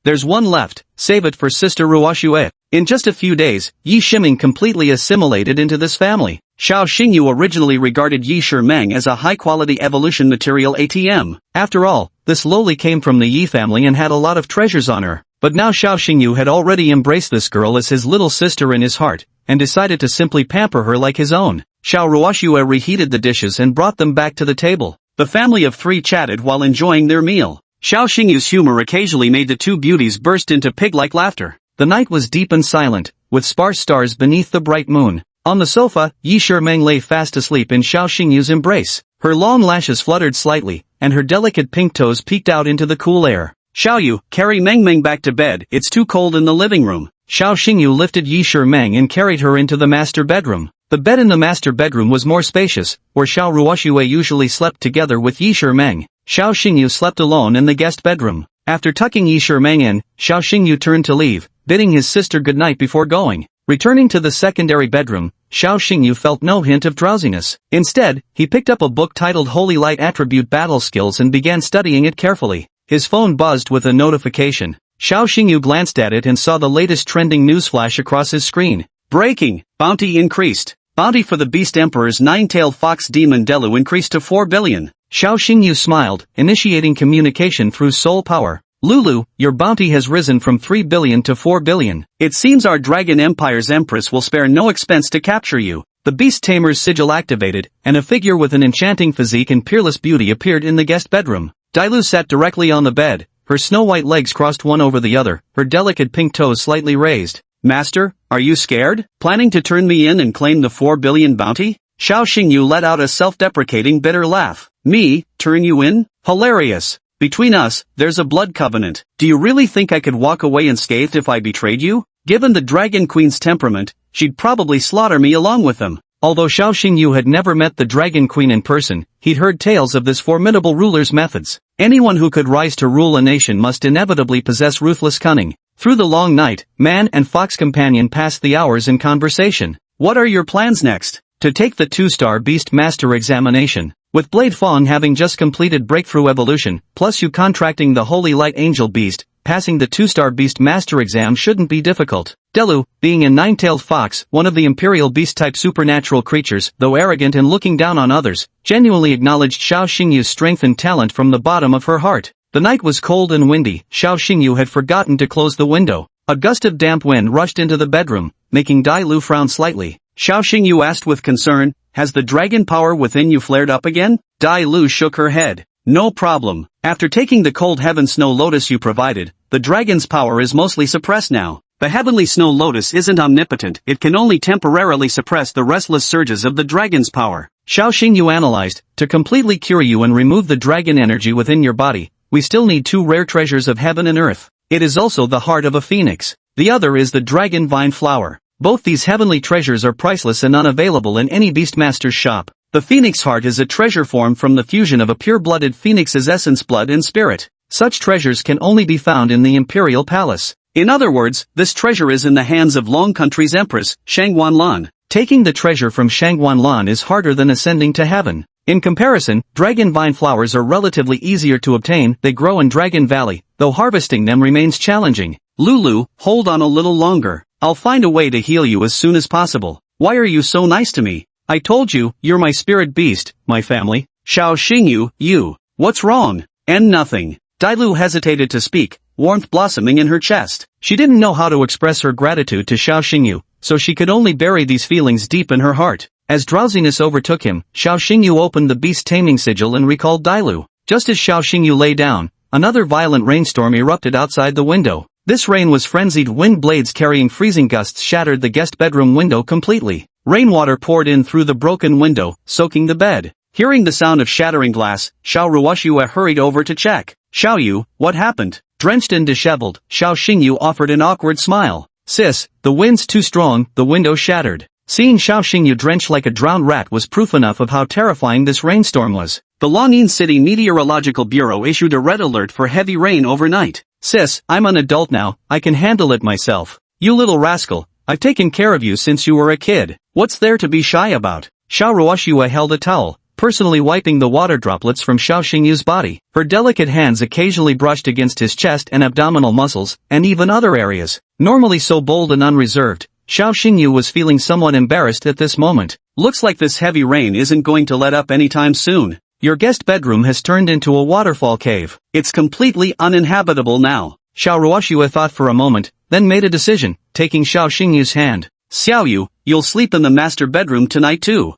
There's one left, save it for Sister Ruoxue. In just a few days, Yi Shimeng completely assimilated into this family. Xiao Xingyu originally regarded Yi Shimeng as a high-quality evolution material ATM. After all, this lowly came from the Yi family and had a lot of treasures on her. But now Xiao Xingyu had already embraced this girl as his little sister in his heart, and decided to simply pamper her like his own. Xiao Ruoxue reheated the dishes and brought them back to the table. The family of three chatted while enjoying their meal. Xiao Xingyu's humor occasionally made the two beauties burst into pig-like laughter. The night was deep and silent, with sparse stars beneath the bright moon. On the sofa, Yi Shimeng lay fast asleep in Xiao Xingyu's embrace. Her long lashes fluttered slightly, and her delicate pink toes peeked out into the cool air. Xiaoyu, carry Meng Meng back to bed, it's too cold in the living room. Xiao Xingyu lifted Yi Shimeng and carried her into the master bedroom. The bed in the master bedroom was more spacious, where Xiao Ruoxue usually slept together with Yi Shimeng. Xiao Xingyu slept alone in the guest bedroom. After tucking Yi Shimeng in, Xiao Xingyu turned to leave, bidding his sister goodnight before going. Returning to the secondary bedroom, Xiao Xingyu felt no hint of drowsiness. Instead, he picked up a book titled Holy Light Attribute Battle Skills and began studying it carefully. His phone buzzed with a notification. Xiao Xingyu glanced at it and saw the latest trending news flash across his screen. Breaking! Bounty increased. Bounty for the Beast Emperor's nine-tailed fox demon Delu increased to 4 billion. Xiao Xingyu smiled, initiating communication through soul power. Lulu, your bounty has risen from 3 billion to 4 billion. It seems our Dragon Empire's Empress will spare no expense to capture you. The Beast Tamer's sigil activated, and a figure with an enchanting physique and peerless beauty appeared in the guest bedroom. Dailu sat directly on the bed, her snow-white legs crossed one over the other, her delicate pink toes slightly raised. Master, are you scared? Planning to turn me in and claim the 4 billion bounty? Xiao Xingyu let out a self-deprecating bitter laugh. Me, turn you in? Hilarious. Between us, there's a blood covenant. Do you really think I could walk away unscathed if I betrayed you? Given the Dragon Queen's temperament, she'd probably slaughter me along with them. Although Xiao Xingyu had never met the Dragon Queen in person, he'd heard tales of this formidable ruler's methods. Anyone who could rise to rule a nation must inevitably possess ruthless cunning. Through the long night, man and fox companion passed the hours in conversation. What are your plans next? To take the 2-star Beast Master examination. With Blade Fong having just completed Breakthrough Evolution, plus you contracting the Holy Light Angel Beast, passing the 2-star Beast Master exam shouldn't be difficult. Delu, being a nine-tailed fox, one of the Imperial Beast-type supernatural creatures, though arrogant and looking down on others, genuinely acknowledged Xiao Xingyu's strength and talent from the bottom of her heart. The night was cold and windy. Xiao Xingyu had forgotten to close the window. A gust of damp wind rushed into the bedroom, making Dai Lu frown slightly. Xiao Xingyu asked with concern, has the dragon power within you flared up again? Dai Lu shook her head. No problem. After taking the cold heaven snow lotus you provided, the dragon's power is mostly suppressed now. The heavenly snow lotus isn't omnipotent, it can only temporarily suppress the restless surges of the dragon's power. Xiao Xingyu analyzed, to completely cure you and remove the dragon energy within your body, we still need 2 rare treasures of heaven and earth. It is also the heart of a phoenix. The other is the dragon vine flower. Both these heavenly treasures are priceless and unavailable in any Beastmaster's shop. The phoenix heart is a treasure formed from the fusion of a pure-blooded phoenix's essence, blood and spirit. Such treasures can only be found in the Imperial Palace. In other words, this treasure is in the hands of Long Country's Empress, Shangguanlan. Taking the treasure from Shangguanlan is harder than ascending to heaven. In comparison, dragon vine flowers are relatively easier to obtain, they grow in Dragon Valley, though harvesting them remains challenging. Lulu, hold on a little longer. I'll find a way to heal you as soon as possible. Why are you so nice to me? I told you, you're my spirit beast, my family. Xiao Xingyu, you. What's wrong? And nothing. Dailu hesitated to speak, warmth blossoming in her chest. She didn't know how to express her gratitude to Xiao Xingyu, so she could only bury these feelings deep in her heart. As drowsiness overtook him, Xiao Xingyu opened the beast taming sigil and recalled Dailu. Just as Xiao Xingyu lay down, another violent rainstorm erupted outside the window. This rain was frenzied. Wind blades carrying freezing gusts shattered the guest bedroom window completely. Rainwater poured in through the broken window, soaking the bed. Hearing the sound of shattering glass, Xiao Ruoxue hurried over to check. Xiaoyu, what happened? Drenched and disheveled, Xiao Xingyu offered an awkward smile. Sis, the wind's too strong, the window shattered. Seeing Xiao Xingyu drenched like a drowned rat was proof enough of how terrifying this rainstorm was. The Longyin City Meteorological Bureau issued a red alert for heavy rain overnight. Sis, I'm an adult now, I can handle it myself. You little rascal, I've taken care of you since you were a kid. What's there to be shy about? Xiao Ruoxue held a towel, personally wiping the water droplets from Xiao Xingyu's body. Her delicate hands occasionally brushed against his chest and abdominal muscles, and even other areas. Normally so bold and unreserved, Xiao Xingyu was feeling somewhat embarrassed at this moment. Looks like this heavy rain isn't going to let up anytime soon. Your guest bedroom has turned into a waterfall cave. It's completely uninhabitable now. Xiao Ruoxue thought for a moment, then made a decision, taking Xiao Xingyu's hand. Xiaoyu, you'll sleep in the master bedroom tonight too.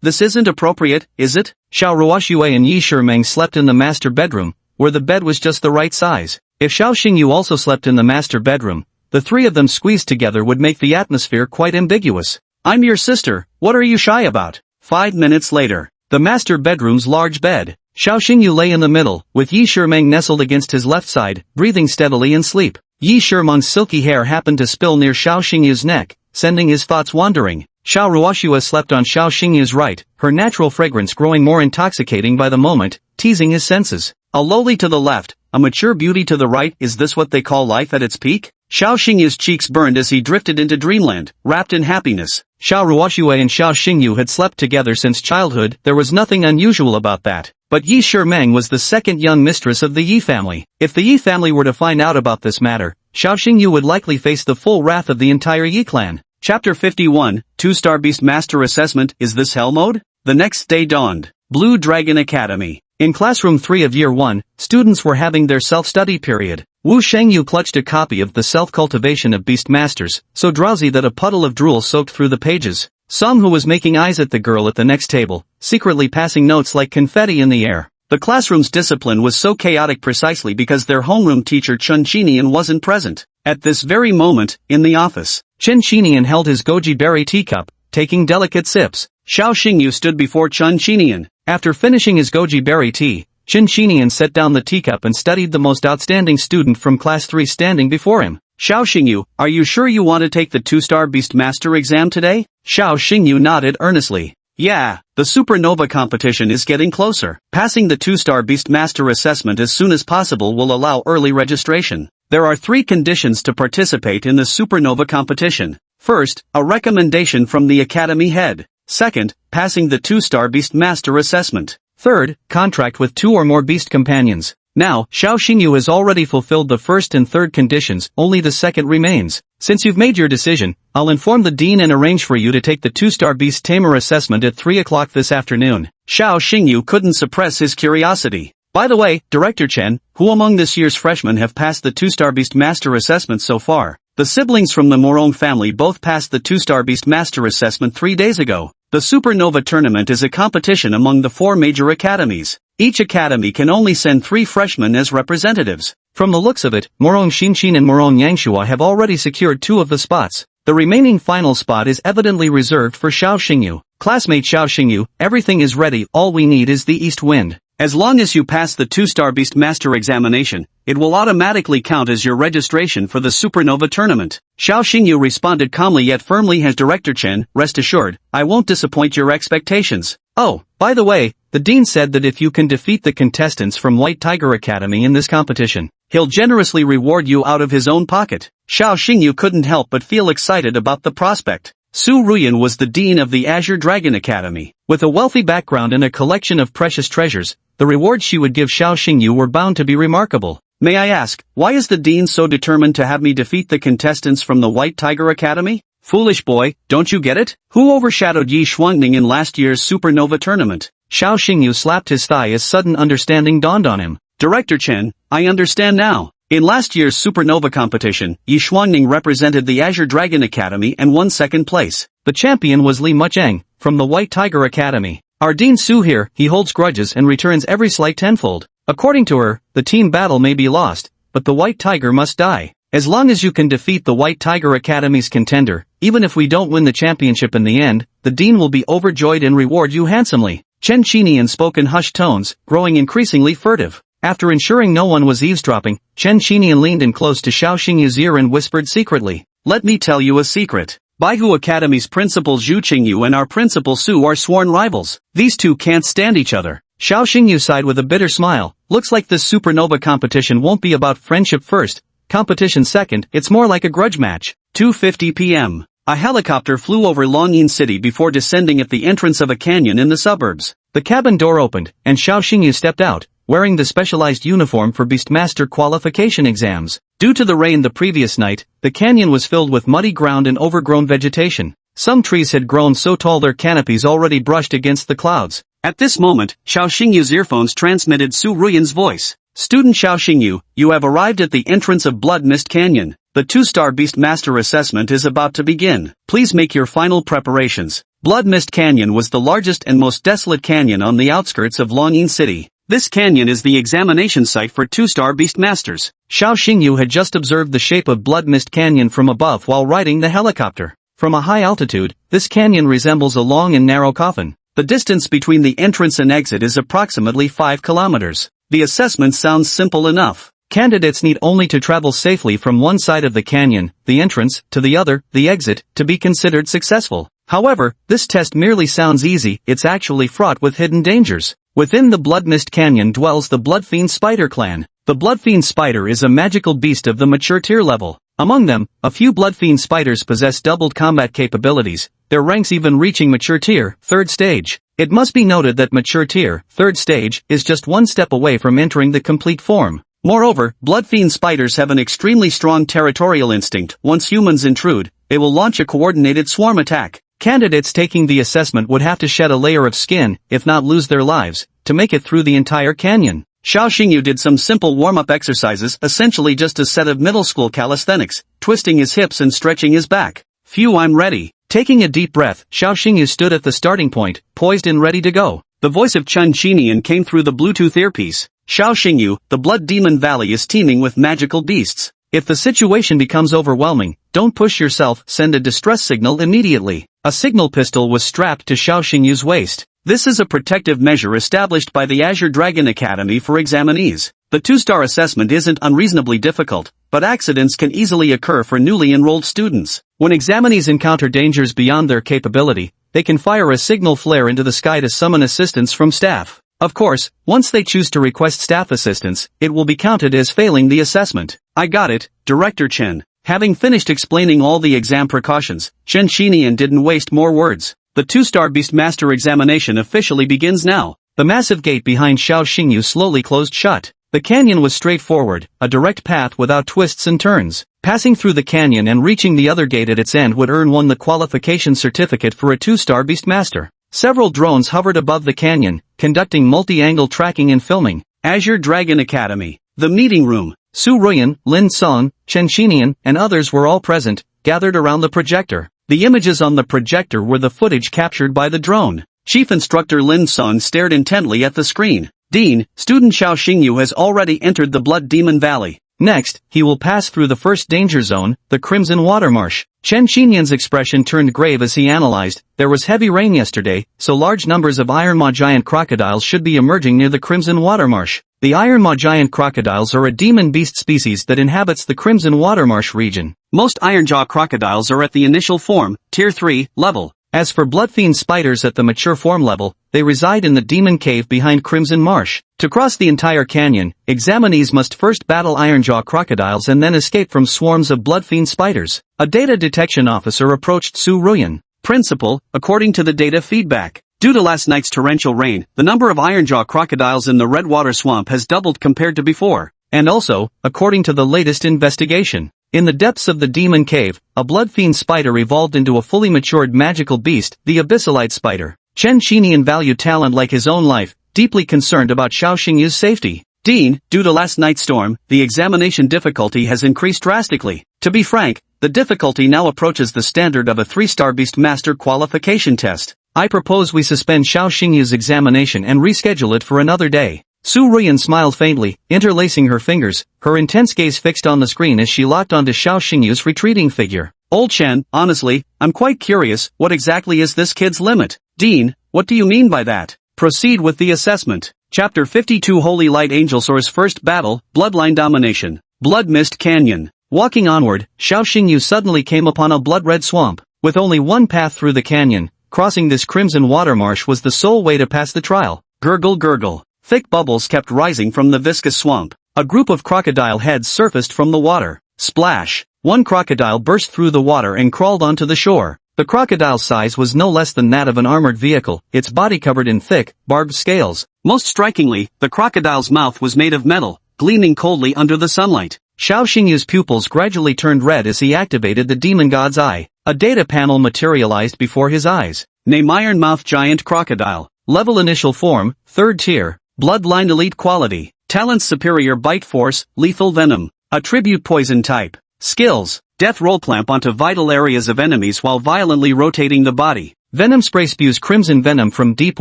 This isn't appropriate, is it? Xiao Ruoxue and Yi Shimeng slept in the master bedroom, where the bed was just the right size. If Xiao Xingyu also slept in the master bedroom, the three of them squeezed together would make the atmosphere quite ambiguous. I'm your sister, what are you shy about? 5 minutes later. The master bedroom's large bed. Xiao Xingyu lay in the middle, with Yi Shimeng nestled against his left side, breathing steadily in sleep. Yi Shimeng's silky hair happened to spill near Xiao Xingyu's neck, sending his thoughts wandering. Xiao Ruoxue slept on Xiao Xingyu's right, her natural fragrance growing more intoxicating by the moment, teasing his senses. A lowly to the left, a mature beauty to the right, is this what they call life at its peak? Xiao Xingyu's cheeks burned as he drifted into dreamland, wrapped in happiness. Xiao Ruoxue and Xiao Xingyu had slept together since childhood, there was nothing unusual about that. But Yi Shimeng was the second young mistress of the Yi family. If the Yi family were to find out about this matter, Xiao Xingyu would likely face the full wrath of the entire Yi clan. Chapter 51, 2-Star Beast Master Assessment. Is this hell mode? The next day dawned. Blue Dragon Academy. In classroom 3 of year 1, students were having their self-study period. Wu Shengyu clutched a copy of the Self-Cultivation of Beast Masters, so drowsy that a puddle of drool soaked through the pages. Song, who was making eyes at the girl at the next table, secretly passing notes like confetti in the air. The classroom's discipline was so chaotic precisely because their homeroom teacher Chun Chinian wasn't present. At this very moment, in the office, Chun Chinian held his goji berry teacup, taking delicate sips. Xiao Xingyu stood before Chun Chinian. After finishing his goji berry tea, Chun Chinian set down the teacup and studied the most outstanding student from class 3 standing before him. Xiao Xingyu, are you sure you want to take the 2-Star Beast Master exam today? Xiao Xingyu nodded earnestly. Yeah, the Supernova competition is getting closer. Passing the 2-Star Beast Master assessment as soon as possible will allow early registration. There are 3 conditions to participate in the Supernova competition. First, a recommendation from the Academy head. Second, passing the 2-Star Beast Master assessment. Third, contract with 2 or more beast companions. Now, Xiao Xingyu has already fulfilled the first and third conditions, only the second remains. Since you've made your decision, I'll inform the dean and arrange for you to take the 2-Star Beast Tamer assessment at 3 o'clock this afternoon. Xiao Xingyu couldn't suppress his curiosity. By the way, Director Chen, who among this year's freshmen have passed the 2-Star Beast Master assessment so far? The siblings from the Morong family both passed the 2-Star Beast Master assessment 3 days ago. The Supernova tournament is a competition among the 4 major academies. Each academy can only send 3 freshmen as representatives. From the looks of it, Morong Xinxin and Morong Yangshua have already secured 2 of the spots. The remaining final spot is evidently reserved for Xiao Xingyu. Classmate Xiao Xingyu, everything is ready, all we need is the east wind. As long as you pass the 2-Star Beast Master examination, it will automatically count as your registration for the Supernova tournament. Xiao Xingyu responded calmly yet firmly. As Director Chen, rest assured, I won't disappoint your expectations. Oh, by the way, the dean said that if you can defeat the contestants from White Tiger Academy in this competition, he'll generously reward you out of his own pocket. Xiao Xingyu couldn't help but feel excited about the prospect. Su Ruyan was the dean of the Azure Dragon Academy. With a wealthy background and a collection of precious treasures, the rewards she would give Xiao Xingyu were bound to be remarkable. May I ask, why is the dean so determined to have me defeat the contestants from the White Tiger Academy? Foolish boy, don't you get it? Who overshadowed Yi Shuangning in last year's Supernova tournament? Xiao Xingyu slapped his thigh as sudden understanding dawned on him. Director Chen, I understand now. In last year's Supernova competition, Yi Shuangning represented the Azure Dragon Academy and won 2nd place. The champion was Li Mucheng, from the White Tiger Academy. Our Dean Su here, he holds grudges and returns every slight tenfold. According to her, the team battle may be lost, but the White Tiger must die. As long as you can defeat the White Tiger Academy's contender, even if we don't win the championship in the end, the Dean will be overjoyed and reward you handsomely. Chen Chinian spoke in hushed tones, growing increasingly furtive. After ensuring no one was eavesdropping, Chen Chinian leaned in close to Xiao Xingyu's ear and whispered secretly, "Let me tell you a secret. Baihu Academy's principal Zhu Qingyu and our principal Su are sworn rivals. These two can't stand each other." Xiao Xingyu sighed with a bitter smile. Looks like this supernova competition won't be about friendship first, competition second, it's more like a grudge match. 2:50 p.m. A helicopter flew over Longyin City before descending at the entrance of a canyon in the suburbs. The cabin door opened, and Xiao Xingyu stepped out, wearing the specialized uniform for Beastmaster qualification exams. Due to the rain the previous night, the canyon was filled with muddy ground and overgrown vegetation. Some trees had grown so tall their canopies already brushed against the clouds. At this moment, Xiao Xingyu's earphones transmitted Su Ruyan's voice. Student Xiao Xingyu, you have arrived at the entrance of Blood Mist Canyon. The 2-star Beastmaster assessment is about to begin. Please make your final preparations. Blood Mist Canyon was the largest and most desolate canyon on the outskirts of Longyin City. This canyon is the examination site for 2-star Beastmasters. Xiao Xingyu had just observed the shape of Blood Mist Canyon from above while riding the helicopter. From a high altitude, this canyon resembles a long and narrow coffin. The distance between the entrance and exit is approximately 5 kilometers. The assessment sounds simple enough. Candidates need only to travel safely from one side of the canyon, the entrance, to the other, the exit, to be considered successful. However, this test merely sounds easy, it's actually fraught with hidden dangers. Within the Blood Mist Canyon dwells the Bloodfiend Spider clan. The Bloodfiend Spider is a magical beast of the mature tier level. Among them, a few Bloodfiend Spiders possess doubled combat capabilities, their ranks even reaching mature tier, 3rd stage. It must be noted that mature tier, 3rd stage, is just one step away from entering the complete form. Moreover, Bloodfiend Spiders have an extremely strong territorial instinct. Once humans intrude, they will launch a coordinated swarm attack. Candidates taking the assessment would have to shed a layer of skin, if not lose their lives, to make it through the entire canyon. Xiao Xingyu did some simple warm-up exercises, essentially just a set of middle school calisthenics, twisting his hips and stretching his back. Phew, I'm ready. Taking a deep breath, Xiao Xingyu stood at the starting point, poised and ready to go. The voice of Chen Xinian came through the Bluetooth earpiece. Xiao Xingyu, the Blood Demon Valley is teeming with magical beasts. If the situation becomes overwhelming, don't push yourself, send a distress signal immediately. A signal pistol was strapped to Xiao Xingyu's waist. This is a protective measure established by the Azure Dragon Academy for examinees. The 2-star assessment isn't unreasonably difficult, but accidents can easily occur for newly enrolled students. When examinees encounter dangers beyond their capability, they can fire a signal flare into the sky to summon assistance from staff. Of course, once they choose to request staff assistance, it will be counted as failing the assessment. I got it, Director Chen. Having finished explaining all the exam precautions, Chen Xinian didn't waste more words. The 2-star Beastmaster examination officially begins now. The massive gate behind Xiao Xingyu slowly closed shut. The canyon was straightforward, a direct path without twists and turns. Passing through the canyon and reaching the other gate at its end would earn one the qualification certificate for a 2-star Beastmaster. Several drones hovered above the canyon, conducting multi-angle tracking and filming. Azure Dragon Academy. The meeting room. Su Ruyan, Lin Song, Chen Xinian, and others were all present, gathered around the projector. The images on the projector were the footage captured by the drone. Chief Instructor Lin Song stared intently at the screen. Dean, student Xiao Xingyu has already entered the Blood Demon Valley. Next, he will pass through the first danger zone, the Crimson Water Marsh. Chen Xinian's expression turned grave as he analyzed. There was heavy rain yesterday, so large numbers of Ironmaw giant crocodiles should be emerging near the Crimson Water Marsh. The Ironmaw giant crocodiles are a demon beast species that inhabits the Crimson Water Marsh region. Most Ironjaw crocodiles are at the initial form, Tier 3, level. As for Bloodfiend Spiders at the mature form level, they reside in the Demon Cave behind Crimson Marsh. To cross the entire canyon, examinees must first battle Ironjaw crocodiles and then escape from swarms of Bloodfiend Spiders. A data detection officer approached Su Ruyan. Principal, according to the data feedback, due to last night's torrential rain, the number of Ironjaw crocodiles in the Redwater Swamp has doubled compared to before. And also, according to the latest investigation, in the depths of the Demon Cave, a Bloodfiend Spider evolved into a fully matured magical beast, the Abyssalite Spider. Chen Xinian valued talent like his own life, deeply concerned about Xiao Xingyu's safety. Dean, due to last night's storm, the examination difficulty has increased drastically. To be frank, the difficulty now approaches the standard of a 3-star Beastmaster qualification test. I propose we suspend Xiao Xingyu's examination and reschedule it for another day. Su Ruyan smiled faintly, interlacing her fingers, her intense gaze fixed on the screen as she locked onto Xiao Xingyu's retreating figure. Old Chen, honestly, I'm quite curious, what exactly is this kid's limit? Dean, what do you mean by that? Proceed with the assessment. Chapter 52 Holy Light Angel Soar's First Battle, Bloodline Domination. Blood Mist Canyon. Walking onward, Xiao Xingyu suddenly came upon a blood-red swamp. With only one path through the canyon, crossing this crimson water marsh was the sole way to pass the trial. Gurgle gurgle. Thick bubbles kept rising from the viscous swamp. A group of crocodile heads surfaced from the water. Splash! One crocodile burst through the water and crawled onto the shore. The crocodile's size was no less than that of an armored vehicle, its body covered in thick, barbed scales. Most strikingly, the crocodile's mouth was made of metal, gleaming coldly under the sunlight. Xiao Xingyu's pupils gradually turned red as he activated the demon god's eye. A data panel materialized before his eyes. Name Iron Mouth Giant Crocodile. Level Initial Form, 3rd Tier. Bloodline Elite Quality. Talent Superior Bite Force, Lethal Venom. Attribute Poison Type. Skills. Death Roll Clamp onto vital areas of enemies while violently rotating the body. Venom Spray spews crimson venom from deep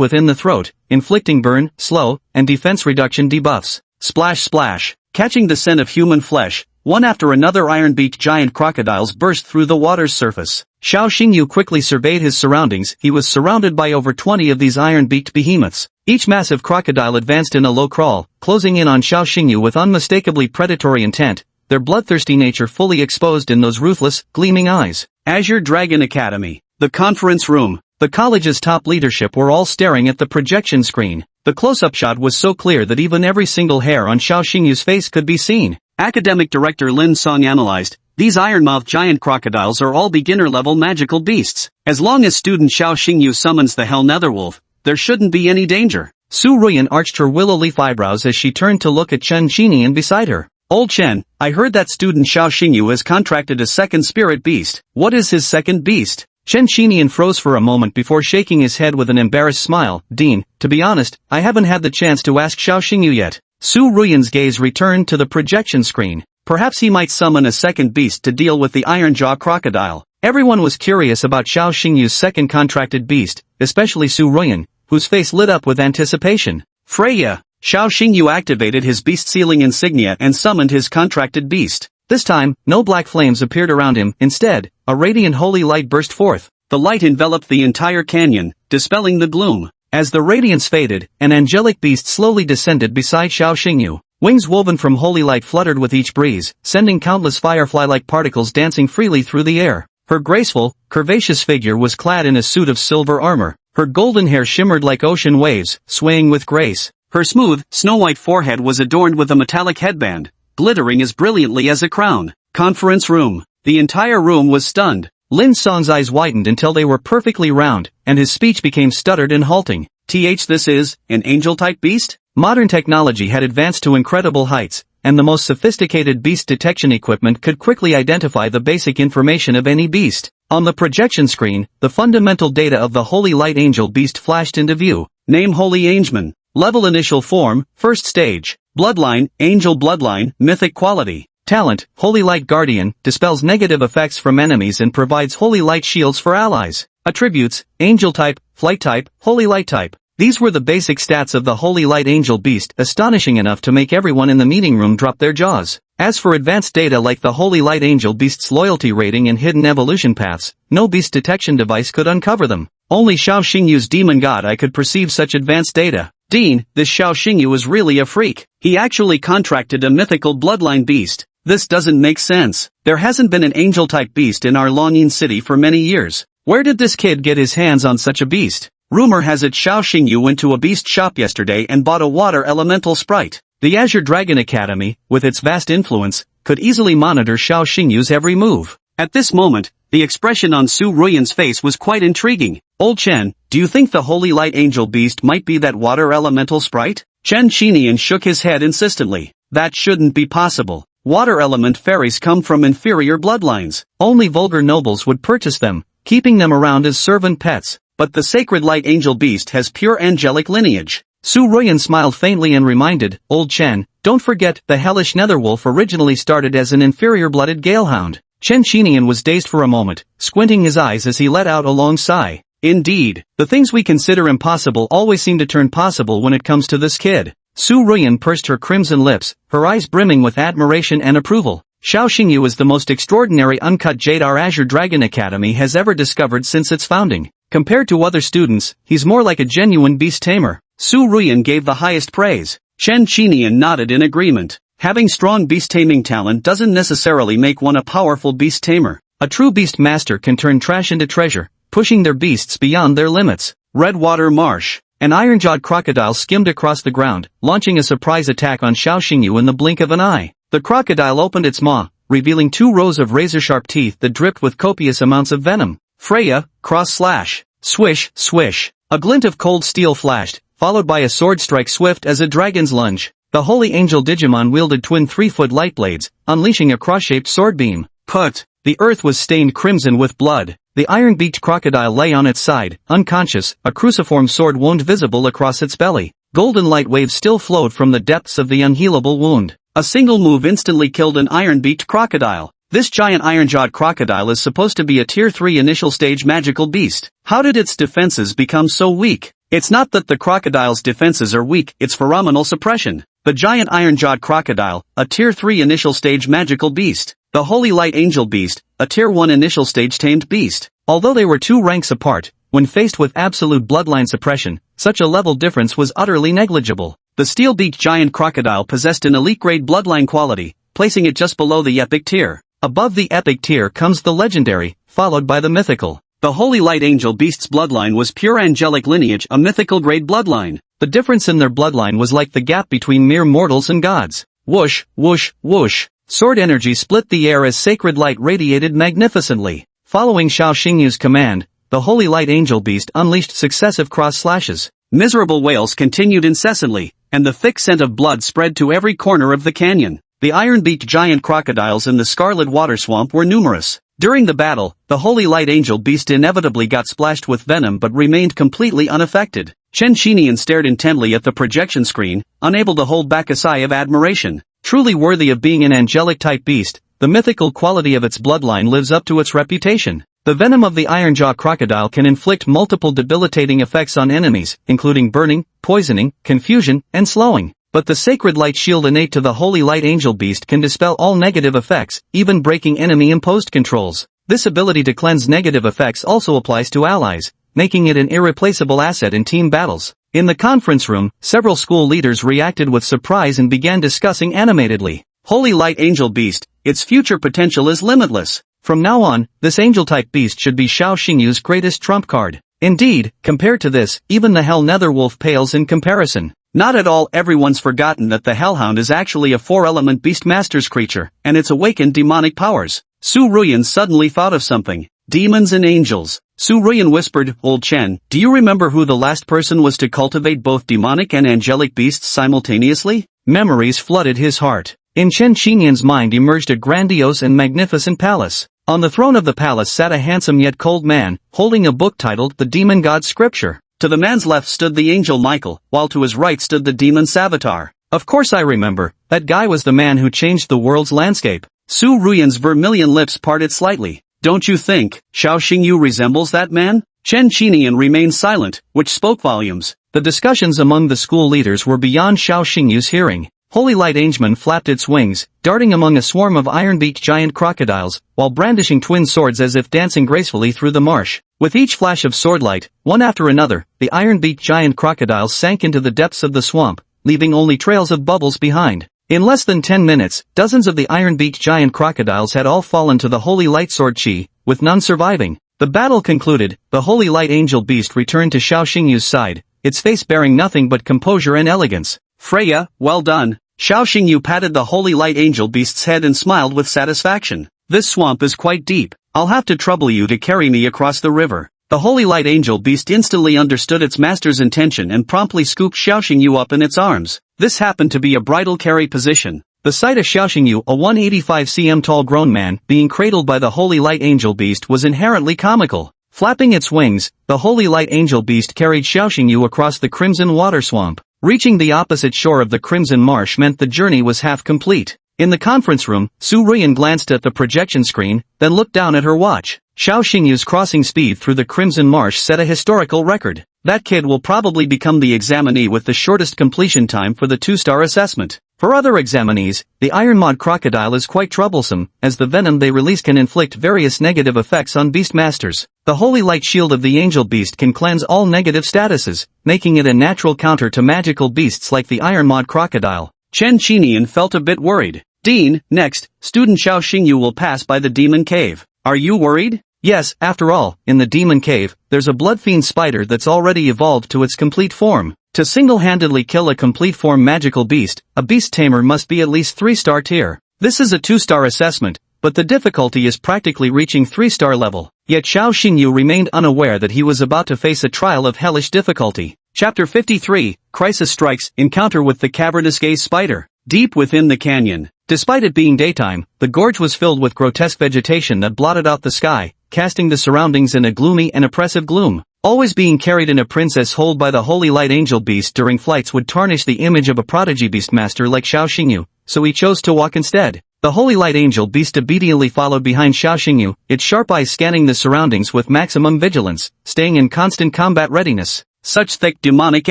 within the throat, inflicting burn, slow, and defense reduction debuffs. Splash splash. Catching the scent of human flesh, one after another iron-beaked giant crocodiles burst through the water's surface. Xiao Xingyu quickly surveyed his surroundings. He was surrounded by over 20 of these iron-beaked behemoths. Each massive crocodile advanced in a low crawl, closing in on Xiao Xingyu with unmistakably predatory intent, their bloodthirsty nature fully exposed in those ruthless, gleaming eyes. Azure Dragon Academy. The conference room. The college's top leadership were all staring at the projection screen. The close-up shot was so clear that even every single hair on Xiao Xingyu's face could be seen. Academic Director Lin Song analyzed, these iron-mouthed giant crocodiles are all beginner-level magical beasts. As long as student Xiao Xingyu summons the Hell Netherwolf, there shouldn't be any danger. Su Ruyan arched her willow leaf eyebrows as she turned to look at Chen Qinian beside her. Old Chen, I heard that student Xiao Xingyu has contracted a second spirit beast. What is his second beast? Chen Qinian froze for a moment before shaking his head with an embarrassed smile. Dean, to be honest, I haven't had the chance to ask Xiao Xingyu yet. Su Ruyan's gaze returned to the projection screen. Perhaps he might summon a second beast to deal with the Iron Jaw crocodile. Everyone was curious about Xiao Xingyu's second contracted beast, especially Su Ruyan, whose face lit up with anticipation. Freya! Xiao Xingyu activated his beast sealing insignia and summoned his contracted beast. This time, no black flames appeared around him. Instead, a radiant holy light burst forth. The light enveloped the entire canyon, dispelling the gloom. As the radiance faded, an angelic beast slowly descended beside Xiao Xingyu. Wings woven from holy light fluttered with each breeze, sending countless firefly-like particles dancing freely through the air. Her graceful, curvaceous figure was clad in a suit of silver armor. Her golden hair shimmered like ocean waves, swaying with grace. Her smooth, snow-white forehead was adorned with a metallic headband, glittering as brilliantly as a crown. Conference room. The entire room was stunned. Lin Song's eyes widened until they were perfectly round, and his speech became stuttered and halting. This is an angel-type beast? Modern technology had advanced to incredible heights, and the most sophisticated beast detection equipment could quickly identify the basic information of any beast. On the projection screen, the fundamental data of the Holy Light Angel beast flashed into view. Name Holy Angeman. Level Initial Form, 1st Stage. Bloodline, Angel Bloodline, Mythic Quality. Talent, Holy Light Guardian, dispels negative effects from enemies and provides Holy Light shields for allies. Attributes, Angel Type, Flight Type, Holy Light Type. These were the basic stats of the Holy Light Angel beast, astonishing enough to make everyone in the meeting room drop their jaws. As for advanced data like the Holy Light Angel beast's loyalty rating and hidden evolution paths, no beast detection device could uncover them. Only Xiao Xingyu's demon god eye could perceive such advanced data. Dean, this Xiao Xingyu is really a freak. He actually contracted a mythical bloodline beast. This doesn't make sense. There hasn't been an angel-type beast in our Longyin city for many years. Where did this kid get his hands on such a beast? Rumor has it Xiao Xingyu went to a beast shop yesterday and bought a water elemental sprite. The Azure Dragon Academy, with its vast influence, could easily monitor Xiao Xingyu's every move. At this moment, the expression on Su Ruyan's face was quite intriguing. Old Chen, do you think the Holy Light Angel beast might be that water elemental sprite? Chen Qinian shook his head insistently. That shouldn't be possible. Water element fairies come from inferior bloodlines. Only vulgar nobles would purchase them, keeping them around as servant pets. But the Sacred Light Angel beast has pure angelic lineage. Su Ruyan smiled faintly and reminded, Old Chen, don't forget, the hellish Netherwolf originally started as an inferior-blooded Galehound. Chen Qinian was dazed for a moment, squinting his eyes as he let out a long sigh. Indeed, the things we consider impossible always seem to turn possible when it comes to this kid. Su Ruyan pursed her crimson lips, her eyes brimming with admiration and approval. Xiao Xingyu is the most extraordinary uncut jade our Azure Dragon Academy has ever discovered since its founding. Compared to other students, he's more like a genuine beast tamer. Su Ruyan gave the highest praise. Chen Qinian nodded in agreement. Having strong beast taming talent doesn't necessarily make one a powerful beast tamer. A true beast master can turn trash into treasure, pushing their beasts beyond their limits. Redwater Marsh. An iron-jawed crocodile skimmed across the ground, launching a surprise attack on Xiao Xingyu in the blink of an eye. The crocodile opened its maw, revealing 2 rows of razor-sharp teeth that dripped with copious amounts of venom. Freya, cross-slash. Swish, swish. A glint of cold steel flashed, followed by a sword strike swift as a dragon's lunge. The Holy Angel Digimon wielded twin 3-foot light blades, unleashing a cross-shaped sword beam. Put! The earth was stained crimson with blood. The iron-beaked crocodile lay on its side, unconscious, a cruciform sword wound visible across its belly. Golden light waves still flowed from the depths of the unhealable wound. A single move instantly killed an iron-beaked crocodile. This giant iron-jawed crocodile is supposed to be a Tier 3 initial stage magical beast. How did its defenses become so weak? It's not that the crocodile's defenses are weak, it's phenomenal suppression. The giant iron-jawed crocodile, a Tier 3 initial stage magical beast. The Holy Light Angel beast, a Tier 1 initial stage tamed beast. Although they were 2 ranks apart, when faced with absolute bloodline suppression, such a level difference was utterly negligible. The steel-beaked giant crocodile possessed an elite-grade bloodline quality, placing it just below the epic tier. Above the epic tier comes the legendary, followed by the mythical. The Holy Light Angel beast's bloodline was pure angelic lineage, a mythical grade bloodline. The difference in their bloodline was like the gap between mere mortals and gods. Whoosh, whoosh, whoosh. Sword energy split the air as sacred light radiated magnificently. Following Xiao Xingyu's command, the Holy Light Angel beast unleashed successive cross-slashes. Miserable wails continued incessantly, and the thick scent of blood spread to every corner of the canyon. The iron-beaked giant crocodiles in the scarlet water swamp were numerous. During the battle, the Holy Light Angel beast inevitably got splashed with venom but remained completely unaffected. Chen Xinian stared intently at the projection screen, unable to hold back a sigh of admiration. Truly worthy of being an angelic-type beast, the mythical quality of its bloodline lives up to its reputation. The venom of the iron-jaw crocodile can inflict multiple debilitating effects on enemies, including burning, poisoning, confusion, and slowing. But the sacred light shield innate to the Holy Light Angel beast can dispel all negative effects, even breaking enemy-imposed controls. This ability to cleanse negative effects also applies to allies, making it an irreplaceable asset in team battles. In the conference room, several school leaders reacted with surprise and began discussing animatedly. Holy Light Angel beast, its future potential is limitless. From now on, this angel-type beast should be Xiao Xingyu's greatest trump card. Indeed, compared to this, even the Hell Netherwolf pales in comparison. Not at all, everyone's forgotten that the Hellhound is actually a 4-element Beastmaster's creature, and its awakened demonic powers. Su Ruyan suddenly thought of something. Demons and angels. Su Ruyan whispered, Old Chen, do you remember who the last person was to cultivate both demonic and angelic beasts simultaneously? Memories flooded his heart. In Chen Xinian's mind emerged a grandiose and magnificent palace. On the throne of the palace sat a handsome yet cold man, holding a book titled The Demon God's Scripture. To the man's left stood the angel Michael, while to his right stood the demon Savitar. Of course I remember, that guy was the man who changed the world's landscape. Su Ruyan's vermilion lips parted slightly. Don't you think Xiao Xingyu resembles that man? Chen Xinian remained silent, which spoke volumes. The discussions among the school leaders were beyond Xiao Xingyu's hearing. Holy Light Angeman flapped its wings, darting among a swarm of iron-beaked giant crocodiles, while brandishing twin swords as if dancing gracefully through the marsh. With each flash of swordlight, one after another, the iron-beaked giant crocodiles sank into the depths of the swamp, leaving only trails of bubbles behind. In less than 10 minutes, dozens of the iron-beaked giant crocodiles had all fallen to the Holy Light Sword Chi, with none surviving. The battle concluded, the Holy Light Angel beast returned to Xiao Xingyu's side, its face bearing nothing but composure and elegance. Freya, well done. Xiao Xingyu patted the Holy Light Angel beast's head and smiled with satisfaction. This swamp is quite deep. I'll have to trouble you to carry me across the river. The Holy Light Angel beast instantly understood its master's intention and promptly scooped Xiao Xingyu up in its arms. This happened to be a bridal carry position. The sight of Xiao Xingyu, a 185 cm tall grown man, being cradled by the Holy Light Angel beast was inherently comical. Flapping its wings, the Holy Light Angel beast carried Xiao Xingyu across the crimson water swamp. Reaching the opposite shore of the Crimson Marsh meant the journey was half complete. In the conference room, Su Ruyan glanced at the projection screen, then looked down at her watch. Xiao Xingyu's crossing speed through the Crimson Marsh set a historical record. That kid will probably become the examinee with the shortest completion time for the 2-star assessment. For other examinees, the Iron-Mod crocodile is quite troublesome, as the venom they release can inflict various negative effects on Beastmasters. The Holy Light Shield of the Angel Beast can cleanse all negative statuses, making it a natural counter to magical beasts like the Iron-Mod crocodile. Chen Xinian felt a bit worried. Dean, next, student Xiao Xingyu will pass by the Demon Cave. Are you worried? Yes, after all, in the demon cave, there's a blood fiend spider that's already evolved to its complete form. To single-handedly kill a complete form magical beast, a beast tamer must be at least 3-star tier. This is a 2-star assessment, but the difficulty is practically reaching 3-star level. Yet Xiao Xingyu remained unaware that he was about to face a trial of hellish difficulty. Chapter 53, Crisis Strikes, Encounter with the Cavernous Gaze Spider. Deep within the canyon. Despite it being daytime, the gorge was filled with grotesque vegetation that blotted out the sky, casting the surroundings in a gloomy and oppressive gloom. Always being carried in a princess hold by the holy light angel beast during flights would tarnish the image of a prodigy beastmaster like Xiao Xingyu, so he chose to walk instead. The holy light angel beast obediently followed behind Xiao Xingyu, its sharp eyes scanning the surroundings with maximum vigilance, staying in constant combat readiness. Such thick demonic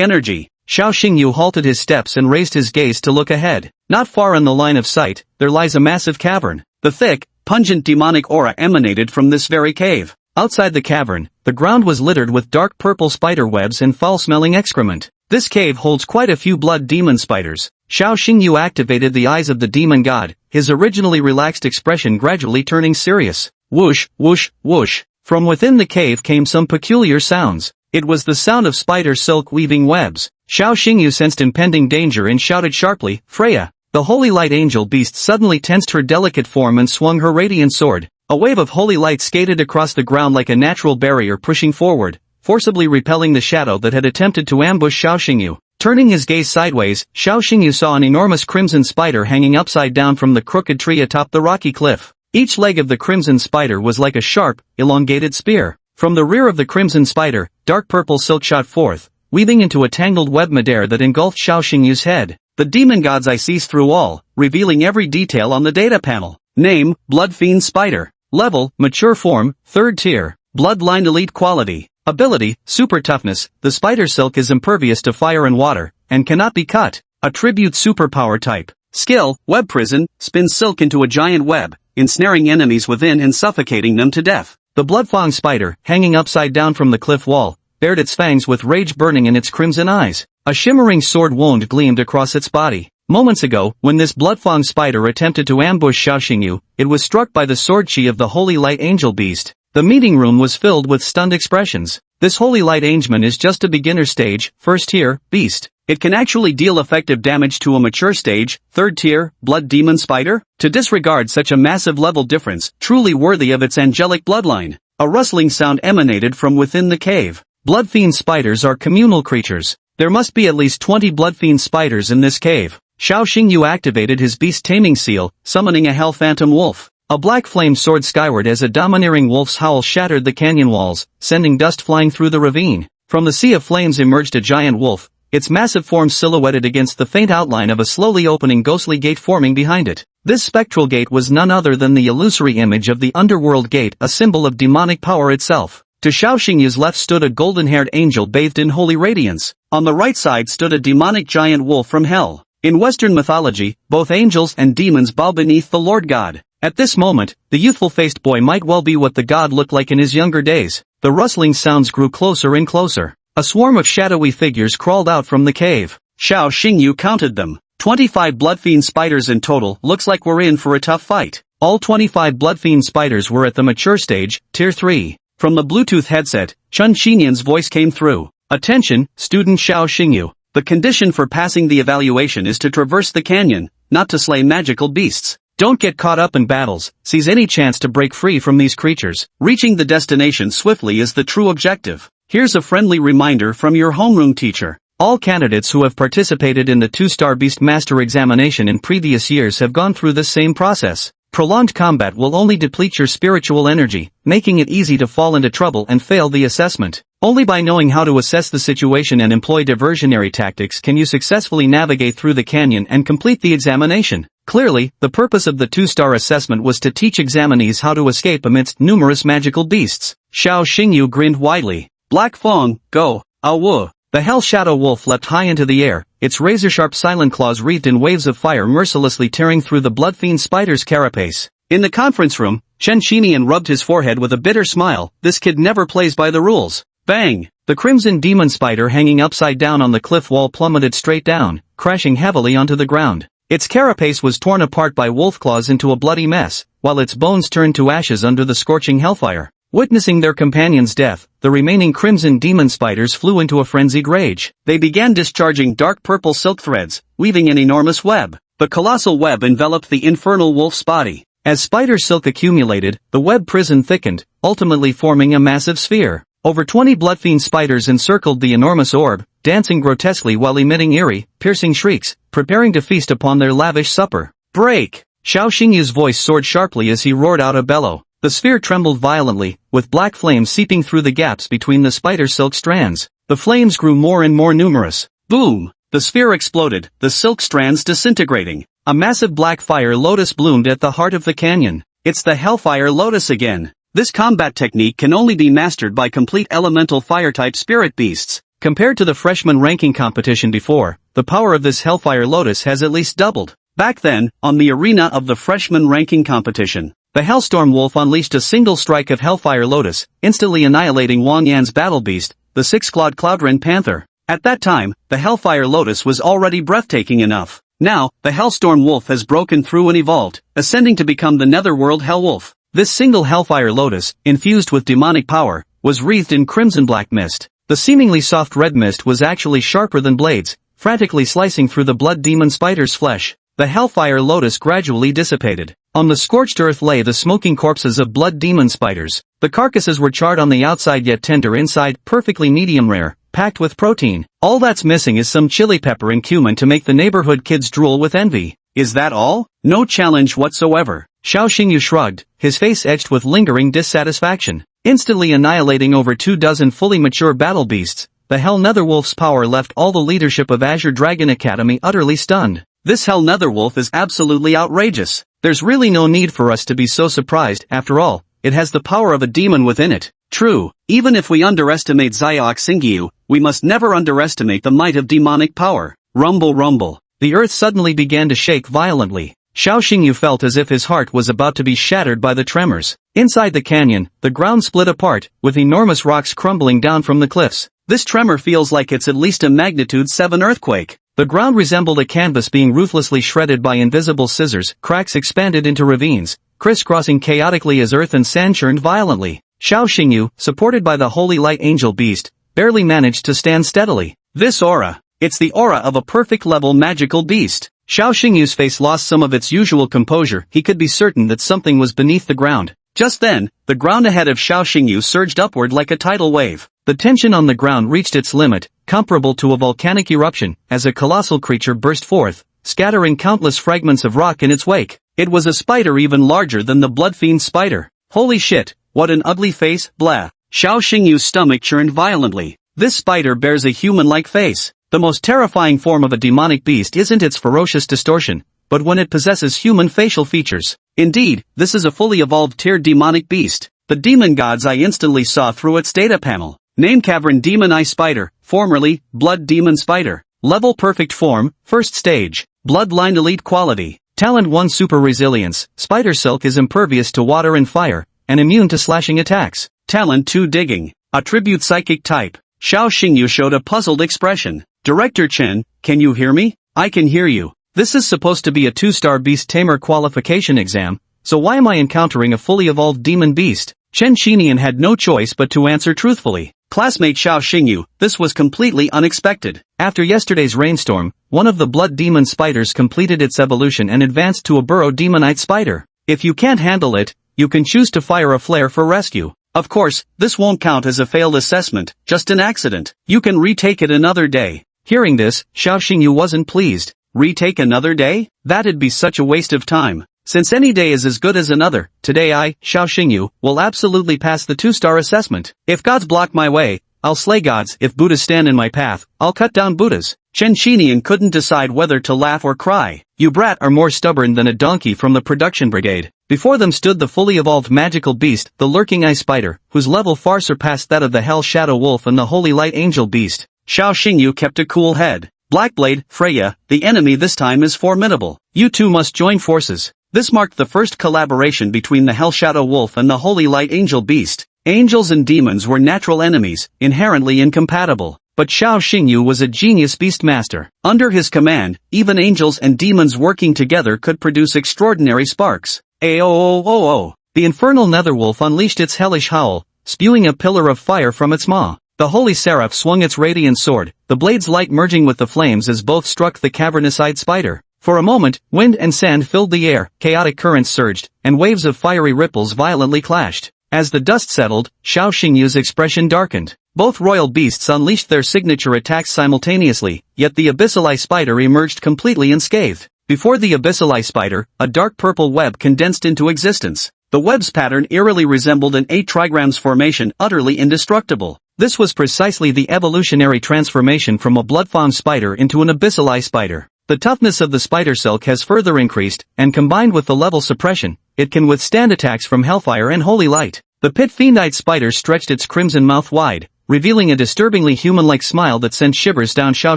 energy. Xiao Xingyu halted his steps and raised his gaze to look ahead. Not far on the line of sight, there lies a massive cavern. The thick, pungent demonic aura emanated from this very cave. Outside the cavern, the ground was littered with dark purple spider webs and foul-smelling excrement. This cave holds quite a few blood demon spiders. Xiao Xingyu activated the eyes of the demon god, his originally relaxed expression gradually turning serious. Whoosh, whoosh, whoosh. From within the cave came some peculiar sounds. It was the sound of spider silk weaving webs. Xiao Xingyu sensed impending danger and shouted sharply, Freya. The holy light angel beast suddenly tensed her delicate form and swung her radiant sword. A wave of holy light skated across the ground like a natural barrier pushing forward, forcibly repelling the shadow that had attempted to ambush Xiao Xingyu. Turning his gaze sideways, Xiao Xingyu saw an enormous crimson spider hanging upside down from the crooked tree atop the rocky cliff. Each leg of the crimson spider was like a sharp, elongated spear. From the rear of the crimson spider, dark purple silk shot forth, weaving into a tangled web midair that engulfed Xiao Xingyu's head. The demon god's eye sees through all, revealing every detail on the data panel. Name, Blood Fiend Spider. Level, Mature Form, 3rd Tier. Bloodline Elite Quality. Ability, Super Toughness. The spider silk is impervious to fire and water, and cannot be cut. Attribute Superpower Type. Skill, Web Prison, spins silk into a giant web, ensnaring enemies within and suffocating them to death. The Bloodfang spider, hanging upside down from the cliff wall, bared its fangs with rage burning in its crimson eyes. A shimmering sword wound gleamed across its body. Moments ago, when this Bloodfang spider attempted to ambush Xiao Xingyu, it was struck by the sword chi of the Holy Light Angel beast. The meeting room was filled with stunned expressions. This Holy Light Angel is just a beginner stage, 1st tier, beast. It can actually deal effective damage to a mature stage, 3rd tier, blood demon spider? To disregard such a massive level difference, truly worthy of its angelic bloodline. A rustling sound emanated from within the cave. Blood fiend spiders are communal creatures. There must be at least 20 blood fiend spiders in this cave. Xiao Xingyu activated his beast taming seal, summoning a hell phantom wolf. A black flame soared skyward as a domineering wolf's howl shattered the canyon walls, sending dust flying through the ravine. From the sea of flames emerged a giant wolf, its massive form silhouetted against the faint outline of a slowly opening ghostly gate forming behind it. This spectral gate was none other than the illusory image of the underworld gate, a symbol of demonic power itself. To Xiao Xingyu's left stood a golden-haired angel bathed in holy radiance. On the right side stood a demonic giant wolf from hell. In Western mythology, both angels and demons bow beneath the Lord God. At this moment, the youthful-faced boy might well be what the god looked like in his younger days. The rustling sounds grew closer and closer. A swarm of shadowy figures crawled out from the cave. Xiao Xingyu counted them. 25 bloodfiend spiders in total. Looks like we're in for a tough fight. All 25 bloodfiend spiders were at the mature stage, Tier 3. From the Bluetooth headset, Chun Xinyan's voice came through. Attention, student Xiao Xingyu. The condition for passing the evaluation is to traverse the canyon, not to slay magical beasts. Don't get caught up in battles, seize any chance to break free from these creatures. Reaching the destination swiftly is the true objective. Here's a friendly reminder from your homeroom teacher. All candidates who have participated in the 2-star Beast Master examination in previous years have gone through this same process. Prolonged combat will only deplete your spiritual energy, making it easy to fall into trouble and fail the assessment. Only by knowing how to assess the situation and employ diversionary tactics can you successfully navigate through the canyon and complete the examination. Clearly, the purpose of the 2-star assessment was to teach examinees how to escape amidst numerous magical beasts. Xiao Xingyu grinned widely. Black Fong, go, Awu. The Hell Shadow Wolf leapt high into the air, its razor-sharp silent claws wreathed in waves of fire mercilessly tearing through the blood-fiend spider's carapace. In the conference room, Chen Xinian rubbed his forehead with a bitter smile. This kid never plays by the rules. Bang! The crimson demon spider hanging upside down on the cliff wall plummeted straight down, crashing heavily onto the ground. Its carapace was torn apart by wolf claws into a bloody mess, while its bones turned to ashes under the scorching hellfire. Witnessing their companion's death, the remaining crimson demon spiders flew into a frenzied rage. They began discharging dark purple silk threads, weaving an enormous web. The colossal web enveloped the infernal wolf's body. As spider silk accumulated, the web prison thickened, ultimately forming a massive sphere. Over 20 bloodfiend spiders encircled the enormous orb, dancing grotesquely while emitting eerie, piercing shrieks, preparing to feast upon their lavish supper. Break! Xiao Xingyu's voice soared sharply as he roared out a bellow. The sphere trembled violently, with black flames seeping through the gaps between the spider silk strands. The flames grew more and more numerous. Boom! The sphere exploded, the silk strands disintegrating. A massive black fire lotus bloomed at the heart of the canyon. It's the Hellfire Lotus again. This combat technique can only be mastered by complete elemental fire-type spirit beasts. Compared to the freshman ranking competition before, the power of this Hellfire Lotus has at least doubled. Back then, on the arena of the freshman ranking competition, the Hellstorm Wolf unleashed a single strike of Hellfire Lotus, instantly annihilating Wang Yan's battle beast, the six-clawed Cloudren Panther. At that time, the Hellfire Lotus was already breathtaking enough. Now, the Hellstorm Wolf has broken through and evolved, ascending to become the Netherworld Hellwolf. This single Hellfire Lotus, infused with demonic power, was wreathed in crimson black mist. The seemingly soft red mist was actually sharper than blades, frantically slicing through the blood demon spider's flesh. The Hellfire Lotus gradually dissipated. On the scorched earth lay the smoking corpses of blood demon spiders. The carcasses were charred on the outside yet tender inside, perfectly medium rare, packed with protein. All that's missing is some chili pepper and cumin to make the neighborhood kids drool with envy. Is that all? No challenge whatsoever. Xiao Xingyu shrugged, his face etched with lingering dissatisfaction. Instantly annihilating over 24 fully mature battle beasts, the Hell Netherwolf's power left all the leadership of Azure Dragon Academy utterly stunned. This Hell Netherwolf is absolutely outrageous. There's really no need for us to be so surprised, after all, it has the power of a demon within it. True, even if we underestimate Xiao Xingyu, we must never underestimate the might of demonic power. Rumble rumble. The earth suddenly began to shake violently. Xiao Xingyu felt as if his heart was about to be shattered by the tremors. Inside the canyon, the ground split apart, with enormous rocks crumbling down from the cliffs. This tremor feels like it's at least a magnitude 7 earthquake. The ground resembled a canvas being ruthlessly shredded by invisible scissors. Cracks expanded into ravines, crisscrossing chaotically as earth and sand churned violently. Xiao Xingyu, supported by the Holy Light Angel Beast, barely managed to stand steadily. This aura. It's the aura of a perfect level magical beast. Xiao Xingyu's face lost some of its usual composure. He could be certain that something was beneath the ground. Just then, the ground ahead of Xiao Xingyu surged upward like a tidal wave. The tension on the ground reached its limit, comparable to a volcanic eruption, as a colossal creature burst forth, scattering countless fragments of rock in its wake. It was a spider even larger than the bloodfiend spider. Holy shit, what an ugly face, blah. Xiao Xingyu's stomach churned violently. This spider bears a human-like face. The most terrifying form of a demonic beast isn't its ferocious distortion, but when it possesses human facial features. Indeed, this is a fully evolved tiered demonic beast. The demon god's eye instantly saw through its data panel. Name Cavern Demon Eye Spider, formerly, Blood Demon Spider. Level Perfect Form, First Stage. Bloodline Elite Quality. Talent 1 Super Resilience. Spider Silk is impervious to water and fire, and immune to slashing attacks. Talent 2 Digging. Attribute Psychic Type. Xiao Xingyu showed a puzzled expression. Director Chen, can you hear me? I can hear you. This is supposed to be a 2-star Beast Tamer qualification exam, so why am I encountering a fully evolved demon beast? Chen Shinian had no choice but to answer truthfully. Classmate Xiao Xingyu, this was completely unexpected. After yesterday's rainstorm, one of the blood demon spiders completed its evolution and advanced to a burrow demonite spider. If you can't handle it, you can choose to fire a flare for rescue. Of course, this won't count as a failed assessment, just an accident. You can retake it another day. Hearing this, Xiao Xingyu wasn't pleased. Retake another day? That'd be such a waste of time. Since any day is as good as another, today I, Xiao Xingyu, will absolutely pass the 2-star assessment. If gods block my way, I'll slay gods. If Buddhas stand in my path, I'll cut down Buddhas. Chen Shinian couldn't decide whether to laugh or cry. You brat are more stubborn than a donkey from the production brigade. Before them stood the fully evolved magical beast, the Lurking Eye Spider, whose level far surpassed that of the Hell Shadow Wolf and the Holy Light Angel Beast. Xiao Xingyu kept a cool head. Blackblade, Freya, the enemy this time is formidable. You two must join forces. This marked the first collaboration between the Hell Shadow Wolf and the Holy Light Angel Beast. Angels and demons were natural enemies, inherently incompatible. But Xiao Xingyu was a genius beastmaster. Under his command, even angels and demons working together could produce extraordinary sparks. Ayo. The infernal netherwolf unleashed its hellish howl, spewing a pillar of fire from its maw. The holy seraph swung its radiant sword, the blade's light merging with the flames as both struck the cavernous-eyed spider. For a moment, wind and sand filled the air, chaotic currents surged, and waves of fiery ripples violently clashed. As the dust settled, Xiao Xingyu's expression darkened. Both royal beasts unleashed their signature attacks simultaneously, yet the abyssal eye spider emerged completely unscathed. Before the abyssal eye spider, a dark purple web condensed into existence. The web's pattern eerily resembled an 8 trigrams formation, utterly indestructible. This was precisely the evolutionary transformation from a bloodfawn spider into an abyssal eye spider. The toughness of the spider silk has further increased, and combined with the level suppression, it can withstand attacks from hellfire and holy light. The pit fiend-eyed spider stretched its crimson mouth wide, revealing a disturbingly human-like smile that sent shivers down Xiao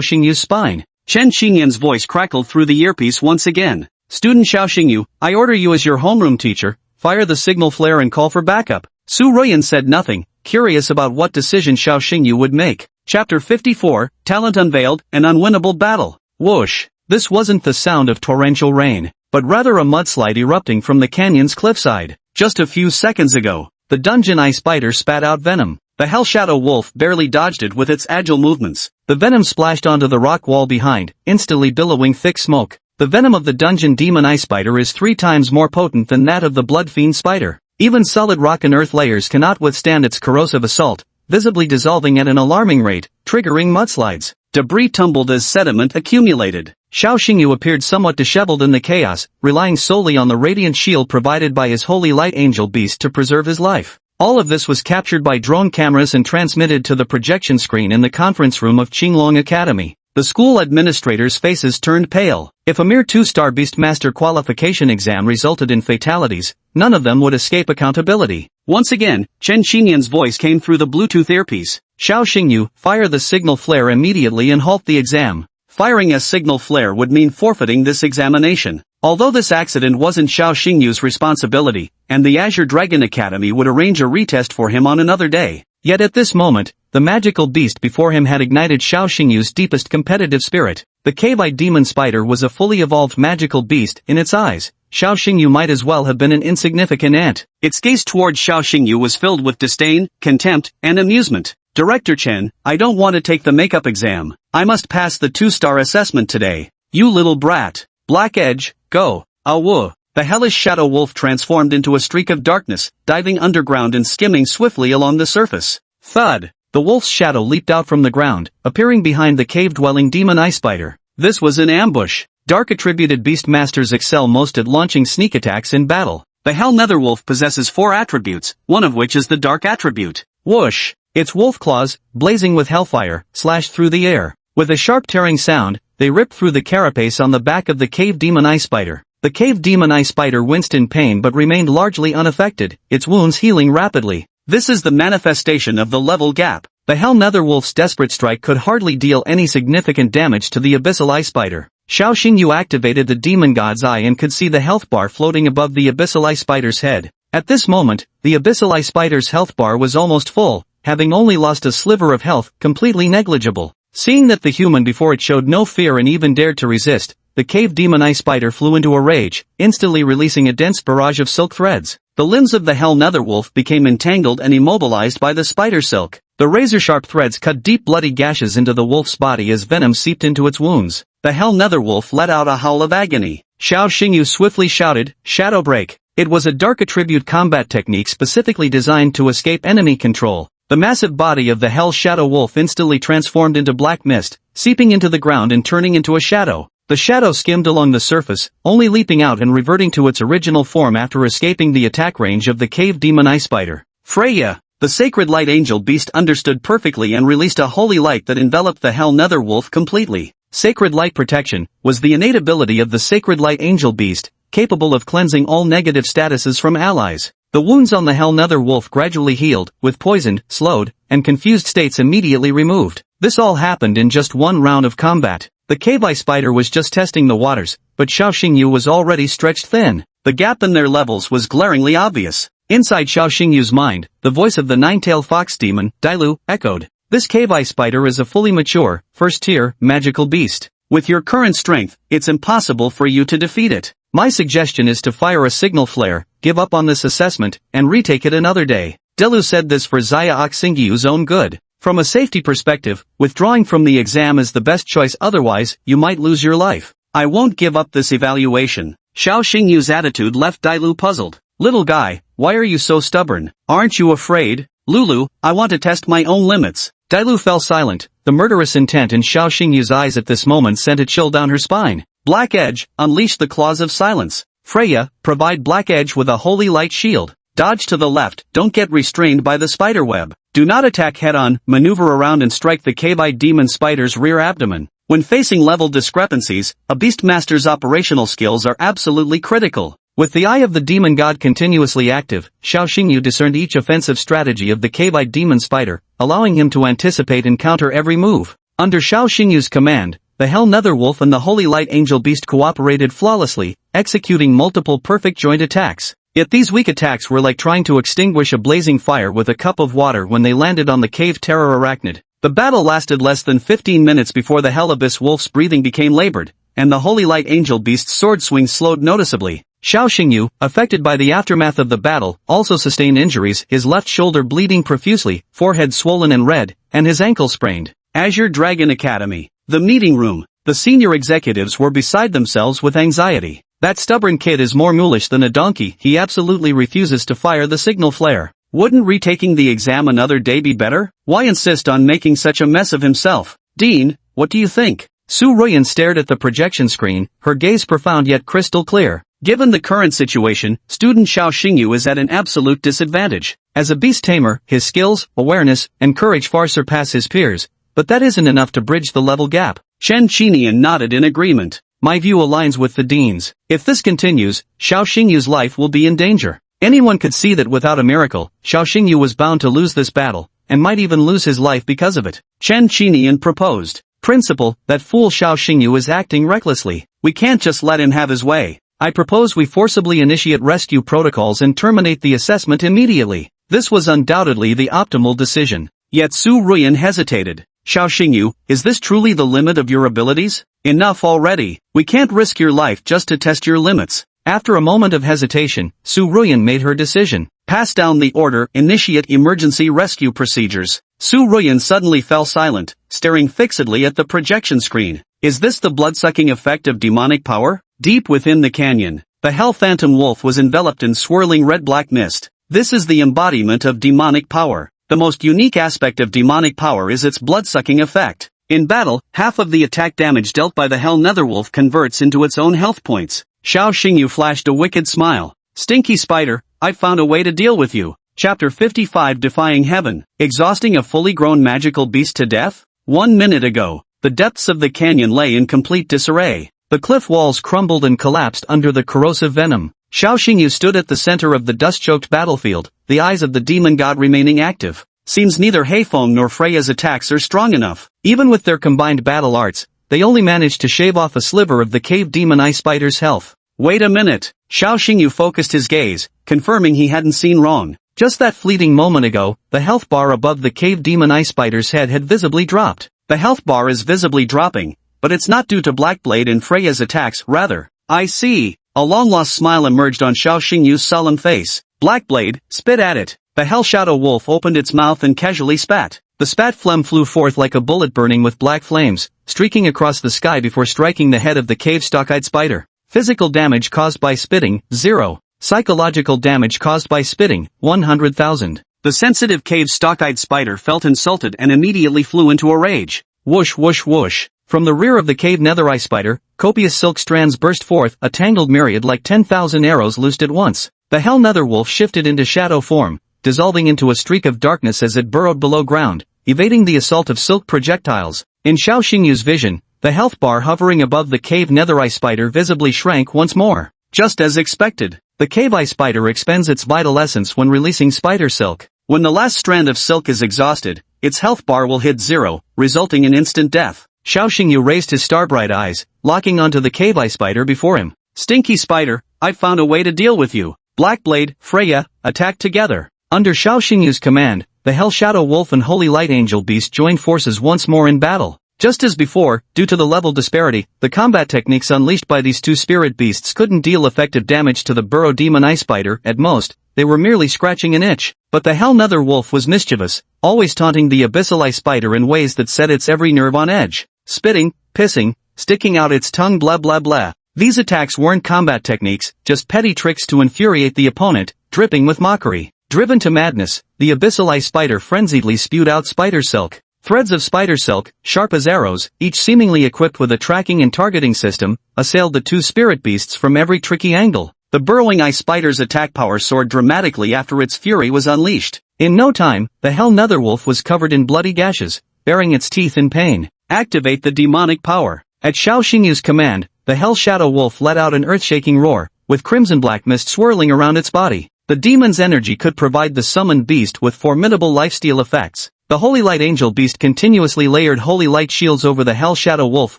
Xingyu's spine. Chen Xingyan's voice crackled through the earpiece once again. "Student Xiao Xingyu, I order you as your homeroom teacher, fire the signal flare and call for backup." Su Ruyan said nothing, curious about what decision Xiao Xingyu would make. Chapter 54, Talent Unveiled, An Unwinnable Battle. Whoosh! This wasn't the sound of torrential rain, but rather a mudslide erupting from the canyon's cliffside. Just a few seconds ago, the dungeon eye spider spat out venom. The Hell Shadow Wolf barely dodged it with its agile movements. The venom splashed onto the rock wall behind, instantly billowing thick smoke. The venom of the dungeon demon eye spider is 3 times more potent than that of the blood fiend spider. Even solid rock and earth layers cannot withstand its corrosive assault, visibly dissolving at an alarming rate, triggering mudslides. Debris tumbled as sediment accumulated. Xiao Xingyu appeared somewhat disheveled in the chaos, relying solely on the radiant shield provided by his holy light angel beast to preserve his life. All of this was captured by drone cameras and transmitted to the projection screen in the conference room of Qinglong Academy. The school administrators' faces turned pale. If a mere 2-star Beastmaster qualification exam resulted in fatalities, none of them would escape accountability. Once again, Chen Xingyan's voice came through the Bluetooth earpiece. "Xiao Xingyu, fire the signal flare immediately and halt the exam." Firing a signal flare would mean forfeiting this examination. Although this accident wasn't Xiao Xingyu's responsibility, and the Azure Dragon Academy would arrange a retest for him on another day, yet at this moment, the magical beast before him had ignited Xiao Xingyu's deepest competitive spirit. The cave-eyed demon spider was a fully evolved magical beast in its eyes. Xiao Xingyu might as well have been an insignificant ant. Its gaze towards Xiao Xingyu was filled with disdain, contempt, and amusement. "Director Chen, I don't want to take the makeup exam. I must pass the 2-star assessment today. You little brat. Black Edge, go." Awu. The hellish shadow wolf transformed into a streak of darkness, diving underground and skimming swiftly along the surface. Thud. The wolf's shadow leaped out from the ground, appearing behind the cave-dwelling demon eye spider. This was an ambush. Dark-attributed beastmasters excel most at launching sneak attacks in battle. The Hell Netherwolf possesses 4 attributes, one of which is the dark attribute. Whoosh! Its wolf claws, blazing with hellfire, slashed through the air. With a sharp tearing sound, they ripped through the carapace on the back of the cave demon eye spider. The cave demon eye spider winced in pain but remained largely unaffected, its wounds healing rapidly. This is the manifestation of the level gap. The Hell Netherwolf's desperate strike could hardly deal any significant damage to the abyssal eye spider. Xiao Xingyu activated the demon god's eye and could see the health bar floating above the abyssal eye spider's head. At this moment, the abyssal eye spider's health bar was almost full, having only lost a sliver of health, completely negligible. Seeing that the human before it showed no fear and even dared to resist, the cave demon eye spider flew into a rage, instantly releasing a dense barrage of silk threads. The limbs of the Hell Netherwolf became entangled and immobilized by the spider silk. The razor-sharp threads cut deep bloody gashes into the wolf's body as venom seeped into its wounds. The Hell Netherwolf let out a howl of agony. Xiao Xingyu swiftly shouted, "Shadow Break." It was a dark attribute combat technique specifically designed to escape enemy control. The massive body of the Hell Shadow Wolf instantly transformed into black mist, seeping into the ground and turning into a shadow. The shadow skimmed along the surface, only leaping out and reverting to its original form after escaping the attack range of the cave demon eye spider. Freya, the sacred light angel beast, understood perfectly and released a holy light that enveloped the Hell Netherwolf completely. Sacred light protection was the innate ability of the sacred light angel beast, capable of cleansing all negative statuses from allies. The wounds on the Hell Netherwolf gradually healed, with poisoned, slowed, and confused states immediately removed. This all happened in just one round of combat. The cave-eye spider was just testing the waters, but Xiao Xingyu was already stretched thin. The gap in their levels was glaringly obvious. Inside Xiao Xingyu's mind, the voice of the nine-tailed fox demon, Dailu, echoed. This cave-eye spider is a fully mature, first-tier, magical beast. With your current strength, it's impossible for you to defeat it. My suggestion is to fire a signal flare, give up on this assessment, and retake it another day. Delu said this for Xia Oxingyu's own good. From a safety perspective, withdrawing from the exam is the best choice, otherwise, you might lose your life. I won't give up this evaluation. Xiao Xingyu's attitude left Dailu puzzled. Little guy, why are you so stubborn? Aren't you afraid? Lulu, I want to test my own limits. Dailu fell silent. The murderous intent in Xiao Xingyu's eyes at this moment sent a chill down her spine. Black Edge, unleash the claws of silence. Freya, provide Black Edge with a holy light shield. Dodge to the left, don't get restrained by the spider web. Do not attack head-on, maneuver around and strike the cave-eyed demon spider's rear abdomen. When facing level discrepancies, a Beastmaster's operational skills are absolutely critical. With the eye of the demon god continuously active, Xiao Xingyu discerned each offensive strategy of the cave-eyed demon spider, allowing him to anticipate and counter every move. Under Xiao Xingyu's command, the Hell Netherwolf and the Holy Light Angel Beast cooperated flawlessly, executing multiple perfect joint attacks. Yet these weak attacks were like trying to extinguish a blazing fire with a cup of water when they landed on the cave terror arachnid. The battle lasted less than 15 minutes before the Hell Abyss Wolf's breathing became labored, and the Holy Light Angel Beast's sword swing slowed noticeably. Xiao Xingyu, affected by the aftermath of the battle, also sustained injuries, his left shoulder bleeding profusely, forehead swollen and red, and his ankle sprained. Azure Dragon Academy. The meeting room. The senior executives were beside themselves with anxiety. That stubborn kid is more mulish than a donkey, he absolutely refuses to fire the signal flare. Wouldn't retaking the exam another day be better? Why insist on making such a mess of himself? Dean, what do you think? Su Ruyan stared at the projection screen, her gaze profound yet crystal clear. Given the current situation, student Xiao Xingyu is at an absolute disadvantage. As a beast tamer, his skills, awareness, and courage far surpass his peers, but that isn't enough to bridge the level gap. Chen Qinian nodded in agreement. My view aligns with the dean's. If this continues, Xiao Xingyu's life will be in danger. Anyone could see that without a miracle, Xiao Xingyu was bound to lose this battle, and might even lose his life because of it. Chen Qinian proposed. Principal, that fool Xiao Xingyu is acting recklessly. We can't just let him have his way. I propose we forcibly initiate rescue protocols and terminate the assessment immediately. This was undoubtedly the optimal decision. Yet Su Ruyan hesitated. Xiao Xingyu, is this truly the limit of your abilities? Enough already. We can't risk your life just to test your limits. After a moment of hesitation, Su Ruyan made her decision. Pass down the order, initiate emergency rescue procedures. Su Ruyan suddenly fell silent, staring fixedly at the projection screen. Is this the blood-sucking effect of demonic power? Deep within the canyon, the Hell Phantom Wolf was enveloped in swirling red-black mist. This is the embodiment of demonic power. The most unique aspect of demonic power is its blood-sucking effect. In battle, half of the attack damage dealt by the Hell Netherwolf converts into its own health points. Xiao Xingyu flashed a wicked smile. Stinky spider, I've found a way to deal with you. Chapter 55 Defying Heaven. Exhausting a fully grown magical beast to death? 1 minute ago, the depths of the canyon lay in complete disarray. The cliff walls crumbled and collapsed under the corrosive venom. Xiao Xingyu stood at the center of the dust-choked battlefield, the eyes of the demon god remaining active. Seems neither Heifeng nor Freya's attacks are strong enough. Even with their combined battle arts, they only managed to shave off a sliver of the cave demon ice spider's health. Wait a minute. Xiao Xingyu focused his gaze, confirming he hadn't seen wrong. Just that fleeting moment ago, the health bar above the cave demon ice spider's head had visibly dropped. The health bar is visibly dropping, but it's not due to Blackblade and Freya's attacks, rather. I see. A long-lost smile emerged on Xiao Xingyu's solemn face. Blackblade, spit at it. The Hell Shadow Wolf opened its mouth and casually spat. The spat phlegm flew forth like a bullet burning with black flames, streaking across the sky before striking the head of the cave stock-eyed spider. Physical damage caused by spitting, 0. Psychological damage caused by spitting, 100,000. The sensitive cave stock-eyed spider felt insulted and immediately flew into a rage. Whoosh whoosh whoosh. From the rear of the cave nether eye spider, copious silk strands burst forth, a tangled myriad like 10,000 arrows loosed at once. The Hell Nether Wolf shifted into shadow form, dissolving into a streak of darkness as it burrowed below ground, evading the assault of silk projectiles. In Xiao Xingyu's vision, the health bar hovering above the cave nether eye spider visibly shrank once more. Just as expected, the cave eye spider expends its vital essence when releasing spider silk. When the last strand of silk is exhausted, its health bar will hit 0, resulting in instant death. Xiao Xingyu raised his star-bright eyes, locking onto the cave eye spider before him. Stinky spider, I've found a way to deal with you. Blackblade, Freya, attack together. Under Xiao Xingyu's command, the Hell Shadow Wolf and Holy Light Angel Beast joined forces once more in battle. Just as before, due to the level disparity, the combat techniques unleashed by these two spirit beasts couldn't deal effective damage to the burrow demon ice spider. At most, they were merely scratching an itch. But the hell nether wolf was mischievous, always taunting the abyssal ice spider in ways that set its every nerve on edge. Spitting, pissing, sticking out its tongue, blah blah blah. These attacks weren't combat techniques, just petty tricks to infuriate the opponent, dripping with mockery. Driven to madness, the abyssal ice spider frenziedly spewed out spider silk. Threads of spider silk, sharp as arrows, each seemingly equipped with a tracking and targeting system, assailed the two spirit beasts from every tricky angle. The burrowing ice spider's attack power soared dramatically after its fury was unleashed. In no time, the hell netherwolf was covered in bloody gashes, baring its teeth in pain. Activate the demonic power. At Xiao Xingyu's command, the hell shadow wolf let out an earth-shaking roar, with crimson black mist swirling around its body. The demon's energy could provide the summoned beast with formidable lifesteal effects. The Holy Light Angel Beast continuously layered holy light shields over the Hell Shadow Wolf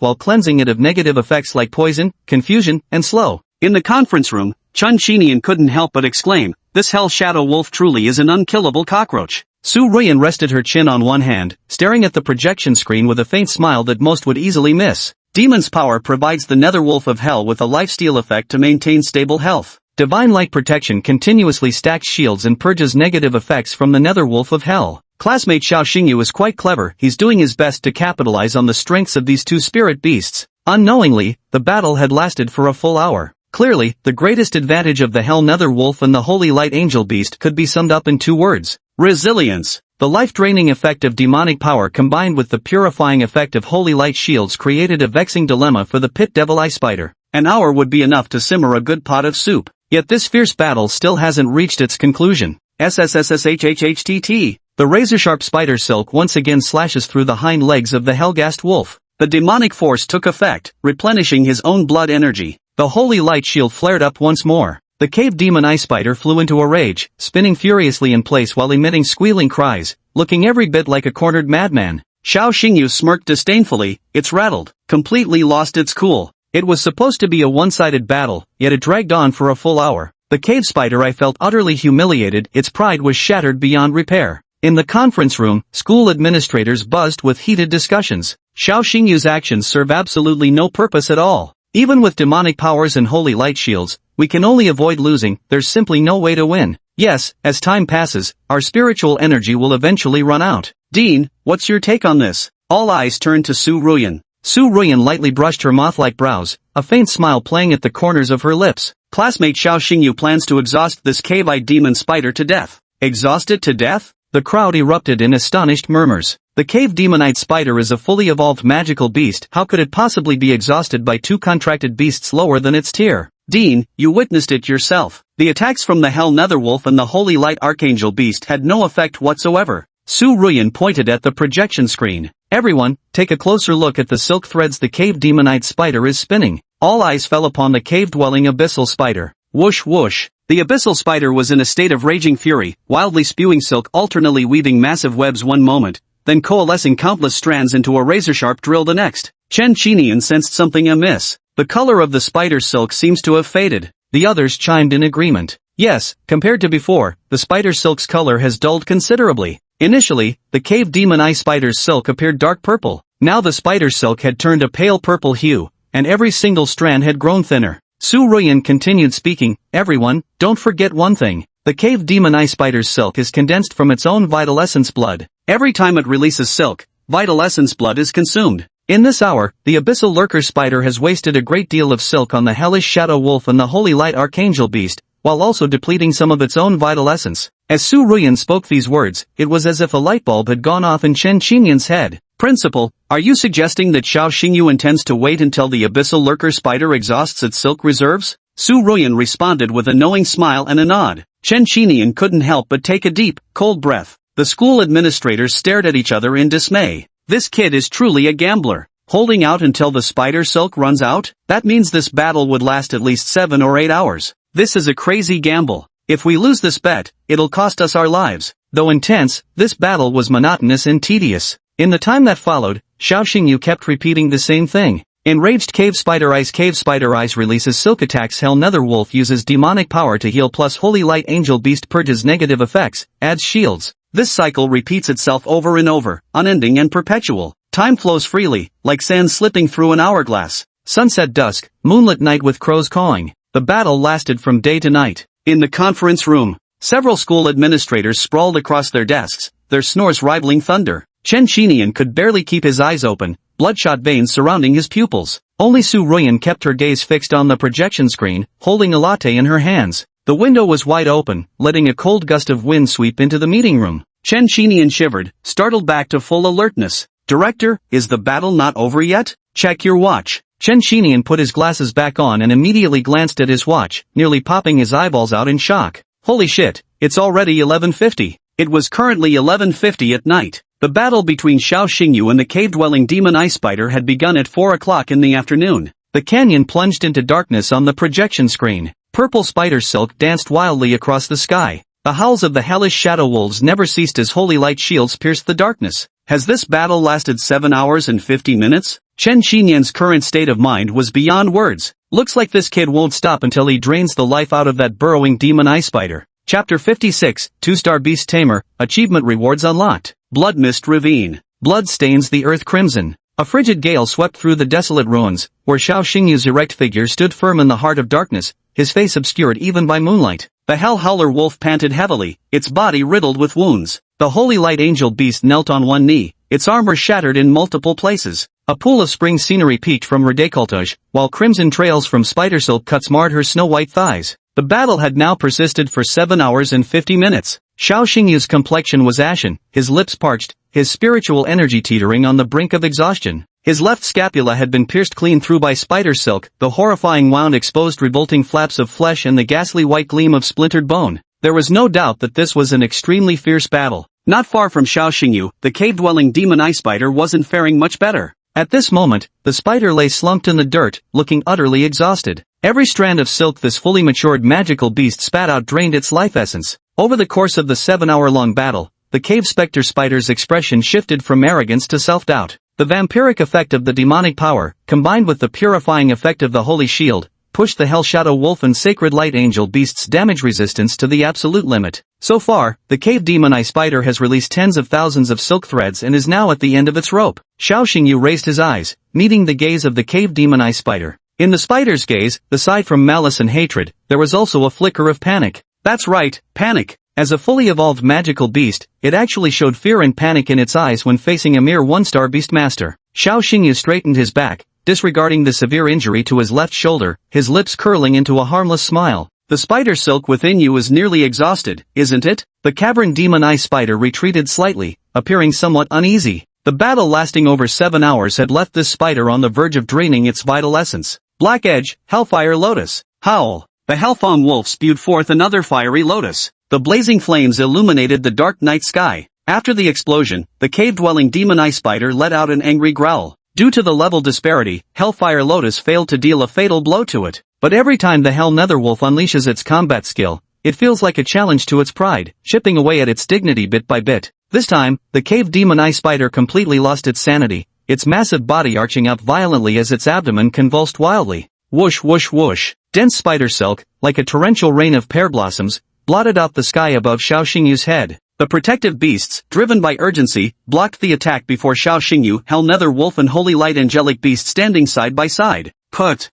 while cleansing it of negative effects like poison, confusion, and slow. In the conference room, Chun Chinian couldn't help but exclaim, "This Hell Shadow Wolf truly is an unkillable cockroach." Su Ruyan rested her chin on one hand, staring at the projection screen with a faint smile that most would easily miss. Demon's power provides the Netherwolf of Hell with a lifesteal effect to maintain stable health. Divine Light Protection continuously stacks shields and purges negative effects from the Netherwolf of Hell. Classmate Xiao Xingyu is quite clever. He's doing his best to capitalize on the strengths of these two spirit beasts. Unknowingly, the battle had lasted for a full hour. Clearly, the greatest advantage of the Hell Nether Wolf and the Holy Light Angel Beast could be summed up in two words: resilience. The life-draining effect of demonic power combined with the purifying effect of Holy Light shields created a vexing dilemma for the Pit Devil Ice Spider. An hour would be enough to simmer a good pot of soup. Yet this fierce battle still hasn't reached its conclusion. SSSSHHHTT. The razor-sharp spider silk once again slashes through the hind legs of the Hellgast wolf. The demonic force took effect, replenishing his own blood energy. The holy light shield flared up once more. The cave demon ice spider flew into a rage, spinning furiously in place while emitting squealing cries, looking every bit like a cornered madman. Xiao Xingyu smirked disdainfully. It's rattled, completely lost its cool. It was supposed to be a one-sided battle, yet it dragged on for a full hour. The cave spider I felt utterly humiliated. Its pride was shattered beyond repair. In the conference room, school administrators buzzed with heated discussions. Xiao Xingyu's actions serve absolutely no purpose at all. Even with demonic powers and holy light shields, we can only avoid losing. There's simply no way to win. Yes, as time passes, our spiritual energy will eventually run out. Dean, what's your take on this? All eyes turned to Su Ruyan. Su Ruyan lightly brushed her moth-like brows, a faint smile playing at the corners of her lips. Classmate Xiao Xingyu plans to exhaust this cave-eyed demon spider to death. Exhaust it to death? The crowd erupted in astonished murmurs. The cave demonite spider is a fully evolved magical beast. How could it possibly be exhausted by two contracted beasts lower than its tier? Dean, you witnessed it yourself. The attacks from the Hell Netherwolf and the Holy Light Archangel Beast had no effect whatsoever. Su Ruyan pointed at the projection screen. Everyone, take a closer look at the silk threads the cave demonite spider is spinning. All eyes fell upon the cave-dwelling abyssal spider. Whoosh whoosh. The abyssal spider was in a state of raging fury, wildly spewing silk, alternately weaving massive webs one moment, then coalescing countless strands into a razor-sharp drill the next. Chen Chinian sensed something amiss. The color of the spider's silk seems to have faded. The others chimed in agreement. Yes, compared to before, the spider silk's color has dulled considerably. Initially, the cave demon ice spider's silk appeared dark purple. Now the spider silk had turned a pale purple hue, and every single strand had grown thinner. Su Ruyan continued speaking. Everyone, don't forget one thing. The cave demon ice spider's silk is condensed from its own vital essence blood. Every time it releases silk, vital essence blood is consumed. In this hour, the abyssal lurker spider has wasted a great deal of silk on the hellish shadow wolf and the holy light archangel beast, while also depleting some of its own vital essence. As Su Ruyan spoke these words, it was as if a light bulb had gone off in Chen Qinyan's head. Principal, are you suggesting that Xiao Xingyu intends to wait until the abyssal lurker spider exhausts its silk reserves? Su Ruyan responded with a knowing smile and a nod. Chen Qinyan couldn't help but take a deep, cold breath. The school administrators stared at each other in dismay. This kid is truly a gambler. Holding out until the spider silk runs out? That means this battle would last at least 7 or 8 hours. This is a crazy gamble. If we lose this bet, it'll cost us our lives. Though intense, this battle was monotonous and tedious. In the time that followed, Xiao Xingyu kept repeating the same thing. Enraged Cave Spider Ice releases silk attacks. Hell Nether Wolf uses demonic power to heal plus Holy Light Angel Beast purges negative effects, adds shields. This cycle repeats itself over and over, unending and perpetual. Time flows freely, like sand slipping through an hourglass. Sunset dusk, moonlit night with crows cawing. The battle lasted from day to night. In the conference room, several school administrators sprawled across their desks, their snores rivaling thunder. Chen Xinian could barely keep his eyes open, bloodshot veins surrounding his pupils. Only Su Ruyan kept her gaze fixed on the projection screen, holding a latte in her hands. The window was wide open, letting a cold gust of wind sweep into the meeting room. Chen Xinian shivered, startled back to full alertness. "Director, is the battle not over yet? Check your watch." Chen Xinian put his glasses back on and immediately glanced at his watch, nearly popping his eyeballs out in shock. Holy shit, it's already 11:50. It was currently 11:50 at night. The battle between Xiao Xingyu and the cave-dwelling demon ice spider had begun at 4 o'clock in the afternoon. The canyon plunged into darkness on the projection screen. Purple spider silk danced wildly across the sky. The howls of the hellish shadow wolves never ceased as holy light shields pierced the darkness. Has this battle lasted 7 hours and 50 minutes? Chen Xinian's current state of mind was beyond words. Looks like this kid won't stop until he drains the life out of that burrowing demon ice spider. Chapter 56, 2-Star Beast Tamer, Achievement Rewards Unlocked. Blood Mist Ravine. Blood stains the earth crimson. A frigid gale swept through the desolate ruins, where Xiao Xingyu's erect figure stood firm in the heart of darkness, his face obscured even by moonlight. The Hell Howler wolf panted heavily, its body riddled with wounds. The Holy Light Angel beast knelt on one knee, its armor shattered in multiple places. A pool of spring scenery peeked from her décolletage, while crimson trails from spider silk cuts marred her snow-white thighs. The battle had now persisted for 7 hours and 50 minutes. Xiao Xingyu's complexion was ashen, his lips parched, his spiritual energy teetering on the brink of exhaustion. His left scapula had been pierced clean through by spider silk, the horrifying wound exposed revolting flaps of flesh and the ghastly white gleam of splintered bone. There was no doubt that this was an extremely fierce battle. Not far from Xiao Xingyu, the cave-dwelling demon ice spider wasn't faring much better. At this moment, the spider lay slumped in the dirt, looking utterly exhausted. Every strand of silk this fully matured magical beast spat out drained its life essence. Over the course of the 7-hour-long battle, the cave specter spider's expression shifted from arrogance to self-doubt. The vampiric effect of the demonic power, combined with the purifying effect of the holy shield, pushed the Hell Shadow Wolf and Sacred Light Angel beast's damage resistance to the absolute limit. So far, the cave demon ice spider has released tens of thousands of silk threads and is now at the end of its rope. Xiao Xingyu raised his eyes, meeting the gaze of the cave demon ice spider. In the spider's gaze, aside from malice and hatred, there was also a flicker of panic. That's right, panic. As a fully evolved magical beast, it actually showed fear and panic in its eyes when facing a mere 1-star beast master. Xiao Xingyu straightened his back, disregarding the severe injury to his left shoulder, his lips curling into a harmless smile. The spider silk within you is nearly exhausted, isn't it? The cavern demon ice spider retreated slightly, appearing somewhat uneasy. The battle lasting over 7 hours had left this spider on the verge of draining its vital essence. Black Edge, Hellfire Lotus. Howl. The Hellfang wolf spewed forth another fiery lotus. The blazing flames illuminated the dark night sky. After the explosion, the cave-dwelling demon ice spider let out an angry growl. Due to the level disparity, Hellfire Lotus failed to deal a fatal blow to it. But every time the Hell Netherwolf unleashes its combat skill, it feels like a challenge to its pride, chipping away at its dignity bit by bit. This time, the cave demon ice spider completely lost its sanity, its massive body arching up violently as its abdomen convulsed wildly. Whoosh whoosh whoosh. Dense spider silk, like a torrential rain of pear blossoms, blotted out the sky above Xiao Xingyu's head. The protective beasts, driven by urgency, blocked the attack before Xiao Xingyu, Hell Nether Wolf and Holy Light Angelic Beast standing side by side. Put.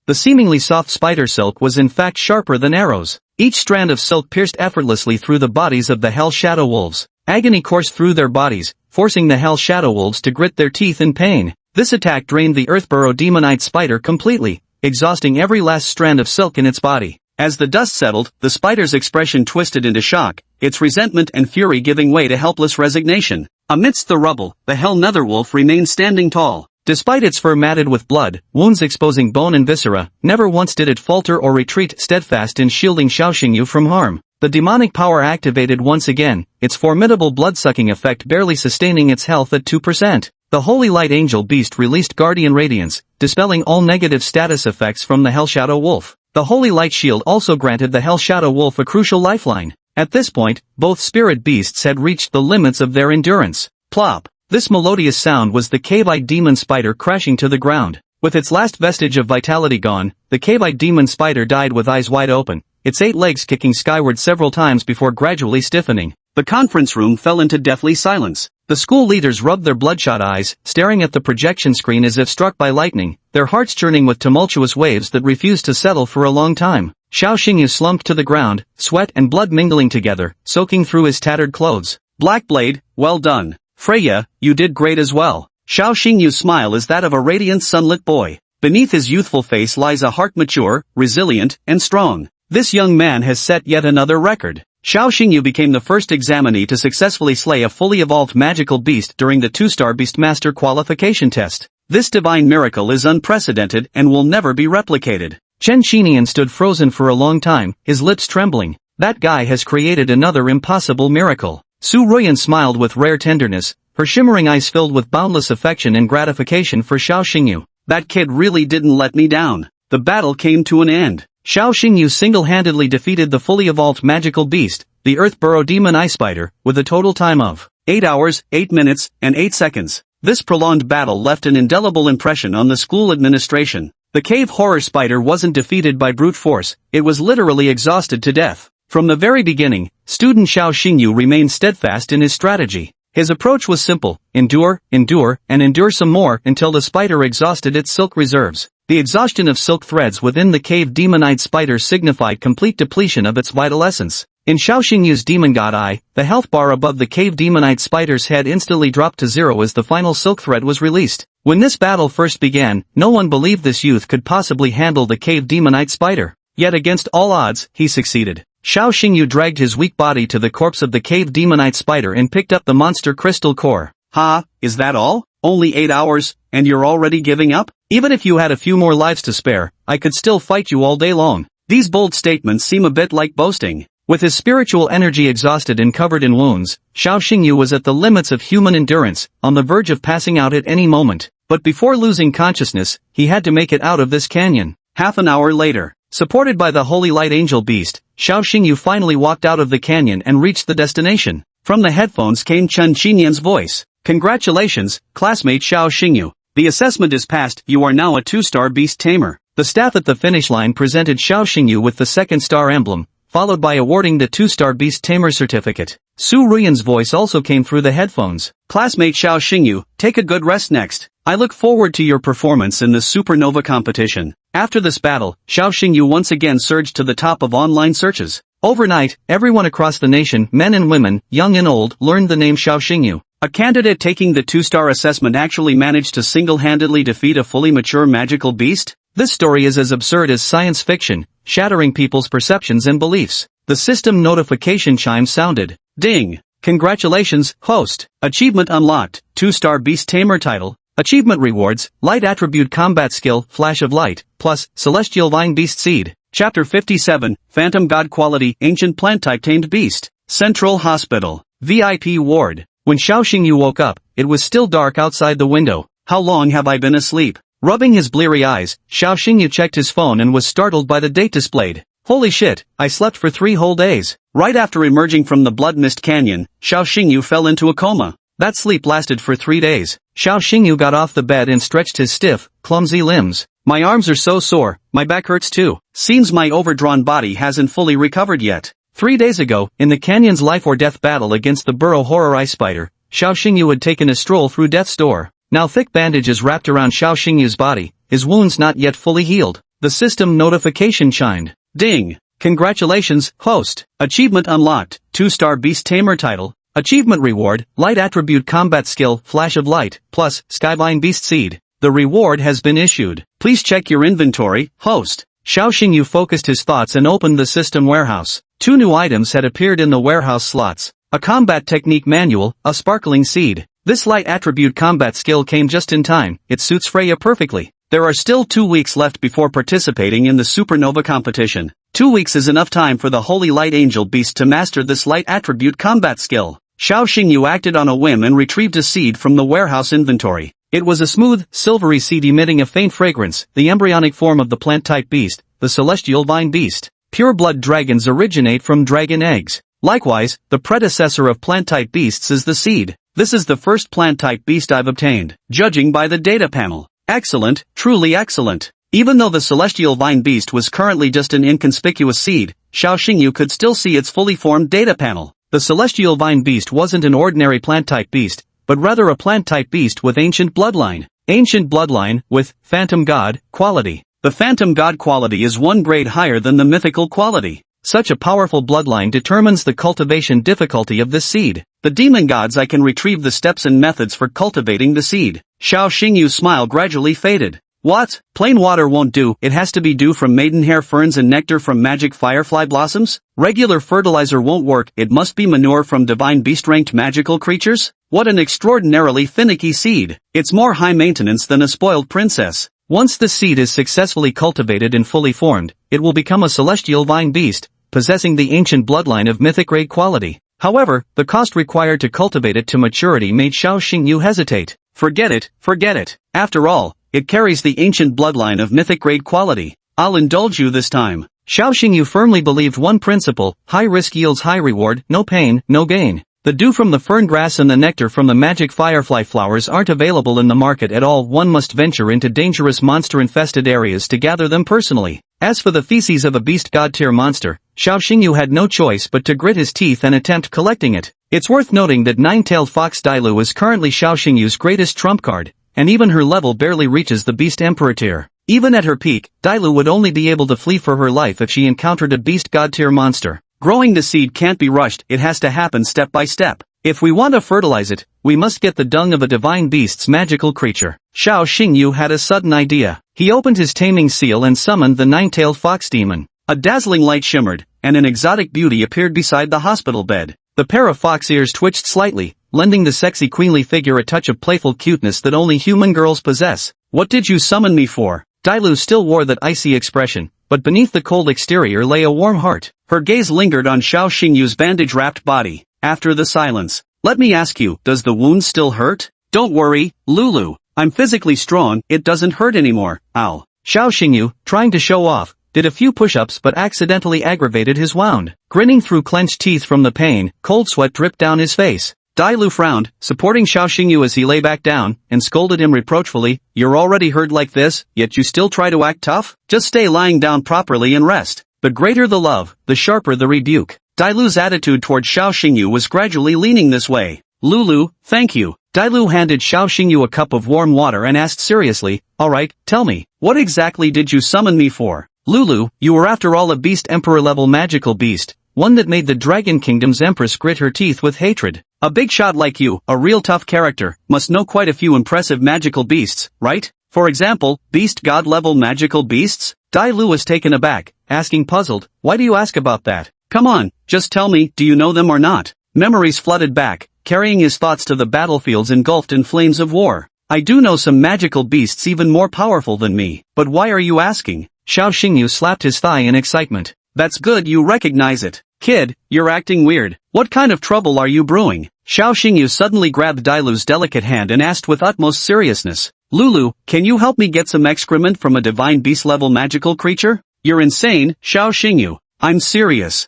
The seemingly soft spider silk was in fact sharper than arrows. Each strand of silk pierced effortlessly through the bodies of the Hell Shadow Wolves. Agony coursed through their bodies, forcing the Hell Shadow Wolves to grit their teeth in pain. This attack drained the Earthburrow demonite spider completely, exhausting every last strand of silk in its body. As the dust settled, the spider's expression twisted into shock, its resentment and fury giving way to helpless resignation. Amidst the rubble, the Hell Netherwolf remained standing tall. Despite its fur matted with blood, wounds exposing bone and viscera, never once did it falter or retreat, steadfast in shielding Xiao Xingyu from harm. The demonic power activated once again, its formidable blood-sucking effect barely sustaining its health at 2%. The Holy Light Angel Beast released Guardian Radiance, dispelling all negative status effects from the Hell Shadow Wolf. The Holy Light Shield also granted the Hell Shadow Wolf a crucial lifeline. At this point, both spirit beasts had reached the limits of their endurance. Plop. This melodious sound was the cave-eyed demon spider crashing to the ground. With its last vestige of vitality gone, the cave-eyed demon spider died with eyes wide open, its 8 legs kicking skyward several times before gradually stiffening. The conference room fell into deathly silence. The school leaders rubbed their bloodshot eyes, staring at the projection screen as if struck by lightning, their hearts churning with tumultuous waves that refused to settle for a long time. Xiao Xingyu slumped to the ground, sweat and blood mingling together, soaking through his tattered clothes. Blackblade, well done. Freya, you did great as well. Xiao Xingyu's smile is that of a radiant sunlit boy. Beneath his youthful face lies a heart mature, resilient, and strong. This young man has set yet another record. Xiao Xingyu became the first examinee to successfully slay a fully evolved magical beast during the 2-star Beastmaster qualification test. This divine miracle is unprecedented and will never be replicated. Chen Xinian stood frozen for a long time, his lips trembling. That guy has created another impossible miracle. Su Ruyan smiled with rare tenderness, her shimmering eyes filled with boundless affection and gratification for Xiao Xingyu. That kid really didn't let me down. The battle came to an end. Xiao Xingyu single-handedly defeated the fully evolved magical beast, the Earth Burrow Demon Ice Spider, with a total time of 8 hours, 8 minutes, and 8 seconds. This prolonged battle left an indelible impression on the school administration. The cave horror spider wasn't defeated by brute force, it was literally exhausted to death. From the very beginning, student Xiao Xingyu remained steadfast in his strategy. His approach was simple: endure, endure, and endure some more until the spider exhausted its silk reserves. The exhaustion of silk threads within the cave demon-eyed spider signified complete depletion of its vital essence. In Xiao Xingyu's demon god eye, the health bar above the cave demon-eyed spider's head instantly dropped to zero as the final silk thread was released. When this battle first began, no one believed this youth could possibly handle the cave demon-eyed spider. Yet against all odds, he succeeded. Xiao Xingyu dragged his weak body to the corpse of the cave demon-eyed spider and picked up the monster crystal core. Ha, is that all? Only 8 hours, and you're already giving up? Even if you had a few more lives to spare, I could still fight you all day long. These bold statements seem a bit like boasting. With his spiritual energy exhausted and covered in wounds, Xiao Xingyu was at the limits of human endurance, on the verge of passing out at any moment. But before losing consciousness, he had to make it out of this canyon. Half an hour later, supported by the Holy Light Angel Beast, Xiao Xingyu finally walked out of the canyon and reached the destination. From the headphones came Chen Xinyan's voice. Congratulations, classmate Xiao Xingyu. The assessment is passed, you are now a 2-star beast tamer. The staff at the finish line presented Xiao Xingyu with the 2nd star emblem, followed by awarding the 2-star beast tamer certificate. Su Ruyan's voice also came through the headphones. Classmate Xiao Xingyu, take a good rest next. I look forward to your performance in the supernova competition. After this battle, Xiao Xingyu once again surged to the top of online searches. Overnight, everyone across the nation, men and women, young and old, learned the name Xiao Xingyu. A candidate taking the 2-star assessment actually managed to single-handedly defeat a fully mature magical beast? This story is as absurd as science fiction, shattering people's perceptions and beliefs. The system notification chime sounded. Ding! Congratulations, host. Achievement unlocked. 2-star beast tamer title. Achievement rewards, light attribute combat skill, flash of light, plus, celestial vine beast seed. Chapter 57, Phantom God Quality, Ancient Plant Type Tamed Beast. Central Hospital. VIP Ward. When Xiao Xingyu woke up, it was still dark outside the window. How long have I been asleep? Rubbing his bleary eyes, Xiao Xingyu checked his phone and was startled by the date displayed. Holy shit, I slept for 3 whole days. Right after emerging from the Blood Mist Canyon, Xiao Xingyu fell into a coma. That sleep lasted for 3 days. Xiao Xingyu got off the bed and stretched his stiff, clumsy limbs. My arms are so sore, my back hurts too. Seems my overdrawn body hasn't fully recovered yet. 3 days ago, in the canyon's life-or-death battle against the Burrow Horror Ice Spider, Xiao Xingyu had taken a stroll through death's door. Now thick bandages wrapped around Xiao Xingyu's body, his wounds not yet fully healed. The system notification chimed. Ding! Congratulations, host. Achievement unlocked. 2-star beast tamer title. Achievement reward, light attribute combat skill, flash of light, plus, skyvine beast seed. The reward has been issued. Please check your inventory, host. Xiao Xingyu focused his thoughts and opened the system warehouse. 2 new items had appeared in the warehouse slots. A combat technique manual, a sparkling seed. This light attribute combat skill came just in time, it suits Freya perfectly. There are still 2 weeks left before participating in the supernova competition. 2 weeks is enough time for the Holy Light Angel Beast to master this light attribute combat skill. Xiao Xingyu acted on a whim and retrieved a seed from the warehouse inventory. It was a smooth, silvery seed emitting a faint fragrance, the embryonic form of the plant-type beast, the celestial vine beast. Pure-blood dragons originate from dragon eggs. Likewise, the predecessor of plant-type beasts is the seed. This is the first plant-type beast I've obtained, judging by the data panel. Excellent, truly excellent. Even though the celestial vine beast was currently just an inconspicuous seed, Xiao Xingyu could still see its fully formed data panel. The celestial vine beast wasn't an ordinary plant-type beast, but rather a plant-type beast with ancient bloodline. Ancient bloodline, with phantom god quality. The phantom god quality is one grade higher than the mythical quality. Such a powerful bloodline determines the cultivation difficulty of this seed. The demon gods I can retrieve the steps and methods for cultivating the seed. Xiao Xingyu's smile gradually faded. What? Plain water won't do, it has to be dew from maidenhair ferns and nectar from magic firefly blossoms? Regular fertilizer won't work, it must be manure from divine beast-ranked magical creatures? What an extraordinarily finicky seed. It's more high maintenance than a spoiled princess. Once the seed is successfully cultivated and fully formed, it will become a celestial vine beast, possessing the ancient bloodline of mythic grade quality. However, the cost required to cultivate it to maturity made Xiao Xingyu hesitate. Forget it. After all, it carries the ancient bloodline of mythic grade quality. I'll indulge you this time. Xiao Xingyu firmly believed one principle: high risk yields high reward, no pain, no gain. The dew from the fern grass and the nectar from the magic firefly flowers aren't available in the market at all. One must venture into dangerous monster-infested areas to gather them personally. As for the feces of a beast god-tier monster, Xiao Xingyu had no choice but to grit his teeth and attempt collecting it. It's worth noting that nine-tailed fox Dailu is currently Xiao Xingyu's greatest trump card, and even her level barely reaches the beast emperor tier. Even at her peak, Dailu would only be able to flee for her life if she encountered a beast god-tier monster. Growing the seed can't be rushed, it has to happen step by step. If we want to fertilize it, we must get the dung of a divine beast's magical creature. Xiao Xingyu had a sudden idea. He opened his taming seal and summoned the nine-tailed fox demon. A dazzling light shimmered, and an exotic beauty appeared beside the hospital bed. The pair of fox ears twitched slightly, lending the sexy queenly figure a touch of playful cuteness that only human girls possess. What did you summon me for? Dailu still wore that icy expression, but beneath the cold exterior lay a warm heart. Her gaze lingered on Xiao Xingyu's bandage-wrapped body. After the silence, let me ask you, does the wound still hurt? Don't worry, Lulu. I'm physically strong, it doesn't hurt anymore. Ow. Xiao Xingyu, trying to show off, did a few push-ups but accidentally aggravated his wound. Grinning through clenched teeth from the pain, cold sweat dripped down his face. Dailu frowned, supporting Xiao Xingyu as he lay back down, and scolded him reproachfully. You're already hurt like this, yet you still try to act tough? Just stay lying down properly and rest. The greater the love, the sharper the rebuke. Dailu's attitude toward Xiao Xingyu was gradually leaning this way. Lulu, thank you. Dailu handed Xiao Xingyu a cup of warm water and asked seriously, alright, tell me, what exactly did you summon me for? Lulu, you were after all a beast emperor-level magical beast, one that made the Dragon Kingdom's empress grit her teeth with hatred. A big shot like you, a real tough character, must know quite a few impressive magical beasts, right? For example, beast god-level magical beasts? Dailu was taken aback, asking puzzled, why do you ask about that? Come on, just tell me, do you know them or not? Memories flooded back, carrying his thoughts to the battlefields engulfed in flames of war. I do know some magical beasts even more powerful than me, but why are you asking? Xiao Xingyu slapped his thigh in excitement. That's good you recognize it. Kid, you're acting weird. What kind of trouble are you brewing? Xiao Xingyu suddenly grabbed Dailu's delicate hand and asked with utmost seriousness. Lulu, can you help me get some excrement from a divine beast-level magical creature? You're insane, Xiao Xingyu. I'm serious.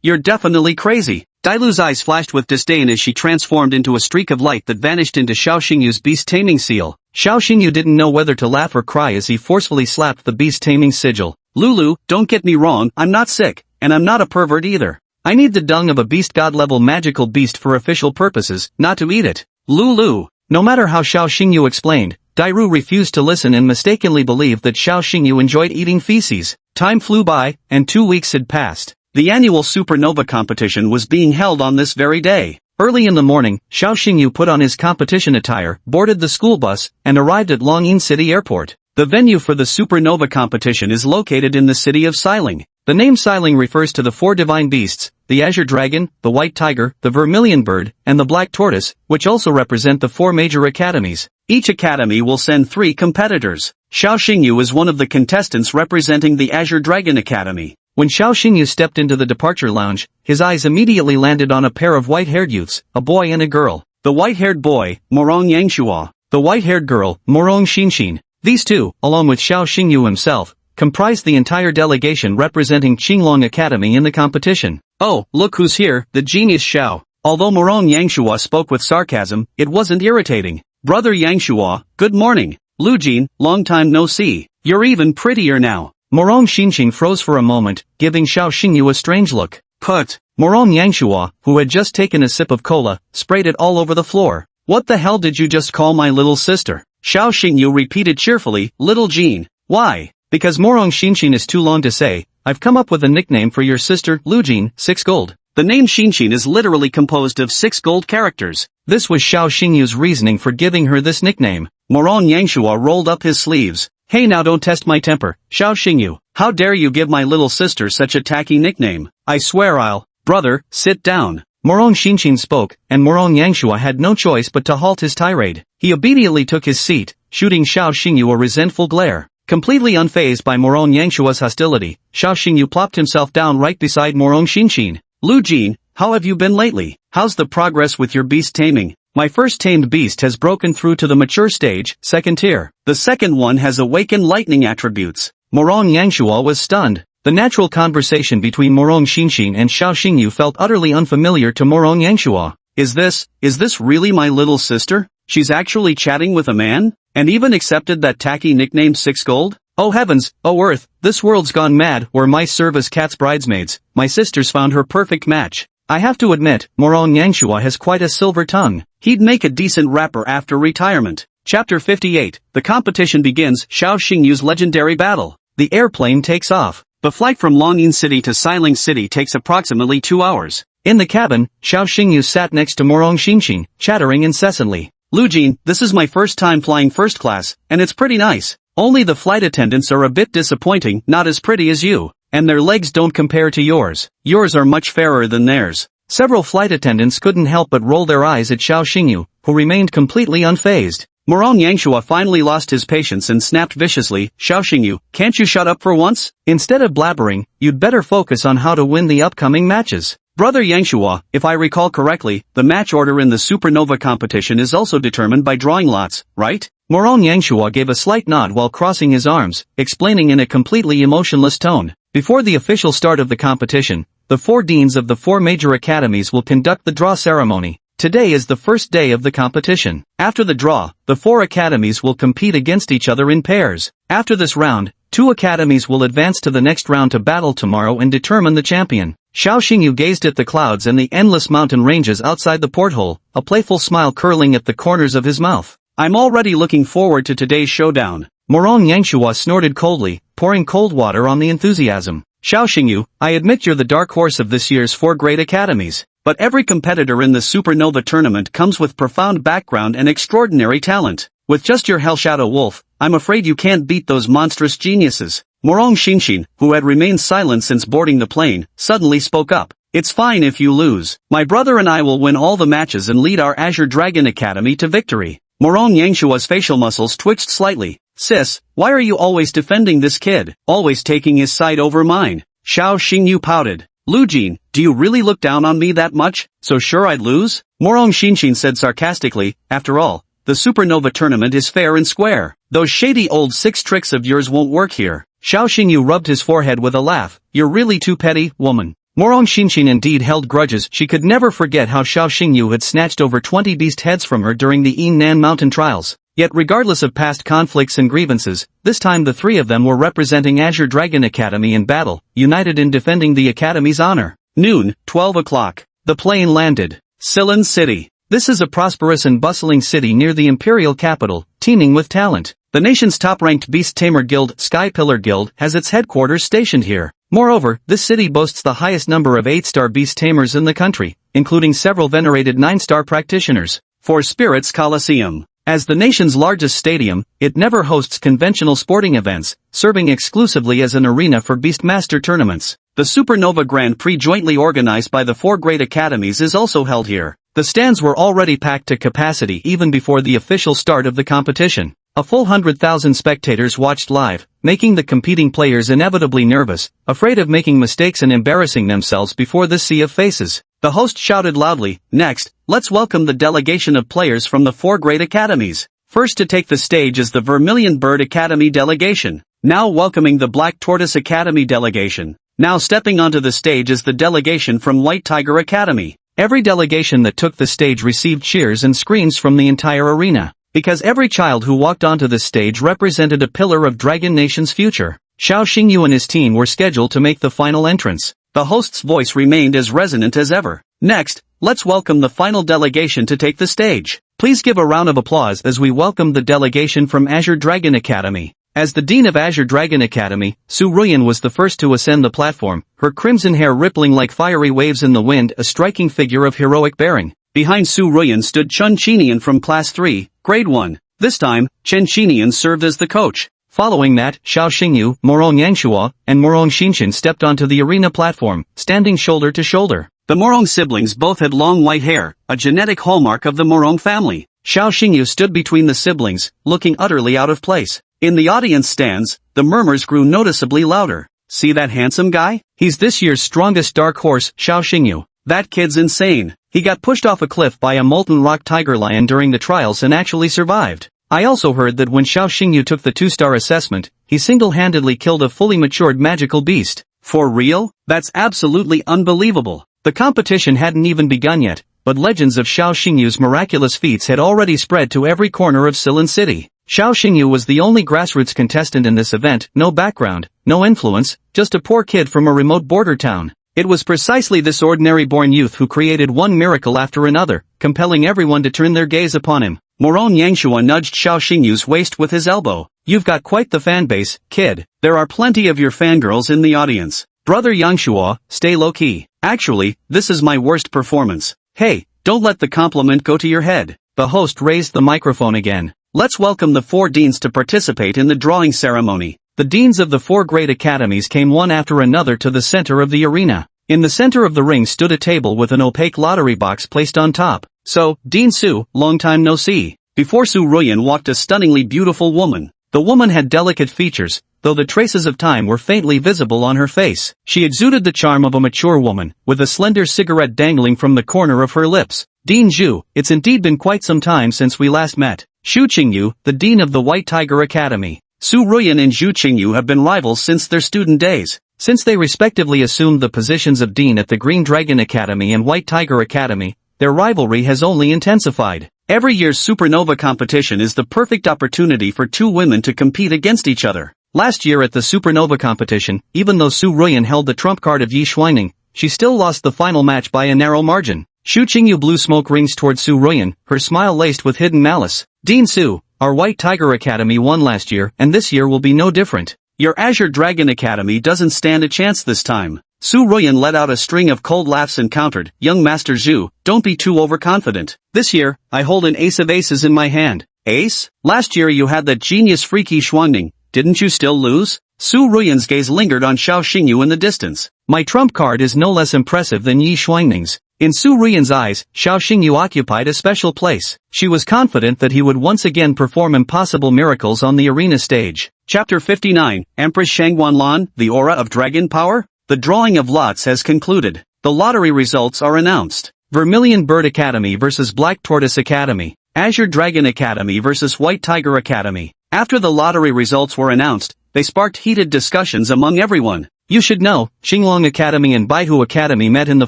You're definitely crazy. Dailu's eyes flashed with disdain as she transformed into a streak of light that vanished into Xiao Xingyu's beast-taming seal. Xiao Xingyu didn't know whether to laugh or cry as he forcefully slapped the beast-taming sigil. Lulu, don't get me wrong, I'm not sick, and I'm not a pervert either. I need the dung of a beast god-level magical beast for official purposes, not to eat it. Lulu. No matter how Xiao Xingyu explained, Dairu refused to listen and mistakenly believed that Xiao Xingyu enjoyed eating feces. Time flew by, and 2 weeks had passed. The annual supernova competition was being held on this very day. Early in the morning, Xiao Xingyu put on his competition attire, boarded the school bus, and arrived at Longyin City Airport. The venue for the supernova competition is located in the city of Xiling. The name Xiling refers to the 4 divine beasts, the azure dragon, the white tiger, the vermilion bird, and the black tortoise, which also represent the 4 major academies. Each academy will send 3 competitors. Xiao Xingyu is one of the contestants representing the Azure Dragon Academy. When Xiao Xingyu stepped into the departure lounge, his eyes immediately landed on a pair of white-haired youths, a boy and a girl. The white-haired boy, Morong Yangshua. The white-haired girl, Morong Xinxin. These two, along with Xiao Xingyu himself, comprised the entire delegation representing Qinglong Academy in the competition. Oh, look who's here, the genius Xiao. Although Morong Yangshua spoke with sarcasm, it wasn't irritating. Brother Yangshua, good morning. Lu Jin, long time no see. You're even prettier now. Morong Xinxin froze for a moment, giving Xiao Xingyu a strange look. Put. Morong Yangshua, who had just taken a sip of cola, sprayed it all over the floor. What the hell did you just call my little sister? Xiao Xingyu repeated cheerfully, Little Jean. Why? Because Morong Xinshin is too long to say. I've come up with a nickname for your sister, Lu Jean, 6 gold. The name Xinshin is literally composed of 6 gold characters. This was Xiao Xingyu's reasoning for giving her this nickname. Morong Yangshua rolled up his sleeves. Hey, now don't test my temper, Xiao Xingyu. How dare you give my little sister such a tacky nickname? I swear I'll... Brother, sit down. Morong Xinshin spoke, and Morong Yangshua had no choice but to halt his tirade. He obediently took his seat, shooting Xiao Xingyu a resentful glare. Completely unfazed by Morong Yangshua's hostility, Xiao Xingyu plopped himself down right beside Morong Xinshin. Lu Jean, how have you been lately? How's the progress with your beast taming? My first tamed beast has broken through to the mature stage, 2nd tier. The second one has awakened lightning attributes. Morong Yangshua was stunned. The natural conversation between Morong Xinshin and Xiao Xingyu felt utterly unfamiliar to Morong Yangshua. Is this really my little sister? She's actually chatting with a man? And even accepted that tacky nickname 6 gold? Oh heavens, oh earth, this world's gone mad where mice serve as cats' bridesmaids. My sister's found her perfect match. I have to admit, Morong Yangshua has quite a silver tongue. He'd make a decent rapper after retirement. Chapter 58, the competition begins. Xiao Xingyu's legendary battle. The airplane takes off. The flight from Longyin City to Xiling City takes approximately 2 hours. In the cabin, Xiao Xingyu sat next to Morong Xinshin, chattering incessantly. Lu Jean, this is my first time flying first class, and it's pretty nice. Only the flight attendants are a bit disappointing, not as pretty as you. And their legs don't compare to yours. Yours are much fairer than theirs. Several flight attendants couldn't help but roll their eyes at Xiao Xingyu, who remained completely unfazed. Morong Yangshua finally lost his patience and snapped viciously, Xiao Xingyu, can't you shut up for once? Instead of blabbering, you'd better focus on how to win the upcoming matches. Brother Yangshua, if I recall correctly, the match order in the supernova competition is also determined by drawing lots, right? Morong Yangshua gave a slight nod while crossing his arms, explaining in a completely emotionless tone. Before the official start of the competition, the 4 deans of the 4 major academies will conduct the draw ceremony. Today is the first day of the competition. After the draw, the 4 academies will compete against each other in pairs. After this round, 2 academies will advance to the next round to battle tomorrow and determine the champion. Xiao Xingyu gazed at the clouds and the endless mountain ranges outside the porthole, a playful smile curling at the corners of his mouth. I'm already looking forward to today's showdown. Morong Yangshua snorted coldly, pouring cold water on the enthusiasm. Xiao Xingyu, I admit you're the dark horse of this year's 4 great academies. But every competitor in the Supernova tournament comes with profound background and extraordinary talent. With just your Hell Shadow Wolf, I'm afraid you can't beat those monstrous geniuses. Morong Xinshin, who had remained silent since boarding the plane, suddenly spoke up. It's fine if you lose. My brother and I will win all the matches and lead our Azure Dragon Academy to victory. Morong Yangshua's facial muscles twitched slightly. Sis, why are you always defending this kid? Always taking his side over mine. Xiao Xingyu pouted. Lu Jean, do you really look down on me that much? So sure I'd lose? Morong Xinshin said sarcastically, after all, the Supernova tournament is fair and square. Those shady old 6 tricks of yours won't work here. Xiao Xingyu rubbed his forehead with a laugh. You're really too petty, woman. Morong Xinshin indeed held grudges. She could never forget how Xiao Xingyu had snatched over 20 beast heads from her during the Yinnan Mountain trials. Yet regardless of past conflicts and grievances, this time the 3 of them were representing Azure Dragon Academy in battle, united in defending the Academy's honor. Noon, 12 o'clock. The plane landed. Xiling City. This is a prosperous and bustling city near the imperial capital, teeming with talent. The nation's top-ranked beast tamer guild, Sky Pillar Guild, has its headquarters stationed here. Moreover, this city boasts the highest number of 8-star beast tamers in the country, including several venerated 9-star practitioners. For Spirits Coliseum. As the nation's largest stadium, it never hosts conventional sporting events, serving exclusively as an arena for Beastmaster tournaments. The Supernova Grand Prix jointly organized by the 4 great academies is also held here. The stands were already packed to capacity even before the official start of the competition. A full 100,000 spectators watched live, making the competing players inevitably nervous, afraid of making mistakes and embarrassing themselves before this sea of faces. The host shouted loudly, "Next, let's welcome the delegation of players from the 4 great academies. First to take the stage is the Vermilion Bird Academy delegation. Now welcoming the Black Tortoise Academy delegation. Now stepping onto the stage is the delegation from White Tiger Academy." Every delegation that took the stage received cheers and screams from the entire arena. Because every child who walked onto the stage represented a pillar of Dragon Nation's future. Xiao Xingyu and his team were scheduled to make the final entrance. The host's voice remained as resonant as ever. Next, let's welcome the final delegation to take the stage. Please give a round of applause as we welcome the delegation from Azure Dragon Academy. As the Dean of Azure Dragon Academy, Su Ruyan was the first to ascend the platform, her crimson hair rippling like fiery waves in the wind, a striking figure of heroic bearing. Behind Su Ruyan stood Chun Chinian from Class 3, Grade 1. This time, Chen Chinian served as the coach. Following that, Xiao Xingyu, Morong Yangshuo, and Morong Xinshin stepped onto the arena platform, standing shoulder to shoulder. The Morong siblings both had long white hair, a genetic hallmark of the Morong family. Xiao Xingyu stood between the siblings, looking utterly out of place. In the audience stands, the murmurs grew noticeably louder. See that handsome guy? He's this year's strongest dark horse, Xiao Xingyu. That kid's insane. He got pushed off a cliff by a molten rock tiger lion during the trials and actually survived. I also heard that when Xiao Xingyu took the 2-star assessment, he single-handedly killed a fully matured magical beast. For real? That's absolutely unbelievable. The competition hadn't even begun yet, but legends of Xiao Xingyu's miraculous feats had already spread to every corner of Silin City. Xiao Xingyu was the only grassroots contestant in this event, no background, no influence, just a poor kid from a remote border town. It was precisely this ordinary-born youth who created one miracle after another, compelling everyone to turn their gaze upon him. Morong Yangshuo nudged Xiao Xingyu's waist with his elbow. You've got quite the fanbase, kid. There are plenty of your fangirls in the audience. Brother Yangshuo, stay low-key. Actually, this is my worst performance. Hey, don't let the compliment go to your head. The host raised the microphone again. Let's welcome the 4 deans to participate in the drawing ceremony. The deans of the 4 great academies came one after another to the center of the arena. In the center of the ring stood a table with an opaque lottery box placed on top. So, Dean Su, long time no see. Before Su Ruyan walked a stunningly beautiful woman. The woman had delicate features, though the traces of time were faintly visible on her face. She exuded the charm of a mature woman, with a slender cigarette dangling from the corner of her lips. Dean Zhu, it's indeed been quite some time since we last met. Xu Qingyu, the Dean of the White Tiger Academy. Su Ruyan and Xu Qingyu have been rivals since their student days. Since they respectively assumed the positions of Dean at the Green Dragon Academy and White Tiger Academy, their rivalry has only intensified. Every year's supernova competition is the perfect opportunity for 2 women to compete against each other. Last year at the supernova competition, even though Su Ruyan held the trump card of Yi Xuanning, she still lost the final match by a narrow margin. Xu Qingyu blew smoke rings toward Su Ruyan, her smile laced with hidden malice. Dean Su, our White Tiger Academy won last year, and this year will be no different. Your Azure Dragon Academy doesn't stand a chance this time. Su Ruyan let out a string of cold laughs and countered, Young Master Zhu, don't be too overconfident. This year, I hold an ace of aces in my hand. Ace? Last year you had that genius freak Yi Xuanning, didn't you still lose? Su Ruyan's gaze lingered on Xiao Xingyu in the distance. My trump card is no less impressive than Yi Xuanning's. In Su Ruyan's eyes, Xiao Xingyu occupied a special place. She was confident that he would once again perform impossible miracles on the arena stage. Chapter 59, Empress Shangguanlan, the Aura of Dragon Power? The drawing of lots has concluded. The lottery results are announced. Vermilion Bird Academy vs Black Tortoise Academy. Azure Dragon Academy vs White Tiger Academy. After the lottery results were announced, they sparked heated discussions among everyone. You should know, Xinglong Academy and Baihu Academy met in the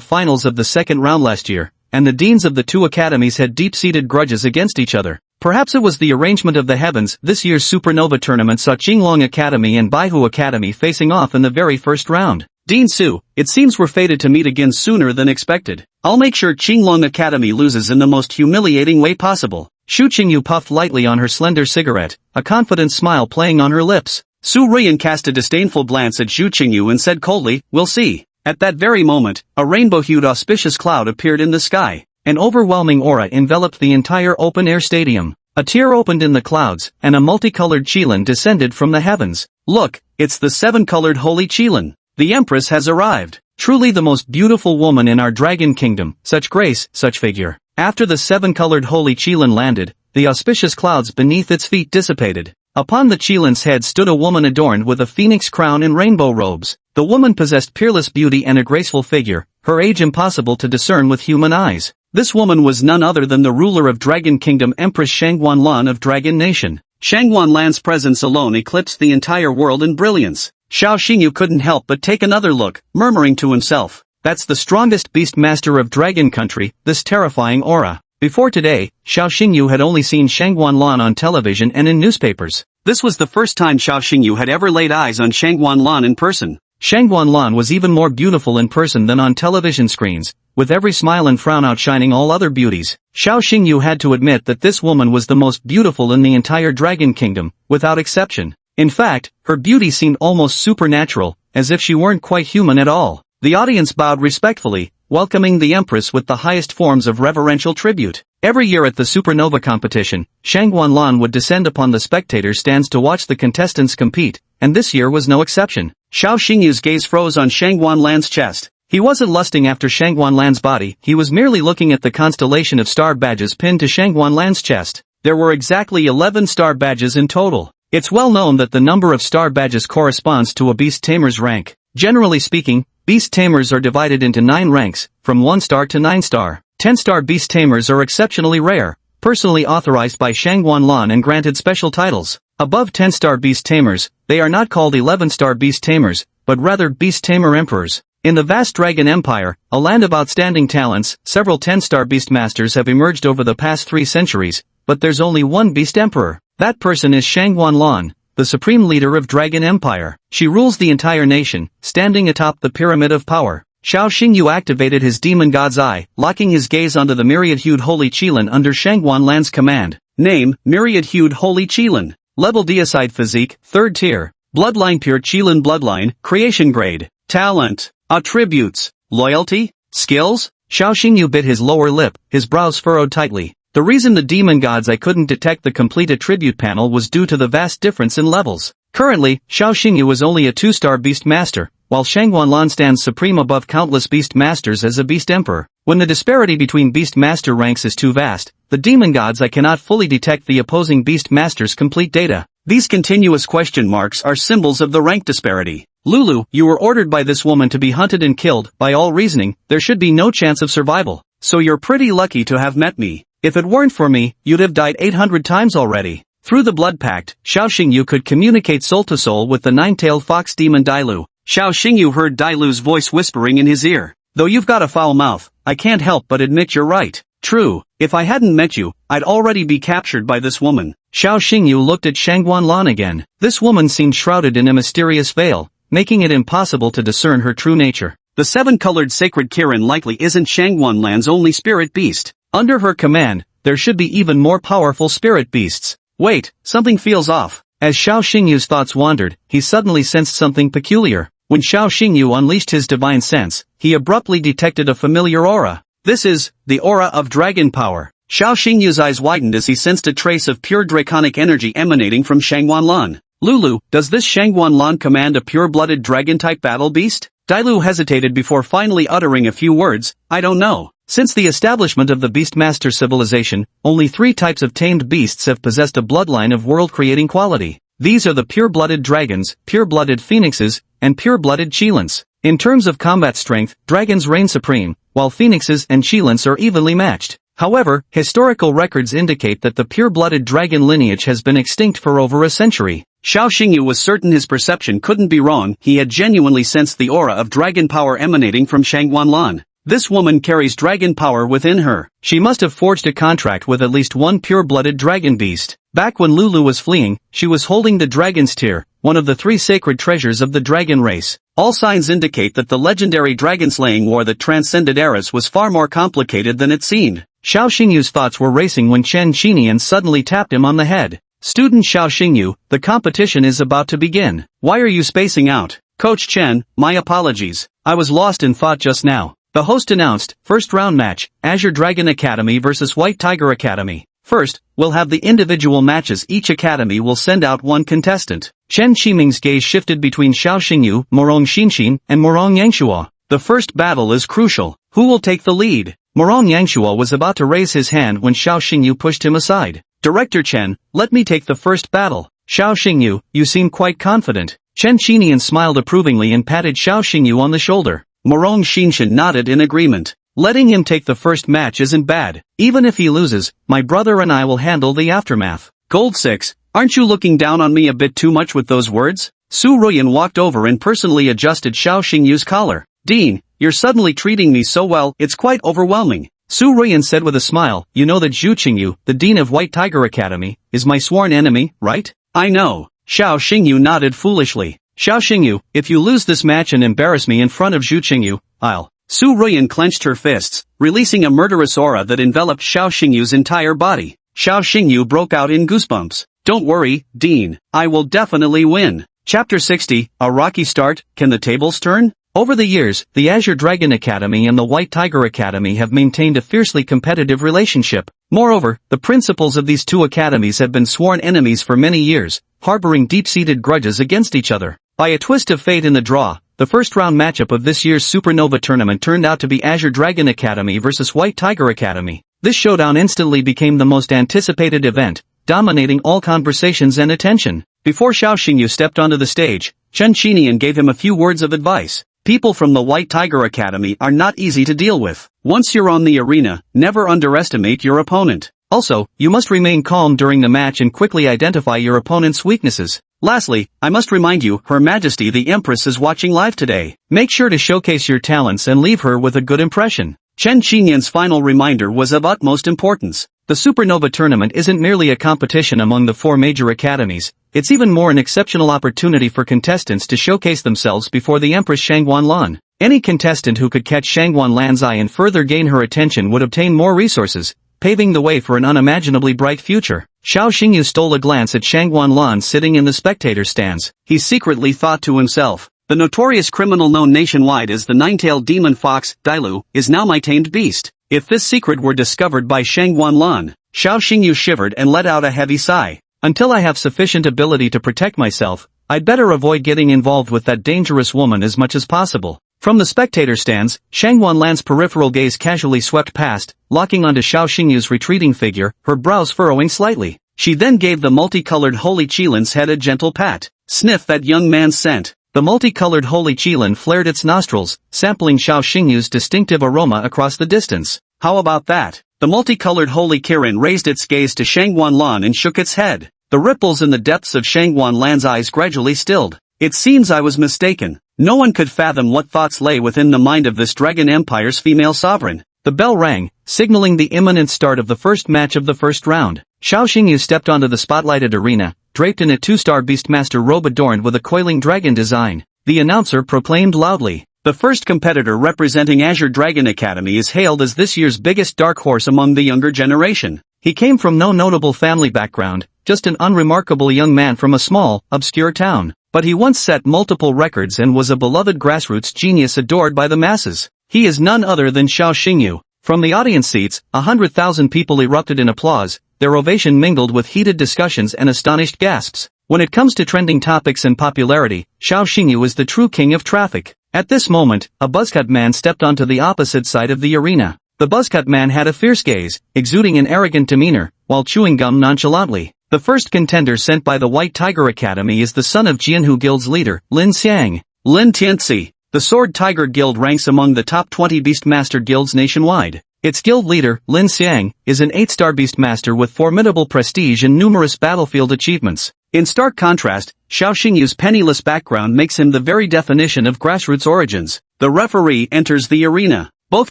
finals of the second round last year, and the deans of the 2 academies had deep-seated grudges against each other. Perhaps it was the arrangement of the heavens. This year's Supernova tournament saw Xinglong Academy and Baihu Academy facing off in the very first round. Dean Su, it seems we're fated to meet again sooner than expected. I'll make sure Xinglong Academy loses in the most humiliating way possible. Xu Qingyu puffed lightly on her slender cigarette, a confident smile playing on her lips. Su Ruyan cast a disdainful glance at Xu Qingyu and said coldly, we'll see. At that very moment, a rainbow-hued auspicious cloud appeared in the sky. An overwhelming aura enveloped the entire open-air stadium. A tear opened in the clouds, and a multicolored qilin descended from the heavens. Look, it's the 7-colored holy qilin. The Empress has arrived. Truly the most beautiful woman in our dragon kingdom, such grace, such figure. After the 7-colored holy qilin landed, the auspicious clouds beneath its feet dissipated. Upon the qilin's head stood a woman adorned with a phoenix crown and rainbow robes. The woman possessed peerless beauty and a graceful figure, her age impossible to discern with human eyes. This woman was none other than the ruler of Dragon Kingdom, Empress Shangguanlan of Dragon Nation. Shangguanlan's presence alone eclipsed the entire world in brilliance. Xiao Xingyu couldn't help but take another look, murmuring to himself, that's the strongest beast master of Dragon Country, this terrifying aura. Before today, Xiao Xingyu had only seen Shangguanlan on television and in newspapers. This was the first time Xiao Xingyu had ever laid eyes on Shangguanlan in person. Shangguanlan was even more beautiful in person than on television screens, with every smile and frown outshining all other beauties. Xiao Xingyu had to admit that this woman was the most beautiful in the entire Dragon Kingdom, without exception. In fact, her beauty seemed almost supernatural, as if she weren't quite human at all. The audience bowed respectfully, welcoming the Empress with the highest forms of reverential tribute. Every year at the Supernova competition, Shangguan Lan would descend upon the spectator stands to watch the contestants compete, and this year was no exception. Xiao Xingyu's gaze froze on Shangguan Lan's chest. He wasn't lusting after Shangguan Lan's body, he was merely looking at the constellation of star badges pinned to Shangguan Lan's chest. There were exactly 11 star badges in total. It's well known that the number of star badges corresponds to a beast tamer's rank. Generally speaking, beast tamers are divided into 9 ranks, from 1 star to 9 star. 10-star beast tamers are exceptionally rare, personally authorized by Shangguan Lan and granted special titles. Above 10-star beast tamers, they are not called 11-star beast tamers, but rather beast tamer emperors. In the vast Dragon Empire, a land of outstanding talents, several 10-star beast masters have emerged over the past 3 centuries, but there's only one beast emperor. That person is Shangguan Lan, the supreme leader of Dragon Empire. She rules the entire nation, standing atop the pyramid of power. Xiao Xingyu activated his demon god's eye, locking his gaze onto the myriad-hued holy Qilin under Shangguan Lan's command. Name, myriad-hued holy Qilin. Level deicide physique, 3rd tier. Bloodline pure Qilin bloodline, creation grade. Talent. Attributes. Loyalty. Skills. Xiao Xingyu bit his lower lip, his brows furrowed tightly. The reason the demon god's eye couldn't detect the complete attribute panel was due to the vast difference in levels. Currently, Xiao Xingyu was only a 2-star beast master, while Shangguan Lan stands supreme above countless beast masters as a beast emperor. When the disparity between beast master ranks is too vast, the demon god's eye cannot fully detect the opposing beast master's complete data. These continuous question marks are symbols of the rank disparity. Lulu, you were ordered by this woman to be hunted and killed. By all reasoning, there should be no chance of survival. So you're pretty lucky to have met me. If it weren't for me, you'd have died 800 times already. Through the blood pact, Xiao Xingyu could communicate soul to soul with the 9-tailed fox demon Dailu. Xiao Xingyu heard Dailu's voice whispering in his ear. Though you've got a foul mouth, I can't help but admit you're right. True, if I hadn't met you, I'd already be captured by this woman. Xiao Xingyu looked at Shangguan Lan again. This woman seemed shrouded in a mysterious veil, making it impossible to discern her true nature. The 7-colored sacred Kirin likely isn't Shangguan Lan's only spirit beast. Under her command, there should be even more powerful spirit beasts. Wait, something feels off. As Xiao Xingyu's thoughts wandered, he suddenly sensed something peculiar. When Xiao Xingyu unleashed his divine sense, he abruptly detected a familiar aura. This is the aura of dragon power. Xiao Xingyu's eyes widened as he sensed a trace of pure draconic energy emanating from Shangguan Lan. Lulu, does this Shangguan Lan command a pure-blooded dragon-type battle beast? Dailu hesitated before finally uttering a few words. I don't know. Since the establishment of the Beastmaster civilization, only 3 types of tamed beasts have possessed a bloodline of world-creating quality. These are the pure-blooded dragons, pure-blooded phoenixes, and pure-blooded Qilins. In terms of combat strength, dragons reign supreme, while phoenixes and Qilins are evenly matched. However, historical records indicate that the pure-blooded dragon lineage has been extinct for over a century. Xiao Xingyu was certain his perception couldn't be wrong. He had genuinely sensed the aura of dragon power emanating from Shangguan Lan. This woman carries dragon power within her. She must have forged a contract with at least one pure-blooded dragon beast. Back when Lulu was fleeing, she was holding the dragon's tear, one of the 3 sacred treasures of the dragon race. All signs indicate that the legendary dragon-slaying war that transcended eras was far more complicated than it seemed. Xiao Xingyu's thoughts were racing when Chen Qinian suddenly tapped him on the head. Student Xiao Xingyu, the competition is about to begin. Why are you spacing out? Coach Chen, my apologies. I was lost in thought just now. The host announced, first round match, Azure Dragon Academy versus White Tiger Academy. First, we'll have the individual matches. Each academy will send out one contestant. Chen Qiming's gaze shifted between Xiao Xingyu, Morong Xinxin, and Morong Yangshua. The first battle is crucial. Who will take the lead? Morong Yangshua was about to raise his hand when Xiao Xingyu pushed him aside. Director Chen, let me take the first battle. Xiao Xingyu, you seem quite confident. Chen Qinian smiled approvingly and patted Xiao Xingyu on the shoulder. Morong Xinxin nodded in agreement. Letting him take the first match isn't bad. Even if he loses, my brother and I will handle the aftermath. Gold 6, aren't you looking down on me a bit too much with those words? Su Ruyan walked over and personally adjusted Xiao Xingyu's collar. Dean, you're suddenly treating me so well, it's quite overwhelming. Su Ruyan said with a smile, you know that Zhu Qingyu, the dean of White Tiger Academy, is my sworn enemy, right? I know. Xiao Xingyu nodded foolishly. Xiao Xingyu, if you lose this match and embarrass me in front of Zhu Qingyu, I'll Su Ruyan clenched her fists, releasing a murderous aura that enveloped Xiao Xingyu's entire body. Xiao Xingyu broke out in goosebumps. Don't worry, Dean, I will definitely win. Chapter 60, A Rocky Start, Can the Tables Turn? Over the years, the Azure Dragon Academy and the White Tiger Academy have maintained a fiercely competitive relationship. Moreover, the principals of these two academies have been sworn enemies for many years, harboring deep-seated grudges against each other. By a twist of fate in the draw, the first-round matchup of this year's Supernova tournament turned out to be Azure Dragon Academy versus White Tiger Academy. This showdown instantly became the most anticipated event, dominating all conversations and attention. Before Xiao Xingyu stepped onto the stage, Chen Qinian gave him a few words of advice. People from the White Tiger Academy are not easy to deal with. Once you're on the arena, never underestimate your opponent. Also, you must remain calm during the match and quickly identify your opponent's weaknesses. Lastly, I must remind you, Her Majesty the Empress is watching live today. Make sure to showcase your talents and leave her with a good impression. Chen Qinian's final reminder was of utmost importance. The Supernova tournament isn't merely a competition among the four major academies, it's even more an exceptional opportunity for contestants to showcase themselves before the Empress Shangguan Lan. Any contestant who could catch Shangguan Lan's eye and further gain her attention would obtain more resources, paving the way for an unimaginably bright future. Xiao Xingyu stole a glance at Shangguan Lan sitting in the spectator stands. He secretly thought to himself, the notorious criminal known nationwide as the nine-tailed demon fox, Dailu, is now my tamed beast. If this secret were discovered by Shangguan Lan, Xiao Xingyu shivered and let out a heavy sigh. Until I have sufficient ability to protect myself, I'd better avoid getting involved with that dangerous woman as much as possible. From the spectator stands, Shangguan Lan's peripheral gaze casually swept past, locking onto Xiao Xingyu's retreating figure, her brows furrowing slightly. She then gave the multicolored Holy Qilin's head a gentle pat. Sniff that young man's scent. The multicolored Holy Qilin flared its nostrils, sampling Xiao Xingyu's distinctive aroma across the distance. How about that? The multicolored Holy Kirin raised its gaze to Shangguan Lan and shook its head. The ripples in the depths of Shangguan Lan's eyes gradually stilled. It seems I was mistaken. No one could fathom what thoughts lay within the mind of this Dragon Empire's female sovereign. The bell rang, signaling the imminent start of the first match of the first round. Xiao Xingyu stepped onto the spotlighted arena, draped in a two-star Beastmaster robe adorned with a coiling dragon design. The announcer proclaimed loudly, the first competitor representing Azure Dragon Academy is hailed as this year's biggest dark horse among the younger generation. He came from no notable family background, just an unremarkable young man from a small, obscure town. But he once set multiple records and was a beloved grassroots genius adored by the masses. He is none other than Xiao Xingyu. From the audience seats, 100,000 people erupted in applause, their ovation mingled with heated discussions and astonished gasps. When it comes to trending topics and popularity, Xiao Xingyu is the true king of traffic. At this moment, a buzzcut man stepped onto the opposite side of the arena. The buzzcut man had a fierce gaze, exuding an arrogant demeanor, while chewing gum nonchalantly. The first contender sent by the White Tiger Academy is the son of Jianhu Guild's leader, Lin Xiang. Lin Tianxi. The Sword Tiger Guild ranks among the top 20 Beastmaster guilds nationwide. Its guild leader, Lin Xiang, is an 8-star Beastmaster with formidable prestige and numerous battlefield achievements. In stark contrast, Xiao Xingyu's penniless background makes him the very definition of grassroots origins. The referee enters the arena. Both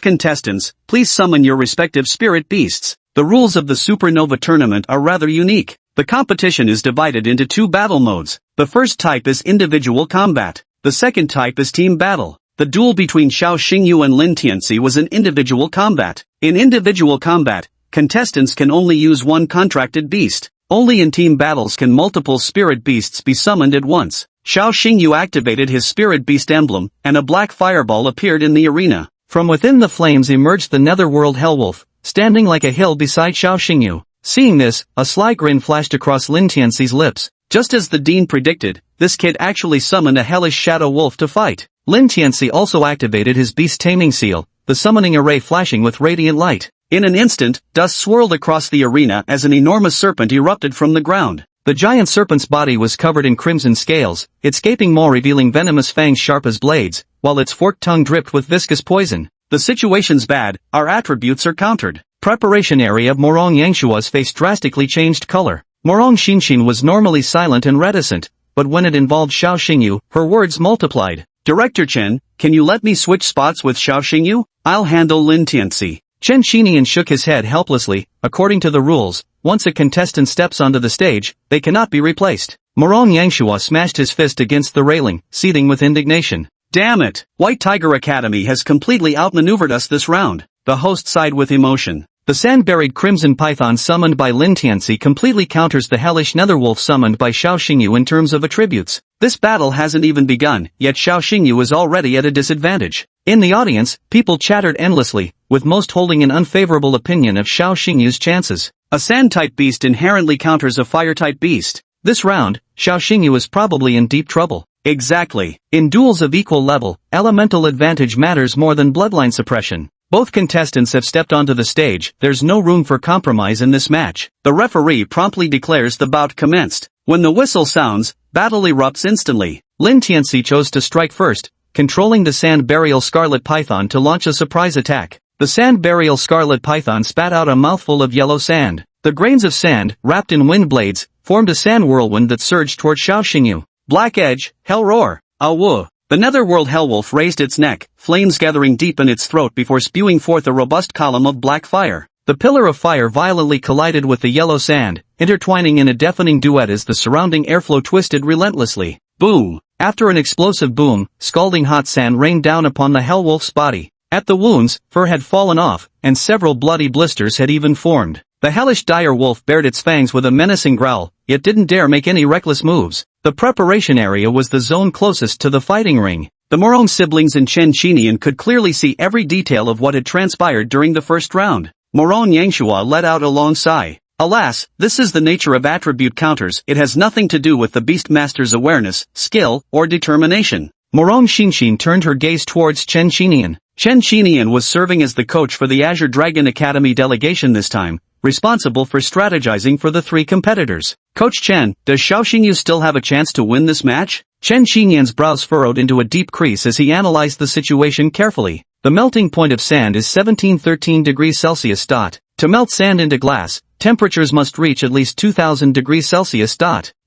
contestants, please summon your respective spirit beasts. The rules of the Supernova tournament are rather unique. The competition is divided into two battle modes. The first type is individual combat. The second type is team battle. The duel between Xiao Xingyu and Lin Tianxi was an individual combat. In individual combat, contestants can only use one contracted beast. Only in team battles can multiple spirit beasts be summoned at once. Xiao Xingyu activated his spirit beast emblem, and a black fireball appeared in the arena. From within the flames emerged the netherworld Hellwolf, standing like a hill beside Xiao Xingyu. Seeing this, a sly grin flashed across Lin Tianxi's lips. Just as the dean predicted, this kid actually summoned a hellish shadow wolf to fight. Lin Tianxi also activated his beast taming seal, the summoning array flashing with radiant light. In an instant, dust swirled across the arena as an enormous serpent erupted from the ground. The giant serpent's body was covered in crimson scales, its gaping maw revealing venomous fangs sharp as blades, while its forked tongue dripped with viscous poison. The situation's bad, our attributes are countered. Preparation area of Morong Yangshua's face drastically changed color. Morong Xinshin was normally silent and reticent, but when it involved Xiao Xingyu, her words multiplied. Director Chen, can you let me switch spots with Xiao Xingyu? I'll handle Lin Tianxi. Chen Xinian shook his head helplessly. According to the rules, once a contestant steps onto the stage, they cannot be replaced. Morong Yangshua smashed his fist against the railing, seething with indignation. Damn it! White Tiger Academy has completely outmaneuvered us this round. The host sighed with emotion. The sand-buried Crimson Python summoned by Lin Tianxi completely counters the hellish Netherwolf summoned by Xiao Xingyu in terms of attributes. This battle hasn't even begun, yet Xiao Xingyu is already at a disadvantage. In the audience, people chattered endlessly, with most holding an unfavorable opinion of Xiao Xingyu's chances. A sand-type beast inherently counters a fire-type beast. This round, Xiao Xingyu is probably in deep trouble. Exactly. In duels of equal level, elemental advantage matters more than bloodline suppression. Both contestants have stepped onto the stage, there's no room for compromise in this match. The referee promptly declares the bout commenced. When the whistle sounds, battle erupts instantly. Lin Tianxi chose to strike first, controlling the Sand Burial Scarlet Python to launch a surprise attack. The Sand Burial Scarlet Python spat out a mouthful of yellow sand. The grains of sand, wrapped in wind blades, formed a sand whirlwind that surged toward Xiao Xingyu. Black Edge, Hell Roar, Awu. The Netherworld Hellwolf raised its neck, flames gathering deep in its throat before spewing forth a robust column of black fire. The pillar of fire violently collided with the yellow sand, intertwining in a deafening duet as the surrounding airflow twisted relentlessly. Boom! After an explosive boom, scalding hot sand rained down upon the Hellwolf's body. At the wounds, fur had fallen off, and several bloody blisters had even formed. The hellish dire wolf bared its fangs with a menacing growl, yet didn't dare make any reckless moves. The preparation area was the zone closest to the fighting ring. The Morong siblings and Chen Qinian could clearly see every detail of what had transpired during the first round. Morong Yangshua let out a long sigh. Alas, this is the nature of attribute counters, it has nothing to do with the Beastmaster's awareness, skill, or determination. Morong Xinxin turned her gaze towards Chen Qinian. Chen Qinian was serving as the coach for the Azure Dragon Academy delegation this time, responsible for strategizing for the three competitors. Coach Chen, does Xiao Xingyu still have a chance to win this match? Chen Qinian's brows furrowed into a deep crease as he analyzed the situation carefully. The melting point of sand is 1713 degrees Celsius. To melt sand into glass, temperatures must reach at least 2000 degrees Celsius.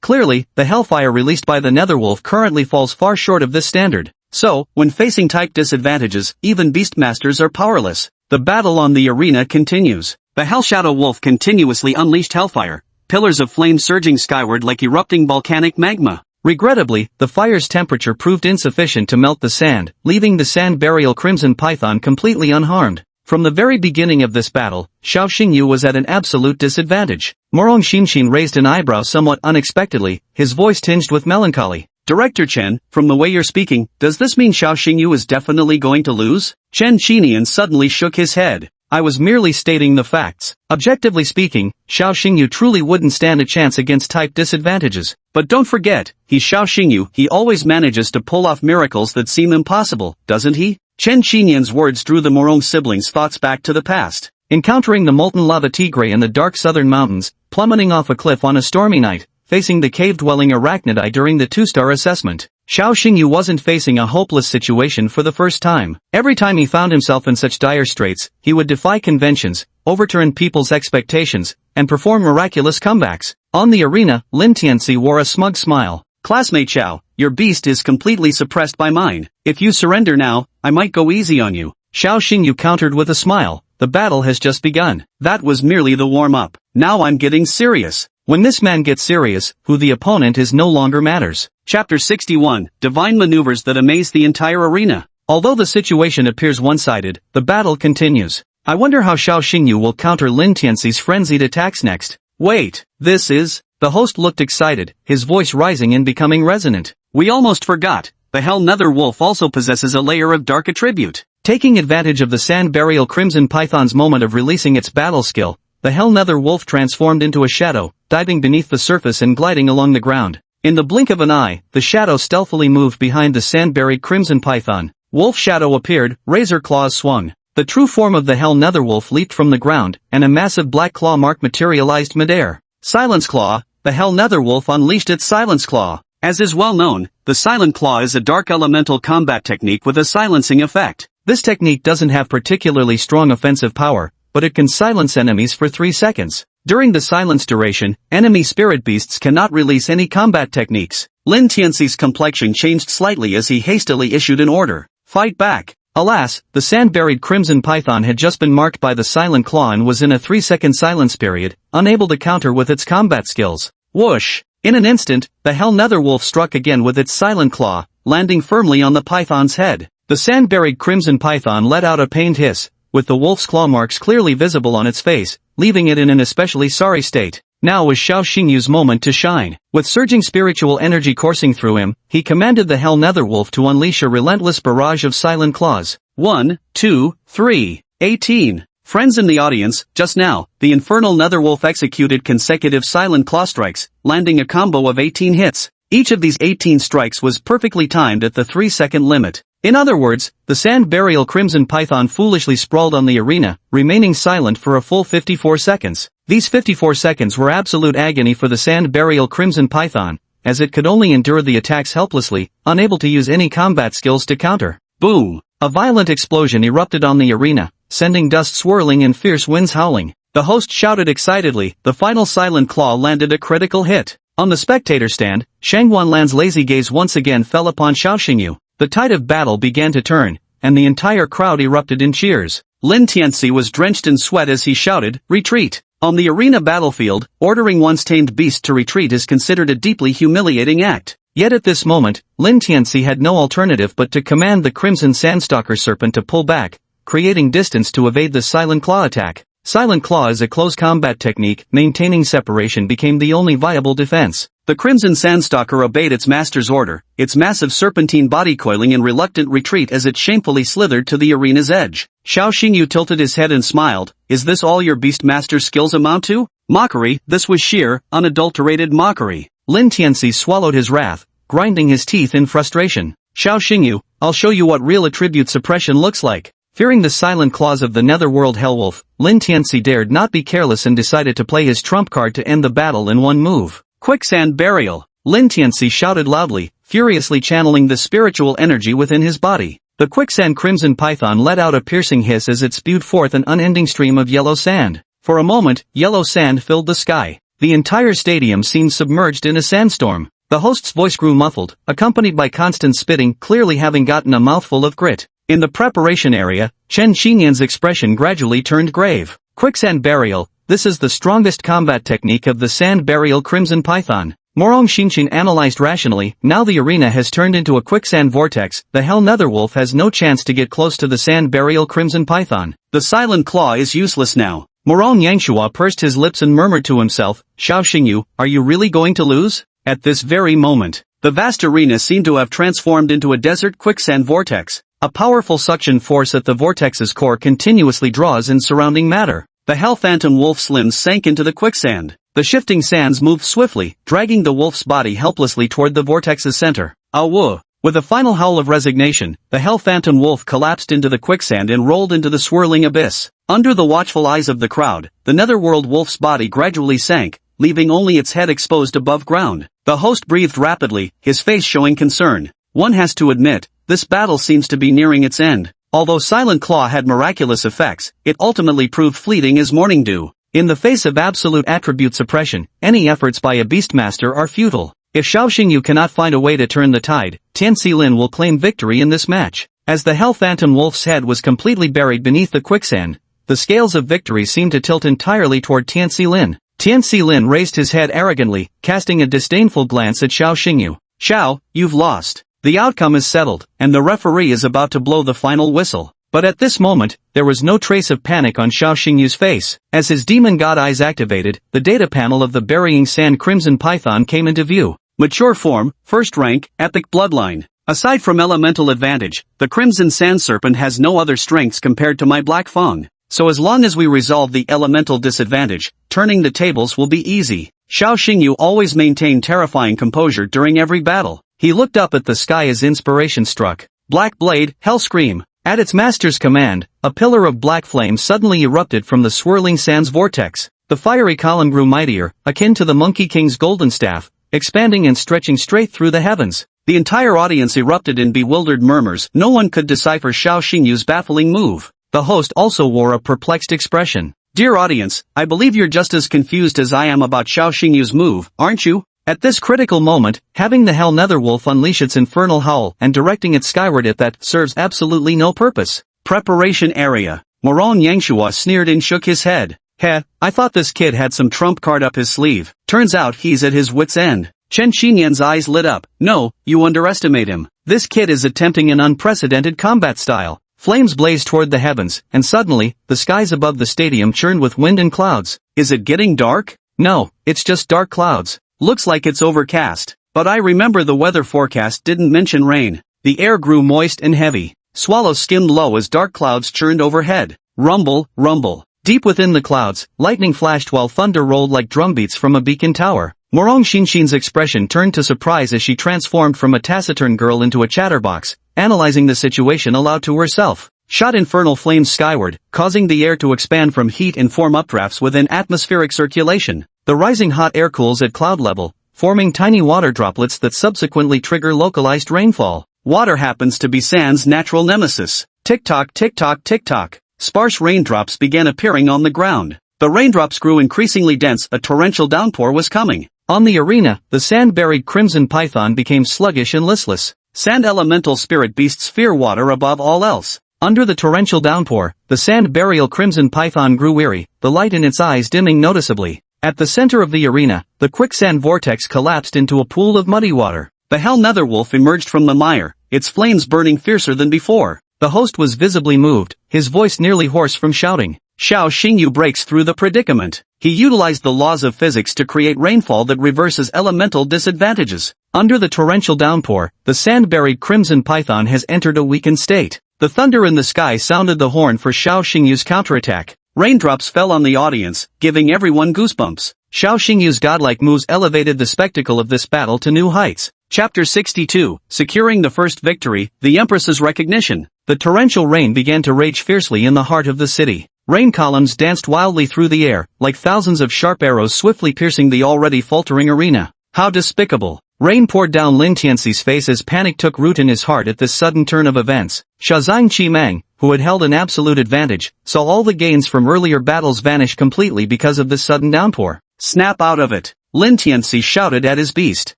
Clearly, the hellfire released by the Netherwolf currently falls far short of this standard. So, when facing type disadvantages, even Beastmasters are powerless. The battle on the arena continues. The Hellshadow Wolf continuously unleashed hellfire, pillars of flame surging skyward like erupting volcanic magma. Regrettably, the fire's temperature proved insufficient to melt the sand, leaving the Sand Burial Crimson Python completely unharmed. From the very beginning of this battle, Xiao Xingyu was at an absolute disadvantage. Morong Xinxin raised an eyebrow somewhat unexpectedly, his voice tinged with melancholy. Director Chen, from the way you're speaking, does this mean Xiao Xingyu is definitely going to lose? Chen Qinian suddenly shook his head. I was merely stating the facts. Objectively speaking, Xiao Xingyu truly wouldn't stand a chance against type disadvantages. But don't forget, he's Xiao Xingyu, he always manages to pull off miracles that seem impossible, doesn't he? Chen Qinian's words drew the Morong siblings' thoughts back to the past. Encountering the molten lava tigre in the dark southern mountains, plummeting off a cliff on a stormy night, facing the cave-dwelling arachnidi during the 2-star assessment. Xiao Xingyu wasn't facing a hopeless situation for the first time. Every time he found himself in such dire straits, he would defy conventions, overturn people's expectations, and perform miraculous comebacks. On the arena, Lin Tianxi wore a smug smile. Classmate Xiao, your beast is completely suppressed by mine. If you surrender now, I might go easy on you. Xiao Xingyu countered with a smile. The battle has just begun. That was merely the warm-up. Now I'm getting serious. When this man gets serious, who the opponent is no longer matters. Chapter 61, Divine Maneuvers that Amaze the Entire Arena. Although the situation appears one-sided, the battle continues. I wonder how Xiao Xingyu will counter Lin Tianxi's frenzied attacks next. Wait, this is... The host looked excited, his voice rising and becoming resonant. We almost forgot. The Hell Nether Wolf also possesses a layer of dark attribute. Taking advantage of the Sand Burial Crimson Python's moment of releasing its battle skill, the Hell Nether Wolf transformed into a shadow, diving beneath the surface and gliding along the ground. In the blink of an eye, the shadow stealthily moved behind the sand-buried Crimson Python. Wolf Shadow appeared, razor claws swung. The true form of the Hell Nether Wolf leaped from the ground, and a massive black claw mark materialized midair. Silence Claw. The Hell Nether Wolf unleashed its Silence Claw. As is well known, the Silent Claw is a dark elemental combat technique with a silencing effect. This technique doesn't have particularly strong offensive power, but it can silence enemies for 3 seconds. During the silence duration, enemy spirit beasts cannot release any combat techniques. Lin Tianxi's complexion changed slightly as he hastily issued an order. Fight back. Alas, the sand-buried Crimson Python had just been marked by the Silent Claw and was in a 3-second silence period, unable to counter with its combat skills. Whoosh! In an instant, the Hell Nether Wolf struck again with its Silent Claw, landing firmly on the python's head. The sand-buried crimson python let out a pained hiss, with the wolf's claw marks clearly visible on its face, leaving it in an especially sorry state. Now was Xiao Xingyu's moment to shine. With surging spiritual energy coursing through him, he commanded the Hell Netherwolf to unleash a relentless barrage of silent claws. 1, 2, 3, 18. Friends in the audience, just now, the infernal Netherwolf executed consecutive silent claw strikes, landing a combo of 18 hits. Each of these 18 strikes was perfectly timed at the 3-second limit. In other words, the sand burial crimson python foolishly sprawled on the arena, remaining silent for a full 54 seconds. These 54 seconds were absolute agony for the sand burial crimson python, as it could only endure the attacks helplessly, unable to use any combat skills to counter. Boom! A violent explosion erupted on the arena, sending dust swirling and fierce winds howling. The host shouted excitedly, the final silent claw landed a critical hit. On the spectator stand, Shang Wanlan's lazy gaze once again fell upon Xiao Xingyu. The tide of battle began to turn, and the entire crowd erupted in cheers. Lin Tianxi was drenched in sweat as he shouted, "Retreat!" On the arena battlefield, ordering one's tamed beast to retreat is considered a deeply humiliating act. Yet at this moment, Lin Tianxi had no alternative but to command the Crimson Sandstalker Serpent to pull back, creating distance to evade the Silent Claw attack. Silent Claw is a close combat technique, maintaining separation became the only viable defense. The Crimson Sandstalker obeyed its master's order, its massive serpentine body coiling in reluctant retreat as it shamefully slithered to the arena's edge. Xiao Xingyu tilted his head and smiled, "Is this all your beast master's skills amount to?" Mockery, this was sheer, unadulterated mockery. Lin Tianxi swallowed his wrath, grinding his teeth in frustration. "Xiao Xingyu, I'll show you what real attribute suppression looks like." Fearing the silent claws of the Netherworld Hellwolf, Lin Tianxi dared not be careless and decided to play his trump card to end the battle in one move. Quicksand Burial! Lin Tianxi shouted loudly, furiously channeling the spiritual energy within his body. The quicksand crimson python let out a piercing hiss as it spewed forth an unending stream of yellow sand. For a moment, yellow sand filled the sky. The entire stadium seemed submerged in a sandstorm. The host's voice grew muffled, accompanied by constant spitting, clearly having gotten a mouthful of grit. In the preparation area, Chen Xinyan's expression gradually turned grave. Quicksand Burial, this is the strongest combat technique of the Sand Burial Crimson Python. Morong Xinqin analyzed rationally, now the arena has turned into a quicksand vortex, the Hell Netherwolf has no chance to get close to the Sand Burial Crimson Python. The Silent Claw is useless now. Morong Yangshua pursed his lips and murmured to himself, "Xiao Xingyu, are you really going to lose?" At this very moment, the vast arena seemed to have transformed into a desert quicksand vortex. A powerful suction force at the vortex's core continuously draws in surrounding matter. The Hell Phantom Wolf's limbs sank into the quicksand. The shifting sands moved swiftly, dragging the wolf's body helplessly toward the vortex's center. Awu! With a final howl of resignation, the Hell Phantom Wolf collapsed into the quicksand and rolled into the swirling abyss. Under the watchful eyes of the crowd, the Netherworld Wolf's body gradually sank, leaving only its head exposed above ground. The host breathed rapidly, his face showing concern. One has to admit, this battle seems to be nearing its end. Although Silent Claw had miraculous effects, it ultimately proved fleeting as morning dew. In the face of absolute attribute suppression, any efforts by a Beastmaster are futile. If Xiao Xingyu cannot find a way to turn the tide, Tianxi Lin will claim victory in this match. As the Hell Phantom Wolf's head was completely buried beneath the quicksand, the scales of victory seemed to tilt entirely toward Tianxi Lin. Tianxi Lin raised his head arrogantly, casting a disdainful glance at Xiao Xingyu. "Xiao, you've lost. The outcome is settled, and the referee is about to blow the final whistle." But at this moment, there was no trace of panic on Xiao Xingyu's face. As his demon god eyes activated, the data panel of the Burying Sand Crimson Python came into view. Mature form, first rank, epic bloodline. Aside from elemental advantage, the Crimson Sand Serpent has no other strengths compared to my Black Fang. So as long as we resolve the elemental disadvantage, turning the tables will be easy. Xiao Xingyu always maintained terrifying composure during every battle. He looked up at the sky as inspiration struck. Black Blade, Hell Scream. At its master's command, a pillar of black flame suddenly erupted from the swirling sands vortex. The fiery column grew mightier, akin to the Monkey King's golden staff, expanding and stretching straight through the heavens. The entire audience erupted in bewildered murmurs. No one could decipher Xiao Xingyu's baffling move. The host also wore a perplexed expression. "Dear audience, I believe you're just as confused as I am about Xiao Xingyu's move, aren't you?" At this critical moment, having the Hell Netherwolf unleash its infernal howl and directing it skyward at that serves absolutely no purpose. Preparation area. Morong Yangshua sneered and shook his head. "Heh, I thought this kid had some trump card up his sleeve. Turns out he's at his wit's end." Chen Xinyan's eyes lit up. "No, you underestimate him. This kid is attempting an unprecedented combat style. Flames blazed toward the heavens, and suddenly, the skies above the stadium churned with wind and clouds. Is it getting dark? No, it's just dark clouds. Looks like it's overcast. But I remember the weather forecast didn't mention rain. The air grew moist and heavy. Swallows skimmed low as dark clouds churned overhead. Rumble, rumble. Deep within the clouds, lightning flashed while thunder rolled like drumbeats from a beacon tower. Morong Xinshin's expression turned to surprise as she transformed from a taciturn girl into a chatterbox, analyzing the situation aloud to herself. Shot infernal flames skyward, causing the air to expand from heat and form updrafts within atmospheric circulation. The rising hot air cools at cloud level, forming tiny water droplets that subsequently trigger localized rainfall. Water happens to be sand's natural nemesis. Tick-tock, tick-tock, tick-tock. Sparse raindrops began appearing on the ground. The raindrops grew increasingly dense. A torrential downpour was coming. On the arena, the sand-buried crimson python became sluggish and listless. Sand elemental spirit beasts fear water above all else. Under the torrential downpour, the sand-burial crimson python grew weary, the light in its eyes dimming noticeably. At the center of the arena, the quicksand vortex collapsed into a pool of muddy water. The hell netherwolf emerged from the mire, its flames burning fiercer than before. The host was visibly moved, his voice nearly hoarse from shouting. Xiao Xingyu breaks through the predicament. He utilized the laws of physics to create rainfall that reverses elemental disadvantages. Under the torrential downpour, the sand-buried crimson python has entered a weakened state. The thunder in the sky sounded the horn for Xiao Xingyu's counterattack. Raindrops fell on the audience, giving everyone goosebumps. Xiao Xingyu's godlike moves elevated the spectacle of this battle to new heights. Chapter 62, Securing the First Victory, the Empress's Recognition. The torrential rain began to rage fiercely in the heart of the city. Rain columns danced wildly through the air, like thousands of sharp arrows swiftly piercing the already faltering arena. How despicable. Rain poured down Lin Tianxi's face as panic took root in his heart at this sudden turn of events. Shazang Qimeng, who had held an absolute advantage, saw all the gains from earlier battles vanish completely because of this sudden downpour. Snap out of it! Lin Tianxi shouted at his beast.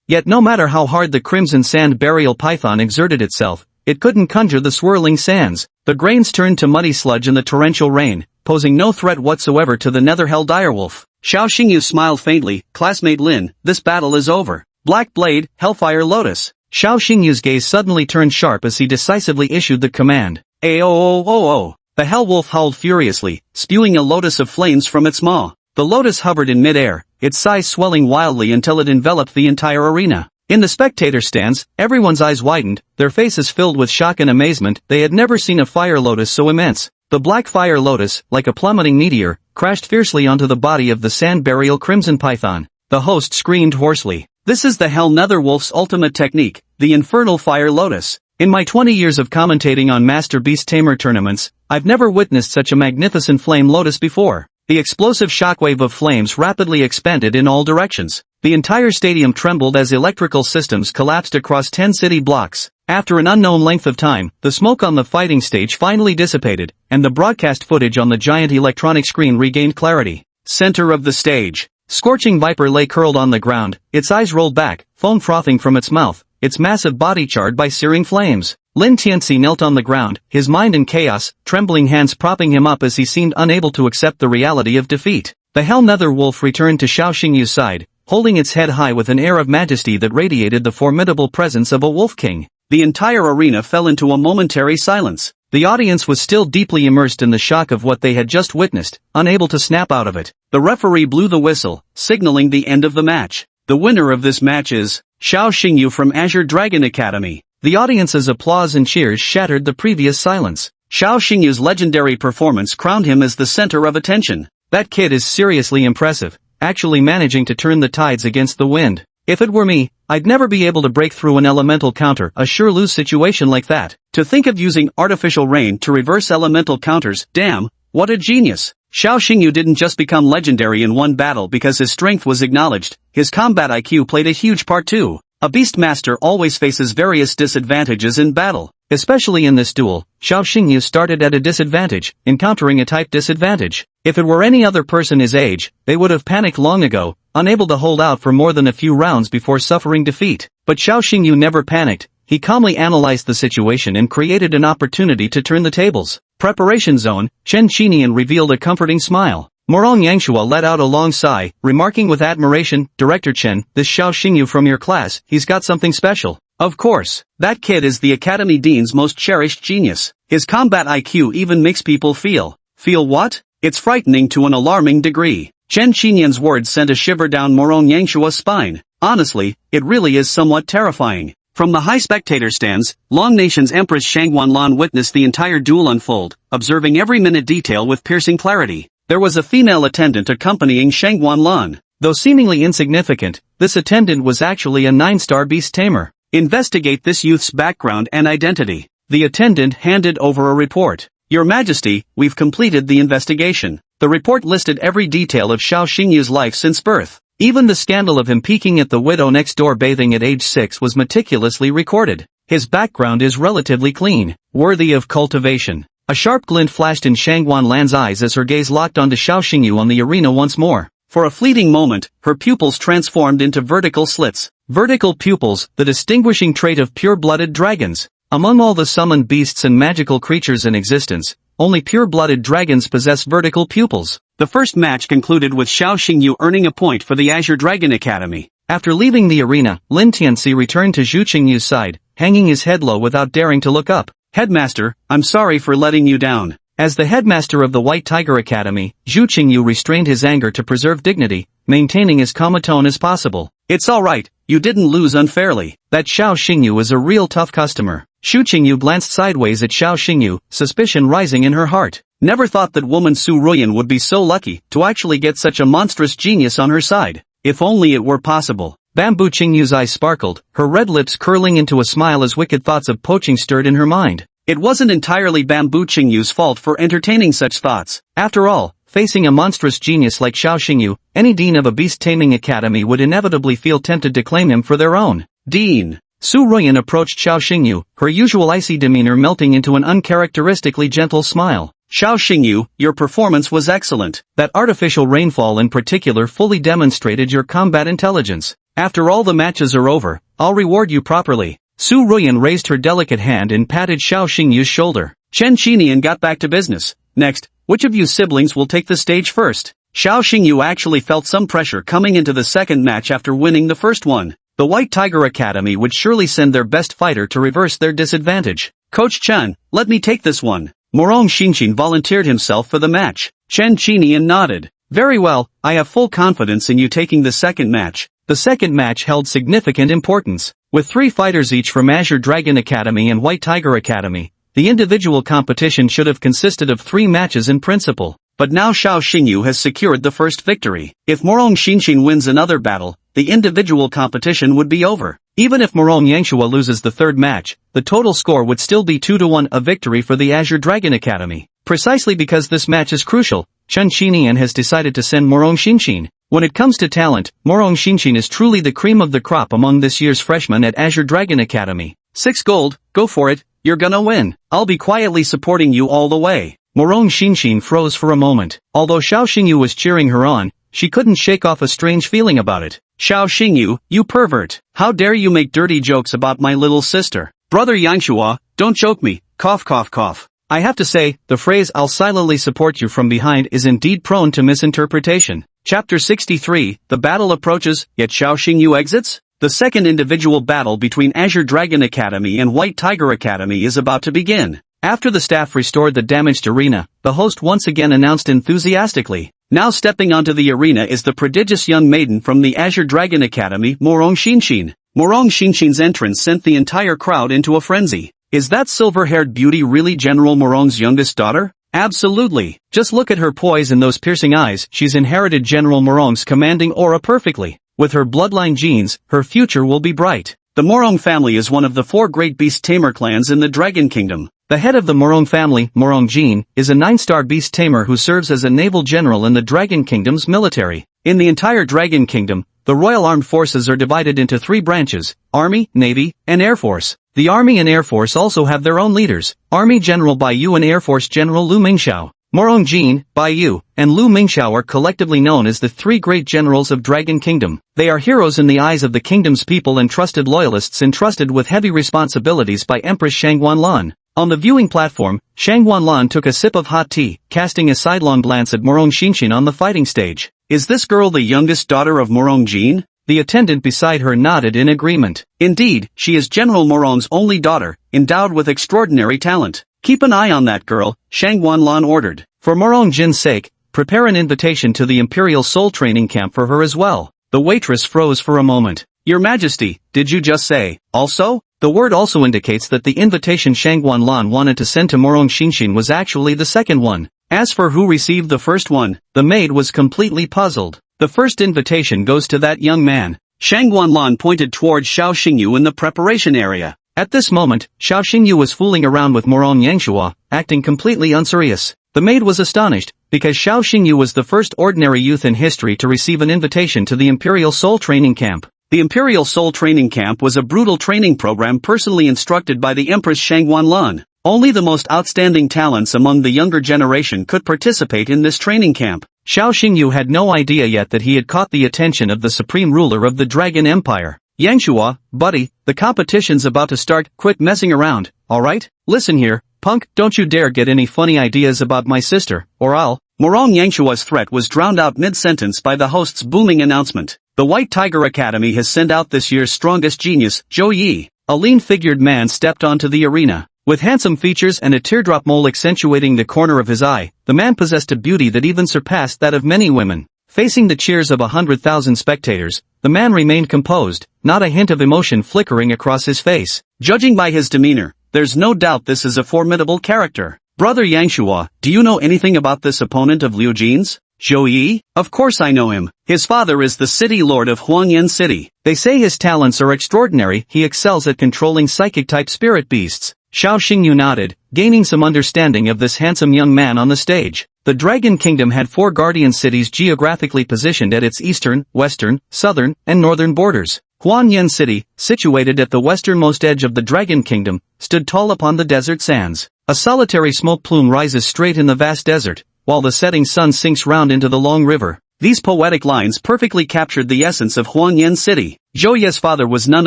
Yet no matter how hard the crimson sand burial python exerted itself, it couldn't conjure the swirling sands. The grains turned to muddy sludge in the torrential rain, posing no threat whatsoever to the netherhell direwolf. Xiao Xingyu smiled faintly. Classmate Lin, this battle is over. Black Blade, Hellfire Lotus. Xiao Xingyu's gaze suddenly turned sharp as he decisively issued the command. Aoo. The hell wolf howled furiously, spewing a lotus of flames from its maw. The lotus hovered in midair, its size swelling wildly until it enveloped the entire arena. In the spectator stands, everyone's eyes widened, their faces filled with shock and amazement. They had never seen a fire lotus so immense. The black fire lotus, like a plummeting meteor, crashed fiercely onto the body of the sand burial crimson python. The host screamed hoarsely. This is the hell netherwolf's ultimate technique, the infernal fire lotus. In my 20 years of commentating on Master Beast Tamer tournaments, I've never witnessed such a magnificent flame lotus before. The explosive shockwave of flames rapidly expanded in all directions. The entire stadium trembled as electrical systems collapsed across 10 city blocks. After an unknown length of time, the smoke on the fighting stage finally dissipated, and the broadcast footage on the giant electronic screen regained clarity. Center of the stage. Scorching Viper lay curled on the ground, its eyes rolled back, foam frothing from its mouth, its massive body charred by searing flames. Lin Tianxi knelt on the ground, his mind in chaos, trembling hands propping him up as he seemed unable to accept the reality of defeat. The hell nether wolf returned to Xiao Xingyu's side, holding its head high with an air of majesty that radiated the formidable presence of a wolf king. The entire arena fell into a momentary silence. The audience was still deeply immersed in the shock of what they had just witnessed, unable to snap out of it. The referee blew the whistle, signaling the end of the match. The winner of this match is Xiao Xingyu from Azure Dragon Academy. The audience's applause and cheers shattered the previous silence. Xiao Xingyu's legendary performance crowned him as the center of attention. That kid is seriously impressive, actually managing to turn the tides against the wind. If it were me, I'd never be able to break through an elemental counter, a sure lose situation like that. To think of using artificial rain to reverse elemental counters, damn, what a genius. Xiao Xingyu didn't just become legendary in one battle because his strength was acknowledged, his combat IQ played a huge part too. A beast master always faces various disadvantages in battle. Especially in this duel, Xiao Xingyu started at a disadvantage, encountering a type disadvantage. If it were any other person his age, they would have panicked long ago, unable to hold out for more than a few rounds before suffering defeat. But Xiao Xingyu never panicked. He calmly analyzed the situation and created an opportunity to turn the tables. Preparation zone, Chen Qinian revealed a comforting smile. Morong Yangshua let out a long sigh, remarking with admiration, Director Chen, this Xiao Xingyu from your class, he's got something special. Of course, that kid is the Academy Dean's most cherished genius. His combat IQ even makes people feel what? It's frightening to an alarming degree. Chen Qinian's words sent a shiver down Morong Yangshua's spine. Honestly, it really is somewhat terrifying. From the high spectator stands, Long Nation's Empress Shangguanlan witnessed the entire duel unfold, observing every minute detail with piercing clarity. There was a female attendant accompanying Shangguanlan. Though seemingly insignificant, this attendant was actually a 9-star beast tamer. Investigate this youth's background and identity. The attendant handed over a report. Your Majesty, we've completed the investigation. The report listed every detail of Xiao Xingyu's life since birth. Even the scandal of him peeking at the widow next door bathing at age 6 was meticulously recorded. His background is relatively clean, worthy of cultivation. A sharp glint flashed in Shangguanlan's eyes as her gaze locked onto Xiao Xingyu on the arena once more. For a fleeting moment, her pupils transformed into vertical slits. Vertical pupils, the distinguishing trait of pure-blooded dragons. Among all the summoned beasts and magical creatures in existence, only pure-blooded dragons possess vertical pupils. The first match concluded with Xiao Xingyu earning a point for the Azure Dragon Academy. After leaving the arena, Lin Tianxi returned to Zhu Qingyu's side, hanging his head low without daring to look up. Headmaster, I'm sorry for letting you down. As the headmaster of the White Tiger Academy, Zhu Qingyu restrained his anger to preserve dignity, maintaining as calm a tone as possible. It's alright, you didn't lose unfairly. That Xiao Xingyu is a real tough customer. Zhu Qingyu glanced sideways at Xiao Xingyu, suspicion rising in her heart. Never thought that woman Su Ruyan would be so lucky to actually get such a monstrous genius on her side. If only it were possible. Bamboo Qingyu's eyes sparkled, her red lips curling into a smile as wicked thoughts of poaching stirred in her mind. It wasn't entirely Bamboo Qingyu's fault for entertaining such thoughts. After all, facing a monstrous genius like Xiao Xingyu, any dean of a beast-taming academy would inevitably feel tempted to claim him for their own. Dean. Su Ruyan approached Xiao Xingyu, her usual icy demeanor melting into an uncharacteristically gentle smile. Xiao Xingyu, your performance was excellent. That artificial rainfall in particular fully demonstrated your combat intelligence. After all the matches are over, I'll reward you properly. Su Ruyan raised her delicate hand and patted Xiao Xingyu's shoulder. Chen Qinian got back to business. Next, which of you siblings will take the stage first? Xiao Xingyu actually felt some pressure coming into the second match after winning the first one. The White Tiger Academy would surely send their best fighter to reverse their disadvantage. Coach Chen, let me take this one. Morong Xinxin volunteered himself for the match. Chen Qinian nodded. Very well, I have full confidence in you taking the second match. The second match held significant importance. With 3 fighters each from Azure Dragon Academy and White Tiger Academy, the individual competition should have consisted of 3 matches in principle. But now Xiao Xingyu has secured the first victory. If Morong Xinxin wins another battle, the individual competition would be over. Even if Morong Yangshua loses the third match, the total score would still be 2-1, a victory for the Azure Dragon Academy. Precisely because this match is crucial, Chen Qinian has decided to send Morong Xinxin. When it comes to talent, Morong Xinxin is truly the cream of the crop among this year's freshmen at Azure Dragon Academy. 6 gold, go for it, you're gonna win. I'll be quietly supporting you all the way. Morong Xinxin froze for a moment. Although Xiao Xingyu was cheering her on, she couldn't shake off a strange feeling about it. Xiao Xingyu, you pervert. How dare you make dirty jokes about my little sister? Brother Yangshua, don't choke me, cough cough cough. I have to say, the phrase I'll silently support you from behind is indeed prone to misinterpretation. Chapter 63, the battle approaches, yet Xiao Xingyu exits? The second individual battle between Azure Dragon Academy and White Tiger Academy is about to begin. After the staff restored the damaged arena, the host once again announced enthusiastically. Now stepping onto the arena is the prodigious young maiden from the Azure Dragon Academy, Morong Xinxin. Morong Xinxin's entrance sent the entire crowd into a frenzy. Is that silver-haired beauty really General Morong's youngest daughter? Absolutely. Just look at her poise and those piercing eyes. She's inherited General Morong's commanding aura perfectly. With her bloodline genes, her future will be bright. The Morong family is one of the 4 great beast tamer clans in the Dragon Kingdom. The head of the Morong family, Morong Jin, is a 9-star beast tamer who serves as a naval general in the Dragon Kingdom's military. In the entire Dragon Kingdom, the Royal Armed Forces are divided into 3 branches: Army, Navy, and Air Force. The Army and Air Force also have their own leaders: Army General Bai Yu and Air Force General Lu Mingxiao. Morong Jin, Bai Yu, and Lu Mingxiao are collectively known as the 3 great generals of Dragon Kingdom. They are heroes in the eyes of the kingdom's people and trusted loyalists entrusted with heavy responsibilities by Empress Shangguanlan. On the viewing platform, Shangguanlan took a sip of hot tea, casting a sidelong glance at Morong Xinxin on the fighting stage. Is this girl the youngest daughter of Morong Jin? The attendant beside her nodded in agreement. Indeed, she is General Morong's only daughter, endowed with extraordinary talent. Keep an eye on that girl, Shang Wanlan ordered. For Morong Jin's sake, prepare an invitation to the Imperial Soul Training Camp for her as well. The waitress froze for a moment. Your Majesty, did you just say, also? The word also indicates that the invitation Shang Wanlan wanted to send to Morong Xinshin was actually the second one. As for who received the first one, the maid was completely puzzled. The first invitation goes to that young man. Shang Wanlan pointed towards Xiao Xingyu in the preparation area. At this moment, Xiao Xingyu was fooling around with Morong Yangshua, acting completely unserious. The maid was astonished, because Xiao Xingyu was the first ordinary youth in history to receive an invitation to the Imperial Soul Training Camp. The Imperial Soul Training Camp was a brutal training program personally instructed by the Empress Shang Wanlan. Only the most outstanding talents among the younger generation could participate in this training camp. Xiao Xingyu had no idea yet that he had caught the attention of the supreme ruler of the Dragon Empire. Yangshua, buddy, the competition's about to start, quit messing around, alright? Listen here, punk, don't you dare get any funny ideas about my sister, or I'll... Morong Yangshua's threat was drowned out mid-sentence by the host's booming announcement. The White Tiger Academy has sent out this year's strongest genius, Zhou Yi. A lean-figured man stepped onto the arena. With handsome features and a teardrop mole accentuating the corner of his eye, the man possessed a beauty that even surpassed that of many women. Facing the cheers of 100,000 spectators, the man remained composed, not a hint of emotion flickering across his face. Judging by his demeanor, there's no doubt this is a formidable character. Brother Yangshua, do you know anything about this opponent of Liu Jin's? Zhou Yi? Of course I know him. His father is the city lord of Huangyan City. They say his talents are extraordinary. He excels at controlling psychic-type spirit beasts. Xiao Xingyu nodded, gaining some understanding of this handsome young man on the stage. The Dragon Kingdom had 4 guardian cities geographically positioned at its eastern, western, southern, and northern borders. Huangyan City, situated at the westernmost edge of the Dragon Kingdom, stood tall upon the desert sands. A solitary smoke plume rises straight in the vast desert, while the setting sun sinks round into the long river. These poetic lines perfectly captured the essence of Huangyan City. Zhou Ye's father was none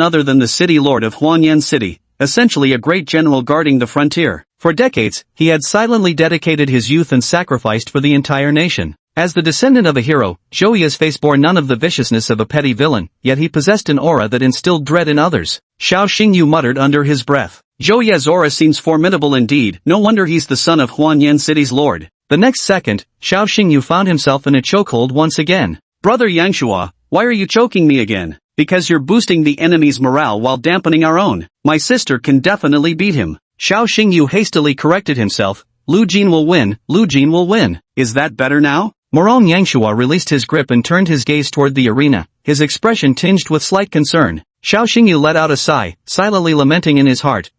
other than the city lord of Huangyan City, essentially a great general guarding the frontier. For decades, he had silently dedicated his youth and sacrificed for the entire nation. As the descendant of a hero, Zhou Ye's face bore none of the viciousness of a petty villain, yet he possessed an aura that instilled dread in others. Xiao Xingyu muttered under his breath. Zhou Ye's aura seems formidable indeed, no wonder he's the son of Huangyan City's lord. The next second, Xiao Xingyu found himself in a chokehold once again. Brother Yangshua, why are you choking me again? Because you're boosting the enemy's morale while dampening our own. My sister can definitely beat him. Xiao Xingyu hastily corrected himself. Lu Jin will win, Lu Jin will win. Is that better now? Morong Yangshua released his grip and turned his gaze toward the arena, his expression tinged with slight concern. Xiao Xingyu let out a sigh, silently lamenting in his heart.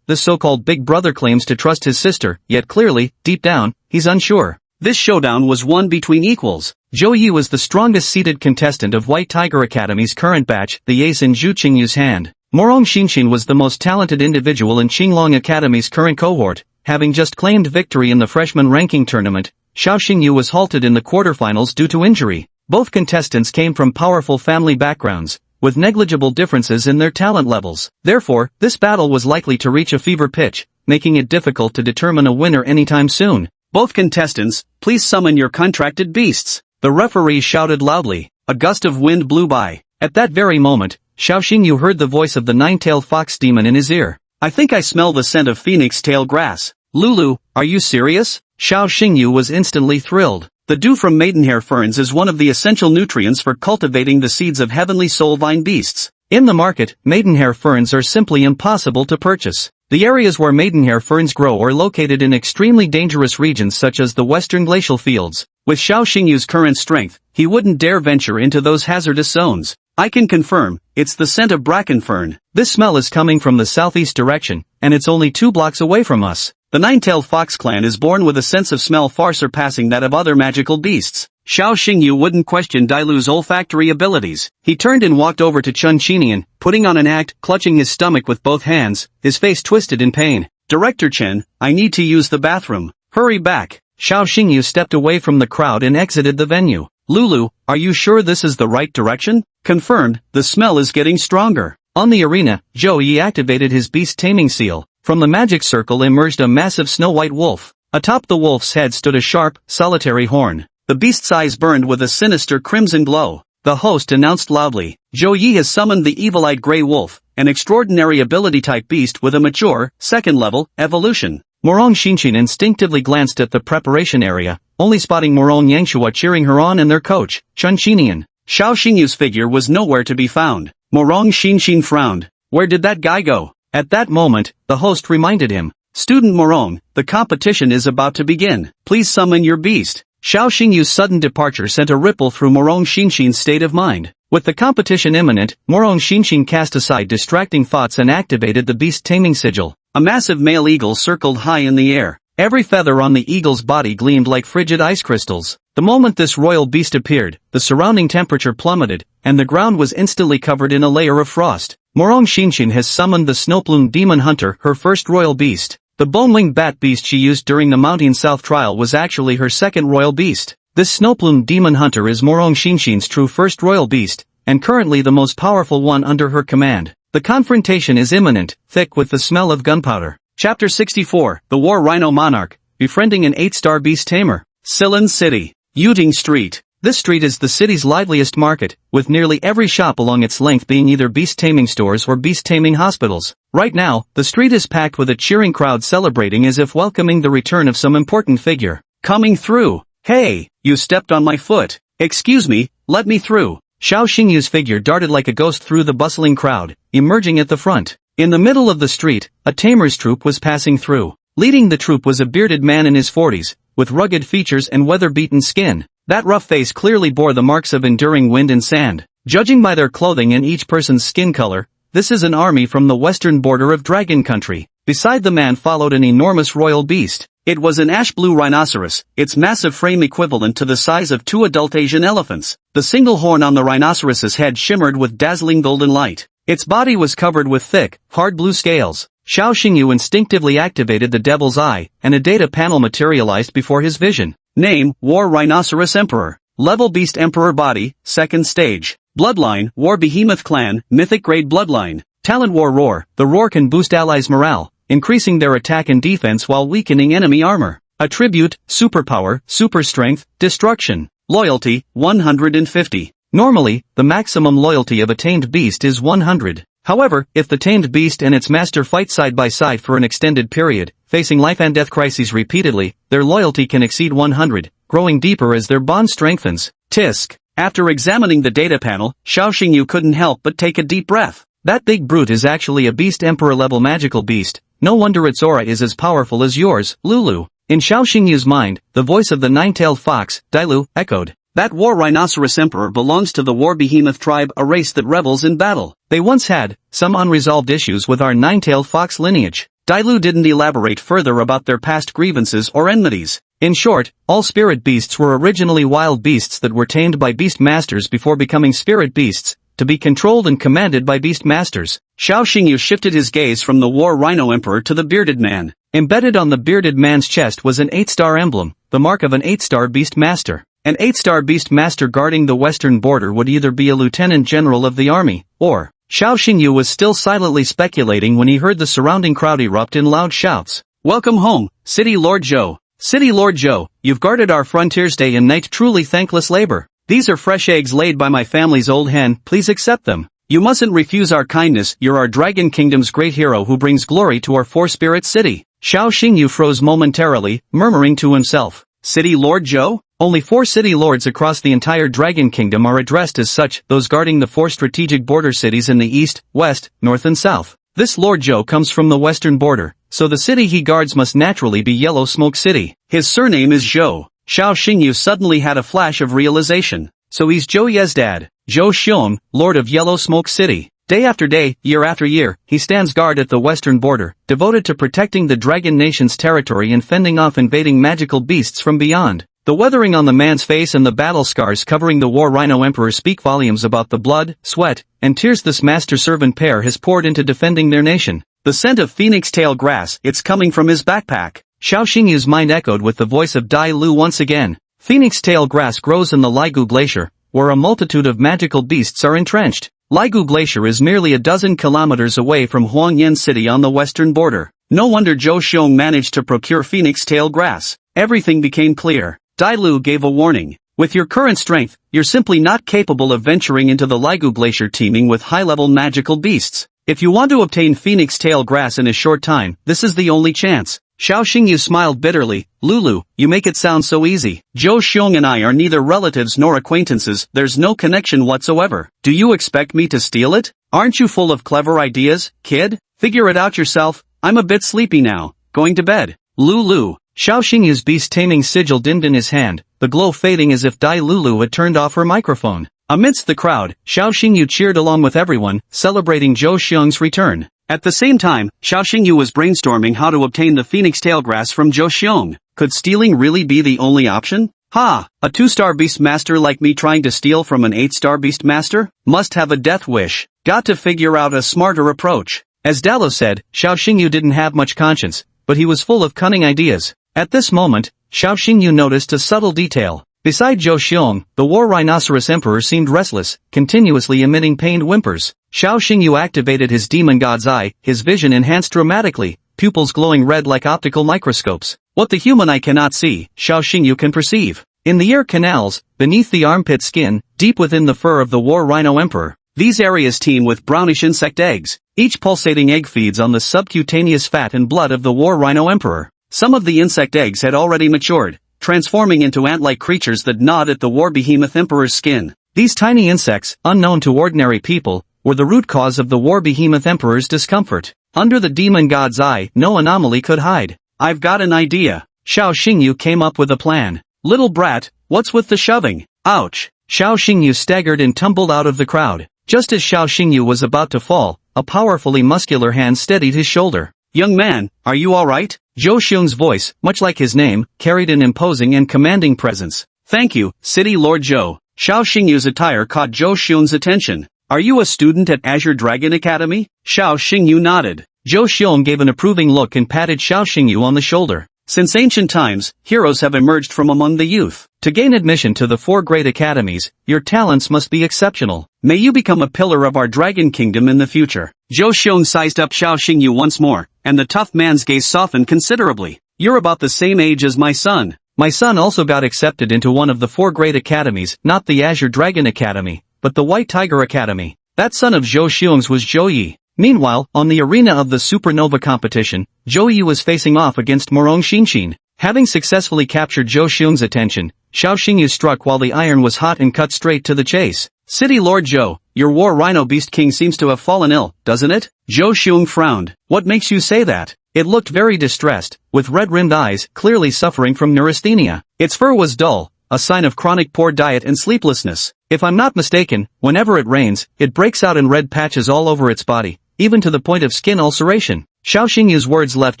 This so-called big brother claims to trust his sister, yet clearly, deep down, he's unsure. This showdown was one between equals. Zhou Yi was the strongest seeded contestant of White Tiger Academy's current batch, the ace in Zhu Qingyu's hand. Morong Xinshin was the most talented individual in Qinglong Academy's current cohort, having just claimed victory in the freshman ranking tournament. Xiao Xingyu was halted in the quarterfinals due to injury. Both contestants came from powerful family backgrounds, with negligible differences in their talent levels. Therefore, this battle was likely to reach a fever pitch, making it difficult to determine a winner anytime soon. Both contestants, please summon your contracted beasts. The referee shouted loudly. A gust of wind blew by. At that very moment, Xiao Xingyu heard the voice of the nine-tailed fox demon in his ear. I think I smell the scent of phoenix tail grass. Lulu, are you serious? Xiao Xingyu was instantly thrilled. The dew from maidenhair ferns is one of the essential nutrients for cultivating the seeds of heavenly soul vine beasts. In the market, maidenhair ferns are simply impossible to purchase. The areas where maidenhair ferns grow are located in extremely dangerous regions such as the western glacial fields. With Xiao Xingyu's current strength, he wouldn't dare venture into those hazardous zones. I can confirm, it's the scent of bracken fern. This smell is coming from the southeast direction, and it's only 2 blocks away from us. The nine-tailed fox clan is born with a sense of smell far surpassing that of other magical beasts. Xiao Xingyu wouldn't question Dailu's olfactory abilities. He turned and walked over to Chun Chinian, putting on an act, clutching his stomach with both hands, his face twisted in pain. Director Chen, I need to use the bathroom. Hurry back. Xiao Xingyu stepped away from the crowd and exited the venue. Lulu, are you sure this is the right direction? Confirmed, the smell is getting stronger. On the arena, Zhou Yi activated his beast taming seal. From the magic circle emerged a massive snow-white wolf. Atop the wolf's head stood a sharp, solitary horn. The beast's eyes burned with a sinister crimson glow. The host announced loudly, Zhou Yi has summoned the evil-eyed Grey Wolf, an extraordinary ability-type beast with a mature, second-level, evolution. Morong Xinshin instinctively glanced at the preparation area, only spotting Morong Yangshua cheering her on and their coach, Chun Xinian. Xiao Xingyu's figure was nowhere to be found. Morong Xinshin frowned. Where did that guy go? At that moment, the host reminded him. Student Morong, the competition is about to begin. Please summon your beast. Xiao Xingyu's sudden departure sent a ripple through Morong Xinshin's state of mind. With the competition imminent, Morong Xinshin cast aside distracting thoughts and activated the beast taming sigil. A massive male eagle circled high in the air. Every feather on the eagle's body gleamed like frigid ice crystals. The moment this royal beast appeared, the surrounding temperature plummeted, and the ground was instantly covered in a layer of frost. Morong Xinshin has summoned the Snowplume Demon Hunter, her first royal beast. The bone-winged bat beast she used during the Mountain South trial was actually her second royal beast. This Snowplume Demon Hunter is Morong Xinshin's true first royal beast, and currently the most powerful one under her command. The confrontation is imminent, thick with the smell of gunpowder. Chapter 64, The War Rhino Monarch, Befriending an 8-Star Beast Tamer. Silan City. Yuting Street. This street is the city's liveliest market, with nearly every shop along its length being either beast-taming stores or beast-taming hospitals. Right now, the street is packed with a cheering crowd celebrating as if welcoming the return of some important figure. Coming through. Hey, you stepped on my foot. Excuse me, let me through. Xiao Xingyu's figure darted like a ghost through the bustling crowd, emerging at the front. In the middle of the street, a tamer's troop was passing through. Leading the troop was a bearded man in his 40s, with rugged features and weather-beaten skin. That rough face clearly bore the marks of enduring wind and sand. Judging by their clothing and each person's skin color, this is an army from the western border of Dragon Country. Beside the man followed an enormous royal beast. It was an ash-blue rhinoceros, its massive frame equivalent to the size of 2 adult Asian elephants. The single horn on the rhinoceros's head shimmered with dazzling golden light. Its body was covered with thick, hard blue scales. Xiao Xingyu instinctively activated the Devil's Eye, and a data panel materialized before his vision. Name, War Rhinoceros Emperor. Level Beast Emperor Body, 2nd Stage. Bloodline, War Behemoth Clan, Mythic Grade Bloodline. Talent War Roar. The roar can boost allies' morale, increasing their attack and defense while weakening enemy armor. Attribute, Superpower, Super Strength, Destruction. Loyalty, 150. Normally, the maximum loyalty of a tamed beast is 100. However, if the tamed beast and its master fight side by side for an extended period, facing life and death crises repeatedly, their loyalty can exceed 100, growing deeper as their bond strengthens. Tisk. After examining the data panel, Xiao Xingyu couldn't help but take a deep breath. That big brute is actually a Beast Emperor level magical beast. No wonder its aura is as powerful as yours, Lulu. In Xiao Xingyu's mind, the voice of the nine-tailed fox, Dailu, echoed. That War Rhinoceros Emperor belongs to the War Behemoth tribe, a race that revels in battle. They once had some unresolved issues with our nine-tailed fox lineage. Dailu didn't elaborate further about their past grievances or enmities. In short, all spirit beasts were originally wild beasts that were tamed by beast masters before becoming spirit beasts, to be controlled and commanded by beast masters. Xiao Xingyu shifted his gaze from the War Rhino Emperor to the bearded man. Embedded on the bearded man's chest was an 8-star emblem, the mark of an 8-star beast master. An 8-star beast master guarding the western border would either be a lieutenant general of the army, or... Xiao Xingyu was still silently speculating when he heard the surrounding crowd erupt in loud shouts. Welcome home, City Lord Zhou. City Lord Zhou, you've guarded our frontiers day and night, truly thankless labor. These are fresh eggs laid by my family's old hen, please accept them. You mustn't refuse our kindness, you're our Dragon Kingdom's great hero who brings glory to our four-spirit city. Xiao Xingyu froze momentarily, murmuring to himself. City Lord Zhou? Only 4 city lords across the entire Dragon Kingdom are addressed as such, those guarding the 4 strategic border cities in the east, west, north and south. This Lord Zhou comes from the western border, so the city he guards must naturally be Yellow Smoke City. His surname is Zhou. Xiao Xingyu suddenly had a flash of realization. So he's Zhou Ye's dad, Zhou Xiong, Lord of Yellow Smoke City. Day after day, year after year, he stands guard at the western border, devoted to protecting the Dragon Nation's territory and fending off invading magical beasts from beyond. The weathering on the man's face and the battle scars covering the War Rhino Emperor speak volumes about the blood, sweat, and tears this master-servant pair has poured into defending their nation. The scent of phoenix tail grass, it's coming from his backpack. Xiao Xingyu's mind echoed with the voice of Dai Lu once again. Phoenix tail grass grows in the Ligu Glacier, where a multitude of magical beasts are entrenched. Ligu Glacier is merely a dozen kilometers away from Huangyan City on the western border. No wonder Zhou Xiong managed to procure phoenix tail grass. Everything became clear. Dai Lu gave a warning. With your current strength, you're simply not capable of venturing into the Ligu Glacier teeming with high-level magical beasts. If you want to obtain Phoenix Tail Grass in a short time, this is the only chance. Xiao Xingyu smiled bitterly. Lulu, you make it sound so easy. Zhou Xiong and I are neither relatives nor acquaintances, there's no connection whatsoever. Do you expect me to steal it? Aren't you full of clever ideas, kid? Figure it out yourself. I'm a bit sleepy now. Going to bed. Lulu. Xiao Xingyu's beast-taming sigil dimmed in his hand, the glow fading as if Dai Lulu had turned off her microphone. Amidst the crowd, Xiao Xingyu cheered along with everyone, celebrating Zhou Xiong's return. At the same time, Xiao Xingyu was brainstorming how to obtain the Phoenix Tail Grass from Zhou Xiong. Could stealing really be the only option? Ha! A 2-star beast master like me trying to steal from an 8-star beast master? Must have a death wish. Got to figure out a smarter approach. As Dallo said, Xiao Xingyu didn't have much conscience, but he was full of cunning ideas. At this moment, Xiao Xingyu noticed a subtle detail. Beside Zhou Xiong, the war rhinoceros emperor seemed restless, continuously emitting pained whimpers. Xiao Xingyu activated his demon god's eye, his vision enhanced dramatically, pupils glowing red like optical microscopes. What the human eye cannot see, Xiao Xingyu can perceive. In the ear canals, beneath the armpit skin, deep within the fur of the war rhino emperor, these areas teem with brownish insect eggs. Each pulsating egg feeds on the subcutaneous fat and blood of the war rhino emperor. Some of the insect eggs had already matured, transforming into ant-like creatures that gnawed at the war behemoth emperor's skin. These tiny insects, unknown to ordinary people, were the root cause of the war behemoth emperor's discomfort. Under the demon god's eye, no anomaly could hide. I've got an idea. Xiao Xingyu came up with a plan. Little brat, what's with the shoving? Ouch. Xiao Xingyu staggered and tumbled out of the crowd. Just as Xiao Xingyu was about to fall, a powerfully muscular hand steadied his shoulder. Young man, are you alright? Zhou Xiong's voice, much like his name, carried an imposing and commanding presence. Thank you, City Lord Zhou. Xiao Xingyu's attire caught Zhou Xiong's attention. Are you a student at Azure Dragon Academy? Xiao Xingyu nodded. Zhou Xiong gave an approving look and patted Xiao Xingyu on the shoulder. Since ancient times, heroes have emerged from among the youth. To gain admission to the 4 great academies, your talents must be exceptional. May you become a pillar of our dragon kingdom in the future. Zhou Xiong sized up Xiao Xingyu once more, and the tough man's gaze softened considerably. You're about the same age as my son. My son also got accepted into one of the 4 great academies, not the Azure Dragon Academy, but the White Tiger Academy. That son of Zhou Xiong's was Zhou Yi. Meanwhile, on the arena of the Supernova competition, Zhou Yi was facing off against Morong Xinxin. Having successfully captured Zhou Xiong's attention, Xiao Xingyu struck while the iron was hot and cut straight to the chase. City Lord Zhou, your war rhino beast king seems to have fallen ill, doesn't it? Zhou Xiong frowned. What makes you say that? It looked very distressed, with red-rimmed eyes, clearly suffering from neurasthenia. Its fur was dull, a sign of chronic poor diet and sleeplessness. If I'm not mistaken, whenever it rains, it breaks out in red patches all over its body, even to the point of skin ulceration. Xiao Xingyu's words left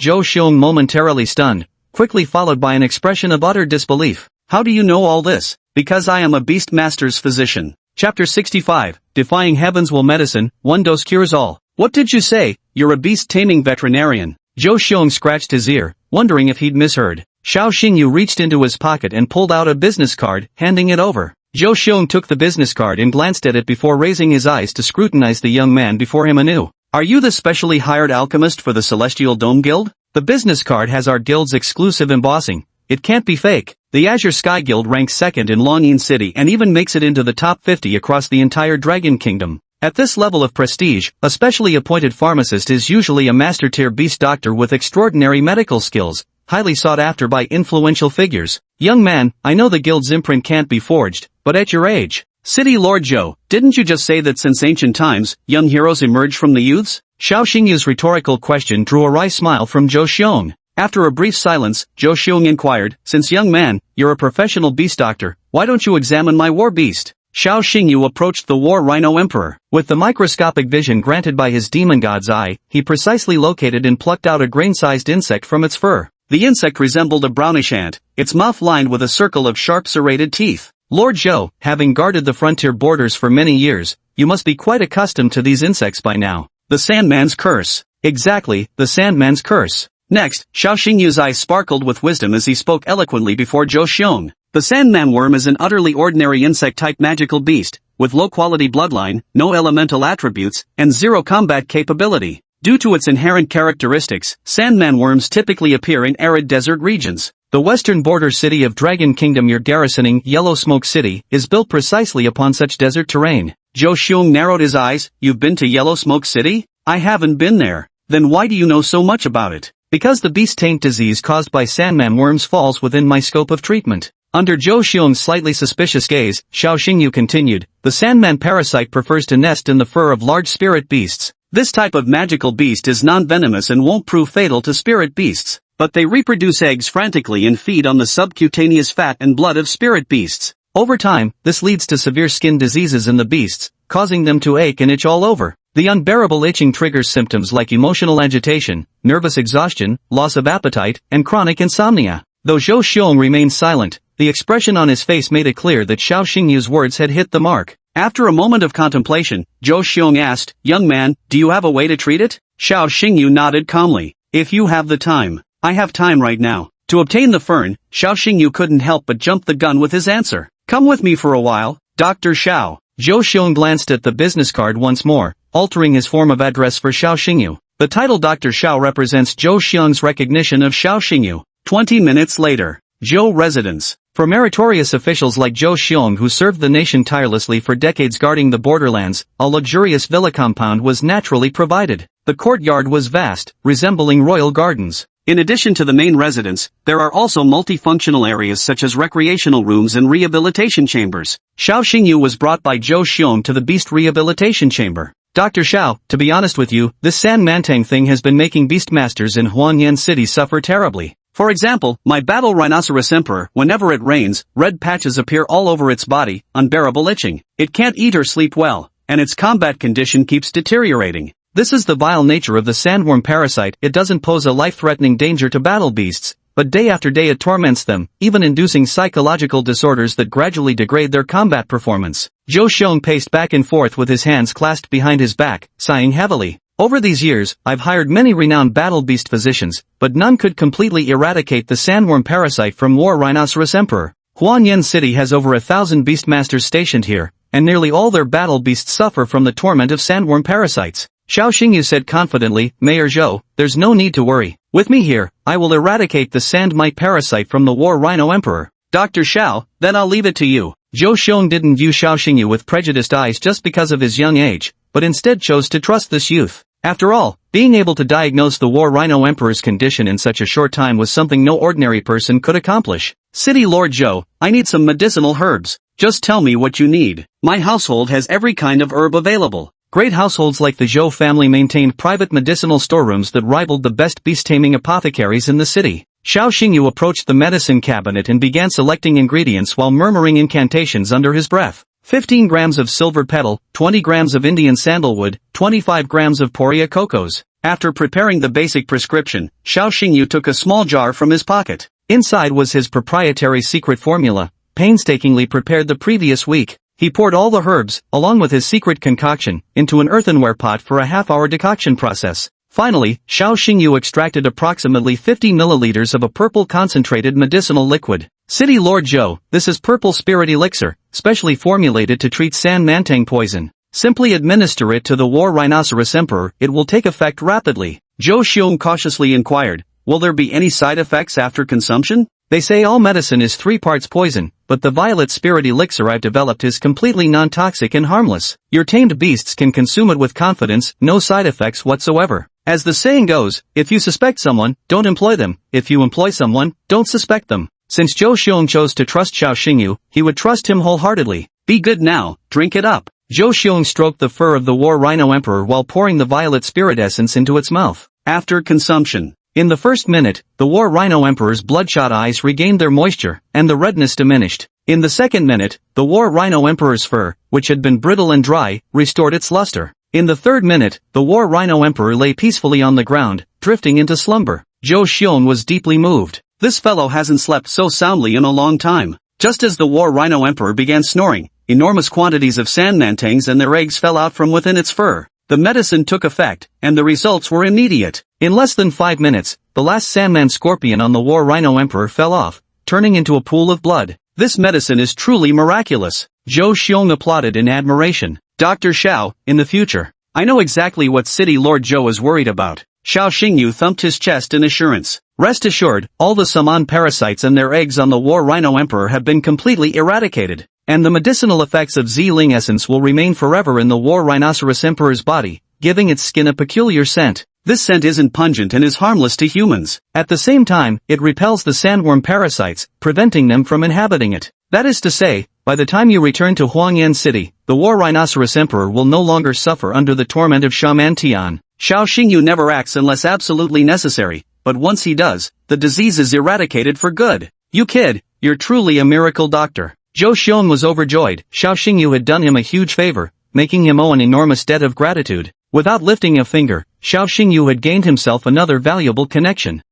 Zhou Xiong momentarily stunned, quickly followed by an expression of utter disbelief. How do you know all this? Because I am a beast master's physician. Chapter 65, Defying Heaven's Will Medicine, One Dose Cures All. What did you say? You're a beast-taming veterinarian. Zhou Xiong scratched his ear, wondering if he'd misheard. Xiao Xingyu reached into his pocket and pulled out a business card, handing it over. Zhou Xiong took the business card and glanced at it before raising his eyes to scrutinize the young man before him anew. Are you the specially hired alchemist for the Celestial Dome Guild? The business card has our guild's exclusive embossing. It can't be fake. The Azure Sky Guild ranks second in Longyin City and even makes it into the top 50 across the entire Dragon Kingdom. At this level of prestige, a specially appointed pharmacist is usually a master-tier beast doctor with extraordinary medical skills, highly sought after by influential figures. Young man, I know the guild's imprint can't be forged, but at your age, City Lord Zhou, didn't you just say that since ancient times, young heroes emerge from the youths? Xiao Xingyu's rhetorical question drew a wry smile from Zhou Xiong. After a brief silence, Zhou Xiong inquired, since young man, you're a professional beast doctor, why don't you examine my war beast? Xiao Xingyu approached the war rhino emperor. With the microscopic vision granted by his demon god's eye, he precisely located and plucked out a grain-sized insect from its fur. The insect resembled a brownish ant, its mouth lined with a circle of sharp serrated teeth. Lord Zhou, having guarded the frontier borders for many years, you must be quite accustomed to these insects by now. The Sandman's Curse. Exactly, the Sandman's Curse. Next, Xiao Xingyu's eyes sparkled with wisdom as he spoke eloquently before Zhou Xiong. The Sandman worm is an utterly ordinary insect-type magical beast, with low-quality bloodline, no elemental attributes, and zero combat capability. Due to its inherent characteristics, Sandman worms typically appear in arid desert regions. The western border city of Dragon Kingdom you're garrisoning, Yellow Smoke City, is built precisely upon such desert terrain. Zhou Xiong narrowed his eyes. You've been to Yellow Smoke City? I haven't been there. Then why do you know so much about it? Because the beast taint disease caused by Sandman worms falls within my scope of treatment. Under Zhou Xiong's slightly suspicious gaze, Xiao Xingyu continued, the Sandman parasite prefers to nest in the fur of large spirit beasts. This type of magical beast is non-venomous and won't prove fatal to spirit beasts. But they reproduce eggs frantically and feed on the subcutaneous fat and blood of spirit beasts. Over time, this leads to severe skin diseases in the beasts, causing them to ache and itch all over. The unbearable itching triggers symptoms like emotional agitation, nervous exhaustion, loss of appetite, and chronic insomnia. Though Zhou Xiong remained silent, the expression on his face made it clear that Xiao Xingyu's words had hit the mark. After a moment of contemplation, Zhou Xiong asked, young man, do you have a way to treat it? Xiao Xingyu nodded calmly. If you have the time. I have time right now. To obtain the fern, Xiao Xingyu couldn't help but jump the gun with his answer. Come with me for a while, Dr. Xiao. Zhou Xiong glanced at the business card once more, altering his form of address for Xiao Xingyu. The title Dr. Xiao represents Zhou Xiong's recognition of Xiao Xingyu. 20 minutes later, Zhou residence. For meritorious officials like Zhou Xiong who served the nation tirelessly for decades guarding the borderlands, a luxurious villa compound was naturally provided. The courtyard was vast, resembling royal gardens. In addition to the main residence, there are also multifunctional areas such as recreational rooms and rehabilitation chambers. Xiao Xingyu was brought by Zhou Xiong to the beast rehabilitation chamber. Dr. Xiao, to be honest with you, this San Mantang thing has been making beastmasters in Huangyan City suffer terribly. For example, my battle rhinoceros emperor, whenever it rains, red patches appear all over its body, unbearable itching. It can't eat or sleep well, and its combat condition keeps deteriorating. This is the vile nature of the sandworm parasite. It doesn't pose a life-threatening danger to battle beasts, but day after day it torments them, even inducing psychological disorders that gradually degrade their combat performance. Zhou Xiong paced back and forth with his hands clasped behind his back, sighing heavily. Over these years, I've hired many renowned battle beast physicians, but none could completely eradicate the sandworm parasite from War Rhinoceros Emperor. Huangyan City has over 1,000 beastmasters stationed here, and nearly all their battle beasts suffer from the torment of sandworm parasites. Xiao Xingyu said confidently, Mayor Zhou, there's no need to worry. With me here, I will eradicate the sand mite parasite from the War Rhino Emperor. Dr. Xiao, then I'll leave it to you. Zhou Xiong didn't view Xiao Xingyu with prejudiced eyes just because of his young age, but instead chose to trust this youth. After all, being able to diagnose the War Rhino Emperor's condition in such a short time was something no ordinary person could accomplish. City Lord Zhou, I need some medicinal herbs. Just tell me what you need. My household has every kind of herb available. Great households like the Zhou family maintained private medicinal storerooms that rivaled the best beast-taming apothecaries in the city. Xiao Xingyu approached the medicine cabinet and began selecting ingredients while murmuring incantations under his breath. 15 grams of silver petal, 20 grams of Indian sandalwood, 25 grams of Poria cocos. After preparing the basic prescription, Xiao Xingyu took a small jar from his pocket. Inside was his proprietary secret formula, painstakingly prepared the previous week. He poured all the herbs, along with his secret concoction, into an earthenware pot for a half-hour decoction process. Finally, Xiao Xingyu extracted approximately 50 milliliters of a purple concentrated medicinal liquid. City Lord Zhou, this is purple spirit elixir, specially formulated to treat San Mantang poison. Simply administer it to the War Rhinoceros Emperor, it will take effect rapidly. Zhou Xiong cautiously inquired, will there be any side effects after consumption? They say all medicine is 3 parts poison, but the violet spirit elixir I've developed is completely non-toxic and harmless. Your tamed beasts can consume it with confidence, no side effects whatsoever. As the saying goes, if you suspect someone, don't employ them. If you employ someone, don't suspect them. Since Zhou Xiong chose to trust Xiao Xingyu, he would trust him wholeheartedly. Be good now, drink it up. Zhou Xiong stroked the fur of the War Rhino Emperor while pouring the violet spirit essence into its mouth. After consumption. In the first minute, the War Rhino Emperor's bloodshot eyes regained their moisture, and the redness diminished. In the second minute, the War Rhino Emperor's fur, which had been brittle and dry, restored its luster. In the third minute, the War Rhino Emperor lay peacefully on the ground, drifting into slumber. Zhou Xiong was deeply moved. This fellow hasn't slept so soundly in a long time. Just as the War Rhino Emperor began snoring, enormous quantities of sand mantangs and their eggs fell out from within its fur. The medicine took effect, and the results were immediate. In less than 5 minutes, the last Sandman scorpion on the War Rhino Emperor fell off, turning into a pool of blood. This medicine is truly miraculous. Zhou Xiong applauded in admiration. Dr. Xiao, in the future, I know exactly what City Lord Zhou is worried about. Xiao Xingyu thumped his chest in assurance. Rest assured, all the summon parasites and their eggs on the War Rhino Emperor have been completely eradicated, and the medicinal effects of Zi-Ling essence will remain forever in the War Rhinoceros Emperor's body, giving its skin a peculiar scent. This scent isn't pungent and is harmless to humans. At the same time, it repels the sandworm parasites, preventing them from inhabiting it. That is to say, by the time you return to Huangyan City, the War Rhinoceros Emperor will no longer suffer under the torment of Shaman Tian. Xiao Xingyu never acts unless absolutely necessary, but once he does, the disease is eradicated for good. You kid, you're truly a miracle doctor. Zhou Xiong was overjoyed. Xiao Xingyu had done him a huge favor, making him owe an enormous debt of gratitude. Without lifting a finger, Xiao Xingyu had gained himself another valuable connection.